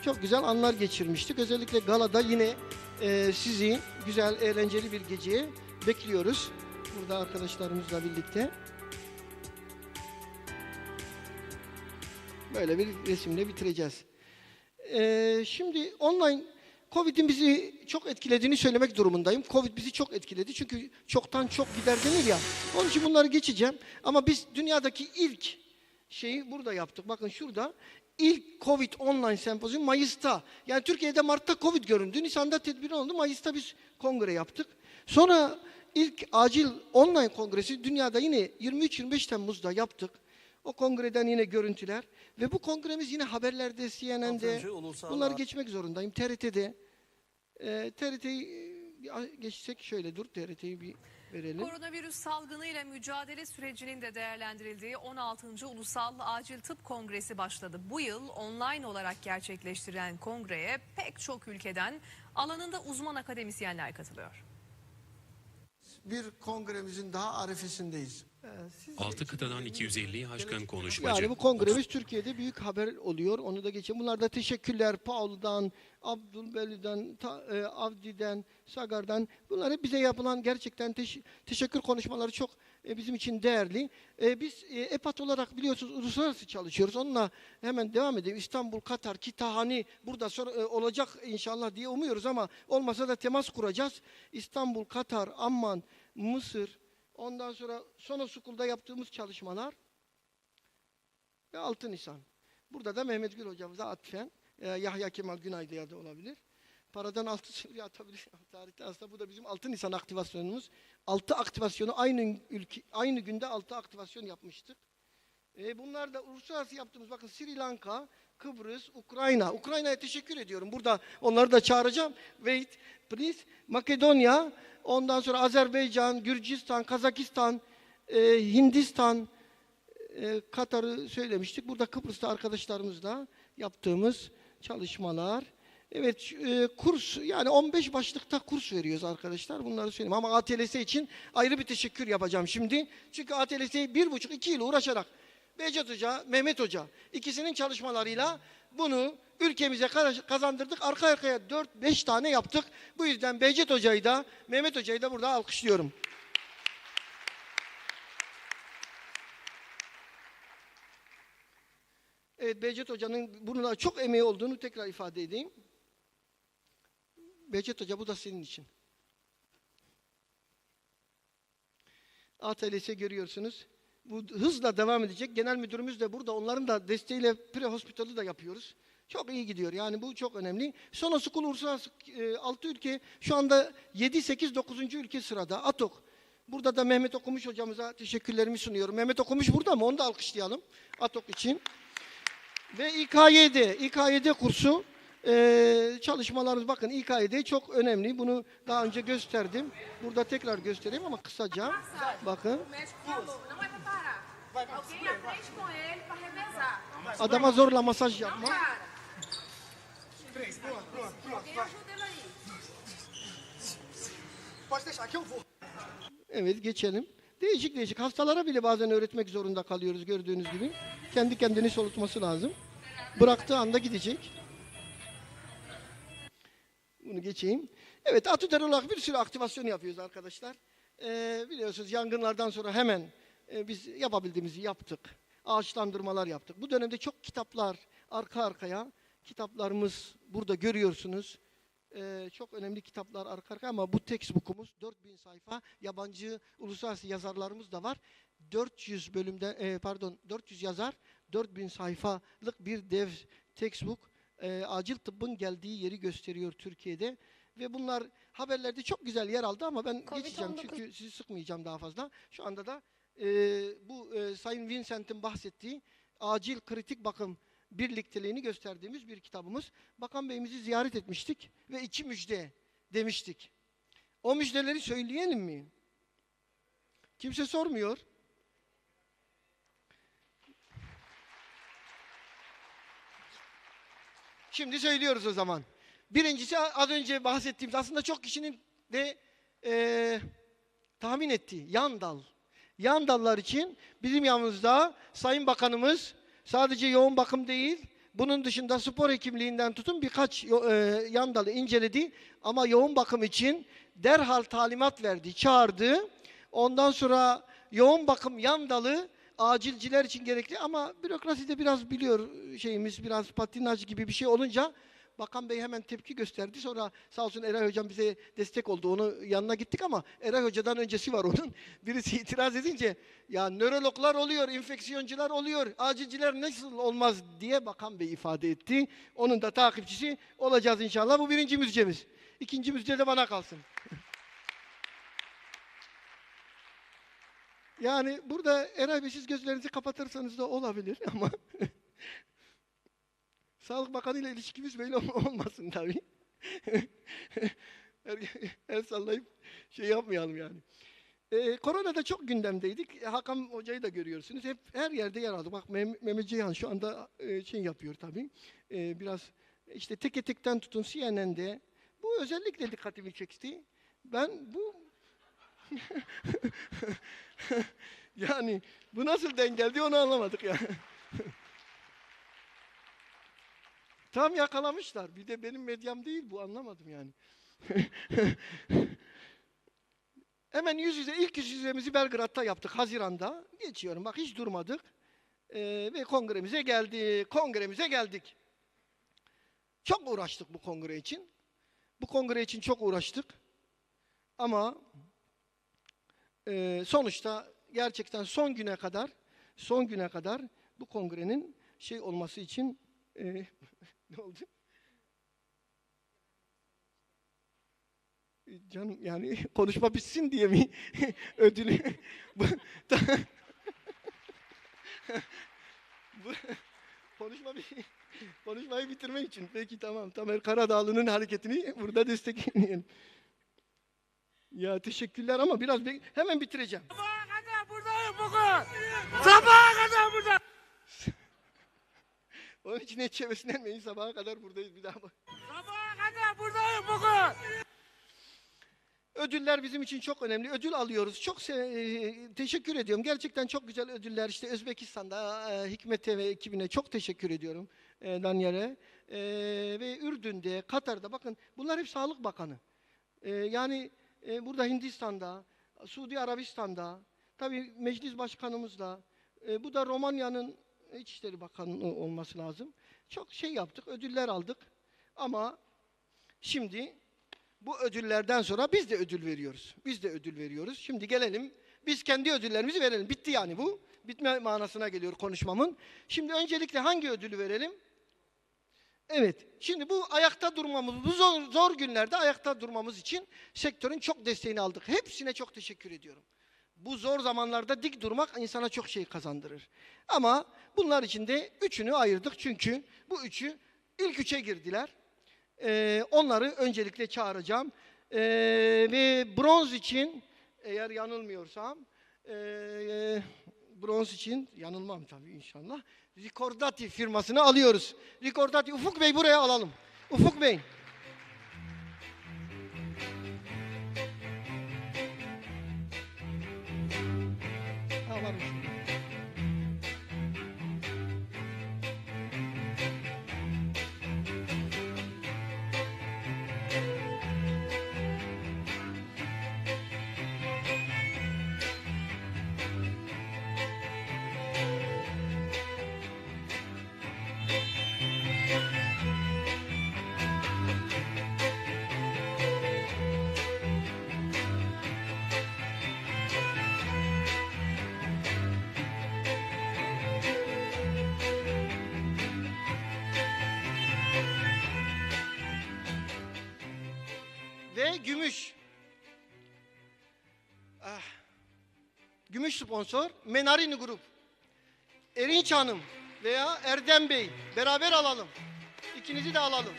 çok güzel anlar geçirmiştik. Özellikle galada yine sizi güzel, eğlenceli bir geceye bekliyoruz. Burada arkadaşlarımızla birlikte. Böyle bir resimle bitireceğiz. Şimdi online Covid'in bizi çok etkilediğini söylemek durumundayım. Covid bizi çok etkiledi çünkü çoktan çok gider denir ya. Onun için bunları geçeceğim. Ama biz dünyadaki ilk şeyi burada yaptık. Bakın şurada ilk Covid online sempozyum Mayıs'ta. Yani Türkiye'de Mart'ta Covid göründü. Nisan'da tedbir oldu. Mayıs'ta biz kongre yaptık. Sonra ilk acil online kongresi dünyada yine 23-25 Temmuz'da yaptık. O kongreden yine görüntüler. Ve bu kongremiz yine haberlerde, CNN'de, bunları geçmek zorundayım. TRT'de. TRT'yi geçsek şöyle dur, TRT'yi bir verelim. Koronavirüs salgınıyla mücadele sürecinin de değerlendirildiği 16. Ulusal Acil Tıp Kongresi başladı. Bu yıl online olarak gerçekleştirilen kongreye pek çok ülkeden alanında uzman akademisyenler katılıyor. Bir kongremizin daha arifesindeyiz. 6 kıtadan 250'yi aşkın konuşmacı. Yani bu kongremiz Türkiye'de büyük haber oluyor. Onu da geçelim. Bunlar da teşekkürler Paul'dan, Abdülbeli'den, Avdi'den, Sagar'dan. Bunlar hep bize yapılan gerçekten teşekkür konuşmaları çok bizim için değerli. Biz EPAT olarak biliyorsunuz uluslararası çalışıyoruz. Onunla hemen devam edelim. İstanbul, Katar, Kitahani burada sonra olacak inşallah diye umuyoruz ama olmasa da temas kuracağız. İstanbul, Katar, Amman, Mısır, ondan sonra Sonos School'da yaptığımız çalışmalar ve 6 Nisan. Burada da Mehmet Gül hocamıza atfen Yahya Kemal Günayda'ya da olabilir. Paradan 6 sürü atabilir. Tarihte aslında bu da bizim 6 Nisan aktivasyonumuz. 6 aktivasyonu aynı günde 6 aktivasyon yapmıştık. Bunlar da uluslararası yaptığımız bakın Sri Lanka, Kıbrıs, Ukrayna. Ukrayna'ya teşekkür ediyorum. Burada onları da çağıracağım. Wait, please. Makedonya, ondan sonra Azerbaycan, Gürcistan, Kazakistan, Hindistan, Katar'ı söylemiştik. Burada Kıbrıs'ta arkadaşlarımızla yaptığımız çalışmalar. Evet, kurs yani 15 başlıkta kurs veriyoruz arkadaşlar. Bunları söyleyeyim ama ATLS için ayrı bir teşekkür yapacağım şimdi. Çünkü ATLS'yi 1,5-2 yıl uğraşarak Behçet Hoca, Mehmet Hoca ikisinin çalışmalarıyla bunu ülkemize kazandırdık. Arka arkaya 4-5 tane yaptık. Bu yüzden Behçet Hoca'yı da Mehmet Hoca'yı da burada alkışlıyorum. Evet, Behçet Hoca'nın bununla çok emeği olduğunu tekrar ifade edeyim. Behçet Hoca bu da senin için. ATLS görüyorsunuz. Bu hızla devam edecek. Genel müdürümüz de burada. Onların da desteğiyle pre-hospital'ı da yapıyoruz. Çok iyi gidiyor. Yani bu çok önemli. Sonos School uluslararası 6 ülke. Şu anda 7, 8, 9. ülke sırada. ATOK. Burada da Mehmet Okumuş hocamıza teşekkürlerimi sunuyorum. Mehmet Okumuş burada mı? Onu da alkışlayalım. ATOK için. Ve İKYD kursu çalışmalarımız bakın İKYD çok önemli. Bunu daha önce gösterdim. Burada tekrar göstereyim ama kısaca. Bakın. Alguém aprende com ele para revezar. Adama zorla masaj yapma. Alguém ajuda ele aí. Pode deixar que eu vou. Evet, geçelim. Değişik değişik. Hastalara bile bazen öğretmek zorunda kalıyoruz gördüğünüz gibi. Kendi kendini solutması lazım. Bıraktığı anda gidecek. Bunu geçeyim. Evet, atüter olarak bir sürü aktivasyon yapıyoruz arkadaşlar. Biliyorsunuz yangınlardan sonra hemen biz yapabildiğimizi yaptık. Ağaçlandırmalar yaptık. Bu dönemde çok kitaplar arka arkaya. Kitaplarımız burada görüyorsunuz. Çok önemli kitaplar arka arkaya ama bu textbook'umuz 4000 sayfa. Yabancı uluslararası yazarlarımız da var. 400 bölümde 400 yazar, 4000 sayfalık bir dev textbook. Acil tıbbın geldiği yeri gösteriyor Türkiye'de. Ve bunlar haberlerde çok güzel yer aldı ama ben geçeceğim çünkü sizi sıkmayacağım daha fazla. Şu anda da bu Sayın Vincent'in bahsettiği acil kritik bakım birlikteliğini gösterdiğimiz bir kitabımız. Bakan Bey'imizi ziyaret etmiştik ve 2 müjde demiştik. O müjdeleri söyleyelim mi? Kimse sormuyor. Şimdi söylüyoruz o zaman. Birincisi az önce bahsettiğimiz aslında çok kişinin de tahmin ettiği yan dal. Yan dallar için bizim yanımızda Sayın Bakanımız sadece yoğun bakım değil, bunun dışında spor hekimliğinden tutun birkaç yan dalı inceledi. Ama yoğun bakım için derhal talimat verdi, çağırdı. Ondan sonra yoğun bakım yan dalı acilciler için gerekli ama bürokraside biraz biliyor şeyimiz, biraz patinaj gibi bir şey olunca Bakan Bey hemen tepki gösterdi. Sonra sağ olsun Eray Hocam bize destek oldu. Onun yanına gittik ama Eray Hoca'dan öncesi var onun. Birisi itiraz edince ya nörologlar oluyor, enfeksiyoncular oluyor, acilciler nasıl olmaz diye Bakan Bey ifade etti. Onun da takipçisi olacağız inşallah. Bu birinci müjdemiz. İkinci müjde de bana kalsın. Yani burada Eray Bey siz gözlerinizi kapatırsanız da olabilir ama Sağlık Bakanı ile ilişkimiz böyle olmasın tabii. El sallayıp şey yapmayalım yani. Koronada çok gündemdeydik. Hakan Hoca'yı da görüyorsunuz. Hep her yerde yer aldı. Bak Mehmet Ceyhan şu anda şey yapıyor tabii. Biraz işte teke tekten tutun CNN'de. Bu özellikle dikkatimi çekti. Ben bu yani bu nasıl denk geldi onu anlamadık ya. Tam yakalamışlar. Bir de benim medyam değil bu, anlamadım yani. Hemen ilk yüz yüzemizi Belgrad'da yaptık Haziran'da. Geçiyorum bak hiç durmadık. Ve kongremize geldik. Çok uğraştık bu kongre için. Bu kongre için çok uğraştık. Ama sonuçta gerçekten son güne kadar bu kongrenin şey olması için ne oldu? Canım yani konuşma bitsin diye mi ödülü konuşmayı bitirmek için. Peki tamam. Tamer Karadağlı'nın hareketini burada destekleyelim. Ya teşekkürler ama biraz hemen bitireceğim. Sabaha kadar buradayım bugün. Sabaha kadar burada. Onun için hiç heveslenmeyin. Sabaha kadar buradayız bir daha. Sabaha kadar buradayım bugün. Ödüller bizim için çok önemli. Ödül alıyoruz. Çok teşekkür ediyorum. Gerçekten çok güzel ödüller. İşte Özbekistan'da Hikmet'e ve ekibine çok teşekkür ediyorum. Danyal'e. Ve Ürdün'de, Katar'da bakın bunlar hep Sağlık Bakanı. Yani burada Hindistan'da, Suudi Arabistan'da, tabii meclis başkanımızla, bu da Romanya'nın İçişleri Bakanı olması lazım. Çok şey yaptık, ödüller aldık. Ama şimdi bu ödüllerden sonra biz de ödül veriyoruz. Şimdi gelelim, biz kendi ödüllerimizi verelim. Bitti yani bu. Bitme manasına geliyor konuşmamın. Şimdi öncelikle hangi ödülü verelim? Evet, şimdi bu ayakta durmamız, bu zor günlerde ayakta durmamız için sektörün çok desteğini aldık. Hepsine çok teşekkür ediyorum. Bu zor zamanlarda dik durmak insana çok şey kazandırır. Ama bunlar için de üçünü ayırdık çünkü bu üçü ilk üçe girdiler. Onları öncelikle çağıracağım. Ve bronz için eğer yanılmıyorsam bronz için yanılmam tabii inşallah. Ricordati firmasını alıyoruz. Ricordati, Ufuk Bey buraya alalım. Ufuk Bey. Ha, varmış. Ve gümüş. Gümüş sponsor Menarini Grup. Erinç Hanım veya Erdem Bey beraber alalım. İkinizi de alalım.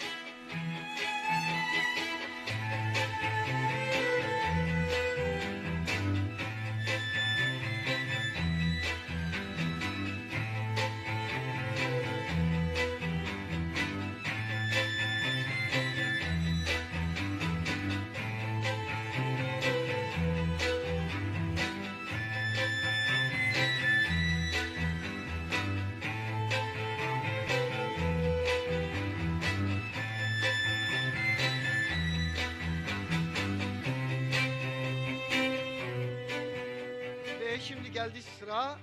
Şimdi geldi sıra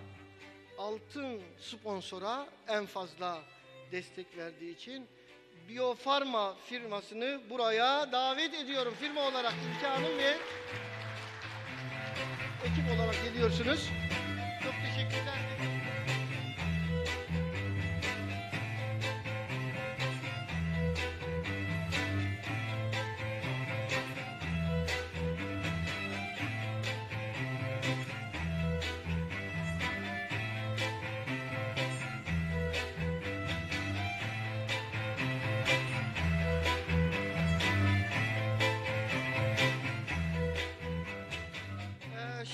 altın sponsora en fazla destek verdiği için Biofarma firmasını buraya davet ediyorum. Firma olarak İlke Hanım ve ekip olarak geliyorsunuz. Çok teşekkürler.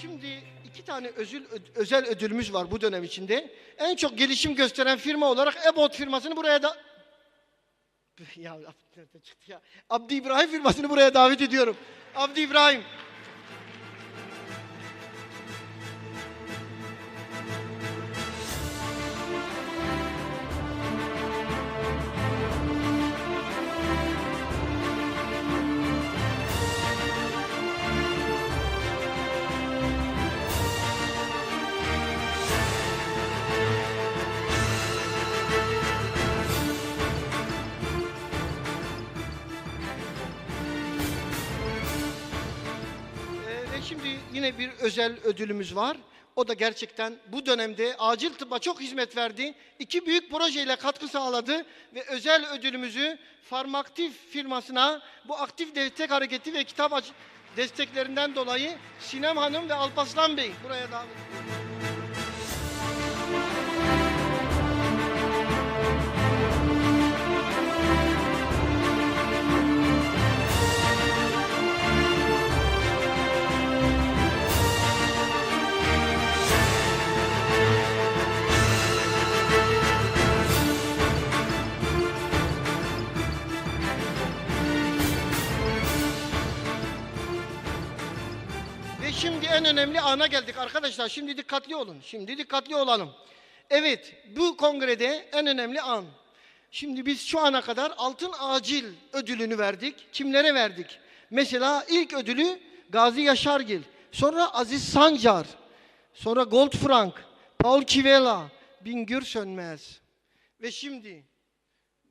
Şimdi iki tane özel ödülümüz var bu dönem içinde. En çok gelişim gösteren firma olarak Ebot firmasını buraya da... Ya nereden çıktı ya? Abdi İbrahim firmasını buraya davet ediyorum. Abdi İbrahim. Şimdi yine bir özel ödülümüz var. O da gerçekten bu dönemde acil tıbba çok hizmet verdi. 2 büyük projeyle katkı sağladı ve özel ödülümüzü Farmaktif firmasına bu aktif destek hareketi ve kitap desteklerinden dolayı Sinem Hanım ve Alparslan Bey buraya davet ediyoruz. Şimdi en önemli ana geldik arkadaşlar. Şimdi dikkatli olun. Şimdi dikkatli olalım. Evet, bu kongrede en önemli an. Şimdi biz şu ana kadar Altın Acil ödülünü verdik. Kimlere verdik? Mesela ilk ödülü Gazi Yaşargil, sonra Aziz Sancar, sonra Goldfrank, Paul Kivela, Bingür Sönmez. Ve şimdi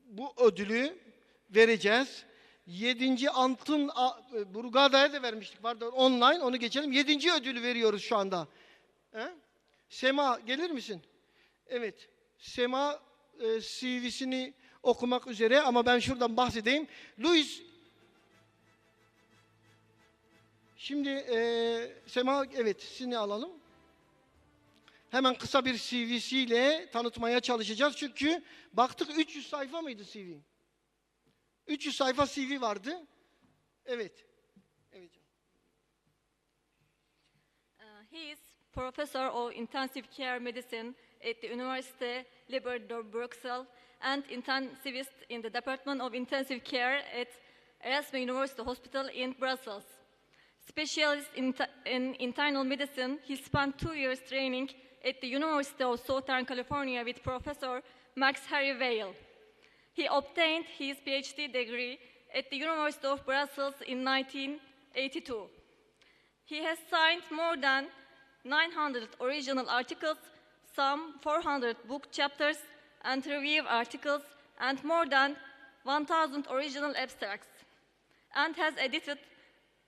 bu ödülü vereceğiz. 7. Altın Burgada'ya da vermiştik. Pardon, online onu geçelim. 7. ödülü veriyoruz şu anda. Sema gelir misin? Evet. Sema CV'sini okumak üzere ama ben şuradan bahsedeyim. Luis şimdi Sema evet sizini alalım. Hemen kısa bir CV'siyle tanıtmaya çalışacağız. Çünkü baktık 300 sayfa mıydı CV? 300 sayfa CV vardı. Evet. Evet. He is Professor of Intensive Care Medicine at the University Libre de Bruxelles, and intensivist in the Department of Intensive Care at Erasmus University Hospital in Brussels. Specialist in internal medicine, he spent 2 years training at the University of Southern California with Professor Max Harry Weil. He obtained his PhD degree at the University of Brussels in 1982. He has signed more than 900 original articles, some 400 book chapters and review articles, and more than 1,000 original abstracts, and has edited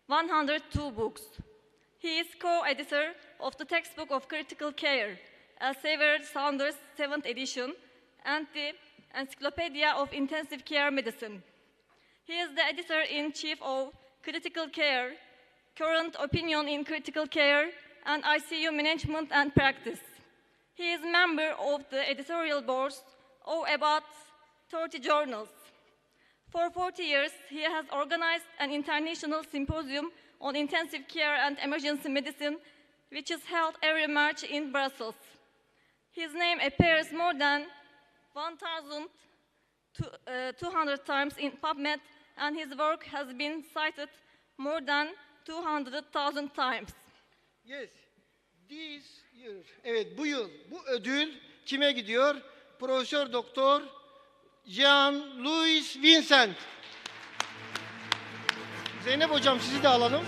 102 books. He is co-editor of the Textbook of Critical Care, Elsevier Saunders 7th edition, and the Encyclopedia of Intensive Care Medicine. He is the editor-in-chief of Critical Care, Current Opinion in Critical Care, and ICU Management and Practice. He is member of the editorial boards of about 30 journals. For 40 years, he has organized an international symposium on intensive care and emergency medicine, which is held every March in Brussels. His name appears more than 1,200 times in PubMed, and his work has been cited more than 200,000 times. Yes, this year. Evet, bu yıl bu ödül kime gidiyor? Profesör Doktor Jean-Louis Vincent. Zeynep Hocam, sizi de alalım.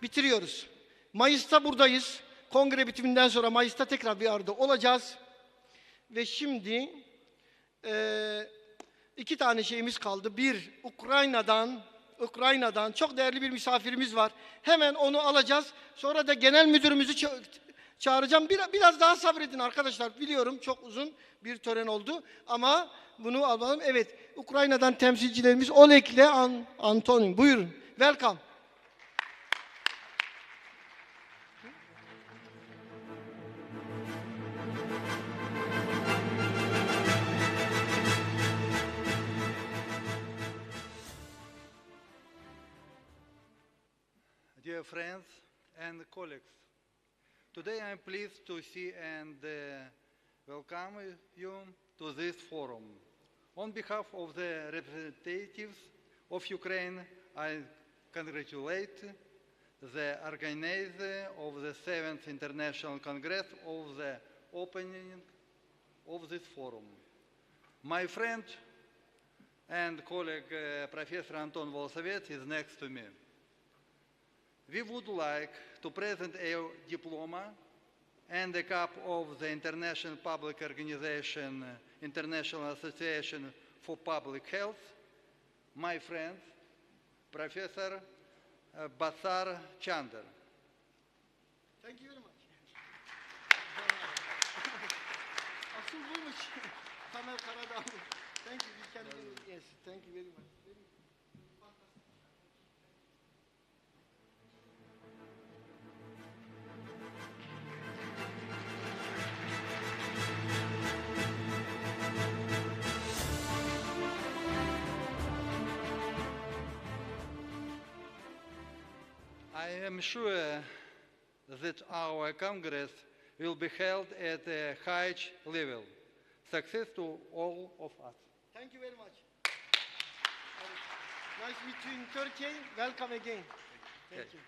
Bitiriyoruz. Mayıs'ta buradayız. Kongre bitiminden sonra Mayıs'ta tekrar bir arada olacağız. Ve şimdi 2 tane şeyimiz kaldı. Bir, Ukrayna'dan çok değerli bir misafirimiz var. Hemen onu alacağız. Sonra da genel müdürümüzü çağıracağım. Biraz daha sabredin arkadaşlar. Biliyorum çok uzun bir tören oldu. Ama bunu alalım. Evet, Ukrayna'dan temsilcilerimiz Oleg'le Antonin. Buyurun. Welcome. Dear friends and colleagues, today I am pleased to see and welcome you to this forum. On behalf of the representatives of Ukraine, I congratulate the organizer of the 7th International Congress of the opening of this forum. My friend and colleague Professor Anton Volosovets is next to me. We would like to present a diploma and a cup of the International Public Organization, International Association for Public Health, my friend, Professor Basar Chander. Thank you very much. Asıl buymuş. Tamer Karadağlı. Thank you. Yes, thank you very much. I am sure that our Congress will be held at a high level. Success to all of us. Thank you very much. Nice to meet you in Turkey. Welcome again. Thank you.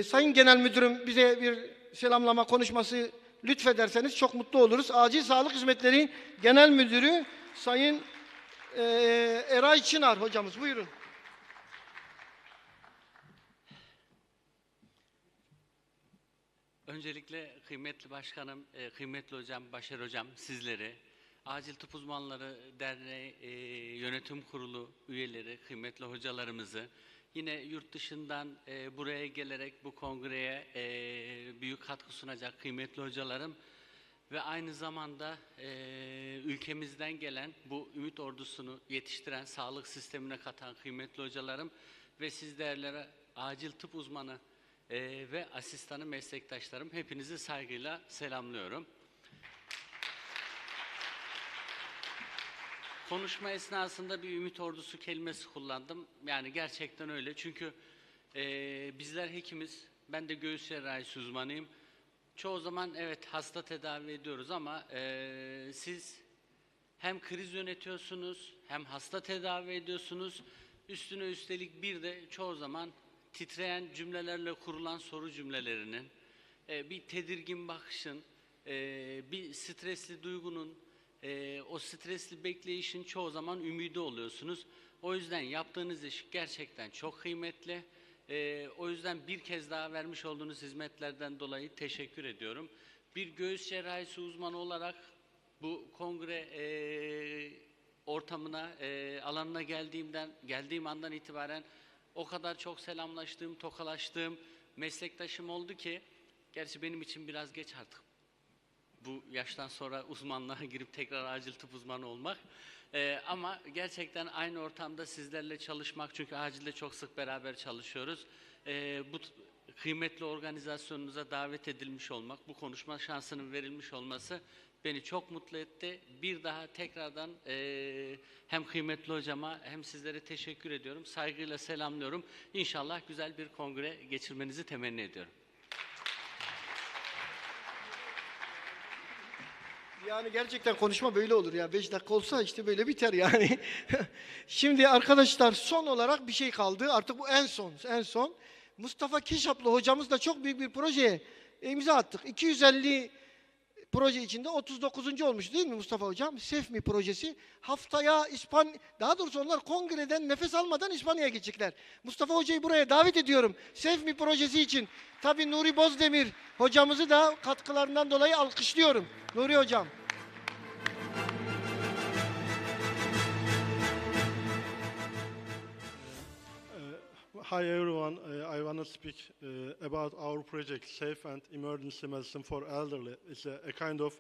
Sayın Genel Müdürüm bize bir selamlama konuşması lütfederseniz çok mutlu oluruz. Acil Sağlık Hizmetleri Genel Müdürü Sayın Eray Çınar hocamız, buyurun. Öncelikle kıymetli başkanım, kıymetli hocam, Başar hocam, sizleri, Acil Tıp Uzmanları Derneği Yönetim Kurulu üyeleri, kıymetli hocalarımızı, yine yurt dışından buraya gelerek bu kongreye büyük katkı sunacak kıymetli hocalarım ve aynı zamanda ülkemizden gelen bu Ümit Ordusu'nu yetiştiren, sağlık sistemine katan kıymetli hocalarım ve siz değerli acil tıp uzmanı ve asistanı meslektaşlarım, hepinizi saygıyla selamlıyorum. Konuşma esnasında bir Ümit Ordusu kelimesi kullandım. Yani gerçekten öyle. Çünkü bizler hekimiz, ben de göğüs cerrahisi uzmanıyım. Çoğu zaman evet hasta tedavi ediyoruz ama siz hem kriz yönetiyorsunuz, hem hasta tedavi ediyorsunuz. Üstüne üstelik bir de çoğu zaman titreyen cümlelerle kurulan soru cümlelerinin, bir tedirgin bakışın, bir stresli duygunun, o stresli bekleyişin çoğu zaman ümidi oluyorsunuz. O yüzden yaptığınız iş gerçekten çok kıymetli. O yüzden bir kez daha vermiş olduğunuz hizmetlerden dolayı teşekkür ediyorum. Bir göğüs cerrahisi uzmanı olarak bu kongre ortamına, alanına geldiğim andan itibaren o kadar çok selamlaştığım, tokalaştığım meslektaşım oldu ki, gerçi benim için biraz geç artık bu yaştan sonra uzmanlığa girip tekrar acil tıp uzmanı olmak. Ama gerçekten aynı ortamda sizlerle çalışmak, çünkü acilde çok sık beraber çalışıyoruz. Bu kıymetli organizasyonunuza davet edilmiş olmak, bu konuşma şansının verilmiş olması beni çok mutlu etti. Bir daha tekrardan hem kıymetli hocama hem sizlere teşekkür ediyorum. Saygıyla selamlıyorum. İnşallah güzel bir kongre geçirmenizi temenni ediyorum. Yani gerçekten konuşma böyle olur ya. 5 dakika olsa işte böyle biter yani. Şimdi arkadaşlar son olarak bir şey kaldı. Artık bu en son. Mustafa Keşaplı hocamızla çok büyük bir projeye imza attık. 250 proje içinde 39. olmuş değil mi Mustafa hocam? SEFMI projesi. Haftaya daha doğrusu onlar kongreden nefes almadan İspanya'ya gidecekler. Mustafa hocayı buraya davet ediyorum. SEFMI projesi için. Tabii Nuri Bozdemir hocamızı da katkılarından dolayı alkışlıyorum. Nuri hocam. Hi everyone, I want to speak about our project, Safe and Emergency Medicine for Elderly. It's a kind of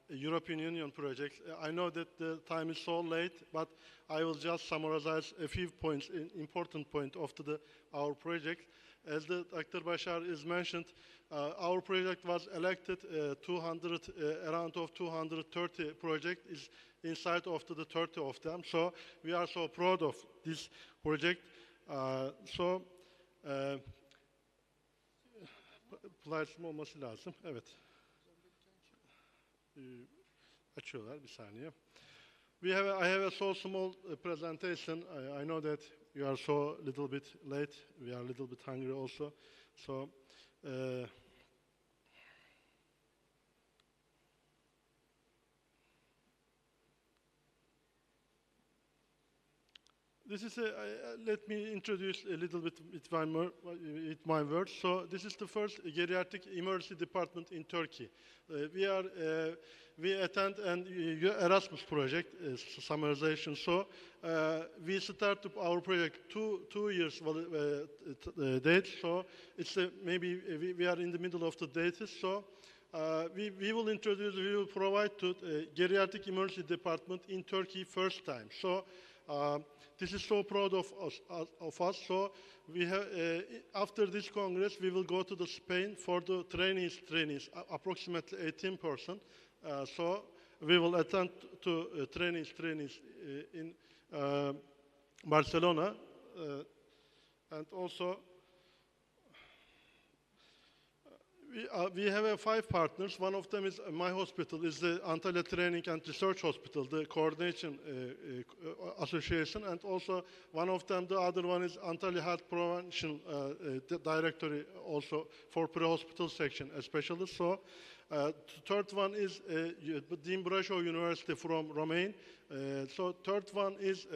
European Union project. I know that the time is so late, but I will just summarize a few points, important points of our project. As the Dr. Bashar is mentioned, our project was elected around of 230 project is inside of the 30 of them. So we are so proud of this project. Paylaşım olması lazım. Evet. Açıyorlar bir saniye. I have a so small presentation. I know that you are so little bit late. We are a little bit hungry also. So this is let me introduce a little bit with my words. So this is the first geriatric emergency department in Turkey. We attend an Erasmus project summarization. So we started our project two years date. So it's maybe we are in the middle of the date. So we will provide to geriatric emergency department in Turkey first time. So this is so proud of us. So we have after this congress we will go to Spain for the trainees, approximately 18%. So we will attend to trainees in Barcelona, and also we have 5 partners. One of them is my hospital, is the Antalya Training and Research Hospital, the coordination association, and also one of them, the other one is Antalya Health Prevention Directory, also for pre-hospital section, especially. So, third one is Dean Brașov University from Romania. So fourth one is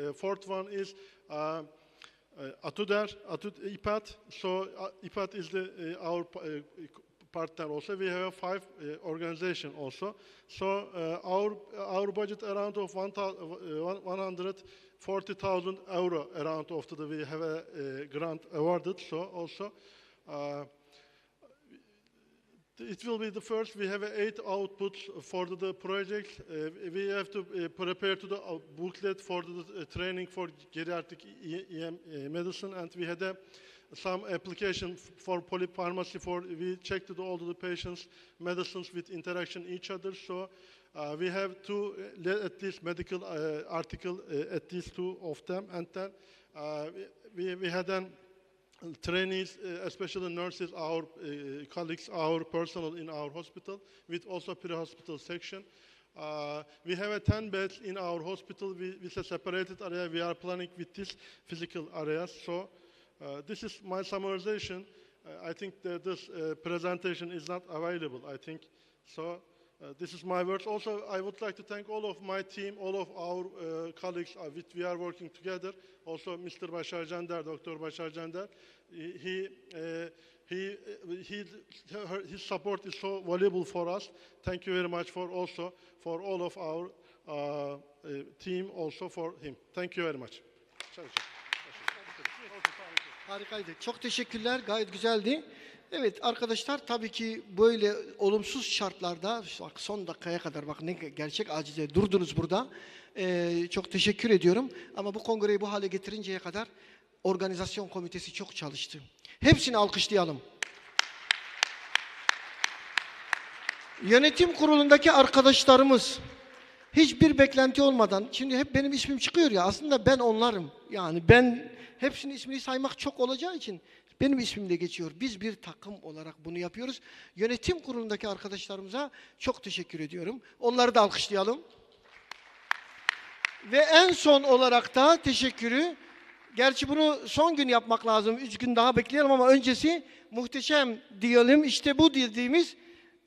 IPAT. So IPAT is our partner also. We have 5 organizations also. So our budget around of 140,000 euro around after we have a grant awarded. So also it will be the first. We have 8 outputs for the project. We have to prepare to the booklet for the training for geriatric EM medicine, and we had some application for polypharmacy. We checked all the patients' medicines with interaction each other. So we have at least medical article, at least 2 of them, and then we had trainees, especially nurses, our colleagues, our personnel in our hospital, with also pre-hospital section. We have 10 beds in our hospital with a separated area. We are planning with these physical areas. So this is my summarization. I think that this presentation is not available, I think. So this is my words. Also, I would like to thank all of my team, all of our colleagues with we are working together. Also, Mr. Başar Cender, Dr. Başar Cender, his support is so valuable for us. Thank you very much for all of our team, also for him. Thank you very much. Harikaydı. Çok teşekkürler. Gayet güzeldi. Evet arkadaşlar, tabii ki böyle olumsuz şartlarda bak son dakikaya kadar bak ne gerçek acize durdunuz burada. Çok teşekkür ediyorum. Ama bu kongreyi bu hale getirinceye kadar organizasyon komitesi çok çalıştı. Hepsini alkışlayalım. Yönetim kurulundaki arkadaşlarımız hiçbir beklenti olmadan, şimdi hep benim ismim çıkıyor ya, aslında ben onlarım. Yani ben hepsinin ismini saymak çok olacağı için benim ismim de geçiyor. Biz bir takım olarak bunu yapıyoruz. Yönetim kurulundaki arkadaşlarımıza çok teşekkür ediyorum. Onları da alkışlayalım. Ve en son olarak da teşekkürü, gerçi bunu son gün yapmak lazım, 3 gün daha bekleyelim ama öncesi muhteşem diyelim. İşte bu dediğimiz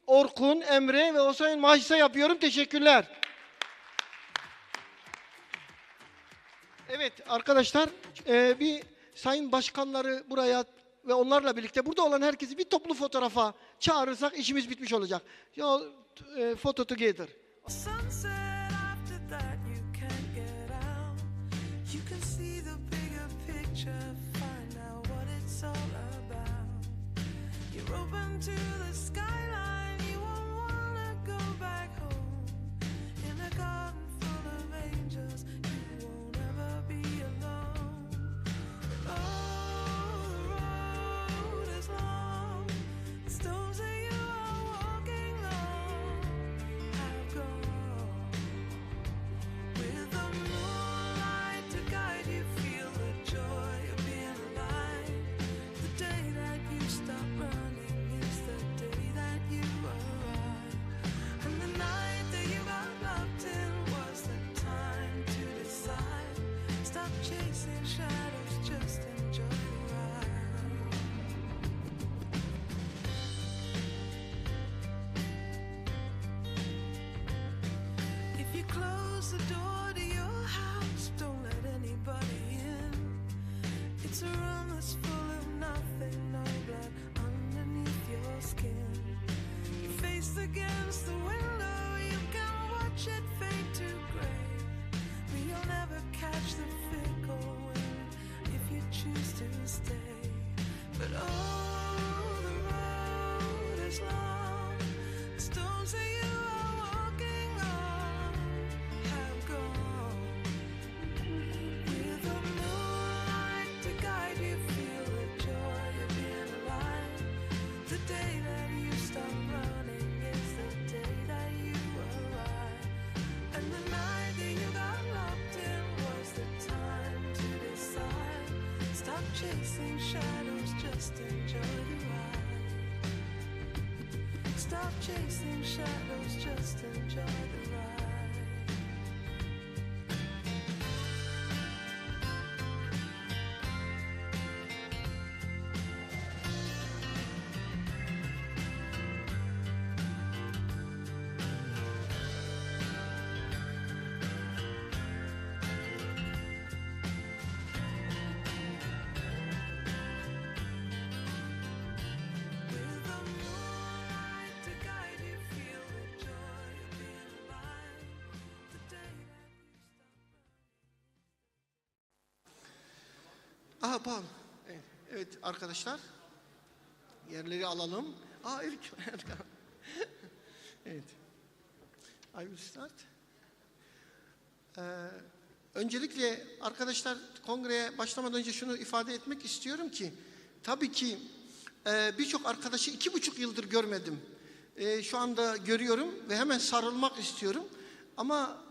Orkun, Emre ve Osayin Mahşis'e yapıyorum. Teşekkürler. Evet arkadaşlar, bir sayın başkanları buraya ve onlarla birlikte burada olan herkesi bir toplu fotoğrafa çağırırsak işimiz bitmiş olacak. Photo together. Against the window, you can watch it fade to gray, but you'll never catch the fickle wind if you choose to stay. But oh, the road is long, the stones that you are walking on have gone. With the moonlight to guide you, feel the joy of being alive. The day that you stop running, chasing shadows, just enjoy the ride. stop chasing shadows, just enjoy the ride. Aha Paul. Evet arkadaşlar. Yerleri alalım. Erik. Evet. I will start. Öncelikle arkadaşlar kongreye başlamadan önce şunu ifade etmek istiyorum ki tabii ki birçok arkadaşı 2,5 yıldır görmedim. Şu anda görüyorum ve hemen sarılmak istiyorum. Ama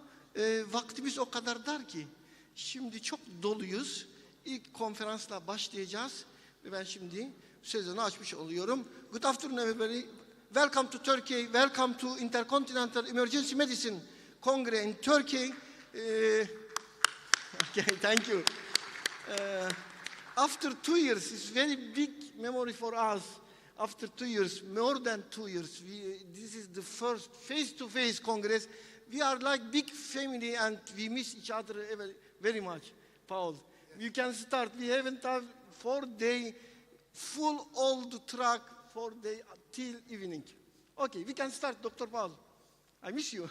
vaktimiz o kadar dar ki şimdi çok doluyuz. İlk konferansla başlayacağız ve ben şimdi sözünü açmış oluyorum. Good afternoon everybody. Welcome to Turkey. Welcome to Intercontinental Emergency Medicine Congress in Turkey. Okay, thank you. After 2 years, it's very big memory for us. After 2 years, more than 2 years, this is the first face-to-face Congress. We are like big family and we miss each other very much, Paul. We can start. We haven't had 4 days full old truck 4 days till evening. Okay, we can start, Dr. Paul. I miss you.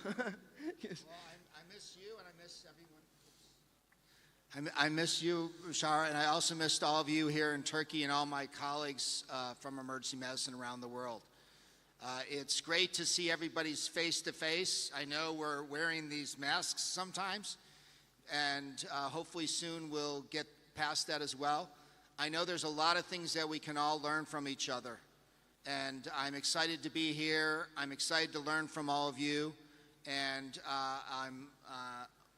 Yes. Well, I miss you and I miss everyone. I miss you, Bashar, and I also missed all of you here in Turkey and all my colleagues from emergency medicine around the world. It's great to see everybody's face-to-face. I know we're wearing these masks sometimes, and hopefully soon we'll get past that as well. I know there's a lot of things that we can all learn from each other, and I'm excited to be here. I'm excited to learn from all of you, and I'm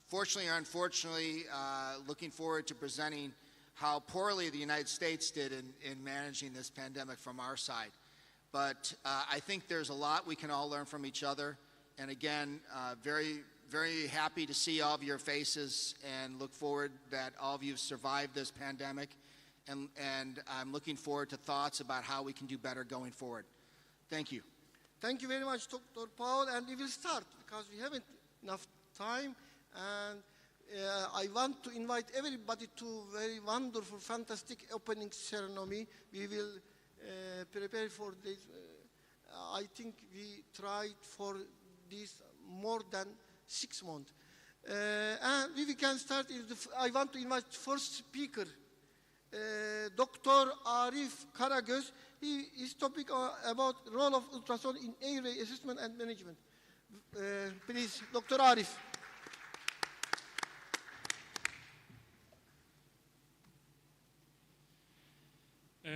fortunately or unfortunately looking forward to presenting how poorly the United States did in managing this pandemic from our side. But I think there's a lot we can all learn from each other, and again, very happy to see all of your faces and look forward that all of you survived this pandemic. And I'm looking forward to thoughts about how we can do better going forward. Thank you. Thank you very much, Dr. Paul. And we will start because we haven't enough time. And I want to invite everybody to a very wonderful, fantastic opening ceremony. We will prepare for this. I think we tried for this more than 6 months. And we can start. I want to invite first speaker, Dr. Arif Karagöz. He is topic about role of ultrasound in airway assessment and management. Please, Dr. Arif.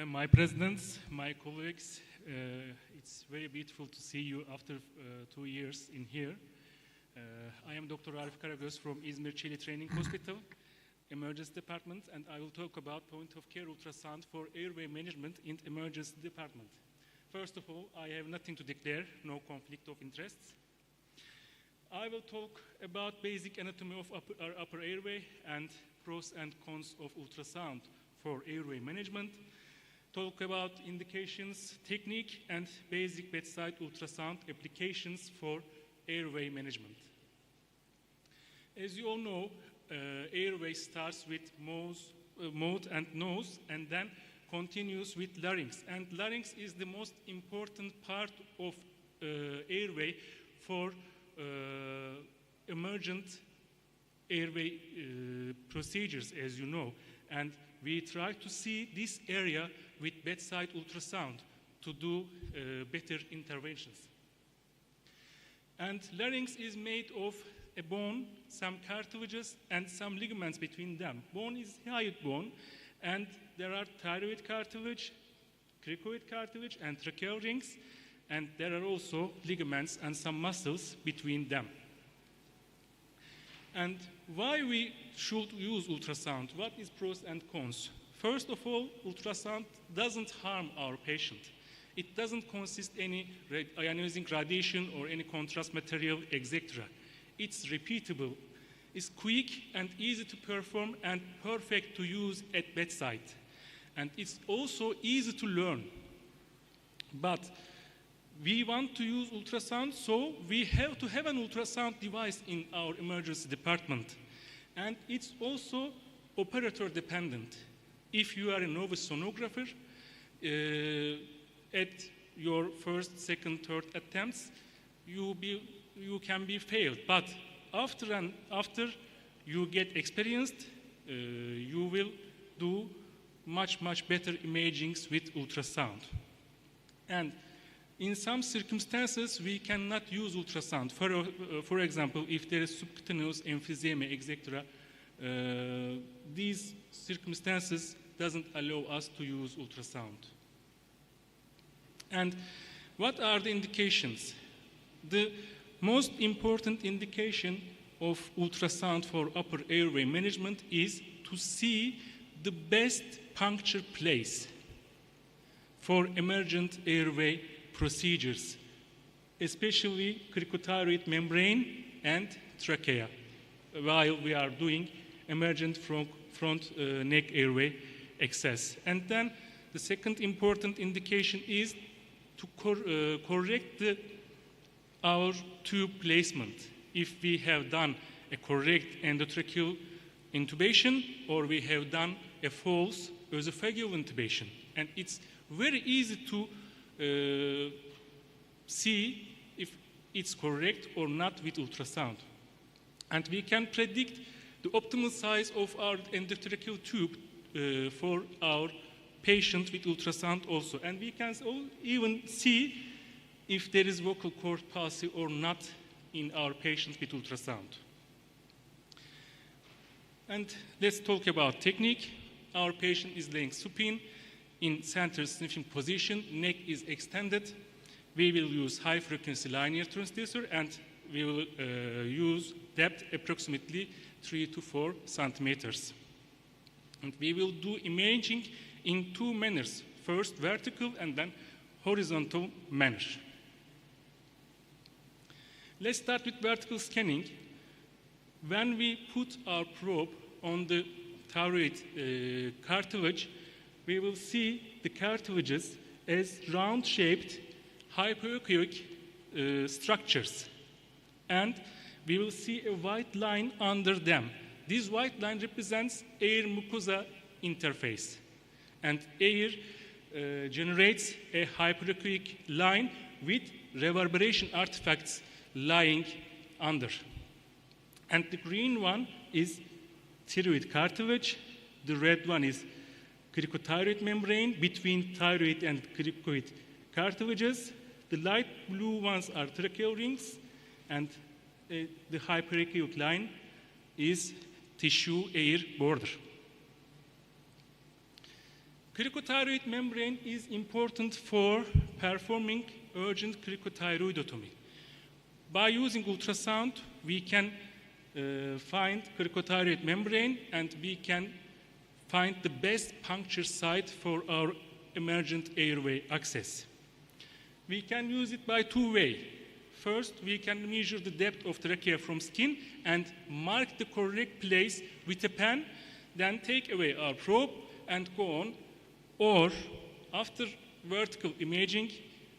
My presidents, my colleagues, it's very beautiful to see you after 2 years in here. I am Dr. Arif Karagöz from İzmir Çiğli Training Hospital, Emergency Department, and I will talk about point-of-care ultrasound for airway management in Emergency Department. First of all, I have nothing to declare, no conflict of interests. I will talk about basic anatomy of upper airway and pros and cons of ultrasound for airway management, talk about indications, technique, and basic bedside ultrasound applications for airway management. As you all know, airway starts with mouth and nose, and then continues with larynx. And larynx is the most important part of airway for emergent airway procedures, as you know. And we try to see this area with bedside ultrasound to do better interventions. And larynx is made of a bone, some cartilages, and some ligaments between them. Bone is hyoid bone, and there are thyroid cartilage, cricoid cartilage, and tracheal rings, and there are also ligaments and some muscles between them. And why we should use ultrasound? What is pros and cons? First of all, ultrasound doesn't harm our patient. It doesn't consist any ionizing radiation or any contrast material, etc. It's repeatable, it's quick and easy to perform and perfect to use at bedside. And it's also easy to learn. But we want to use ultrasound, so we have to have an ultrasound device in our emergency department. And it's also operator dependent. If you are a novice sonographer, at your first, second, third attempts, you can be failed. But after you get experienced, you will do much better imagings with ultrasound. And in some circumstances, we cannot use ultrasound. For example, if there is subcutaneous emphysema, etc., these circumstances doesn't allow us to use ultrasound. And what are the indications? The most important indication of ultrasound for upper airway management is to see the best puncture place for emergent airway procedures, especially cricothyroid membrane and trachea, while we are doing emergent front neck airway access. And then the second important indication is to correct our tube placement. If we have done a correct endotracheal intubation or we have done a false esophageal intubation. And it's very easy to see if it's correct or not with ultrasound. And we can predict the optimal size of our endotracheal tube for our patient with ultrasound also. And we can even see if there is vocal cord palsy or not in our patients with ultrasound. And let's talk about technique. Our patient is laying supine in center sniffing position, neck is extended. We will use high frequency linear transducer and we will use depth approximately 3 to 4 centimeters. And we will do imaging in two manners, first vertical and then horizontal manner. Let's start with vertical scanning. When we put our probe on the thyroid cartilage, we will see the cartilages as round-shaped hypoechoic structures. And we will see a white line under them. This white line represents air-mucosa interface. And air generates a hypoechoic line with reverberation artifacts lying under. And the green one is thyroid cartilage. The red one is cricothyroid membrane between thyroid and cricoid cartilages. The light blue ones are tracheal rings, and the hypoechoic line is tissue air border. Cricothyroid membrane is important for performing urgent cricothyroidotomy. By using ultrasound, we can find cricothyroid membrane and we can find the best puncture site for our emergent airway access. We can use it by two ways. First, we can measure the depth of trachea from skin and mark the correct place with a pen, then take away our probe and go on. Or, after vertical imaging,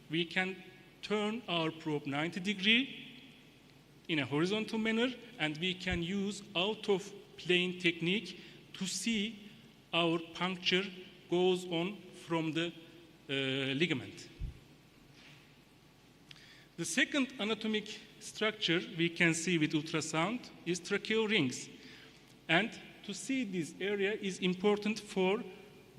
we can turn our probe 90 degrees in a horizontal manner, and we can use out-of-plane technique to see our puncture goes on from the ligament. The second anatomic structure we can see with ultrasound is tracheal rings. And to see this area is important for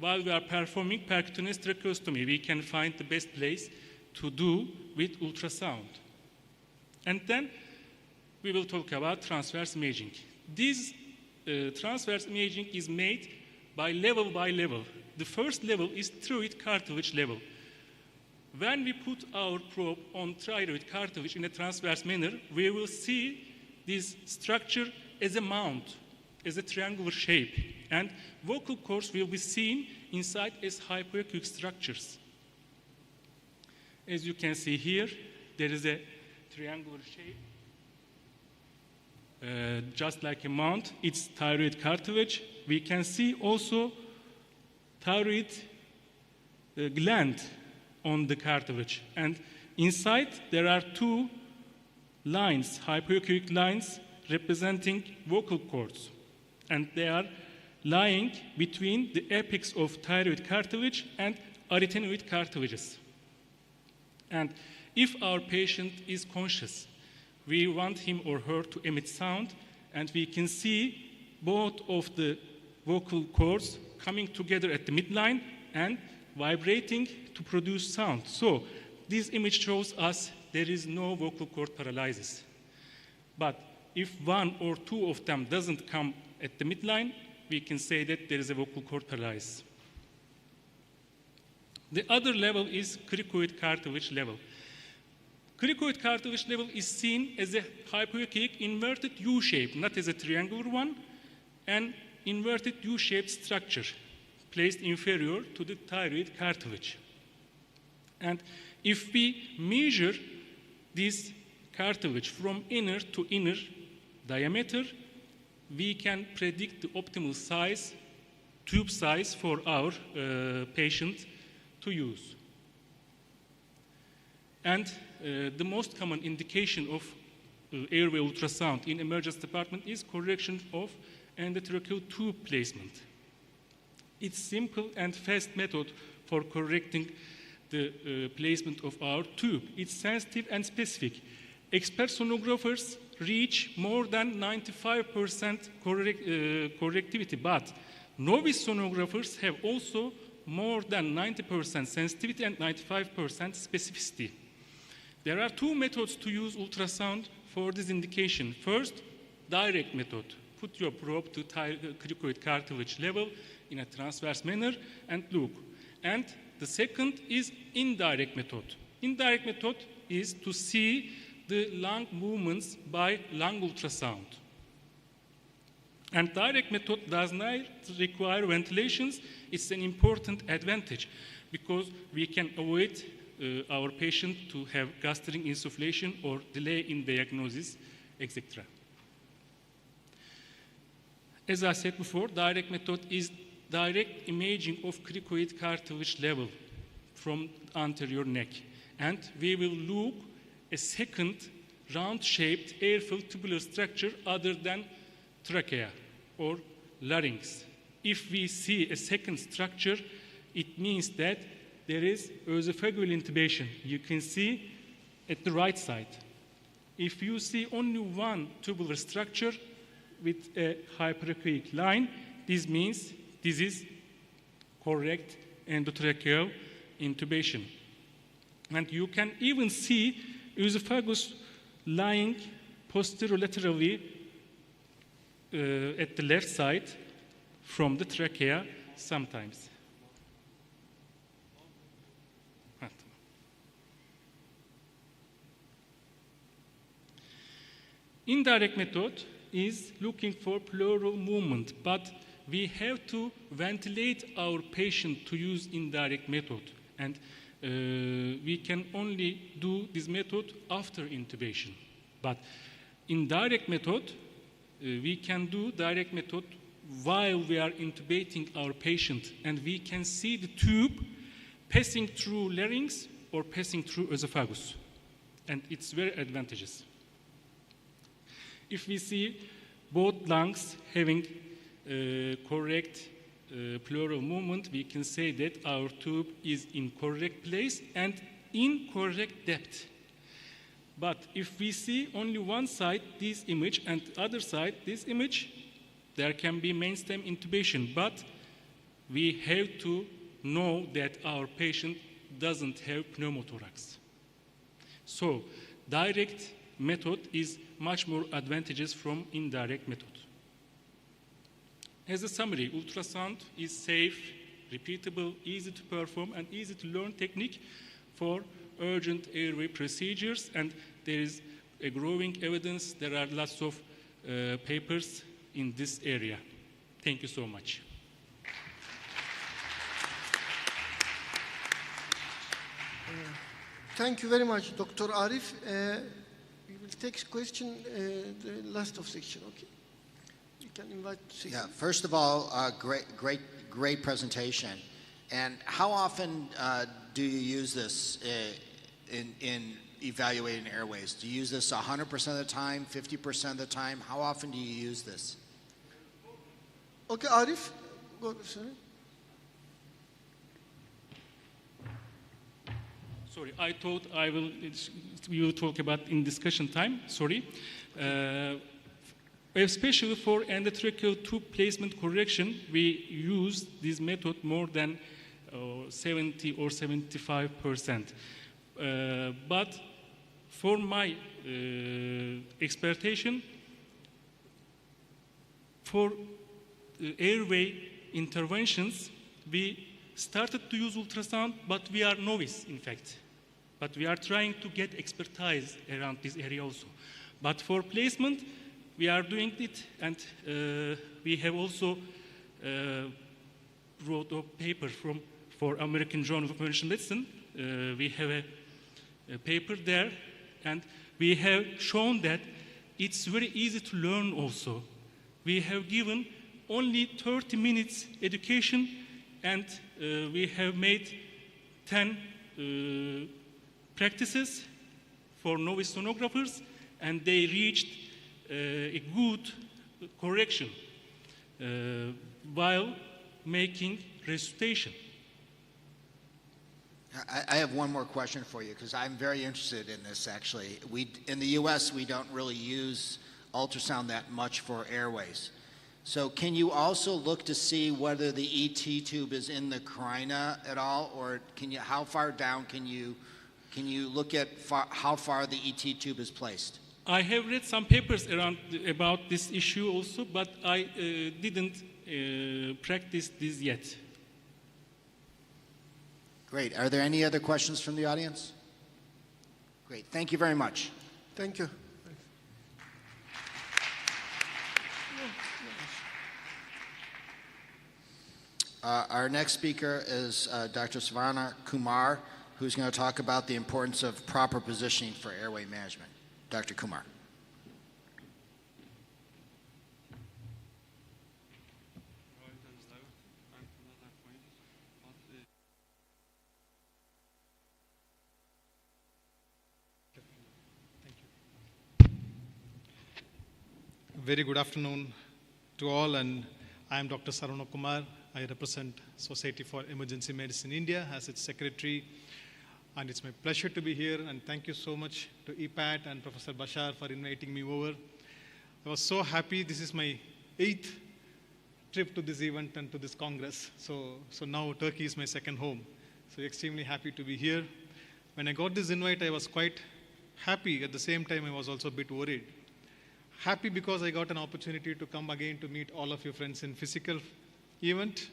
while we are performing percutaneous tracheostomy. We can find the best place to do with ultrasound. And then we will talk about transverse imaging. This transverse imaging is made by level. The first level is thyroid cartilage level. When we put our probe on thyroid cartilage in a transverse manner, we will see this structure as a mount, as a triangular shape, and vocal cords will be seen inside as hypoechoic structures. As you can see here, there is a triangular shape, just like a mount. It's thyroid cartilage. We can see also thyroid gland on the cartilage. And inside, there are two lines, hypoechoic lines, representing vocal cords. And they are lying between the apex of thyroid cartilage and arytenoid cartilages. And if our patient is conscious, we want him or her to emit sound, and we can see both of the vocal cords coming together at the midline and vibrating to produce sound. So this image shows us there is no vocal cord paralysis. But if one or two of them doesn't come at the midline, we can say that there is a vocal cord paralysis. The other level is cricoid cartilage level. Cricoid cartilage level is seen as a hypoechoic inverted U shape, not as a triangular one, an inverted U-shaped structure placed inferior to the thyroid cartilage. And if we measure this cartilage from inner to inner diameter, we can predict the optimal size, tube size for our patient to use. And the most common indication of airway ultrasound in emergency department is correction of endotracheal tube placement. It's simple and fast method for correcting the placement of our tube. It's sensitive and specific. Expert sonographers reach more than 95% correctivity, but novice sonographers have also more than 90% sensitivity and 95% specificity. There are two methods to use ultrasound for this indication. First, direct method. Put your probe to cricoid cartilage level in a transverse manner and look. And the second is indirect method. Indirect method is to see the lung movements by lung ultrasound. And direct method does not require ventilations. It's an important advantage because we can avoid our patient to have gastric insufflation or delay in diagnosis, etc. As I said before, direct method is direct imaging of cricoid cartilage level from anterior neck. And we will look a second round-shaped air-filled tubular structure other than trachea or larynx. If we see a second structure, it means that there is esophageal intubation. You can see at the right side. If you see only one tubular structure with a hyperechoic line, this means this is correct endotracheal intubation. And you can even see esophagus lying posterolaterally at the left side from the trachea sometimes. Indirect method is looking for pleural movement, but we have to ventilate our patient to use indirect method. And we can only do this method after intubation. But in direct method, we can do direct method while we are intubating our patient, and we can see the tube passing through larynx or passing through esophagus. And it's very advantageous. If we see both lungs having correct pleural movement, we can say that our tube is in correct place and in correct depth. But if we see only one side, this image, and the other side, this image, there can be mainstem intubation. But we have to know that our patient doesn't have pneumothorax. So direct method is much more advantageous from indirect method. As a summary, ultrasound is safe, repeatable, easy to perform, and easy to learn technique for urgent airway procedures, and there is a growing evidence. There are lots of papers in this area. Thank you so much. Thank you very much, Dr. Arif. We will take question, the last of section, okay? You can invite. Yeah, first of all, great presentation. And how often do you use this in evaluating airways? Do you use this 100% of the time, 50% of the time? How often do you use this? Okay, Arif, go, sorry. Sorry, I thought we will talk about in discussion time, sorry. Especially for endotracheal tube placement correction, we use this method more than 70 or 75%. But for my expectation, for airway interventions, we started to use ultrasound, but we are novice, in fact. But we are trying to get expertise around this area also. But for placement, we are doing it, and we have also wrote a paper for American Journal of Emergency Medicine. We have a paper there, and we have shown that it's very easy to learn also. We have given only 30 minutes education, and we have made 10 practices for novice sonographers, and they reached a good correction while making resuscitation. I have one more question for you, because I'm very interested in this, actually. In the U.S., we don't really use ultrasound that much for airways. So can you also look to see whether the ET tube is in the carina at all, or how far down can you look at how far the ET tube is placed? I have read some papers about this issue also, but I didn't practice this yet. Great. Are there any other questions from the audience? Great. Thank you very much. Thank you. Our next speaker is Dr. Savana Kumar, who's going to talk about the importance of proper positioning for airway management. Dr. Kumar. Very good afternoon to all, and I am Dr. Savana Kumar. I represent Society for Emergency Medicine India as its secretary, and it's my pleasure to be here, and thank you so much to EPAT and Professor Bashar for inviting me over. I was so happy. This is my 8th trip to this event and to this Congress, so now Turkey is my second home. So extremely happy to be here. When I got this invite, I was quite happy. At the same time, I was also a bit worried. Happy because I got an opportunity to come again to meet all of your friends in physical event,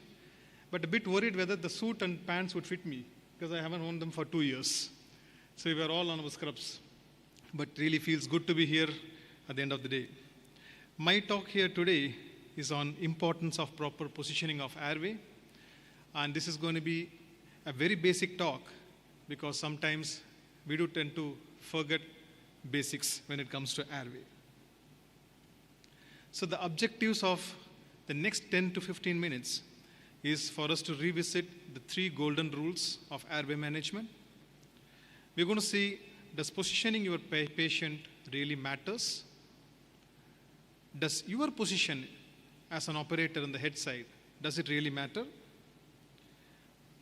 but a bit worried whether the suit and pants would fit me, because I haven't worn them for 2 years. So we were all on our scrubs, but really feels good to be here at the end of the day. My talk here today is on importance of proper positioning of airway, and this is going to be a very basic talk, because sometimes we do tend to forget basics when it comes to airway. So the objectives of the next 10 to 15 minutes is for us to revisit the 3 golden rules of airway management. We're going to see, does positioning your patient really matters? Does your position as an operator on the head side, does it really matter?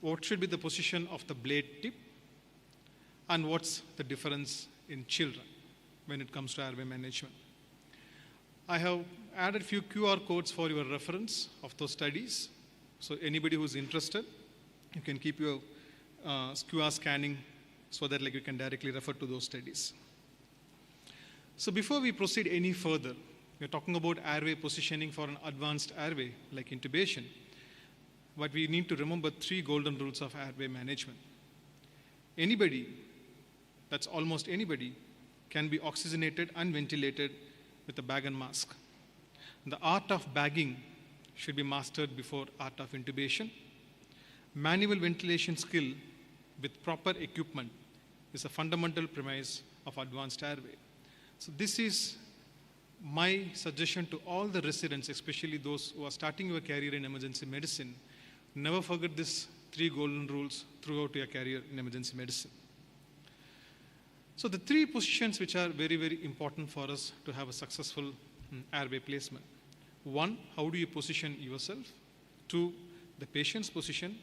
What should be the position of the blade tip? And what's the difference in children when it comes to airway management? I have added a few QR codes for your reference of those studies. So anybody who's interested, you can keep your QR scanning so that you can directly refer to those studies. So before we proceed any further, we're talking about airway positioning for an advanced airway like intubation. But we need to remember 3 golden rules of airway management. Anybody, that's almost anybody, can be oxygenated and ventilated with a bag and mask. The art of bagging should be mastered before art of intubation. Manual ventilation skill with proper equipment is a fundamental premise of advanced airway. So this is my suggestion to all the residents, especially those who are starting your career in emergency medicine. Never forget these 3 golden rules throughout your career in emergency medicine. So the 3 positions which are very, very important for us to have a successful airway placement. 1, how do you position yourself? 2, the patient's position.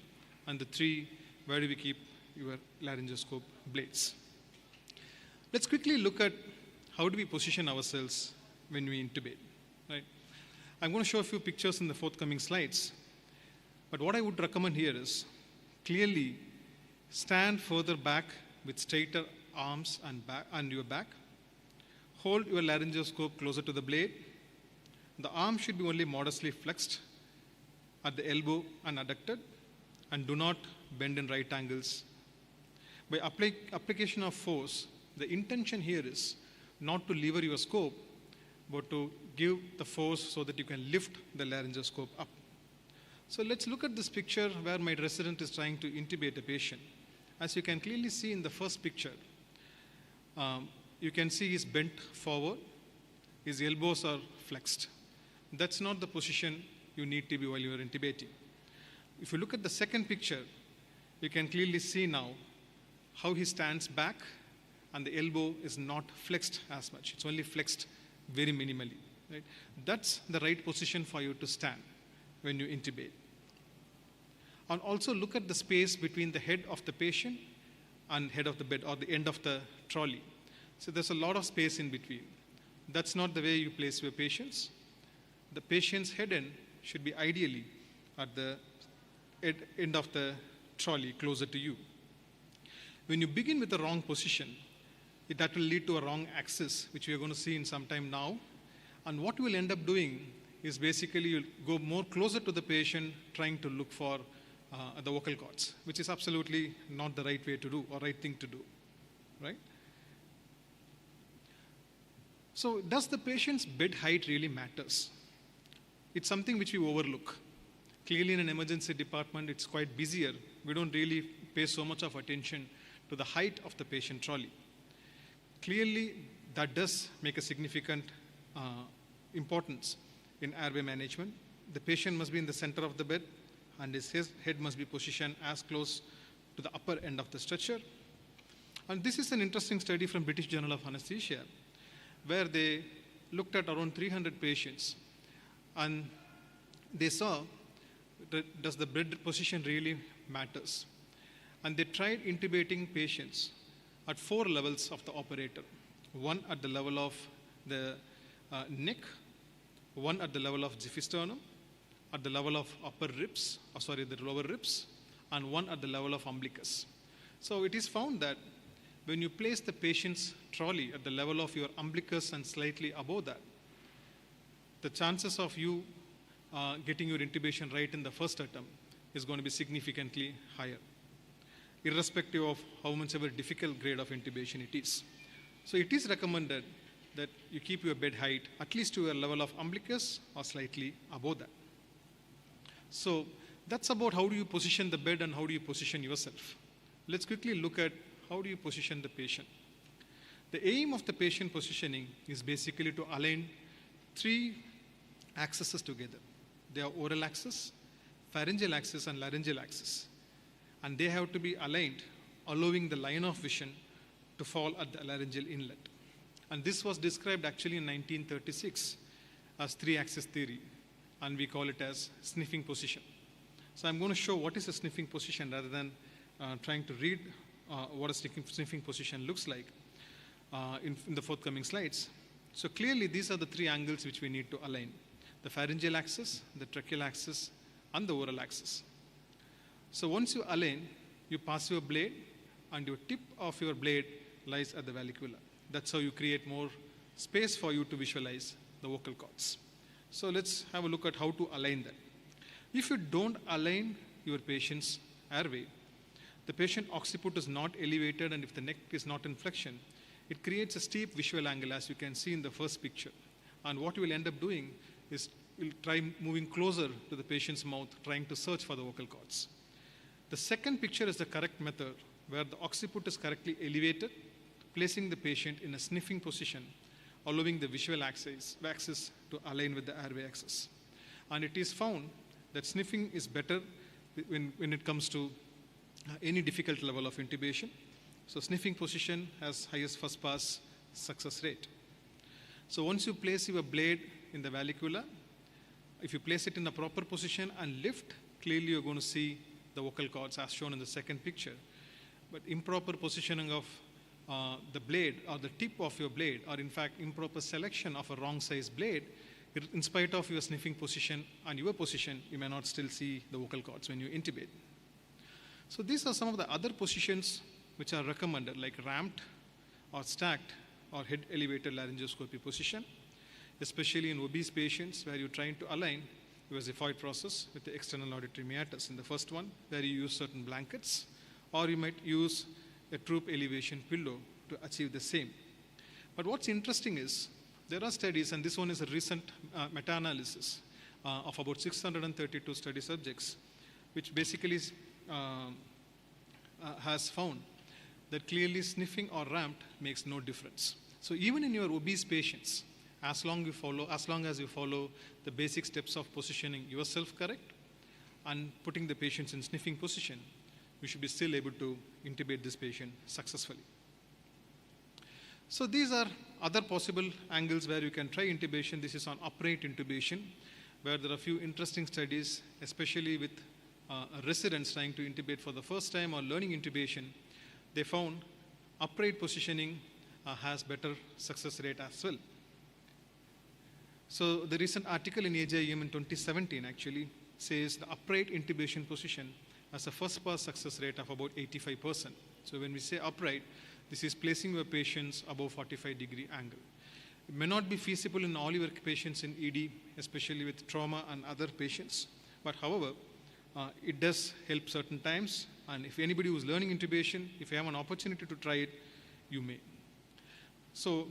And the 3, where do we keep your laryngoscope blades? Let's quickly look at how do we position ourselves when we intubate. Right? I'm going to show a few pictures in the forthcoming slides. But what I would recommend here is clearly stand further back with straighter arms and your back. Hold your laryngoscope closer to the blade. The arm should be only modestly flexed at the elbow and adducted, and do not bend in right angles. By application of force, the intention here is not to lever your scope, but to give the force so that you can lift the laryngoscope up. So let's look at this picture where my resident is trying to intubate a patient. As you can clearly see in the first picture, you can see he's bent forward, his elbows are flexed. That's not the position you need to be while you're intubating. If you look at the second picture, you can clearly see now how he stands back and the elbow is not flexed as much. It's only flexed very minimally. Right? That's the right position for you to stand when you intubate. And also look at the space between the head of the patient and head of the bed or the end of the trolley. So there's a lot of space in between. That's not the way you place your patients. The patient's head end should be ideally at the end of the trolley, closer to you. When you begin with the wrong position, that will lead to a wrong axis, which we are going to see in some time now. And what you will end up doing is basically you'll go more closer to the patient, trying to look for the vocal cords, which is absolutely not the right way to do or right thing to do, right? So does the patient's bed height really matters? It's something which we overlook. Clearly in an emergency department, it's quite busier. We don't really pay so much of attention to the height of the patient trolley. Clearly, that does make a significant importance in airway management. The patient must be in the center of the bed, and his head must be positioned as close to the upper end of the stretcher. And this is an interesting study from British Journal of Anesthesia, where they looked at around 300 patients, and they saw that does the bed position really matters. And they tried intubating patients at 4 levels of the operator. 1 at the level of the neck, 1 at the level of xiphisternum, at the level of the lower ribs, and 1 at the level of umbilicus. So it is found that when you place the patient's trolley at the level of your umbilicus and slightly above that, the chances of you getting your intubation right in the first attempt is going to be significantly higher, irrespective of how much of a difficult grade of intubation it is. So it is recommended that you keep your bed height at least to a level of umbilicus or slightly above that. So that's about how do you position the bed and how do you position yourself. Let's quickly look at how do you position the patient. The aim of the patient positioning is basically to align 3 axes together. They are oral axis, pharyngeal axis, and laryngeal axis. And they have to be aligned, allowing the line of vision to fall at the laryngeal inlet. And this was described actually in 1936 as 3-axis theory, and we call it as sniffing position. So I'm going to show what is a sniffing position rather than trying to read what a sniffing position looks like in the forthcoming slides. So clearly these are the 3 angles which we need to align: the pharyngeal axis, the tracheal axis, and the oral axis. So once you align, you pass your blade, and your tip of your blade lies at the vallecula. That's how you create more space for you to visualize the vocal cords. So let's have a look at how to align that. If you don't align your patient's airway, the patient occiput is not elevated, and if the neck is not in flexion, it creates a steep visual angle, as you can see in the first picture. And what you will end up doing is you'll try moving closer to the patient's mouth, trying to search for the vocal cords. The second picture is the correct method where the occiput is correctly elevated, placing the patient in a sniffing position, allowing the visual axis to align with the airway axis. And it is found that sniffing is better when it comes to any difficult level of intubation. So sniffing position has highest first pass success rate. So once you place your blade in the vallecula, if you place it in the proper position and lift, clearly you're going to see the vocal cords as shown in the second picture. But improper positioning of the blade or the tip of your blade, or in fact improper selection of a wrong size blade, in spite of your sniffing position and your position, you may not still see the vocal cords when you intubate. So these are some of the other positions which are recommended, like ramped or stacked or head elevated laryngoscopy position, especially in obese patients where you're trying to align your xiphoid process with the external auditory meatus. In the first one, where you use certain blankets, or you might use a troop elevation pillow to achieve the same. But what's interesting is, there are studies, and this one is a recent meta-analysis of about 632 study subjects, which basically has found that clearly sniffing or ramped makes no difference. So even in your obese patients, as long as you follow the basic steps of positioning yourself correct and putting the patients in sniffing position, you should be still able to intubate this patient successfully. So these are other possible angles where you can try intubation. This is on upright intubation, where there are a few interesting studies, especially with residents trying to intubate for the first time or learning intubation. They found upright positioning has better success rate as well. So the recent article in AJIM in 2017 actually says the upright intubation position has a first pass success rate of about 85%. So when we say upright, this is placing your patients above 45-degree angle. It may not be feasible in all your patients in ED, especially with trauma and other patients. But however, it does help certain times. And if anybody who's learning intubation, if you have an opportunity to try it, you may. So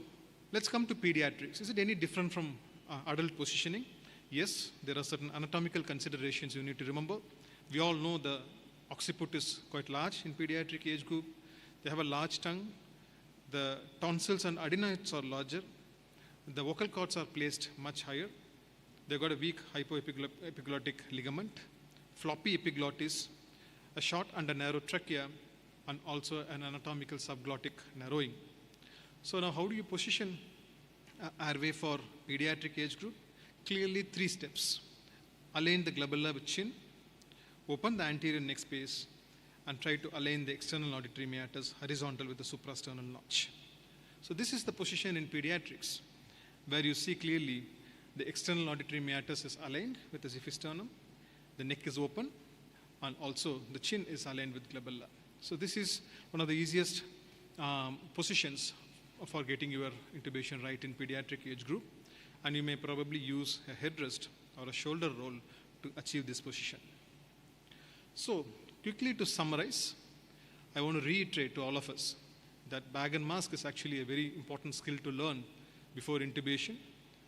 let's come to pediatrics. Is it any different from adult positioning? Yes, there are certain anatomical considerations you need to remember. We all know the occiput is quite large in pediatric age group. They have a large tongue. The tonsils and adenoids are larger. The vocal cords are placed much higher. They've got a weak hypoepiglottic ligament, floppy epiglottis, a short and a narrow trachea, and also an anatomical subglottic narrowing. So now how do you position airway for pediatric age group? Clearly 3 steps. Align the glabella with chin, open the anterior neck space, and try to align the external auditory meatus horizontal with the suprasternal notch. So this is the position in pediatrics, where you see clearly the external auditory meatus is aligned with the xiphisternum, the neck is open, and also the chin is aligned with glabella. So this is one of the easiest positions for getting your intubation right in pediatric age group, and you may probably use a headrest or a shoulder roll to achieve this position. So quickly to summarize, I want to reiterate to all of us that bag and mask is actually a very important skill to learn before intubation,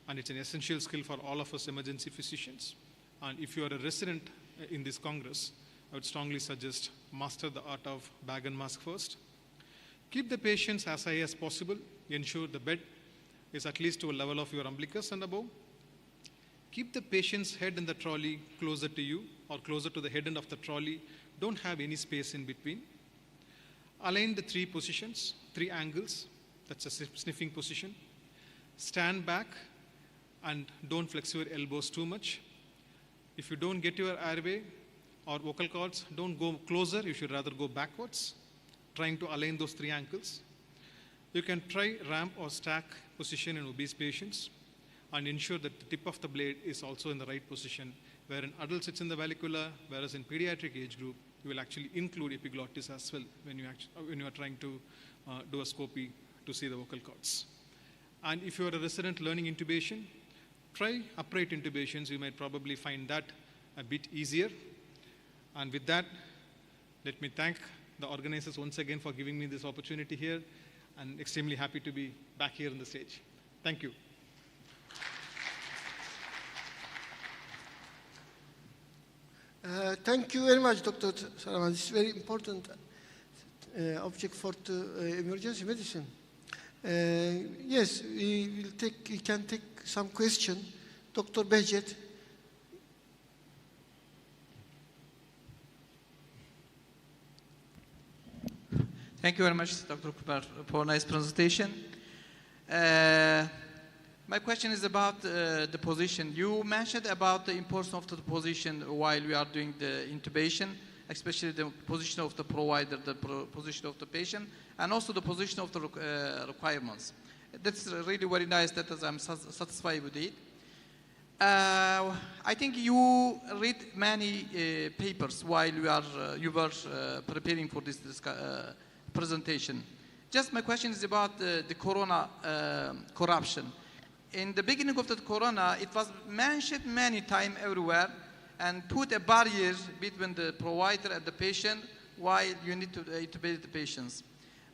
and it's an essential skill for all of us emergency physicians. And if you are a resident in this Congress, I would strongly suggest master the art of bag and mask first. Keep the patients as high as possible. Ensure the bed is at least to a level of your umbilicus and above. Keep the patient's head in the trolley closer to you or closer to the head end of the trolley. Don't have any space in between. Align the 3 positions, 3 angles. That's a sniffing position. Stand back and don't flex your elbows too much. If you don't get your airway or vocal cords, don't go closer. You should rather go backwards, trying to align those 3 ankles. You can try ramp or stack position in obese patients and ensure that the tip of the blade is also in the right position, where in adults it's in the vallecula, whereas in pediatric age group, you will actually include epiglottis as well when you are trying to do a scopy to see the vocal cords. And if you are a resident learning intubation, try upright intubations. You might probably find that a bit easier. And with that, let me thank the organizers once again for giving me this opportunity here, and extremely happy to be back here on the stage. Thank you. Thank you very much, Dr. Saraman. This is very important. object for the emergency medicine. Yes, we can take some question. Dr. Behçet. Thank you very much, Dr. Kupar, for a nice presentation. My question is about the position. You mentioned about the importance of the position while we are doing the intubation, especially the position of the provider, the position of the patient, and also the position of the requirements. That's really very nice. That is, I'm satisfied with it. I think you read many papers while you were preparing for this presentation. Just my question is about the corona corruption. In the beginning of the corona, it was mentioned many times everywhere and put a barrier between the provider and the patient while you need to intubate the patients.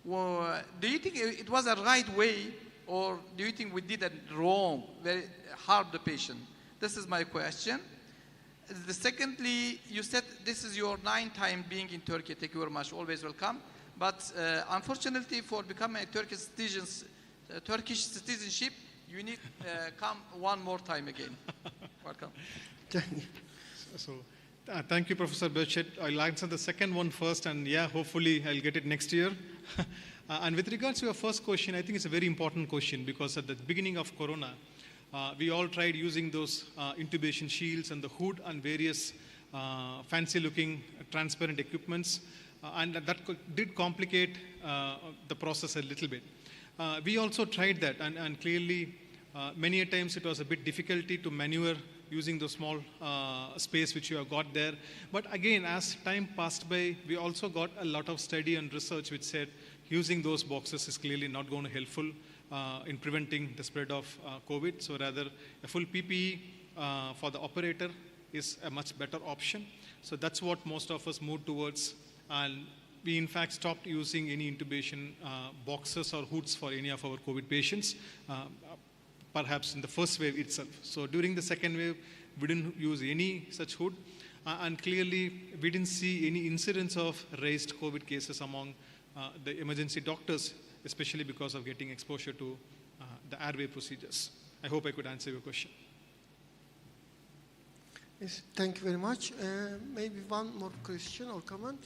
Well, do you think it was a right way, or do you think we did it wrong, very harm the patient? This is my question. Secondly, you said this is your 9th time being in Turkey. Thank you very much. Always welcome. But unfortunately, for becoming a Turkish citizenship, you need come one more time again. Welcome. Thank you, Professor Behçet. I'll answer the second one first, and yeah, hopefully I'll get it next year. And with regards to your first question, I think it's a very important question because at the beginning of Corona, we all tried using those intubation shields and the hood and various fancy-looking transparent equipments, and that did complicate the process a little bit. We also tried that, and clearly many a times it was a bit difficulty to maneuver using the small space which you have got there. But again, as time passed by, we also got a lot of study and research which said using those boxes is clearly not going to be helpful in preventing the spread of COVID. So rather, a full PPE for the operator is a much better option. So that's what most of us moved towards. And we in fact stopped using any intubation boxes or hoods for any of our COVID patients, perhaps in the first wave itself. So during the second wave, we didn't use any such hood. And clearly, we didn't see any incidence of raised COVID cases among the emergency doctors, especially because of getting exposure to the airway procedures. I hope I could answer your question. Yes, thank you very much. Maybe one more question or comment.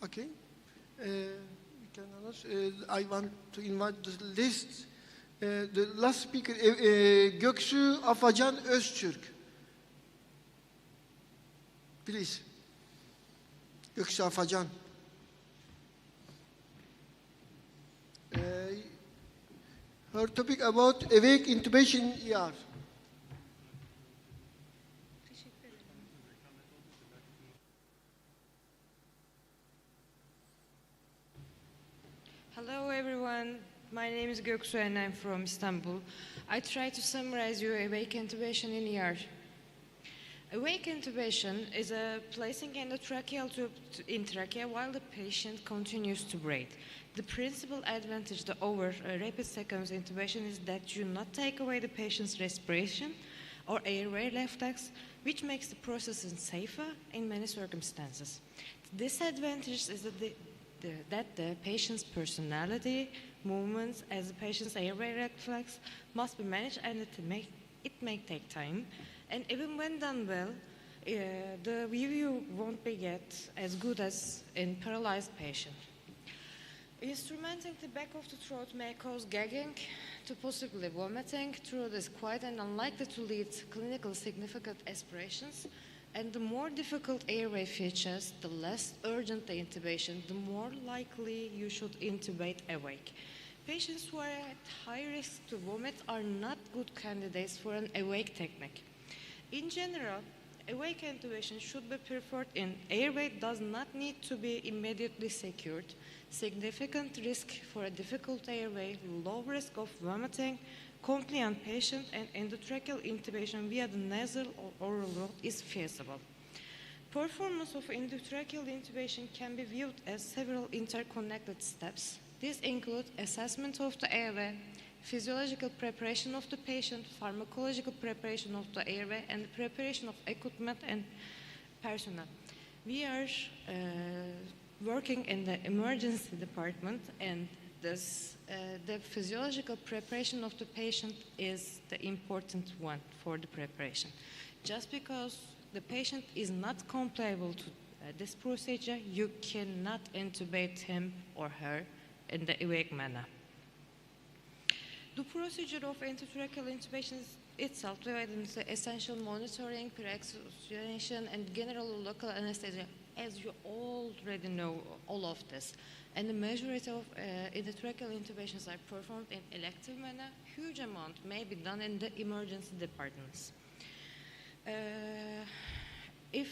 Okay. We can announce. I want to invite the list. The last speaker, Göksu Afacan Öztürk. Please. Göksu Afacan. Her topic about awake intubation ER. Hello everyone, my name is Göksu and I'm from Istanbul. I try to summarize your awake intubation in ER. Awake intubation is a placing endotracheal tube in trachea while the patient continues to breathe. The principal advantage over rapid sequence intubation is that you not take away the patient's respiration or airway reflex, which makes the process safer in many circumstances. The disadvantage is that the patient's personality, movements, as the patient's airway reflex must be managed, and it may take time. And even when done well, the review won't be yet as good as in paralyzed patient. Instrumenting the back of the throat may cause gagging to possibly vomiting. Throat is quiet and unlikely to lead to clinically significant aspirations. And the more difficult airway features, the less urgent the intubation, the more likely you should intubate awake. Patients who are at high risk to vomit are not good candidates for an awake technique. In general, awake intubation should be preferred in airway does not need to be immediately secured. Significant risk for a difficult airway, low risk of vomiting, compliant patient, and endotracheal intubation via the nasal or oral route is feasible. Performance of endotracheal intubation can be viewed as several interconnected steps. These include assessment of the airway, physiological preparation of the patient, pharmacological preparation of the airway, and the preparation of equipment and personnel. We are working in the emergency department, and the physiological preparation of the patient is the important one for the preparation. Just because the patient is not compliable to this procedure, you cannot intubate him or her in the awake manner. The procedure of endotracheal intubation itself divided into essential monitoring, pre-oxygenation, and general local anesthesia, as you already know all of this. And the majority of endotracheal intubations are performed in elective manner. Huge amount may be done in the emergency departments. If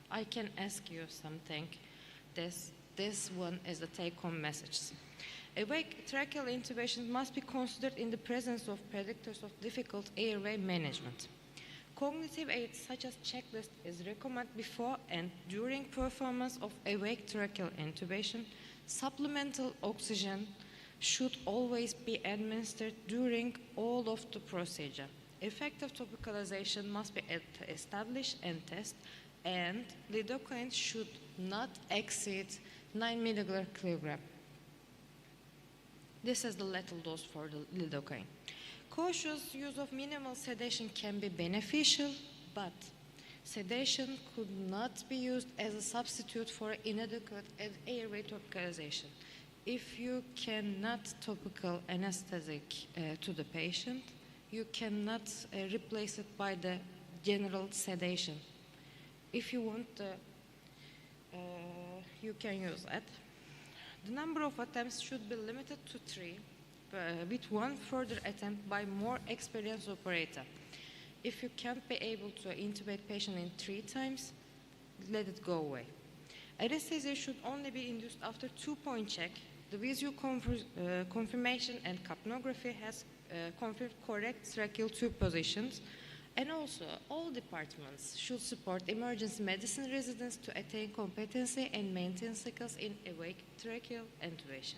I can ask you something, this one is the take-home message. Awake tracheal intubation must be considered in the presence of predictors of difficult airway management. Cognitive aids such as checklist is recommended before and during performance of awake tracheal intubation. Supplemental oxygen should always be administered during all of the procedure. Effective topicalization must be established and tested, and lidocaine should not exceed 9 mg/kg. This is the lethal dose for the lidocaine. Cautious use of minimal sedation can be beneficial, but sedation could not be used as a substitute for inadequate airway topicalization. If you cannot topical anesthetic to the patient, you cannot replace it by the general sedation. If you want, you can use it. The number of attempts should be limited to 3, with one further attempt by more experienced operator. If you can't be able to intubate patient in 3 times, let it go away. Anesthesia should only be induced after 2-point check. The visual confirmation and capnography has confirmed correct tracheal tube positions. And also, all departments should support emergency medicine residents to attain competency and maintain skills in awake tracheal intubation.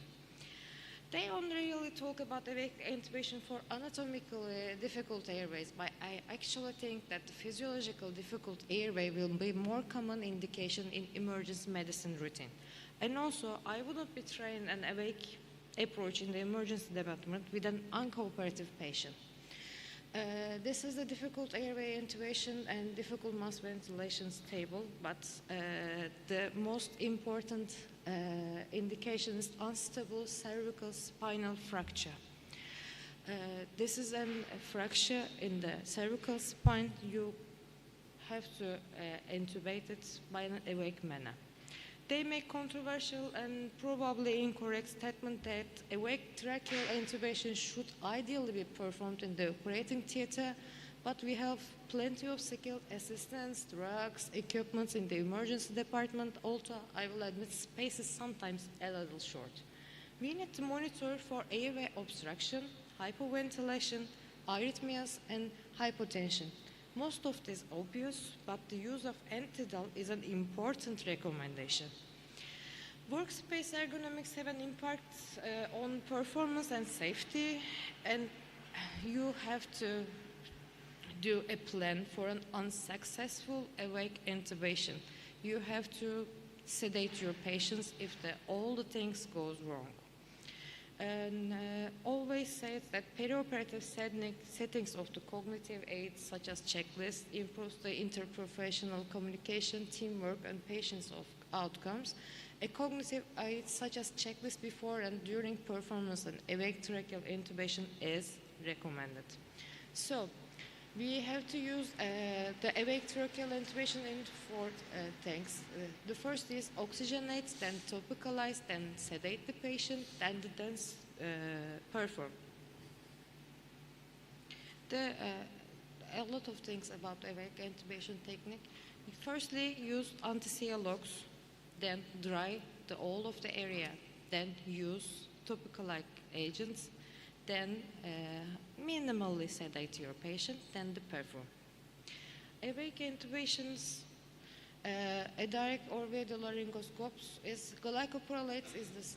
They only really talk about awake intubation for anatomically difficult airways, but I actually think that the physiological difficult airway will be more common indication in emergency medicine routine. And also, I wouldn't be trying an awake approach in the emergency department with an uncooperative patient. This is the difficult airway intubation and difficult mass ventilation table, but the most important indication is unstable cervical spinal fracture. This is a fracture in the cervical spine. You have to intubate it by an awake manner. They make controversial and probably incorrect statement that awake tracheal intubation should ideally be performed in the operating theater, but we have plenty of skilled assistants, drugs, equipment in the emergency department. Also, I will admit space is sometimes a little short. We need to monitor for airway obstruction, hypoventilation, arrhythmias, and hypotension. Most of this is obvious, but the use of antidote is an important recommendation. Workspace ergonomics have an impact on performance and safety, and you have to do a plan for an unsuccessful awake intubation. You have to sedate your patients if all the things goes wrong. And always say that perioperative settings of the cognitive aids such as checklists improves the interprofessional communication, teamwork, and patients of outcomes. A cognitive aid such as checklist before and during performance and awake tracheal intubation is recommended. So we have to use the awake tracheal intubation in 4 things. The first is oxygenate, then topicalize, then sedate the patient, then perform. A lot of things about awake intubation technique. We firstly use anti-CLOX, then dry all of the area, then use topical-like agents, then minimally sedate your patient, then the perform. Awake intubations, a direct orbital laryngoscopes is glycopyrrolate is this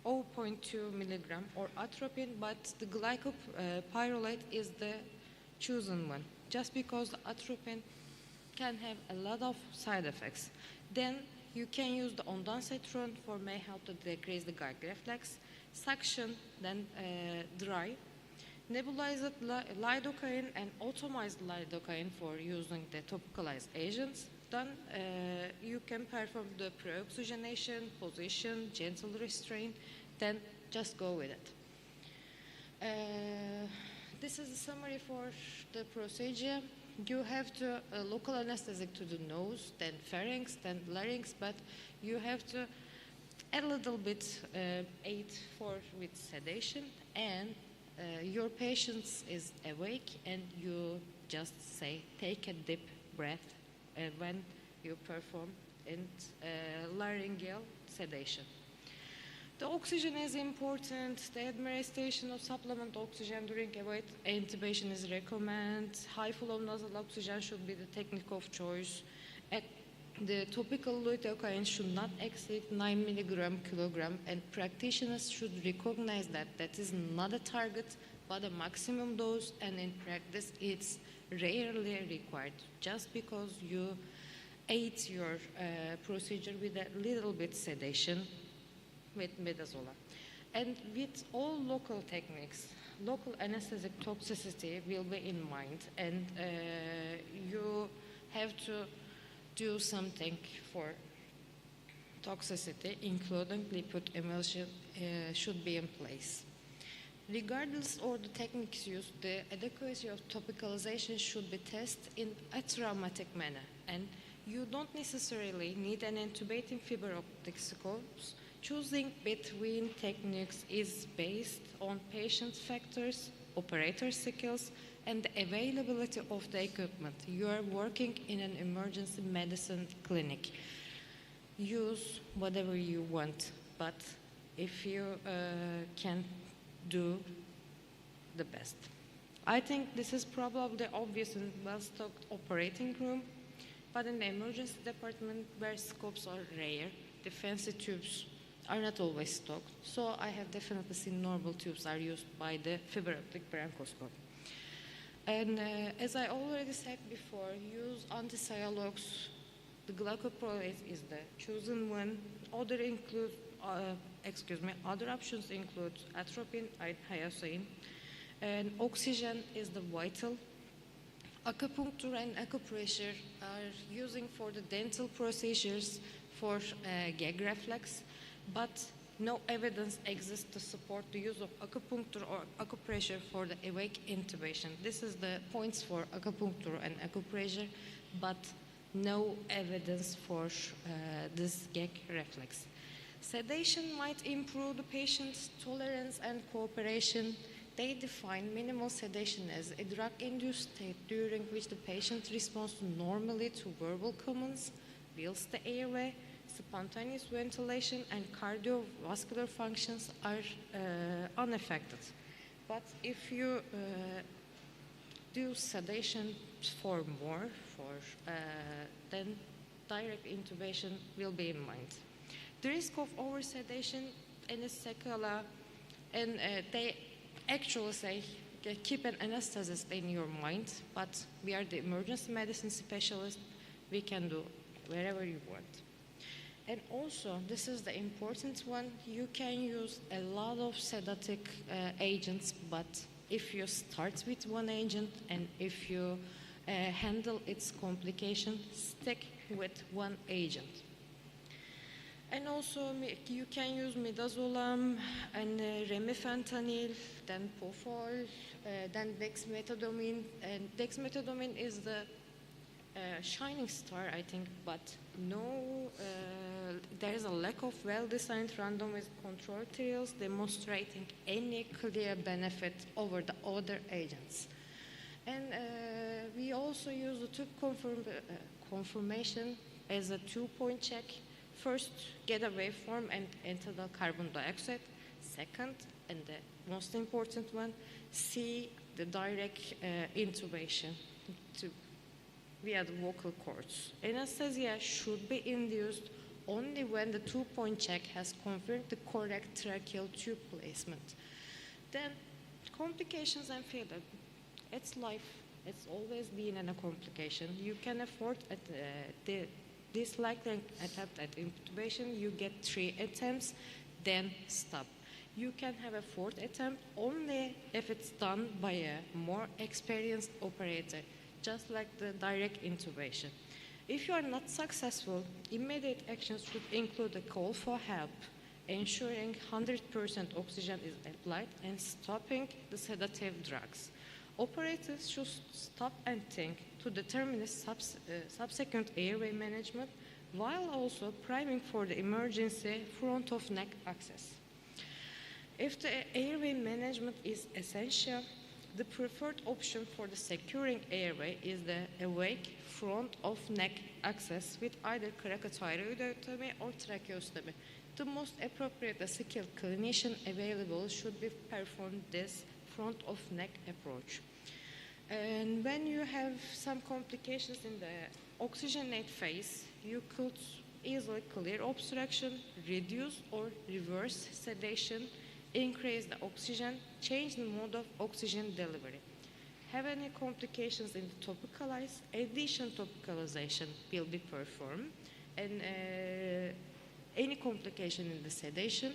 0.2 milligram or atropine, but the glycopyrrolate is the chosen one, just because the atropine can have a lot of side effects. Then you can use the ondansetron for may help to decrease the gag reflex, suction, then dry, nebulized lidocaine and automized lidocaine for using the topicalized agents. Then you can perform the pre-oxygenation, position, gentle restraint, then just go with it. This is a summary for the procedure. You have to local anesthetic to the nose, then pharynx, then larynx, but you have to a little bit aid with sedation, and your patient is awake, and you just say, take a deep breath when you perform in laryngeal sedation. The oxygen is important. The administration of supplement oxygen during await intubation is recommended. High flow nasal oxygen should be the technique of choice. The topical lidocaine should not exceed 9 mg/kg, and practitioners should recognize that that is not a target but a maximum dose, and in practice it's rarely required. Just because you aid your procedure with a little bit sedation with midazolam. And with all local techniques, local anesthetic toxicity will be in mind, and you have to do something for toxicity, including lipid emulsion should be in place. Regardless of the techniques used, the adequacy of topicalization should be tested in a traumatic manner, and you don't necessarily need an intubating fiber optic scopes. Choosing between techniques is based on patient factors, operator skills, and the availability of the equipment. You are working in an emergency medicine clinic. Use whatever you want, but if you can do the best. I think this is probably obvious in well-stocked operating room, but in the emergency department where scopes are rare, the fancy tubes are not always stocked. So I have definitely seen normal tubes are used by the fiber optic bronchoscope. And as I already said before, use anticyalogs. The glycoproline is the chosen one. Other options include atropine and hyoscine. And oxygen is the vital. Acupuncture and acupressure are using for the dental procedures for gag reflex, but no evidence exists to support the use of acupuncture or acupressure for the awake intubation. This is the points for acupuncture and acupressure, but no evidence for this gag reflex. Sedation might improve the patient's tolerance and cooperation. They define minimal sedation as a drug-induced state during which the patient responds normally to verbal commands, fills the airway, spontaneous ventilation, and cardiovascular functions are unaffected. But if you do sedation for more, then direct intubation will be in mind. The risk of over-sedation and sequela, and they actually say keep an anesthetist in your mind, but we are the emergency medicine specialist. We can do wherever you want. And also, this is the important one, you can use a lot of sedative agents, but if you start with one agent and if you handle its complication, stick with one agent. And also, you can use midazolam and remifentanil, then pofol, then dexmedetomidine. And dexmedetomidine is the shining star, I think, but there is a lack of well-designed randomized control trials demonstrating any clear benefit over the other agents. And we also use the tube conformation as a two-point check. First, get a waveform and enter the carbon dioxide. Second, and the most important one, see the direct intubation via the vocal cords. Anesthesia should be induced only when the two-point check has confirmed the correct tracheal tube placement. Then, complications and failure. It's life. It's always been a complication. You can afford this likely attempt at intubation. You get 3 attempts, then stop. You can have a 4th attempt only if it's done by a more experienced operator, just like the direct intubation. If you are not successful, immediate actions should include a call for help, ensuring 100% oxygen is applied, and stopping the sedative drugs. Operators should stop and think to determine the subsequent airway management while also priming for the emergency front of neck access. If the airway management is essential, the preferred option for the securing airway is the awake front of neck access with either cracothyroidotomy or tracheostomy. The most appropriate skilled clinician available should be performed this front of neck approach. And when you have some complications in the oxygenate phase, you could easily clear obstruction, reduce or reverse sedation, increase the oxygen, change the mode of oxygen delivery. Have any complications in the topicalized, additional topicalization will be performed, and any complication in the sedation,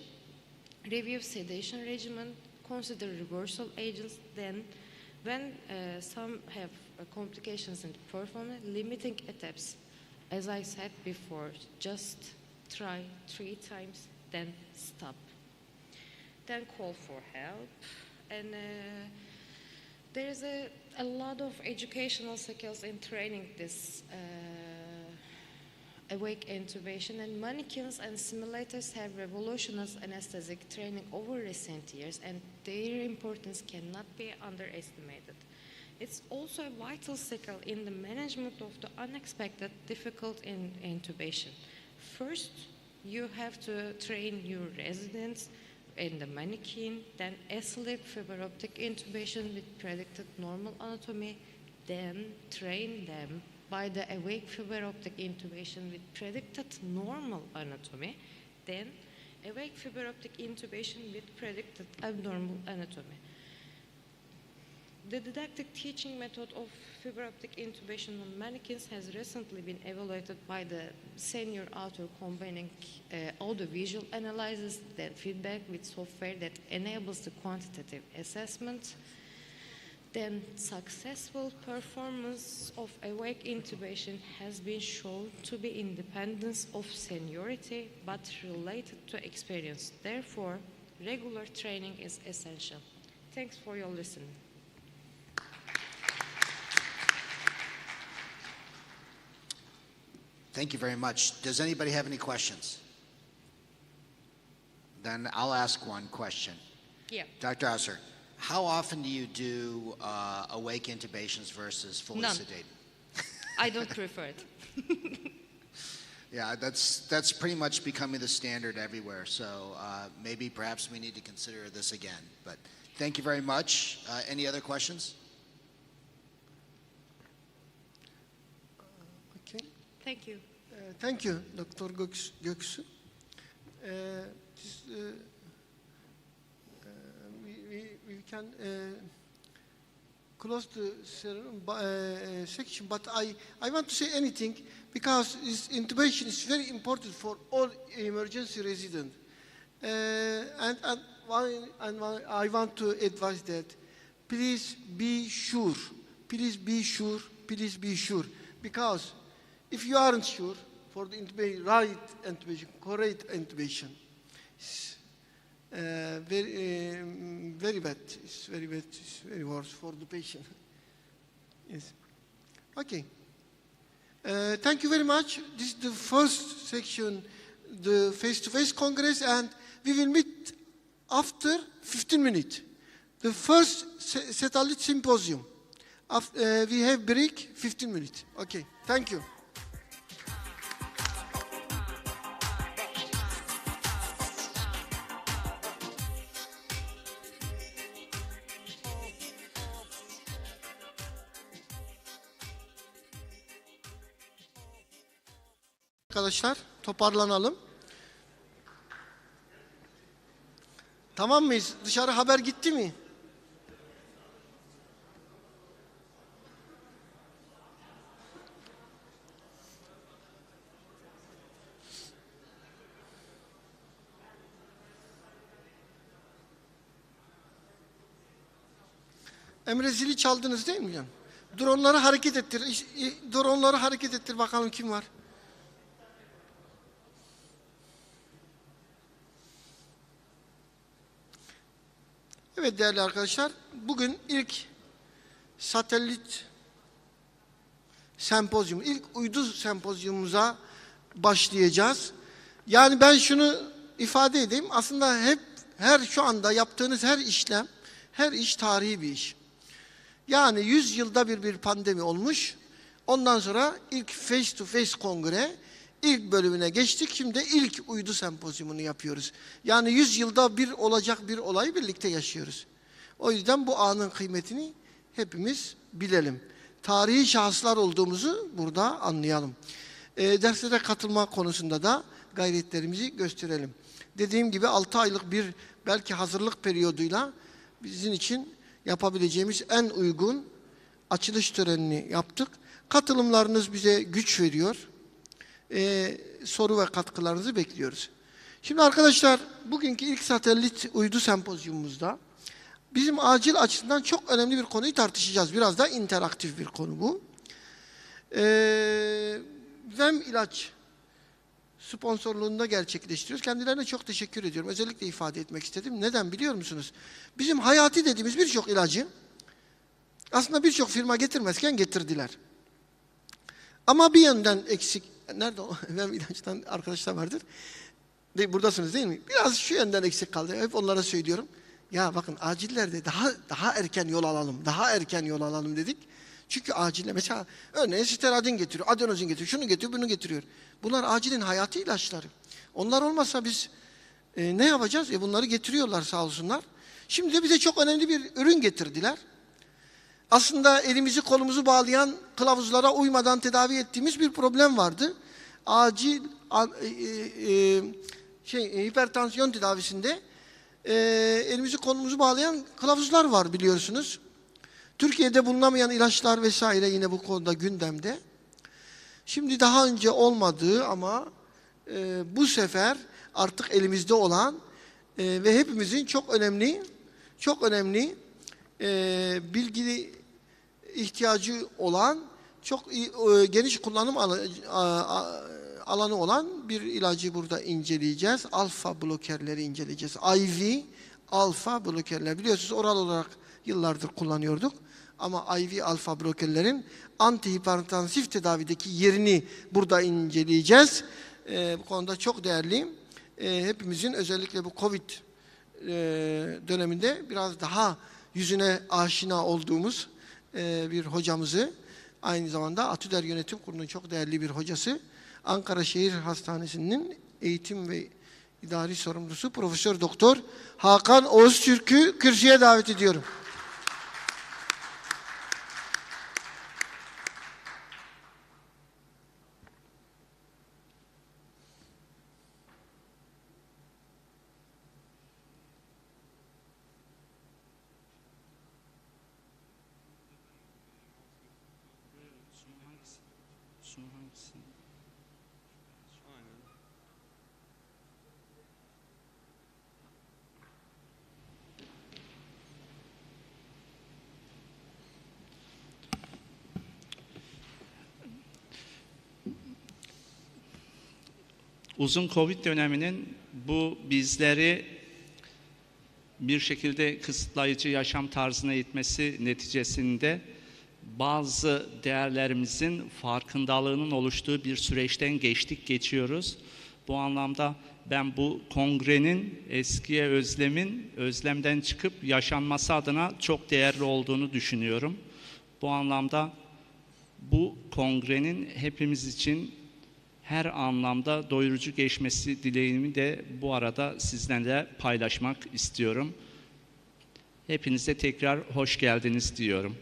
review sedation regimen, consider reversal agents. Then when some have complications in the performance, limiting attempts. As I said before, just try 3 times, then stop. Then call for help. And there is a lot of educational skills in training this awake intubation, and mannequins and simulators have revolutionized anesthetic training over recent years, and their importance cannot be underestimated. It's also a vital skill in the management of the unexpected difficult intubation. First, you have to train your residents in the mannequin, then Acil fiber optic intubation with predicted normal anatomy, then train them by the awake fiber optic intubation with predicted normal anatomy, then awake fiber optic intubation with predicted abnormal anatomy. The didactic teaching method of fiber optic intubation on mannequins has recently been evaluated by the senior author, combining audio-visual analysis, then feedback with software that enables the quantitative assessment. Then successful performance of awake intubation has been shown to be independent of seniority but related to experience. Therefore, regular training is essential. Thanks for your listening. Thank you very much. Does anybody have any questions? Then I'll ask one question. Yeah. Dr. Acil, how often do you do awake intubations versus fully None. sedated? I don't prefer it. Yeah, that's pretty much becoming the standard everywhere. So maybe perhaps we need to consider this again. But thank you very much. Any other questions? Okay. Thank you. Thank you, Dr. Göksu. We can close the section, but I want to say anything because this intubation is very important for all emergency residents. And I want to advise that please be sure, please be sure, please be sure, because if you aren't sure for the intubation, right intubation, correct intubation, it's very bad. It's very bad. It's very worse for the patient. Yes. Okay. Thank you very much. This is the first section, the face-to-face congress, and we will meet after 15 minutes. The first satellite symposium. We have break 15 minutes. Okay. Thank you. Arkadaşlar toparlanalım. Tamam mıyız? Dışarı haber gitti mi? Emre zili çaldınız değil mi canım? Dronları hareket ettir. Dronları hareket ettir bakalım kim var. Evet değerli arkadaşlar, bugün ilk satelit sempozyum, ilk uydu sempozyumumuza başlayacağız. Yani ben şunu ifade edeyim, aslında şu anda yaptığınız her işlem, her iş tarihi bir iş. Yani 100 yılda bir pandemi olmuş, ondan sonra ilk face to face kongre, ilk bölümüne geçtik, şimdi ilk uydu sempozyumunu yapıyoruz. Yani 100 yılda bir olacak bir olayı birlikte yaşıyoruz. O yüzden bu anın kıymetini hepimiz bilelim. Tarihi şahıslar olduğumuzu burada anlayalım. Derslere katılma konusunda da gayretlerimizi gösterelim. Dediğim gibi 6 aylık bir belki hazırlık periyoduyla bizim için yapabileceğimiz en uygun açılış törenini yaptık. Katılımlarınız bize güç veriyor. Soru ve katkılarınızı bekliyoruz. Şimdi arkadaşlar bugünkü ilk satelit uydu sempozyumumuzda bizim acil açısından çok önemli bir konuyu tartışacağız. Biraz da interaktif bir konu bu. VEM ilaç sponsorluğunda gerçekleştiriyoruz. Kendilerine çok teşekkür ediyorum. Özellikle ifade etmek istedim. Neden biliyor musunuz? Bizim hayati dediğimiz birçok ilacı aslında birçok firma getirmezken getirdiler. Ama bir yönden eksik. Nerede o? VEM ilaçtan arkadaşlar vardır. Buradasınız değil mi? Biraz şu yönden eksik kaldı. Hep onlara söylüyorum. Ya bakın acillerde daha erken yol alalım. Daha erken yol alalım dedik. Çünkü acille mesela örneğin steradin getiriyor, adenozin getiriyor, şunu getiriyor, bunu getiriyor. Bunlar acilin hayati ilaçları. Onlar olmazsa biz ne yapacağız? Bunları getiriyorlar sağ olsunlar. Şimdi de bize çok önemli bir ürün getirdiler. Aslında elimizi kolumuzu bağlayan kılavuzlara uymadan tedavi ettiğimiz bir problem vardı. Acil hipertansiyon tedavisinde elimizi kolumuzu bağlayan kılavuzlar var biliyorsunuz. Türkiye'de bulunamayan ilaçlar vesaire yine bu konuda gündemde. Şimdi daha önce olmadığı ama bu sefer artık elimizde olan ve hepimizin çok önemli bilgi ihtiyacı olan, çok geniş kullanım alanı olan bir ilacı burada inceleyeceğiz. Alfa blokerleri inceleyeceğiz. IV alfa blokerler. Biliyorsunuz oral olarak yıllardır kullanıyorduk. Ama IV alfa blokerlerin antihipertansif tedavideki yerini burada inceleyeceğiz. Bu konuda çok değerli. Hepimizin özellikle bu Covid döneminde biraz daha yüzüne aşina olduğumuz bir hocamızı, aynı zamanda Atüder Yönetim Kurulu'nun çok değerli bir hocası, Ankara Şehir Hastanesi'nin eğitim ve idari sorumlusu Profesör Doktor Hakan Oğuztürk'ü kürsüye davet ediyorum. Uzun Covid döneminin bu bizleri bir şekilde kısıtlayıcı yaşam tarzına itmesi neticesinde bazı değerlerimizin farkındalığının oluştuğu bir süreçten geçiyoruz. Bu anlamda ben bu kongrenin eskiye özlemden çıkıp yaşanması adına çok değerli olduğunu düşünüyorum. Bu anlamda bu kongrenin hepimiz için her anlamda doyurucu geçmesi dileğimi de bu arada sizlerle paylaşmak istiyorum. Hepinize tekrar hoş geldiniz diyorum.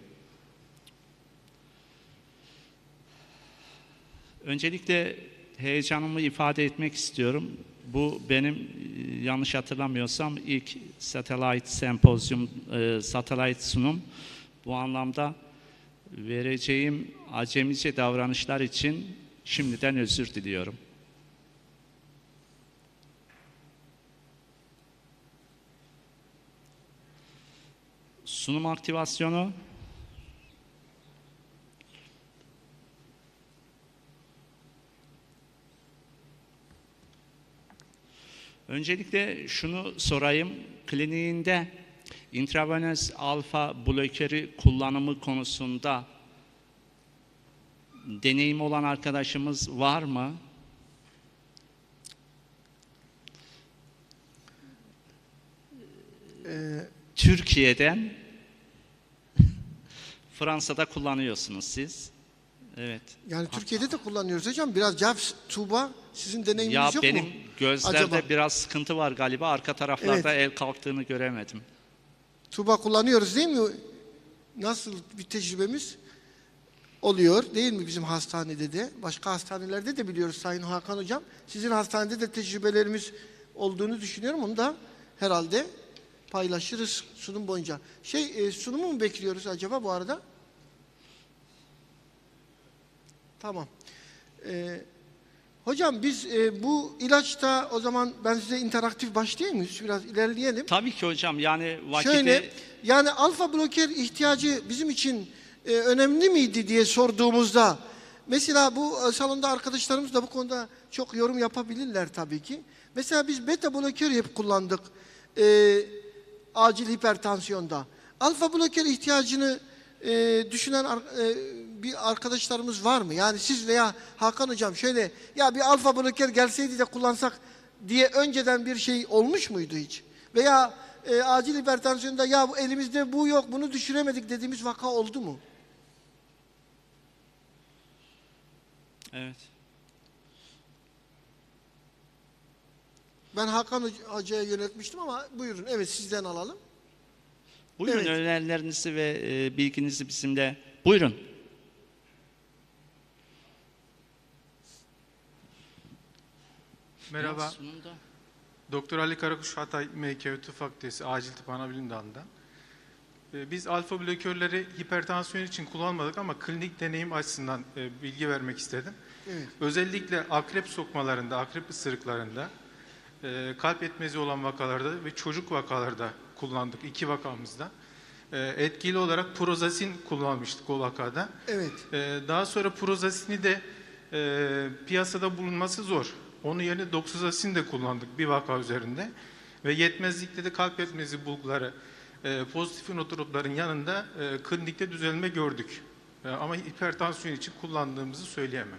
Öncelikle heyecanımı ifade etmek istiyorum. Bu benim yanlış hatırlamıyorsam ilk satellite sunum. Bu anlamda vereceğim acemice davranışlar için şimdiden özür diliyorum. Sunum aktivasyonu. Öncelikle şunu sorayım. Kliniğinde intravenöz alfa blokeri kullanımı konusunda deneyim olan arkadaşımız var mı? Türkiye'den Fransa'da kullanıyorsunuz siz. Evet. Yani Türkiye'de de kullanıyoruz hocam. Biraz cevap Tuğba, sizin deneyiminiz yok mu? Ya benim gözlerde acaba biraz sıkıntı var galiba. Arka taraflarda el kalktığını göremedim. Tuğba kullanıyoruz değil mi? Nasıl bir tecrübemiz oluyor değil mi bizim hastanede de? Başka hastanelerde de biliyoruz Sayın Hakan Hocam. Sizin hastanede de tecrübelerimiz olduğunu düşünüyorum. Onu da herhalde paylaşırız sunum boyunca. Sunumu mu bekliyoruz acaba bu arada? Tamam. Hocam biz bu ilaçta o zaman ben size interaktif başlayayım mı? Biraz ilerleyelim. Tabii ki hocam, yani vakiti... Şöyle, yani alfa bloker ihtiyacı bizim için önemli miydi diye sorduğumuzda, mesela bu salonda arkadaşlarımız da bu konuda çok yorum yapabilirler tabii ki. Mesela biz beta bloker hep kullandık acil hipertansiyonda. Alfa bloker ihtiyacını düşünen bir arkadaşlarımız var mı? Yani siz veya Hakan Hocam şöyle, ya bir alfa bloker gelseydi de kullansak diye önceden bir şey olmuş muydu hiç? Veya acil hipertansiyonda ya elimizde bu yok, bunu düşüremedik dediğimiz vaka oldu mu? Evet. Ben Hakan Hoca'ya yöneltmiştim ama buyurun, evet sizden alalım. Buyurun, Evet. önerilerinizi ve bilginizi bizimle. Buyurun. Merhaba. Doktor Ali Karakuş, Hatay MKÜ Tıp Fakültesi Acil Tıp Anabilim Dalı'ndan. Biz alfa blokörleri hipertansiyon için kullanmadık ama klinik deneyim açısından bilgi vermek istedim. Evet. Özellikle akrep sokmalarında, akrep ısırıklarında, kalp yetmezi olan vakalarda ve çocuk vakalarda kullandık, 2 vakamızda. Etkili olarak prozasin kullanmıştık o vakada. Evet. Daha sonra prozasini de piyasada bulunması zor. Onun yerine doksazasin de kullandık bir vaka üzerinde. Ve yetmezlikte de kalp yetmezi bulguları pozitif nototların yanında klinikte düzelme gördük. Ama hipertansiyon için kullandığımızı söyleyemem.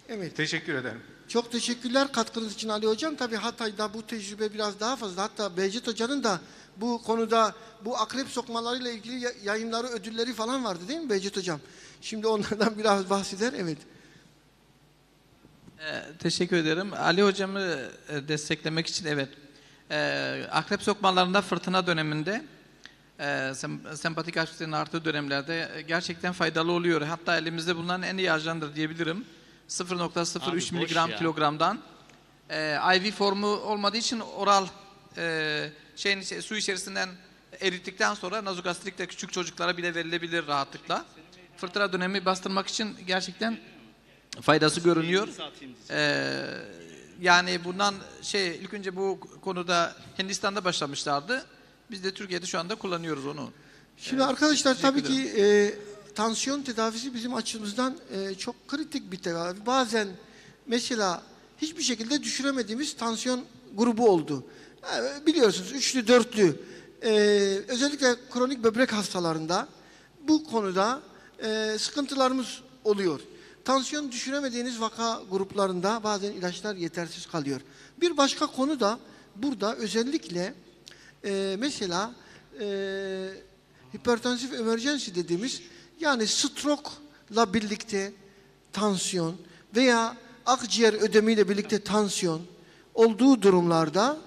Evet. Teşekkür ederim. Çok teşekkürler katkınız için Ali Hocam. Tabii Hatay'da bu tecrübe biraz daha fazla. Hatta Behçet Hoca'nın da bu konuda bu akrep sokmalarıyla ilgili yayınları, ödülleri falan vardı değil mi Behçet Hocam? Şimdi onlardan biraz bahseder. Evet. Teşekkür ederim. Ali Hocam'ı desteklemek için evet. Akrep sokmalarında fırtına döneminde sempatik aktivitenin arttığı dönemlerde gerçekten faydalı oluyor. Hatta elimizde bulunan en iyi ajandır diyebilirim. 0.03 miligram kilogramdan. IV formu olmadığı için oral su içerisinden erittikten sonra nazogastrikte küçük çocuklara bile verilebilir rahatlıkla. Fırtına dönemi bastırmak için gerçekten faydası görünüyor. Yani bundan ilk önce bu konuda Hindistan'da başlamışlardı. Biz de Türkiye'de şu anda kullanıyoruz onu. Şimdi arkadaşlar tabii ki tansiyon tedavisi bizim açımızdan çok kritik bir tedavi. Bazen mesela hiçbir şekilde düşüremediğimiz tansiyon grubu oldu. Biliyorsunuz üçlü, dörtlü, özellikle kronik böbrek hastalarında bu konuda sıkıntılarımız oluyor. Tansiyon düşüremediğiniz vaka gruplarında bazen ilaçlar yetersiz kalıyor. Bir başka konu da burada özellikle mesela hipertansif emergency dediğimiz, yani stroke'la birlikte tansiyon veya akciğer ödemiyle birlikte tansiyon olduğu durumlarda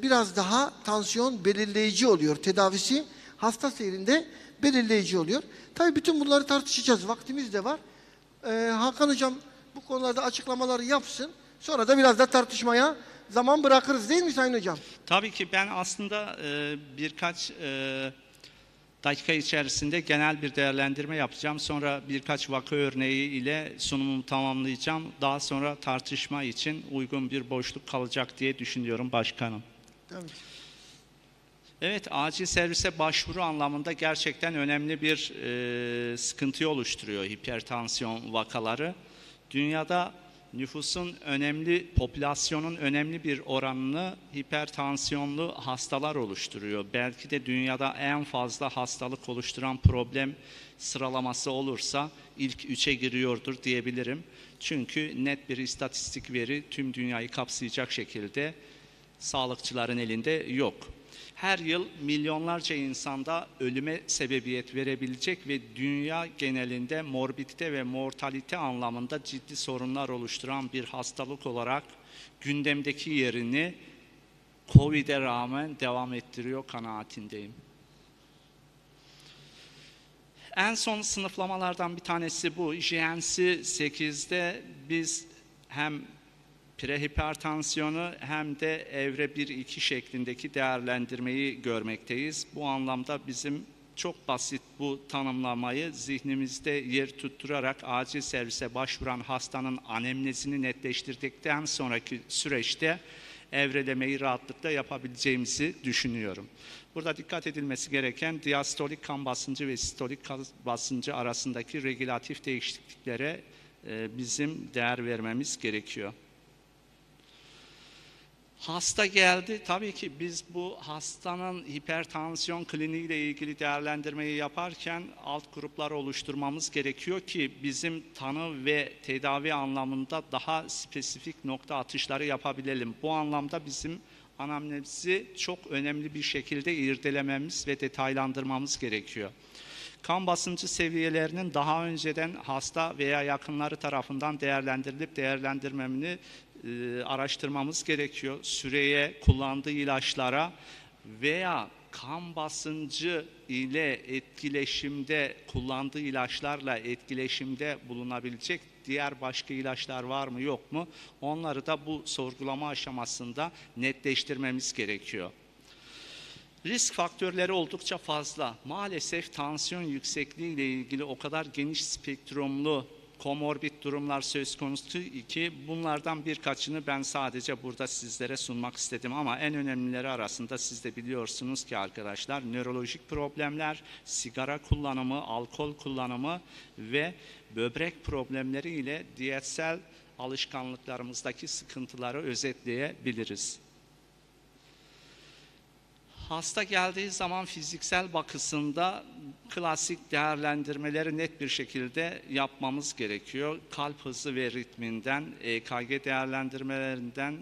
biraz daha tansiyon belirleyici oluyor. Tedavisi hasta seyrinde belirleyici oluyor. Tabii bütün bunları tartışacağız. Vaktimiz de var. Hakan Hocam bu konularda açıklamaları yapsın. Sonra da biraz da tartışmaya zaman bırakırız değil mi Sayın Hocam? Tabii ki ben aslında birkaç dakika içerisinde genel bir değerlendirme yapacağım. Sonra birkaç vaka örneği ile sunumumu tamamlayacağım. Daha sonra tartışma için uygun bir boşluk kalacak diye düşünüyorum başkanım. Tabii ki. Evet, acil servise başvuru anlamında gerçekten önemli bir sıkıntıyı oluşturuyor hipertansiyon vakaları. Dünyada nüfusun popülasyonun önemli bir oranını hipertansiyonlu hastalar oluşturuyor. Belki de dünyada en fazla hastalık oluşturan problem sıralaması olursa ilk 3'e giriyordur diyebilirim. Çünkü net bir istatistik veri tüm dünyayı kapsayacak şekilde sağlıkçıların elinde yok. Her yıl milyonlarca insanda ölüme sebebiyet verebilecek ve dünya genelinde morbidite ve mortalite anlamında ciddi sorunlar oluşturan bir hastalık olarak gündemdeki yerini Covid'e rağmen devam ettiriyor kanaatindeyim. En son sınıflamalardan bir tanesi bu. JNC 8'de biz hem prehipertansiyonu hem de evre 1-2 şeklindeki değerlendirmeyi görmekteyiz. Bu anlamda bizim çok basit bu tanımlamayı zihnimizde yer tutturarak acil servise başvuran hastanın anemnezini netleştirdikten sonraki süreçte evrelemeyi rahatlıkla yapabileceğimizi düşünüyorum. Burada dikkat edilmesi gereken diastolik kan basıncı ve sistolik kan basıncı arasındaki regülatif değişikliklere bizim değer vermemiz gerekiyor. Hasta geldi. Tabii ki biz bu hastanın hipertansiyon kliniğiyle ilgili değerlendirmeyi yaparken alt gruplar oluşturmamız gerekiyor ki bizim tanı ve tedavi anlamında daha spesifik nokta atışları yapabilelim. Bu anlamda bizim anamnezi çok önemli bir şekilde irdelememiz ve detaylandırmamız gerekiyor. Kan basıncı seviyelerinin daha önceden hasta veya yakınları tarafından değerlendirilip değerlendirmemini araştırmamız gerekiyor. Süreye, kullandığı ilaçlara veya kan basıncı ile etkileşimde, kullandığı ilaçlarla etkileşimde bulunabilecek diğer başka ilaçlar var mı yok mu? Onları da bu sorgulama aşamasında netleştirmemiz gerekiyor. Risk faktörleri oldukça fazla. Maalesef tansiyon yüksekliği ile ilgili o kadar geniş spektrumlu komorbid durumlar söz konusu ki bunlardan birkaçını ben sadece burada sizlere sunmak istedim ama en önemlileri arasında siz de biliyorsunuz ki arkadaşlar nörolojik problemler, sigara kullanımı, alkol kullanımı ve böbrek problemleri ile diyetsel alışkanlıklarımızdaki sıkıntıları özetleyebiliriz. Hasta geldiği zaman fiziksel bakısında klasik değerlendirmeleri net bir şekilde yapmamız gerekiyor. Kalp hızı ve ritminden, EKG değerlendirmelerinden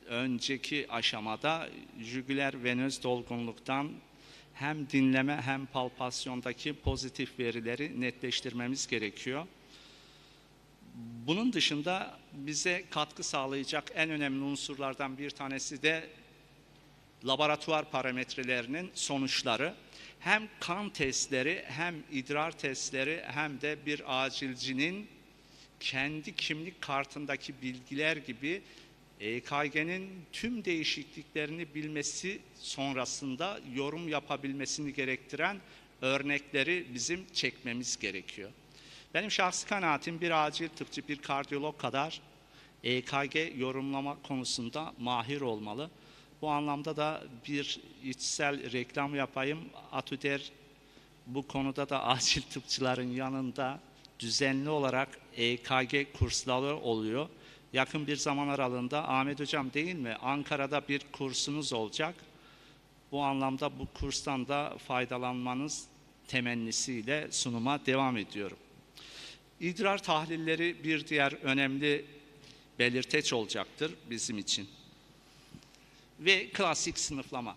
önceki aşamada jugüler venöz dolgunluktan hem dinleme hem palpasyondaki pozitif verileri netleştirmemiz gerekiyor. Bunun dışında bize katkı sağlayacak en önemli unsurlardan bir tanesi de laboratuvar parametrelerinin sonuçları. Hem kan testleri hem idrar testleri hem de bir acilcinin kendi kimlik kartındaki bilgiler gibi EKG'nin tüm değişikliklerini bilmesi sonrasında yorum yapabilmesini gerektiren örnekleri bizim çekmemiz gerekiyor. Benim şahsi kanaatim bir acil tıpçı, bir kardiyolog kadar EKG yorumlama konusunda mahir olmalı. Bu anlamda da bir içsel reklam yapayım. Atüder bu konuda da acil tıpçıların yanında düzenli olarak EKG kursları oluyor. Yakın bir zaman aralığında Ahmet Hocam değil mi? Ankara'da bir kursunuz olacak. Bu anlamda bu kurstan da faydalanmanız temennisiyle sunuma devam ediyorum. İdrar tahlilleri bir diğer önemli belirteç olacaktır bizim için. Ve klasik sınıflama.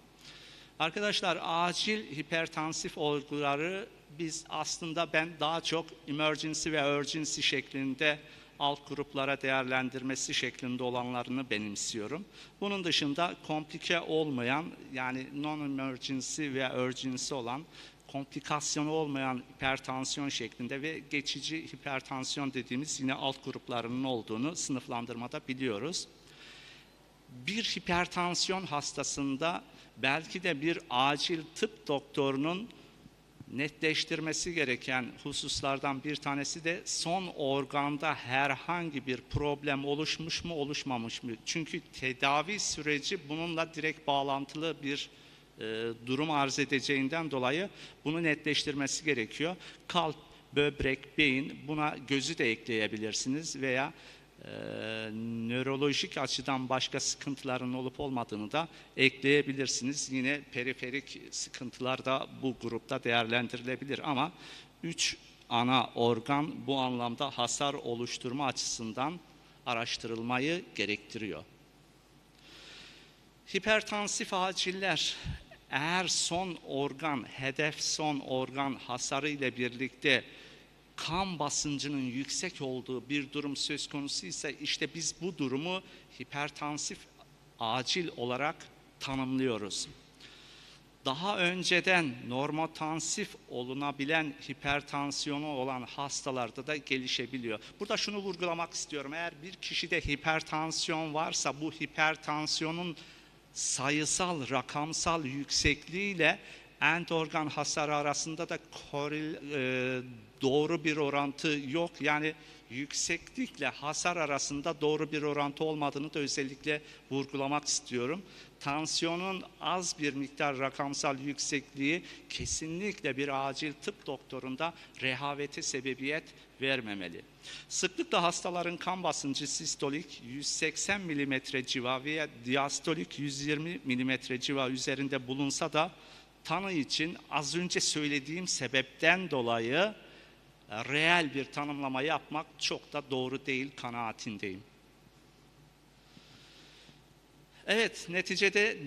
Arkadaşlar acil hipertansif olguları biz aslında ben daha çok emergency ve urgency şeklinde alt gruplara değerlendirmesi şeklinde olanlarını benimsiyorum. Bunun dışında komplike olmayan yani non-emergency ve urgency olan komplikasyonu olmayan hipertansiyon şeklinde ve geçici hipertansiyon dediğimiz yine alt gruplarının olduğunu sınıflandırmada biliyoruz. Bir hipertansiyon hastasında belki de bir acil tıp doktorunun netleştirmesi gereken hususlardan bir tanesi de son organda herhangi bir problem oluşmuş mu oluşmamış mı? Çünkü tedavi süreci bununla direkt bağlantılı bir durum arz edeceğinden dolayı bunu netleştirmesi gerekiyor. Kalp, böbrek, beyin, buna gözü de ekleyebilirsiniz veya nörolojik açıdan başka sıkıntıların olup olmadığını da ekleyebilirsiniz. Yine periferik sıkıntılar da bu grupta değerlendirilebilir ama 3 ana organ bu anlamda hasar oluşturma açısından araştırılmayı gerektiriyor. Hipertansif aciller eğer son organ, hedef son organ hasarı ile birlikte kan basıncının yüksek olduğu bir durum söz konusu ise işte biz bu durumu hipertansif acil olarak tanımlıyoruz. Daha önceden normotansif olunabilen hipertansiyonu olan hastalarda da gelişebiliyor. Burada şunu vurgulamak istiyorum. Eğer bir kişide hipertansiyon varsa bu hipertansiyonun sayısal, rakamsal yüksekliğiyle end organ hasarı arasında da doğru bir orantı yok. Yani yükseklikle hasar arasında doğru bir orantı olmadığını da özellikle vurgulamak istiyorum. Tansiyonun az bir miktar rakamsal yüksekliği kesinlikle bir acil tıp doktorunda rehavete sebebiyet vermemeli. Sıklıkla hastaların kan basıncı sistolik 180 mm civa veya diastolik 120 mm civa üzerinde bulunsa da tanı için az önce söylediğim sebepten dolayı reel bir tanımlama yapmak çok da doğru değil kanaatindeyim. Evet, neticede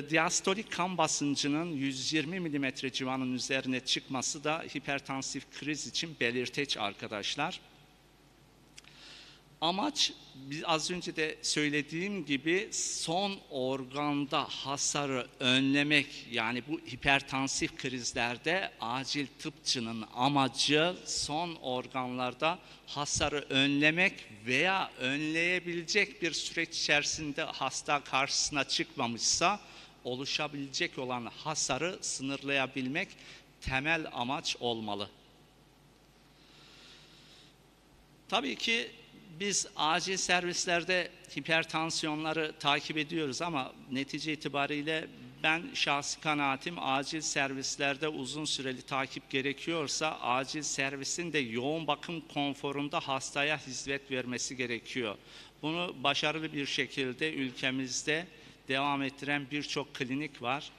diastolik kan basıncının 120 mm civanın üzerine çıkması da hipertansif kriz için belirteç arkadaşlar. Amaç az önce de söylediğim gibi son organda hasarı önlemek, yani bu hipertansif krizlerde acil tıpçının amacı son organlarda hasarı önlemek veya önleyebilecek bir süreç içerisinde hasta karşısına çıkmamışsa oluşabilecek olan hasarı sınırlayabilmek temel amaç olmalı. Tabii ki biz acil servislerde hipertansiyonları takip ediyoruz ama netice itibariyle ben şahsi kanaatim acil servislerde uzun süreli takip gerekiyorsa acil servisin de yoğun bakım konforunda hastaya hizmet vermesi gerekiyor. Bunu başarılı bir şekilde ülkemizde devam ettiren birçok klinik var.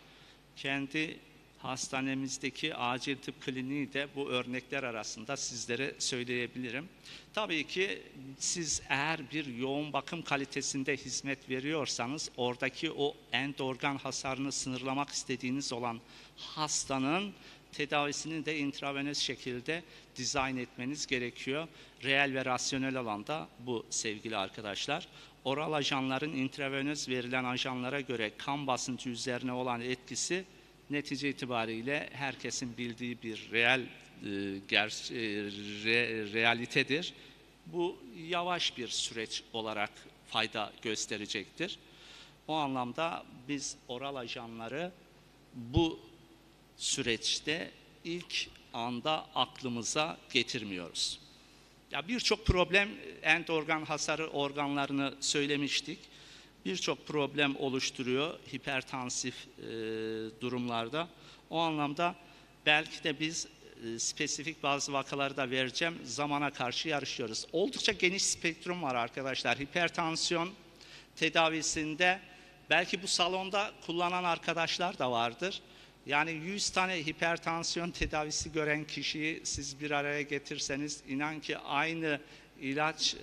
Kendi hastanemizdeki acil tıp kliniği de bu örnekler arasında sizlere söyleyebilirim. Tabii ki siz eğer bir yoğun bakım kalitesinde hizmet veriyorsanız oradaki o end organ hasarını sınırlamak istediğiniz olan hastanın tedavisini de intravenöz şekilde dizayn etmeniz gerekiyor. Reel ve rasyonel olan da bu sevgili arkadaşlar. Oral ajanların intravenöz verilen ajanlara göre kan basıncı üzerine olan etkisi netice itibariyle herkesin bildiği bir realitedir. Bu yavaş bir süreç olarak fayda gösterecektir. O anlamda biz oral ajanları bu süreçte ilk anda aklımıza getirmiyoruz. Ya birçok problem, end organ hasarı organlarını söylemiştik. Birçok problem oluşturuyor hipertansif durumlarda. O anlamda belki de biz spesifik bazı vakaları da vereceğim, zamana karşı yarışıyoruz. Oldukça geniş spektrum var arkadaşlar. Hipertansiyon tedavisinde belki bu salonda kullanan arkadaşlar da vardır. Yani 100 tane hipertansiyon tedavisi gören kişiyi siz bir araya getirseniz inan ki aynı ilaç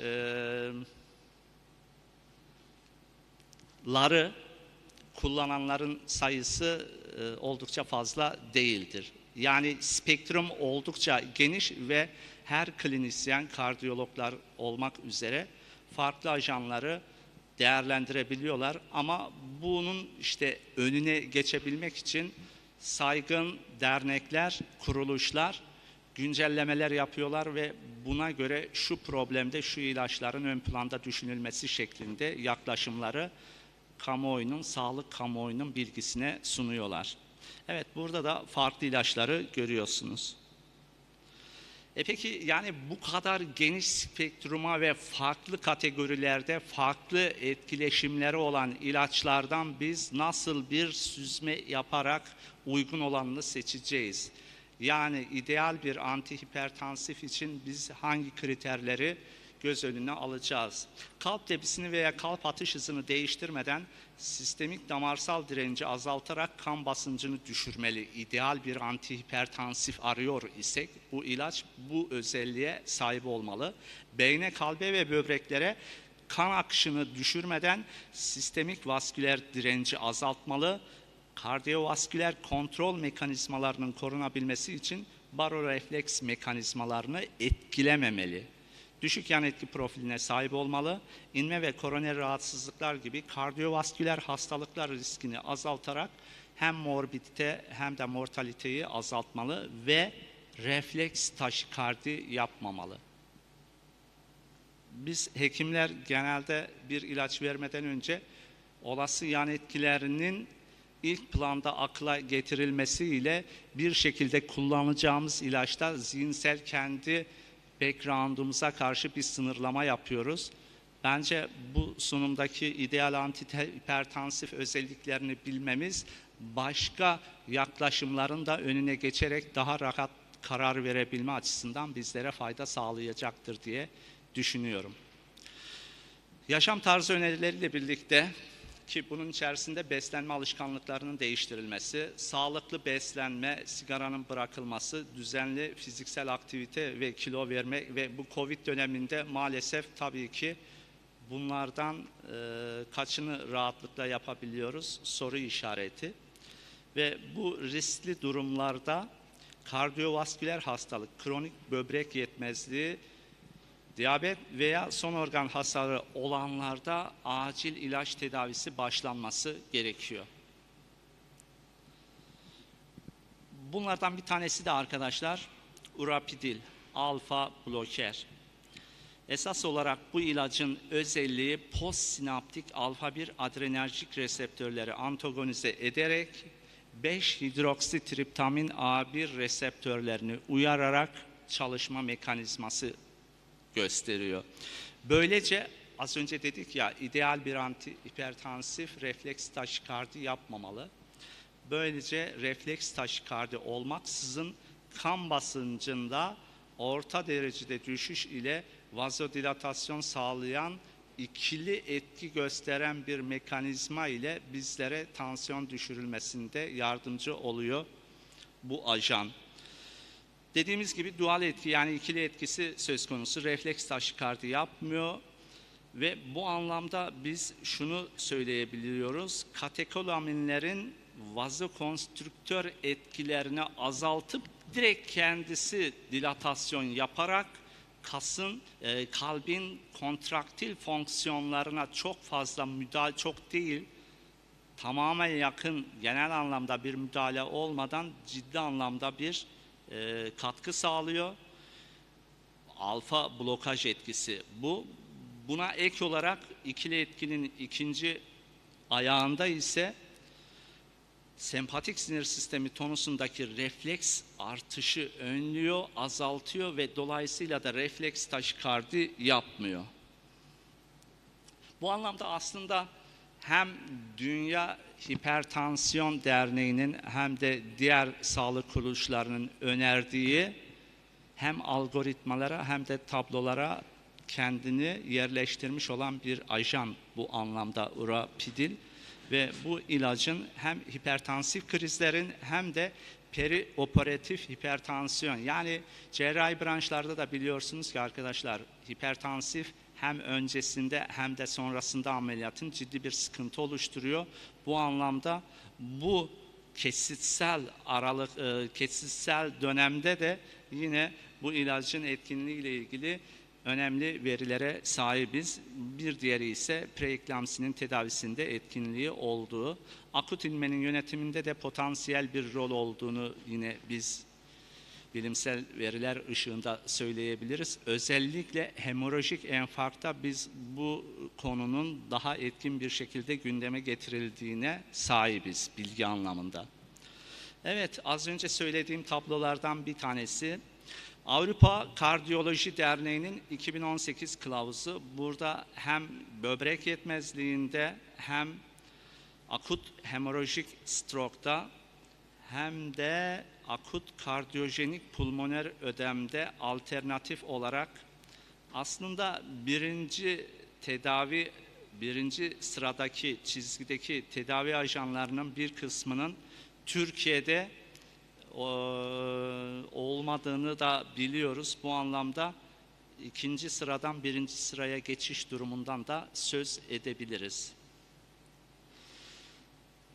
kullananların sayısı oldukça fazla değildir. Yani spektrum oldukça geniş ve her klinisyen, kardiyologlar olmak üzere farklı ajanları değerlendirebiliyorlar. Ama bunun işte önüne geçebilmek için saygın dernekler, kuruluşlar güncellemeler yapıyorlar ve buna göre şu problemde şu ilaçların ön planda düşünülmesi şeklinde yaklaşımları kamuoyunun, sağlık kamuoyunun bilgisine sunuyorlar. Evet, burada da farklı ilaçları görüyorsunuz. Peki yani bu kadar geniş spektruma ve farklı kategorilerde farklı etkileşimleri olan ilaçlardan biz nasıl bir süzme yaparak uygun olanını seçeceğiz? Yani ideal bir antihipertansif için biz hangi kriterleri göz önüne alacağız? Kalp tepkisini veya kalp atış hızını değiştirmeden sistemik damarsal direnci azaltarak kan basıncını düşürmeli. İdeal bir antihipertansif arıyor isek bu ilaç bu özelliğe sahip olmalı. Beyne, kalbe ve böbreklere kan akışını düşürmeden sistemik vasküler direnci azaltmalı. Kardiyovasküler kontrol mekanizmalarının korunabilmesi için barorefleks mekanizmalarını etkilememeli. Düşük yan etki profiline sahip olmalı. İnme ve koroner rahatsızlıklar gibi kardiyovasküler hastalıklar riskini azaltarak hem morbidite hem de mortaliteyi azaltmalı ve refleks taşikardi yapmamalı. Biz hekimler genelde bir ilaç vermeden önce olası yan etkilerinin ilk planda akla getirilmesiyle bir şekilde kullanacağımız ilaçta zihinsel kendi background'umuza karşı bir sınırlama yapıyoruz. Bence bu sunumdaki ideal antihipertansif özelliklerini bilmemiz başka yaklaşımların da önüne geçerek daha rahat karar verebilme açısından bizlere fayda sağlayacaktır diye düşünüyorum. Yaşam tarzı önerileriyle birlikte ki bunun içerisinde beslenme alışkanlıklarının değiştirilmesi, sağlıklı beslenme, sigaranın bırakılması, düzenli fiziksel aktivite ve kilo verme ve bu Covid döneminde maalesef tabii ki bunlardan kaçını rahatlıkla yapabiliyoruz? Soru işareti. Ve bu riskli durumlarda kardiyovasküler hastalık, kronik böbrek yetmezliği, diyabet veya son organ hasarı olanlarda acil ilaç tedavisi başlanması gerekiyor. Bunlardan bir tanesi de arkadaşlar urapidil, alfa bloker. Esas olarak bu ilacın özelliği postsinaptik alfa 1 adrenerjik reseptörleri antagonize ederek 5-hidroksitriptamin A1 reseptörlerini uyararak çalışma mekanizması gösteriyor. Böylece az önce dedik ya ideal bir antihipertansif refleks taşikardi yapmamalı. Böylece refleks taşikardi olmaksızın kan basıncında orta derecede düşüş ile vazodilatasyon sağlayan ikili etki gösteren bir mekanizma ile bizlere tansiyon düşürülmesinde yardımcı oluyor bu ajan. Dediğimiz gibi dual etki yani ikili etkisi söz konusu, refleks taşikardi yapmıyor ve bu anlamda biz şunu söyleyebiliyoruz. Katekolaminlerin vazokonstrüktör etkilerini azaltıp direkt kendisi dilatasyon yaparak kasın, kalbin kontraktil fonksiyonlarına çok fazla müdahale, çok değil, tamamen yakın genel anlamda bir müdahale olmadan ciddi anlamda bir katkı sağlıyor. Alfa blokaj etkisi bu. Buna ek olarak ikili etkinin ikinci ayağında ise sempatik sinir sistemi tonusundaki refleks artışı önlüyor, azaltıyor ve dolayısıyla da refleks taşikardi yapmıyor. Bu anlamda aslında hem Dünya Hipertansiyon Derneği'nin hem de diğer sağlık kuruluşlarının önerdiği hem algoritmalara hem de tablolara kendini yerleştirmiş olan bir ajan bu anlamda urapidil ve bu ilacın hem hipertansif krizlerin hem de perioperatif hipertansiyon yani cerrahi branşlarda da biliyorsunuz ki arkadaşlar hipertansif hem öncesinde hem de sonrasında ameliyatın ciddi bir sıkıntı oluşturuyor. Bu anlamda bu kesitsel dönemde de yine bu ilacın etkinliği ile ilgili önemli verilere sahibiz. Bir diğeri ise preeklamsinin tedavisinde etkinliği olduğu, akut inmenin yönetiminde de potansiyel bir rol olduğunu yine biz bilimsel veriler ışığında söyleyebiliriz. Özellikle hemorajik enfarkta biz bu konunun daha etkin bir şekilde gündeme getirildiğine sahibiz bilgi anlamında. Evet, az önce söylediğim tablolardan bir tanesi. Avrupa Kardiyoloji Derneği'nin 2018 kılavuzu burada hem böbrek yetmezliğinde hem akut hemorajik stroke'da hem de akut kardiyojenik pulmoner ödemde alternatif olarak aslında birinci sıradaki çizgideki tedavi ajanlarının bir kısmının Türkiye'de olmadığını da biliyoruz. Bu anlamda ikinci sıradan birinci sıraya geçiş durumundan da söz edebiliriz.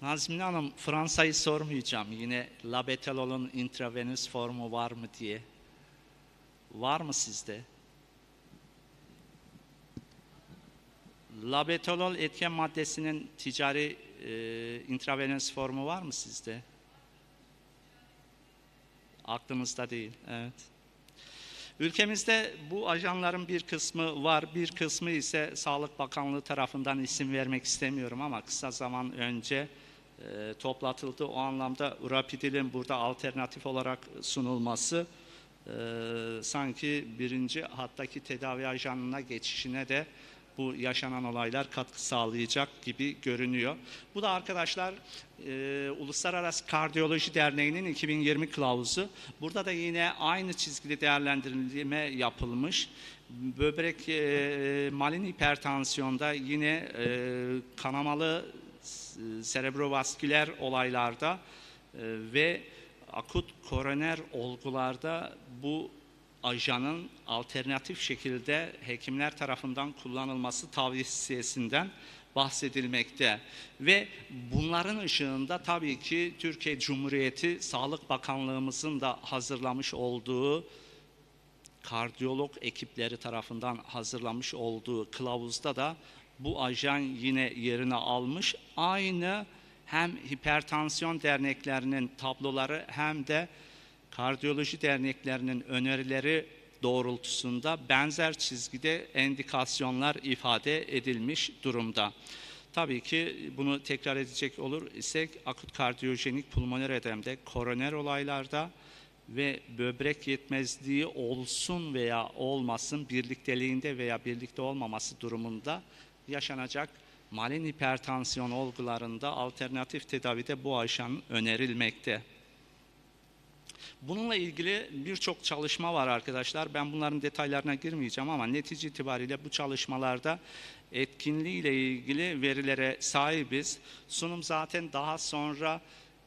Nazmine Hanım, Fransa'yı sormayacağım. Yine labetalol'un intravenöz formu var mı diye. Var mı sizde? Labetalol etken maddesinin ticari intravenöz formu var mı sizde? Aklımızda değil, evet. Ülkemizde bu ajanların bir kısmı var, bir kısmı ise Sağlık Bakanlığı tarafından isim vermek istemiyorum ama kısa zaman önce toplatıldı. O anlamda Rapidil'in burada alternatif olarak sunulması sanki birinci hattaki tedavi ajanına geçişine de bu yaşanan olaylar katkı sağlayacak gibi görünüyor. Bu da arkadaşlar Uluslararası Kardiyoloji Derneği'nin 2020 kılavuzu. Burada da yine aynı çizgide değerlendirme yapılmış. Böbrek malin hipertansiyonda yine kanamalı serebrovasküler olaylarda ve akut koroner olgularda bu ajanın alternatif şekilde hekimler tarafından kullanılması tavsiyesinden bahsedilmekte. Ve bunların ışığında tabii ki Türkiye Cumhuriyeti Sağlık Bakanlığımızın da hazırlamış olduğu kardiyolog ekipleri tarafından hazırlamış olduğu kılavuzda da bu ajan yine yerini almış. Aynı hem hipertansiyon derneklerinin tabloları hem de kardiyoloji derneklerinin önerileri doğrultusunda benzer çizgide endikasyonlar ifade edilmiş durumda. Tabii ki bunu tekrar edecek olur isek akut kardiyojenik pulmoner ödemde, koroner olaylarda ve böbrek yetmezliği olsun veya olmasın birlikteliğinde veya birlikte olmaması durumunda yaşanacak malin hipertansiyon olgularında alternatif tedavide bu ajan önerilmekte. Bununla ilgili birçok çalışma var arkadaşlar. Ben bunların detaylarına girmeyeceğim ama netice itibariyle bu çalışmalarda etkinliği ile ilgili verilere sahibiz. Sunum zaten daha sonra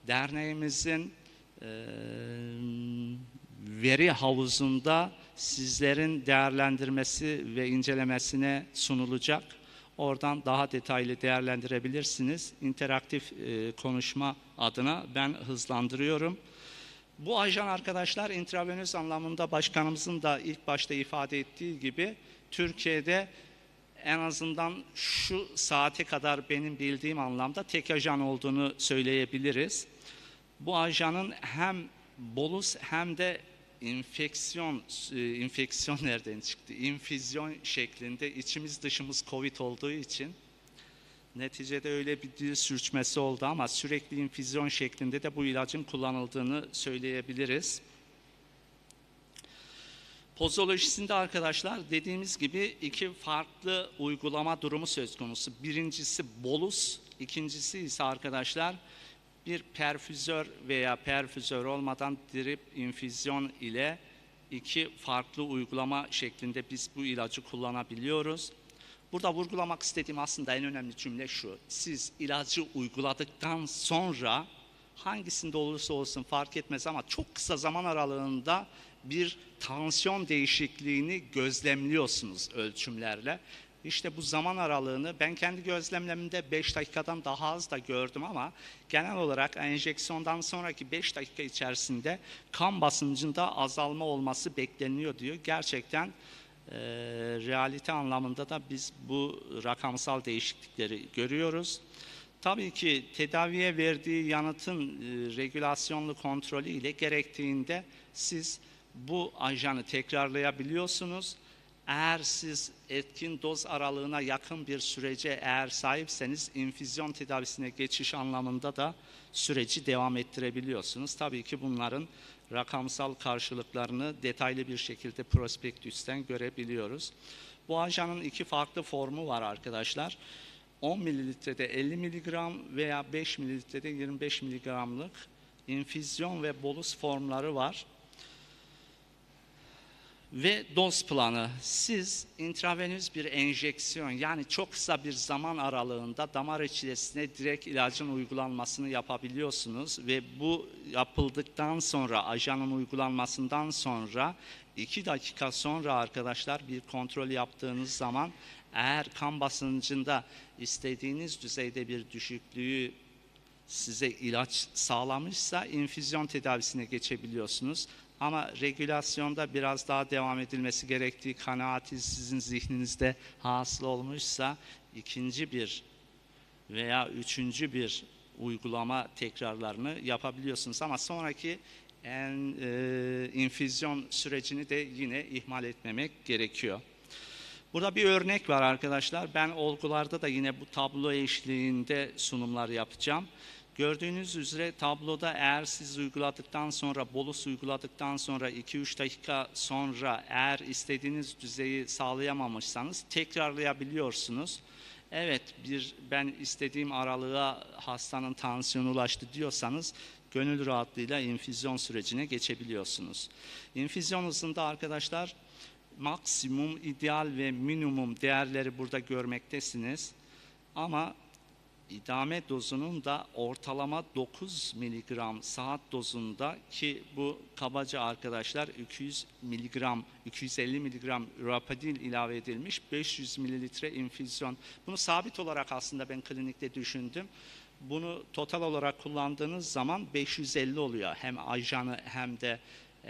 derneğimizin veri havuzunda sizlerin değerlendirmesi ve incelemesine sunulacak. Oradan daha detaylı değerlendirebilirsiniz. İnteraktif konuşma adına ben hızlandırıyorum. Bu ajan arkadaşlar intravenöz anlamında başkanımızın da ilk başta ifade ettiği gibi Türkiye'de en azından şu saate kadar benim bildiğim anlamda tek ajan olduğunu söyleyebiliriz. Bu ajanın hem bolus hem de infeksiyon nereden çıktı? İnfüzyon şeklinde içimiz dışımız Covid olduğu için neticede öyle bir dil sürçmesi oldu ama sürekli infüzyon şeklinde de bu ilacın kullanıldığını söyleyebiliriz. Pozolojisinde arkadaşlar dediğimiz gibi iki farklı uygulama durumu söz konusu. Birincisi bolus, ikincisi ise arkadaşlar bir perfüzör veya perfüzör olmadan drip infüzyon ile iki farklı uygulama şeklinde biz bu ilacı kullanabiliyoruz. Burada vurgulamak istediğim aslında en önemli cümle şu. Siz ilacı uyguladıktan sonra hangisinde olursa olsun fark etmez ama çok kısa zaman aralığında bir tansiyon değişikliğini gözlemliyorsunuz ölçümlerle. İşte bu zaman aralığını ben kendi gözlemlerimde 5 dakikadan daha az da gördüm ama genel olarak enjeksiyondan sonraki 5 dakika içerisinde kan basıncında azalma olması bekleniyor diyor. Gerçekten realite anlamında da biz bu rakamsal değişiklikleri görüyoruz. Tabii ki tedaviye verdiği yanıtın regülasyonlu kontrolü ile gerektiğinde siz bu ajanı tekrarlayabiliyorsunuz. Eğer siz etkin doz aralığına yakın bir sürece eğer sahipseniz infüzyon tedavisine geçiş anlamında da süreci devam ettirebiliyorsunuz. Tabii ki bunların rakamsal karşılıklarını detaylı bir şekilde prospektüsten görebiliyoruz. Bu ajanın iki farklı formu var arkadaşlar. 10 mililitrede 50 miligram veya 5 mililitrede 25 miligramlık infüzyon ve bolus formları var. Ve doz planı. Siz intravenöz bir enjeksiyon yani çok kısa bir zaman aralığında damar içerisine direkt ilacın uygulanmasını yapabiliyorsunuz. Ve bu yapıldıktan sonra ajanın uygulanmasından sonra 2 dakika sonra arkadaşlar bir kontrol yaptığınız zaman eğer kan basıncında istediğiniz düzeyde bir düşüklüğü size ilaç sağlamışsa infüzyon tedavisine geçebiliyorsunuz. Ama regülasyonda biraz daha devam edilmesi gerektiği kanaati sizin zihninizde hasıl olmuşsa ikinci bir veya üçüncü bir uygulama tekrarlarını yapabiliyorsunuz. Ama sonraki infüzyon sürecini de yine ihmal etmemek gerekiyor. Burada bir örnek var arkadaşlar. Ben olgularda da yine bu tablo eşliğinde sunumlar yapacağım. Gördüğünüz üzere tabloda eğer siz uyguladıktan sonra, bolus uyguladıktan sonra 2-3 dakika sonra eğer istediğiniz düzeyi sağlayamamışsanız tekrarlayabiliyorsunuz. Evet, ben istediğim aralığa hastanın tansiyonu ulaştı diyorsanız gönül rahatlığıyla infüzyon sürecine geçebiliyorsunuz. İnfüzyon hızında arkadaşlar maksimum, ideal ve minimum değerleri burada görmektesiniz. Ama idame dozunun da ortalama 9 miligram saat dozunda ki bu kabaca arkadaşlar 250 miligram ürapidil ilave edilmiş 500 mililitre infüzyon. Bunu sabit olarak aslında ben klinikte düşündüm. Bunu total olarak kullandığınız zaman 550 oluyor. Hem ajanı hem de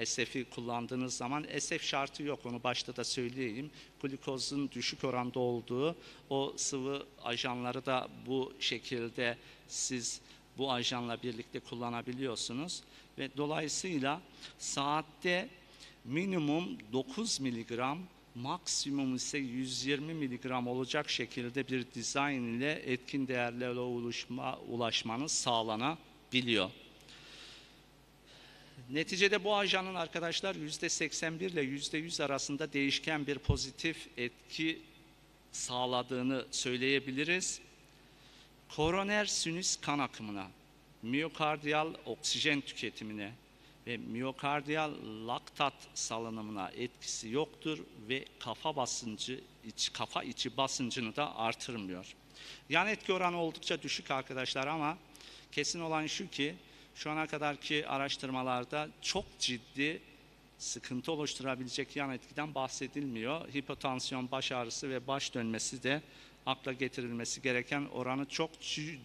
SF'i kullandığınız zaman SF şartı yok, onu başta da söyleyeyim. Glukozun düşük oranda olduğu o sıvı ajanları da bu şekilde siz bu ajanla birlikte kullanabiliyorsunuz. Ve dolayısıyla saatte minimum 9 miligram, maksimum ise 120 miligram olacak şekilde bir dizayn ile etkin değerlere ulaşmanız sağlanabiliyor. Neticede bu ajanın arkadaşlar %81 ile %100 arasında değişken bir pozitif etki sağladığını söyleyebiliriz. Koroner sinüs kan akımına, miyokardiyal oksijen tüketimine ve miyokardiyal laktat salınımına etkisi yoktur ve kafa içi basıncını da artırmıyor. Yan etki oranı oldukça düşük arkadaşlar ama kesin olan şu ki şu ana kadarki araştırmalarda çok ciddi sıkıntı oluşturabilecek yan etkiden bahsedilmiyor. Hipotansiyon, baş ağrısı ve baş dönmesi de akla getirilmesi gereken oranı çok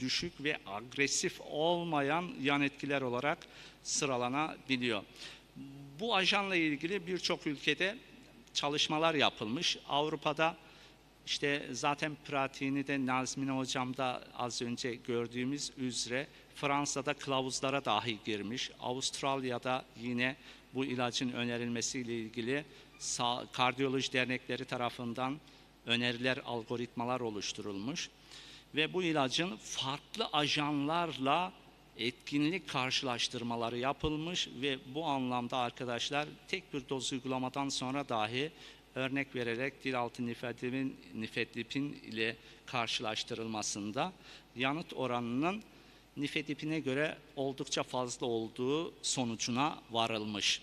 düşük ve agresif olmayan yan etkiler olarak sıralanabiliyor. Bu ajanla ilgili birçok ülkede çalışmalar yapılmış. Avrupa'da işte zaten pratiğini de Nazmine hocamda az önce gördüğümüz üzere Fransa'da kılavuzlara dahi girmiş. Avustralya'da yine bu ilacın önerilmesiyle ilgili kardiyoloji dernekleri tarafından öneriler, algoritmalar oluşturulmuş. Ve bu ilacın farklı ajanlarla etkinlik karşılaştırmaları yapılmış ve bu anlamda arkadaşlar tek bir doz uygulamadan sonra dahi örnek vererek dil altı nifedipin ile karşılaştırılmasında yanıt oranının nifedipine göre oldukça fazla olduğu sonucuna varılmış.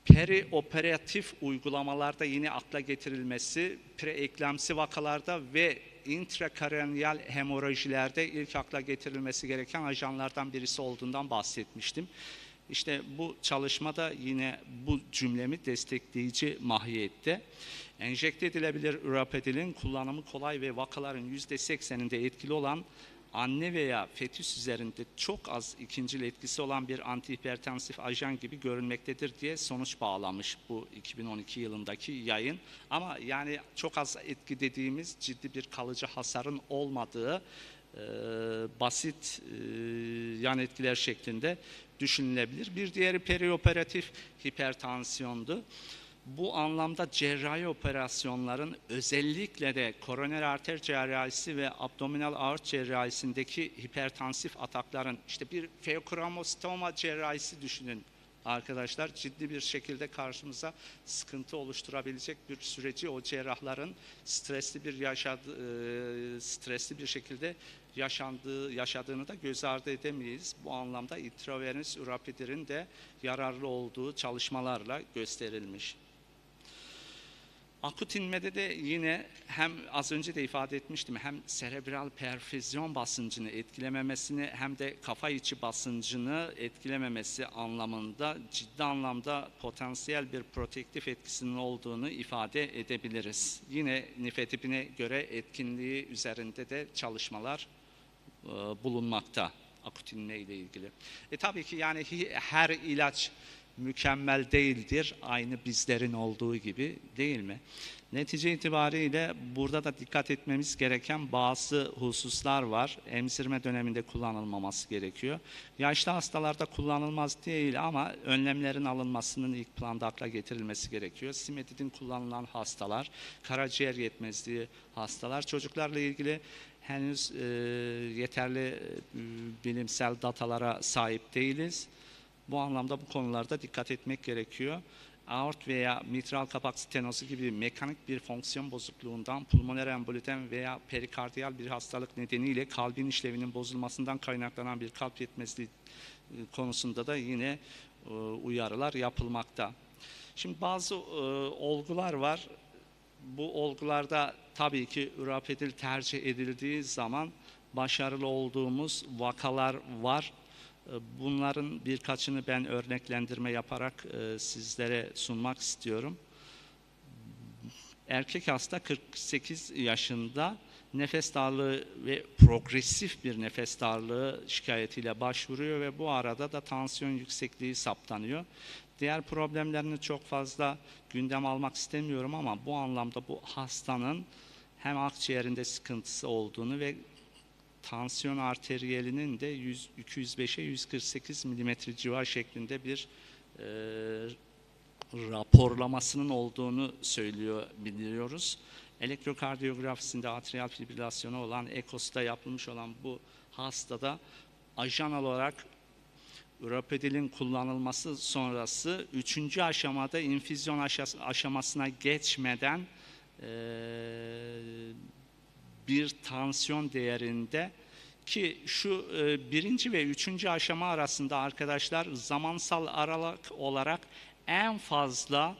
Perioperatif uygulamalarda yine akla getirilmesi, preeklemsi vakalarda ve intrakraniyal hemorajilerde ilk akla getirilmesi gereken ajanlardan birisi olduğundan bahsetmiştim. İşte bu çalışmada yine bu cümlemi destekleyici mahiyette. Enjekte edilebilir ürapidilin kullanımı kolay ve vakaların %80'inde etkili olan anne veya fetüs üzerinde çok az ikincil etkisi olan bir antihipertansif ajan gibi görünmektedir diye sonuç bağlamış bu 2012 yılındaki yayın. Ama yani çok az etki dediğimiz ciddi bir kalıcı hasarın olmadığı basit yan etkiler şeklinde düşünülebilir. Bir diğeri perioperatif hipertansiyondu. Bu anlamda cerrahi operasyonların özellikle de koroner arter cerrahisi ve abdominal aort cerrahisindeki hipertansif atakların, işte bir feokramostoma cerrahisi düşünün arkadaşlar, ciddi bir şekilde karşımıza sıkıntı oluşturabilecek bir süreci o cerrahların stresli bir şekilde yaşadığını da göz ardı edemeyiz. Bu anlamda intravenöz urapidirin de yararlı olduğu çalışmalarla gösterilmiş. Akut inmede de yine hem az önce de ifade etmiştim, hem serebral perfüzyon basıncını etkilememesini hem de kafa içi basıncını etkilememesi anlamında ciddi anlamda potansiyel bir protektif etkisinin olduğunu ifade edebiliriz. Yine nifetipine göre etkinliği üzerinde de çalışmalar bulunmakta akut inme ile ilgili. Tabii ki yani her ilaç mükemmel değildir, aynı bizlerin olduğu gibi, değil mi? Netice itibariyle burada da dikkat etmemiz gereken bazı hususlar var. Emzirme döneminde kullanılmaması gerekiyor. Yaşlı hastalarda kullanılmaz değil ama önlemlerin alınmasının ilk planda akla getirilmesi gerekiyor. Simetidin kullanılan hastalar, karaciğer yetmezliği hastalar, çocuklarla ilgili henüz yeterli bilimsel datalara sahip değiliz. Bu anlamda bu konularda dikkat etmek gerekiyor. Aort veya mitral kapak stenozu gibi mekanik bir fonksiyon bozukluğundan, pulmoner emboliten veya perikardiyal bir hastalık nedeniyle kalbin işlevinin bozulmasından kaynaklanan bir kalp yetmezliği konusunda da yine uyarılar yapılmakta. Şimdi bazı olgular var. Bu olgularda tabii ki ürapedil tercih edildiği zaman başarılı olduğumuz vakalar var. Bunların birkaçını ben örneklendirme yaparak sizlere sunmak istiyorum. Erkek hasta 48 yaşında nefes darlığı ve progresif bir nefes darlığı şikayetiyle başvuruyor ve bu arada da tansiyon yüksekliği saptanıyor. Diğer problemlerini çok fazla gündem almak istemiyorum ama bu anlamda bu hastanın hem akciğerinde sıkıntısı olduğunu ve tansiyon arteriyelinin de 205'e 148 mm civar şeklinde bir raporlamasının olduğunu biliyoruz. Elektrokardiyografisinde atrial fibrilasyonu olan, EKOS'ta yapılmış olan bu hastada ajanal olarak ürapedilin kullanılması sonrası 3. aşamada infüzyon aşamasına geçmeden bir tansiyon değerinde, ki şu 1. ve 3. aşama arasında arkadaşlar zamansal aralık olarak en fazla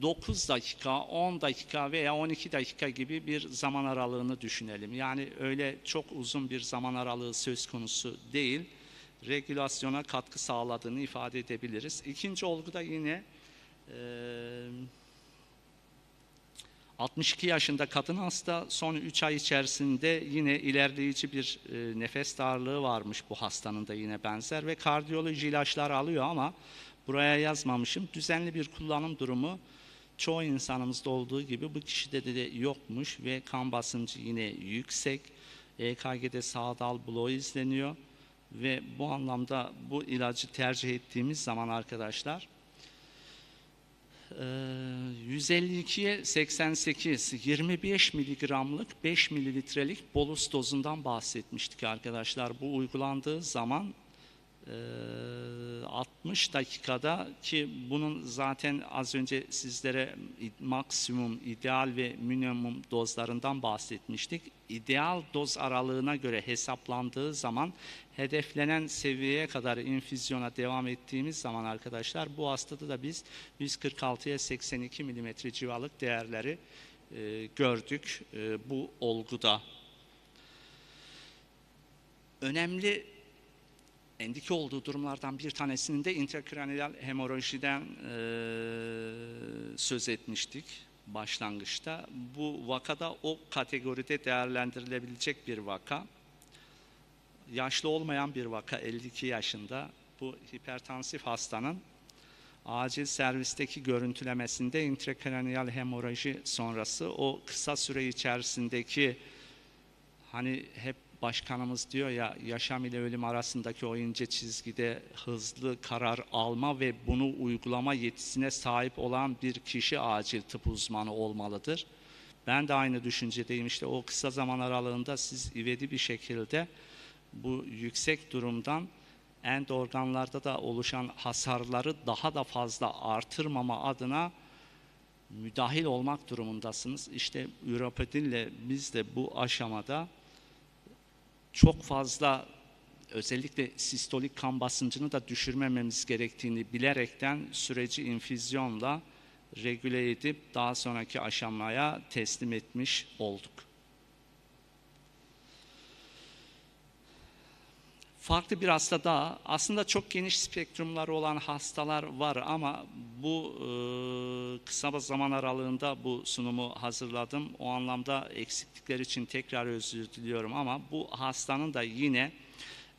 9 dakika, 10 dakika veya 12 dakika gibi bir zaman aralığını düşünelim. Yani öyle çok uzun bir zaman aralığı söz konusu değil. Regülasyona katkı sağladığını ifade edebiliriz. İkinci olgu da yine 62 yaşında kadın hasta, son 3 ay içerisinde yine ilerleyici bir nefes darlığı varmış bu hastanın da yine benzer ve kardiyoloji ilaçlar alıyor ama buraya yazmamışım. Düzenli bir kullanım durumu çoğu insanımızda olduğu gibi bu kişide de yokmuş ve kan basıncı yine yüksek. EKG'de sağ dal bloğu izleniyor ve bu anlamda bu ilacı tercih ettiğimiz zaman arkadaşlar 152'ye 88 25 miligramlık 5 mililitrelik bolus dozundan bahsetmiştik arkadaşlar. Bu uygulandığı zaman 60 dakikada, ki bunun zaten az önce sizlere maksimum, ideal ve minimum dozlarından bahsetmiştik. İdeal doz aralığına göre hesaplandığı zaman hedeflenen seviyeye kadar infüzyona devam ettiğimiz zaman arkadaşlar bu hastada da biz 146'ya 82 mm civarlık değerleri gördük bu olguda. Önemli endike olduğu durumlardan bir tanesinin de intrakraniyal hemorajiden söz etmiştik başlangıçta. Bu vakada o kategoride değerlendirilebilecek bir vaka. Yaşlı olmayan bir vaka, 52 yaşında. Bu hipertansif hastanın acil servisteki görüntülemesinde intrakraniyal hemorajı sonrası o kısa süre içerisindeki hani hep başkanımız diyor ya, yaşam ile ölüm arasındaki o ince çizgide hızlı karar alma ve bunu uygulama yetisine sahip olan bir kişi acil tıp uzmanı olmalıdır. Ben de aynı düşüncedeyim. İşte o kısa zaman aralığında siz ivedi bir şekilde bu yüksek durumdan end organlarda da oluşan hasarları daha da fazla artırmama adına müdahil olmak durumundasınız. İşte ürapedinle biz de bu aşamada çok fazla, özellikle sistolik kan basıncını da düşürmememiz gerektiğini bilerekten süreci infüzyonla regüle edip daha sonraki aşamaya teslim etmiş olduk. Farklı bir hasta daha, aslında çok geniş spektrumları olan hastalar var ama bu kısa zaman aralığında bu sunumu hazırladım. O anlamda eksiklikler için tekrar özür diliyorum ama bu hastanın da yine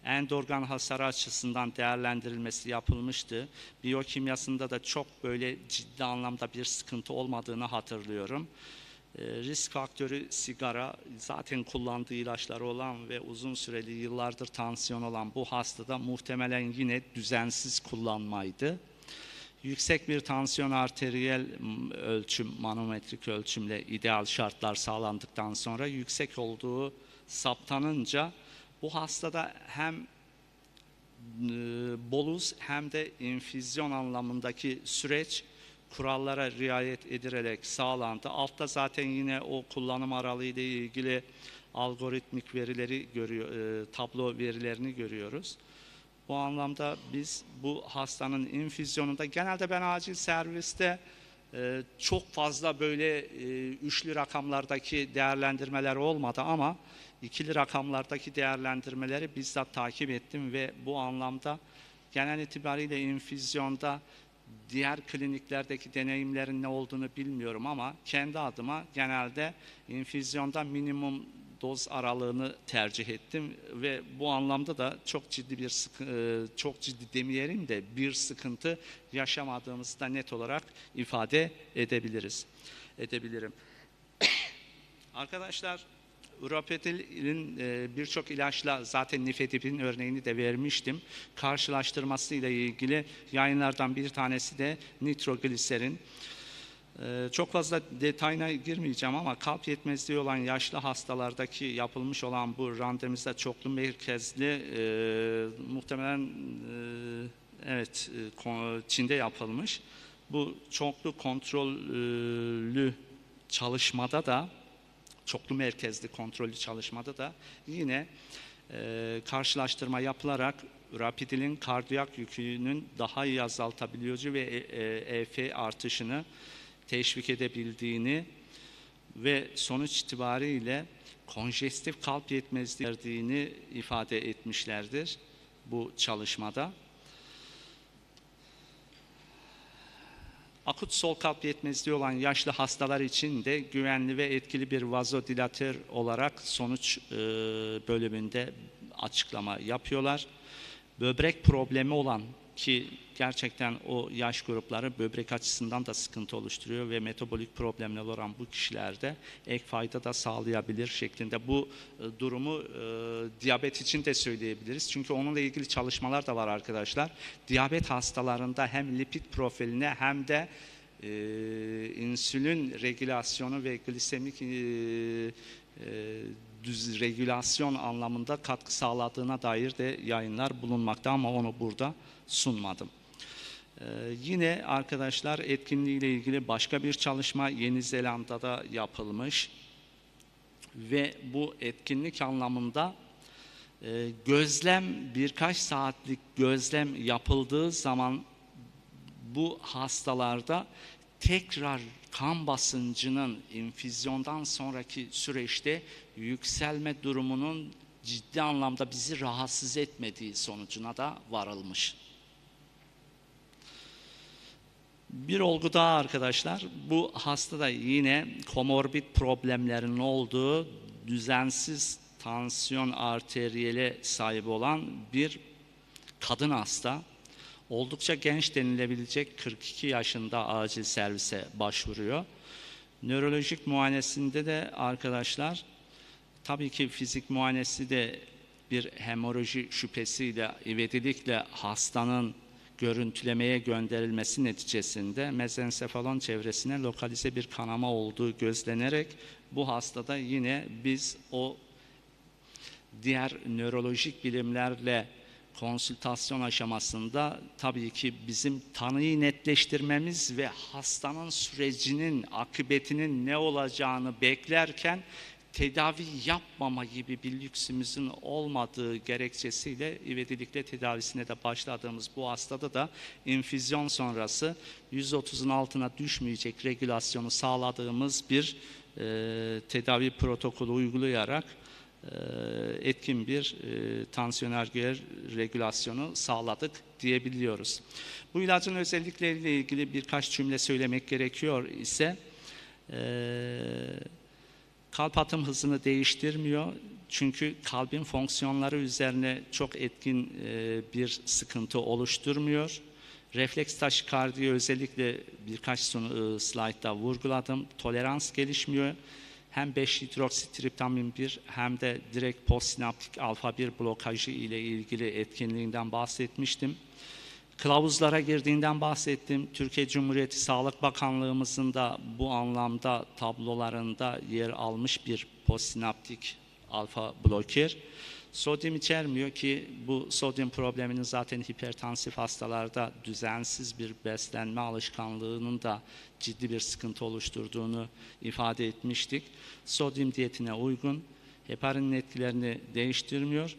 end organ hasarı açısından değerlendirilmesi yapılmıştı. Biyokimyasında da çok böyle ciddi anlamda bir sıkıntı olmadığını hatırlıyorum. Risk faktörü sigara, zaten kullandığı ilaçları olan ve uzun süreli yıllardır tansiyon olan bu hastada muhtemelen yine düzensiz kullanmaydı. Yüksek bir tansiyon arteriyel ölçüm, manometrik ölçümle ideal şartlar sağlandıktan sonra yüksek olduğu saptanınca bu hastada hem bolus hem de infüzyon anlamındaki süreç kurallara riayet edilerek sağlandı. Altta zaten yine o kullanım aralığı ile ilgili algoritmik verileri tablo verilerini görüyoruz. Bu anlamda biz bu hastanın infüzyonunda, genelde ben acil serviste çok fazla böyle üçlü rakamlardaki değerlendirmeler olmadı ama ikili rakamlardaki değerlendirmeleri bizzat takip ettim ve bu anlamda genel itibariyle infüzyonda diğer kliniklerdeki deneyimlerin ne olduğunu bilmiyorum ama kendi adıma genelde infüzyonda minimum doz aralığını tercih ettim ve bu anlamda da çok ciddi çok ciddi demeyelim de bir sıkıntı yaşamadığımızı da net olarak ifade edebilirim. Arkadaşlar, ürapedilin birçok ilaçla, zaten nifedipin örneğini de vermiştim. Karşılaştırması ile ilgili yayınlardan bir tanesi de nitrogliserin. Çok fazla detayına girmeyeceğim ama kalp yetmezliği olan yaşlı hastalardaki yapılmış olan bu randomize çoklu merkezli, muhtemelen evet Çin'de yapılmış. Bu çoklu kontrollü çalışmada da, çoklu merkezli kontrollü çalışmada da yine karşılaştırma yapılarak ürapedilin kardiyak yükünün daha iyi azaltabiliyorcu ve EF artışını teşvik edebildiğini ve sonuç itibariyle konjestif kalp yetmezliği verdiğini ifade etmişlerdir bu çalışmada. Akut sol kalp yetmezliği olan yaşlı hastalar için de güvenli ve etkili bir vazodilatör olarak sonuç bölümünde açıklama yapıyorlar. Böbrek problemi olan, ki gerçekten o yaş grupları böbrek açısından da sıkıntı oluşturuyor ve metabolik problemler olan bu kişilerde ek fayda da sağlayabilir şeklinde bu durumu diyabet için de söyleyebiliriz. Çünkü onunla ilgili çalışmalar da var arkadaşlar. Diyabet hastalarında hem lipid profiline hem de insülin regülasyonu ve glisemik düz regülasyon anlamında katkı sağladığına dair de yayınlar bulunmakta ama onu burada sunmadım. Yine arkadaşlar etkinliği ile ilgili başka bir çalışma Yeni Zelanda'da yapılmış ve bu etkinlik anlamında gözlem, birkaç saatlik gözlem yapıldığı zaman bu hastalarda tekrar kan basıncının infüzyondan sonraki süreçte yükselme durumunun ciddi anlamda bizi rahatsız etmediği sonucuna da varılmış. Bir olgu daha arkadaşlar, bu hastada yine komorbid problemlerin olduğu, düzensiz tansiyon arteriyele sahip olan bir kadın hasta. Oldukça genç denilebilecek, 42 yaşında acil servise başvuruyor. Nörolojik muayenesinde de arkadaşlar Tabii ki fizik muayenesi de bir hemoroji şüphesiyle, ivedilikle hastanın görüntülemeye gönderilmesi neticesinde mezensefalon çevresine lokalize bir kanama olduğu gözlenerek bu hastada yine biz o diğer nörolojik bilimlerle konsültasyon aşamasında tabii ki bizim tanıyı netleştirmemiz ve hastanın sürecinin, akıbetinin ne olacağını beklerken tedavi yapmama gibi bir lüksümüzün olmadığı gerekçesiyle ivedilikle tedavisine de başladığımız bu hastada da infüzyon sonrası 130'un altına düşmeyecek regülasyonu sağladığımız bir tedavi protokolü uygulayarak etkin bir tansiyon ergoyer regülasyonu sağladık diyebiliyoruz. Bu ilacın özellikleriyle ilgili birkaç cümle söylemek gerekiyor ise kalp atım hızını değiştirmiyor. Çünkü kalbin fonksiyonları üzerine çok etkin bir sıkıntı oluşturmuyor. Refleks taşikardiyi özellikle birkaç slaytta vurguladım. Tolerans gelişmiyor. Hem 5-hidroksitriptamin 1 hem de direkt postsinaptik alfa 1 blokajı ile ilgili etkinliğinden bahsetmiştim. Kılavuzlara girdiğinden bahsettim. Türkiye Cumhuriyeti Sağlık Bakanlığımızın da bu anlamda tablolarında yer almış bir postsinaptik alfa bloker. Sodyum içermiyor ki bu sodyum probleminin zaten hipertansif hastalarda düzensiz bir beslenme alışkanlığının da ciddi bir sıkıntı oluşturduğunu ifade etmiştik. Sodyum diyetine uygun, heparinin etkilerini değiştirmiyor.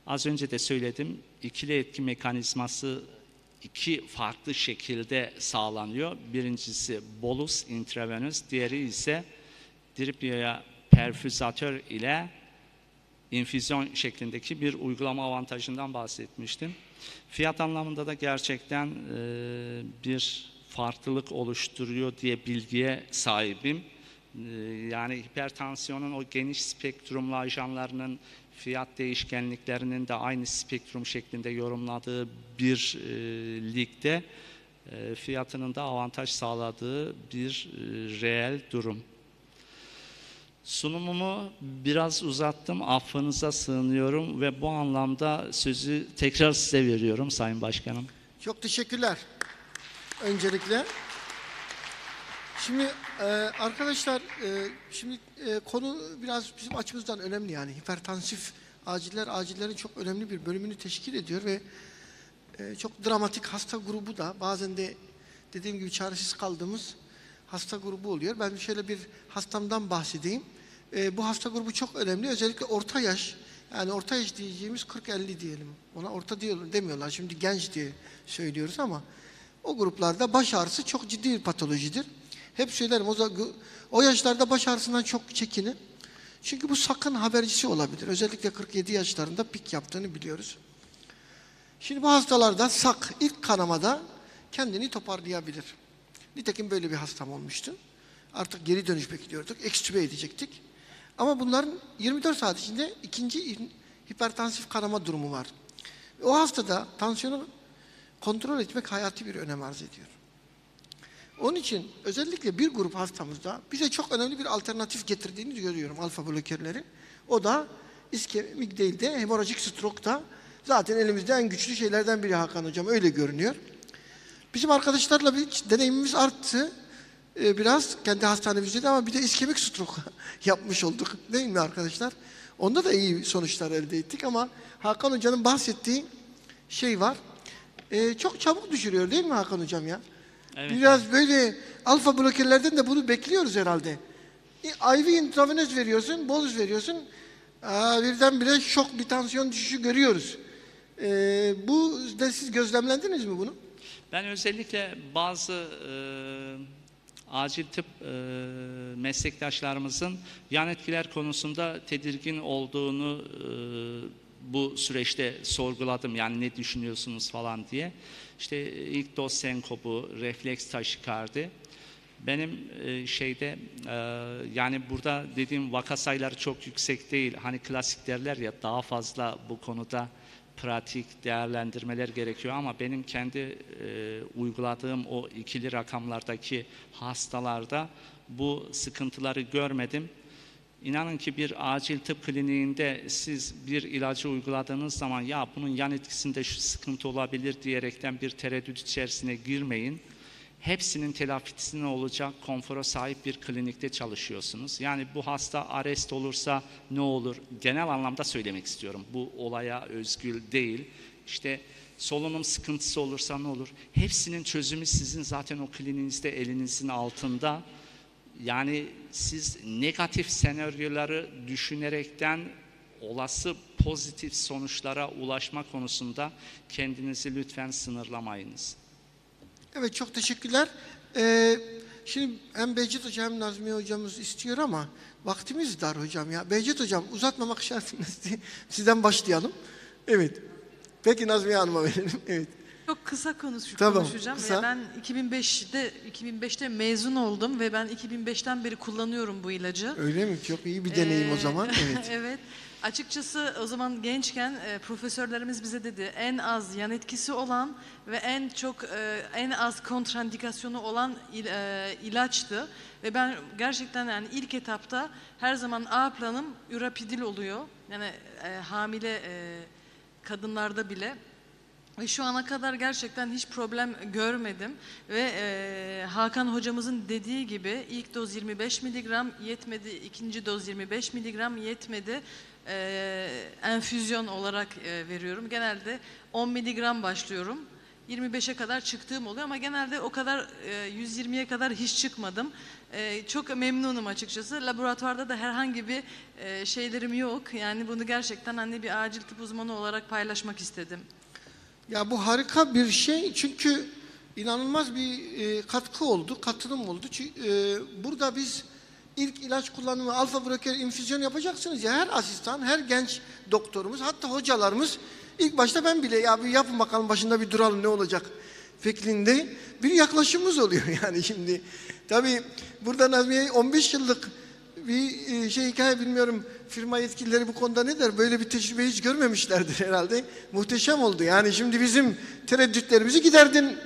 Az önce de söyledim, ikili etki mekanizması iki farklı şekilde sağlanıyor. Birincisi bolus intravenöz, diğeri ise driplioya perfüzatör ile infüzyon şeklindeki bir uygulama avantajından bahsetmiştim. Fiyat anlamında da gerçekten bir farklılık oluşturuyor diye bilgiye sahibim. Yani hipertansiyonun o geniş spektrumlu ajanlarının fiyat değişkenliklerinin de aynı spektrum şeklinde yorumladığı bir ligde fiyatının da avantaj sağladığı bir reel durum. Sunumumu biraz uzattım, affınıza sığınıyorum ve bu anlamda sözü tekrar size veriyorum Sayın Başkanım. Çok teşekkürler. Öncelikle. Şimdi arkadaşlar, şimdi konu biraz bizim açımızdan önemli yani. Hipertansif acillerin çok önemli bir bölümünü teşkil ediyor ve çok dramatik hasta grubu da bazen de dediğim gibi çaresiz kaldığımız hasta grubu oluyor. Ben şöyle bir hastamdan bahsedeyim. Bu hasta grubu çok önemli. Özellikle orta yaş, yani orta yaş diyeceğimiz 40-50 diyelim. Ona orta demiyorlar. Şimdi genç diye söylüyoruz ama o gruplarda baş ağrısı çok ciddi bir patolojidir. Hep söylerim, o yaşlarda baş ağrısından çok çekinin. Çünkü bu sakın habercisi olabilir. Özellikle 47 yaşlarında pik yaptığını biliyoruz. Şimdi bu hastalarda sak ilk kanamada kendini toparlayabilir. Nitekim böyle bir hastam olmuştu. Artık geri dönüş bekliyorduk. Ekstübe edecektik. Ama bunların 24 saat içinde ikinci hipertansif kanama durumu var. O hastada tansiyonu kontrol etmek hayati bir önem arz ediyor. Onun için özellikle bir grup hastamızda bize çok önemli bir alternatif getirdiğini görüyorum alfa blokerleri. O da iskemik değil de hemorajik stroke'da zaten elimizde en güçlü şeylerden biri Hakan Hocam, öyle görünüyor. Bizim arkadaşlarla bir deneyimimiz arttı. Biraz kendi hastanemizde de ama bir de iskemik stroke yapmış olduk. Değil mi arkadaşlar? Onda da iyi sonuçlar elde ettik ama Hakan Hoca'nın bahsettiği şey var. Çok çabuk düşürüyor değil mi Hakan Hocam ya? Evet. Biraz böyle alfa blokerlerden de bunu bekliyoruz herhalde. IV intravenöz veriyorsun, bolus veriyorsun. Birdenbire şok bir tansiyon düşüşü görüyoruz. Bu da siz gözlemlendiniz mi bunu? Ben özellikle bazı acil tıp meslektaşlarımızın yan etkiler konusunda tedirgin olduğunu bu süreçte sorguladım. Yani ne düşünüyorsunuz falan diye. İşte ilk doz senkopu, refleks taşikardi. Benim yani burada dediğim vaka sayıları çok yüksek değil. Hani klasik derler ya, daha fazla bu konuda pratik değerlendirmeler gerekiyor ama benim kendi uyguladığım o ikili rakamlardaki hastalarda bu sıkıntıları görmedim. İnanın ki bir acil tıp kliniğinde siz bir ilacı uyguladığınız zaman ya bunun yan etkisinde şu sıkıntı olabilir diyerekten bir tereddüt içerisine girmeyin. Hepsinin telafisine olacak konfora sahip bir klinikte çalışıyorsunuz. Yani bu hasta arrest olursa ne olur? Genel anlamda söylemek istiyorum. Bu olaya özgül değil. İşte solunum sıkıntısı olursa ne olur? Hepsinin çözümü sizin zaten o kliniğinizde elinizin altında. Yani siz negatif senaryoları düşünerekten olası pozitif sonuçlara ulaşma konusunda kendinizi lütfen sınırlamayınız. Evet, çok teşekkürler. Şimdi hem Behçet Hocam hem Nazmiye Hocamız istiyor ama vaktimiz dar hocam ya. Behçet Hocam uzatmamak şartıyla sizden başlayalım. Evet. Peki Nazmiye Hanım'a verelim. Evet. Çok kısa Tamam, konuşacağım. kısa. Ben 2005'te mezun oldum ve ben 2005'ten beri kullanıyorum bu ilacı. Öyle mi? Çok iyi bir deneyim o zaman. Evet. Evet. Açıkçası o zaman gençken profesörlerimiz bize dedi en az yan etkisi olan ve en az kontraindikasyonu olan ilaçtı. Ve ben gerçekten yani ilk etapta her zaman A planım ürapidil oluyor. Yani hamile kadınlarda bile. Ve şu ana kadar gerçekten hiç problem görmedim ve Hakan hocamızın dediği gibi ilk doz 25 miligram yetmedi, ikinci doz 25 miligram yetmedi, enfüzyon olarak veriyorum. Genelde 10 miligram başlıyorum, 25'e kadar çıktığım oluyor ama genelde o kadar 120'ye kadar hiç çıkmadım. Çok memnunum açıkçası. Laboratuvarda da herhangi bir şeylerim yok. Yani bunu gerçekten hani bir acil tıp uzmanı olarak paylaşmak istedim. Ya bu harika bir şey çünkü inanılmaz bir katkı oldu, katılım oldu. Çünkü, burada biz ilk ilaç kullanımı alfa bloker infüzyon yapacaksınız ya her asistan, her genç doktorumuz hatta hocalarımız ilk başta ben bile ya bir yapın bakalım başında bir duralım ne olacak fikrinde bir yaklaşımımız oluyor yani şimdi. Tabii burada Nazmiye 15 yıllık bir hikaye bilmiyorum firma yetkilileri bu konuda ne der? Böyle bir tecrübe hiç görmemişlerdir herhalde. Muhteşem oldu. Yani şimdi bizim tereddütlerimizi giderdin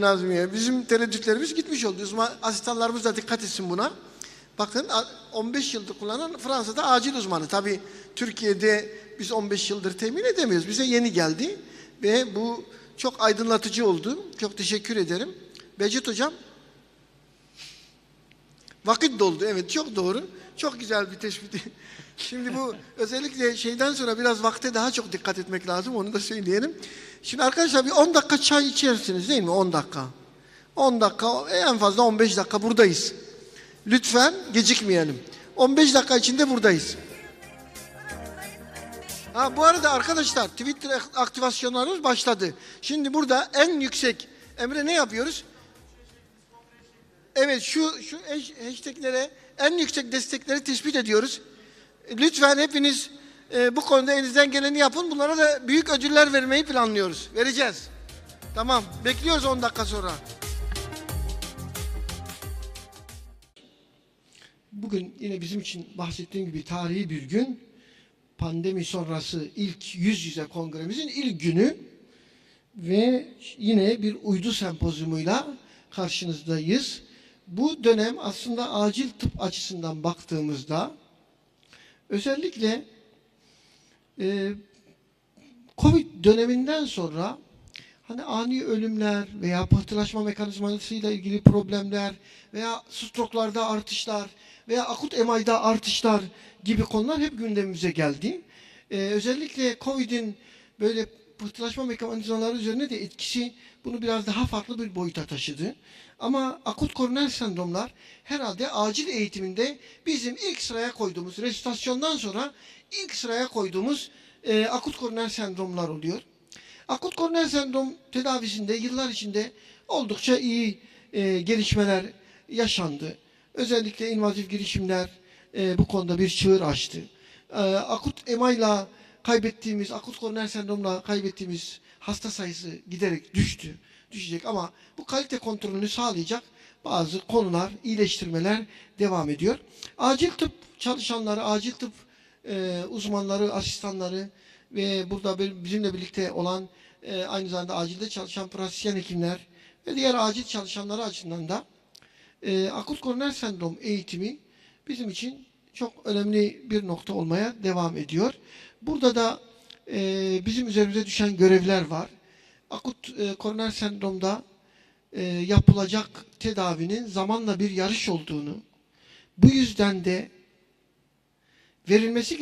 Nazmiye. Bizim tereddütlerimiz gitmiş oldu. Uzman asistanlarımız da dikkat etsin buna. Bakın 15 yıldır kullanan Fransa'da acil uzmanı. Tabii Türkiye'de biz 15 yıldır temin edemiyoruz. Bize yeni geldi ve bu çok aydınlatıcı oldu. Çok teşekkür ederim. Behçet Hocam. Vakit doldu. Evet çok doğru. Çok güzel bir tespit. Şimdi bu özellikle şeyden sonra biraz vakte daha çok dikkat etmek lazım. Onu da söyleyelim. Şimdi arkadaşlar bir 10 dakika çay içersiniz değil mi? 10 dakika. 10 dakika en fazla 15 dakika buradayız. Lütfen gecikmeyelim. 15 dakika içinde buradayız. Ha, bu arada arkadaşlar Twitter aktivasyonlarımız başladı. Şimdi burada en yüksek Emre ne yapıyoruz? Evet şu hashtaglere en yüksek destekleri tespit ediyoruz. Lütfen hepiniz bu konuda elinizden geleni yapın. Bunlara da büyük ödüller vermeyi planlıyoruz. Vereceğiz. Tamam. Bekliyoruz 10 dakika sonra. Bugün yine bizim için bahsettiğim gibi tarihi bir gün. Pandemi sonrası ilk yüz yüze kongremizin ilk günü. Ve yine bir uydu sempozyumuyla karşınızdayız. Bu dönem aslında acil tıp açısından baktığımızda özellikle Covid döneminden sonra hani ani ölümler veya pıhtılaşma mekanizmasıyla ilgili problemler veya stroke'larda artışlar veya akut MI'da artışlar gibi konular hep gündemimize geldi. Özellikle Covid'in böyle pıhtılaşma mekanizmaları üzerine de etkisi bunu biraz daha farklı bir boyuta taşıdı. Ama akut koroner sendromlar herhalde acil eğitiminde bizim ilk sıraya koyduğumuz, resüsitasyondan sonra ilk sıraya koyduğumuz akut koroner sendromlar oluyor. Akut koroner sendrom tedavisinde yıllar içinde oldukça iyi gelişmeler yaşandı. Özellikle invazif girişimler bu konuda bir çığır açtı. Akut EMA'yla kaybettiğimiz, akut koroner sendromla kaybettiğimiz hasta sayısı giderek düşecek ama bu kalite kontrolünü sağlayacak bazı konular, iyileştirmeler devam ediyor. Acil tıp çalışanları, acil tıp uzmanları, asistanları ve burada bizimle birlikte olan aynı zamanda acilde çalışan pratisyen hekimler ve diğer acil çalışanları açısından da akut koroner sendrom eğitimi bizim için çok önemli bir nokta olmaya devam ediyor. Burada da bizim üzerimize düşen görevler var. Akut koroner sendromda yapılacak tedavinin zamanla bir yarış olduğunu, bu yüzden de verilmesi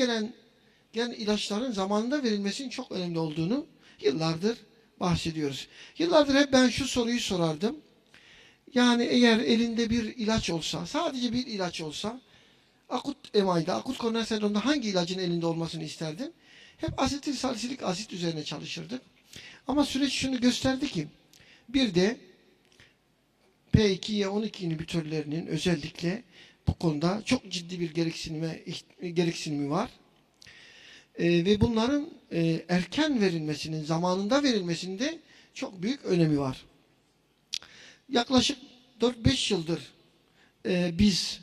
gelen ilaçların zamanında verilmesinin çok önemli olduğunu yıllardır bahsediyoruz. Yıllardır hep ben şu soruyu sorardım. Yani eğer elinde bir ilaç olsa, sadece bir ilaç olsa, akut MI'da, akut koroner sendromda hangi ilacın elinde olmasını isterdin? Hep asetilsalisilik asit üzerine çalışırdık. Ama süreç şunu gösterdi ki, bir de P2Y12 inhibitörlerinin özellikle bu konuda çok ciddi bir gereksinimi var. Ve bunların erken verilmesinin, zamanında verilmesinde çok büyük önemi var. Yaklaşık 4-5 yıldır biz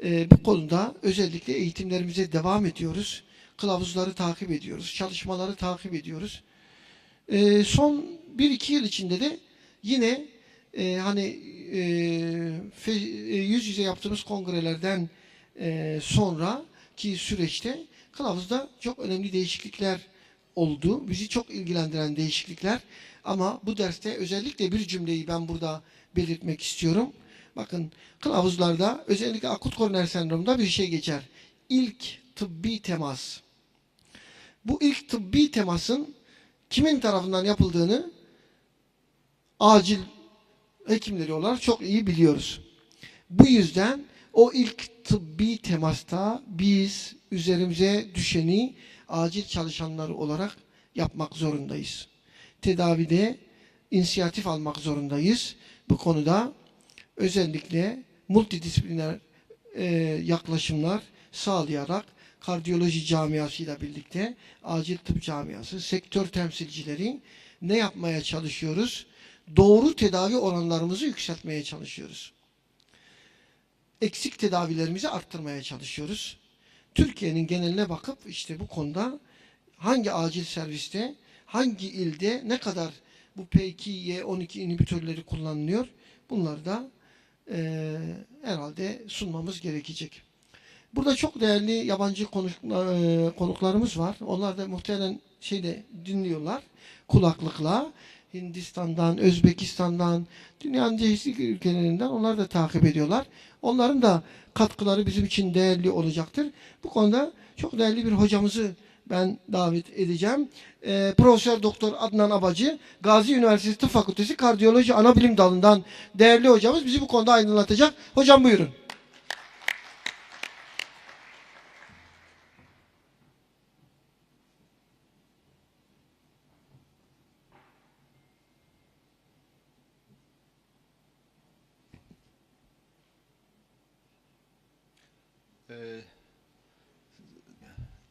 bu konuda özellikle eğitimlerimize devam ediyoruz. Kılavuzları takip ediyoruz, çalışmaları takip ediyoruz. Son 1-2 yıl içinde de yine yüz yüze yaptığımız kongrelerden sonraki süreçte kılavuzda çok önemli değişiklikler oldu. Bizi çok ilgilendiren değişiklikler. Ama bu derste özellikle bir cümleyi ben burada belirtmek istiyorum. Bakın, kılavuzlarda özellikle akut koroner sendromda bir şey geçer. İlk tıbbi temas. Bu ilk tıbbi temasın kimin tarafından yapıldığını acil hekimleri olarak çok iyi biliyoruz. Bu yüzden o ilk tıbbi temasta biz üzerimize düşeni acil çalışanları olarak yapmak zorundayız. Tedavide inisiyatif almak zorundayız. Bu konuda özellikle multidisipliner yaklaşımlar sağlayarak kardiyoloji camiasıyla birlikte acil tıp camiası, sektör temsilcileri ne yapmaya çalışıyoruz? Doğru tedavi oranlarımızı yükseltmeye çalışıyoruz. Eksik tedavilerimizi arttırmaya çalışıyoruz. Türkiye'nin geneline bakıp işte bu konuda hangi acil serviste, hangi ilde ne kadar bu P2Y12 inhibitörleri kullanılıyor, bunları da herhalde sunmamız gerekecek. Burada çok değerli yabancı konuklarımız var. Onlar da muhtemelen dinliyorlar kulaklıkla. Hindistan'dan, Özbekistan'dan, dünyanın çeşitli ülkelerinden onlar da takip ediyorlar. Onların da katkıları bizim için değerli olacaktır. Bu konuda çok değerli bir hocamızı ben davet edeceğim. Profesör Doktor Adnan Abacı, Gazi Üniversitesi Tıp Fakültesi Kardiyoloji Anabilim Dalı'ndan değerli hocamız bizi bu konuda aydınlatacak. Hocam buyurun.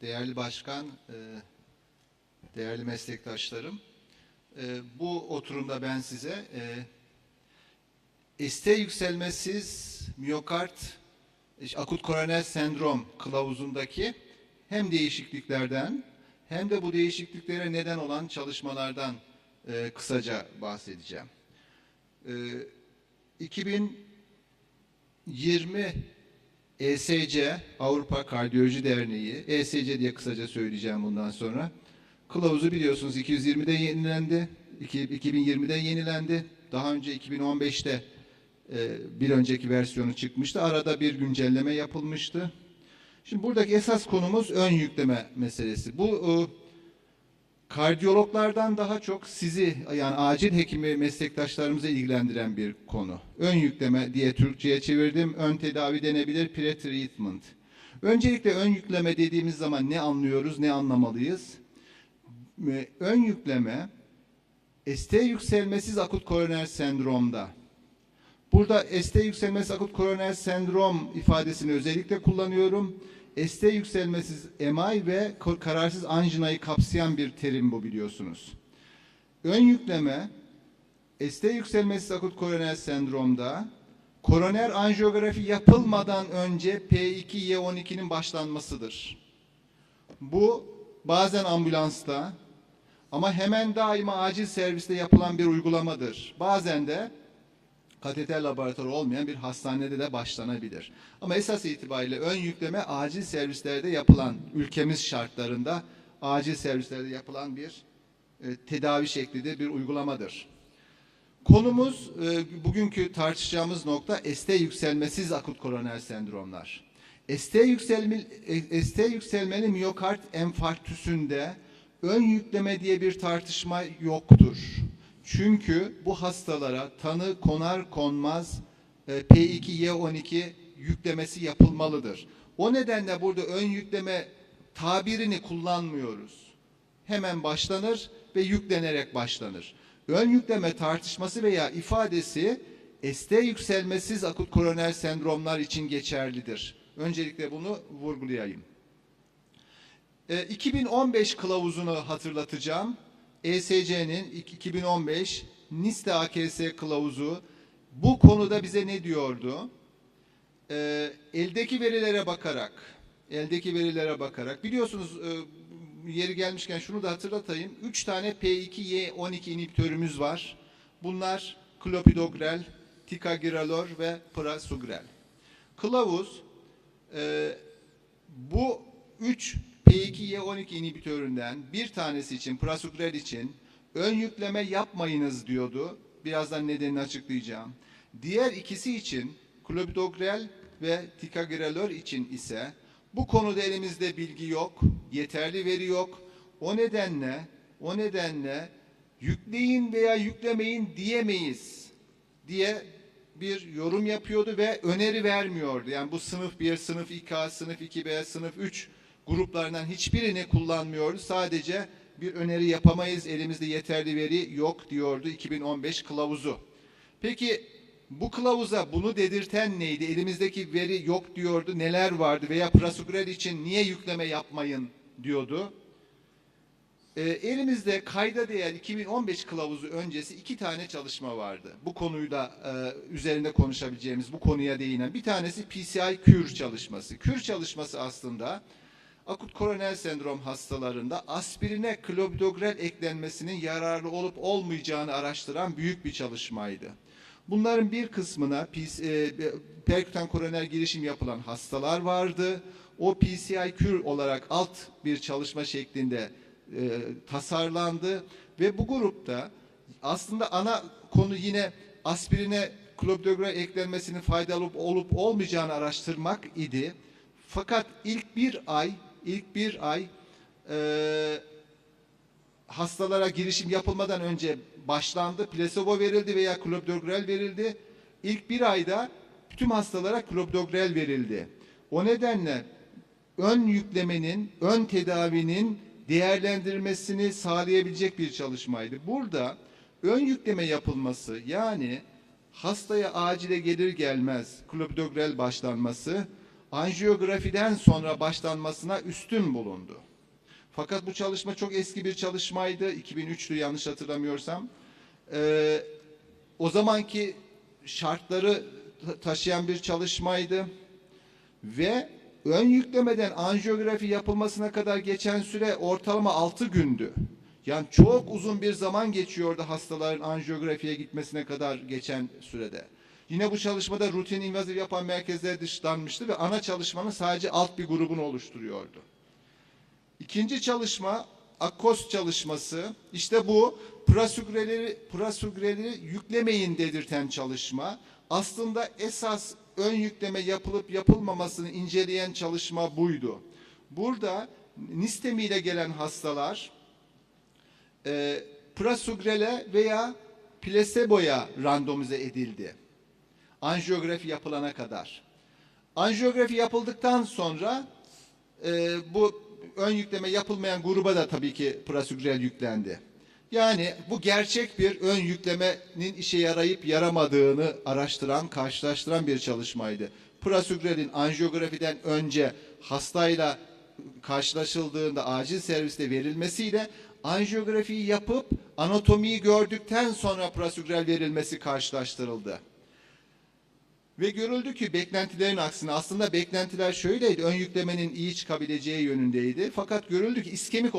Değerli başkan, değerli meslektaşlarım, bu oturumda ben size ST yükselmesiz miyokard akut koroner sendrom kılavuzundaki hem değişikliklerden hem de bu değişikliklere neden olan çalışmalardan kısaca bahsedeceğim. 2020 ESC, Avrupa Kardiyoloji Derneği, ESC diye kısaca söyleyeceğim bundan sonra. Kılavuzu biliyorsunuz 220'de yenilendi, 2020'de yenilendi. Daha önce 2015'te bir önceki versiyonu çıkmıştı. Arada bir güncelleme yapılmıştı. Şimdi buradaki esas konumuz ön yükleme meselesi. Bu kardiyologlardan daha çok sizi, yani acil hekimi meslektaşlarımızı ilgilendiren bir konu. Ön yükleme diye Türkçe'ye çevirdim. Ön tedavi denebilir, pre-treatment. Öncelikle ön yükleme dediğimiz zaman ne anlıyoruz, ne anlamalıyız? Ön yükleme, ST yükselmesiz akut koroner sendromda. Burada ST yükselmesiz akut koroner sendrom ifadesini özellikle kullanıyorum. ST yükselmesiz MI ve kararsız anjinayı kapsayan bir terim bu, biliyorsunuz. Ön yükleme, ST yükselmesiz akut koroner sendromda koroner anjiyografi yapılmadan önce P2Y12'nin başlanmasıdır. Bu bazen ambulansta ama hemen daima acil serviste yapılan bir uygulamadır. Bazen de kateter laboratuvarı olmayan bir hastanede de başlanabilir. Ama esas itibariyle ön yükleme acil servislerde yapılan, ülkemiz şartlarında acil servislerde yapılan bir tedavi şeklidir, bir uygulamadır. Konumuz, bugünkü tartışacağımız nokta ST yükselmesiz akut koroner sendromlar. ST yükselmeli miyokard enfarktüsünde ön yükleme diye bir tartışma yoktur. Çünkü bu hastalara tanı konar konmaz P2Y12 yüklemesi yapılmalıdır. O nedenle burada ön yükleme tabirini kullanmıyoruz. Hemen başlanır ve yüklenerek başlanır. Ön yükleme tartışması veya ifadesi ST yükselmesiz akut koroner sendromlar için geçerlidir. Öncelikle bunu vurgulayayım. 2015 kılavuzunu hatırlatacağım. ESC'nin 2015 NIST AKS kılavuzu bu konuda bize ne diyordu? Eldeki verilere bakarak biliyorsunuz, yeri gelmişken şunu da hatırlatayım. 3 tane P2Y12 inhibitörümüz var. Bunlar klopidogrel, ticagrelor ve prasugrel. Kılavuz bu 3 P2Y12 inhibitöründen bir tanesi için, prasugrel için ön yükleme yapmayınız diyordu. Birazdan nedenini açıklayacağım. Diğer ikisi için, klopidogrel ve ticagrelor için ise bu konuda elimizde bilgi yok, yeterli veri yok. O nedenle yükleyin veya yüklemeyin diyemeyiz diye bir yorum yapıyordu ve öneri vermiyordu. Yani bu sınıf 1, sınıf 2A, sınıf 2B, sınıf 3 gruplarından hiçbirini kullanmıyordu. Sadece bir öneri yapamayız, elimizde yeterli veri yok diyordu 2015 kılavuzu. Peki bu kılavuza bunu dedirten neydi? Elimizdeki veri yok diyordu, neler vardı veya prasugrel için niye yükleme yapmayın diyordu. Elimizde kayda değer 2015 kılavuzu öncesi 2 tane çalışma vardı. Bu konuyu da üzerinde konuşabileceğimiz, bu konuya değinen. Bir tanesi PCI Cure çalışması. Cure çalışması aslında akut koroner sendrom hastalarında aspirine klopidogrel eklenmesinin yararlı olup olmayacağını araştıran büyük bir çalışmaydı. Bunların bir kısmına perkütan koroner girişim yapılan hastalar vardı. O PCI Cure olarak alt bir çalışma şeklinde tasarlandı ve bu grupta aslında ana konu yine aspirine klopidogrel eklenmesinin faydalı olup olmayacağını araştırmak idi. Fakat ilk bir ay hastalara girişim yapılmadan önce başlandı. Plasebo verildi veya klopidogrel verildi. İlk bir ayda tüm hastalara klopidogrel verildi. O nedenle ön yüklemenin, ön tedavinin değerlendirmesini sağlayabilecek bir çalışmaydı. Burada ön yükleme yapılması, yani hastaya acile gelir gelmez klopidogrel başlanması, anjiyografiden sonra başlanmasına üstün bulundu. Fakat bu çalışma çok eski bir çalışmaydı. 2003'lü yanlış hatırlamıyorsam. O zamanki şartları taşıyan bir çalışmaydı. Ve ön yüklemeden anjiyografi yapılmasına kadar geçen süre ortalama 6 gündü. Yani çok uzun bir zaman geçiyordu hastaların anjiyografiye gitmesine kadar geçen sürede. Yine bu çalışmada rutin invaziv yapan merkezler dışlanmıştı ve ana çalışmanın sadece alt bir grubunu oluşturuyordu. İkinci çalışma AKKOS çalışması. İşte bu prasugreli yüklemeyin dedirten çalışma. Aslında esas ön yükleme yapılıp yapılmamasını inceleyen çalışma buydu. Burada nistemiyle gelen hastalar prasugrele veya plaseboya randomize edildi. Anjiyografi yapılana kadar. Anjiyografi yapıldıktan sonra bu ön yükleme yapılmayan gruba da tabii ki prasugrel yüklendi. Yani bu gerçek bir ön yüklemenin işe yarayıp yaramadığını araştıran, karşılaştıran bir çalışmaydı. Prasugrelin anjiyografiden önce hastayla karşılaşıldığında acil serviste verilmesiyle anjiyografiyi yapıp anatomiyi gördükten sonra prasugrel verilmesi karşılaştırıldı. Ve görüldü ki beklentilerin aksine, aslında beklentiler şöyleydi, ön yüklemenin iyi çıkabileceği yönündeydi. Fakat görüldü ki iskemik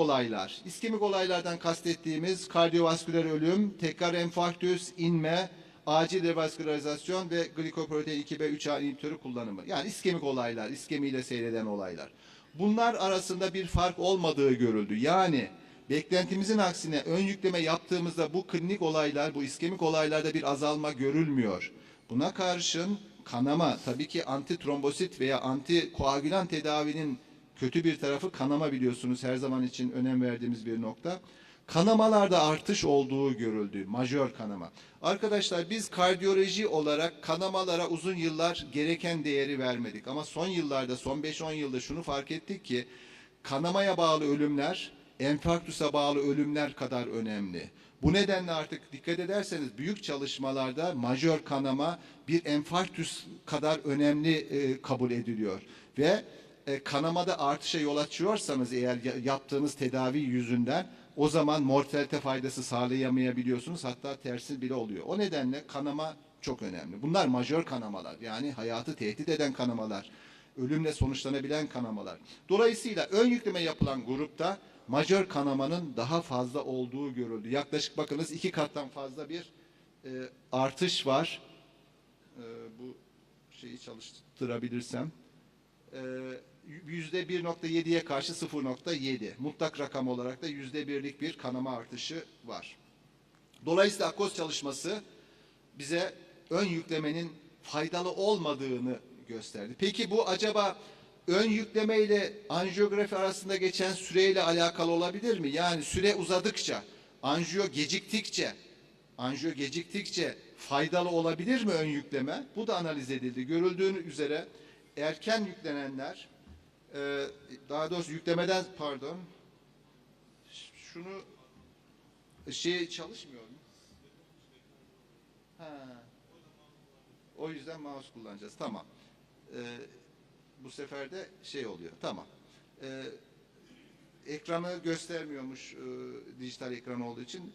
olaylardan kastettiğimiz kardiyovasküler ölüm, tekrar enfarktüs, inme, acil revaskülarizasyon ve glikoprotein 2B3A inhibitörü kullanımı. Yani iskemik olaylar, iskemiyle seyreden olaylar. Bunlar arasında bir fark olmadığı görüldü. Yani beklentimizin aksine ön yükleme yaptığımızda bu klinik olaylar, bu iskemik olaylarda bir azalma görülmüyor. Buna karşın kanama, tabii ki antitrombosit veya antikoagülan tedavinin kötü bir tarafı kanama, biliyorsunuz her zaman için önem verdiğimiz bir nokta. Kanamalarda artış olduğu görüldü, majör kanama. Arkadaşlar biz kardiyoloji olarak kanamalara uzun yıllar gereken değeri vermedik. Ama son yıllarda, son 5-10 yılda şunu fark ettik ki kanamaya bağlı ölümler, enfarktüse bağlı ölümler kadar önemli. Bu nedenle artık dikkat ederseniz büyük çalışmalarda majör kanama bir enfarktüs kadar önemli kabul ediliyor. Ve kanamada artışa yol açıyorsanız eğer yaptığınız tedavi yüzünden o zaman mortalite faydası sağlayamayabiliyorsunuz. Hatta tersi bile oluyor. O nedenle kanama çok önemli. Bunlar majör kanamalar. Yani hayatı tehdit eden kanamalar. Ölümle sonuçlanabilen kanamalar. Dolayısıyla ön yükleme yapılan grupta majör kanamanın daha fazla olduğu görüldü. Yaklaşık bakınız 2 kattan fazla bir artış var. Bu şeyi çalıştırabilirsem. %1.7'ye karşı 0.7. Mutlak rakam olarak da %1'lik bir kanama artışı var. Dolayısıyla akkoz çalışması bize ön yüklemenin faydalı olmadığını gösterdi. Peki bu acaba ön yükleme ile anjiyografi arasında geçen süreyle alakalı olabilir mi? Yani süre uzadıkça, anjiyo geciktikçe faydalı olabilir mi ön yükleme? Bu da analiz edildi. Görüldüğü üzere erken yüklenenler, daha doğrusu yüklemeden, pardon, şunu çalışmıyor mu? O yüzden mouse kullanacağız. Tamam. Bu sefer de oluyor. Tamam. Ekranı göstermiyormuş dijital ekran olduğu için.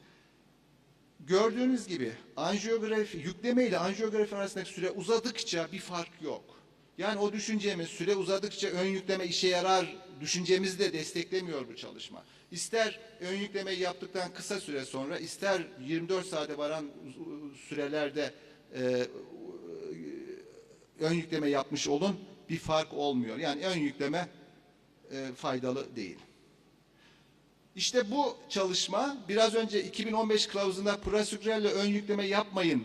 Gördüğünüz gibi anjiyografi, yükleme ile anjiyografi arasındaki süre uzadıkça bir fark yok. Yani o düşüncemiz süre uzadıkça ön yükleme işe yarar düşüncemizi de desteklemiyor bu çalışma. İster ön yüklemeyi yaptıktan kısa süre sonra, ister 24 saate varan sürelerde ön yükleme yapmış olun, bir fark olmuyor. Yani ön yükleme faydalı değil. İşte bu çalışma biraz önce 2015 kılavuzunda prasugrelle ön yükleme yapmayın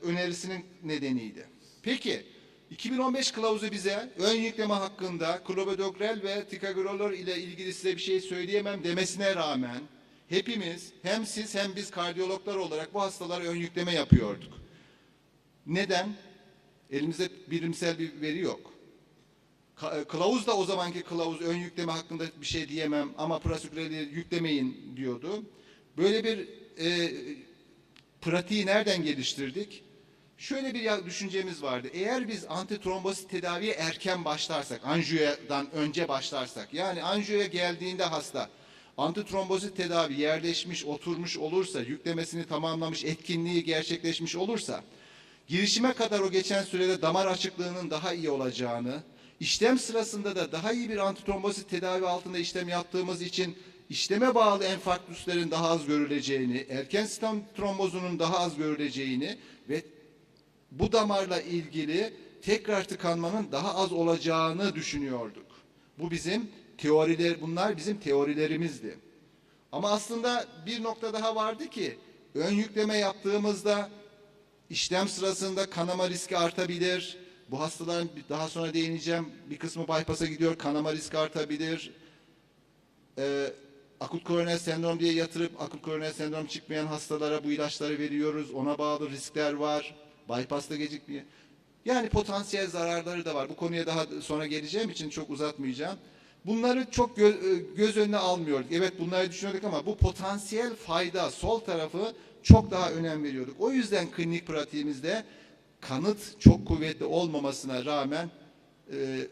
önerisinin nedeniydi. Peki 2015 kılavuzu bize ön yükleme hakkında clopidogrel ve ticagrelor ile ilgili size bir şey söyleyemem demesine rağmen hepimiz, hem siz hem biz kardiyologlar olarak bu hastalara ön yükleme yapıyorduk. Neden? Elimizde bilimsel bir veri yok. Kılavuz da o zamanki kılavuz ön yükleme hakkında bir şey diyemem ama prasugreli yüklemeyin diyordu. Böyle bir pratiği nereden geliştirdik? Şöyle bir düşüncemiz vardı. Eğer biz antitrombosit tedaviye erken başlarsak, anjiyodan önce başlarsak, yani anjiyoya geldiğinde hasta antitrombosit tedavi yerleşmiş, oturmuş olursa, yüklemesini tamamlamış, etkinliği gerçekleşmiş olursa, girişime kadar o geçen sürede damar açıklığının daha iyi olacağını, işlem sırasında da daha iyi bir antitrombosit tedavi altında işlem yaptığımız için işleme bağlı enfarktüslerin daha az görüleceğini, erken stent trombozunun daha az görüleceğini ve bu damarla ilgili tekrar tıkanmanın daha az olacağını düşünüyorduk. Bu bizim bunlar bizim teorilerimizdi. Ama aslında bir nokta daha vardı ki ön yükleme yaptığımızda işlem sırasında kanama riski artabilir. Bu hastaların daha sonra değineceğim bir kısmı bypass'a gidiyor, kanama riski artabilir. Akut koroner sendrom diye yatırıp akut koroner sendrom çıkmayan hastalara bu ilaçları veriyoruz. Ona bağlı riskler var. Bypass'ta gecikmiyor. Yani potansiyel zararları da var. Bu konuya daha sonra geleceğim için çok uzatmayacağım. Bunları çok göz önüne almıyorduk. Evet bunları düşünüyorduk ama bu potansiyel fayda, sol tarafı çok daha önem veriyorduk. O yüzden klinik pratiğimizde kanıt çok kuvvetli olmamasına rağmen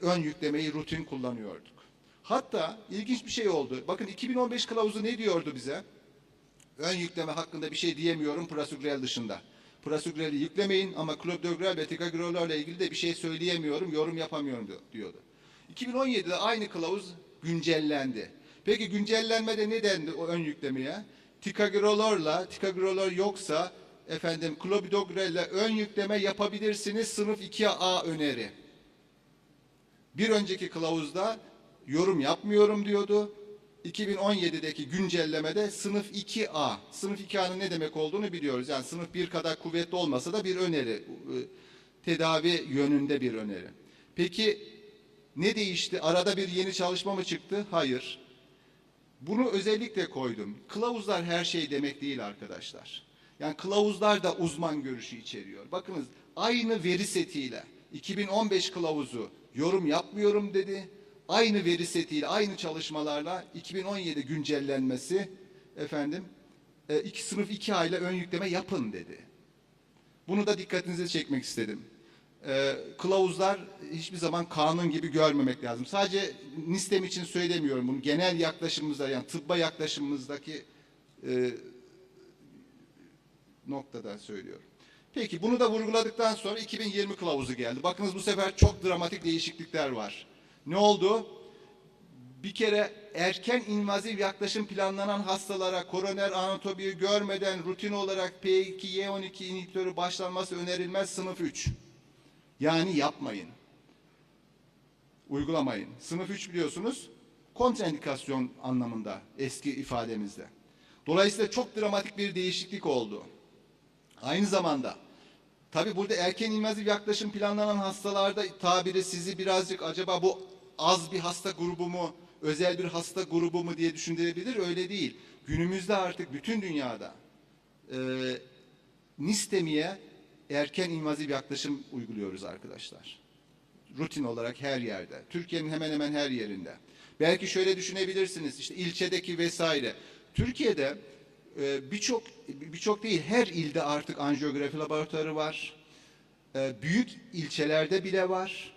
ön yüklemeyi rutin kullanıyorduk. Hatta ilginç bir şey oldu. Bakın 2015 kılavuzu ne diyordu bize? Ön yükleme hakkında bir şey diyemiyorum prasugrel dışında. Prasugrel'i yüklemeyin ama clopidogrel ve ticagrelorla ilgili de bir şey söyleyemiyorum, yorum yapamıyorum diyordu. 2017'de aynı kılavuz güncellendi. Peki güncellenmede ne dendi o ön yüklemeye? Ticagrelor yoksa efendim klopidogrelle ön yükleme yapabilirsiniz sınıf 2A öneri. Bir önceki kılavuzda yorum yapmıyorum diyordu. 2017'deki güncellemede sınıf 2A. Sınıf 2A'nın ne demek olduğunu biliyoruz. Yani sınıf 1 kadar kuvvetli olmasa da bir öneri. Tedavi yönünde bir öneri. Peki ne değişti? Arada bir yeni çalışma mı çıktı? Hayır. Bunu özellikle koydum. Kılavuzlar her şey demek değil arkadaşlar. Yani kılavuzlar da uzman görüşü içeriyor. Bakınız aynı veri setiyle 2015 kılavuzu yorum yapmıyorum dedi. Aynı veri setiyle, aynı çalışmalarla 2017 güncellenmesi efendim sınıf 2A ile ön yükleme yapın dedi. Bunu da dikkatinize çekmek istedim. Kılavuzlar hiçbir zaman kanun gibi görmemek lazım. Sadece NISTEM için söylemiyorum bunu. Genel yaklaşımımızda yani tıbba yaklaşımımızdaki noktada söylüyorum. Peki bunu da vurguladıktan sonra 2020 kılavuzu geldi. Bakınız bu sefer çok dramatik değişiklikler var. Ne oldu? Bir kere erken invaziv yaklaşım planlanan hastalara koroner anatomiyi görmeden rutin olarak P2Y12 inhibitörü başlanması önerilmez sınıf 3. Yani yapmayın. Uygulamayın. Sınıf 3 biliyorsunuz kontraindikasyon anlamında eski ifademizde. Dolayısıyla çok dramatik bir değişiklik oldu. Aynı zamanda tabi burada erken invaziv yaklaşım planlanan hastalarda tabiri sizi birazcık acaba bu az bir hasta grubu mu, özel bir hasta grubu mu diye düşündürebilir. Öyle değil. Günümüzde artık bütün dünyada NISTEMİ'ye erken invaziv yaklaşım uyguluyoruz arkadaşlar. Rutin olarak her yerde. Türkiye'nin hemen hemen her yerinde. Belki şöyle düşünebilirsiniz. İşte ilçedeki vesaire. Türkiye'de birçok değil her ilde artık anjiyografi laboratuvarı var. Büyük ilçelerde bile var.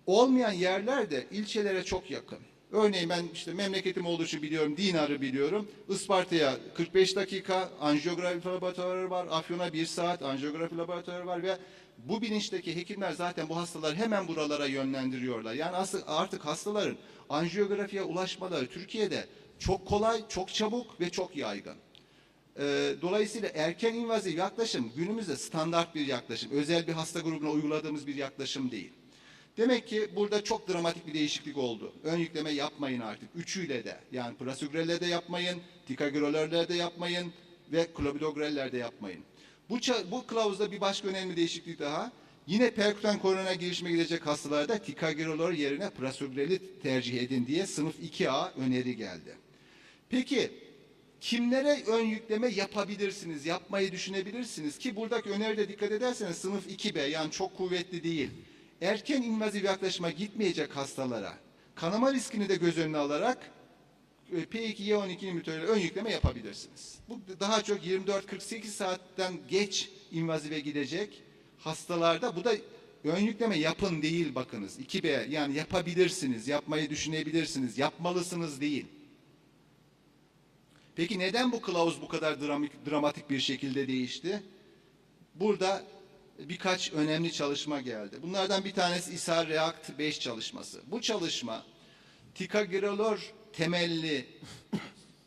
Olmayan yerler de ilçelere çok yakın. Örneğin ben işte memleketim olduğu için biliyorum, Dinar'ı biliyorum. Isparta'ya 45 dakika anjiyografi laboratuvarı var. Afyon'a 1 saat anjiyografi laboratuvarı var ve bu bilinçteki hekimler zaten bu hastaları hemen buralara yönlendiriyorlar. Yani artık hastaların anjiyografiye ulaşmaları Türkiye'de çok kolay, çok çabuk ve çok yaygın. Dolayısıyla erken invaziv yaklaşım günümüzde standart bir yaklaşım. Özel bir hasta grubuna uyguladığımız bir yaklaşım değil. Demek ki burada çok dramatik bir değişiklik oldu. Ön yükleme yapmayın artık. Üçüyle de yani prasugrelle de yapmayın, ticagrelorle de yapmayın ve klopidogrelle de yapmayın. Bu kılavuzda bir başka önemli değişiklik daha. Yine perkütan koronaya girişime gidecek hastalarda ticagrelor yerine prasugreli tercih edin diye sınıf 2A öneri geldi. Peki kimlere ön yükleme yapabilirsiniz, yapmayı düşünebilirsiniz ki buradaki öneride dikkat ederseniz sınıf 2B yani çok kuvvetli değil. Erken invaziv yaklaşıma gitmeyecek hastalara kanama riskini de göz önüne alarak P2Y12 inhibitörüyle ön yükleme yapabilirsiniz. Bu daha çok 24-48 saatten geç invazive gidecek hastalarda bu da ön yükleme yapın değil bakınız. 2B yani yapabilirsiniz, yapmayı düşünebilirsiniz, yapmalısınız değil. Peki neden bu kılavuz bu kadar dramatik bir şekilde değişti? Burada birkaç önemli çalışma geldi. Bunlardan bir tanesi ISAR React 5 çalışması. Bu çalışma ticagrelor temelli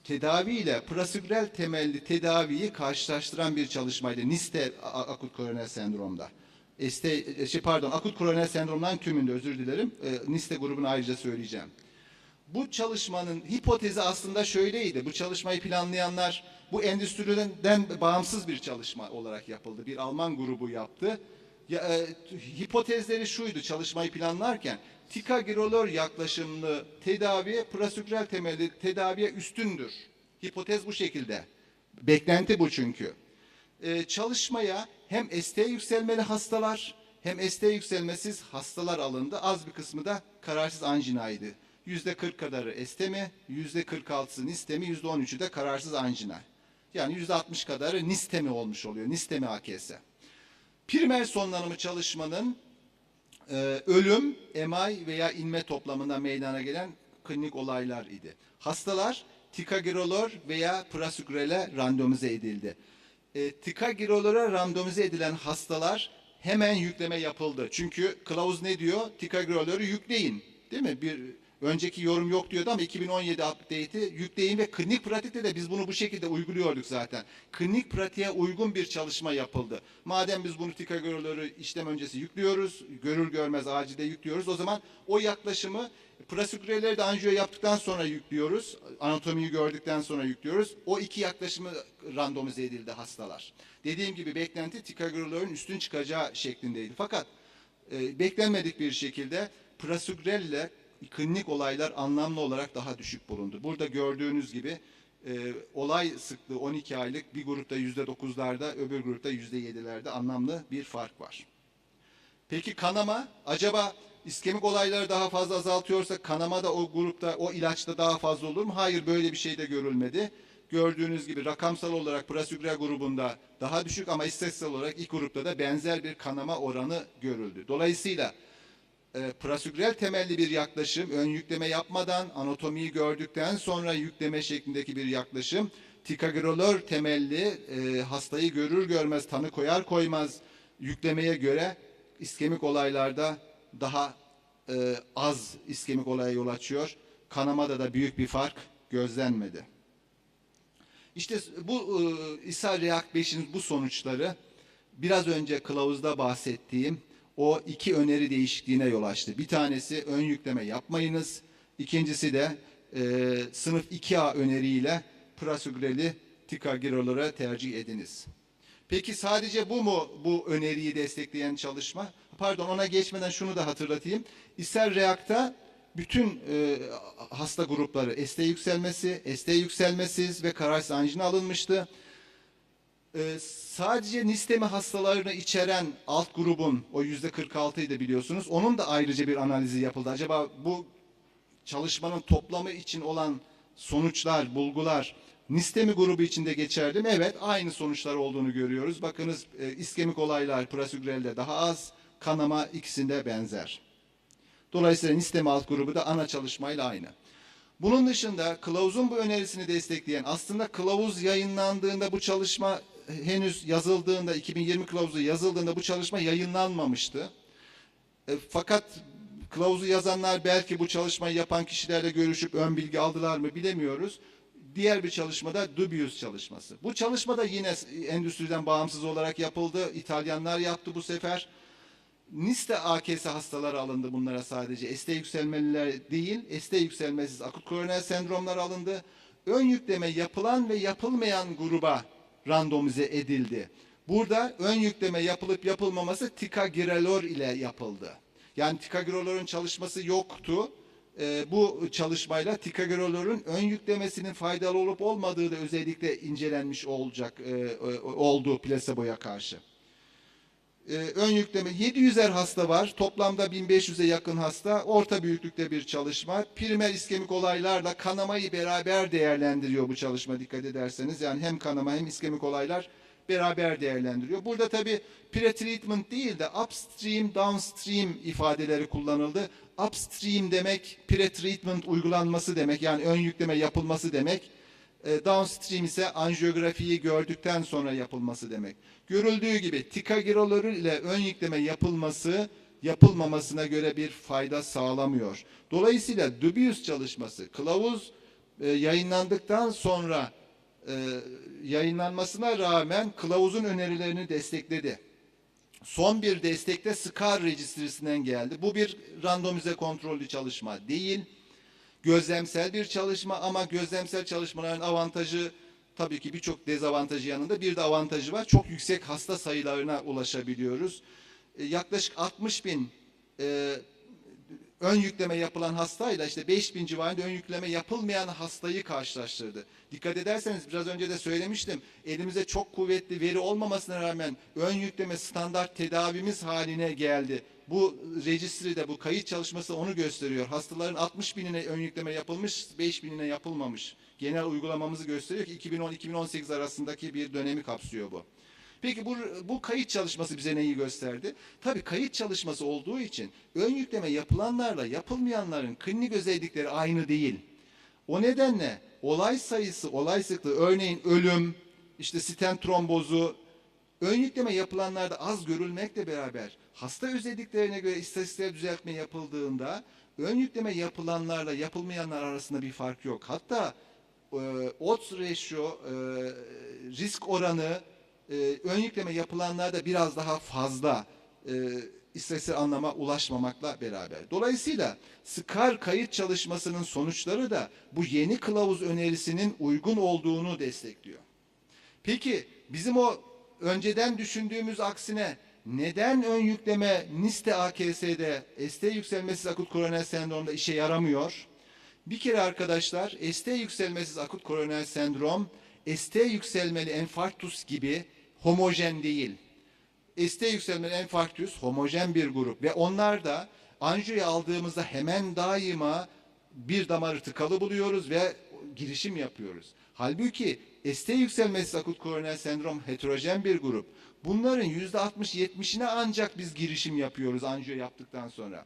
tedavi ile prasugrel temelli tedaviyi karşılaştıran bir çalışmaydı. NIST akut koroner sendromda. Akut koroner sendromdan tümünde özür dilerim. NIST grubunu ayrıca söyleyeceğim. Bu çalışmanın hipotezi aslında şöyleydi. Bu çalışmayı planlayanlar bu endüstriden bağımsız bir çalışma olarak yapıldı. Bir Alman grubu yaptı. Hipotezleri şuydu çalışmayı planlarken ticagrelor yaklaşımlı tedavi prasugrel temelli tedaviye üstündür. Hipotez bu şekilde. Beklenti bu çünkü. Çalışmaya hem ST yükselmeli hastalar hem ST yükselmesiz hastalar alındı. Az bir kısmı da kararsız anjinaydı. %40 kadarı STEMI, %46'sı NISTEMI, %13'ü de kararsız anjina. Yani %60 kadarı NISTEMI olmuş oluyor. NISTEMI AKS. Primer sonlanımı çalışmanın ölüm, MI veya inme toplamında meydana gelen klinik olaylar idi. Hastalar ticagrelor veya prasugrel'e randomize edildi. Ticagrelor'a randomize edilen hastalar hemen yükleme yapıldı. Çünkü kılavuz ne diyor? Ticagrelor'u yükleyin. Değil mi? Önceki yorum yok diyordu ama 2017 update'i yükleyin ve klinik pratikte de biz bunu bu şekilde uyguluyorduk zaten. Klinik pratiğe uygun bir çalışma yapıldı. Madem biz bunu tikagörleri işlem öncesi yüklüyoruz, görür görmez acilde yüklüyoruz, o zaman o yaklaşımı prasükreleri de anjiyo yaptıktan sonra yüklüyoruz. Anatomiyi gördükten sonra yüklüyoruz. O iki yaklaşımı randomize edildi hastalar. Dediğim gibi beklenti tikagörlerin üstün çıkacağı şeklindeydi. Fakat beklenmedik bir şekilde prasugrelle klinik olaylar anlamlı olarak daha düşük bulundu. Burada gördüğünüz gibi olay sıklığı 12 aylık, bir grupta %9'larda, öbür grupta %7'lerde anlamlı bir fark var. Peki kanama, acaba iskemik olayları daha fazla azaltıyorsa kanama da o grupta, o ilaçta daha fazla olur mu? Hayır, böyle bir şey de görülmedi. Gördüğünüz gibi rakamsal olarak prasugrel grubunda daha düşük ama istatistiksel olarak ilk grupta da benzer bir kanama oranı görüldü. Dolayısıyla prasugrel temelli bir yaklaşım, ön yükleme yapmadan, anatomiyi gördükten sonra yükleme şeklindeki bir yaklaşım, tikagirolör temelli hastayı görür görmez, tanı koyar koymaz yüklemeye göre iskemik olaylarda daha az iskemik olaya yol açıyor. Kanamada da büyük bir fark gözlenmedi. İşte bu ishal reak 5'in bu sonuçları biraz önce kılavuzda bahsettiğim o iki öneri değişikliğine yol açtı. Bir tanesi ön yükleme yapmayınız. İkincisi de sınıf 2A öneriyle prasugreli tikagirolora tercih ediniz. Peki sadece bu mu bu öneriyi destekleyen çalışma? Pardon, ona geçmeden şunu da hatırlatayım. İshal reakta bütün hasta grupları ST yükselmesi, ST yükselmesiz ve kararsız anjina alınmıştı. Sadece nistemi hastalarını içeren alt grubun o %46'ydı biliyorsunuz. Onun da ayrıca bir analizi yapıldı. Acaba bu çalışmanın toplamı için olan sonuçlar, bulgular nistemi grubu içinde geçerli mi? Evet, aynı sonuçlar olduğunu görüyoruz. Bakınız iskemik olaylar prasugrelde daha az, kanama ikisinde benzer. Dolayısıyla nistemi alt grubu da ana çalışmayla aynı. Bunun dışında kılavuzun bu önerisini destekleyen, aslında kılavuz yayınlandığında bu çalışma henüz yazıldığında, 2020 kılavuzu yazıldığında bu çalışma yayınlanmamıştı. Fakat kılavuzu yazanlar belki bu çalışmayı yapan kişilerle görüşüp ön bilgi aldılar mı bilemiyoruz. Diğer bir çalışmada Dubius çalışması. Bu çalışma da yine endüstriden bağımsız olarak yapıldı. İtalyanlar yaptı bu sefer. Niste AKS hastaları alındı bunlara sadece. ST yükselmeliler değil, ST yükselmesiz akut koroner sendromlar alındı. Ön yükleme yapılan ve yapılmayan gruba randomize edildi. Burada ön yükleme yapılıp yapılmaması tikagirolor ile yapıldı. Yani tikagirolorun çalışması yoktu. Bu çalışmayla tikagirolorun ön yüklemesinin faydalı olup olmadığı da özellikle incelenmiş oldu plaseboya karşı. Ön yükleme 700'er hasta var. Toplamda 1500'e yakın hasta. Orta büyüklükte bir çalışma. Primer iskemik olaylarla kanamayı beraber değerlendiriyor bu çalışma, dikkat ederseniz. Yani hem kanama hem iskemik olaylar beraber değerlendiriyor. Burada tabii pre-treatment değil de upstream, downstream ifadeleri kullanıldı. Upstream demek pre-treatment uygulanması demek. Yani ön yükleme yapılması demek. Downstream ise anjiyografiyi gördükten sonra yapılması demek. Görüldüğü gibi tikagirolor ile ön yükleme yapılmamasına göre bir fayda sağlamıyor. Dolayısıyla Dubius çalışması, kılavuz yayınlandıktan sonra yayınlanmasına rağmen kılavuzun önerilerini destekledi. Son bir destekte SCAR rejistrisinden geldi. Bu bir randomize kontrollü çalışma değil. Gözlemsel bir çalışma ama gözlemsel çalışmaların avantajı tabii ki birçok dezavantajı yanında bir de avantajı var. Çok yüksek hasta sayılarına ulaşabiliyoruz. Yaklaşık 60.000 ön yükleme yapılan hastayla işte 5.000 civarında ön yükleme yapılmayan hastayı karşılaştırdı. Dikkat ederseniz biraz önce de söylemiştim. Elimizde çok kuvvetli veri olmamasına rağmen ön yükleme standart tedavimiz haline geldi. Bu rejistride, bu kayıt çalışması onu gösteriyor. Hastaların 60.000'ine ön yükleme yapılmış, 5.000'ine yapılmamış. Genel uygulamamızı gösteriyor ki 2010-2018 arasındaki bir dönemi kapsıyor bu. Peki bu kayıt çalışması bize neyi gösterdi? Tabii kayıt çalışması olduğu için ön yükleme yapılanlarla yapılmayanların klinik özellikleri aynı değil. O nedenle olay sayısı, olay sıklığı, örneğin ölüm, işte stent trombozu, ön yükleme yapılanlarda az görülmekle beraber hasta özelliklerine göre istatistiksel düzeltme yapıldığında ön yükleme yapılanlarla yapılmayanlar arasında bir fark yok. Hatta odds ratio, risk oranı ön yükleme yapılanlarda biraz daha fazla istatistiksel anlama ulaşmamakla beraber. Dolayısıyla SCAR kayıt çalışmasının sonuçları da bu yeni kılavuz önerisinin uygun olduğunu destekliyor. Peki bizim o önceden düşündüğümüz aksine neden ön yükleme NIST AKS'de ST yükselmesiz akut koroner sendromda işe yaramıyor? Bir kere arkadaşlar ST yükselmesiz akut koroner sendrom ST yükselmeli enfarktüs gibi homojen değil. ST yükselmeli enfarktüs homojen bir grup ve onlar da anjiyoyu aldığımızda hemen daima bir damarı tıkalı buluyoruz ve girişim yapıyoruz. Halbuki ST yükselmesiz akut koroner sendrom heterojen bir grup. Bunların %60-70'ine ancak biz girişim yapıyoruz anjiyo yaptıktan sonra.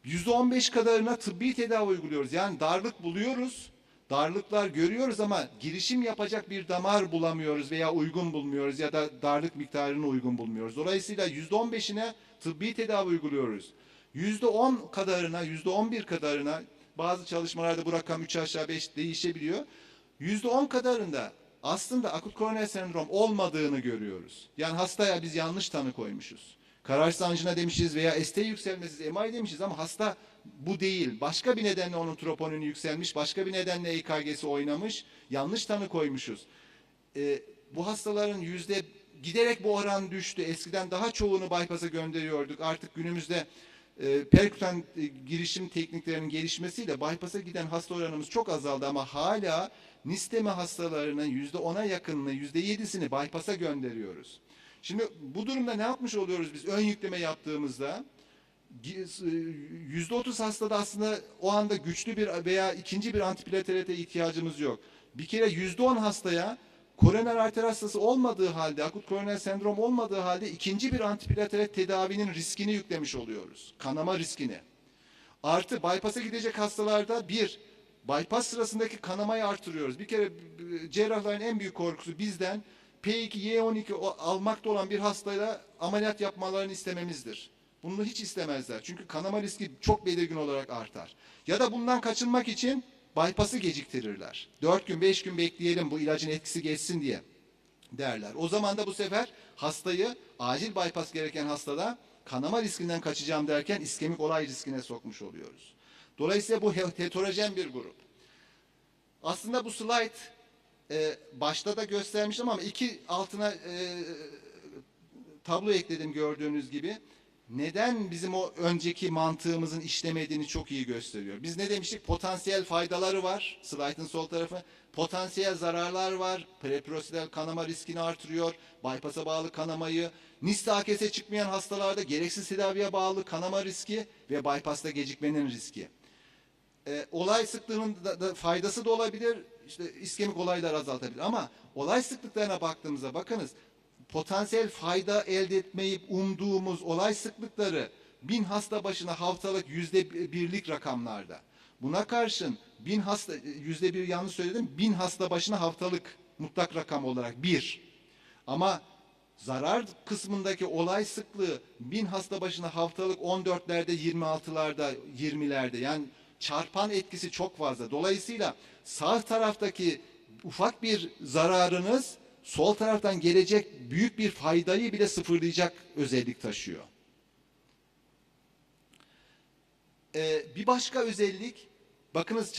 %15 kadarına tıbbi tedavi uyguluyoruz. Yani darlık buluyoruz, darlıklar görüyoruz ama girişim yapacak bir damar bulamıyoruz veya uygun bulmuyoruz ya da darlık miktarını uygun bulmuyoruz. Dolayısıyla %15'ine tıbbi tedavi uyguluyoruz. %10 kadarına, %11 kadarına bazı çalışmalarda bu rakam 3 aşağı 5 değişebiliyor. %10 kadarında aslında akut koroner sendrom olmadığını görüyoruz. Yani hastaya biz yanlış tanı koymuşuz. Kararsız anjina demişiz veya ST yükselmesiz MI demişiz ama hasta bu değil. Başka bir nedenle onun troponini yükselmiş, başka bir nedenle EKG'si oynamış, yanlış tanı koymuşuz. Bu hastaların giderek bu oran düştü. Eskiden daha çoğunu bypass'a gönderiyorduk. Artık günümüzde perkutan girişim tekniklerinin gelişmesiyle bypass'a giden hasta oranımız çok azaldı ama hala nistemi hastalarının %10'a yakınını, %7'sini bypass'a gönderiyoruz. Şimdi bu durumda ne yapmış oluyoruz biz ön yükleme yaptığımızda? %30 hastada aslında o anda güçlü bir veya ikinci bir antiplatelete ihtiyacımız yok. Bir kere %10 hastaya koroner arter hastası olmadığı halde, akut koroner sendrom olmadığı halde ikinci bir antiplatelet tedavinin riskini yüklemiş oluyoruz. Kanama riskini. Artı bypass'a gidecek hastalarda bypass sırasındaki kanamayı artırıyoruz. Bir kere cerrahların en büyük korkusu bizden P2, Y12 almakta olan bir hastayla ameliyat yapmalarını istememizdir. Bunu hiç istemezler. Çünkü kanama riski çok belirgin olarak artar. Ya da bundan kaçınmak için bypass'ı geciktirirler. 4 gün, 5 gün bekleyelim bu ilacın etkisi geçsin diye derler. O zaman da bu sefer hastayı acil bypass gereken hastada kanama riskinden kaçacağım derken iskemik olay riskine sokmuş oluyoruz. Dolayısıyla bu heterojen bir grup. Aslında bu slide başta da göstermiştim ama altına tablo ekledim gördüğünüz gibi. Neden bizim o önceki mantığımızın işlemediğini çok iyi gösteriyor. Biz ne demiştik? Potansiyel faydaları var. Slide'ın sol tarafı. Potansiyel zararlar var. Preprosidal kanama riskini artırıyor. Bypass'a bağlı kanamayı. NIST AKS çıkmayan hastalarda gereksiz tedaviye bağlı kanama riski ve bypass'ta gecikmenin riski. Olay sıklığının da faydası da olabilir. İşte iskemik olaylar azaltabilir. Ama olay sıklıklarına baktığımızda bakınız. Potansiyel fayda elde etmeyi umduğumuz olay sıklıkları 1000 hasta başına haftalık %1'lik rakamlarda. Buna karşın 1000 hasta, %1 yanlış söyledim, 1000 hasta başına haftalık mutlak rakam olarak 1. Ama zarar kısmındaki olay sıklığı 1000 hasta başına haftalık 14'lerde, 26'larda, 20'lerde yani çarpan etkisi çok fazla. Dolayısıyla sağ taraftaki ufak bir zararınız sol taraftan gelecek büyük bir faydayı bile sıfırlayacak özellik taşıyor. Bir başka özellik, bakınız